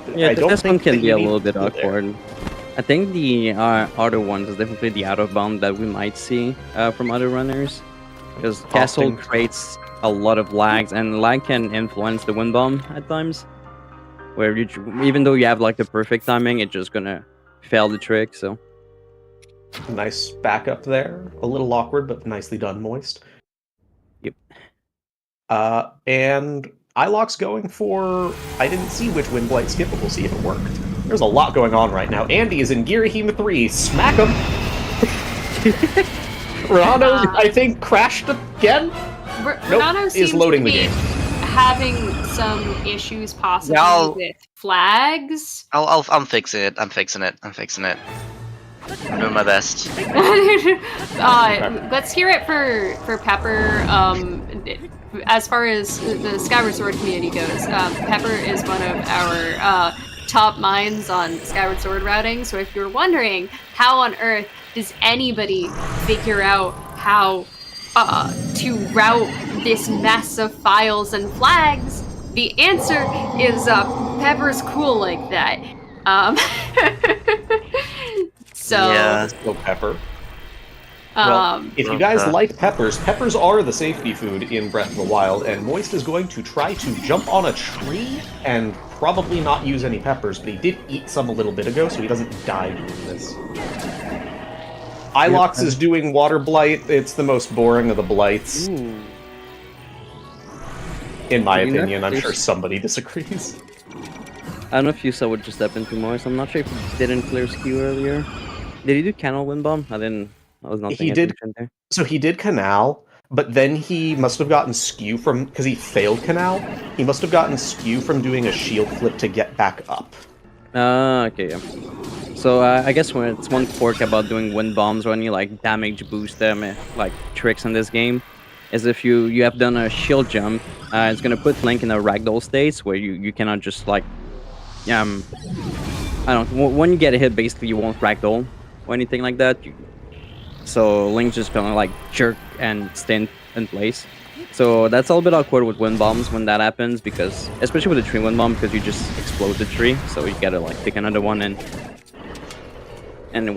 I don't this one think can that be you a need little to bit go there. awkward. I think the other ones is definitely the out of bound that we might see from other runners, because Castle think so. creates a lot of lags, and lag can influence the wind bomb at times. Where even though you have like the perfect timing, it's just gonna fail the trick. So. Nice backup there. A little awkward, but nicely done, Moist. Yep. And Ilox going for... I didn't see which Wind Blight skip, but we'll see if it worked. There's a lot going on right now. Andy is in Girahim 3. Smack him! Renano, I think, crashed again? Renano is seems loading to the be game. having some issues possibly I'll- with flags. I'm fixing it. I'm fixing it. I'm doing my best. Let's hear it for Pepper. As far as the Skyward Sword community goes, Pepper is one of our top minds on Skyward Sword routing. So if you're wondering how on earth does anybody figure out how to route this mess of files and flags, the answer is Pepper's cool like that. So Yeah. So Pepper. Well, if you guys like peppers, peppers are the safety food in Breath of the Wild, and Moist is going to try to jump on a tree and probably not use any peppers, but he did eat some a little bit ago, so he doesn't die doing this. Ilox is doing Water Blight. It's the most boring of the blights. Ooh. In my You know, opinion, I'm sure there's- somebody disagrees. I don't know if you saw what just happened to Moist. I'm not sure if he didn't clear skew earlier. Did he do Canal Wind Bomb? I was not He paying did. attention there. So he did Canal, but then he must have gotten skew from... Because he failed Canal, he must have gotten skew from doing a shield flip to get back up. Okay, yeah. So I guess when it's one quirk about doing wind bombs or any like damage boost like tricks in this game is if you have done a shield jump, it's gonna put Link in a ragdoll state where you cannot just like I don't know, when you get a hit basically you won't ragdoll or anything like that. So Link's just gonna like jerk and stay in place. So that's a little bit awkward with wind bombs when that happens, because especially with a tree wind bomb, because you just explode the tree, so you gotta like pick another one and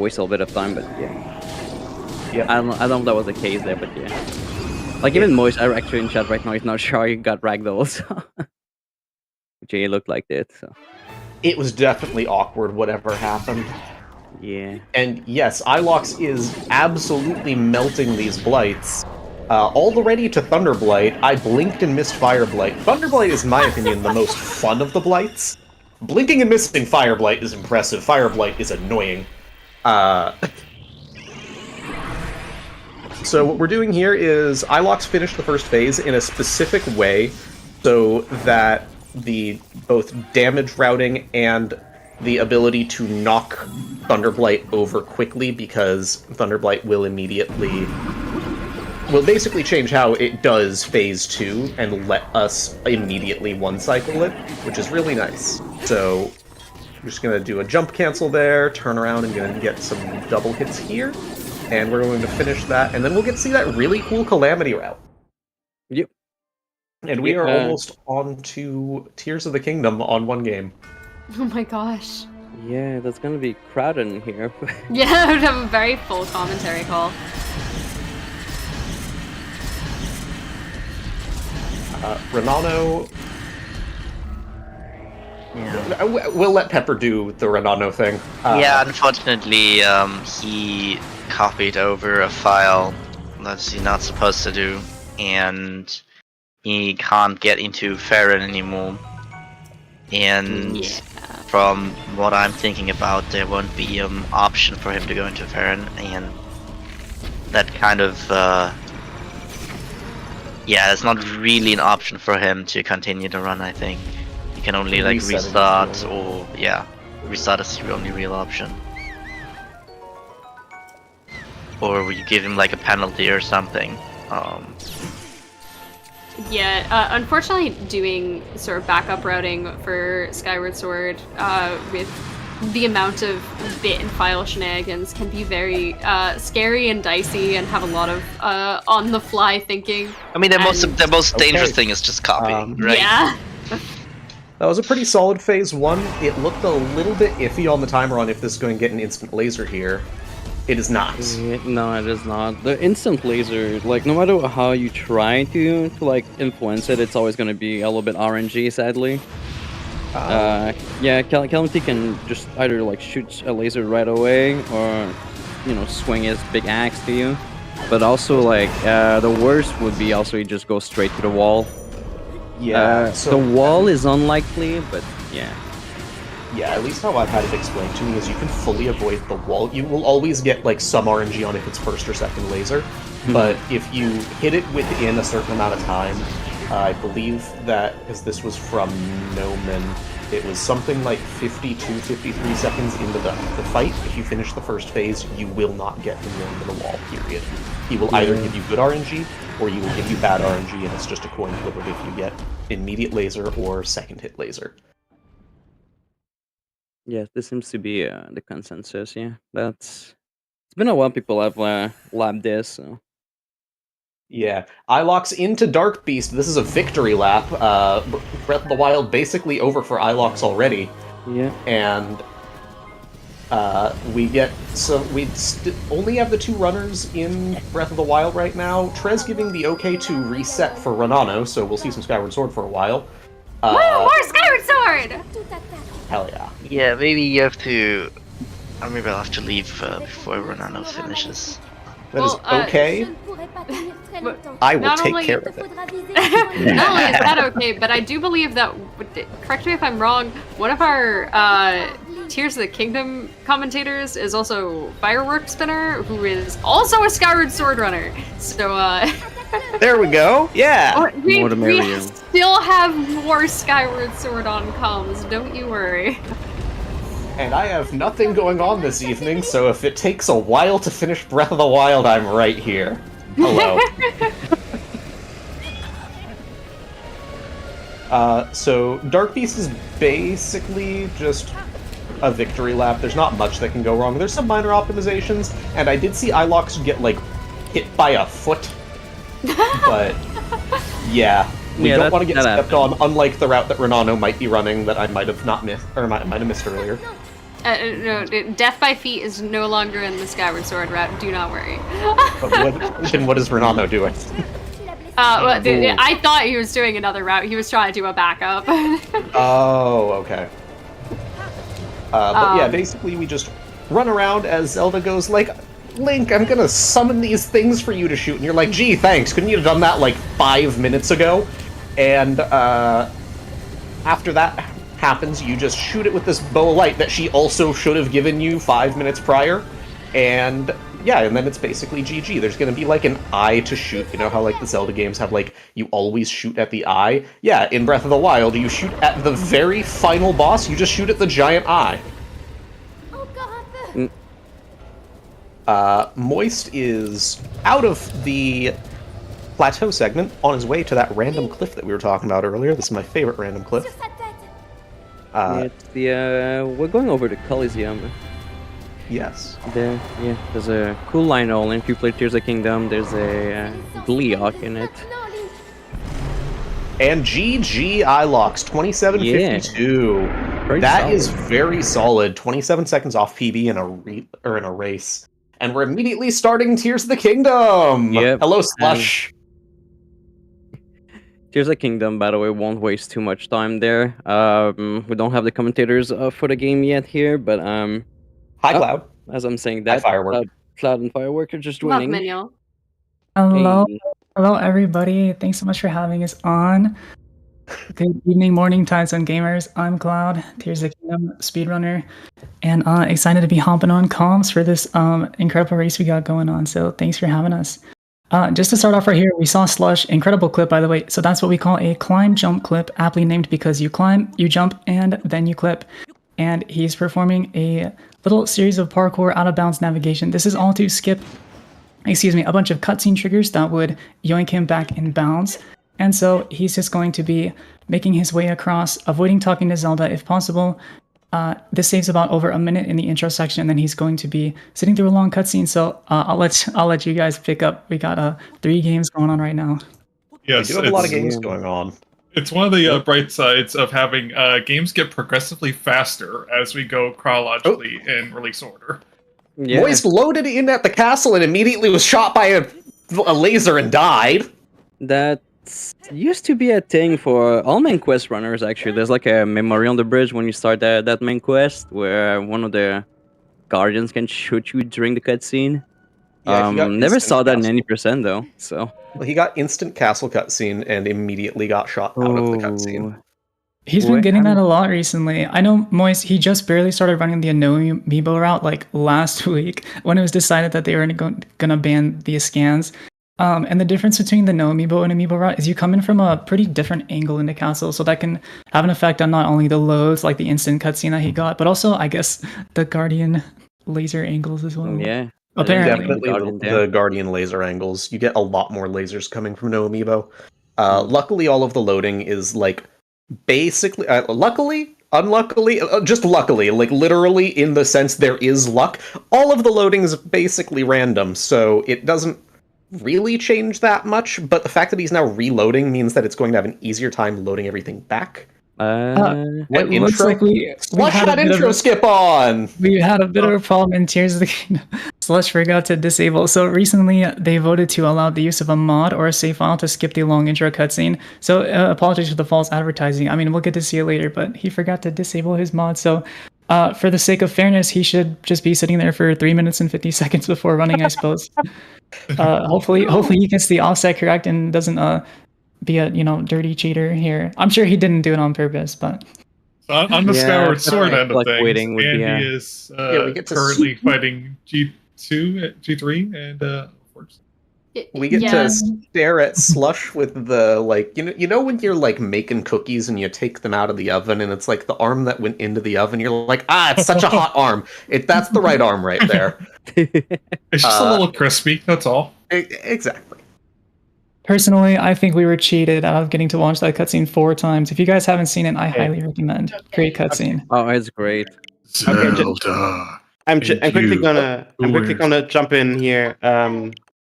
waste a little bit of time. But yeah, I don't know if that was the case there, but yeah, like even Moist, I actually in chat right now, he's not sure he got ragdolls. Which it looked like that. So it was definitely awkward. Whatever happened. Yeah. And yes, Ilox is absolutely melting these blights. All the ready to Thunder Blight, I blinked and missed Fire Blight. Thunder Blight is, in my opinion, the most fun of the blights. Blinking and missing Fire Blight is impressive. Fire Blight is annoying. So what we're doing here is Ilox finished the first phase in a specific way so that the both damage routing and the ability to knock Thunderblight over quickly, because Thunderblight will basically change how it does phase 2 and let us immediately one-cycle it, which is really nice. So we're just going to do a jump cancel there, turn around and gonna get some double hits here, and we're going to finish that, and then we'll get to see that really cool Calamity route. Yep. And we are almost on to Tears of the Kingdom on one game. Oh my gosh. Yeah, that's gonna be crowded in here. Yeah, I would have a very full commentary call. Renano. Yeah. We'll let Pepper do the Renano thing. Yeah, unfortunately, he copied over a file that he's not supposed to do, and he can't get into Farron anymore. And from what I'm thinking about, there won't be an option for him to go into Farron, and that kind of it's not really an option for him to continue to run. I think he can only like restart, or restart is the only real option, or we give him like a penalty or something. Yeah, unfortunately doing sort of backup routing for Skyward Sword with the amount of bit and file shenanigans can be very scary and dicey and have a lot of on-the-fly thinking. I mean, the most dangerous thing is just copying, right? Yeah. That was a pretty solid phase 1. It looked a little bit iffy on the timer on if this is going to get an instant laser here. It is not. No, it is not. The instant laser, like, no matter how you try to like influence it, it's always going to be a little bit RNG, sadly. Yeah, Calamity can just either like shoot a laser right away, or swing his big axe to you. But also, like, the worst would be also you just go straight to the wall. Yeah. So the wall is unlikely, but yeah. Yeah, at least how I've had it explained to me is you can fully avoid the wall. You will always get like some RNG on if it's first or second laser, but if you hit it within a certain amount of time, I believe that, because this was from Nomen, it was something like 52, 53 seconds into the fight. If you finish the first phase, you will not get him into the wall, period. He will either give you good RNG, or he will give you bad RNG, and it's just a coin flip of if you get immediate laser or second hit laser. Yeah, this seems to be the consensus. Yeah, it's been a while people have labbed this. So. Yeah, Ilox into Dark Beast. This is a victory lap. Breath of the Wild basically over for Ilox already. Yeah. And we only have the 2 runners in Breath of the Wild right now. Trez giving the okay to reset for Renano, so we'll see some Skyward Sword for a while. Woo! More Skyward Sword! Hell yeah. Yeah, maybe you have to... Or maybe I'll have to leave before Renano finishes. That is okay. I will take care of it. Not only is that okay, but I do believe that, correct me if I'm wrong, one of our Tears of the Kingdom commentators is also Firework Spinner, who is also a Skyward Sword runner. So, there we go. Yeah. We still have more Skyward Sword on comms, don't you worry. And I have nothing going on this evening, so if it takes a while to finish Breath of the Wild, I'm right here. Hello. So Dark Beast is basically just a victory lap. There's not much that can go wrong. There's some minor optimizations, and I did see Ilox get, like, hit by a foot. But, yeah. We don't want to get stepped on, unlike the route that Renano might be running that I might have not missed, or might have missed earlier. No, death by feet is no longer in the Skyward Sword route. Do not worry. Then what is Renano doing? I thought he was doing another route. He was trying to do a backup. Oh, okay. But yeah, basically we just run around as Zelda goes like, Link, I'm gonna summon these things for you to shoot. And you're like, gee, thanks. Couldn't you have done that like 5 minutes ago? And after that happens, you just shoot it with this bow of light that she also should have given you 5 minutes prior. And yeah, and then it's basically GG. There's gonna be like an eye to shoot. You know how like the Zelda games have like, you always shoot at the eye? Yeah, in Breath of the Wild, you shoot at the very final boss, you just shoot at the giant eye. Moist is out of the plateau segment on his way to that random cliff that we were talking about earlier. This is my favorite random cliff. It's the we're going over to Coliseum. Yes. There's a cool line all. If you play Tears of the Kingdom, there's a Bleok in it. And GG Ilox 27:52. Yeah. That is very solid. 27 seconds off PB in a race. And we're immediately starting Tears of the Kingdom! Yep. Hello, Slush! Tears of the Kingdom, by the way, won't waste too much time there. We don't have the commentators for the game yet here, but Hi, Cloud. As I'm saying that, Hi, Firework. Cloud and Firework are just Love joining. Minion. Hello. Hey. Hello, everybody. Thanks so much for having us on. Good evening, morning, time zone gamers. I'm Cloud, Tears of the Kingdom speedrunner, and excited to be hopping on comms for this incredible race we got going on. So thanks for having us. Just to start off right here, we saw Slush, incredible clip, by the way. So that's what we call a climb jump clip, aptly named because you climb, you jump, and then you clip. And he's performing a little series of parkour out of bounds navigation. This is all to skip, a bunch of cutscene triggers that would yoink him back in bounds. And so he's just going to be making his way across, avoiding talking to Zelda if possible. This saves about over a minute in the intro section, and then he's going to be sitting through a long cutscene. So I'll let you guys pick up. We got 3 games going on right now. we Yes, do have a lot of games going on. It's one of the bright sides of having games get progressively faster as we go chronologically in release order. Yeah. Moist loaded in at the castle and immediately was shot by a laser and died. That used to be a thing for all main quest runners, actually. There's like a memory on the bridge when you start that main quest where one of the guardians can shoot you during the cutscene. Yeah, never saw that in any percent though, so. Well, he got instant castle cutscene and immediately got shot out of the cutscene. He's been getting that a lot recently. I know Moist, he just barely started running the Amiibo route like last week when it was decided that they were gonna ban the scans. And the difference between the no amiibo and amiibo route is you come in from a pretty different angle in the castle, so that can have an effect on not only the loads, like the instant cutscene that he got, but also, I guess, the Guardian laser angles as well. Yeah. Apparently. Definitely the Guardian laser angles. You get a lot more lasers coming from no amiibo. Luckily, all of the loading is, like, basically... luckily? Unluckily? Just luckily. Like, literally, in the sense there is luck. All of the loading is basically random, so it doesn't really change that much, but the fact that he's now reloading means that it's going to have an easier time loading everything back. It looks like we had that intro skip on! We had a bit of a problem in Tears of the Kingdom. Slush forgot to disable. So recently they voted to allow the use of a mod or a save file to skip the long intro cutscene. So apologies for the false advertising. I mean, we'll get to see it later, but he forgot to disable his mod. So for the sake of fairness, he should just be sitting there for 3 minutes and 50 seconds before running, I suppose. Hopefully he gets the offset correct and doesn't be a dirty cheater here. I'm sure he didn't do it on purpose, but on the Skyward Sword end of things, Andy is we get to currently fighting G2, G3, and We get Yeah. to stare at Slush with the like you know when you're like making cookies and you take them out of the oven and it's like the arm that went into the oven. You're like, it's such a hot arm. That's the right arm right there. It's just a little crispy. That's all. Exactly. Personally, I think we were cheated out of getting to watch that cutscene 4 times. If you guys haven't seen it, I highly recommend. Great cutscene. Oh, it's great. Zelda. I'm quickly gonna jump in here.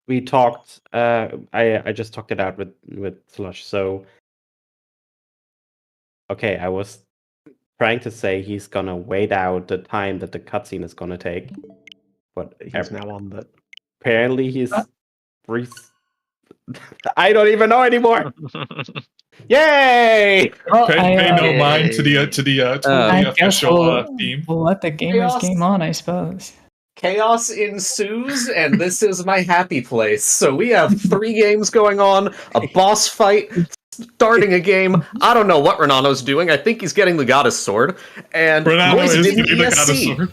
We talked. I just talked it out with Slush. So, okay, I was trying to say he's gonna wait out the time that the cutscene is gonna take, but He's now on the. apparently he's. I don't even know anymore. Yay! Well, Pay no I mind to the guess official theme. we'll let the gamers Chaos. game on, I suppose. Chaos ensues, and this is my happy place. So we have 3 games going on, a boss fight, starting a game. I don't know what Renano's doing. I think he's getting the Goddess Sword. And Renano Moise is didn't getting the Goddess ESC. Sword.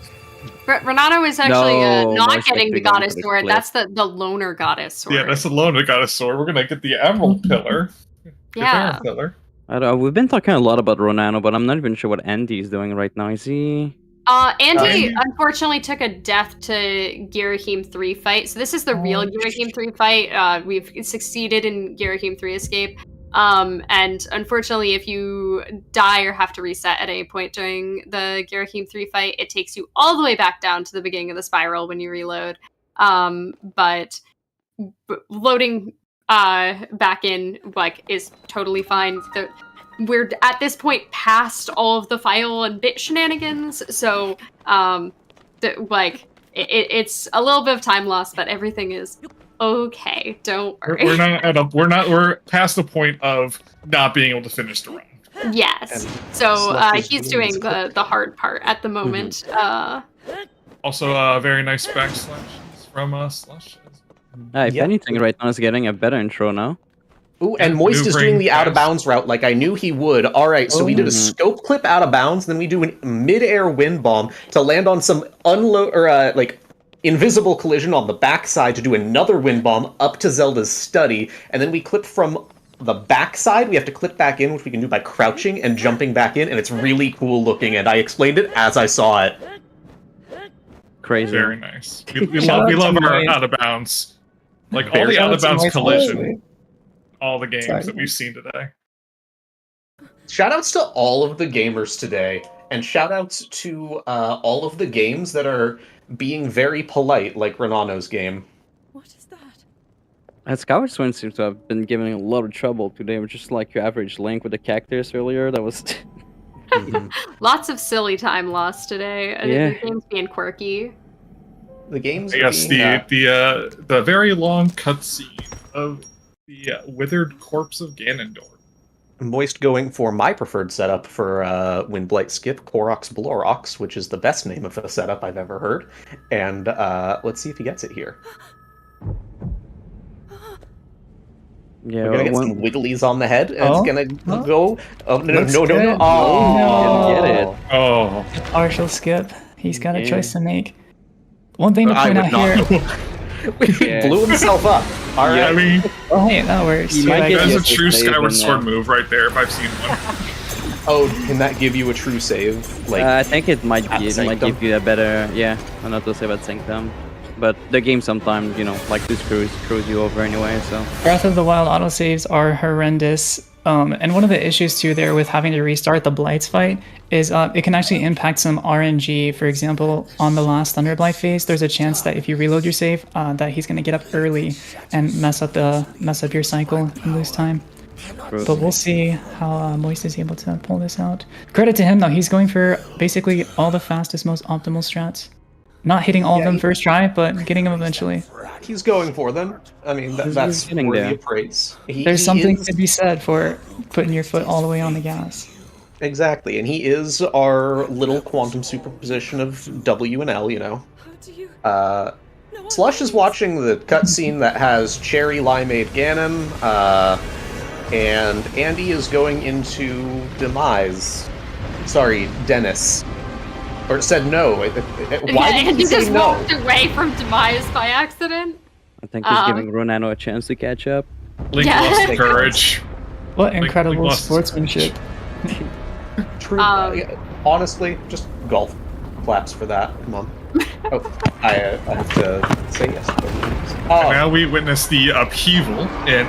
Renano is actually No, not Moise getting the actually going goddess for the sword. cliff. That's the loner goddess sword. Yeah, that's alone the Goddess Sword. We're gonna get the Emerald Pillar. The Yeah. Baron Pillar. I don't know, we've been talking a lot about Ronano, but I'm not even sure what Andy's doing right now. Is he? Andy unfortunately took a death to Girahim 3 fight. So this is the real Girahim 3 fight. We've succeeded in Girahim 3 escape. And unfortunately, if you die or have to reset at any point during the Girahim 3 fight, it takes you all the way back down to the beginning of the spiral when you reload. But loading back in is totally fine. We're at this point past all of the file and bit shenanigans, so it's a little bit of time lost, but everything is okay. Don't worry. We're past the point of not being able to finish the run. Yes. So he's doing the hard part at the moment. Also, very nice backslashes from Slush. If anything, right now is getting a better intro now. Ooh, and Moist is doing the out of bounds route like I knew he would. All right, so we did a scope clip out of bounds, then we do a mid-air wind bomb to land on some invisible collision on the backside to do another wind bomb up to Zelda's study, and then we clip from the backside. We have to clip back in, which we can do by crouching and jumping back in, and it's really cool looking. And I explained it as I saw it. Crazy. Very nice. We love our out of bounds. Like all the out of bounds collision. All the games that we've seen today. Shoutouts to all of the gamers today, and shoutouts to all of the games that are being very polite, like Renano's game. Skyward Sword seems to have been giving a lot of trouble today, which is like your average Link with the cactus earlier. That was. Lots of silly time lost today. Yeah. The game's being quirky. The game's Yes, the very long cutscene of the withered corpse of Ganondorf. Moist going for my preferred setup for Windblight Skip, Koroks Blorox, which is the best name of a setup I've ever heard. And let's see if he gets it here. Yeah, we're gonna get some wigglies on the head, and it's gonna go. Oh no! Looks No! good. Oh, Get it. Oh, Partial skip. He's got a choice to make. One thing to point out here. He blew himself up. All right. Yeah, I mean, Oh, hey, that works. that's a true Skyward Sword move right there if I've seen one. Oh, can that give you a true save? Like, I think it might Sanctum? give you a better. Yeah, I'm not to say about Sanctum. But the game sometimes, like to screws you over anyway, so. Breath of the Wild autosaves are horrendous. And one of the issues too there with having to restart the Blights fight is it can actually impact some RNG. For example, on the last Thunderblight phase, there's a chance that if you reload your save, that he's gonna get up early and mess up your cycle and lose time. But we'll see how Moist is able to pull this out. Credit to him though, he's going for basically all the fastest, most optimal strats. Not hitting all of them first try, but getting them eventually. He's going for them. I mean, that's worthy of praise. There's something to be said for putting your foot all the way on the gas. Exactly, and he is our little quantum superposition of W and L, Slush is watching the cutscene that has Cherry Limeade Ganon, and Andy is going into Demise. Sorry, Dennis. Or said no. Why did he Andy say just no? walked away from Demise by accident. think he's giving Ronano a chance to catch up. Link lost the courage. What Link incredible lost his sportsmanship. True. Honestly, just golf claps for that. Come on. Oh, I have to say yes. And now we witness the upheaval in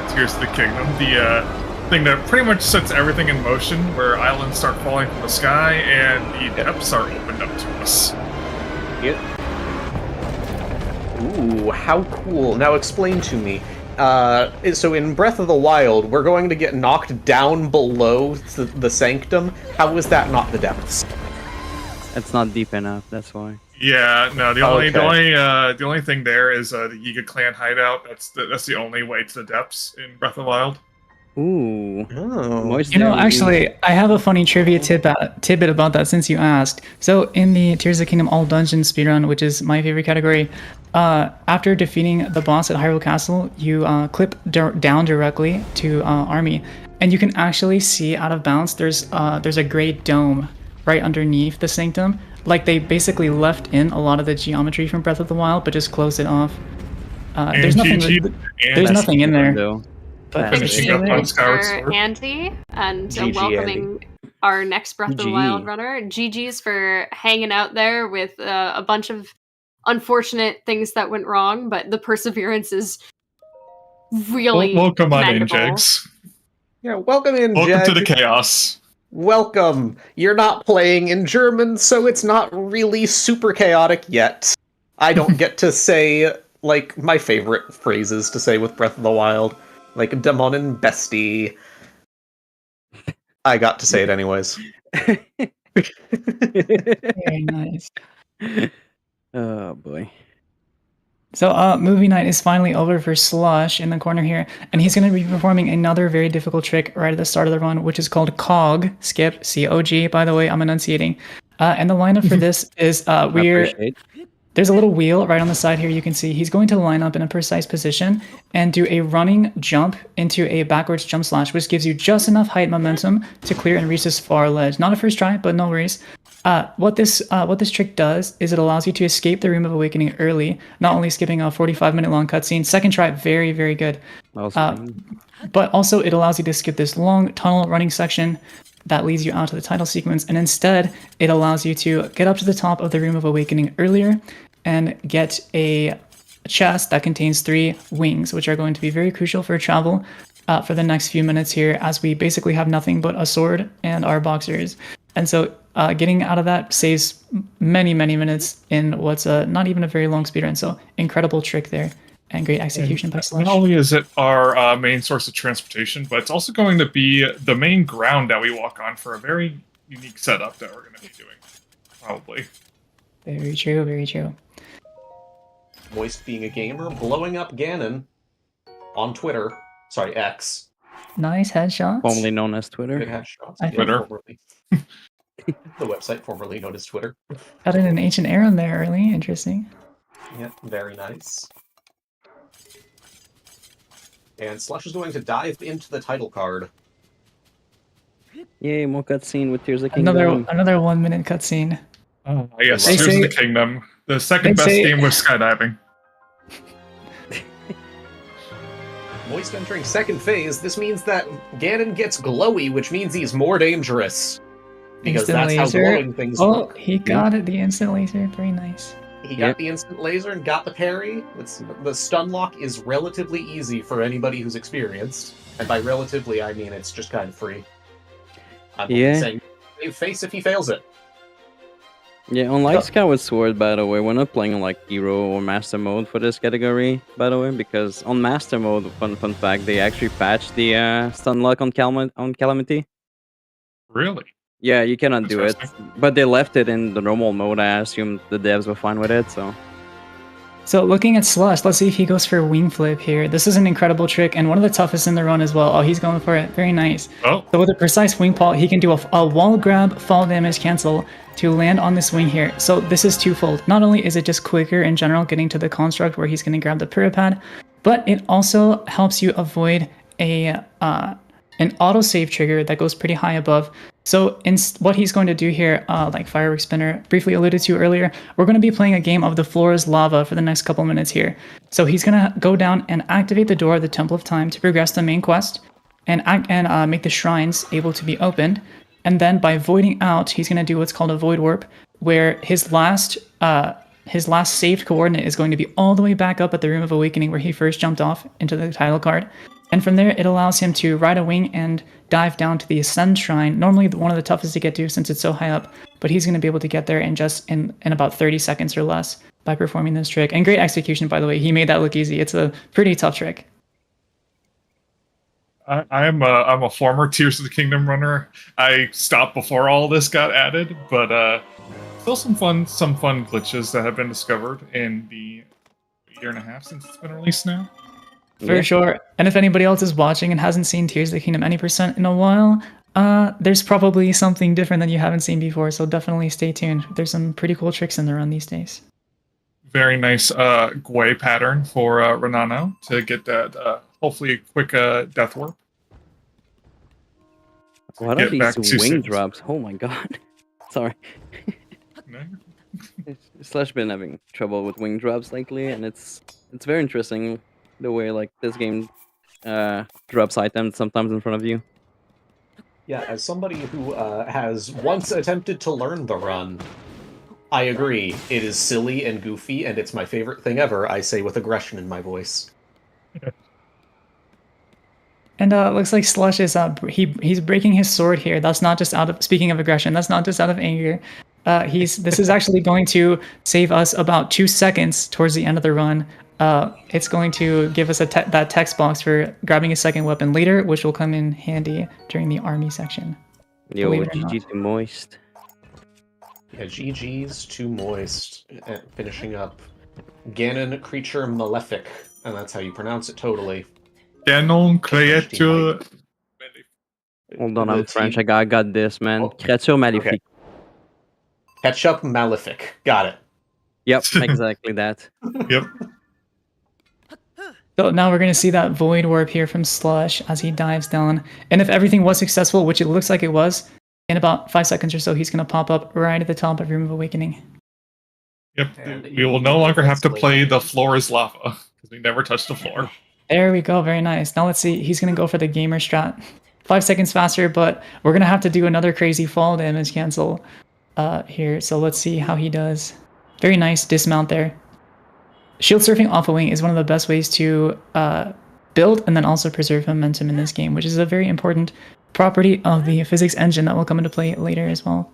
Tears of the Kingdom, the thing that pretty much sets everything in motion, where islands start falling from the sky and the depths are opened up to us. Yep. Ooh, how cool. Now explain to me. So in Breath of the Wild, we're going to get knocked down below the Sanctum. How is that not the depths? It's not deep enough, that's why. Yeah, no. The only thing there is the Yiga clan hideout. That's the only way to the depths in Breath of the Wild. Ooh. Actually, I have a funny trivia tidbit about that since you asked. So in the Tears of the Kingdom All Dungeons speedrun, which is my favorite category, after defeating the boss at Hyrule Castle, you clip down directly to Army, and you can actually see out of bounds there's a gray dome right underneath the Sanctum. Like they basically left in a lot of the geometry from Breath of the Wild, but just closed it off. There's nothing in there. But for Andy and GG, welcoming our next Breath of the Wild runner. GG's for hanging out there with a bunch of unfortunate things that went wrong, but the perseverance is really welcome on in, commendable. Jags. Yeah, welcome in, Welcome to the Jag. chaos. Welcome. You're not playing in German, so it's not really super chaotic yet. I don't get to say, like, my favorite phrases to say with Breath of the Wild. Like, Demonen Bestie. I got to say it anyways. Very nice. Oh boy. So movie night is finally over for Slush in the corner here, and he's going to be performing another very difficult trick right at the start of the run, which is called Cog, skip, C-O-G, by the way, I'm enunciating. And the lineup for this is there's a little wheel right on the side here. You can see he's going to line up in a precise position and do a running jump into a backwards jump slash, which gives you just enough height momentum to clear and reach this far ledge. Not a first try, but no worries. What this trick does is it allows you to escape the Room of Awakening early, not only skipping a 45-minute long cutscene. Second try, very, very good. But also it allows you to skip this long tunnel running section that leads you out to the title sequence, and instead it allows you to get up to the top of the Room of Awakening earlier and get a chest that contains 3 wings, which are going to be very crucial for travel for the next few minutes here, as we basically have nothing but a sword and our boxers. And so getting out of that saves many, many minutes in what's not even a very long speedrun. So incredible trick there and great execution by Slush. Not only is it our main source of transportation, but it's also going to be the main ground that we walk on for a very unique setup that we're going to be doing, probably. Very true, very true. Moist being a gamer, blowing up Ganon on Twitter. Sorry, X. Nice headshots. Formerly known as Twitter. Good headshots. I Twitter. The website formerly known as Twitter. Got in an ancient era there early. Interesting. Yeah, very nice. And Slush is going to dive into the title card. Yay, more cutscene with Tears of the Kingdom. Another 1-minute cutscene. Oh, yes, Tears of the Kingdom. The second best game was skydiving. Moist entering second phase. This means that Ganon gets glowy, which means he's more dangerous. Because Instant that's laser. how glowing things Oh, work. he got it. The instant laser. Very nice. He got the instant laser and got the parry. The stun lock is relatively easy for anybody who's experienced. And by relatively, I mean it's just kind of free. I'm saying save face if he fails it. Yeah, unlike Skyward Sword, by the way, we're not playing on like Hero or Master Mode for this category, by the way, because on Master Mode, fun fact, they actually patched the stun lock on Calamity. Really? Yeah, you cannot do it, but they left it in the normal mode. I assume the devs were fine with it, so. So looking at Slush, let's see if he goes for a wing flip here. This is an incredible trick and one of the toughest in the run as well. Oh, he's going for it. Very nice. Oh. So with a precise wing paw, he can do a wall grab, fall damage cancel to land on this wing here. So this is twofold. Not only is it just quicker in general getting to the construct where he's going to grab the pad, but it also helps you avoid an autosave trigger that goes pretty high above. So what he's going to do here, like Fireworks Spinner briefly alluded to earlier, we're going to be playing a game of the floor is lava for the next couple minutes here. So he's going to go down and activate the door of the Temple of Time to progress the main quest and make the shrines able to be opened. And then by voiding out, he's going to do what's called a void warp, where his last saved coordinate is going to be all the way back up at the Room of Awakening where he first jumped off into the title card. And from there, it allows him to ride a wing and dive down to the Ascend Shrine, normally one of the toughest to get to since it's so high up, but he's going to be able to get there in about 30 seconds or less by performing this trick. And great execution, by the way. He made that look easy. It's a pretty tough trick. I'm a former Tears of the Kingdom runner. I stopped before all this got added, but still some fun glitches that have been discovered in the year and a half since it's been released now. For sure. And if anybody else is watching and hasn't seen Tears of the Kingdom any % in a while, there's probably something different that you haven't seen before, so definitely stay tuned. There's some pretty cool tricks in the run these days. Very nice Gwei pattern for Renano to get that hopefully quick death warp. What are these wing drops? Oh my god. Sorry. Slash been having trouble with wing drops lately, and it's very interesting the way like this game drops items sometimes in front of you. Yeah, as somebody who has once attempted to learn the run, I agree. It is silly and goofy, and it's my favorite thing ever, I say with aggression in my voice. And looks like Slush is he's breaking his sword here. That's not just out of, speaking of aggression, that's not just out of anger. This is actually going to save us about 2 seconds towards the end of the run. It's going to give us that text box for grabbing a second weapon later, which will come in handy during the army section. Yo, GG too moist. Yeah, GG's too moist. Finishing up Ganon Creature Malefic, and that's how you pronounce it totally. Ganon Creature. Hold on, I'm French. I got this, man. Créature Maléfique. Okay. Ketchup Malefic. Got it. Yep, exactly that. Yep. So now we're going to see that Void Warp here from Slush as he dives down. And if everything was successful, which it looks like it was, in about 5 seconds or so, he's going to pop up right at the top of Room of Awakening. Yep, we will no longer have to play the floor is lava, because we never touched the floor. There we go, very nice. Now let's see, he's going to go for the gamer strat. 5 seconds faster, but we're going to have to do another crazy fall damage cancel here. So let's see how he does. Very nice dismount there. Shield surfing off a wing is one of the best ways to build and then also preserve momentum in this game, which is a very important property of the physics engine that will come into play later as well.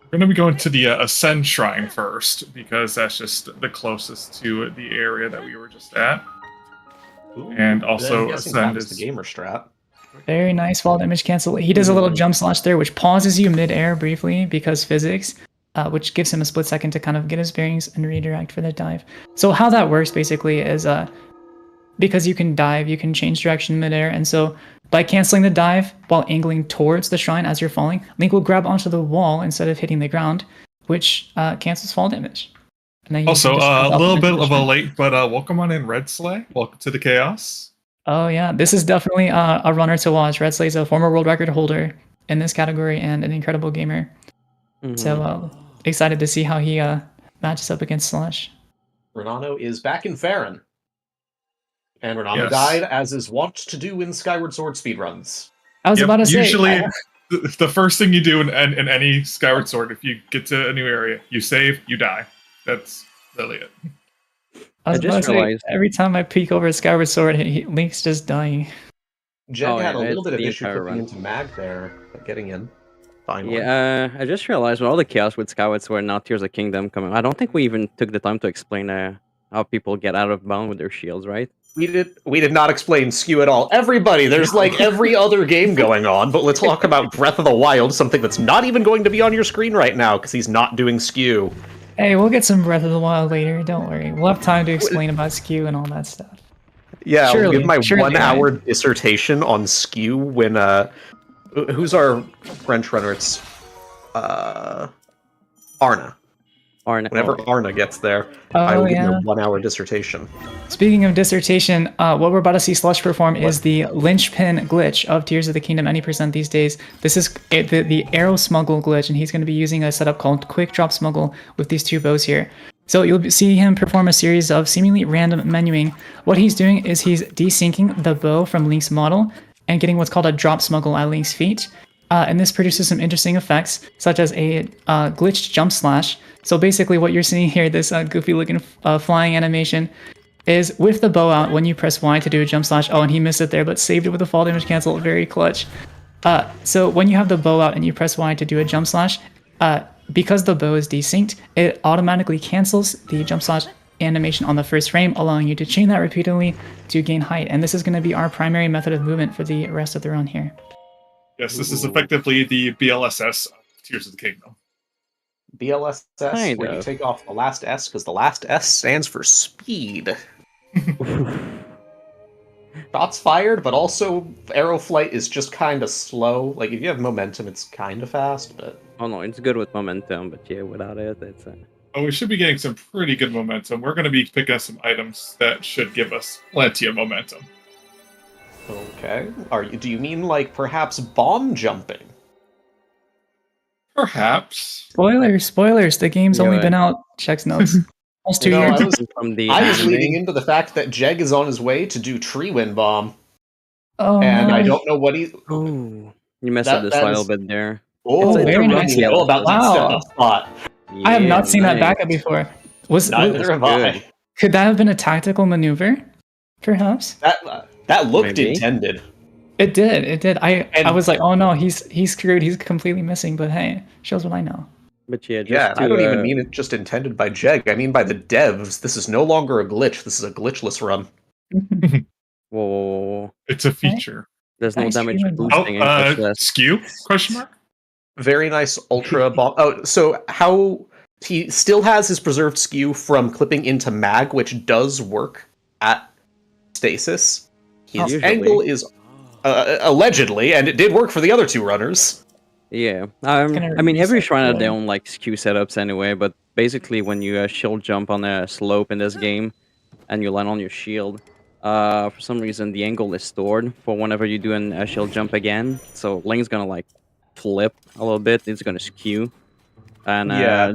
We're going to be going to the Ascend Shrine first, because that's just the closest to the area that we were just at. Ooh, and also Ascend is the gamer strat. Very nice fall damage cancel. He does a little jump slash there, which pauses you mid-air briefly because physics, which gives him a split second to kind of get his bearings and redirect for the dive. So how that works basically is because you can dive, you can change direction mid-air, and so by canceling the dive while angling towards the shrine as you're falling, Link will grab onto the wall instead of hitting the ground, which cancels fall damage. And then also, a little bit of a late, but welcome on in, Red Slay. Welcome to the chaos. Oh yeah, this is definitely a runner to watch. Red Slay's a former world record holder in this category and an incredible gamer. Mm-hmm. So excited to see how he matches up against Slush. Renano is back in Farron. And Renano died, as is wont to do in Skyward Sword speedruns. I was about to say. Usually, the first thing you do in any Skyward Sword, if you get to a new area, you save, you die. That's really it. I was about to say, every time I peek over at Skyward Sword, Link's just dying. Jed had a little bit of issue flipping into Mag there, but getting in. Finally. Yeah, I just realized with all the chaos with Skyward Sword, now Tears of Kingdom coming, I don't think we even took the time to explain how people get out of bound with their shields, right? We did not explain skew at all. Everybody, there's like every other game going on, but let's talk about Breath of the Wild, something that's not even going to be on your screen right now because he's not doing skew. Hey, we'll get some Breath of the Wild later, don't worry. We'll have time to explain about skew and all that stuff. Yeah, I'll give my 1 hour dissertation on skew when who's our French runner? It's Arna. Whenever Arna gets there, I will give you a 1 hour dissertation. Speaking of dissertation, what we're about to see Slush perform is the linchpin glitch of Tears of the Kingdom any percent these days. This is the arrow smuggle glitch, and he's going to be using a setup called quick drop smuggle with these two bows here. So you'll see him perform a series of seemingly random menuing. What he's doing is he's desyncing the bow from Link's model and getting what's called a drop smuggle at Link's feet. And this produces some interesting effects, such as a glitched jump slash. So basically what you're seeing here, this goofy looking flying animation, is with the bow out when you press Y to do a jump slash. Oh, and he missed it there, but saved it with a fall damage cancel. Very clutch. So when you have the bow out and you press Y to do a jump slash, because the bow is desynced, it automatically cancels the jump slash animation on the first frame, allowing you to chain that repeatedly to gain height. And this is going to be our primary method of movement for the rest of the run here. Yes, this is effectively the BLSS of Tears of the Kingdom. BLSS, where you take off the last S, because the last S stands for speed. Shots fired, but also arrow flight is just kind of slow. Like, if you have momentum, it's kind of fast, but... Oh no, it's good with momentum, but yeah, without it, it's... Oh, we should be getting some pretty good momentum. We're going to be picking up some items that should give us plenty of momentum. Okay. Do you mean, like, perhaps bomb jumping? Perhaps. Spoilers. The game's only been out, checks notes, almost 2 years. I was leading into the fact that Jeg is on his way to do Tree Wind Bomb. Oh, and no. I don't know what he... Oh, you messed up this a little bit there. Oh, very nice. About that step-up spot. I have not seen that backup before. Neither have I. Could that have been a tactical maneuver? Perhaps? That looked intended. It did. I was like, oh no, he's screwed. He's completely missing. But hey, shows what I know. But yeah, I don't even mean it just intended by Jeg. I mean by the devs. This is no longer a glitch. This is a glitchless run. Whoa. It's a feature. There's no damage boosting. Skew? Question mark? Very nice ultra bomb. Oh, so how he still has his preserved skew from clipping into mag, which does work at stasis. His angle is allegedly, and it did work for the other two runners. Yeah, I mean, every shrine had their own like skew setups anyway, but basically when you shield jump on a slope in this game, and you land on your shield, for some reason the angle is stored for whenever you do a shield jump again. So Link's gonna like flip a little bit, it's gonna skew. And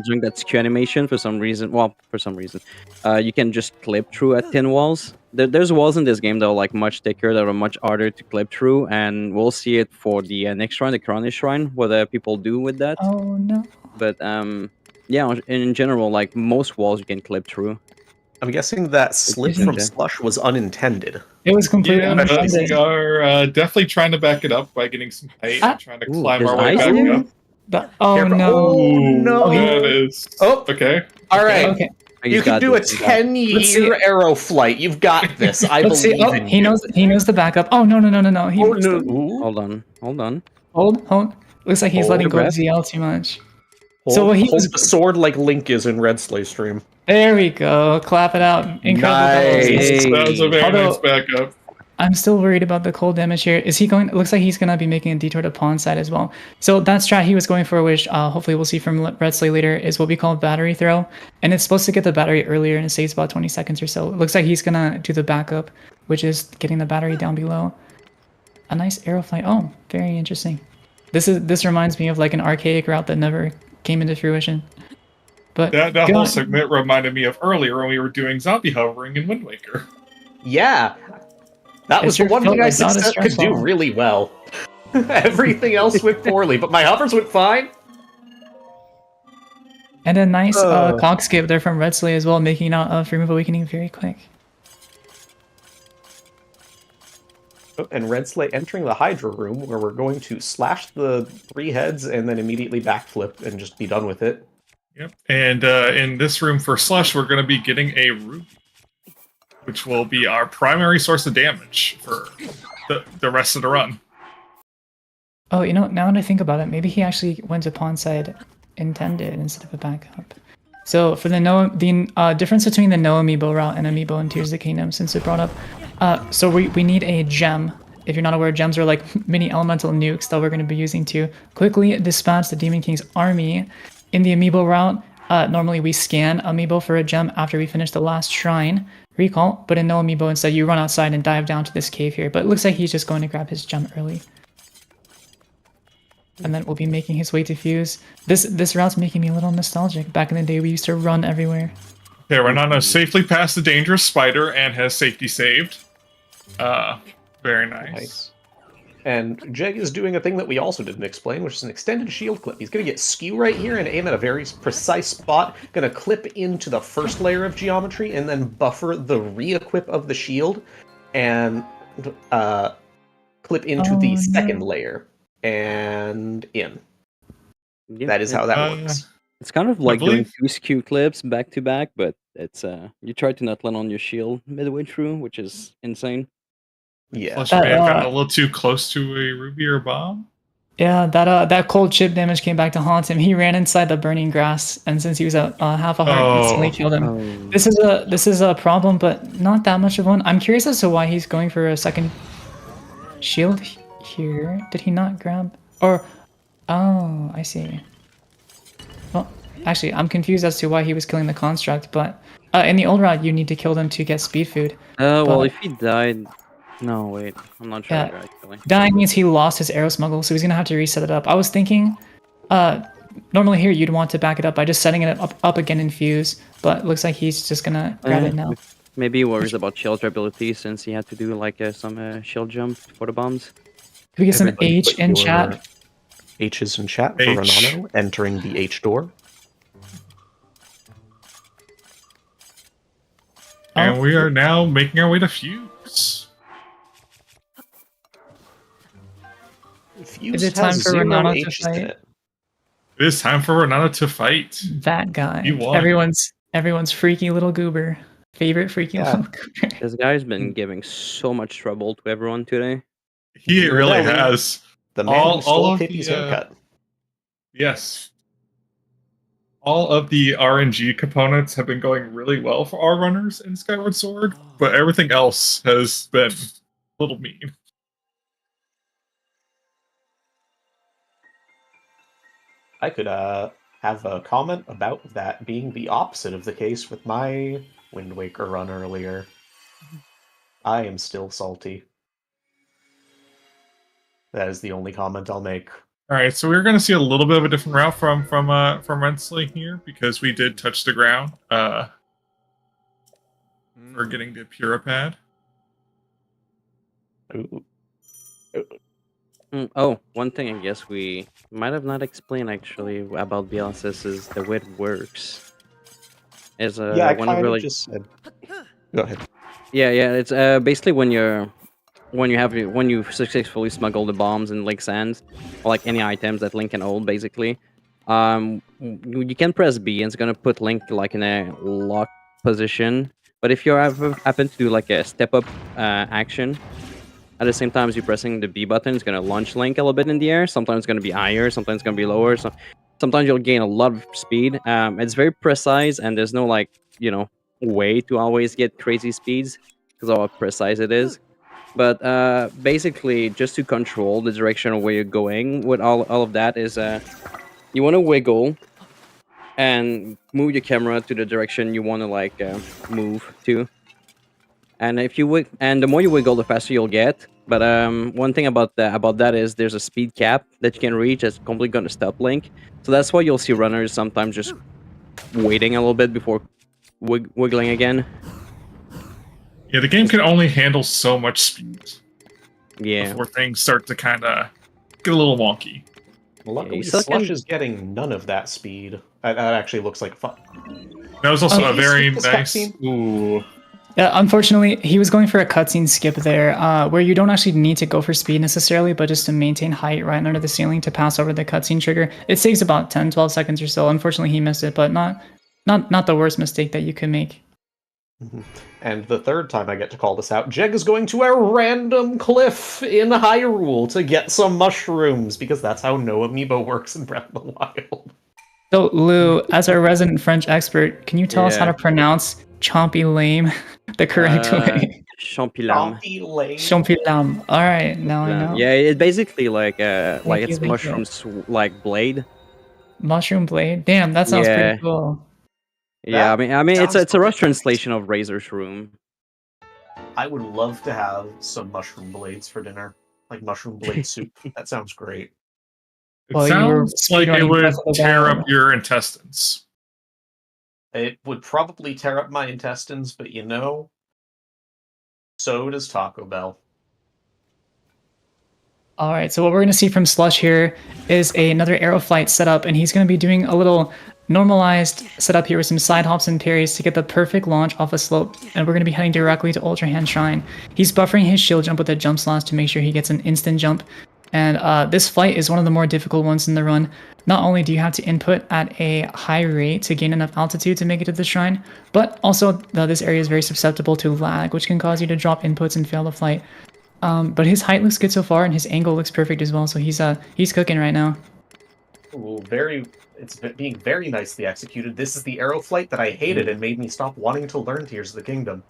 during that skew animation, for some reason, you can just clip through at thin walls. There's walls in this game that are like much thicker, that are much harder to clip through, and we'll see it for the next shrine, the Corona shrine, what people do with that. Oh no. But yeah, in general, like most walls you can clip through. I'm guessing that slip from Slush was unintended. It was completely unintended. We are definitely trying to back it up by getting some height and trying to climb our way back up. Oh no! No! That is... Oh, okay. All right. Okay. You can do a 10-year arrow flight. You've got this. I believe in you. He knows the backup. Oh no! Hold on. Hold. Looks like he's letting go of ZL too much. Hold the sword like Link is in Red Slay stream. There we go. Clap it out. Incredible. Nice. That was a very nice backup. I'm still worried about the cold damage here. Is he going? It looks like he's going to be making a detour to pawn side as well. So that strat he was going for, which hopefully we'll see from Red Slay later, is what we call battery throw. And it's supposed to get the battery earlier, and it saves about 20 seconds or so. It looks like he's going to do the backup, which is getting the battery down below. A nice arrow flight. Oh, very interesting. This reminds me of like an archaic route that never came into fruition. But that whole segment reminded me of earlier when we were doing zombie hovering in Wind Waker. Yeah. That was the one thing I could do really well. Everything else went poorly, but my hovers went fine. And a nice cog skip there from Red Slay as well, making out Free Move Awakening very quick. And Red Slay entering the Hydra room, where we're going to slash the 3 heads and then immediately backflip and just be done with it. Yep. And in this room for Slush, we're going to be getting a Ruby, which will be our primary source of damage for the rest of the run. Oh, you know, now that I think about it, maybe he actually went to pawn side intended instead of a backup. So for the difference between the no amiibo route and amiibo in Tears of the Kingdom, since it brought up, so we need a gem. If you're not aware, gems are like mini elemental nukes that we're going to be using to quickly dispatch the Demon King's army. In the amiibo route, normally we scan amiibo for a gem after we finish the last shrine recall, but in no amiibo instead you run outside and dive down to this cave here. But it looks like he's just going to grab his gem early. And then we'll be making his way to Fuse. This route's making me a little nostalgic. Back in the day we used to run everywhere. Okay, Renata safely passed the dangerous spider and has safety saved. Very nice. And Jeg is doing a thing that we also didn't explain, which is an extended shield clip. He's going to get skew right here and aim at a very precise spot. Going to clip into the first layer of geometry and then buffer the re-equip of the shield and clip into the second layer and in. Yeah, That is how that works. It's kind of like doing 2 skew clips back to back, but it's you try to not land on your shield midway through, which is insane. Yeah. Plus, you may have gotten a little too close to a ruby or bomb. Yeah, that cold chip damage came back to haunt him. He ran inside the burning grass, and since he was at half a heart, it instantly killed him. This is a problem, but not that much of one. I'm curious as to why he's going for a second shield here. Did he not grab? Or, oh, I see. Well, actually, I'm confused as to why he was killing the construct, but in the old route, you need to kill them to get speed food. Well, if he died... No, wait. I'm not sure. Yeah, actually. dying means he lost his arrow smuggle, so he's going to have to reset it up. I was thinking, normally here you'd want to back it up by just setting it up again in Fuse, but it looks like he's just going to grab it now. Maybe he worries about shield ability since he had to do like some shield jump for the bombs. Can we get some H in chat? H is in chat for Renano, entering the H door. And we are now making our way to Fuse. Is it time for Renano to fight? It is time for Renano to fight. That guy. He won. Everyone's freaky little goober. Favorite freaky little goober. This guy's been giving so much trouble to everyone today. He really has. The man who stole Pippi's haircut. Yes. All of the RNG components have been going really well for our runners in Skyward Sword, but everything else has been a little mean. I could have a comment about that being the opposite of the case with my Wind Waker run earlier. I am still salty. That is the only comment I'll make. All right, so we're going to see a little bit of a different route from Rensley here because we did touch the ground. We're getting the Puripad. Ooh. Oh, one thing I guess we might have not explained actually about BLSS is the way it works. Is I one kind really of just said. Go ahead. Yeah, it's basically when you successfully smuggle the bombs and Link Sands, or like any items that Link can hold, basically. You can press B and it's gonna put Link like in a lock position. But if you happen to do like a step up action, at the same time as you're pressing the B button, it's gonna launch Link a little bit in the air. Sometimes it's gonna be higher, sometimes it's gonna be lower. So sometimes you'll gain a lot of speed. It's very precise, and there's no like way to always get crazy speeds because of how precise it is. But basically, just to control the direction of where you're going with all of that is you want to wiggle and move your camera to the direction you want to like move to. And if you and the more you wiggle, the faster you'll get. But one thing about that is there's a speed cap that you can reach that's completely going to stop Link. So that's why you'll see runners sometimes just waiting a little bit before wiggling again. Yeah, the game can only handle so much speed. Yeah. Before things start to kind of get a little wonky. Luckily, Slush is getting none of that speed. That actually looks like fun. That was also a very nice. Ooh. Yeah, unfortunately, he was going for a cutscene skip there, where you don't actually need to go for speed necessarily, but just to maintain height right under the ceiling to pass over the cutscene trigger. It saves about 10-12 seconds or so. Unfortunately, he missed it, but not the worst mistake that you could make. And the third time I get to call this out, Jeg is going to a random cliff in Hyrule to get some mushrooms, because that's how no amiibo works in Breath of the Wild. So, Lou, as our resident French expert, can you tell us how to pronounce Chompy Lame the correct way? Champilam. Champilam. All right, now I know. Yeah, it's basically like it's mushrooms like blade. Mushroom Blade. Damn, that sounds Yeah. pretty cool. Yeah, That I mean, it's sounds a rough great. translation of Razor's Room. I would love to have some mushroom blades for dinner, like mushroom blade soup. That sounds great. It Well, you were sounds like it speedrunning would Breath of the tear Wild. up your intestines. It would probably tear up my intestines, but you know, so does Taco Bell. All right, so what we're going to see from Slush here is another arrow flight setup, and he's going to be doing a little normalized setup here with some side hops and parries to get the perfect launch off a slope, and we're going to be heading directly to Ultra Hand Shrine. He's buffering his shield jump with a jump slash to make sure he gets an instant jump, and this flight is one of the more difficult ones in the run. Not only do you have to input at a high rate to gain enough altitude to make it to the shrine, but also this area is very susceptible to lag, which can cause you to drop inputs and fail the flight. But his height looks good so far, and his angle looks perfect as well. So he's cooking right now. Ooh, it's being very nicely executed. This is the arrow flight that I hated and made me stop wanting to learn Tears of the Kingdom.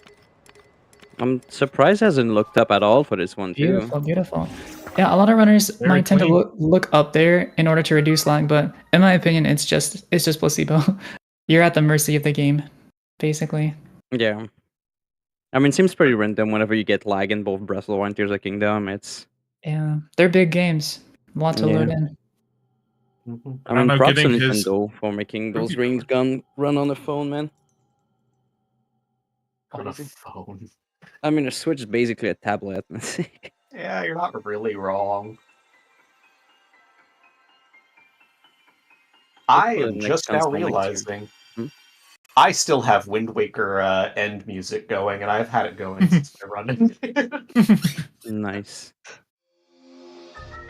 I'm surprised it hasn't looked up at all for this one too. Beautiful, beautiful. Yeah, a lot of runners Very might tend to clean. look up there in order to reduce lag, but in my opinion, it's just placebo. You're at the mercy of the game, basically. Yeah. I mean, it seems pretty random whenever you get lag in both Breath of the Wild and Tears of the Kingdom. It's Yeah, they're big games. A lot to load in. I mean, know, props to getting his Nintendo for making those rings gun run on the phone, man. On a phone. I mean, a Switch is basically a tablet. Yeah, you're not really wrong. I Hopefully am the next just now console makes realizing Hmm? I still have Wind Waker end music going, and I've had it going since my run. Nice.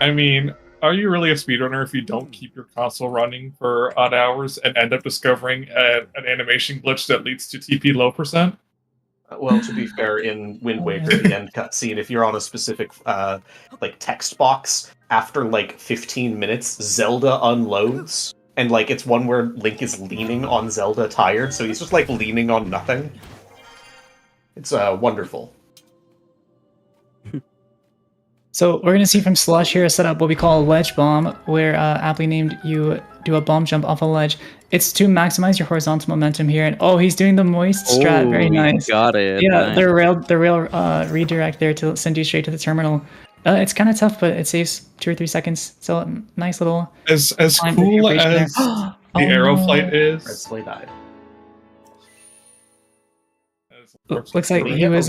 I mean, are you really a speedrunner if you don't keep your console running for odd hours and end up discovering an animation glitch that leads to TP low %? Well, to be fair, in Wind Waker, the end cutscene, if you're on a specific like text box, after like 15 minutes, Zelda unloads, and like it's one where Link is leaning on Zelda tired, so he's just like leaning on nothing. It's wonderful. So we're going to see from Slush here a setup what we call a ledge bomb, where aptly named you do a bomb jump off a ledge. It's to maximize your horizontal momentum here, and oh, he's doing the moist strat, very nice. Got it. Yeah, nice. the rail redirect there to send you straight to the terminal. It's kind of tough, but it saves 2 or 3 seconds. So nice little. As climb cool configuration there. as the arrow flight is, Red Slay died. Looks like he was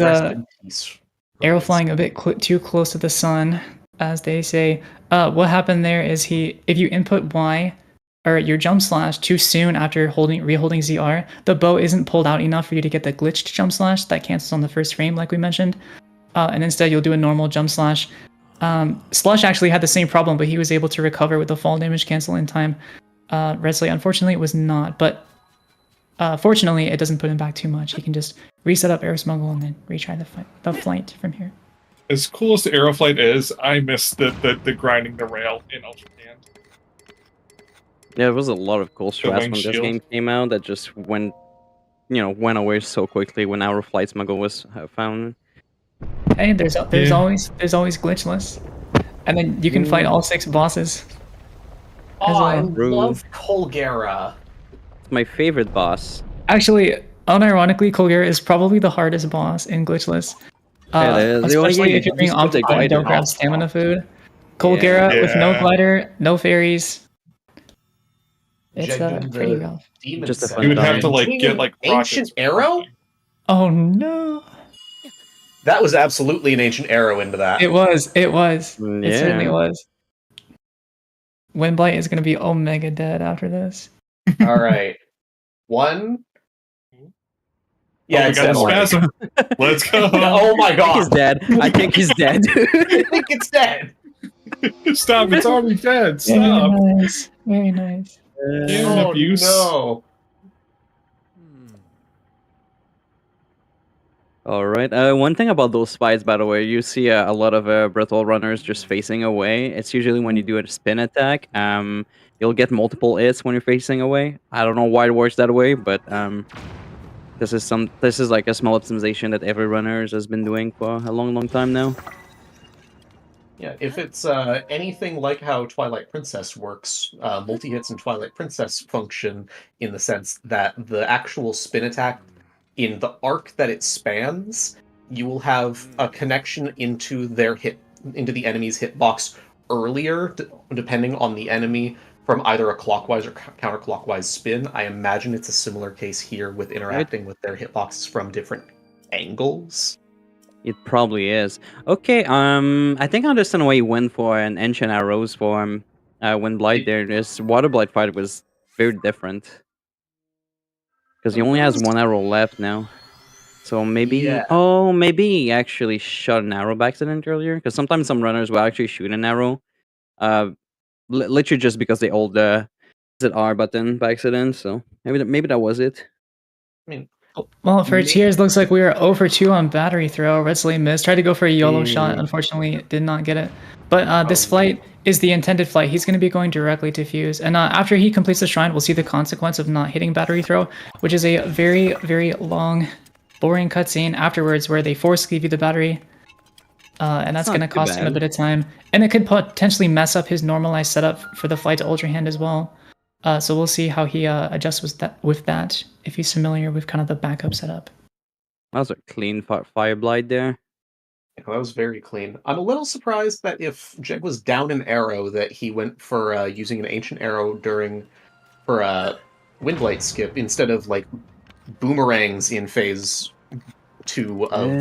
arrow flying a bit too close to the sun, as they say. What happened there is if you input Y or your jump slash too soon after re-holding ZR, the bow isn't pulled out enough for you to get the glitched jump slash that cancels on the first frame, like we mentioned. And instead, you'll do a normal jump slash. Slush actually had the same problem, but he was able to recover with the fall damage cancel in time. Red Slate, unfortunately, it was not, but fortunately, it doesn't put him back too much. He can just reset up Air Smuggle and then retry the flight from here. as cool as the arrow flight is, I miss the grinding the rail in Ultra Hand. Yeah, there was a lot of cool strats when this shield. game came out that just went away so quickly when our flight smuggle was found. Hey, there's always glitchless, and then you can fight all 6 bosses. Oh, I Rude. love Colgera. It's my favorite boss. Actually, unironically, Colgera is probably the hardest boss in glitchless. Yeah, it is. The only Especially game if you're that being used to take occupied and don't glider. grab stamina food. Colgera with no Yeah. glider, no fairies. It's Jegnum, pretty the rough. demon Just a set. fun You would have time. to like get like Ancient rockets. arrow? Oh no! That was absolutely an ancient arrow into that. It was. It certainly Yeah. was. Windblight is going to be omega dead after this. All right. 1. Yeah, Oh, we it's got a dead already. spasm. Let's go. Oh my I think he's god. dead. I think he's dead. I think it's dead. Stop! It's already dead. Very Stop. nice. Very nice. Human Oh abuse. no. All right. One thing about those fights, by the way, you see a lot of brittle runners just facing away. It's usually when you do a spin attack. You'll get multiple hits when you're facing away. I don't know why it works that way, but this is like a small optimization that every runner has been doing for a long time now. Yeah, if it's anything like how Twilight Princess works, multi-hits in Twilight Princess function in the sense that the actual spin attack, in the arc that it spans, you will have a connection into into the enemy's hitbox earlier, depending on the enemy, from either a clockwise or counterclockwise spin. I imagine it's a similar case here with interacting with their hitboxes from different angles. It probably is. Okay, I think I understand why you went for an Ancient Arrows form. When Blight there, this Water Blight fight was very different. Because he only has one arrow left now. So maybe... Yeah. Oh, maybe he actually shot an arrow by accident earlier. Because sometimes some runners will actually shoot an arrow. Literally just because they hold the R button by accident. So maybe that was it. I mean... Well, for Tears, looks like we are 0 for 2 on battery throw. Red Slate missed. Tried to go for a YOLO shot. Unfortunately, did not get it. But this flight is the intended flight. He's going to be going directly to Fuse. And after he completes the shrine, we'll see the consequence of not hitting battery throw, which is a very, very long, boring cutscene afterwards where they force give you the battery. And that's going to cost him a bit of time. And it could potentially mess up his normalized setup for the flight to Ultra Hand as well. So we'll see how he adjusts with that, if he's familiar with kind of the backup setup. That was a clean Fire Blight there. Yeah, that was very clean. I'm a little surprised that if Jeg was down an arrow, that he went for using an Ancient Arrow for a Windblight skip instead of like boomerangs in phase 2 of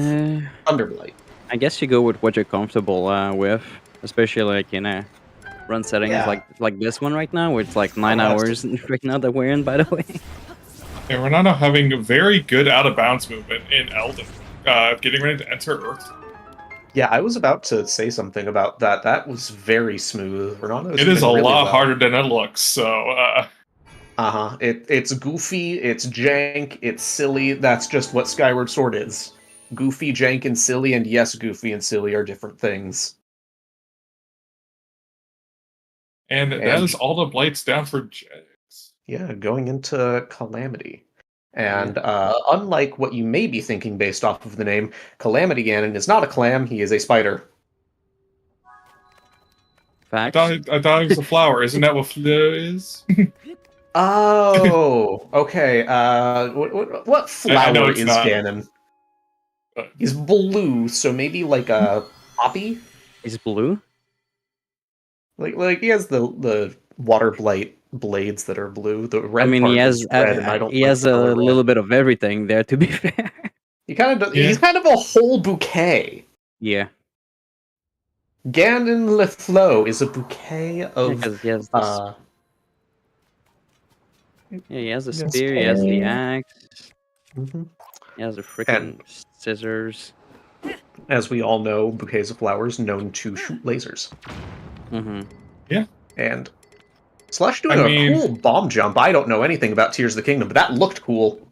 Thunderblight. I guess you go with what you're comfortable with, especially like in a run settings like this one right now, where it's like 9 hours right now that we're in, by the way. And we're now having a very good out-of-bounds movement in Elden, getting ready to enter Earth. Yeah, I was about to say something about that. That was very smooth. It is a lot harder than it looks, so... It's goofy, it's jank, it's silly. That's just what Skyward Sword is. Goofy, jank, and silly, and yes, goofy and silly are different things. And that is all the blights down for Jags. Yeah, going into Calamity. And unlike what you may be thinking based off of the name, Calamity Ganon is not a clam, he is a spider. I thought it was a flower. Isn't that what Flo is? Oh, okay. What flower is Ganon? He's blue, so maybe like a poppy? He's blue? Like he has the water blight blades that are blue. The red. I mean, part he has is red, and I don't. He has a little bit of everything there. To be fair, he kind of he's kind of a whole bouquet. Yeah. Ganon LeFlo is a bouquet of. Yeah, he has he has the spear. He has the axe. He has the freaking scissors. As we all know, bouquets of flowers known to shoot lasers. Yeah. And Slush doing a cool bomb jump. I don't know anything about Tears of the Kingdom, but that looked cool.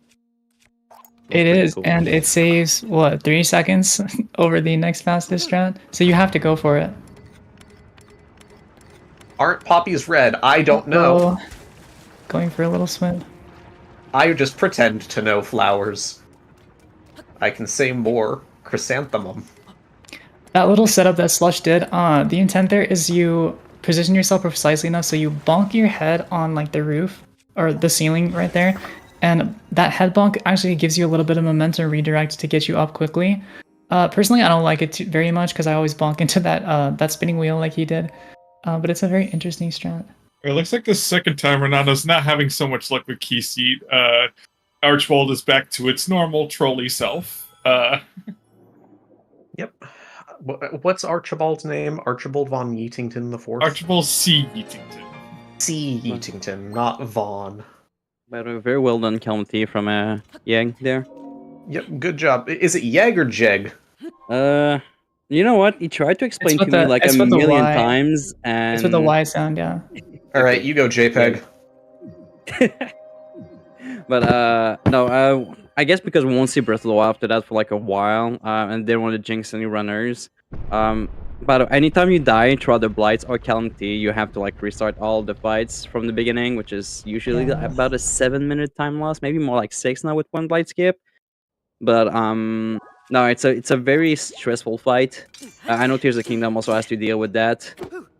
It is, cool. And it saves, 3 seconds over the next fastest strat? So you have to go for it. Aren't poppies red? I don't know. Going for a little swim. I just pretend to know flowers. I can say more. Chrysanthemum. That little setup that Slush did, the intent there is you position yourself precisely enough so you bonk your head on like the roof or the ceiling right there, and that head bonk actually gives you a little bit of momentum redirect to get you up quickly. Personally, I don't like it very much because I always bonk into that spinning wheel like he did, but it's a very interesting strat. It looks like the second time Renato's not having so much luck with Key Seat. Archibald is back to its normal trolley self. Yep. What's Archibald's name? Archibald von Yeatington the Fourth? Archibald C. Yeatington. C. Yeatington, not Von. But a very well done Calamity from Yeg there. Yep, good job. Is it Yeg or Jeg? You know what? He tried to explain to me like a million times, and it's with the Y sound, yeah. All right, you go, JPEG. But no, I guess because we won't see Breath of the Wild after that for like a while, and they don't want to jinx any runners. But anytime you die throughout the Blights or Calamity, you have to like restart all the fights from the beginning, which is usually about a 7-minute time loss, maybe more like 6 now with one Blight skip. But No, it's a very stressful fight. I know Tears of the Kingdom also has to deal with that.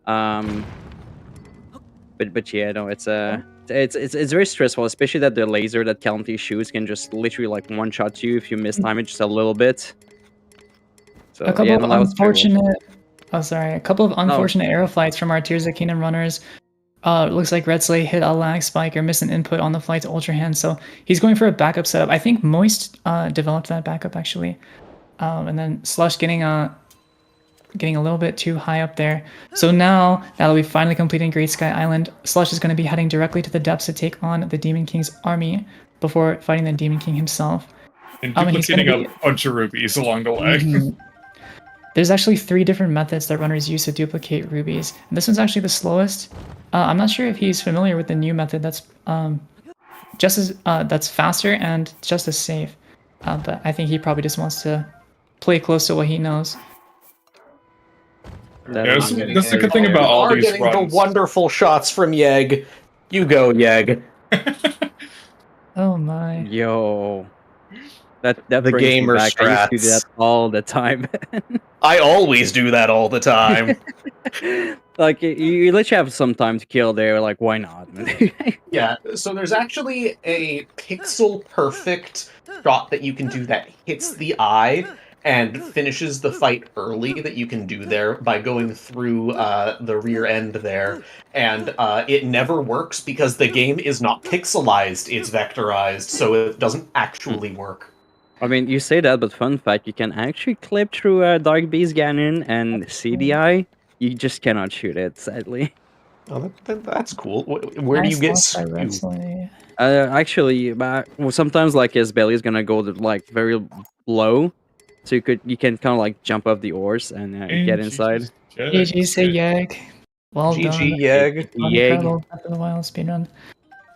But yeah, no, it's very stressful, especially that the laser that Calamity shoots can just literally like one shot you if you miss time it just a little bit. So A couple yeah, of no, that was very well. unfortunate. Oh, sorry. A couple of unfortunate arrow flights from our Tears of the Kingdom runners. It looks like Red Slay hit a lag spike or missed an input on the flight to Ultra Hand, so he's going for a backup setup. I think Moist developed that backup actually, and then Slush getting a little bit too high up there. So now that we've finally completed Great Sky Island, Slush is going to be heading directly to the depths to take on the Demon King's army before fighting the Demon King himself. And he's gonna duplicating a bunch of rubies along the way. There's actually 3 different methods that runners use to duplicate rubies. And this one's actually the slowest. I'm not sure if he's familiar with the new method that's just as that's faster and just as safe. But I think he probably just wants to play close to what he knows. That's the good thing about all these getting runs. the wonderful shots from Yeg. You go, Yeg. Oh my. Yo. That The brings me gamer back. I used to do strats. that all the time. I always do that all the time. Like you literally have some time to kill there. Like why not? Yeah, so there's actually a pixel perfect shot that you can do that hits the eye and finishes the fight early that you can do there by going through the rear end there. And it never works because the game is not pixelized, it's vectorized, so it doesn't actually work. I mean, you say that, but fun fact: you can actually clip through a Dark Beast Ganon and see the eye. You just cannot shoot it, sadly. Oh, that's cool. Where do you get Actually, well, sometimes like his belly is gonna go like very low, so you can kind of like jump off the oars and get inside. GG say Yeg. Well GG done. Yeg. Incredible Breath of the Wild speedrun.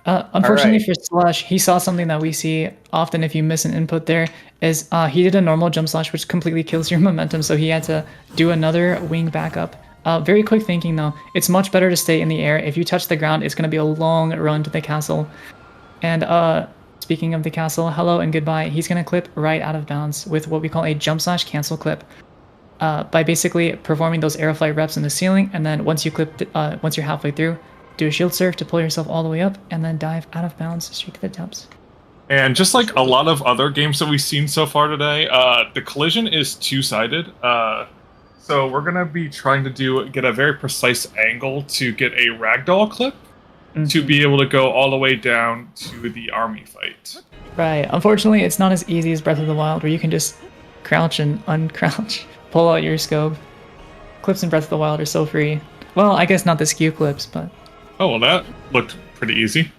Unfortunately Alright. for Slush, he saw something that we see often if you miss an input there, is he did a normal jump slash which completely kills your momentum, so he had to do another wing backup. Very quick thinking though, it's much better to stay in the air. If you touch the ground, it's going to be a long run to the castle. And speaking of the castle, hello and goodbye, he's going to clip right out of bounds with what we call a jump slash cancel clip. By basically performing those arrow flight reps in the ceiling, and then once you're halfway through, do a shield surf to pull yourself all the way up, and then dive out of bounds straight to the depths. And just like a lot of other games that we've seen so far today, the collision is two-sided. So we're gonna be trying to get a very precise angle to get a ragdoll clip to be able to go all the way down to the army fight. Right. Unfortunately, it's not as easy as Breath of the Wild, where you can just crouch and uncrouch, pull out your scope. Clips in Breath of the Wild are so free. Well, I guess not the skew clips, but... Oh, well, that looked pretty easy.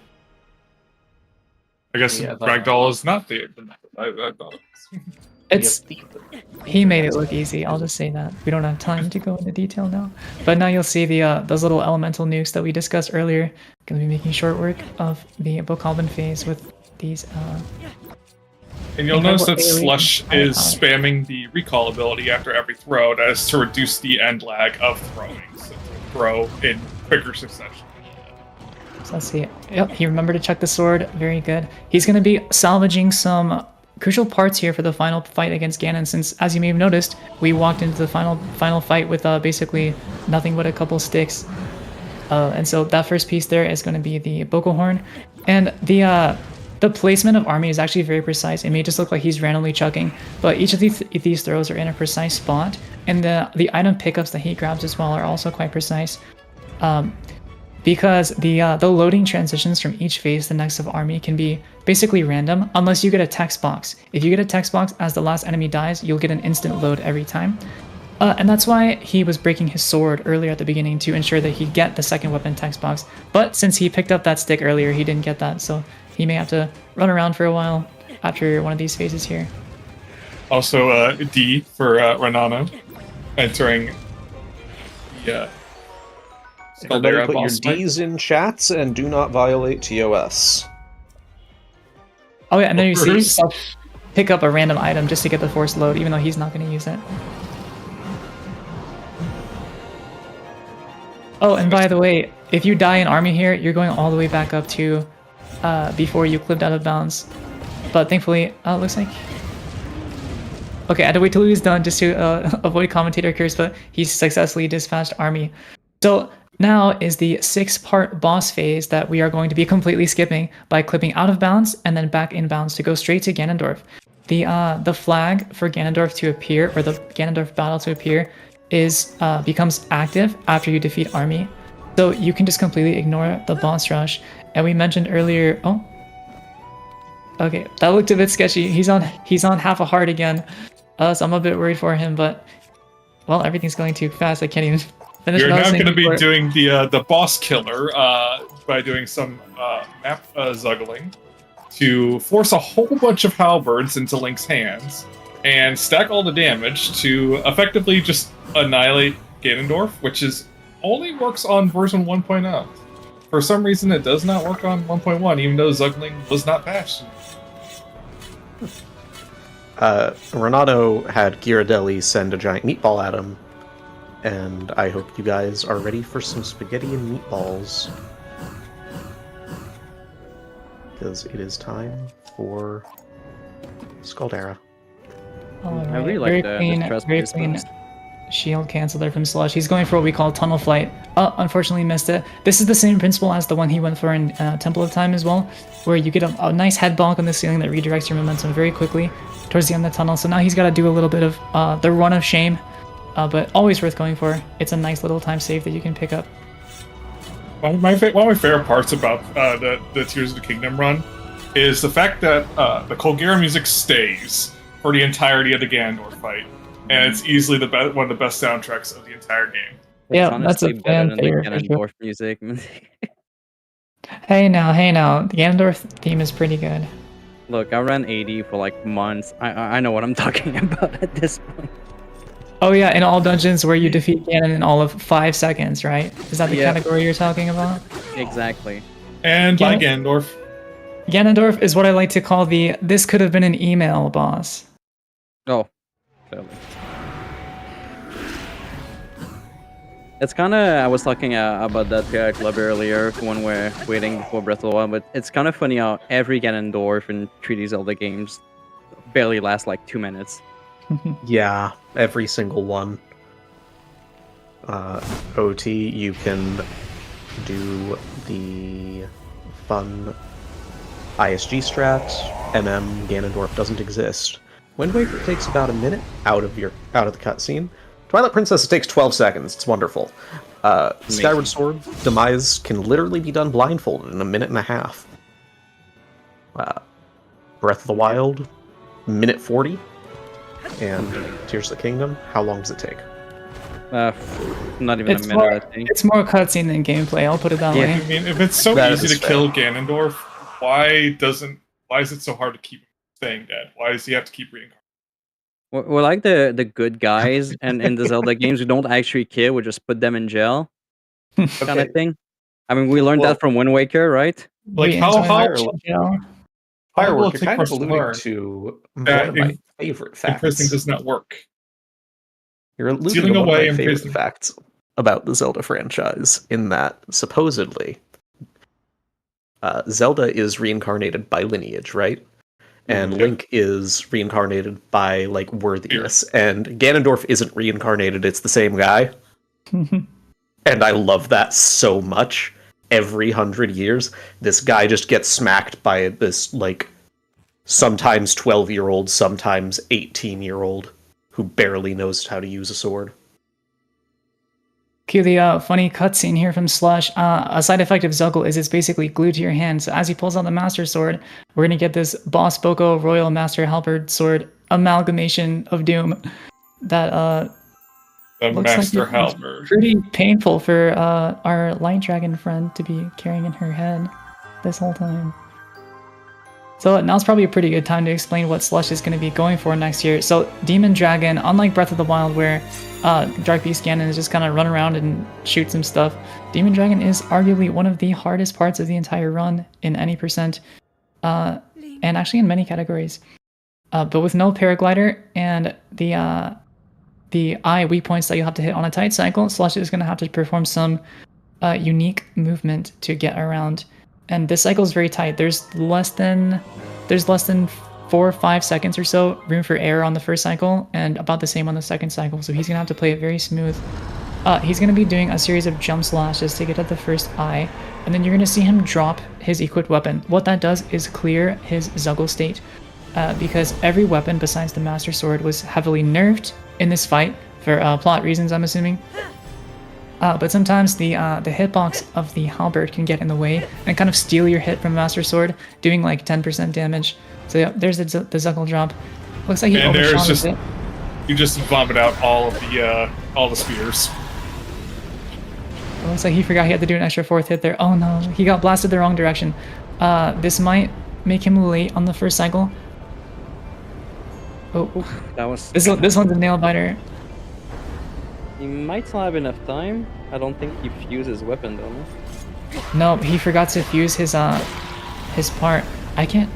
I guess ragdoll is not the I thought. It's he made it look easy. I'll just say that. We don't have time to go into detail now. But now you'll see the those little elemental nukes that we discussed earlier. Going to be making short work of the Bokoblin phase with these. And you'll notice that Slush is spamming the recall ability after every throw as to reduce the end lag of throwing, so to throw in quicker succession. So let's see. Yep, he remembered to check the sword. Very good. He's going to be salvaging some crucial parts here for the final fight against Ganon, since, as you may have noticed, we walked into the final fight with basically nothing but a couple sticks. And so that first piece there is going to be the Boko Horn. And the placement of army is actually very precise. It may just look like he's randomly chucking, but each of these throws are in a precise spot. And the item pickups that he grabs as well are also quite precise. Because the loading transitions from each phase to the next of army can be basically random unless you get a text box. If you get a text box as the last enemy dies, you'll get an instant load every time. And that's why he was breaking his sword earlier at the beginning to ensure that he'd get the second weapon text box. But since he picked up that stick earlier, he didn't get that, so he may have to run around for a while after one of these phases here. Also, D for Renano entering the Everybody put your Ds in chats and do not violate TOS. Oh yeah, and then you see yourself pick up a random item just to get the force load, even though he's not going to use it. Oh, and by the way, if you die in army here, you're going all the way back up to before you clipped out of bounds. But thankfully, it looks like Okay, I had to wait till he was done just to avoid commentator curse, but he successfully dispatched Army. So now is the 6-part boss phase that we are going to be completely skipping by clipping out of bounds and then back in bounds to go straight to Ganondorf. The flag for Ganondorf to appear, or the Ganondorf battle to appear, is becomes active after you defeat Army. So you can just completely ignore the boss rush. And we mentioned earlier, oh, okay, that looked a bit sketchy. He's on half a heart again. So I'm a bit worried for him, but well, everything's going too fast. I can't even finish. You're what I was now saying going to be before. doing the boss killer by doing some map zuggling to force a whole bunch of halberds into Link's hands and stack all the damage to effectively just annihilate Ganondorf, which only works on version 1.0. For some reason, it does not work on 1.1, even though zuggling was not patched. Renato had Ghirardelli send a giant meatball at him, and I hope you guys are ready for some spaghetti and meatballs. Because it is time for Scaldera. Alright, I really like the very clean shield cancel there from Slush. He's going for what we call tunnel flight. Oh, unfortunately missed it. This is the same principle as the one he went for in Temple of Time as well, where you get a nice head bonk on the ceiling that redirects your momentum very quickly towards the end of the tunnel. So now he's got to do a little bit of the run of shame, but always worth going for. It's a nice little time save that you can pick up. One of my favorite parts about the Tears of the Kingdom run is the fact that the Colgera music stays for the entirety of the Ganondorf fight, and it's easily one of the best soundtracks of the entire game. Yeah, that's a fan favorite. Ganondorf music. Hey now, the Ganondorf theme is pretty good. Look, I ran 80 for like months. I know what I'm talking about at this point. Oh yeah, in all dungeons where you defeat Ganon in all of 5 seconds, right? Is that the category you're talking about? Exactly. And by Ganondorf. Ganondorf is what I like to call the "this could have been an email" boss. Oh, totally. It's kind of, I was talking about that guy club earlier when we're waiting before Breath of the Wild, but it's kind of funny how every Ganondorf in 3D Zelda games barely lasts like 2 minutes. Yeah, every single one. OT, you can do the fun ISG strat. Ganondorf doesn't exist. Wind Waker takes about a minute out of the cutscene. Twilight Princess, it takes 12 seconds. It's wonderful. Skyward Sword, Demise can literally be done blindfolded in a minute and a half. Breath of the Wild, minute 40. And Tears of the Kingdom, how long does it take? Not even a minute, I think. It's more cutscene than gameplay, I'll put it that way. I mean, if it's so easy to kill Ganondorf, why is it so hard to keep him staying dead? Why does he have to keep reincarnating? We're like the good guys and in the Zelda games who don't actually kill, we just put them in jail. Kind of thing. I mean, we learned that from Wind Waker, right? Like Firework, you're take kind much of to alluding learn to one that of my favorite facts. Imprisonment does not work. You're alluding Stealing to one away of my favorite imprisonment. facts about the Zelda franchise, in that supposedly Zelda is reincarnated by lineage, right? And Link is reincarnated by like worthiness, and Ganondorf isn't reincarnated; it's the same guy. And I love that so much. Every 100 years, this guy just gets smacked by this like sometimes 12-year-old, sometimes 18-year-old who barely knows how to use a sword. Cue the funny cutscene here from Slush. A side effect of Zuggle is it's basically glued to your hand. So as he pulls out the Master Sword, we're going to get this Boss Boko Royal Master Halberd Sword amalgamation of Doom that looks Master like Halberd. Pretty painful for our Light Dragon friend to be carrying in her head this whole time. So now's probably a pretty good time to explain what Slush is going to be going for next year. So Demon Dragon, unlike Breath of the Wild where Dark Beast Ganon is just kind of run around and shoot some stuff, Demon Dragon is arguably one of the hardest parts of the entire run in any percent, and actually in many categories. But with no paraglider and the eye weak points that you'll have to hit on a tight cycle, Slush is going to have to perform some unique movement to get around. And this cycle is very tight. There's less than 4 or 5 seconds or so room for error on the first cycle, and about the same on the second cycle. So he's gonna have to play it very smooth. He's gonna be doing a series of jump slashes to get at the first eye, and then you're gonna see him drop his equipped weapon. What that does is clear his Zuggle state, because every weapon besides the Master Sword was heavily nerfed in this fight for plot reasons, I'm assuming. But sometimes the hitbox of the halberd can get in the way and kind of steal your hit from Master Sword, doing like 10% damage. So yeah, there's the Zuggle drop. Looks like he overshot a bit. You just vomit out all the spears. It looks like he forgot he had to do an extra 4th hit there. Oh no, he got blasted the wrong direction. This might make him late on the first cycle. Oh, that was... This one's a nail biter. He might still have enough time. I don't think he fused his weapon though. No, he forgot to fuse his part. I can't...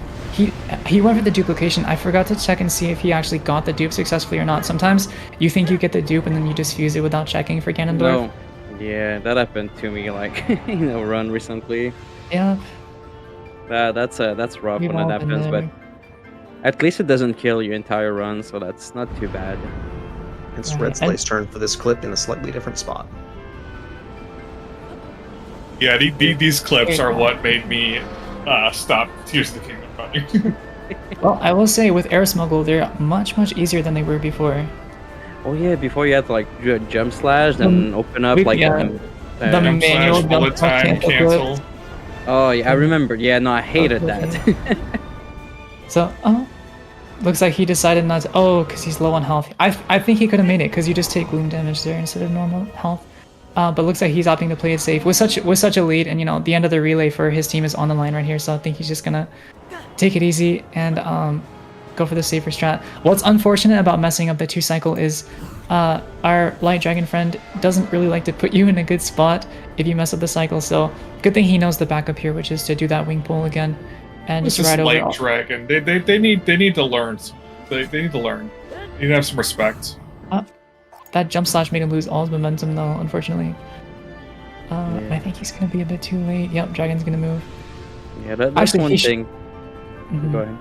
He went for the duplication. I forgot to check and see if he actually got the dupe successfully or not. Sometimes you think you get the dupe and then you just fuse it without checking for Ganondorf. No. Yeah, that happened to me like in a run recently. Yeah. That's rough when that happens, but at least it doesn't kill your entire run, so that's not too bad. It's Red Slay's turn for this clip in a slightly different spot. Yeah, these clips are what made me stop Tears of the Kingdom running. Well, I will say with Air Smuggle, they're much easier than they were before. Oh yeah, before you had to like do a jump slash, then open up like the manual jump time cancel. Oh yeah, I remember. Yeah, no, I hated that. So, looks like he decided not to. Oh, because he's low on health. I think he could have made it because you just take wound damage there instead of normal health. But looks like he's opting to play it safe with such a lead, and you know the end of the relay for his team is on the line right here. So I think he's just gonna take it easy and go for the safer strat. What's unfortunate about messing up the 2 cycle is our light dragon friend doesn't really like to put you in a good spot if you mess up the cycle. So good thing he knows the backup here, which is to do that wing pull again and This just is ride over. light dragon. They need to learn. They need to learn. You need to have some respect. That jump slash made him lose all his momentum though, unfortunately. I think he's gonna be a bit too late. Yep, dragon's gonna move. Yeah, that's one thing. Go ahead.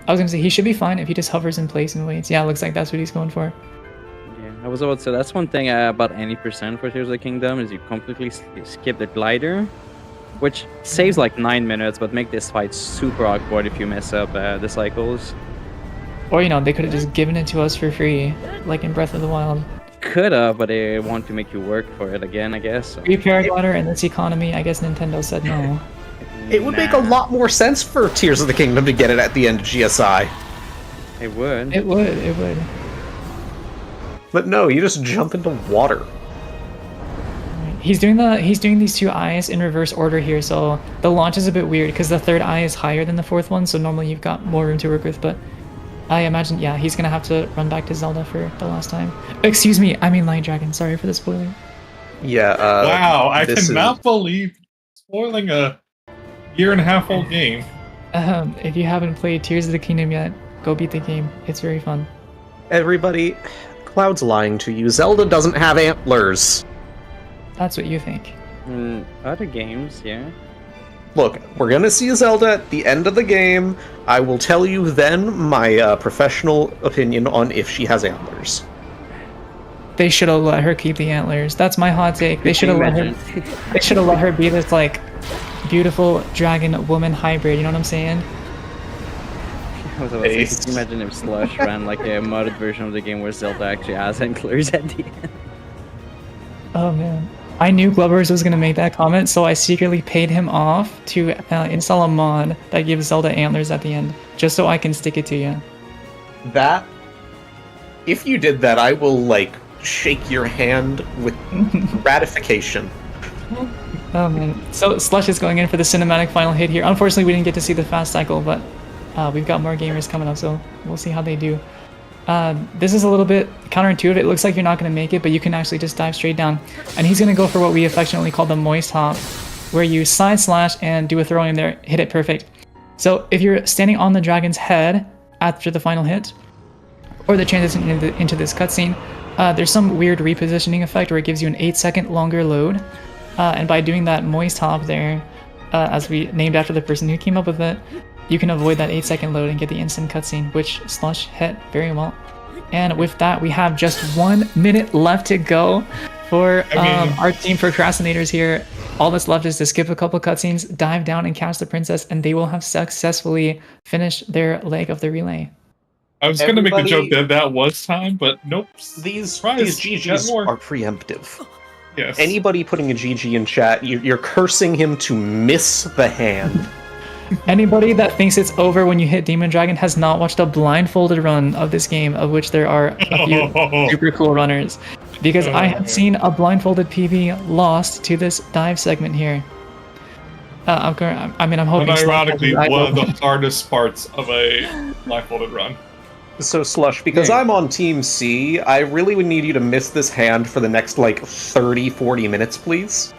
I was gonna say he should be fine if he just hovers in place and waits. Yeah, looks like that's what he's going for. Yeah, I was about to say that's one thing about any percent for Tears of the Kingdom is you completely skip the glider, which saves like 9 minutes, but make this fight super awkward if you mess up the cycles. Or you know they could have just given it to us for free, like in Breath of the Wild. Coulda, but they want to make you work for it again, I guess. Free paraglider in this economy. I guess Nintendo said no. It would make a lot more sense for Tears of the Kingdom to get it at the end of GSI. It would. It would. But no, you just jump into water. He's doing these 2 eyes in reverse order here, so the launch is a bit weird because the 3rd eye is higher than the 4th one, so normally you've got more room to work with, but I imagine, yeah, he's gonna have to run back to Zelda for the last time. Excuse me, I mean Light Dragon, sorry for the spoiler. Yeah, wow, I cannot believe spoiling a 1.5-year-old game. If you haven't played Tears of the Kingdom yet, go beat the game. It's very fun. Everybody, Cloud's lying to you. Zelda doesn't have antlers. That's what you think. Other games, yeah. Look, we're gonna see Zelda at the end of the game. I will tell you then my professional opinion on if she has antlers. They should have let her keep the antlers. That's my hot take. They should have let her. They should have let her be this like beautiful dragon woman hybrid. You know what I'm saying? I was about to say, could you imagine if Slush ran like a modded version of the game where Zelda actually has antlers at the end? Oh man. I knew Glovers was going to make that comment, so I secretly paid him off to install a mod that gives Zelda antlers at the end, just so I can stick it to you. That, if you did that, I will, like, shake your hand with gratification. Oh man. So Slush is going in for the cinematic final hit here. Unfortunately, we didn't get to see the fast cycle, but we've got more gamers coming up, so we'll see how they do. This is a little bit counterintuitive. It looks like you're not going to make it, but you can actually just dive straight down. And he's going to go for what we affectionately call the moist hop, where you side slash and do a throw in there, hit it perfect. So if you're standing on the dragon's head after the final hit, or the transition into this cutscene, there's some weird repositioning effect where it gives you an 8-second longer load. And by doing that moist hop there, as we named after the person who came up with it, you can avoid that 8-second load and get the instant cutscene, which Slush hit very well. And with that, we have just 1 minute left to go for our team procrastinators here. All that's left is to skip a couple cutscenes, dive down and catch the princess, and they will have successfully finished their leg of the relay. I was going to make the joke that was time, but nope. These Surprise, GGs are preemptive. Yes. Anybody putting a GG in chat, you're cursing him to miss the hand. Anybody that thinks it's over when you hit Demon Dragon has not watched a blindfolded run of this game, of which there are a few super cool runners. Because I have seen a blindfolded PB lost to this dive segment here. I'm hoping. Unironically, one of the hardest parts of a blindfolded run. So Slush, because I'm on Team C, I really would need you to miss this hand for the next, 30-40 minutes, please.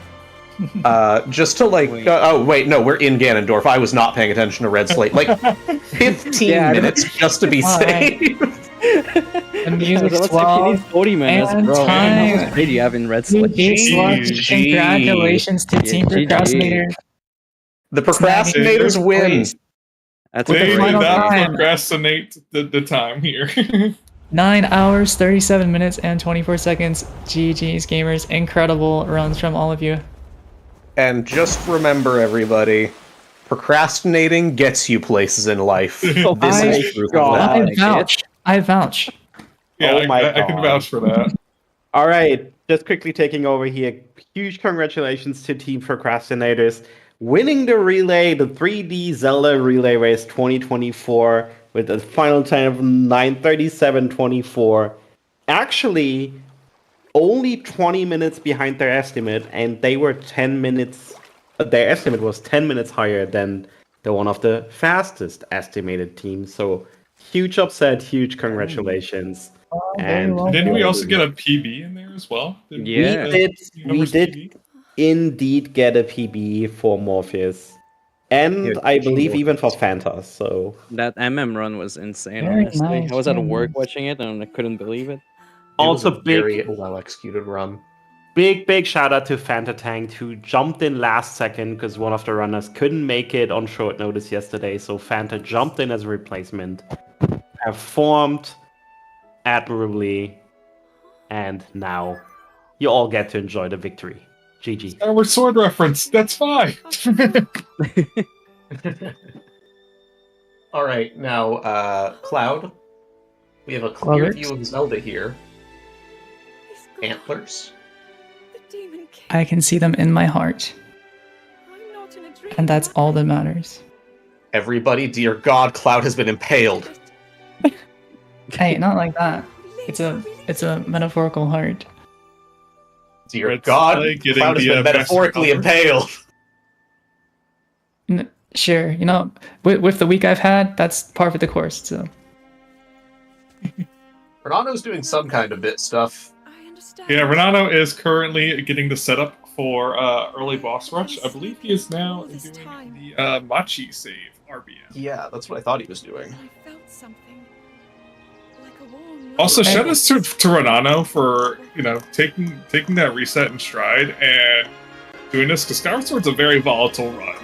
Just to wait, no, we're in Ganondorf. I was not paying attention to Red Slate. 15 minutes just to be safe. The music's Let's say you need 40 minutes, and bro. time. How much do you have in Red Slate? Congratulations to Team Procrastinator. The procrastinators win. That's they did final not time. procrastinate the time here. 9 hours, 37 minutes, and 24 seconds. GG's, gamers. Incredible runs from all of you. And just remember, everybody, procrastinating gets you places in life. This is truth. I vouch. Yeah, Oh my I can God. vouch for that. All right, just quickly taking over here. Huge congratulations to Team Procrastinators winning the relay, the 3D Zelda Relay Race 2024 with a final time of 9:37.24. Actually, only 20 minutes behind their estimate, and they were 10 minutes. Their estimate was 10 minutes higher than the one of the fastest estimated teams. So huge upset, huge congratulations. And Didn't we also get a PB in there as well? Yeah. we did indeed get a PB for Morpheus. And Yeah, I believe even for Fanta, so... That MM run was insane, Very honestly. nice, I was at very work nice. watching it and I couldn't believe it. Also very well executed run. Big shout out to Fanta Tank, who jumped in last second because one of the runners couldn't make it on short notice yesterday. So Fanta jumped in as a replacement, performed admirably, and now you all get to enjoy the victory. GG. Skyward Sword reference. That's fine. All right, now, Cloud. We have a clear Cloud. view of Zelda here. Antlers. I can see them in my heart. And that's all that matters. Everybody, dear God, Cloud has been impaled. Hey, not like that. It's a metaphorical heart. Dear It's God, like getting Cloud has the, been metaphorically best cover. impaled. Sure, with the week I've had, that's par for the course. So Renato's doing some kind of bit stuff. Yeah, Renato is currently getting the setup for early boss rush. I believe he is now doing the Machi save RBM. Yeah, that's what I thought he was doing. Also, shout out to Renato for taking that reset in stride and doing this, because Skyward Sword's a very volatile run.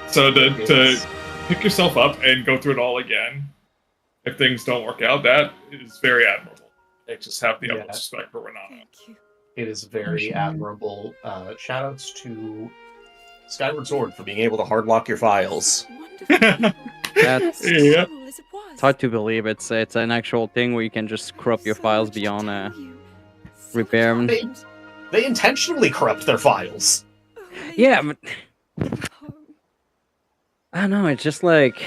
So to pick yourself up and go through it all again, if things don't work out, that is very admirable. I just have the utmost respect for Renato. It is very admirable. Shoutouts to Skyward Sword for being able to hardlock your files. That's Yeah. it's hard to believe. It's an actual thing where you can just corrupt your files beyond repair them. They intentionally corrupt their files. Yeah, but I don't know. It's just like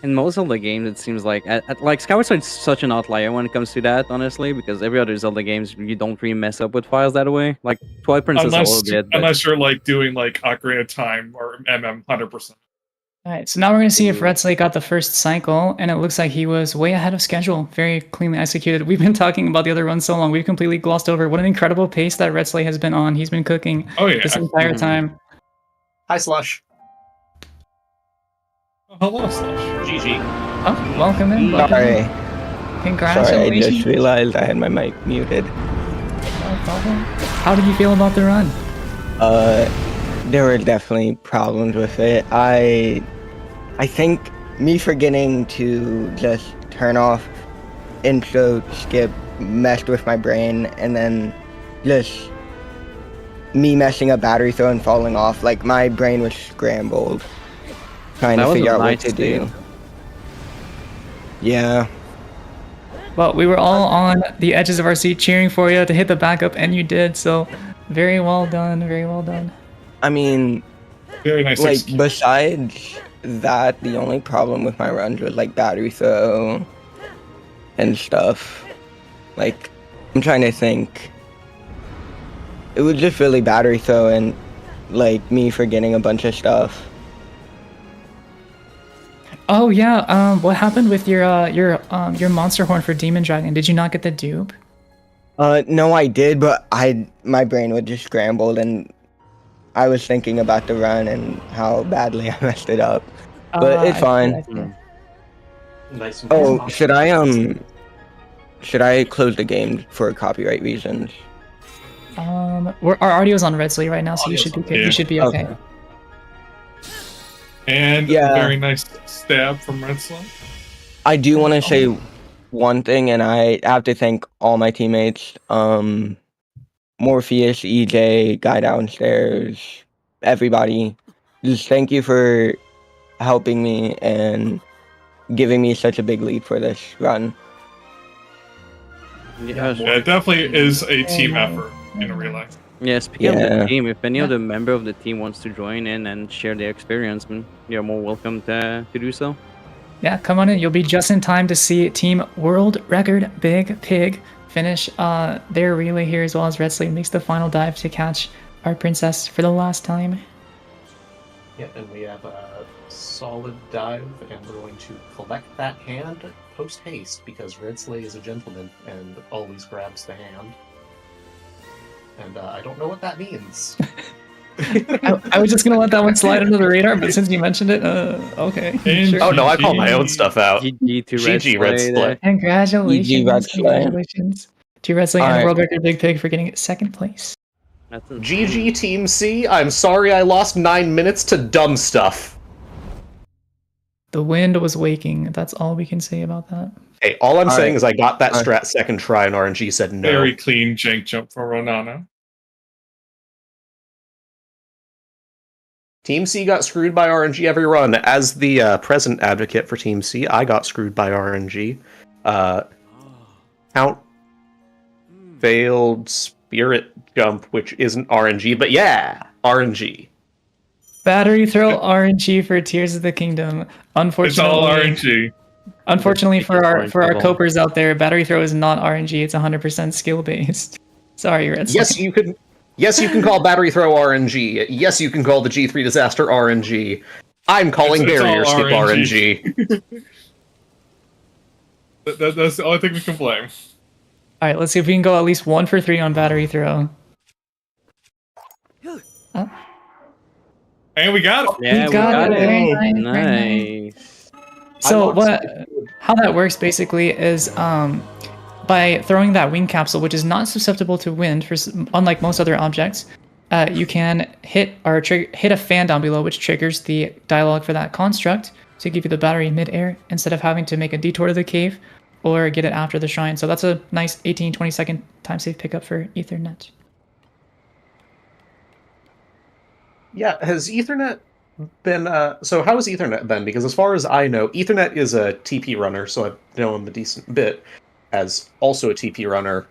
in most of the games, it seems like like Skyward Sword is such an outlier when it comes to that, honestly, because every other Zelda games you don't really mess up with files that way. Like Twilight Princess a little bit, but Unless you're doing Ocarina of Time or MM 100%. Alright, so now we're going to see if Red Slate got the first cycle, and it looks like he was way ahead of schedule. Very cleanly executed. We've been talking about the other runs so long, we've completely glossed over what an incredible pace that Red Slate has been on. He's been cooking this entire time. Hi, Slush. Oh, hello, Slush. GG. Oh, welcome in. Sorry. Congratulations. Sorry, I just realized I had my mic muted. No problem. How did you feel about the run? There were definitely problems with it. I think me forgetting to just turn off intro skip messed with my brain, and then just me messing up battery throw and falling off. Like my brain was scrambled trying That to was figure a out what nice to do. save. Yeah. Well, we were all on the edges of our seat cheering for you to hit the backup, and you did. So, very well done. Very well done. I mean, Very nice like execution. besides that, the only problem with my runs was like battery throw and stuff. Like, I'm trying to think. It was just really battery throw and like me forgetting a bunch of stuff. Oh yeah. What happened with your monster horn for Demon Dragon? Did you not get the dupe? No, I did, but my brain was just scrambled, and I was thinking about the run and how badly I messed it up. But it's I see, fine. I see. Nice. Oh, should I close the game for copyright reasons? Our audio's on Redsley right now, so you should be good. Yeah. You should be okay. And Yeah. a very nice stab from Redsley. I do want to say one thing, and I have to thank all my teammates. Morpheus, EJ, guy downstairs, everybody. Just thank you for helping me and giving me such a big lead for this run. Yes. Yeah, it definitely is a team effort in real life. Yeah, speaking of Yeah. the team, if any other member of the team wants to join in and share their experience, you're more welcome to do so. Yeah, come on in. You'll be just in time to see Team World Record Big Pig finish their relay here, as well as Redsley makes the final dive to catch our princess for the last time. Yeah, and we have a solid dive, and we're going to collect that hand post haste because Redsley is a gentleman and always grabs the hand. And I don't know what that means. I was just gonna let that one slide under the radar, but since you mentioned it, okay. Sure. Oh no, I call my own stuff out. GG to GG Redsley. Congratulations, Redsley. congratulations to Redsley and Alright. World Record Big Pig for getting second place. That's insane. GG Team C, I'm sorry I lost 9 minutes to dumb stuff. The wind was waking. That's all we can say about that. Hey, all I'm saying Alright. is I got that strat second try and RNG said no. Very clean jank jump for Ronano. Team C got screwed by RNG every run. As the present advocate for Team C, I got screwed by RNG. Count failed spirit jump, which isn't RNG, but yeah, RNG. Battery throw RNG for Tears of the Kingdom. It's Unfortunately, all RNG. Unfortunately for our people. copers out there, battery throw is not RNG. It's 100% skill based. Sorry, Redsley. Yes, you can. Yes, you can call battery throw RNG. Yes, you can call the G3 disaster RNG. I'm calling It's all barrier skip RNG. RNG. That's the only thing we can blame. All right, let's see if we can go at least 1 for 3 on battery throw. And we got it. Yeah, We got it. Very nice, very Nice. So how that works basically is by throwing that wing capsule, which is not susceptible to wind, unlike most other objects, you can hit a fan down below, which triggers the dialogue for that construct to give you the battery mid-air instead of having to make a detour to the cave or get it after the shrine. So that's a nice 18-20 second time save pickup for Ethernet. Yeah, has Ethernet been so how has Ethernet been? Because as far as I know, Ethernet is a TP runner, so I know him a decent bit. As also a TP runner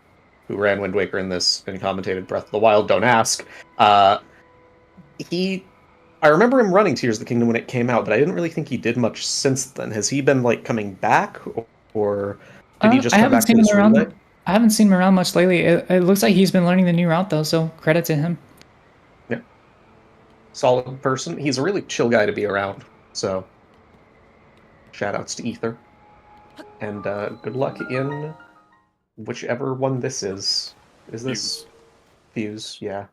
who ran Wind Waker in this and commentated Breath of the Wild, don't ask. I remember him running Tears of the Kingdom when it came out, but I didn't really think he did much since then. Has he been like coming back, or did he just come back to this relay? I haven't seen him around much lately. It looks like he's been learning the new route though, so credit to him. Yeah. Solid person. He's a really chill guy to be around. So shoutouts to Ether. And good luck in whichever one this is. Is this Fuse? Yeah.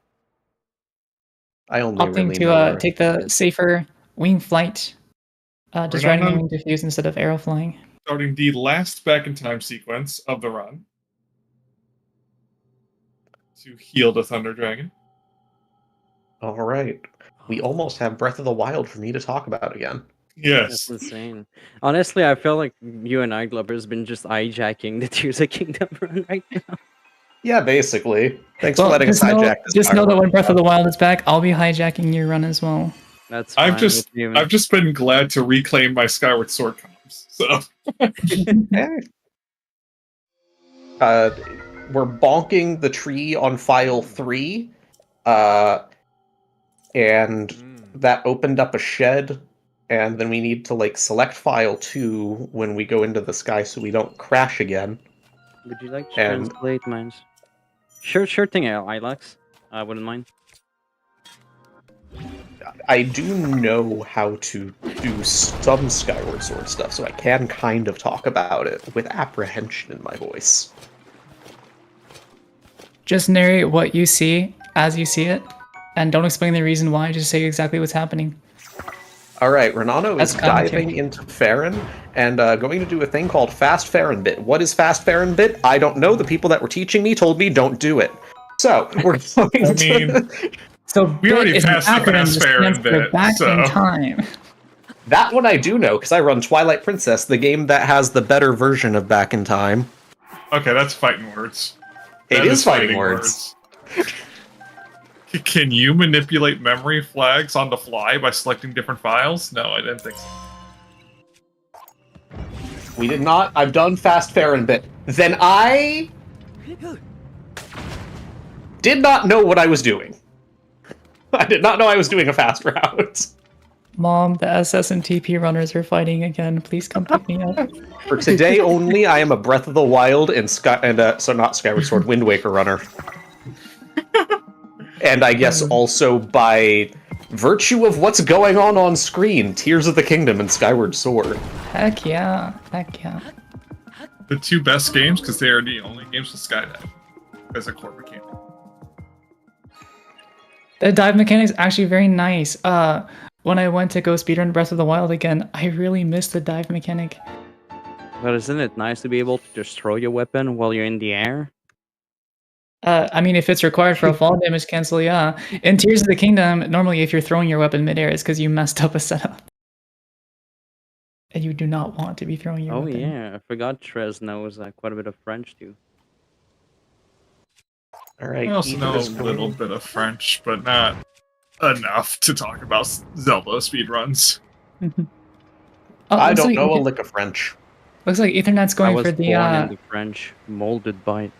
I only Opting really to know take the safer wing flight, just riding the wing diffuse instead of arrow flying. Starting the last back in time sequence of the run to heal the Thunder Dragon. All right. We almost have Breath of the Wild for me to talk about again. Yes. That's insane. Honestly, I feel like you and I, Glover, has been just hijacking the Tears of Kingdom run right now. Yeah, basically. Thanks Well, for letting us just know, hijack this. just know that firework. when Breath of the Wild is back, I'll be hijacking your run as well. That's I've fine just with you. I've just been glad to reclaim my Skyward Sword comms. So We're bonking the tree on file 3, and that opened up a shed, and then we need to like select file 2 when we go into the sky so we don't crash again. Would you like to And- translate mine? Sure thing, Ilex. I wouldn't mind. I do know how to do some Skyward Sword stuff, so I can kind of talk about it with apprehension in my voice. Just narrate what you see as you see it, and don't explain the reason why. Just say exactly what's happening. All right, Renano That's is commentary. diving into Farron and going to do a thing called Fast Farron Bit. What is Fast Farron Bit? I don't know. The people that were teaching me told me don't do it. So we're going to. So we already bit is an passed the acronym Fast that Farron stands for bit, back so- in time. That one I do know because I run Twilight Princess, the game that has the better version of Back in Time. okay, that's fighting words. It That is fighting words. Can you manipulate memory flags on the fly by selecting different files? No, I didn't think so. We did not. I've done Fast Farron Bit. Then I did not know what I was doing. I did not know I was doing a fast route. Mom, the SS and TP runners are fighting again. Please come pick me up. For today only, I am a Breath of the Wild and so not Skyward Sword, Wind Waker runner. And I guess also by virtue of what's going on screen, Tears of the Kingdom and Skyward Sword. Heck yeah. Heck yeah. The two best games because they are the only games with Skydive as a core mechanic. The dive mechanic's actually very nice. When I went to go speedrun Breath of the Wild again, I really missed the dive mechanic. But isn't it nice to be able to just throw your weapon while you're in the air? I mean, if it's required for a fall damage cancel, yeah. In Tears of the Kingdom, normally if you're throwing your weapon midair, it's because you messed up a setup. And you do not want to be throwing your Oh weapon. yeah, I forgot Trez knows quite a bit of French too. All right. I also know a little bit of French, but not enough to talk about Zelda speedruns. I looks don't like know a Ether- lick of French. Looks like Ethernet's going I was for the. born in the French, molded by it.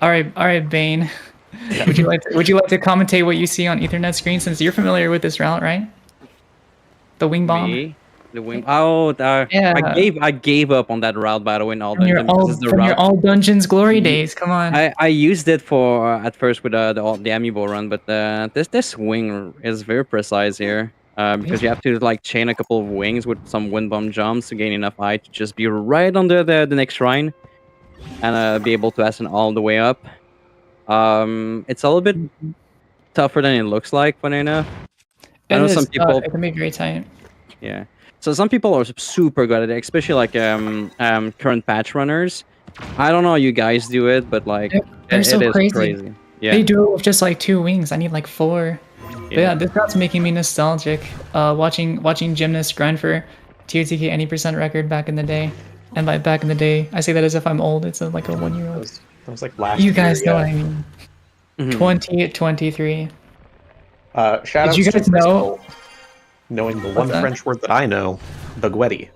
All right, Bane. Would you like to commentate what you see on Ethernet screen since you're familiar with this route, right? The wing bomb. Me? The wing. Oh, Yeah. I gave up on that route by the way. In all From your dungeons, because the from your route- all dungeons glory days. Come on. I used it for at first with the amiibo run, but this wing is very precise here because you have to like chain a couple of wings with some wind bomb jumps to gain enough height to just be right under the next shrine and be able to ascend all the way up. It's a little bit tougher than it looks like, funny enough. I know some people. It can be very tight. Yeah. So some people are super good at it, especially like current patch runners. I don't know how you guys do it, but like They're so it is crazy. Yeah. They do it with just like 2 wings. I need like 4. But yeah, this route's making me nostalgic. Watching gymnasts grind for TOTK any percent record back in the day. And by back in the day, I say that as if I'm old. It's like a 1-year-old. That was like last You year, guys know yeah. what I mean. Mhm. 2023. Shout Did out you to guys know? knowing the What's one that? French word that I know, baguette.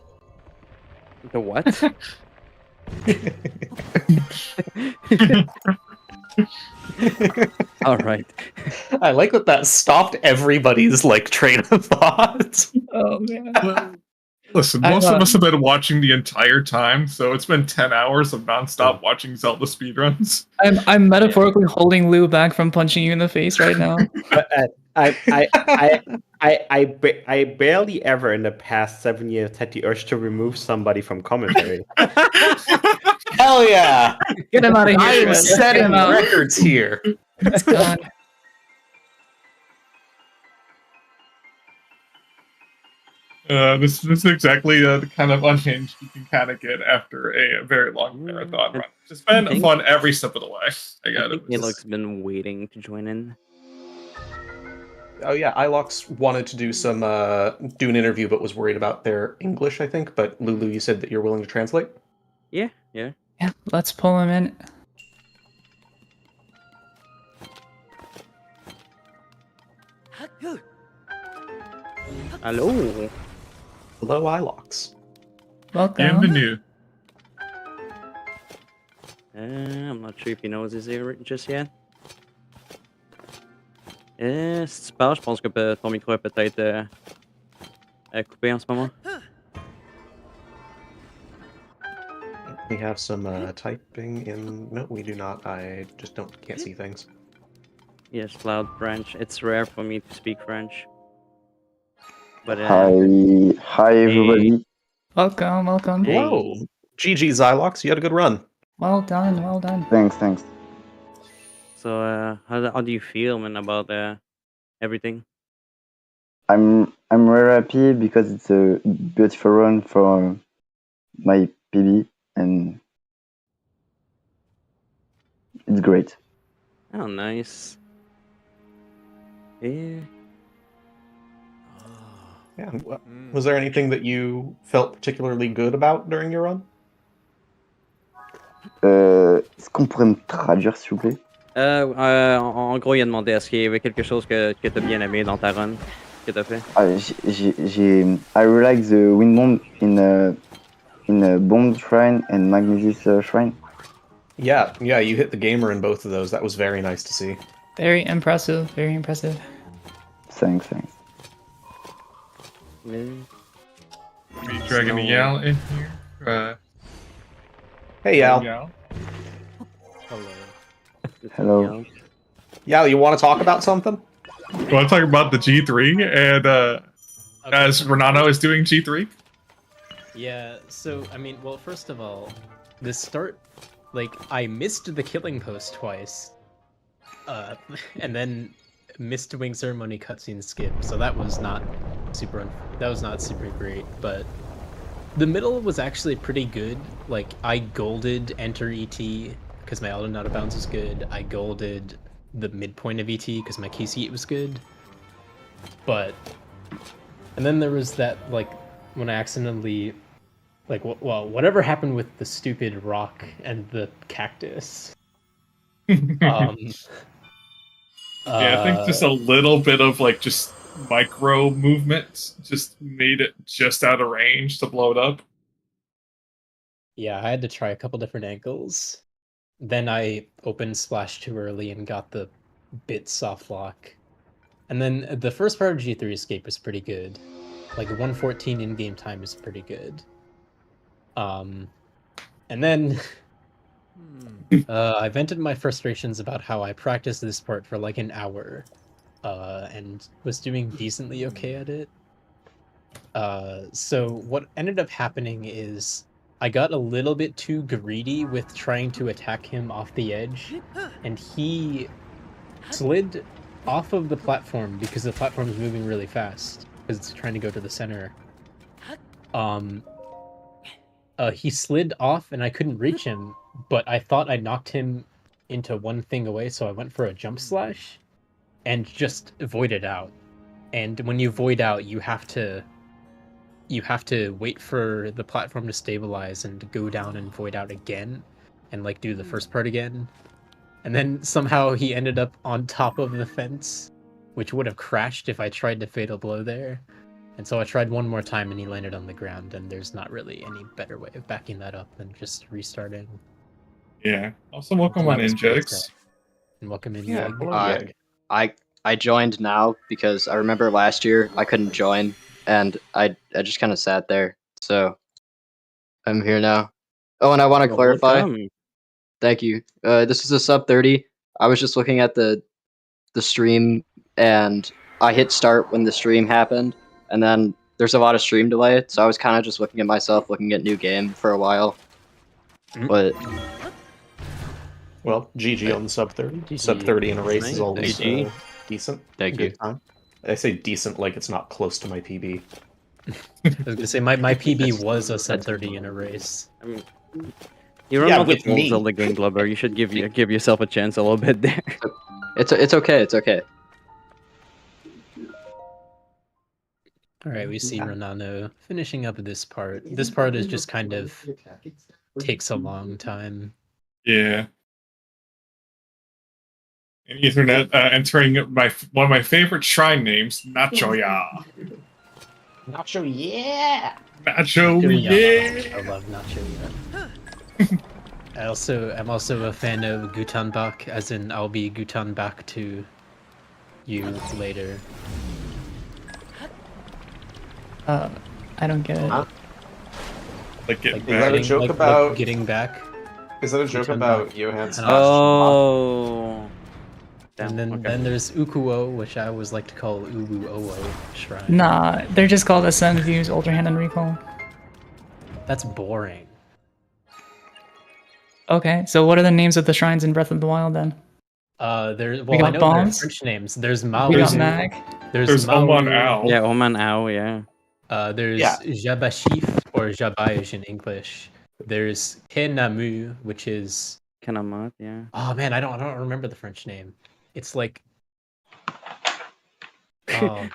The what? All right. I like that stopped everybody's like train of thought. Oh man. Listen, most of us have been watching the entire time, so it's been 10 hours of nonstop watching Zelda speedruns. I'm metaphorically holding Lou back from punching you in the face right now. I barely ever in the past 7 years had the urge to remove somebody from commentary. Hell yeah! Get him out of here. I am Shred. Get setting him out. records here. It's gone. This is exactly the kind of unhinged you can kind of get after a very long marathon run. It's been fun every step of the way. I got it. Nilok's been waiting to join in. Oh yeah, Ilox wanted to do some do an interview, but was worried about their English, I think. But Lulu, you said that you're willing to translate. Yeah. Yeah, let's pull him in. Hello. Hello, Ilox. Welcome. Bienvenue. I'm not sure if he knows his ear just yet. Si tu parles, je pense que ton micro est peut-être coupé en ce moment. We have some typing in. No, we do not. I just can't see things. Yes, loud French. It's rare for me to speak French. But Hi everybody. Welcome. Hello. GG Zylox, you had a good run. Well done. Thanks. So, how do you feel, man, about everything? I'm very happy because it's a beautiful run for my PB and it's great. Oh, nice. Yeah. Yeah. Was there anything that you felt particularly good about during your run? Est-ce qu'on pourrait me traduire s'il vous plaît? En gros, il a demandé est-ce qu'il y avait quelque chose que tu as bien aimé dans ta run que tu as fait. I really like the wind bomb in a bomb shrine and magnesis shrine. Yeah, you hit the gamer in both of those. That was very nice to see. Very impressive. Thanks. We dragging the Yal in here. Hey, Yal. Hello. Yal, you want to talk about something? You want to talk about the G3 and as Renano is doing G3? Yeah, so, I mean, well, first of all, the start, like, I missed the killing post twice, and then missed Wing Ceremony cutscene skip, so that was not super great, but the middle was actually pretty good. Like, I golded Enter ET, because my Elden Out of Bounds was good. I golded the midpoint of ET, because my KC was good. But, and then there was that, like, when I accidentally, like, well, whatever happened with the stupid rock and the cactus. Yeah, I think just a little bit of like just micro movement just made it just out of range to blow it up. Yeah, I had to try a couple different angles. Then I opened Splash too early and got the bit soft lock. And then the first part of G3 Escape was pretty good. Like 114 in-game time is pretty good. And then I vented my frustrations about how I practiced this part for like an hour, and was doing decently okay at it. So what ended up happening is I got a little bit too greedy with trying to attack him off the edge, and he slid off of the platform because the platform is moving really fast because it's trying to go to the center. He slid off and I couldn't reach him, but I thought I knocked him into one thing away, so I went for a jump slash and just voided out. And when you void out, you have to wait for the platform to stabilize and to go down and void out again and like do the first part again. And then somehow he ended up on top of the fence, which would have crashed if I tried to fatal blow there. And so I tried one more time and he landed on the ground, and there's not really any better way of backing that up than just restarting. Yeah. Also, welcome on Injects. And welcome in. Yeah, Yeg. I joined now because I remember last year I couldn't join, and I just kind of sat there. So I'm here now. Oh, and I want to clarify. Welcome. Thank you. This is a sub 30. I was just looking at the stream, and I hit start when the stream happened, and then there's a lot of stream delay, so I was kind of just looking at myself, looking at new game for a while. But well, GG on the sub 30. Sub 30 in a race is always decent. Thank Good you. time. I say decent like it's not close to my PB. I was gonna say my PB was a sub 30 in a race. I mean, you're not the full Zelda Game Clubber. You should give yourself a chance a little bit there. It's okay. It's okay. All right, we see Renano finishing up this part. This part is just kind of takes a long time. Yeah. And Ethernet entering one of my favorite shrine names, Nachoya. Nacho, yeah! Nacho, yeah! I love Nacho. I'm also a fan of Gutanbach, as in I'll be Gutanbach to you later. I don't get it. Like Is that a joke about getting back? Is that a joke about Johann Sebastian Oh. And then there's Ukuo, which I always like to call Ubu-Owo Shrine. Nah, they're just called Ascend, Views, Ultra Hand, and Recall. That's boring. Okay, so what are the names of the shrines in Breath of the Wild then? I got know bombs. their French names. There's Mao. We got Mag. There's Mao. Oman Ao. Yeah, Oman Ao, yeah. There's Jabashif, or Jabaish in English. There's Kenamu, which is Kenamat, yeah. Oh man, I don't remember the French name. It's like oh.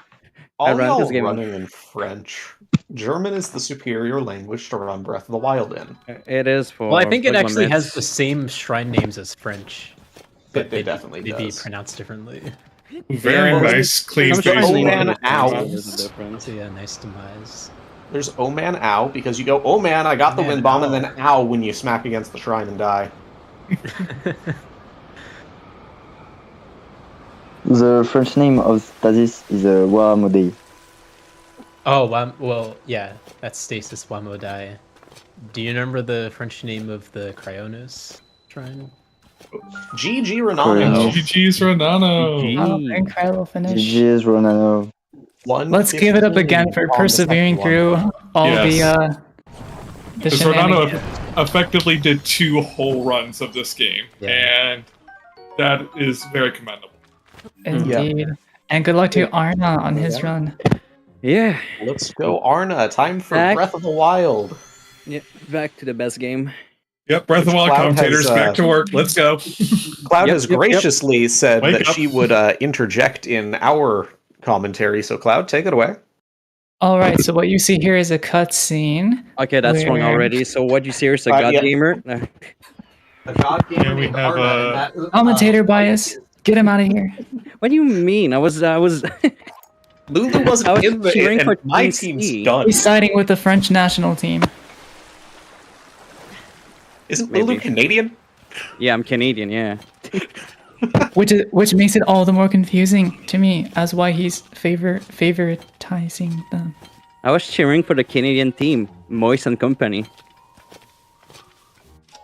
All y'all running in French. German is the superior language to run Breath of the Wild in. It is for. Well, I think it actually has the same shrine names as French, but It definitely they'd be does. pronounced differently. Very nice, clean There's face. Oman Ow. So yeah, nice demise. There's Oh Man Ow, because you go, oh man, I got the Man, wind bomb, and ow. then ow when you smack against the shrine and die. The French name of Stasis is Wahamodei. Oh, well, yeah, that's Stasis Wamodai. Do you remember the French name of the Cryonos shrine? GG Renano. GG's Renano. Oh, incredible finish. GG's Ronano. Let's give it up again for persevering through all the Because Renano shenanigans. effectively did 2 whole runs of this game, and that is very commendable. Indeed. And good luck to Arna on his run. Yeah. Let's go, Arna. Time for Back. Breath of the Wild. Yeah, back to the best game. Yep, Breath of the Wild Cloud commentators, has, back to work. Let's go. Cloud Yep, has yep, graciously said Wake that up. she would interject in our commentary. So, Cloud, take it away. All right, so what you see here is a cutscene. Okay, that's wrong where- already. So what you see here is a god yeah. gamer? The god gamer we named have, Arna, and that- Commentator bias. Get him out of here. What do you mean? I was Lulu wasn't I was in the cheering and for my Team team's C. done. He's siding with the French national team. Isn't Lulu Maybe. Canadian? Yeah, I'm Canadian, yeah. Which makes it all the more confusing to me as why he's favoritizing them. I was cheering for the Canadian team, Moist and Company.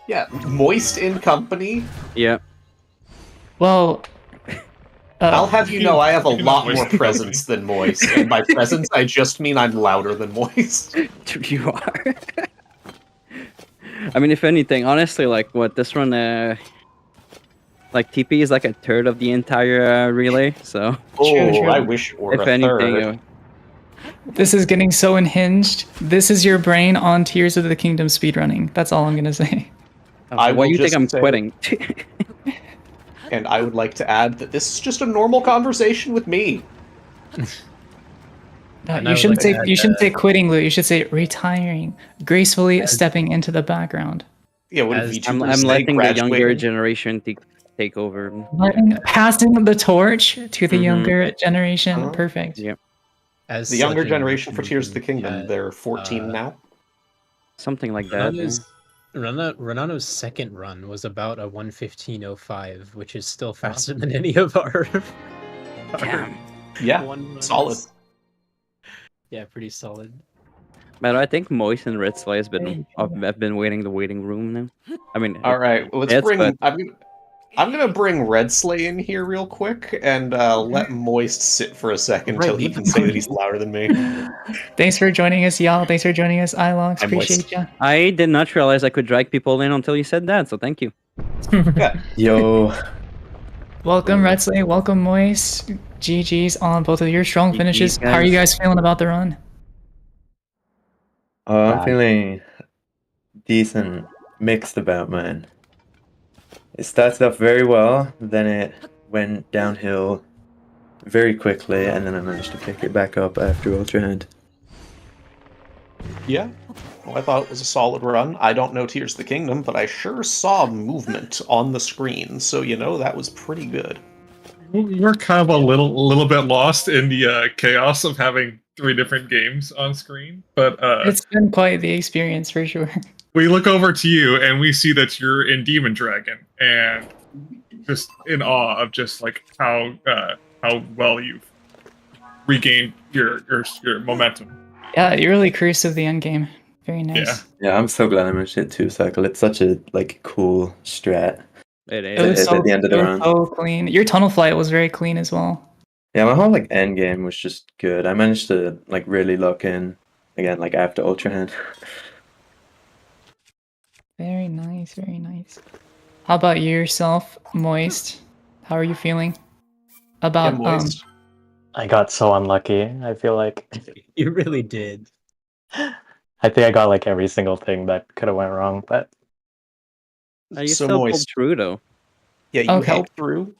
Yeah, Moist in Company. Yeah. Well, I'll have you know I have a Speaking of lot Moist more in presence than Moist. And by presence, I just mean I'm louder than Moist. You are. I mean, if anything, honestly, like, what, this run, like, TP is like a third of the entire relay, so... Oh, I wish it were if a anything, third. this is getting so unhinged. This is your brain on Tears of the Kingdom speedrunning. That's all I'm gonna say. I Why will you think just I'm say- quitting? And I would like to add that this is just a normal conversation with me. No, And I you would shouldn't like say to add, you shouldn't say quitting, Lou. You should say retiring, gracefully stepping into the background. Yeah, what As- if I'm VTubers say letting the younger graduating? generation take over. Passing the torch to the younger generation. Perfect. Yep. As The younger such, generation for Tears of the Kingdom, yeah, they're 14 now. Something like that. Renano's second run was about a 1:15:05, which is still faster than any of our. Damn. Yeah, one runs. solid. Yeah, pretty solid. But I think Moist and Red Sly has been I've been waiting the waiting room now. I mean, All right, well, let's it's bring. good. I'm gonna bring Red Slay in here real quick and let Moist sit for a second until he can say that he's louder than me. Thanks for joining us, y'all. Thanks for joining us, iLox. I'm Appreciate ya. I did not realize I could drag people in until you said that, so thank you. Yo. Welcome, Red Slay. Welcome, Moist. GG's on both of your strong finishes. How are you guys feeling about the run? I'm feeling decent, mixed about mine. It started off very well, then it went downhill very quickly, and then I managed to pick it back up after Ultra Hand. Yeah. Well, I thought it was a solid run. I don't know Tears of the Kingdom, but I sure saw movement on the screen, so that was pretty good. We're kind of a little bit lost in the chaos of having 3 different games on screen, but It's been quite the experience for sure. we look over to you and we see that you're in Demon Dragon, and just in awe of just like how well you've regained your momentum. Yeah, you really cruised to the end game. Very nice. Yeah, I'm so glad I managed to hit 2-cycle. It's such a cool strat. It It was at the end of the run. so clean. Your tunnel flight was very clean as well. Yeah, my whole end game was just good. I managed to really lock in again after Ultra Hand. Very nice, very nice. How about yourself, Moist? How are you feeling about Moist. I got so unlucky. I feel like You really did. I think I got every single thing that could have went wrong, but You So still pulled Moist. through though. Yeah, you Okay. held through.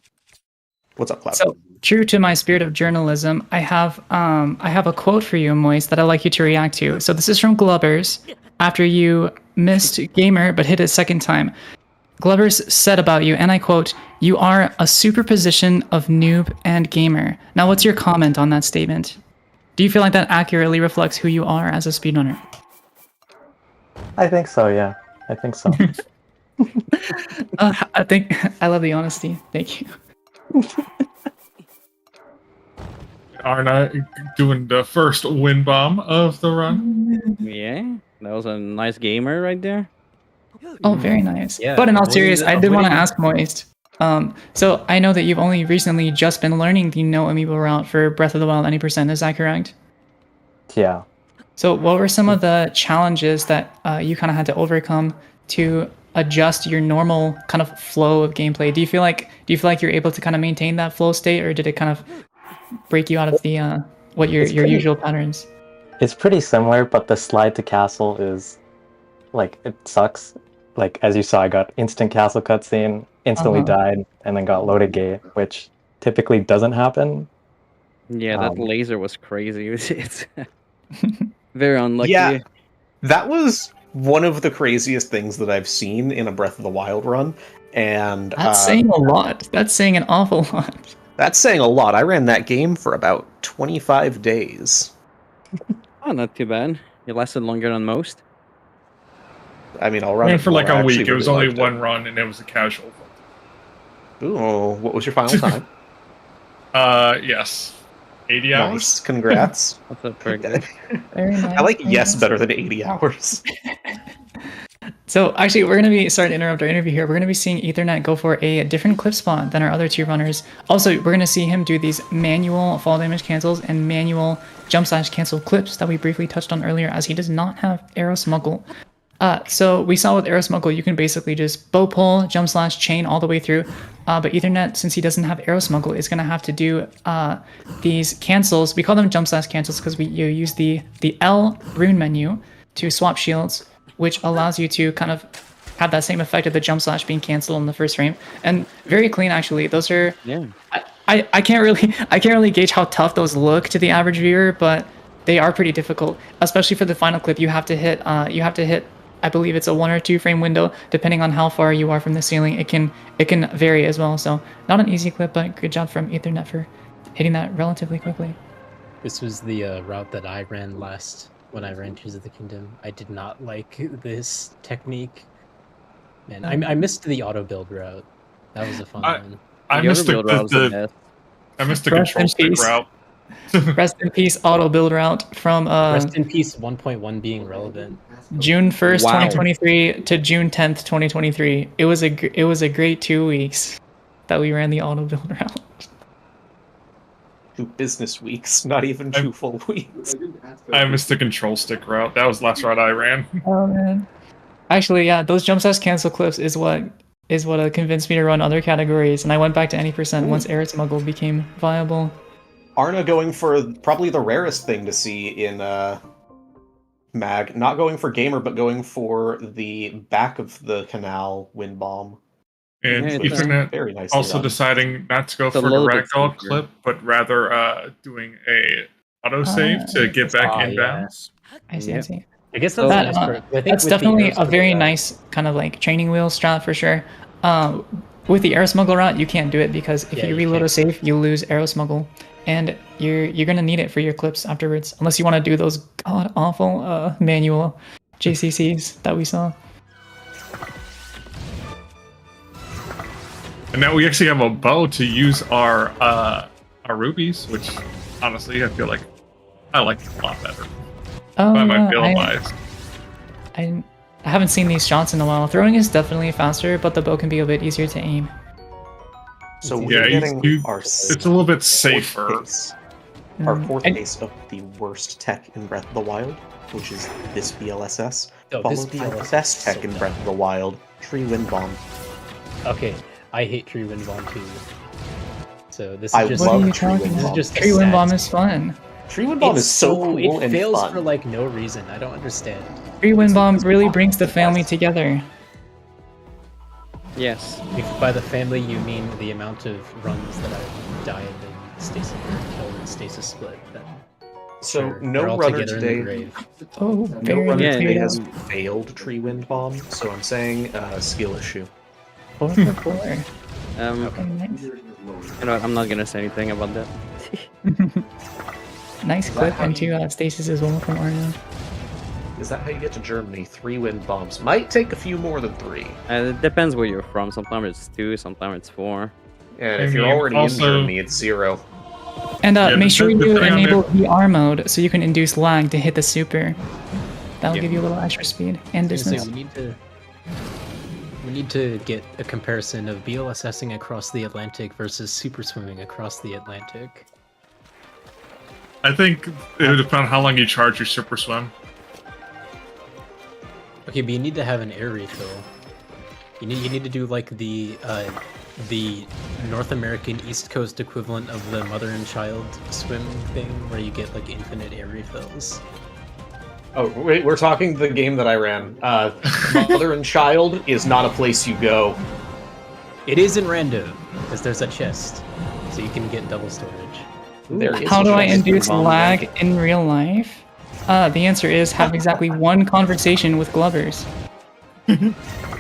What's up, Cloud? So, true to my spirit of journalism, I have a quote for you, Moist, that I'd like you to react to. So this is from Glubbers after you missed Gamer but hit it second time. Glubbers said about you, and I quote, "You are a superposition of noob and gamer." Now, what's your comment on that statement? Do you feel like that accurately reflects who you are as a speedrunner? I think so, yeah. I think so. I think I love the honesty. Thank you. Arna doing the first wind bomb of the run. Yeah, that was a nice gamer right there. Oh, very nice. Yeah, But in all avoiding seriousness, I did want to avoiding- ask Moist. So I know that you've only recently just been learning the no amiibo route for Breath of the Wild 90%. Is that correct? Yeah. So what were some of the challenges that you kind of had to overcome to adjust your normal kind of flow of gameplay? Do you feel like you're able to kind of maintain that flow state, or did it kind of break you out of the what your It's pretty- usual patterns? It's pretty similar, but the slide to castle is it sucks. As you saw, I got instant castle cutscene, instantly died, and then got loaded gate, which typically doesn't happen. Yeah, that laser was crazy. It's very unlucky. Yeah, that was one of the craziest things that I've seen in a Breath of the Wild run, and That's saying a lot. That's saying an awful lot. That's saying a lot. I ran that game for about 25 days. Oh, not too bad. It lasted longer than most. I mean, I'll I run ran it for more. a I week. actually It was really only liked it. one run, and it was a casual. Ooh, what was your final time? Yes, 80 hours. Nice, congrats. That's a pretty good. Very nice. I like very yes nice. better than 80 hours. So actually, we're going to be starting to interrupt our interview here. We're going to be seeing Ethernet go for a different clip spot than our other two runners. Also, we're going to see him do these manual fall damage cancels and manual jump slash cancel clips that we briefly touched on earlier, as he does not have arrow smuggle. So we saw with arrow smuggle, you can basically just bow pull, jump slash, chain all the way through. But Ethernet, since he doesn't have arrow smuggle, is going to have to do these cancels. We call them jump slash cancels because you use the L rune menu to swap shields, which allows you to kind of have that same effect of the jump slash being canceled in the first frame. And very clean, actually. Those are... Yeah. I can't really gauge how tough those look to the average viewer, but they are pretty difficult. Especially for the final clip, you have to hit I believe it's a 1 or 2 frame window, depending on how far you are from the ceiling. It can vary as well. So not an easy clip, but good job from Ethernet for hitting that relatively quickly. This was the route that I ran last when I ran Tears of the Kingdom. I did not like this technique. Man, I missed the auto build route. That was a fun one. I missed the control stick route. Rest in peace, auto build route from Rest in peace 1.1 being relevant. June 1st, Wow. 2023 to June 10th, 2023. It was a great 2 weeks that we ran the auto build route. 2 business weeks, not even 2 full weeks. I missed the control stick route. That was the last route I ran. Oh man. Actually, yeah, those jump slash cancel clips is what convinced me to run other categories, and I went back to any percent once Air Smuggle became viable. Arna going for probably the rarest thing to see in Mag, not going for gamer, but going for the back of the canal wind bomb. And Yeah, it's Ethernet very nicely also done. deciding not to go It's a for the little bit ragdoll simpler. clip, but rather doing a autosave to get back inbounds. I see, I see. I guess that's That, nice for. I think that's with definitely the a very nice kind of like training wheel strat for sure. With the arrow smuggle route, you can't do it because if Yeah, you you reload can't. a save, you lose arrow smuggle, and you're gonna need it for your clips afterwards, unless you want to do those god awful manual JCCs that we saw. And now we actually have a bow to use our rubies, which honestly I feel like I like a lot better. Oh, By my yeah, build bias. I haven't seen these shots in a while. Throwing is definitely faster, but the bow can be a bit easier to aim. So Yeah, we're getting our it's a little bit fourth safer. case. Our fourth case of the worst tech in Breath of the Wild, which is this BLSS, Oh, followed this by the BLSS best is tech so in dumb. Breath of the Wild, Tree Wind Bomb. Okay, I hate Tree Wind Bomb too. So this is I just. love What are you Tree talking Wind This is Bomb. just a Tree Wind sad Bomb is fun. Tree Wind Bomb It's is so cool it and fails fun. for like no reason. I don't understand. Tree Wind Bomb really brings the family together. Yes. If by the family you mean the amount of runs that I've died and stasis or killed and stasis split, then So sure, no we're all runner together in the today. grave. Oh, No very runner good. today has failed Tree Wind Bomb, so I'm saying skill issue. 4 for 4. Okay, nice. You know what, I'm not gonna say anything about that. Nice clip into stasis as well from Arno. Is that how you get to Germany? 3 wind bombs. Might take a few more than 3. It depends where you're from. Sometimes it's 2, sometimes it's 4. And if you're already in Germany, it's 0. And Yeah, make sure you depending on enable VR mode so you can induce lag to hit the super. That'll give you a little extra speed and I was gonna distance. say, we need to get a comparison of BLSSing across the Atlantic versus super swimming across the Atlantic. I think it would depend on how long you charge your super swim. Okay, but you need to have an air refill. You need to do like the North American East Coast equivalent of the mother and child swim thing, where you get like infinite air refills. Oh, wait, we're talking the game that I ran. Mother and Child is not a place you go. It is in random, because there's a chest, so you can get double storage. How do I induce lag in real life? The answer is have exactly one conversation with Glovers.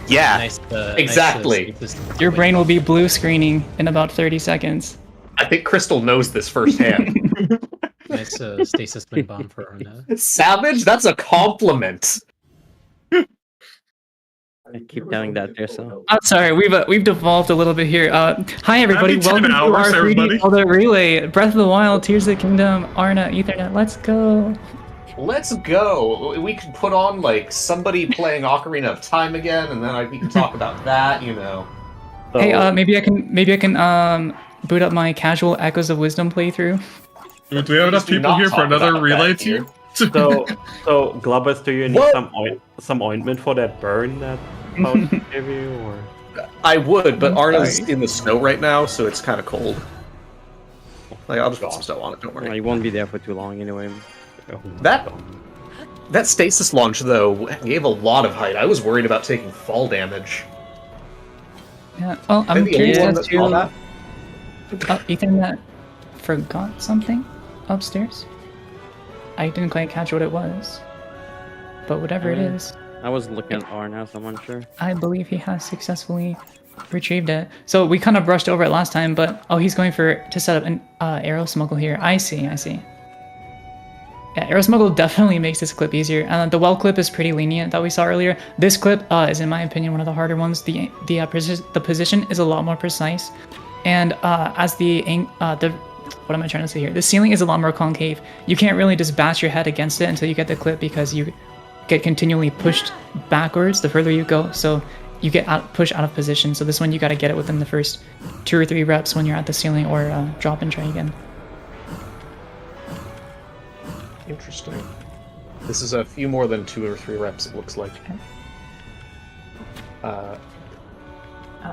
Yeah, Nice, exactly. Your brain will be blue screening in about 30 seconds. I think Crystal knows this firsthand. Nice stasis wind bomb for Arna. Savage? That's a compliment. I keep telling that there, so. I'm sorry, we've devolved a little bit here. Hi everybody, Happy 10 welcome to hours, our 3D everybody. Zelda relay. Breath of the Wild, Tears of the Kingdom, Arna, Ethernet. Let's go. Let's go. We could put on like somebody playing Ocarina of Time again, and then we can talk about that. You know. Hey, maybe I can boot up my casual Echoes of Wisdom playthrough. Do we have enough do people not here for talk another about relay that here. team? So Glubbers, do you need What? some ointment for that burn that Pouch gave you, or? I would, but I'm Arna's sorry. in the snow right now, so it's kind of cold. Like, I'll just put some snow on it. Don't worry. You won't be there for too long anyway. That stasis launch though gave a lot of height. I was worried about taking fall damage. Yeah. Well, I'm Am I the only curious one as that saw to. that? Ethernet forgot something upstairs. I didn't quite catch what it was, but whatever it is, I was looking at R now, so I'm unsure. I believe he has successfully retrieved it. So we kind of brushed over it last time, but he's going to set up an arrow smuggle here. I see. Yeah, arrow smuggle definitely makes this clip easier. The well clip is pretty lenient that we saw earlier. This clip is, in my opinion, one of the harder ones. The position is a lot more precise, and as what am I trying to say here? The ceiling is a lot more concave. You can't really just bash your head against it until you get the clip because you get continually pushed backwards the further you go. So you get pushed out of position. So this one you got to get it within the first 2 or 3 reps when you're at the ceiling, or drop and try again. Interesting. This is a few more than 2 or 3 reps, it looks like.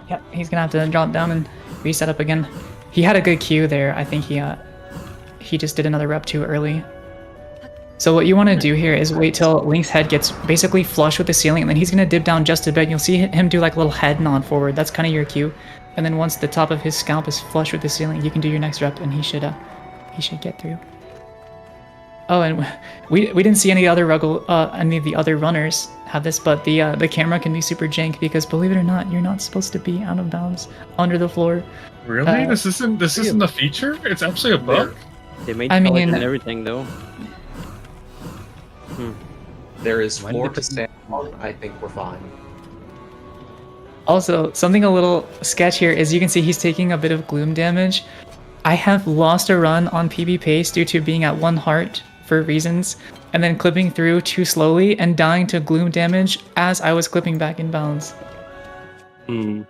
Yep, he's gonna have to drop down and reset up again. He had a good cue there. I think he just did another rep too early. So what you want to do here is wait till Link's head gets basically flush with the ceiling, and then he's going to dip down just a bit. You'll see him do like a little head nod forward. That's kind of your cue. And then once the top of his scalp is flush with the ceiling, you can do your next rep, and he should get through. Oh, and we didn't see any of the other runners have this, but the camera can be super jank because, believe it or not, you're not supposed to be out of bounds under the floor. Really? This isn't a feature? It's actually a bug? They made I colors mean- and everything though. There is floor to stand on. I think we're fine. Also, something a little sketch here is you can see he's taking a bit of gloom damage. I have lost a run on PB pace due to being at 1 heart for reasons, and then clipping through too slowly and dying to gloom damage as I was clipping back in bounds.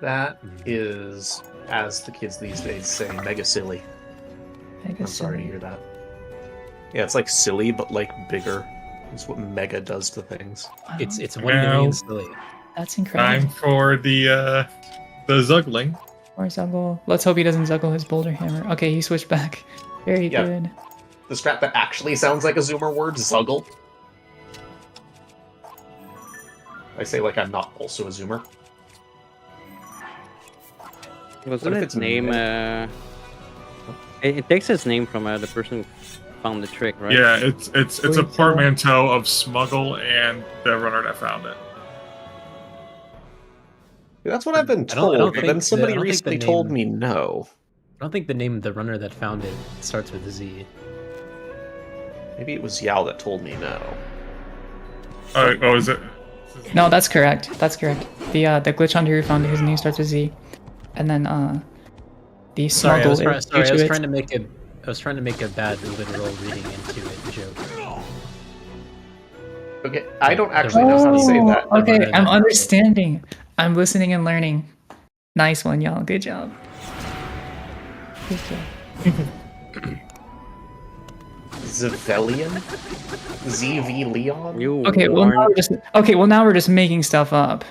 That is, as the kids these days say, mega silly. I'm sorry to hear that. Yeah, it's like silly, but like bigger. That's what mega does to things. It's 1 million silly. That's incredible. Time for the Zuggling. Or Zuggle. Let's hope he doesn't Zuggle his Boulder Hammer. Okay, he switched back. Very Yeah. good. The strat that actually sounds like a Zoomer word, Zuggle. I say like I'm not also a Zoomer. Wasn't if its it's name? It takes its name from the person who found the trick, right? Yeah, it's a portmanteau of Smuggle and the runner that found it. That's what I've been I don't told, but then think somebody I don't think the recently told me name- no. I don't think the name of the runner that found it starts with a Z. Maybe it was Yao that told me no. Oh, is it? No, that's correct. That's correct. The glitch hunter who found his name starts with Z, and then the Sorry, I smuggle was, is due I was to trying it. to make a bad literal reading into it joke. Okay, I don't actually know how to say that. Oh, okay, I'm understanding. I'm listening and learning. Nice one, y'all. Good job. Good job. Zavelian? ZV Leon? Okay, well now we're just making stuff up.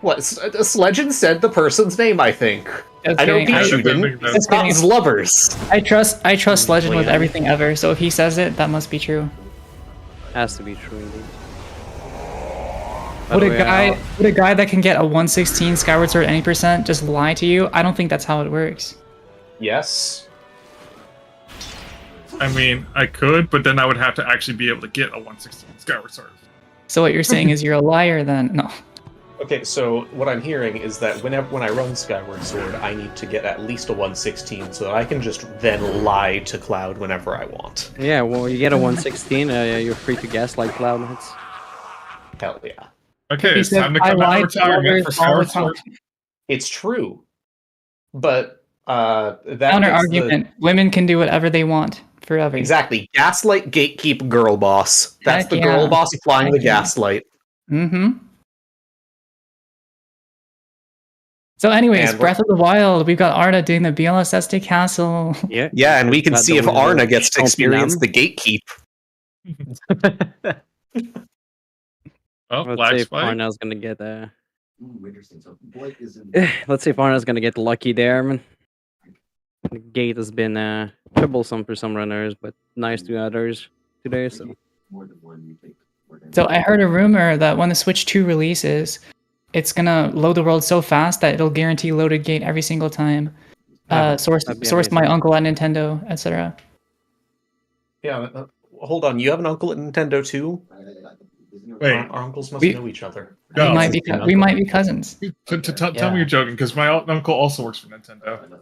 What? Legend said the person's name, I think. I don't think you didn't. It's not Zlubbers. I trust Legend with everything ever, so if he says it, that must be true. Has to be true indeed. Would a guy that can get a 116 Skyward Sword any percent just lie to you? I don't think that's how it works. Yes. I mean, I could, but then I would have to actually be able to get a 116 Skyward Sword. So what you're saying is you're a liar then? No. Okay, so what I'm hearing is that when I run Skyward Sword, I need to get at least a 116 so that I can just then lie to Cloud whenever I want. Yeah, well, you get a 116, you're free to gaslight Cloud. That's... Hell yeah. Okay, it's time to come out of retirement for Skyward Sword. It's true. But that Counter makes argument. Women can do whatever they want forever. Exactly. Gaslight, gatekeep, girl boss. That's Heck the yeah. girl boss applying the Heck yeah. gaslight. Mm-hmm. So anyways, And Breath of the Wild, we've got Arda doing the BLSSD castle. Yeah. Yeah, and we can see if Arna gets to experience the gatekeep. Oh, Let's Black see if Spike. Arna's gonna get let's see if Arna's gonna get lucky there, man. The gate has been troublesome for some runners, but nice to others today. So So I heard a rumor that when the Switch 2 releases, it's gonna load the world so fast that it'll guarantee loaded gate every single time. Source my uncle at Nintendo, etc. Yeah, hold on. You have an uncle at Nintendo too? Wait. Our uncles must We- know each other. No. We might be cousins. Tell me you're joking, because my uncle also works for Nintendo.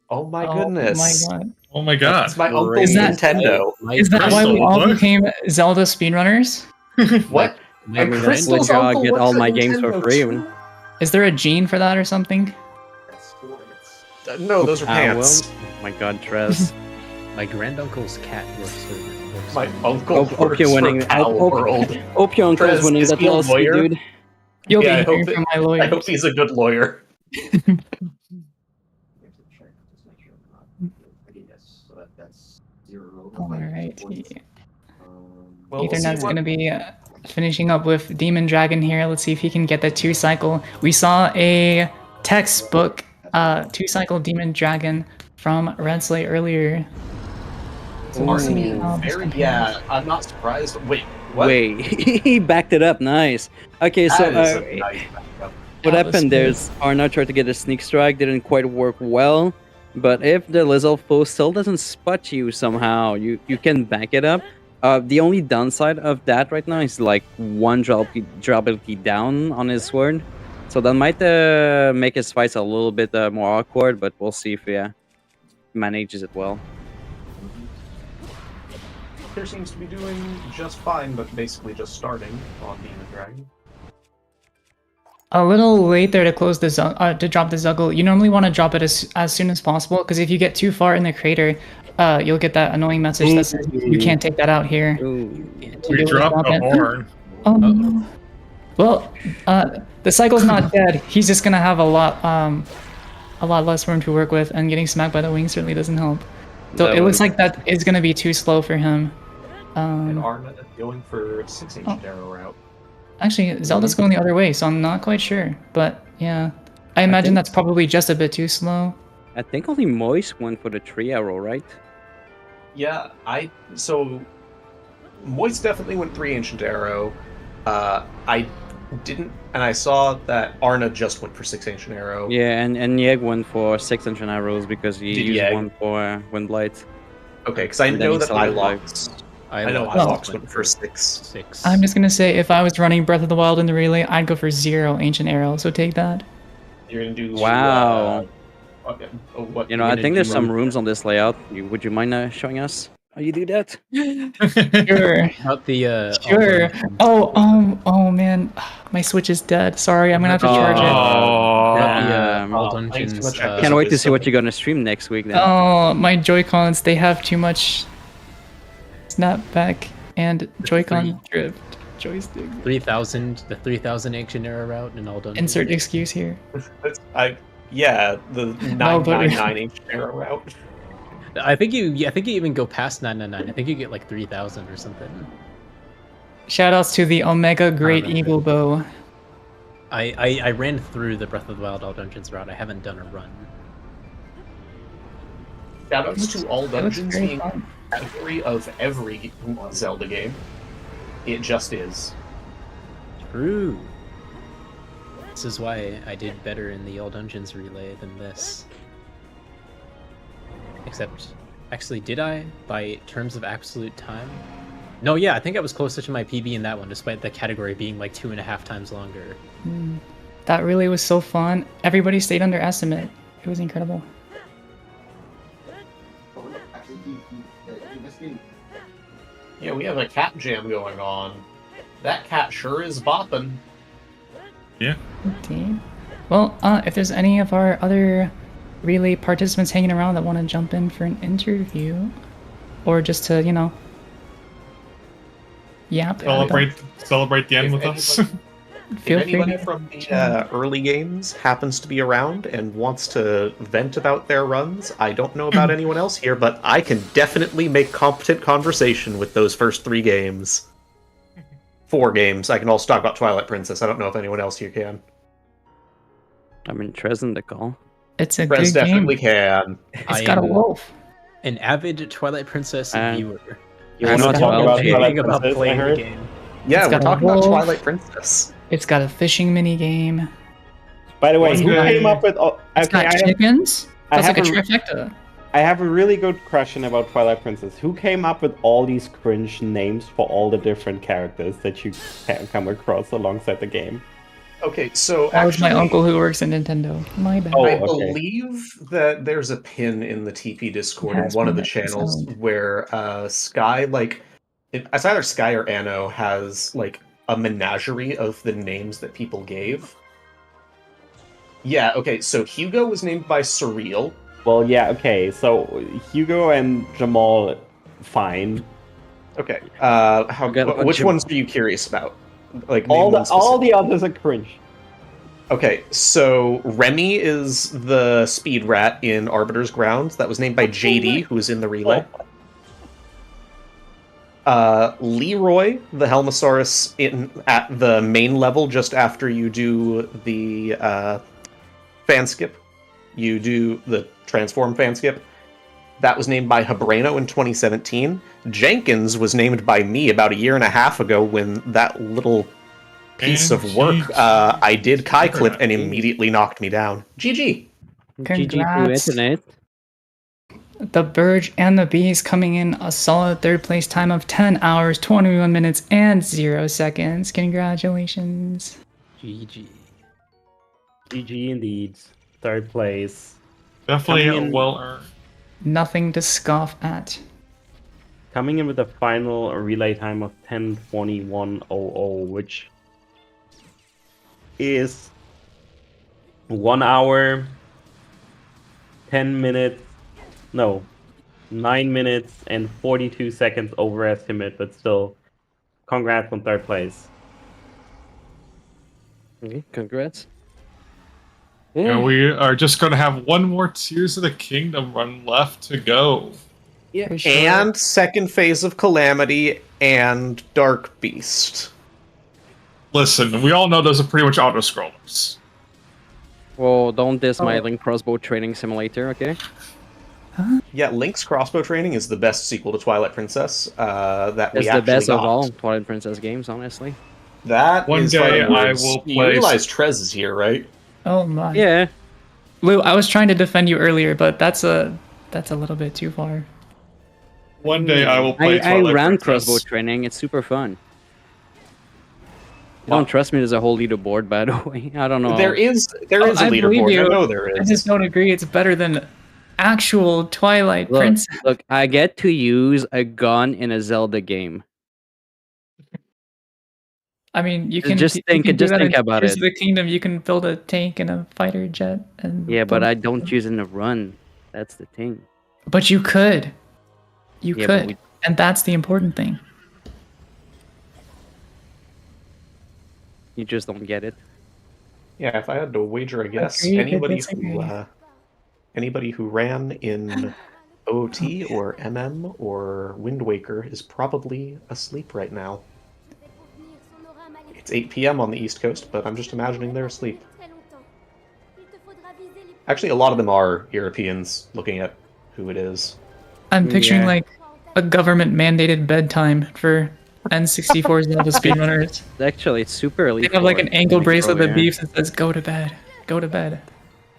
Oh my Oh goodness. my god. Oh my god. It's my uncle's Nintendo. Is that why we all What? became Zelda speedrunners? What? I Crystal's I'll uncle get works all at my games for Nintendo free. too. Man. Is there a gene for that or something? No, those are pants. Well, my god, Trez. My granduncle's cat works for. My uncle Hope you're winning. Hope your uncle is winning is that he a lawsuit, lawyer? dude. You'll Yeah, I be hearing hope from my I lawyer. hope he's a good lawyer. Alright. Well, we'll see Ethernet's what- gonna be finishing up with Demon Dragon here. Let's see if he can get the 2-cycle. We saw a textbook 2-cycle Demon Dragon from Red Slate earlier. Arnie, Oh, very, yeah, I'm not surprised. Wait, what? Wait, he backed it up. Nice. Okay, so That is a nice backup. what That was happened? smooth. There's Arna tried to get a sneak strike, didn't quite work well. But if the Lizard foe still doesn't spot you somehow, you can back it up. The only downside of that right now is like one durability down on his sword, so that might make his fights a little bit more awkward. But we'll see if he manages it well. There seems to be doing just fine, but basically just starting on Demon Dragon. A little late there to close the to drop the Zuggle. You normally want to drop it as soon as possible, because if you get too far in the crater, you'll get that annoying message that says you can't take that out here. We dropped the horn. Oh no. Well, the cycle's not dead. He's just gonna have a lot less room to work with, and getting smacked by the wing certainly doesn't help. So it looks like that is gonna be too slow for him. And Arna going for 6-inch arrow route. Actually, Zelda's going the other way, so I'm not quite sure. But yeah, I imagine that's probably just a bit too slow. I think only Moist went for the 3 arrow, right? Yeah, so Moist definitely went 3-inch arrow. I didn't, and I saw that Arna just went for 6-inch arrow. Yeah, and Yeg went for 6-inch arrows because he used one for Wind Blight. Okay, because I know that I know Ilox went for 6. I'm just gonna say, if I was running Breath of the Wild in the relay, I'd go for 0 ancient arrow. So take that. You're gonna do. Wow. What You know, I think there's some rooms on this layout. Would you mind showing us how you do that? Sure. About the Sure. Oh man, my Switch is dead. Sorry, I'm gonna have to charge it. Can't wait to see what you're gonna stream next week. Then. Oh, my Joy-Cons, they have too much snapback and Joy-Con drift. Joystick. 3,000, the 3,000 ancient arrow route in all done. Insert excuse here. Yeah, the 999 ancient arrow route. I think you even go past 999. I think you get like 3,000 or something. Shoutouts to the Omega Great Eagle Bow. I ran through the Breath of the Wild All Dungeons route. I haven't done a run. Shoutouts to all dungeons very being a category of every Zelda game. It just is. True. This is why I did better in the All Dungeons relay than this. Except, actually, did I? By terms of absolute time? No, yeah, I think I was closer to my PB in that one, despite the category being like 2.5 times longer. That really was so fun. Everybody stayed under estimate. It was incredible. Yeah, we have a cat jam going on. That cat sure is bopping. Yeah. Indeed. Well, if there's any of our other relay participants hanging around that want to jump in for an interview, or just to, yap. Celebrate the end with us. Feel if free anybody to from the early games happens to be around and wants to vent about their runs, I don't know about anyone else here, but I can definitely make competent conversation with those first 3 games. 4 games. I can also talk about Twilight Princess. I don't know if anyone else here can. I'm interested in the call. It's a Prez good definitely game. can. It's got a wolf. An avid Twilight Princess viewer. You want to talk about Twilight about Princess, I playing the heard? game. Yeah, It's we're got a talking about wolf. Twilight Princess. It's got a fishing mini game. By the way, It's who got- came up with? It's got chickens. That's like a trifecta. I have a really good question about Twilight Princess. Who came up with all these cringe names for all the different characters that you can come across alongside the game? Okay, so That was my actually, uncle who works in Nintendo. My bad. I believe that there's a pin in the TP Discord in Has one of been the that channels sound. where Sky, it's either Sky or Anno has a menagerie of the names that people gave. Yeah, okay, so Hugo was named by Surreal. Well, yeah, okay. So Hugo and Jamal, fine. Okay. about Which Jim- ones are you curious about? Name All one the others are cringe. Okay, so Remy is the speed rat in Arbiter's Grounds. That was named by JD, who was in the relay. Leroy, the Helmosaurus at the main level, just after you do the fan skip. You do the transform fan skip. That was named by Habreno in 2017. Jenkins was named by me about 1.5 years ago when that little piece of work I did Kai clip and immediately knocked me down. GG. Congrats. The Burge and the Bees coming in a solid third place time of 10 hours, 21 minutes, and 0 seconds. Congratulations. GG. GG indeed. Third place. Definitely Coming in- well earned. Nothing to scoff at. Coming in with a final relay time of 10:21:00, which is 1 hour, 10 minutes, no, 9 minutes and 42 seconds overestimate, but still, congrats on third place. Okay, congrats. And we are just going to have one more Tears of the Kingdom run left to go. Yeah, And second phase of Calamity and Dark Beast. Listen, we all know those are pretty much auto-scrollers. Well, don't diss my Oh. Link Crossbow Training Simulator, okay? Yeah, Link's Crossbow Training is the best sequel to Twilight Princess that we It's actually the best got. of all Twilight Princess games, honestly. That One is day fighting I words. will You play- realize Trez is here, right? Oh my. Yeah. Lou, I was trying to defend you earlier, but that's a little bit too far. One day I will play I Twilight ran Princess. Crossbow Training, it's super fun. You don't trust me, there's a whole leaderboard, by the way. I don't know. There is a I believe leaderboard. I you. know there I is. just don't agree it's better than actual Twilight Look, Princess. look, I get to use a gun in a Zelda game. I mean, you Just can think- you can do just that think in about Tears it. of the Kingdom. You can build a tank and a fighter jet, and Yeah, but I don't use it in a run. That's the thing. But you could, you Yeah, but could, we- and that's the important thing. You just don't get it. Yeah, if I had to wager a guess, Agree to anybody disagree. anybody who ran in OT or MM or Wind Waker is probably asleep right now. It's 8 p.m. on the East Coast, but I'm just imagining they're asleep. Actually, a lot of them are Europeans, looking at who it is. I'm picturing Yeah. like a government mandated bedtime for N64 Zelda speedrunners. Actually, it's super early. They have like for an ankle it. bracelet that Yeah. beeps and says "Go to bed, go to bed."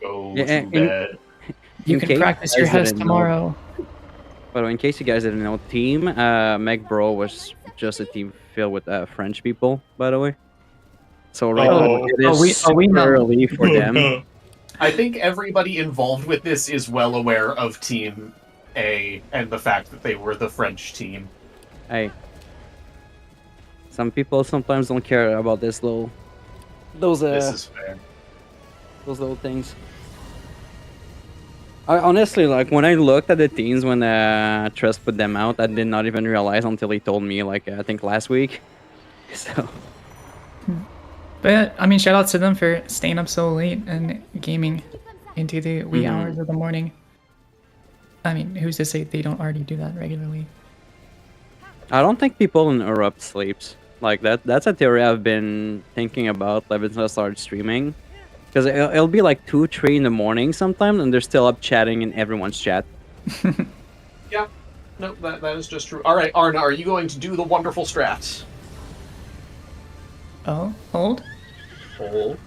Go Yeah, to and- bed. You in can case practice you your guys house didn't know- tomorrow. But in case you guys didn't know, Team Meg Bro was just a team filled with French people, by the way. So right now Oh. it is we super know. early for them. I think everybody involved with this is well aware of Team A and the fact that they were the French team. Hey, some people sometimes don't care about those This is fair. those little things. I honestly, like, when I looked at the teams when Trust put them out, I did not even realize until he told me, like, I think last week. So, But I mean, shout out to them for staying up so late and gaming into the wee Mhm. hours of the morning. I mean, who's to say they don't already do that regularly? I don't think people in Europe sleeps. Like, that's a theory I've been thinking about ever since I started streaming. Because it'll be like 2, 3 in the morning sometimes, and they're still up chatting in everyone's chat. Yeah, no, that is just true. All right, Arna, are you going to do the wonderful strat? Oh, hold. Hold.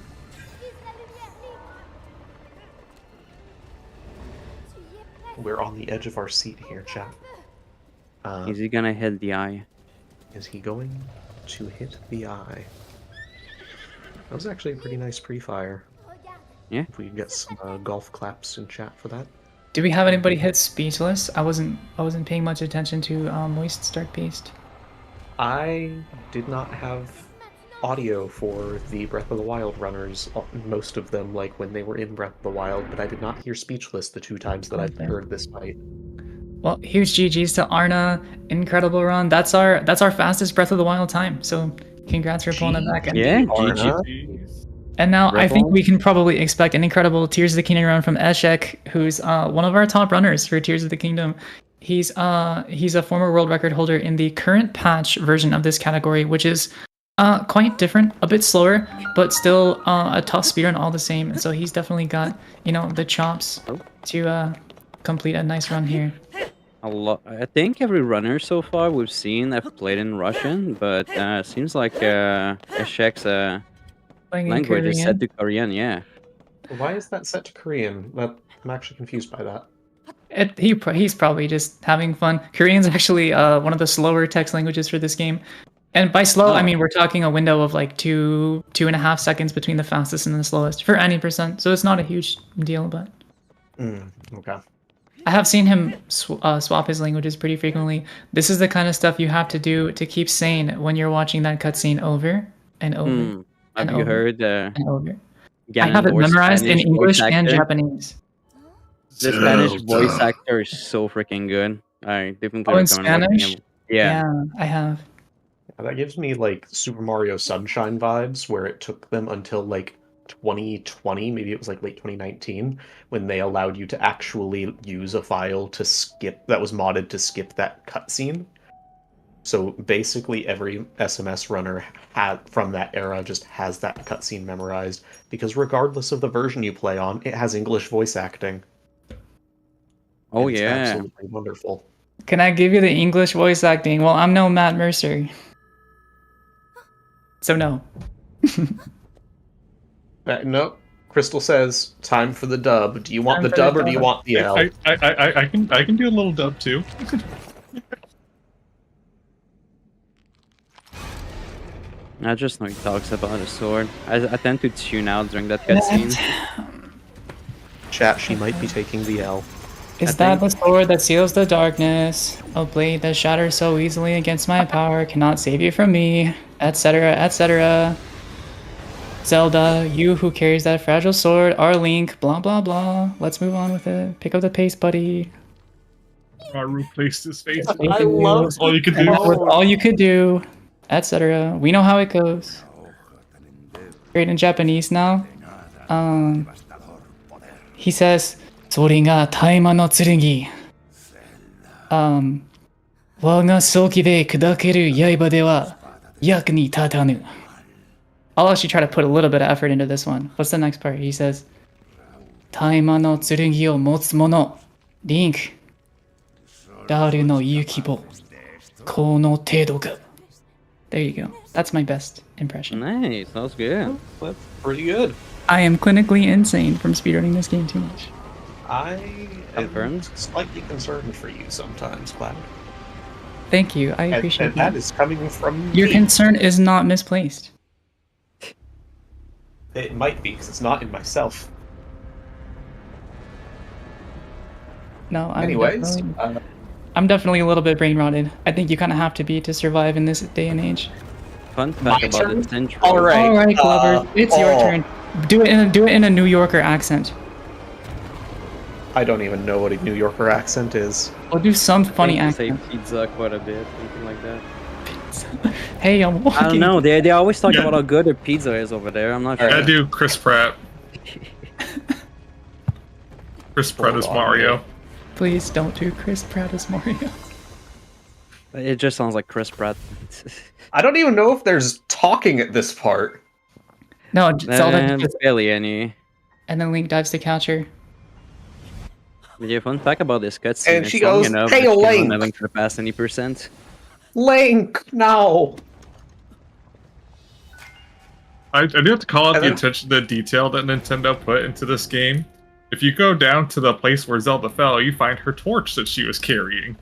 We're on the edge of our seat here, chat. Is he gonna hit the eye? Is he going to hit the eye? That was actually a pretty nice pre-fire. Yeah. If we could get some golf claps in chat for that. Do we have anybody hit speechless? I wasn't paying much attention to Moist Start Beast. I did not have audio for the Breath of the Wild runners, most of them like when they were in Breath of the Wild, but I did not hear speechless the 2 times that I've Okay. heard this fight. Well, huge GGs to Arna, incredible run. That's our fastest Breath of the Wild time. So congrats for pulling it back. And, Yeah, Arna. and now I think Ripple. we can probably expect an incredible Tears of the Kingdom run from Eshek, who's one of our top runners for Tears of the Kingdom. He's a former world record holder in the current patch version of this category, which is quite different, a bit slower, but still a tough speedrun all the same. And so he's definitely got the chops complete a nice run here. A lot. I think every runner so far we've seen have played in Russian, but seems like Eshek's Playing in language is set Korean. to Korean. Yeah. Why is that set to Korean? I'm actually confused by that. He's probably just having fun. Korean's actually one of the slower text languages for this game. And by slow, I Oh. mean we're talking a window of like 2.5 seconds between the fastest and the slowest for any percent. So it's not a huge deal, but Okay. I have seen him swap his languages pretty frequently. This is the kind of stuff you have to do to keep sane when you're watching that cutscene over and over Hmm. and Have you over heard and over. I have it Ganondorf's memorized in Spanish English voice and actor? Japanese. The Spanish voice actor is so freaking good. I definitely Oh, in recommend watching Spanish? him. Yeah. I have. That gives me like Super Mario Sunshine vibes, where it took them until like 2020, maybe it was like late 2019, when they allowed you to actually use a file to skip that was modded to skip that cutscene. So basically, every SMS runner from that era just has that cutscene memorized, because regardless of the version you play on, it has English voice acting. Oh It's yeah. absolutely wonderful. Can I give you the English voice acting? Well, I'm no Matt Mercer. So no. No, Crystal says, time for the dub. Do you want the dub or do you want the L? I can do a little dub too. I just know he talks about a sword. I tend to tune out during that cutscene. Chat, she might be taking the L. Is that the sword that seals the darkness? A blade that shatters so easily against my power cannot save you from me, etc., etc. Zelda, you who carries that fragile sword, our Link, blah blah blah. Let's move on with it. Pick up the pace, buddy. Maru placed his face. I love That's all you can do. With all you could do, etc. We know how it goes. Great in Japanese now. He says, それが大麻の剣。我が早期で砕ける刃では役に立たぬ. I'll actually try to put a little bit of effort into this one. What's the next part? He says, 大麻の剣を持つ者、リンク。誰の勇気もこの程度か. There you go. That's my best impression. Nice, that was good. That's pretty good. I am clinically insane from speedrunning this game too much. I am slightly concerned for you sometimes, Cloud. Thank you. I appreciate and that is coming from Your me. concern is not misplaced. It might be, because it's not in myself. No, I'm Anyways, definitely, I'm definitely a little bit brain rotted. I think you kind of have to be to survive in this day and age. Fun fact about the central. All right, Glover, it's your turn. Do it in a New Yorker accent. I don't even know what a New Yorker accent is. Or do some funny I think accent. they say pizza quite a bit, something like that. Hey, I'm walking. I don't know. They always talk about how good their pizza is over there. I'm not sure. I do Chris Pratt. Chris Pratt is Mario. Please don't do Chris Pratt as Mario. It just sounds like Chris Pratt. I don't even know if there's talking at this part. No, Zelda just, barely any. and then Link dives to catch her. Yeah, fun fact about this cutscene. And she it's long goes, enough "Hey, that she Link!" doesn't have to pass any percent. Link, no! I do have to call out And the then- attention to detail that Nintendo put into this game. If you go down to the place where Zelda fell, you find her torch that she was carrying.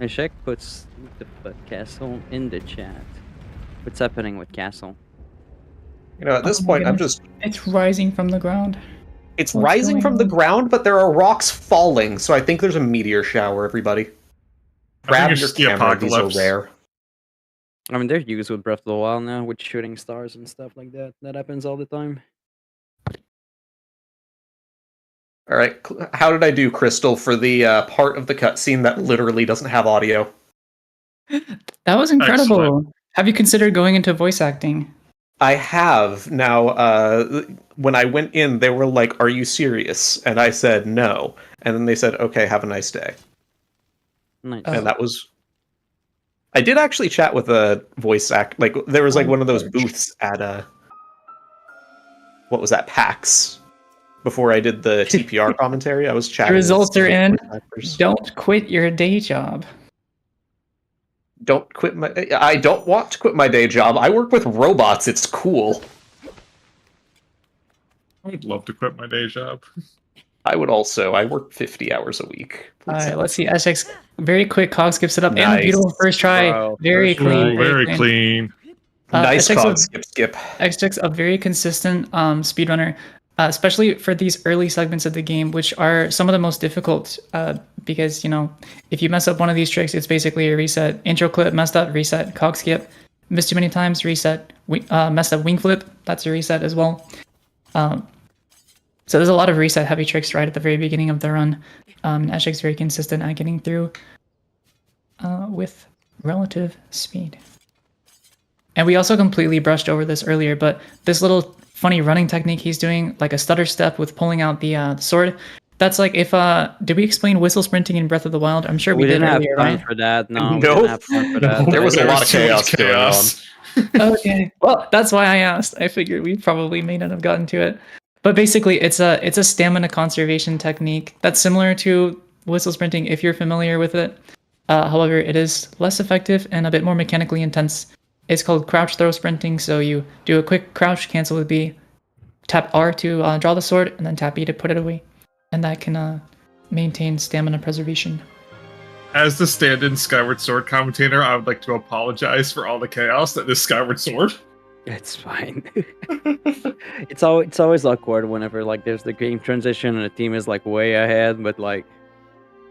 And Shek puts the Castle in the chat. What's happening with Castle? You know, at this Oh my point, I'm goodness. just... It's rising from the ground. It's What's rising going from the on? ground, but there are rocks falling, so I think there's a meteor shower, everybody. Grab it's your just the camera, these are apocalypse. rare. I mean, they're used with Breath of the Wild now, with shooting stars and stuff like that. That happens all the time. Alright, how did I do, Crystal, for the part of the cutscene that literally doesn't have audio? That was incredible. Have you considered going into voice acting? I have. Now, when I went in, they were like, "Are you serious?" And I said, "No." And then they said, "Okay, have a nice day." Nice. And that was... I did actually chat with a voice act. Like, there was like one of those booths at what was that, PAX? before I did the TPR commentary. I was chatting. The with results are some in. voice actors. Don't quit your day job. Don't quit my. I don't want to quit my day job. I work with robots. It's cool. I would love to quit my day job. I would also. I work 50 hours a week. All right, let's see. SX, very quick cog skips it up. And a Nice. beautiful first try. Bro, very first clean. try. Very clean. Nice SX cog skip. SX, a very consistent speedrunner, especially for these early segments of the game, which are some of the most difficult because, you know, if you mess up one of these tricks, it's basically a reset. Intro clip, messed up, reset. Cog skip, missed too many times, reset. Messed up wing flip, that's a reset as well. So there's a lot of reset heavy tricks right at the very beginning of the run. SX very consistent at getting through with relative speed. And we also completely brushed over this earlier, but this little funny running technique he's doing, like a stutter step with pulling out the sword, that's like if, did we explain whistle sprinting in Breath of the Wild? I'm sure we did didn't have earlier, time right? for that. No, we Nope. didn't have time for that. There was a lot of too much chaos going on. Okay, well, that's why I asked. I figured we probably may not have gotten to it. But basically, it's a stamina conservation technique that's similar to whistle sprinting if you're familiar with it. However, it is less effective and a bit more mechanically intense. It's called crouch throw sprinting, so you do a quick crouch, cancel with B, tap R to draw the sword, and then tap B to put it away. And that can maintain stamina preservation. As the stand-in Skyward Sword commentator, I would like to apologize for all the chaos that is Skyward Sword. It's fine. It's always awkward whenever like there's the game transition and the team is like way ahead, but like,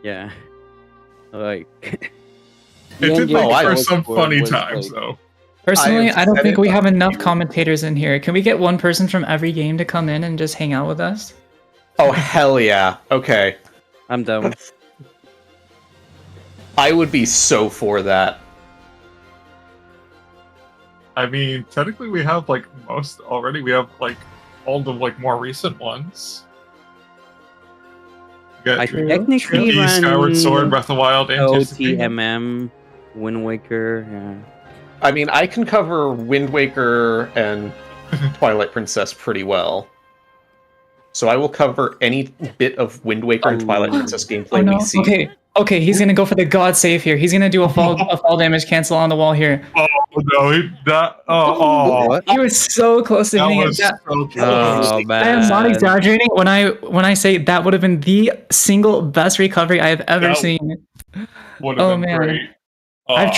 yeah, like. It did make for some funny times, though. Personally, I don't think we have enough commentators in here. Can we get one person from every game to come in and just hang out with us? Oh, hell yeah. Okay. I'm done. I would be so for that. I mean, technically we have like most already. We have like all the like more recent ones. You got I technically Tricky, run Skyward Sword, Breath of the Wild, and Tears of the Kingdom. OoT-TotK, Wind Waker. Yeah. I mean, I can cover Wind Waker and Twilight Princess pretty well. So I will cover any bit of Wind Waker and Twilight Princess gameplay we see. Okay, he's gonna go for the God save here. He's gonna do a fall damage cancel on the wall here. Oh no, He was so close to hitting it. Oh, I am not exaggerating when I say that would have been the single best recovery I have ever seen. Oh man, great. I've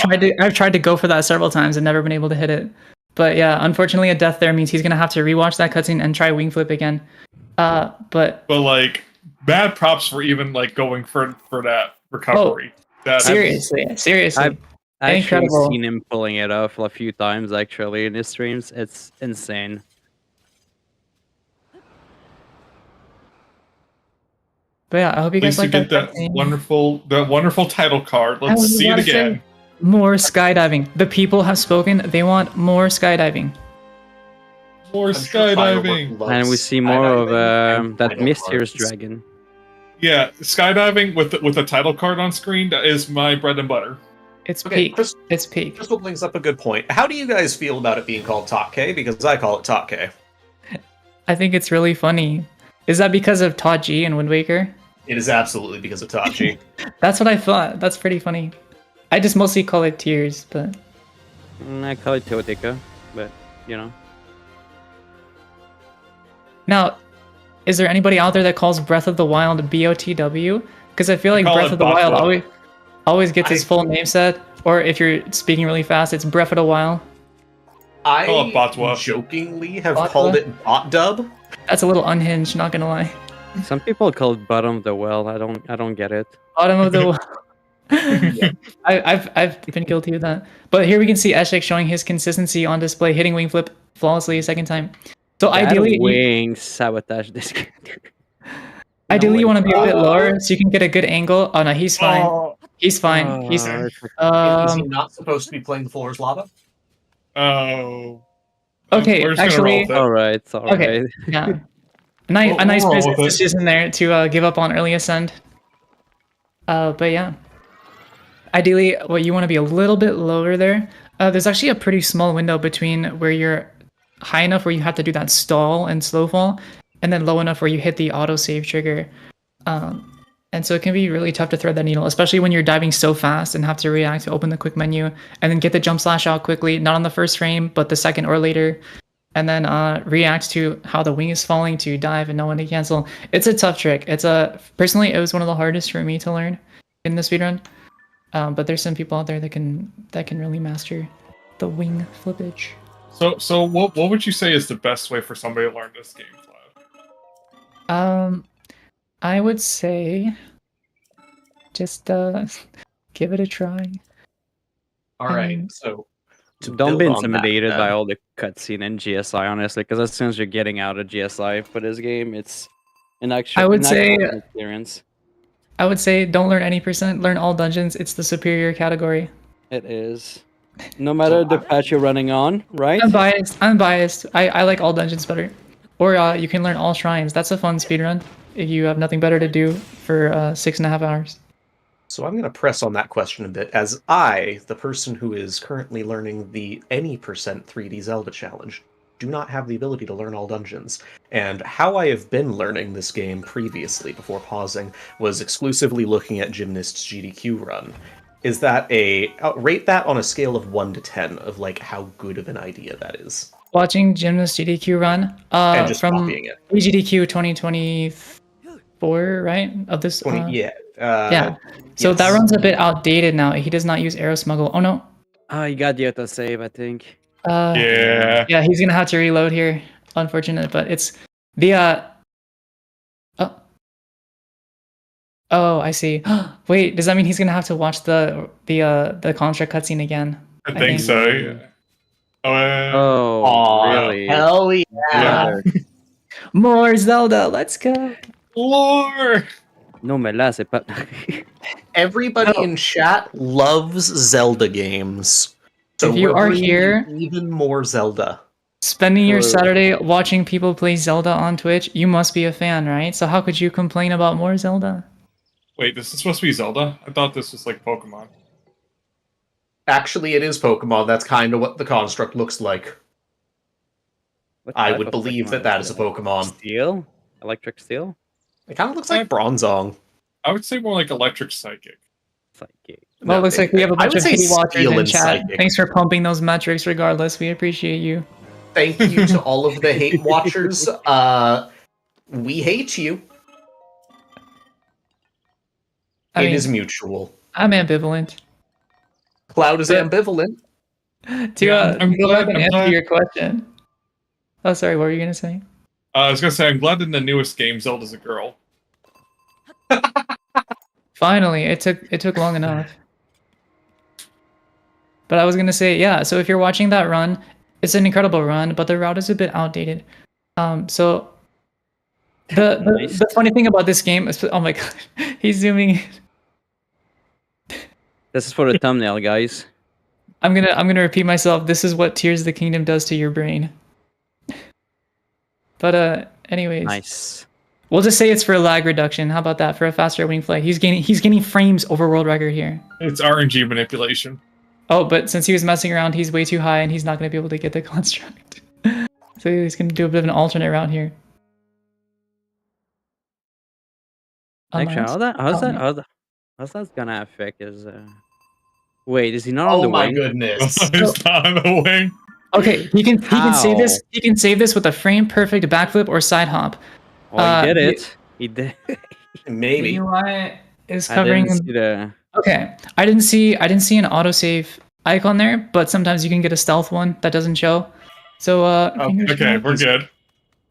tried to go for that several times and never been able to hit it. But yeah, unfortunately, a death there means he's gonna have to rewatch that cutscene and try wing flip again. But like, bad props for even like going for that recovery. Seriously. I've actually Incredible. seen him pulling it off a few times actually in his streams. It's insane. But yeah, I hope you At guys least you like get that wonderful title card. Let's see it again. More skydiving. The people have spoken. They want more skydiving. More skydiving. And we see more of that mysterious dragon. Yeah, skydiving with a title card on screen, that is my bread and butter. It's Okay, peak. It's peak. Crystal brings up a good point. How do you guys feel about it being called TotK? Because I call it TotK. I think it's really funny. Is that because of Todd G and Wind Waker? It is absolutely because of Tachi. That's what I thought. That's pretty funny. I just mostly call it Tears, but I call it TotK, but you know. Now, is there anybody out there that calls Breath of the Wild BOTW? Because I feel like call Breath it of the Wild Botwa. always gets its full name said. Or if you're speaking really fast, it's Breath of the Wild. I Call it Botwa. jokingly have Botwa? called it Bot Dub. That's a little unhinged, not gonna lie. Some people call it bottom of the well. I don't get it. Bottom of the I've been guilty of that. But here we can see Eshek showing his consistency on display, hitting wing flip flawlessly a second time. So That ideally, wing sabotage this character. you want to be a bit lower so you can get a good angle. Oh no, he's fine. He's fine. He's Is he not supposed to be playing the floor is lava? Oh. okay. We're just gonna Actually, roll with it. Alright, alright. okay. Yeah, a nice We'll roll business with it. decision there to give up on early ascend. But yeah, ideally, you want to be a little bit lower there. There's actually a pretty small window between where you're high enough where you have to do that stall and slow fall, and then low enough where you hit the autosave trigger. And so it can be really tough to thread that needle, especially when you're diving so fast and have to react to open the quick menu and then get the jump slash out quickly, not on the first frame, but the second or later, and then react to how the wing is falling to dive and know when to cancel. It's a tough trick. Personally, it was one of the hardest for me to learn in the speedrun. But there's some people out there that can really master the wing flippage. So what would you say is the best way for somebody to learn this game, Vlad? I would say just give it a try. All right, so don't be build on that, intimidated by then. all the cutscene and GSI, honestly, because as soon as you're getting out of GSI for this game, it's an actual, I would say experience. I would say don't learn any percent, learn all dungeons. It's the superior category. It is. No matter the patch you're running on, right? I'm biased. I like all dungeons better. Or you can learn all shrines. That's a fun speedrun if you have nothing better to do for 6.5 hours. So I'm going to press on that question a bit, as I, the person who is currently learning the any percent 3D Zelda challenge, do not have the ability to learn all dungeons. And how I have been learning this game previously, before pausing, was exclusively looking at Gymnast's GDQ run. Is that rate that on a scale of 1 to 10 of like how good of an idea that is? Watching Gymnast GDQ run And just from copying it. GDQ 2024, right? Of this 20, yeah. Yeah. So that run's a bit outdated now. He does not use arrow smuggle. Oh no. Oh, you got the auto-save, I think. Yeah. Yeah, he's gonna have to reload here. Unfortunate, but it's the Oh, I see. Wait, does that mean he's gonna have to watch the contract cutscene again? I think so. Yeah. Really? Hell yeah! More Zelda, let's go. Lore! No me la hace pa... Everybody in chat loves Zelda games. So If you we're are bringing here- you even more Zelda. Spending your Hello. Saturday watching people play Zelda on Twitch, you must be a fan, right? So how could you complain about more Zelda? Wait, this is supposed to be Zelda? I thought this was like Pokemon. Actually, it is Pokemon. That's kind of what the construct looks like. I would believe that is a Pokemon. Steel? Electric Steel? It kind of looks like Bronzong. I would say more like Electric Psychic. Psychic. Well, it looks like we have a I bunch would of say hate watchers Steel in and chat. Psychic. Thanks for pumping those metrics regardless. We appreciate you. Thank you to all of the hate watchers. We hate you. It is mutual. I'm ambivalent. Cloud is ambivalent. I'm glad to answer your question. Oh, sorry, what were you gonna say? I was gonna say, I'm glad in the newest game, Zelda's a girl. Finally, it took long enough. But I was gonna say, yeah. So if you're watching that run, it's an incredible run, but the route is a bit outdated. So the funny thing about this game is, oh my god, he's zooming in. This is for the thumbnail, guys. I'm gonna repeat myself. This is what Tears of the Kingdom does to your brain. But anyways. Nice. We'll just say it's for lag reduction. How about that? For a faster wing flight. He's gaining frames over world record here. It's RNG manipulation. Oh, but since he was messing around, he's way too high and he's not gonna be able to get the construct. So he's gonna do a bit of an alternate route here. Actually, how's that gonna affect his wait, is he not on the Oh my wing? goodness. He's not on the wing. Okay, he can save this. How? He can save this with a frame perfect backflip or side hop. Oh, he did it. He did. Maybe. UI is I covering. didn't see the... Okay, I didn't see an autosave icon there, but sometimes you can get a stealth one that doesn't show. So Okay, we're good.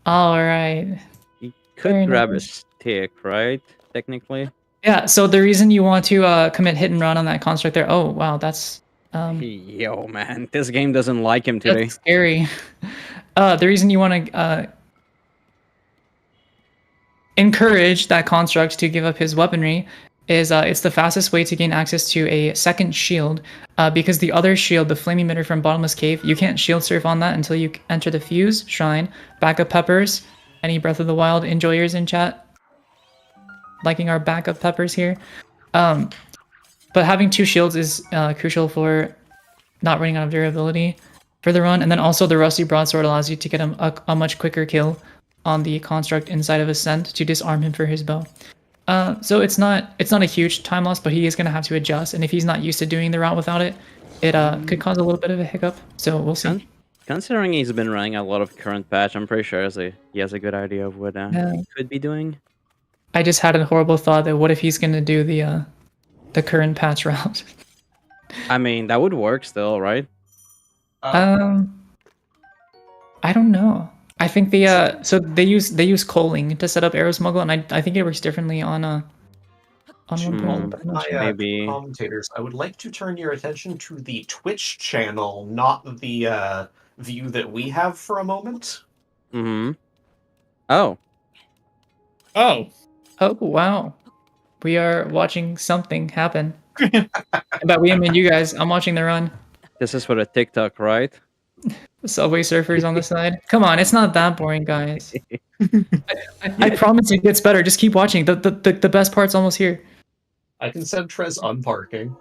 All right. You could grab a stick, right? Technically. Yeah. So the reason you want to commit hit and run on that construct there. Oh wow, that's Yo, man, this game doesn't like him today. that's scary. The reason you want to encourage that construct to give up his weaponry is it's the fastest way to gain access to a second shield, because the other shield, the flame emitter from Bottomless Cave, you can't shield surf on that until you enter the Fuse Shrine. Backup peppers, any Breath of the Wild enjoyers in chat? Liking our backup peppers here. But having two shields is crucial for not running out of durability for the run, and then also the Rusty Broadsword allows you to get a much quicker kill on the construct inside of Ascent to disarm him for his bow. So it's not a huge time loss, but he is gonna have to adjust, and if he's not used to doing the route without it, it could cause a little bit of a hiccup. So we'll see. Considering he's been running a lot of current patch, I'm pretty sure he has a good idea of what Yeah. he could be doing. I just had a horrible thought that what if he's gonna do the current patch route? I mean, that would work still, right? I don't know. I think so they use coaling to set up arrow smuggle, and I think it works differently on one build, but I'm not sure. Commentators, I would like to turn your attention to the Twitch channel, not the view that we have for a moment. Mm-hmm. Oh. Oh. Oh wow. We are watching something happen. But we mean you guys. I'm watching the run. This is for the TikTok, right? The Subway Surfers on the side. Come on, it's not that boring, guys. I promise it gets better. Just keep watching. The best part's almost here. I can send Trez unparking.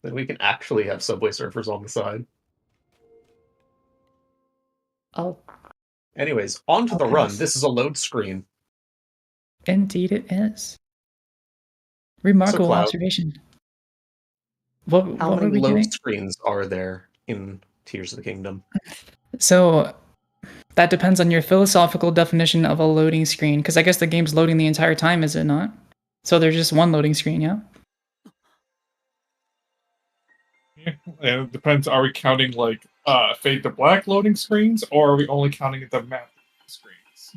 Then we can actually have Subway Surfers on the side. Oh. Anyways, on to the Okay. run. This is a load screen. Indeed it is. Remarkable Cloud, observation. What How were many we load doing? screens are there in Tears of the Kingdom? So that depends on your philosophical definition of a loading screen, because I guess the game's loading the entire time, is it not? So there's just one loading screen, yeah? And it depends, are we counting like fade to black loading screens, or are we only counting the map screens?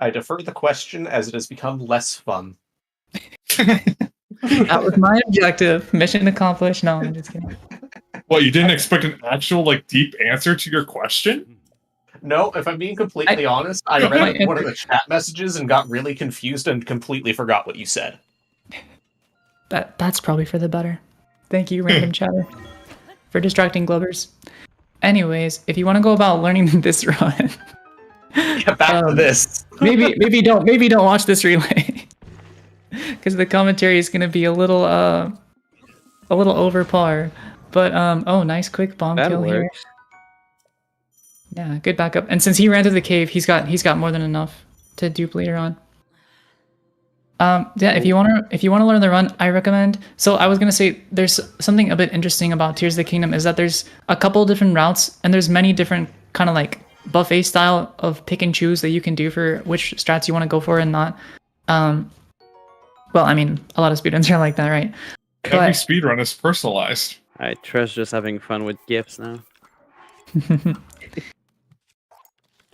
I defer the question as it has become less fun. That was my objective. Mission accomplished. No, I'm just kidding. What, you didn't expect an actual like deep answer to your question? No, if I'm being completely honest, I read one of the chat messages and got really confused and completely forgot what you said. That's probably for the better. Thank you, random chatter, for distracting Glovers. Anyways, if you want to go about learning this run, get back to this. maybe don't watch this relay, because the commentary is gonna be a little over par. But oh, nice quick bomb That kill here. works. Yeah, good backup. And since he ran to the cave, he's got more than enough to dupe later on. Yeah, if you wanna learn the run, I recommend. So I was gonna say there's something a bit interesting about Tears of the Kingdom is that there's a couple different routes and there's many different kind of like buffet style of pick and choose that you can do for which strats you want to go for and not. Well, I mean, a lot of speedruns are like that, right? Every speedrun is personalized. Alright, Tresh just having fun with gifts now.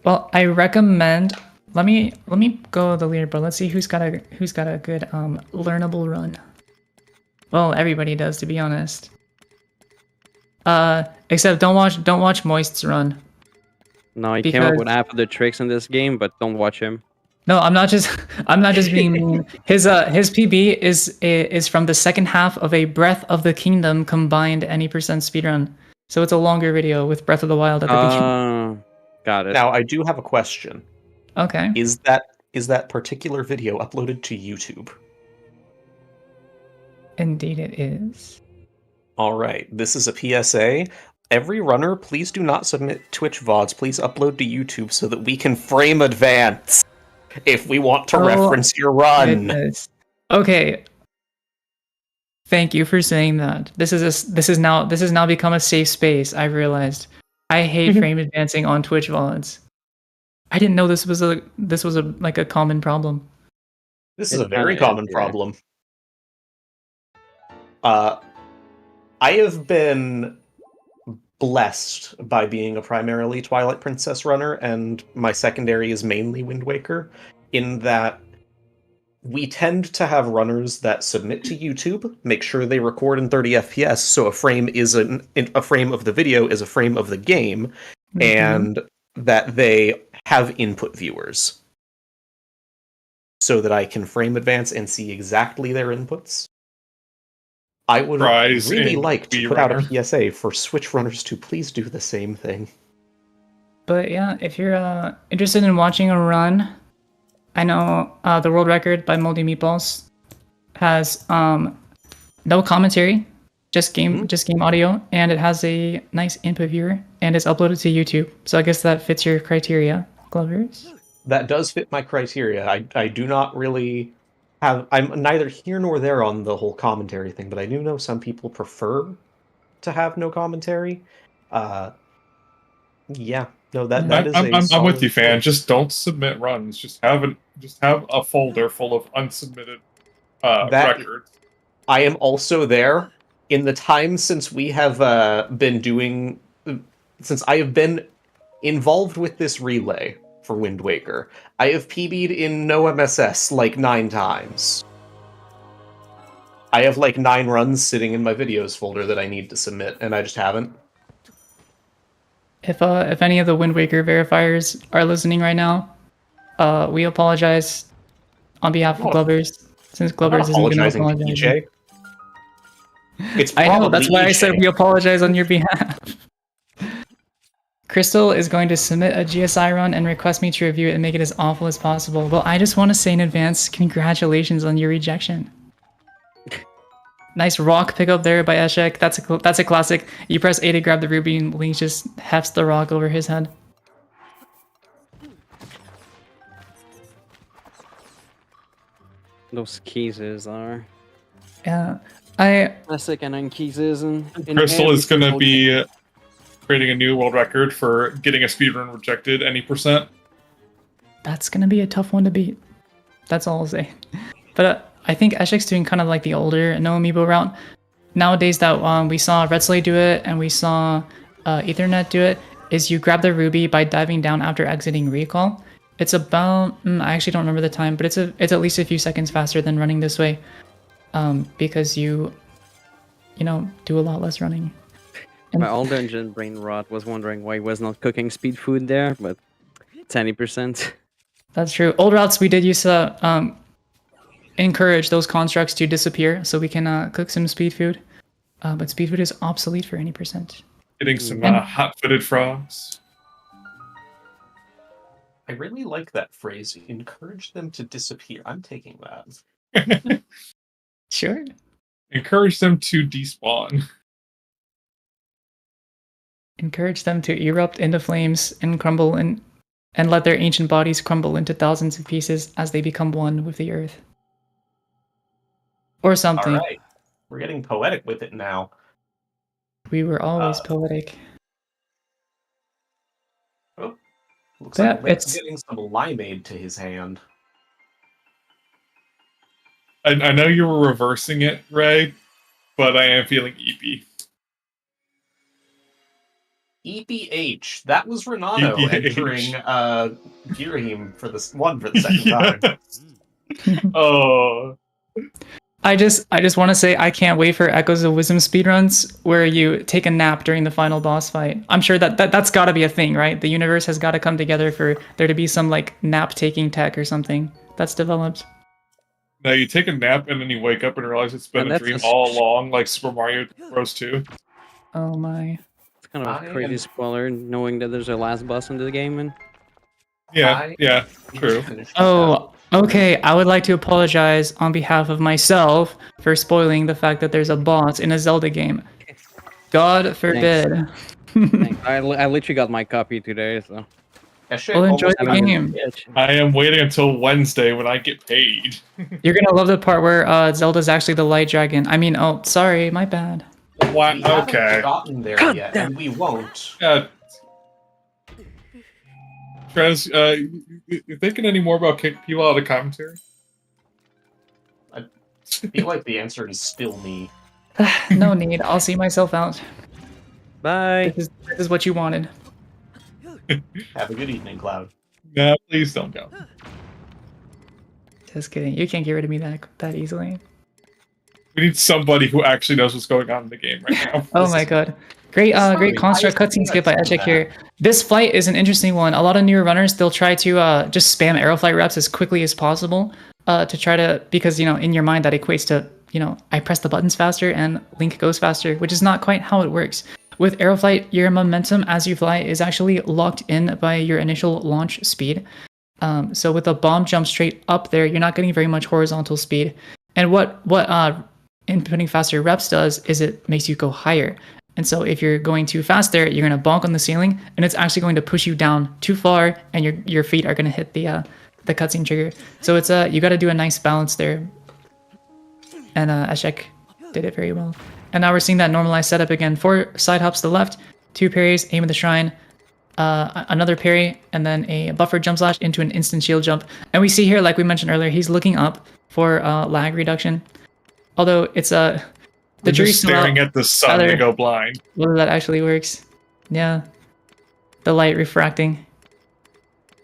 Well, I recommend. Let me go the leaderboard. Let's see who's got a good learnable run. Well, everybody does, to be honest. Except don't watch Moist's run. No, he came up with half of the tricks in this game, but don't watch him. No, I'm not just being mean. His PB is from the second half of a Breath of the Kingdom combined any percent speedrun. So it's a longer video with Breath of the Wild at the beginning. Got it. Now I do have a question. Okay. Is that particular video uploaded to YouTube? Indeed it is. All right. This is a PSA. Every runner, please do not submit Twitch VODs. Please upload to YouTube so that we can frame advance if we want to reference your run. Goodness. Okay. Thank you for saying that. This has now become a safe space. I realized. I hate frame advancing on Twitch VODs. I didn't know this was a like a common problem. This is a very common problem. I have been blessed by being a primarily Twilight Princess runner, and my secondary is mainly Wind Waker, in that we tend to have runners that submit to YouTube, make sure they record in 30 FPS, so a frame of the video is a frame of the game, and that they have input viewers, so that I can frame advance and see exactly their inputs. I would really like to put out a PSA for Switch runners to please do the same thing. But yeah, if you're interested in watching a run, I know the world record by Moldy Meatballs has no commentary, just game audio, and it has a nice input viewer, and it's uploaded to YouTube. So I guess that fits your criteria, Glovers. That does fit my criteria. I do not really have. I'm neither here nor there on the whole commentary thing, but I do know some people prefer to have no commentary. Yeah, no, that is a. I'm with you, solid fan. choice. Just don't submit runs. Just have a folder full of unsubmitted records. I am also there. In the time since we have been doing, since I have been involved with this relay for Wind Waker, I have PB'd in no MSS like 9 times. I have like 9 runs sitting in my videos folder that I need to submit, and I just haven't. If any of the Wind Waker verifiers are listening right now, we apologize on behalf of Glovers, since Glovers isn't going to apologize. EJ. It's I know, that's probably why I EJ. said we apologize on your behalf. Crystal is going to submit a GSI run and request me to review it and make it as awful as possible. Well, I just want to say in advance, congratulations on your rejection. Nice rock pickup there by Eshek. That's a classic. You press A to grab the ruby and Link just hefts the rock over his head. Those keys are. Yeah, classic and keys and Crystal is going to be creating a new world record for getting a speedrun rejected any %. That's gonna be a tough one to beat. That's all I'll say. But I think Eshek's doing kind of like the older no amiibo route. Nowadays that we saw Red Slate do it and we saw Ethernet do it, is you grab the ruby by diving down after exiting recall. It's about, I actually don't remember the time, but it's at least a few seconds faster than running this way. Because you do a lot less running. My old dungeon brain rot was wondering why he was not cooking speed food there, but it's 20%. That's true. Old routes we did used to encourage those constructs to disappear so we can cook some speed food. But speed food is obsolete for any %. Getting some hot-footed frogs. I really like that phrase. Encourage them to disappear. I'm taking that. Sure. Encourage them to despawn. Encourage them to erupt into flames and crumble and let their ancient bodies crumble into thousands of pieces as they become one with the earth. Or something. All right. We're getting poetic with it now. We were always poetic. Oh, looks Yeah, like Link's it's- getting some limeade to his hand. I know you were reversing it, Ray, but I am feeling EP. EPH. That was Renano EPH. entering Girahim for the second time. Oh. I just want to say I can't wait for Echoes of Wisdom speedruns where you take a nap during the final boss fight. I'm sure that's got to be a thing, right? The universe has got to come together for there to be some like nap taking tech or something that's developed. No, you take a nap and then you wake up and realize it's been And a that's dream a- all along, like Super Mario Bros. 2. Oh my. It's kind of a crazy spoiler knowing that there's a last boss in the game. And Yeah, true. Oh, okay. I would like to apologize on behalf of myself for spoiling the fact that there's a boss in a Zelda game. God forbid. Thanks. I literally got my copy today, so. Well, enjoy the game. I am waiting until Wednesday when I get paid. You're gonna love the part where Zelda's actually the light dragon. I mean, oh, sorry, my bad. What? We haven't Okay. gotten there yet, and we won't. Trez, you thinking any more about kicking people out of commentary? I feel like the answer is still me. No need. I'll see myself out. Bye. This is what you wanted. Have a good evening, Cloud. No, please don't go. Just kidding. You can't get rid of me that easily. We need somebody who actually knows what's going on in the game right now. Oh my god. Great great construct cutscene skip by Echek here. This flight is an interesting one. A lot of newer runners, they'll try to just spam aeroflight reps as quickly as possible to try to, because, in your mind that equates to, I press the buttons faster and Link goes faster, which is not quite how it works. With aeroflight, your momentum as you fly is actually locked in by your initial launch speed. So with a bomb jump straight up there, you're not getting very much horizontal speed. And what inputting faster reps does is it makes you go higher. And so if you're going too fast there, you're going to bonk on the ceiling, and it's actually going to push you down too far, and your feet are going to hit the cutscene trigger. So it's you got to do a nice balance there. And Ashek did it very well. And now we're seeing that normalized setup again. 4 side hops to the left, 2 parries, aim at the shrine, another parry, and then a buffer jump slash into an instant shield jump. And we see here, like we mentioned earlier, he's looking up for lag reduction. Although it's the We're jury's just still out staring at the sun whether- to go blind. whether that actually works. Yeah. The light refracting.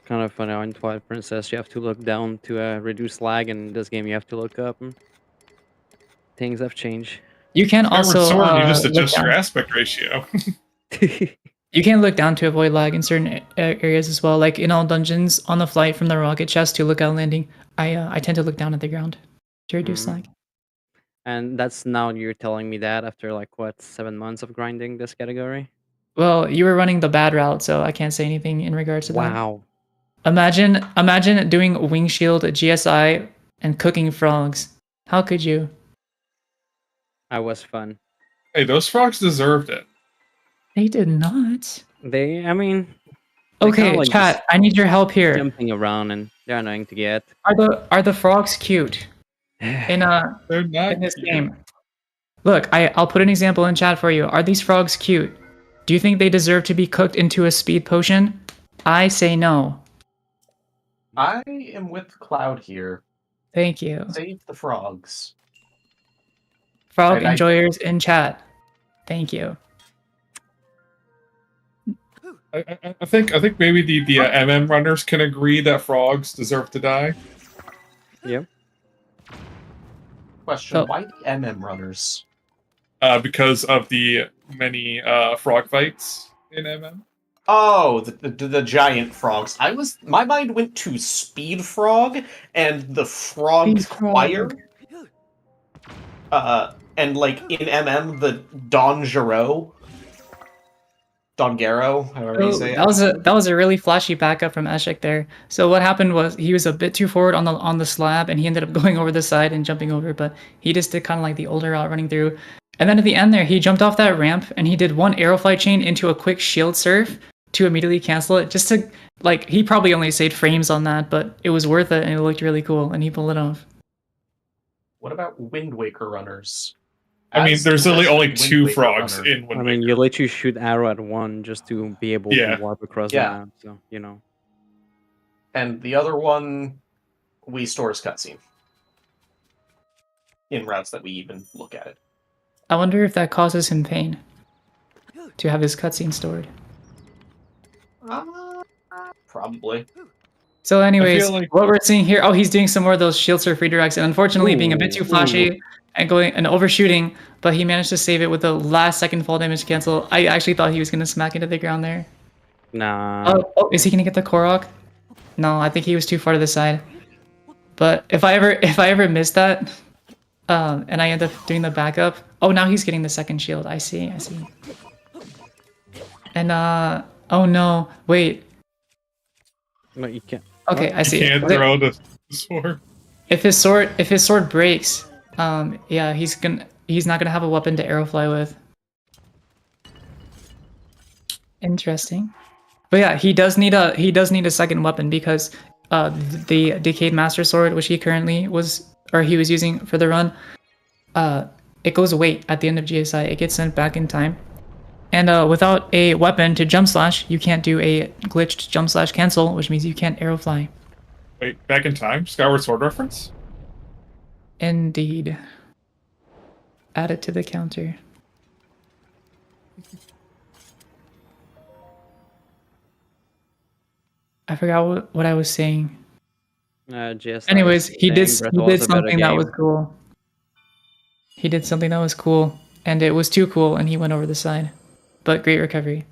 Kind of funny how in Twilight Princess you have to look down to reduce lag, and in this game you have to look up. Things have changed. You can Skyward also Sword, you just look adjust your down. aspect ratio. You can look down to avoid lag in certain areas as well. Like in all dungeons, on the flight from the rocket chest to lookout landing, I tend to look down at the ground to reduce lag. And that's now you're telling me that after like what 7 months of grinding this category? Well, you were running the bad route, so I can't say anything in regards to that. Wow. Imagine doing wing shield, GSI, and cooking frogs. How could you? I was fun. Hey, those frogs deserved it. They did not. I mean. Okay, chat. I need your help here. Jumping around and they're annoying to get. Are the frogs cute? In this game. Look, I'll put an example in chat for you. Are these frogs cute? Do you think they deserve to be cooked into a speed potion? I say no. I am with Cloud here. Thank you. Save the frogs. Frog enjoyers in chat. Thank you. I think maybe the MM runners can agree that frogs deserve to die. Yep. Question: Why the MM runners? Because of the many frog fights in MM. Oh, the giant frogs. My mind went to Speed Frog and the Frog Choir. And like in MM, the Dongero, however you say it. That was a really flashy backup from Ashek there. So what happened was he was a bit too forward on the slab, and he ended up going over the side and jumping over. But he just did kind of like the older route running through. And then at the end there, he jumped off that ramp and he did one arrow flight chain into a quick shield surf to immediately cancel it. Just to like, he probably only saved frames on that, but it was worth it and it looked really cool, and he pulled it off. What about Wind Waker runners? I mean, there's only Wind 2 Waker frogs runner. in Wind I mean, you let you shoot arrow at one just to be able Yeah. to warp across Yeah. the map. So you know. And the other one, we store as cutscene. In routes that we even look at it. I wonder if that causes him pain to have his cutscene stored. Probably. So anyways, like- what we're seeing here, he's doing some more of those shield surf redirects, and unfortunately being a bit too flashy and going and overshooting, but he managed to save it with the last second fall damage cancel. I actually thought he was going to smack into the ground there. Nah. Oh, is he going to get the Korok? No, I think he was too far to the side. But if I ever miss that, and I end up doing the backup, now he's getting the second shield. I see. And oh no, wait. No, you can't. Okay, I see. You can't throw the sword. If his sword breaks, yeah, he's not gonna have a weapon to arrow fly with. Interesting. But yeah, he does need a second weapon because the Decayed Master Sword, which he was using for the run, it goes away at the end of GSI. It gets sent back in time. And without a weapon to jump slash, you can't do a glitched jump slash cancel, which means you can't arrow fly. Wait, back in time? Skyward Sword reference? Indeed. Add it to the counter. I forgot what I was saying. GSI Anyways, he did saying Breath was a better something that game. was cool. He did something that was cool, and it was too cool, and he went over the side. But great recovery.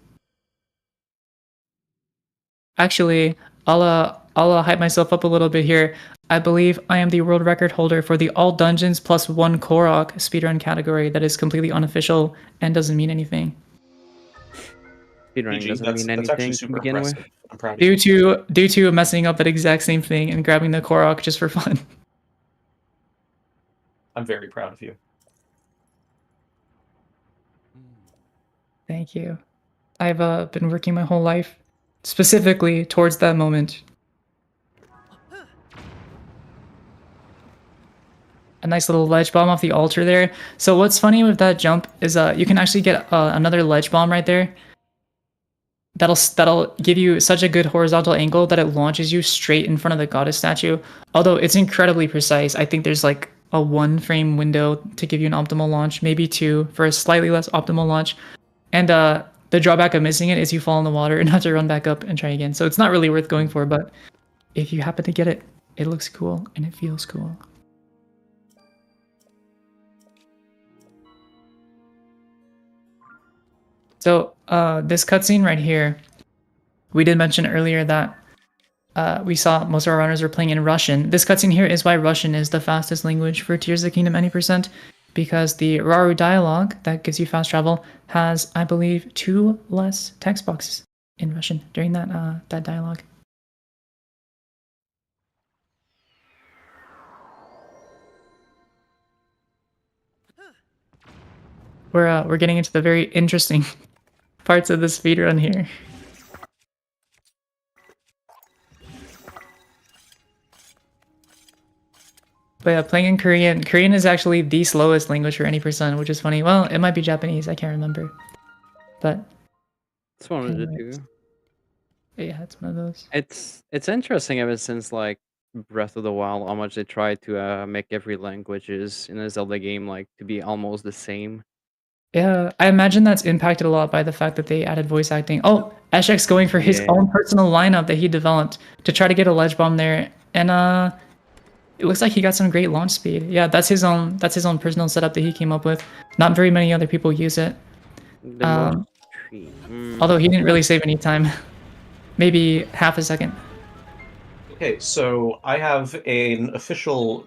Actually, I'll hype myself up a little bit here. I believe I am the world record holder for the all dungeons plus 1 Korok speedrun category that is completely unofficial and doesn't mean anything. Speedrunning PG, doesn't that's mean actually anything to super begin with. impressive. I'm proud of you. Due to messing up that exact same thing and grabbing the Korok just for fun. I'm very proud of you. Thank you. I've been working my whole life specifically towards that moment. A nice little ledge bomb off the altar there. So what's funny with that jump is you can actually get another ledge bomb right there. That'll give you such a good horizontal angle that it launches you straight in front of the goddess statue. Although it's incredibly precise. I think there's like a 1 frame window to give you an optimal launch, maybe 2 for a slightly less optimal launch. And the drawback of missing it is you fall in the water and have to run back up and try again. So it's not really worth going for, but if you happen to get it, it looks cool and it feels cool. So this cutscene right here, we did mention earlier that we saw most of our runners were playing in Russian. This cutscene here is why Russian is the fastest language for Tears of the Kingdom any %, because the Raru dialogue that gives you fast travel has, I believe, 2 less text boxes in Russian during that dialogue. We're getting into the very interesting parts of the speedrun here. But yeah, playing in Korean. Korean is actually the slowest language for any %, which is funny. Well, it might be Japanese, I can't remember. But It's one of the two. Yeah, it's one of those. It's interesting ever since like Breath of the Wild, how much they try to make every languages in a Zelda game like to be almost the same. Yeah, I imagine that's impacted a lot by the fact that they added voice acting. Oh, Eshek's going for his Yeah. own personal lineup that he developed to try to get a ledge bomb there, and it looks like he got some great launch speed. Yeah, that's his own personal setup that he came up with. Not very many other people use it. Although he didn't really save any time, maybe half a second. Okay, so I have an official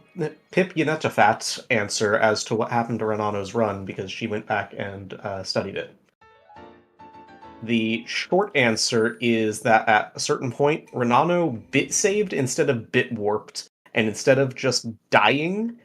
Pip Yanetafat answer as to what happened to Renano's run because she went back and studied it. The short answer is that at a certain point, Renano bit saved instead of bit warped, and instead of just dying,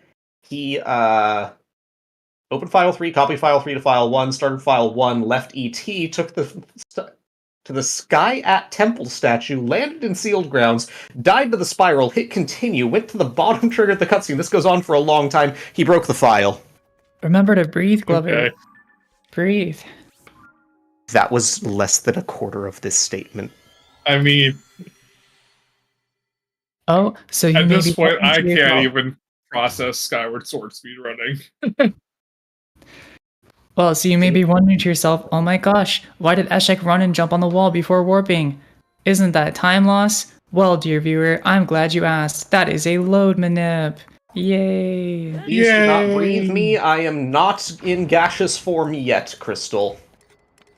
he opened file 3, copied file 3 to file 1, started file 1, left ET, took to the sky at temple statue, landed in sealed grounds, died to the spiral, hit continue, went to the bottom trigger of the cutscene. This goes on for a long time. He broke the file. Remember to breathe, Glover. Okay. Breathe. That was less than a quarter of this statement. I mean, Oh, so you at may this be point, I talking to can't yourself. even process Skyward Sword speedrunning. Well, so you may be wondering to yourself, oh my gosh, why did Eshek run and jump on the wall before warping? Isn't that time loss? Well, dear viewer, I'm glad you asked. That is a load manip. Yay. Please do not breathe me. I am not in gaseous form yet, Crystal.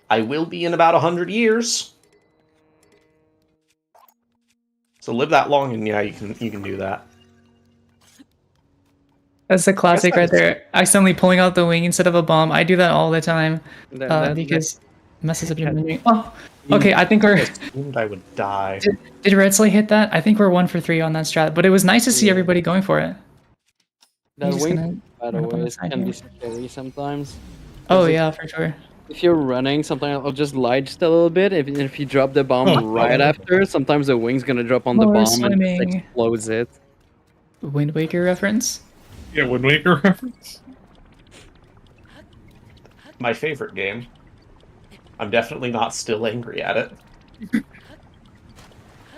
I will be in about 100 years. So live that long, and yeah, you can do that. That's the classic right there. Accidentally pulling out the wing instead of a bomb. I do that all the time because it messes up your memory. Oh, okay. I think we're. I would die. Did Red Slay hit that? I think we're 1 for 3 on that strat, but it was nice to see everybody going for it. That I'm just wing, gonna by the run up on way, the side can be here. scary sometimes. Oh 'Cause yeah, for sure. If you're running, sometimes I'll just lie just a little bit. If you drop the bomb right after, sometimes the wing's gonna drop on the More bomb and swimming. just explodes it. Wind Waker reference. Yeah, Wind Waker reference. My favorite game. I'm definitely not still angry at it.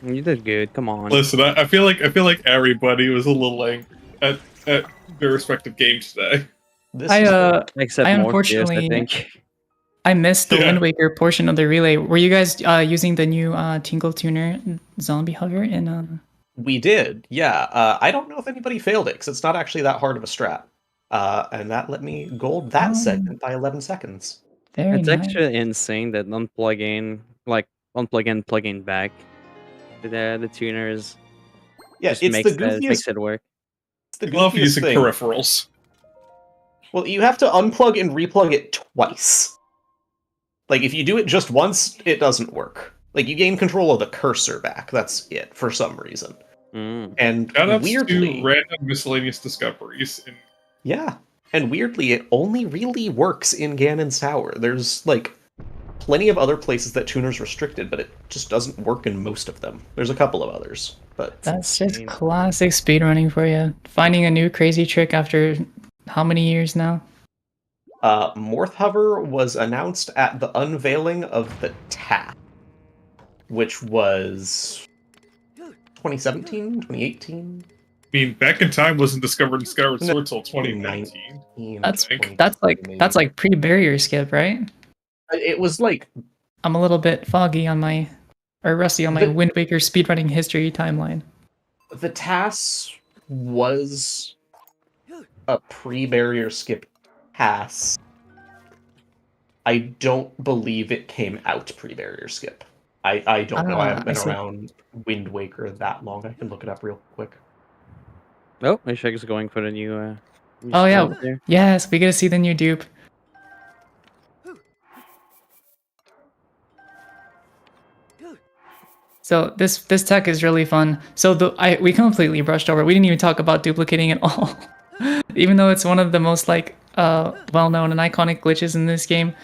You did good. Come on. Listen, I feel like everybody was a little angry at their respective games today. Except I Morpheus, unfortunately I think. I missed the Wind Waker portion of the relay. Were you guys using the new Tingle Tuner zombie hover in We did, yeah. I don't know if anybody failed it, because it's not actually that hard of a strat. And that let me gold that segment by 11 seconds. It's actually insane that unplugging, plugging back the tuners. Yeah, just it's makes the goofiest. makes it work. It's the I love goofiest using thing. peripherals. Well, you have to unplug and replug it twice. Like, if you do it just once, it doesn't work. Like, you gain control of the cursor back. That's it, for some reason. And Shoutouts weirdly, to random miscellaneous discoveries. yeah, and weirdly, it only really works in Ganon's Tower. There's, like, plenty of other places that tuners restricted, but it just doesn't work in most of them. There's a couple of others, but That's just classic speedrunning for you. Finding a new crazy trick after how many years now? Morth Hover was announced at the unveiling of the TAF, which was 2017, 2018. I mean, Back in Time wasn't discovered in Skyward Sword till 2019. That's like pre-barrier skip, right? It was like I'm a little bit foggy on my, or rusty on my Wind Waker speedrunning history timeline. The TAS was a pre-barrier skip TAS. I don't believe it came out pre-barrier skip. I don't know. I haven't been around Wind Waker that long. I can look it up real quick. Oh, Ishak is going for the new. Oh yeah, there. yes, we get to see the new dupe. So this tech is really fun. So we completely brushed over. We didn't even talk about duplicating at all, even though it's one of the most like well-known and iconic glitches in this game.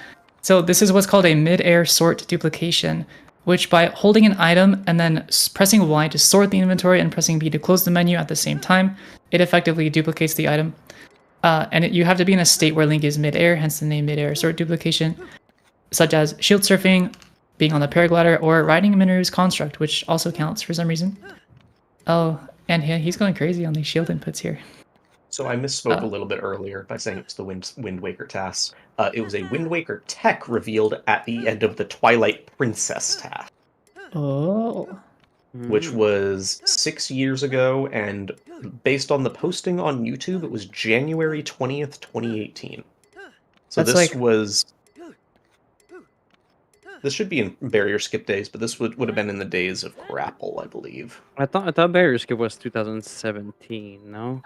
So this is what's called a mid-air sort duplication, which by holding an item and then pressing Y to sort the inventory and pressing B to close the menu at the same time, it effectively duplicates the item. You have to be in a state where Link is mid-air, hence the name mid-air sort duplication, such as shield surfing, being on the paraglider, or riding Minoru's construct, which also counts for some reason. Oh, and he's going crazy on these shield inputs here. So I misspoke a little bit earlier by saying it's the Wind Waker TAS. It was a Wind Waker tech revealed at the end of the Twilight Princess TAS. Oh. Which was 6 years ago, and based on the posting on YouTube, it was January 20th, 2018. So this should be in barrier skip days, but this would have been in the days of grapple, I believe. I thought barrier skip was 2017. No.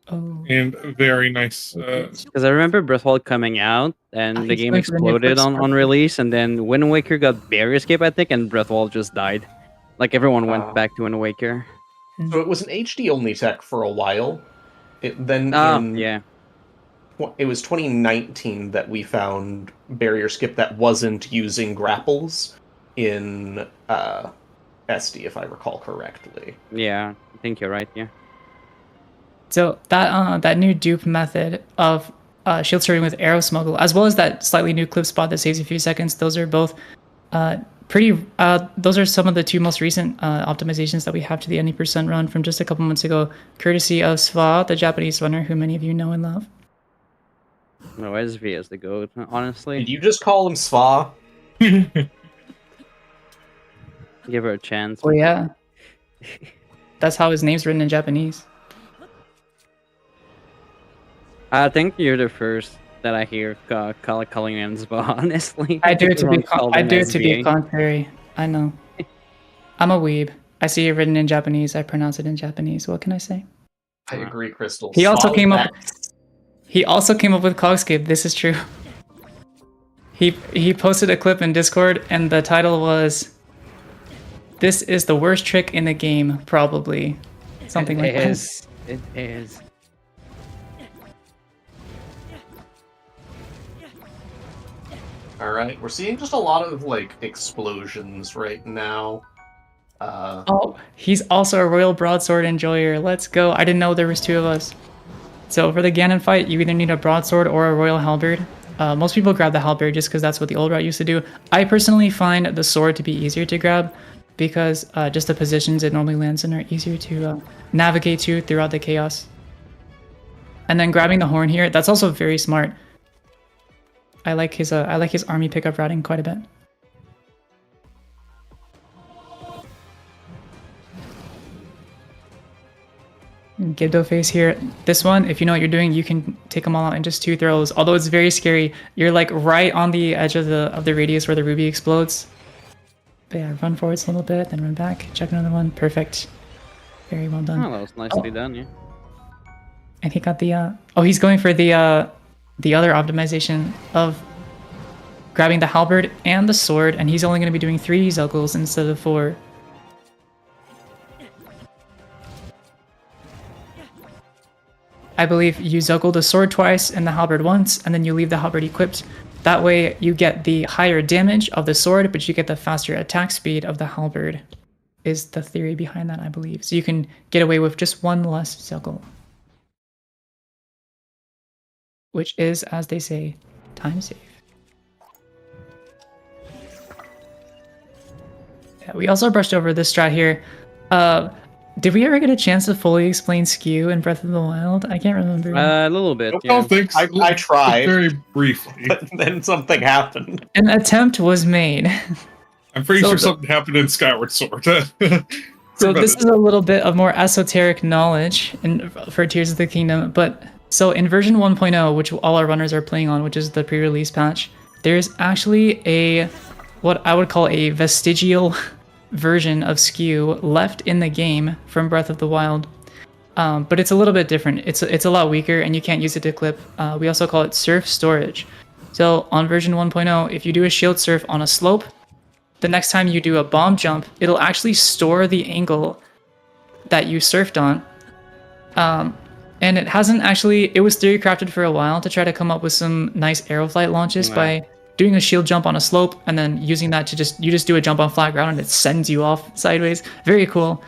Oh. And very nice. Because I remember Breath of the Wild coming out, and the game exploded on release, and then Wind Waker got barrier skip, I think, and Breath of the Wild just died. Like everyone went back to Wind Waker. So it was an HD only tech for a while. It was 2019 that we found barrier skip that wasn't using grapples in SD, if I recall correctly. Yeah, I think you're right. Yeah. So that new dupe method of shield starting with arrow smuggle, as well as that slightly new clip spot that saves a few seconds, those are both those are some of the two most recent optimizations that we have to the 90% run from just a couple months ago, courtesy of Sva, the Japanese runner who many of you know and love. No, SV is the GOAT, honestly. Did you just call him Sva? Give her a chance. Oh yeah. That's how his name's written in Japanese. I think you're the first that I hear calling him Sva, honestly. I do it to be contrary. I know. I'm a weeb. I see it written in Japanese. I pronounce it in Japanese. What can I say? I agree, Crystal. He also came up with Cogscape. This is true. He posted a clip in Discord, and the title was, "This is the worst trick in the game, probably." Something like that. It is. Alright, we're seeing just a lot of, like, explosions right now. Oh, he's also a Royal Broadsword enjoyer. Let's go. I didn't know there was two of us. So for the Ganon fight, you either need a Broadsword or a Royal Halberd. Most people grab the Halberd just because that's what the old route used to do. I personally find the sword to be easier to grab because just the positions it normally lands in are easier to navigate to throughout the chaos. And then grabbing the horn here, that's also very smart. I like his army pickup routing quite a bit. Gibdo face here. This one, if you know what you're doing, you can take them all out in just 2 throws. Although it's very scary. You're like right on the edge of the radius where the ruby explodes. But yeah, run forwards a little bit, then run back. Check another one. Perfect. Very well done. Oh, that was nicely done, yeah. And he got the he's going for the other optimization of grabbing the halberd and the sword, and he's only going to be doing 3 Zelgals instead of 4. I believe you Zelgal the sword twice and the halberd once, and then you leave the halberd equipped. That way you get the higher damage of the sword, but you get the faster attack speed of the halberd, is the theory behind that, I believe. So you can get away with just one less cycle. Which is, as they say, time safe. Yeah, we also brushed over this strat here. Did we ever get a chance to fully explain skew in Breath of the Wild? I can't remember. A little bit. I don't think so. I tried. Very briefly. But then something happened. An attempt was made. I'm pretty So sure the- something happened in Skyward Sword. So this is a little bit of more esoteric knowledge for Tears of the Kingdom, but so in version 1.0, which all our runners are playing on, which is the pre-release patch, there's actually what I would call a vestigial version of skew left in the game from Breath of the Wild. But it's a little bit different. It's a lot weaker and you can't use it to clip. We also call it surf storage. So on version 1.0, if you do a shield surf on a slope, the next time you do a bomb jump, it'll actually store the angle that you surfed on. And it hasn't actually, it was theory crafted for a while to try to come up with some nice aeroflight launches by doing a shield jump on a slope and then using that to you just do a jump on flat ground and it sends you off sideways. Very cool.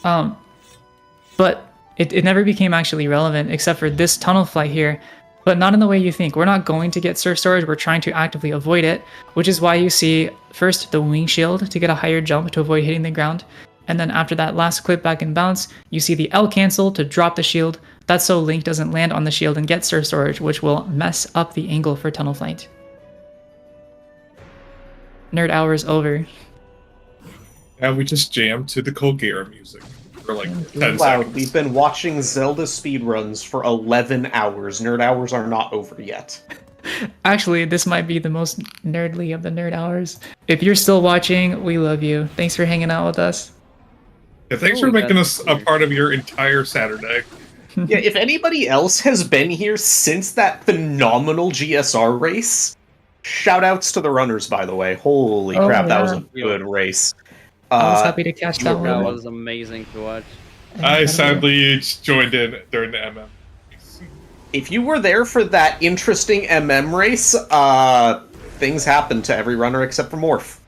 But it never became actually relevant except for this tunnel flight here, but not in the way you think. We're not going to get surf storage, we're trying to actively avoid it, which is why you see first the wing shield to get a higher jump to avoid hitting the ground. And then after that last clip back and bounce, you see the L cancel to drop the shield. That's so Link doesn't land on the shield and get surf storage, which will mess up the angle for tunnel flight. Nerd hour is over. And we just jammed to the Colgera music for like 10 Wow, seconds. we've been watching Zelda speedruns for 11 hours. Nerd hours are not over yet. Actually, this might be the most nerdly of the nerd hours. If you're still watching, we love you. Thanks for hanging out with us. Yeah, thanks for making us a part of your entire Saturday. Yeah, if anybody else has been here since that phenomenal GSR race, shout outs to the runners, by the way. Holy Oh, crap, that was yeah. a good race. I was happy to catch that That one. was amazing to watch. I sadly joined in during the MM. If you were there for that interesting MM race, things happened to every runner except for Morph.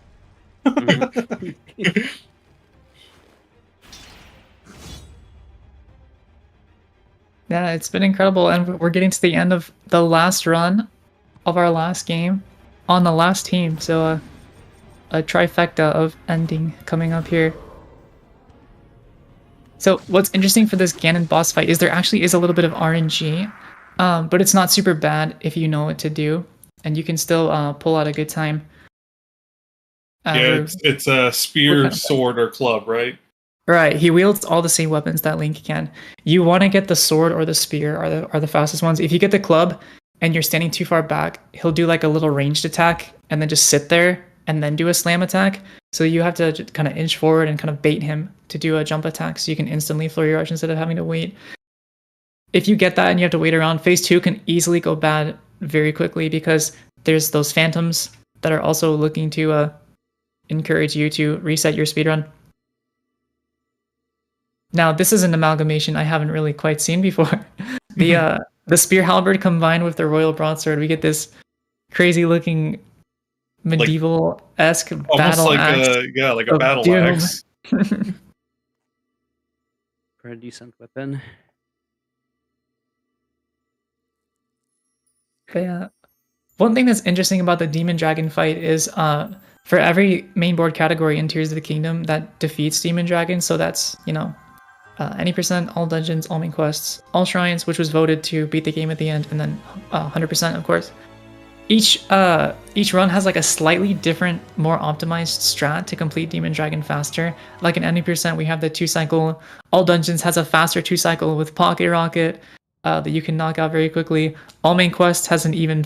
Yeah, it's been incredible, and we're getting to the end of the last run of our last game on the last team. So a trifecta of ending coming up here. So what's interesting for this Ganon boss fight is there actually is a little bit of RNG, but it's not super bad if you know what to do, and you can still pull out a good time. Yeah, it's a spear, kind of- sword, or club, right? Right, he wields all the same weapons that Link can. You want to get the sword or the spear are the fastest ones. If you get the club and you're standing too far back, he'll do like a little ranged attack and then just sit there and then do a slam attack. So you have to just kind of inch forward and kind of bait him to do a jump attack so you can instantly floor your arch instead of having to wait. If you get that and you have to wait around, phase 2 can easily go bad very quickly because there's those phantoms that are also looking to encourage you to reset your speedrun. Now, this is an amalgamation I haven't really quite seen before. The spear halberd combined with the royal broadsword, we get this crazy looking medieval-esque battle like axe. like a of battle doom. axe. For a decent weapon. But yeah, one thing that's interesting about the demon dragon fight is for every main board category in Tears of the Kingdom that defeats demon dragon, so that's, you know, any percent, all dungeons, all main quests, all shrines, which was voted to beat the game at the end, and then 100%, of course. Each run has like a slightly different, more optimized strat to complete Demon Dragon faster. Like in any percent, we have the 2-cycle. All dungeons has a faster 2-cycle with Pocket Rocket that you can knock out very quickly. All main quests has an even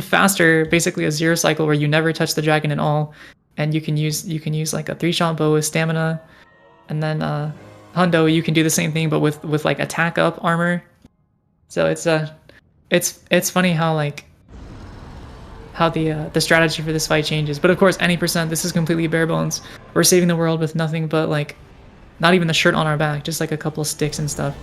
faster, basically a 0-cycle where you never touch the dragon at all, and you can use like a 3-shot bow with stamina, and then Hundo, you can do the same thing, but with like attack up armor. So it's funny how the strategy for this fight changes. But of course, any percent, this is completely bare bones. We're saving the world with nothing but like, not even the shirt on our back, just like a couple of sticks and stuff.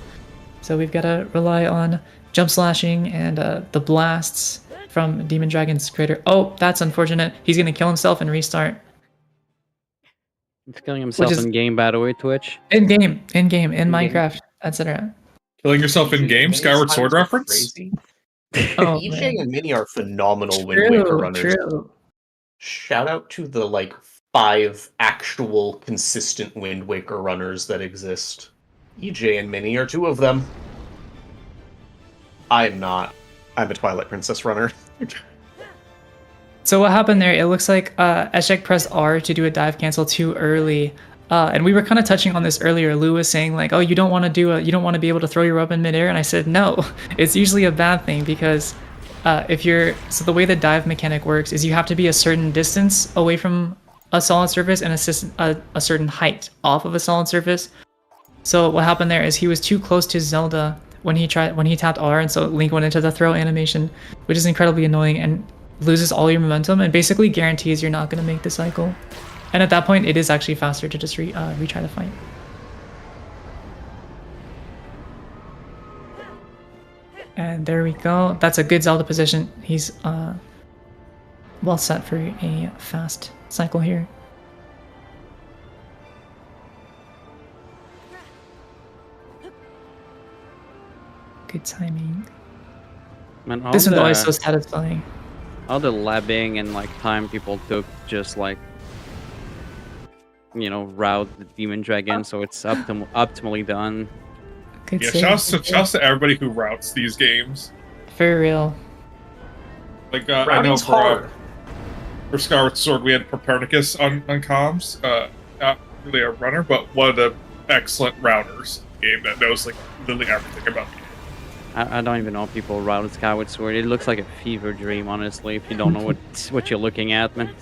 So we've got to rely on jump slashing and the blasts from Demon Dragon's creator. Oh, that's unfortunate. He's gonna kill himself and restart. He's killing himself is- in game, by the way, Twitch. In game, in Minecraft, etc. Killing yourself in game, Skyward Sword reference. Oh, EJ man. and Mini are phenomenal Wind Waker runners. True. Shout out to the 5 actual consistent Wind Waker runners that exist. EJ and Mini are 2 of them. I'm not. I'm a Twilight Princess runner. So what happened there? It looks like Eshek pressed R to do a dive cancel too early, and we were kind of touching on this earlier. Lou was saying like, "Oh, you don't want to be able to throw your weapon midair," and I said, "No, it's usually a bad thing because so the way the dive mechanic works is you have to be a certain distance away from a solid surface and a certain height off of a solid surface. So what happened there is he was too close to Zelda when he tapped R, and so Link went into the throw animation, which is incredibly annoying and loses all your momentum and basically guarantees you're not going to make the cycle. And at that point, it is actually faster to just retry the fight. And there we go. That's a good Zelda position. He's well set for a fast cycle here. Good timing. Man, This is always so satisfying. All the labbing and time people took just route the demon dragon, so it's optimally done. Good Yeah, save. shouts to everybody who routes these games. For real. I know Routing's hard. for Skyward Sword we had Copernicus on comms. Not really a runner, but one of the excellent routers in the game that knows literally everything about the game. I don't even know if people route Skyward Sword. It looks like a fever dream, honestly, if you don't know what you're looking at, man.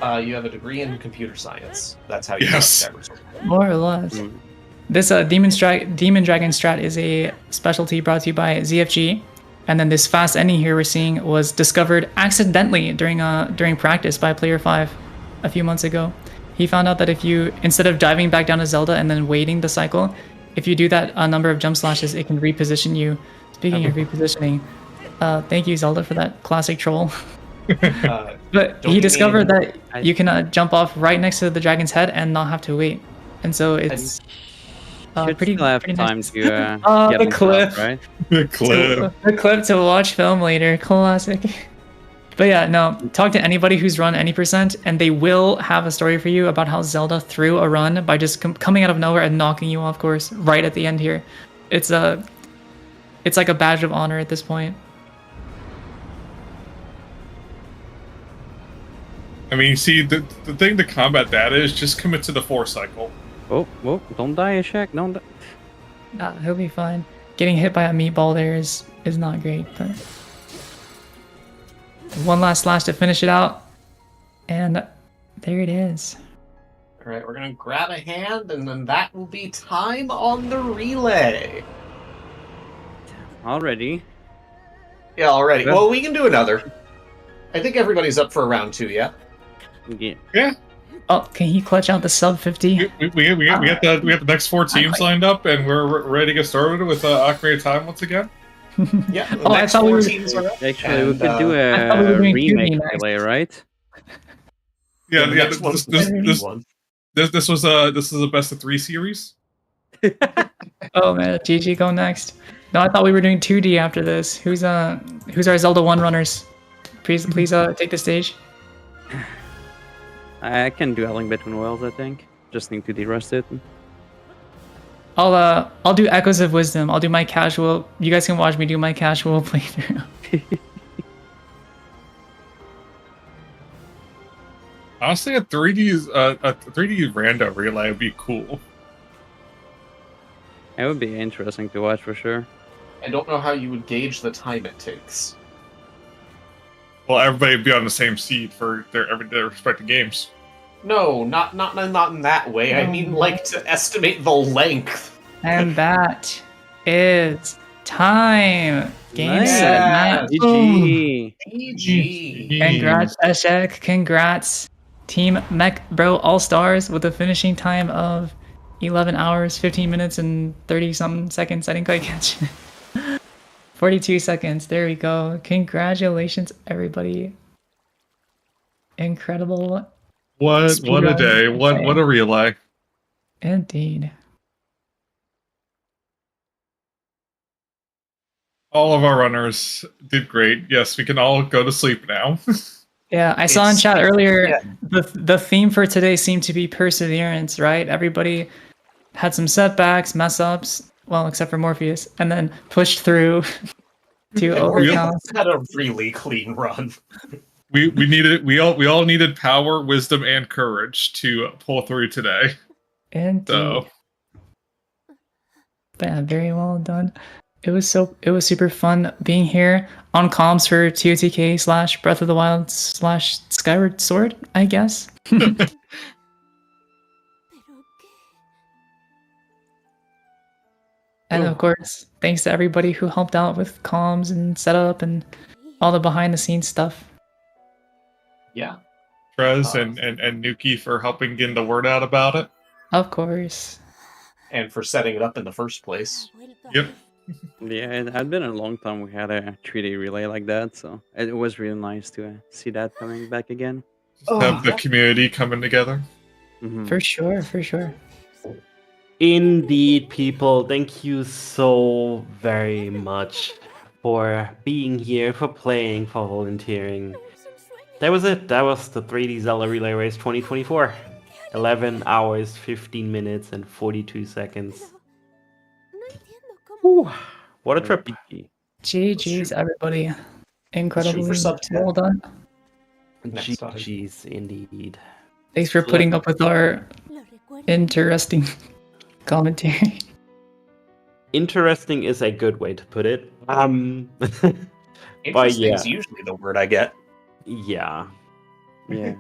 You have a degree in computer science. That's how you Yes. Skyward Sword. More or less. This Demon Dragon strat is a specialty brought to you by ZFG. And then this fast ending here we're seeing was discovered accidentally during practice by Player 5 a few months ago. He found out that if you, instead of diving back down to Zelda and then waiting the cycle, if you do that a number of jump slashes, it can reposition you. Speaking of repositioning, thank you, Zelda, for that classic troll. But he discovered that you can jump off right next to the dragon's head and not have to wait. And so it's pretty time nice. to get the on clip. top, right? The clip. The clip to watch film later. Classic. But yeah, no, talk to anybody who's run any percent, and they will have a story for you about how Zelda threw a run by just coming out of nowhere and knocking you off course right at the end here. It's like a badge of honor at this point. I mean, you see, the thing to combat that is just commit to the 4 cycle. Oh, don't die, Ishak. Don't die. Nah, he'll be fine. Getting hit by a meatball there is not great, but one last slash to finish it out, and there it is. All right, we're gonna grab a hand, and then that will be time on the relay. Already. Yeah, already. Well, we can do another. I think everybody's up for round 2, yeah? Yeah. Oh, can he clutch out the sub 50? We have the next 4 teams lined up, and we're ready to get started with Ocarina of Time once again. Yeah. Oh, I thought we were. Actually, we could do a remake relay, right? Yeah, the yeah. next one's the one. This was a best of 3 series. Oh man, GG, go next. No, I thought we were doing 2D after this. Who's our Zelda 1 runners? Please take the stage. I can do A Link Between Worlds, I think. Just need to de-rust it. I'll do Echoes of Wisdom. I'll do my casual. You guys can watch me do my casual playthrough. Honestly, a 3D rando relay would be cool. It would be interesting to watch for sure. I don't know how you would gauge the time it takes. Well, everybody would be on the same seed for their respective games. No, not in that way. I mean, to estimate the length. And that is time. Game Nice. set match. GG. GG. Congrats, Eshek. Congrats, Team Mech Bro All Stars with a finishing time of 11 hours, 15 minutes, and 30 something seconds. I didn't quite catch it. 42 seconds. There we go. Congratulations, everybody. Incredible. What a speedrun. day. What a relay. Indeed. All of our runners did great. Yes, we can all go to sleep now. Yeah, I saw in chat earlier the theme for today seemed to be perseverance, right? Everybody had some setbacks, mess ups, well, except for Morpheus, and then pushed through to overcome. Had a really clean run. We all needed power, wisdom, and courage to pull through today. Indeed. So Yeah, very well done. It was super fun being here on comms for TOTK / Breath of the Wild / Skyward Sword, I guess. And of course, thanks to everybody who helped out with comms and setup and all the behind the scenes stuff. Yeah. Trez and Nuki for helping getting the word out about it. Of course. And for setting it up in the first place. Yep. Yeah, it had been a long time we had a 3D relay like that, so it was really nice to see that coming back again. Just have the community coming together. For sure, for sure. Indeed, people, thank you so very much for being here, for playing, for volunteering. That was it. That was the 3D Zelda Relay Race 2024. 11 hours, 15 minutes, and 42 seconds. Whew, what a trip. GG's, everybody. Incredibly for sub well done. GG's, indeed. Thanks for putting up with our interesting commentary. Interesting is a good way to put it. But Interesting yeah. is usually the word I get. Yeah. Yeah.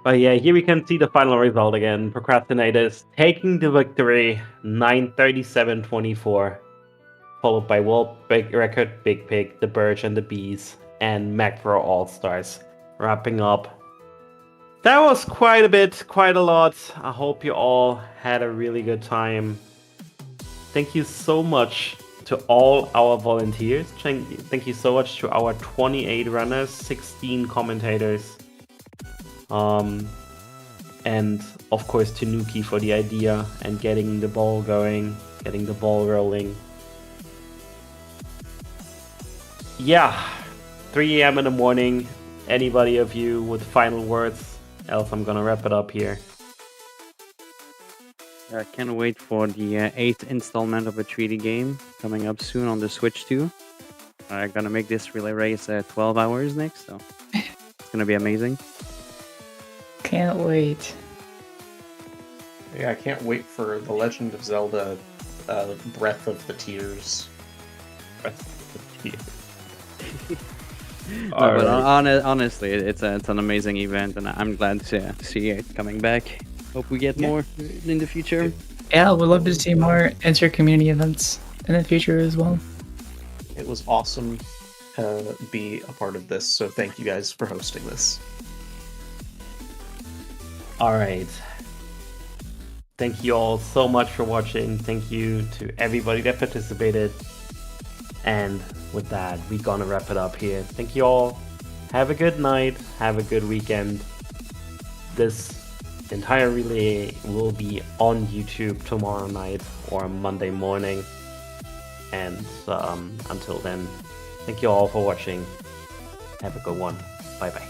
But yeah, here we can see the final result again. Procrastinators taking the victory, 9:37.24, followed by World Big Record, Big Pig, The Birch and the Bees, and Macro All Stars, wrapping up. That was quite a lot. I hope you all had a really good time. Thank you so much to all our volunteers. Thank you so much to our 28 runners, 16 commentators. And of course to Nuki for the idea and getting the ball going, getting the ball rolling. Yeah, 3 a.m. in the morning. Anybody of you with final words? Else I'm gonna wrap it up here. I can't wait for the 8th installment of a 3D game coming up soon on the Switch too. I'm gonna make this relay race 12 hours next, so it's gonna be amazing. Can't wait. Yeah, I can't wait for The Legend of Zelda Breath of the Tears. Breath of the Tears. No, but honestly, it's an amazing event, and I'm glad to see it coming back. Hope we get more in the future. Yeah, we'd love to see more inter-community events in the future as well. It was awesome to be a part of this, so thank you guys for hosting this. Alright. Thank you all so much for watching. Thank you to everybody that participated. And with that, we're gonna wrap it up here. Thank you all. Have a good night. Have a good weekend. This entire relay will be on YouTube tomorrow night or Monday morning. And until then, thank you all for watching. Have a good one. Bye bye.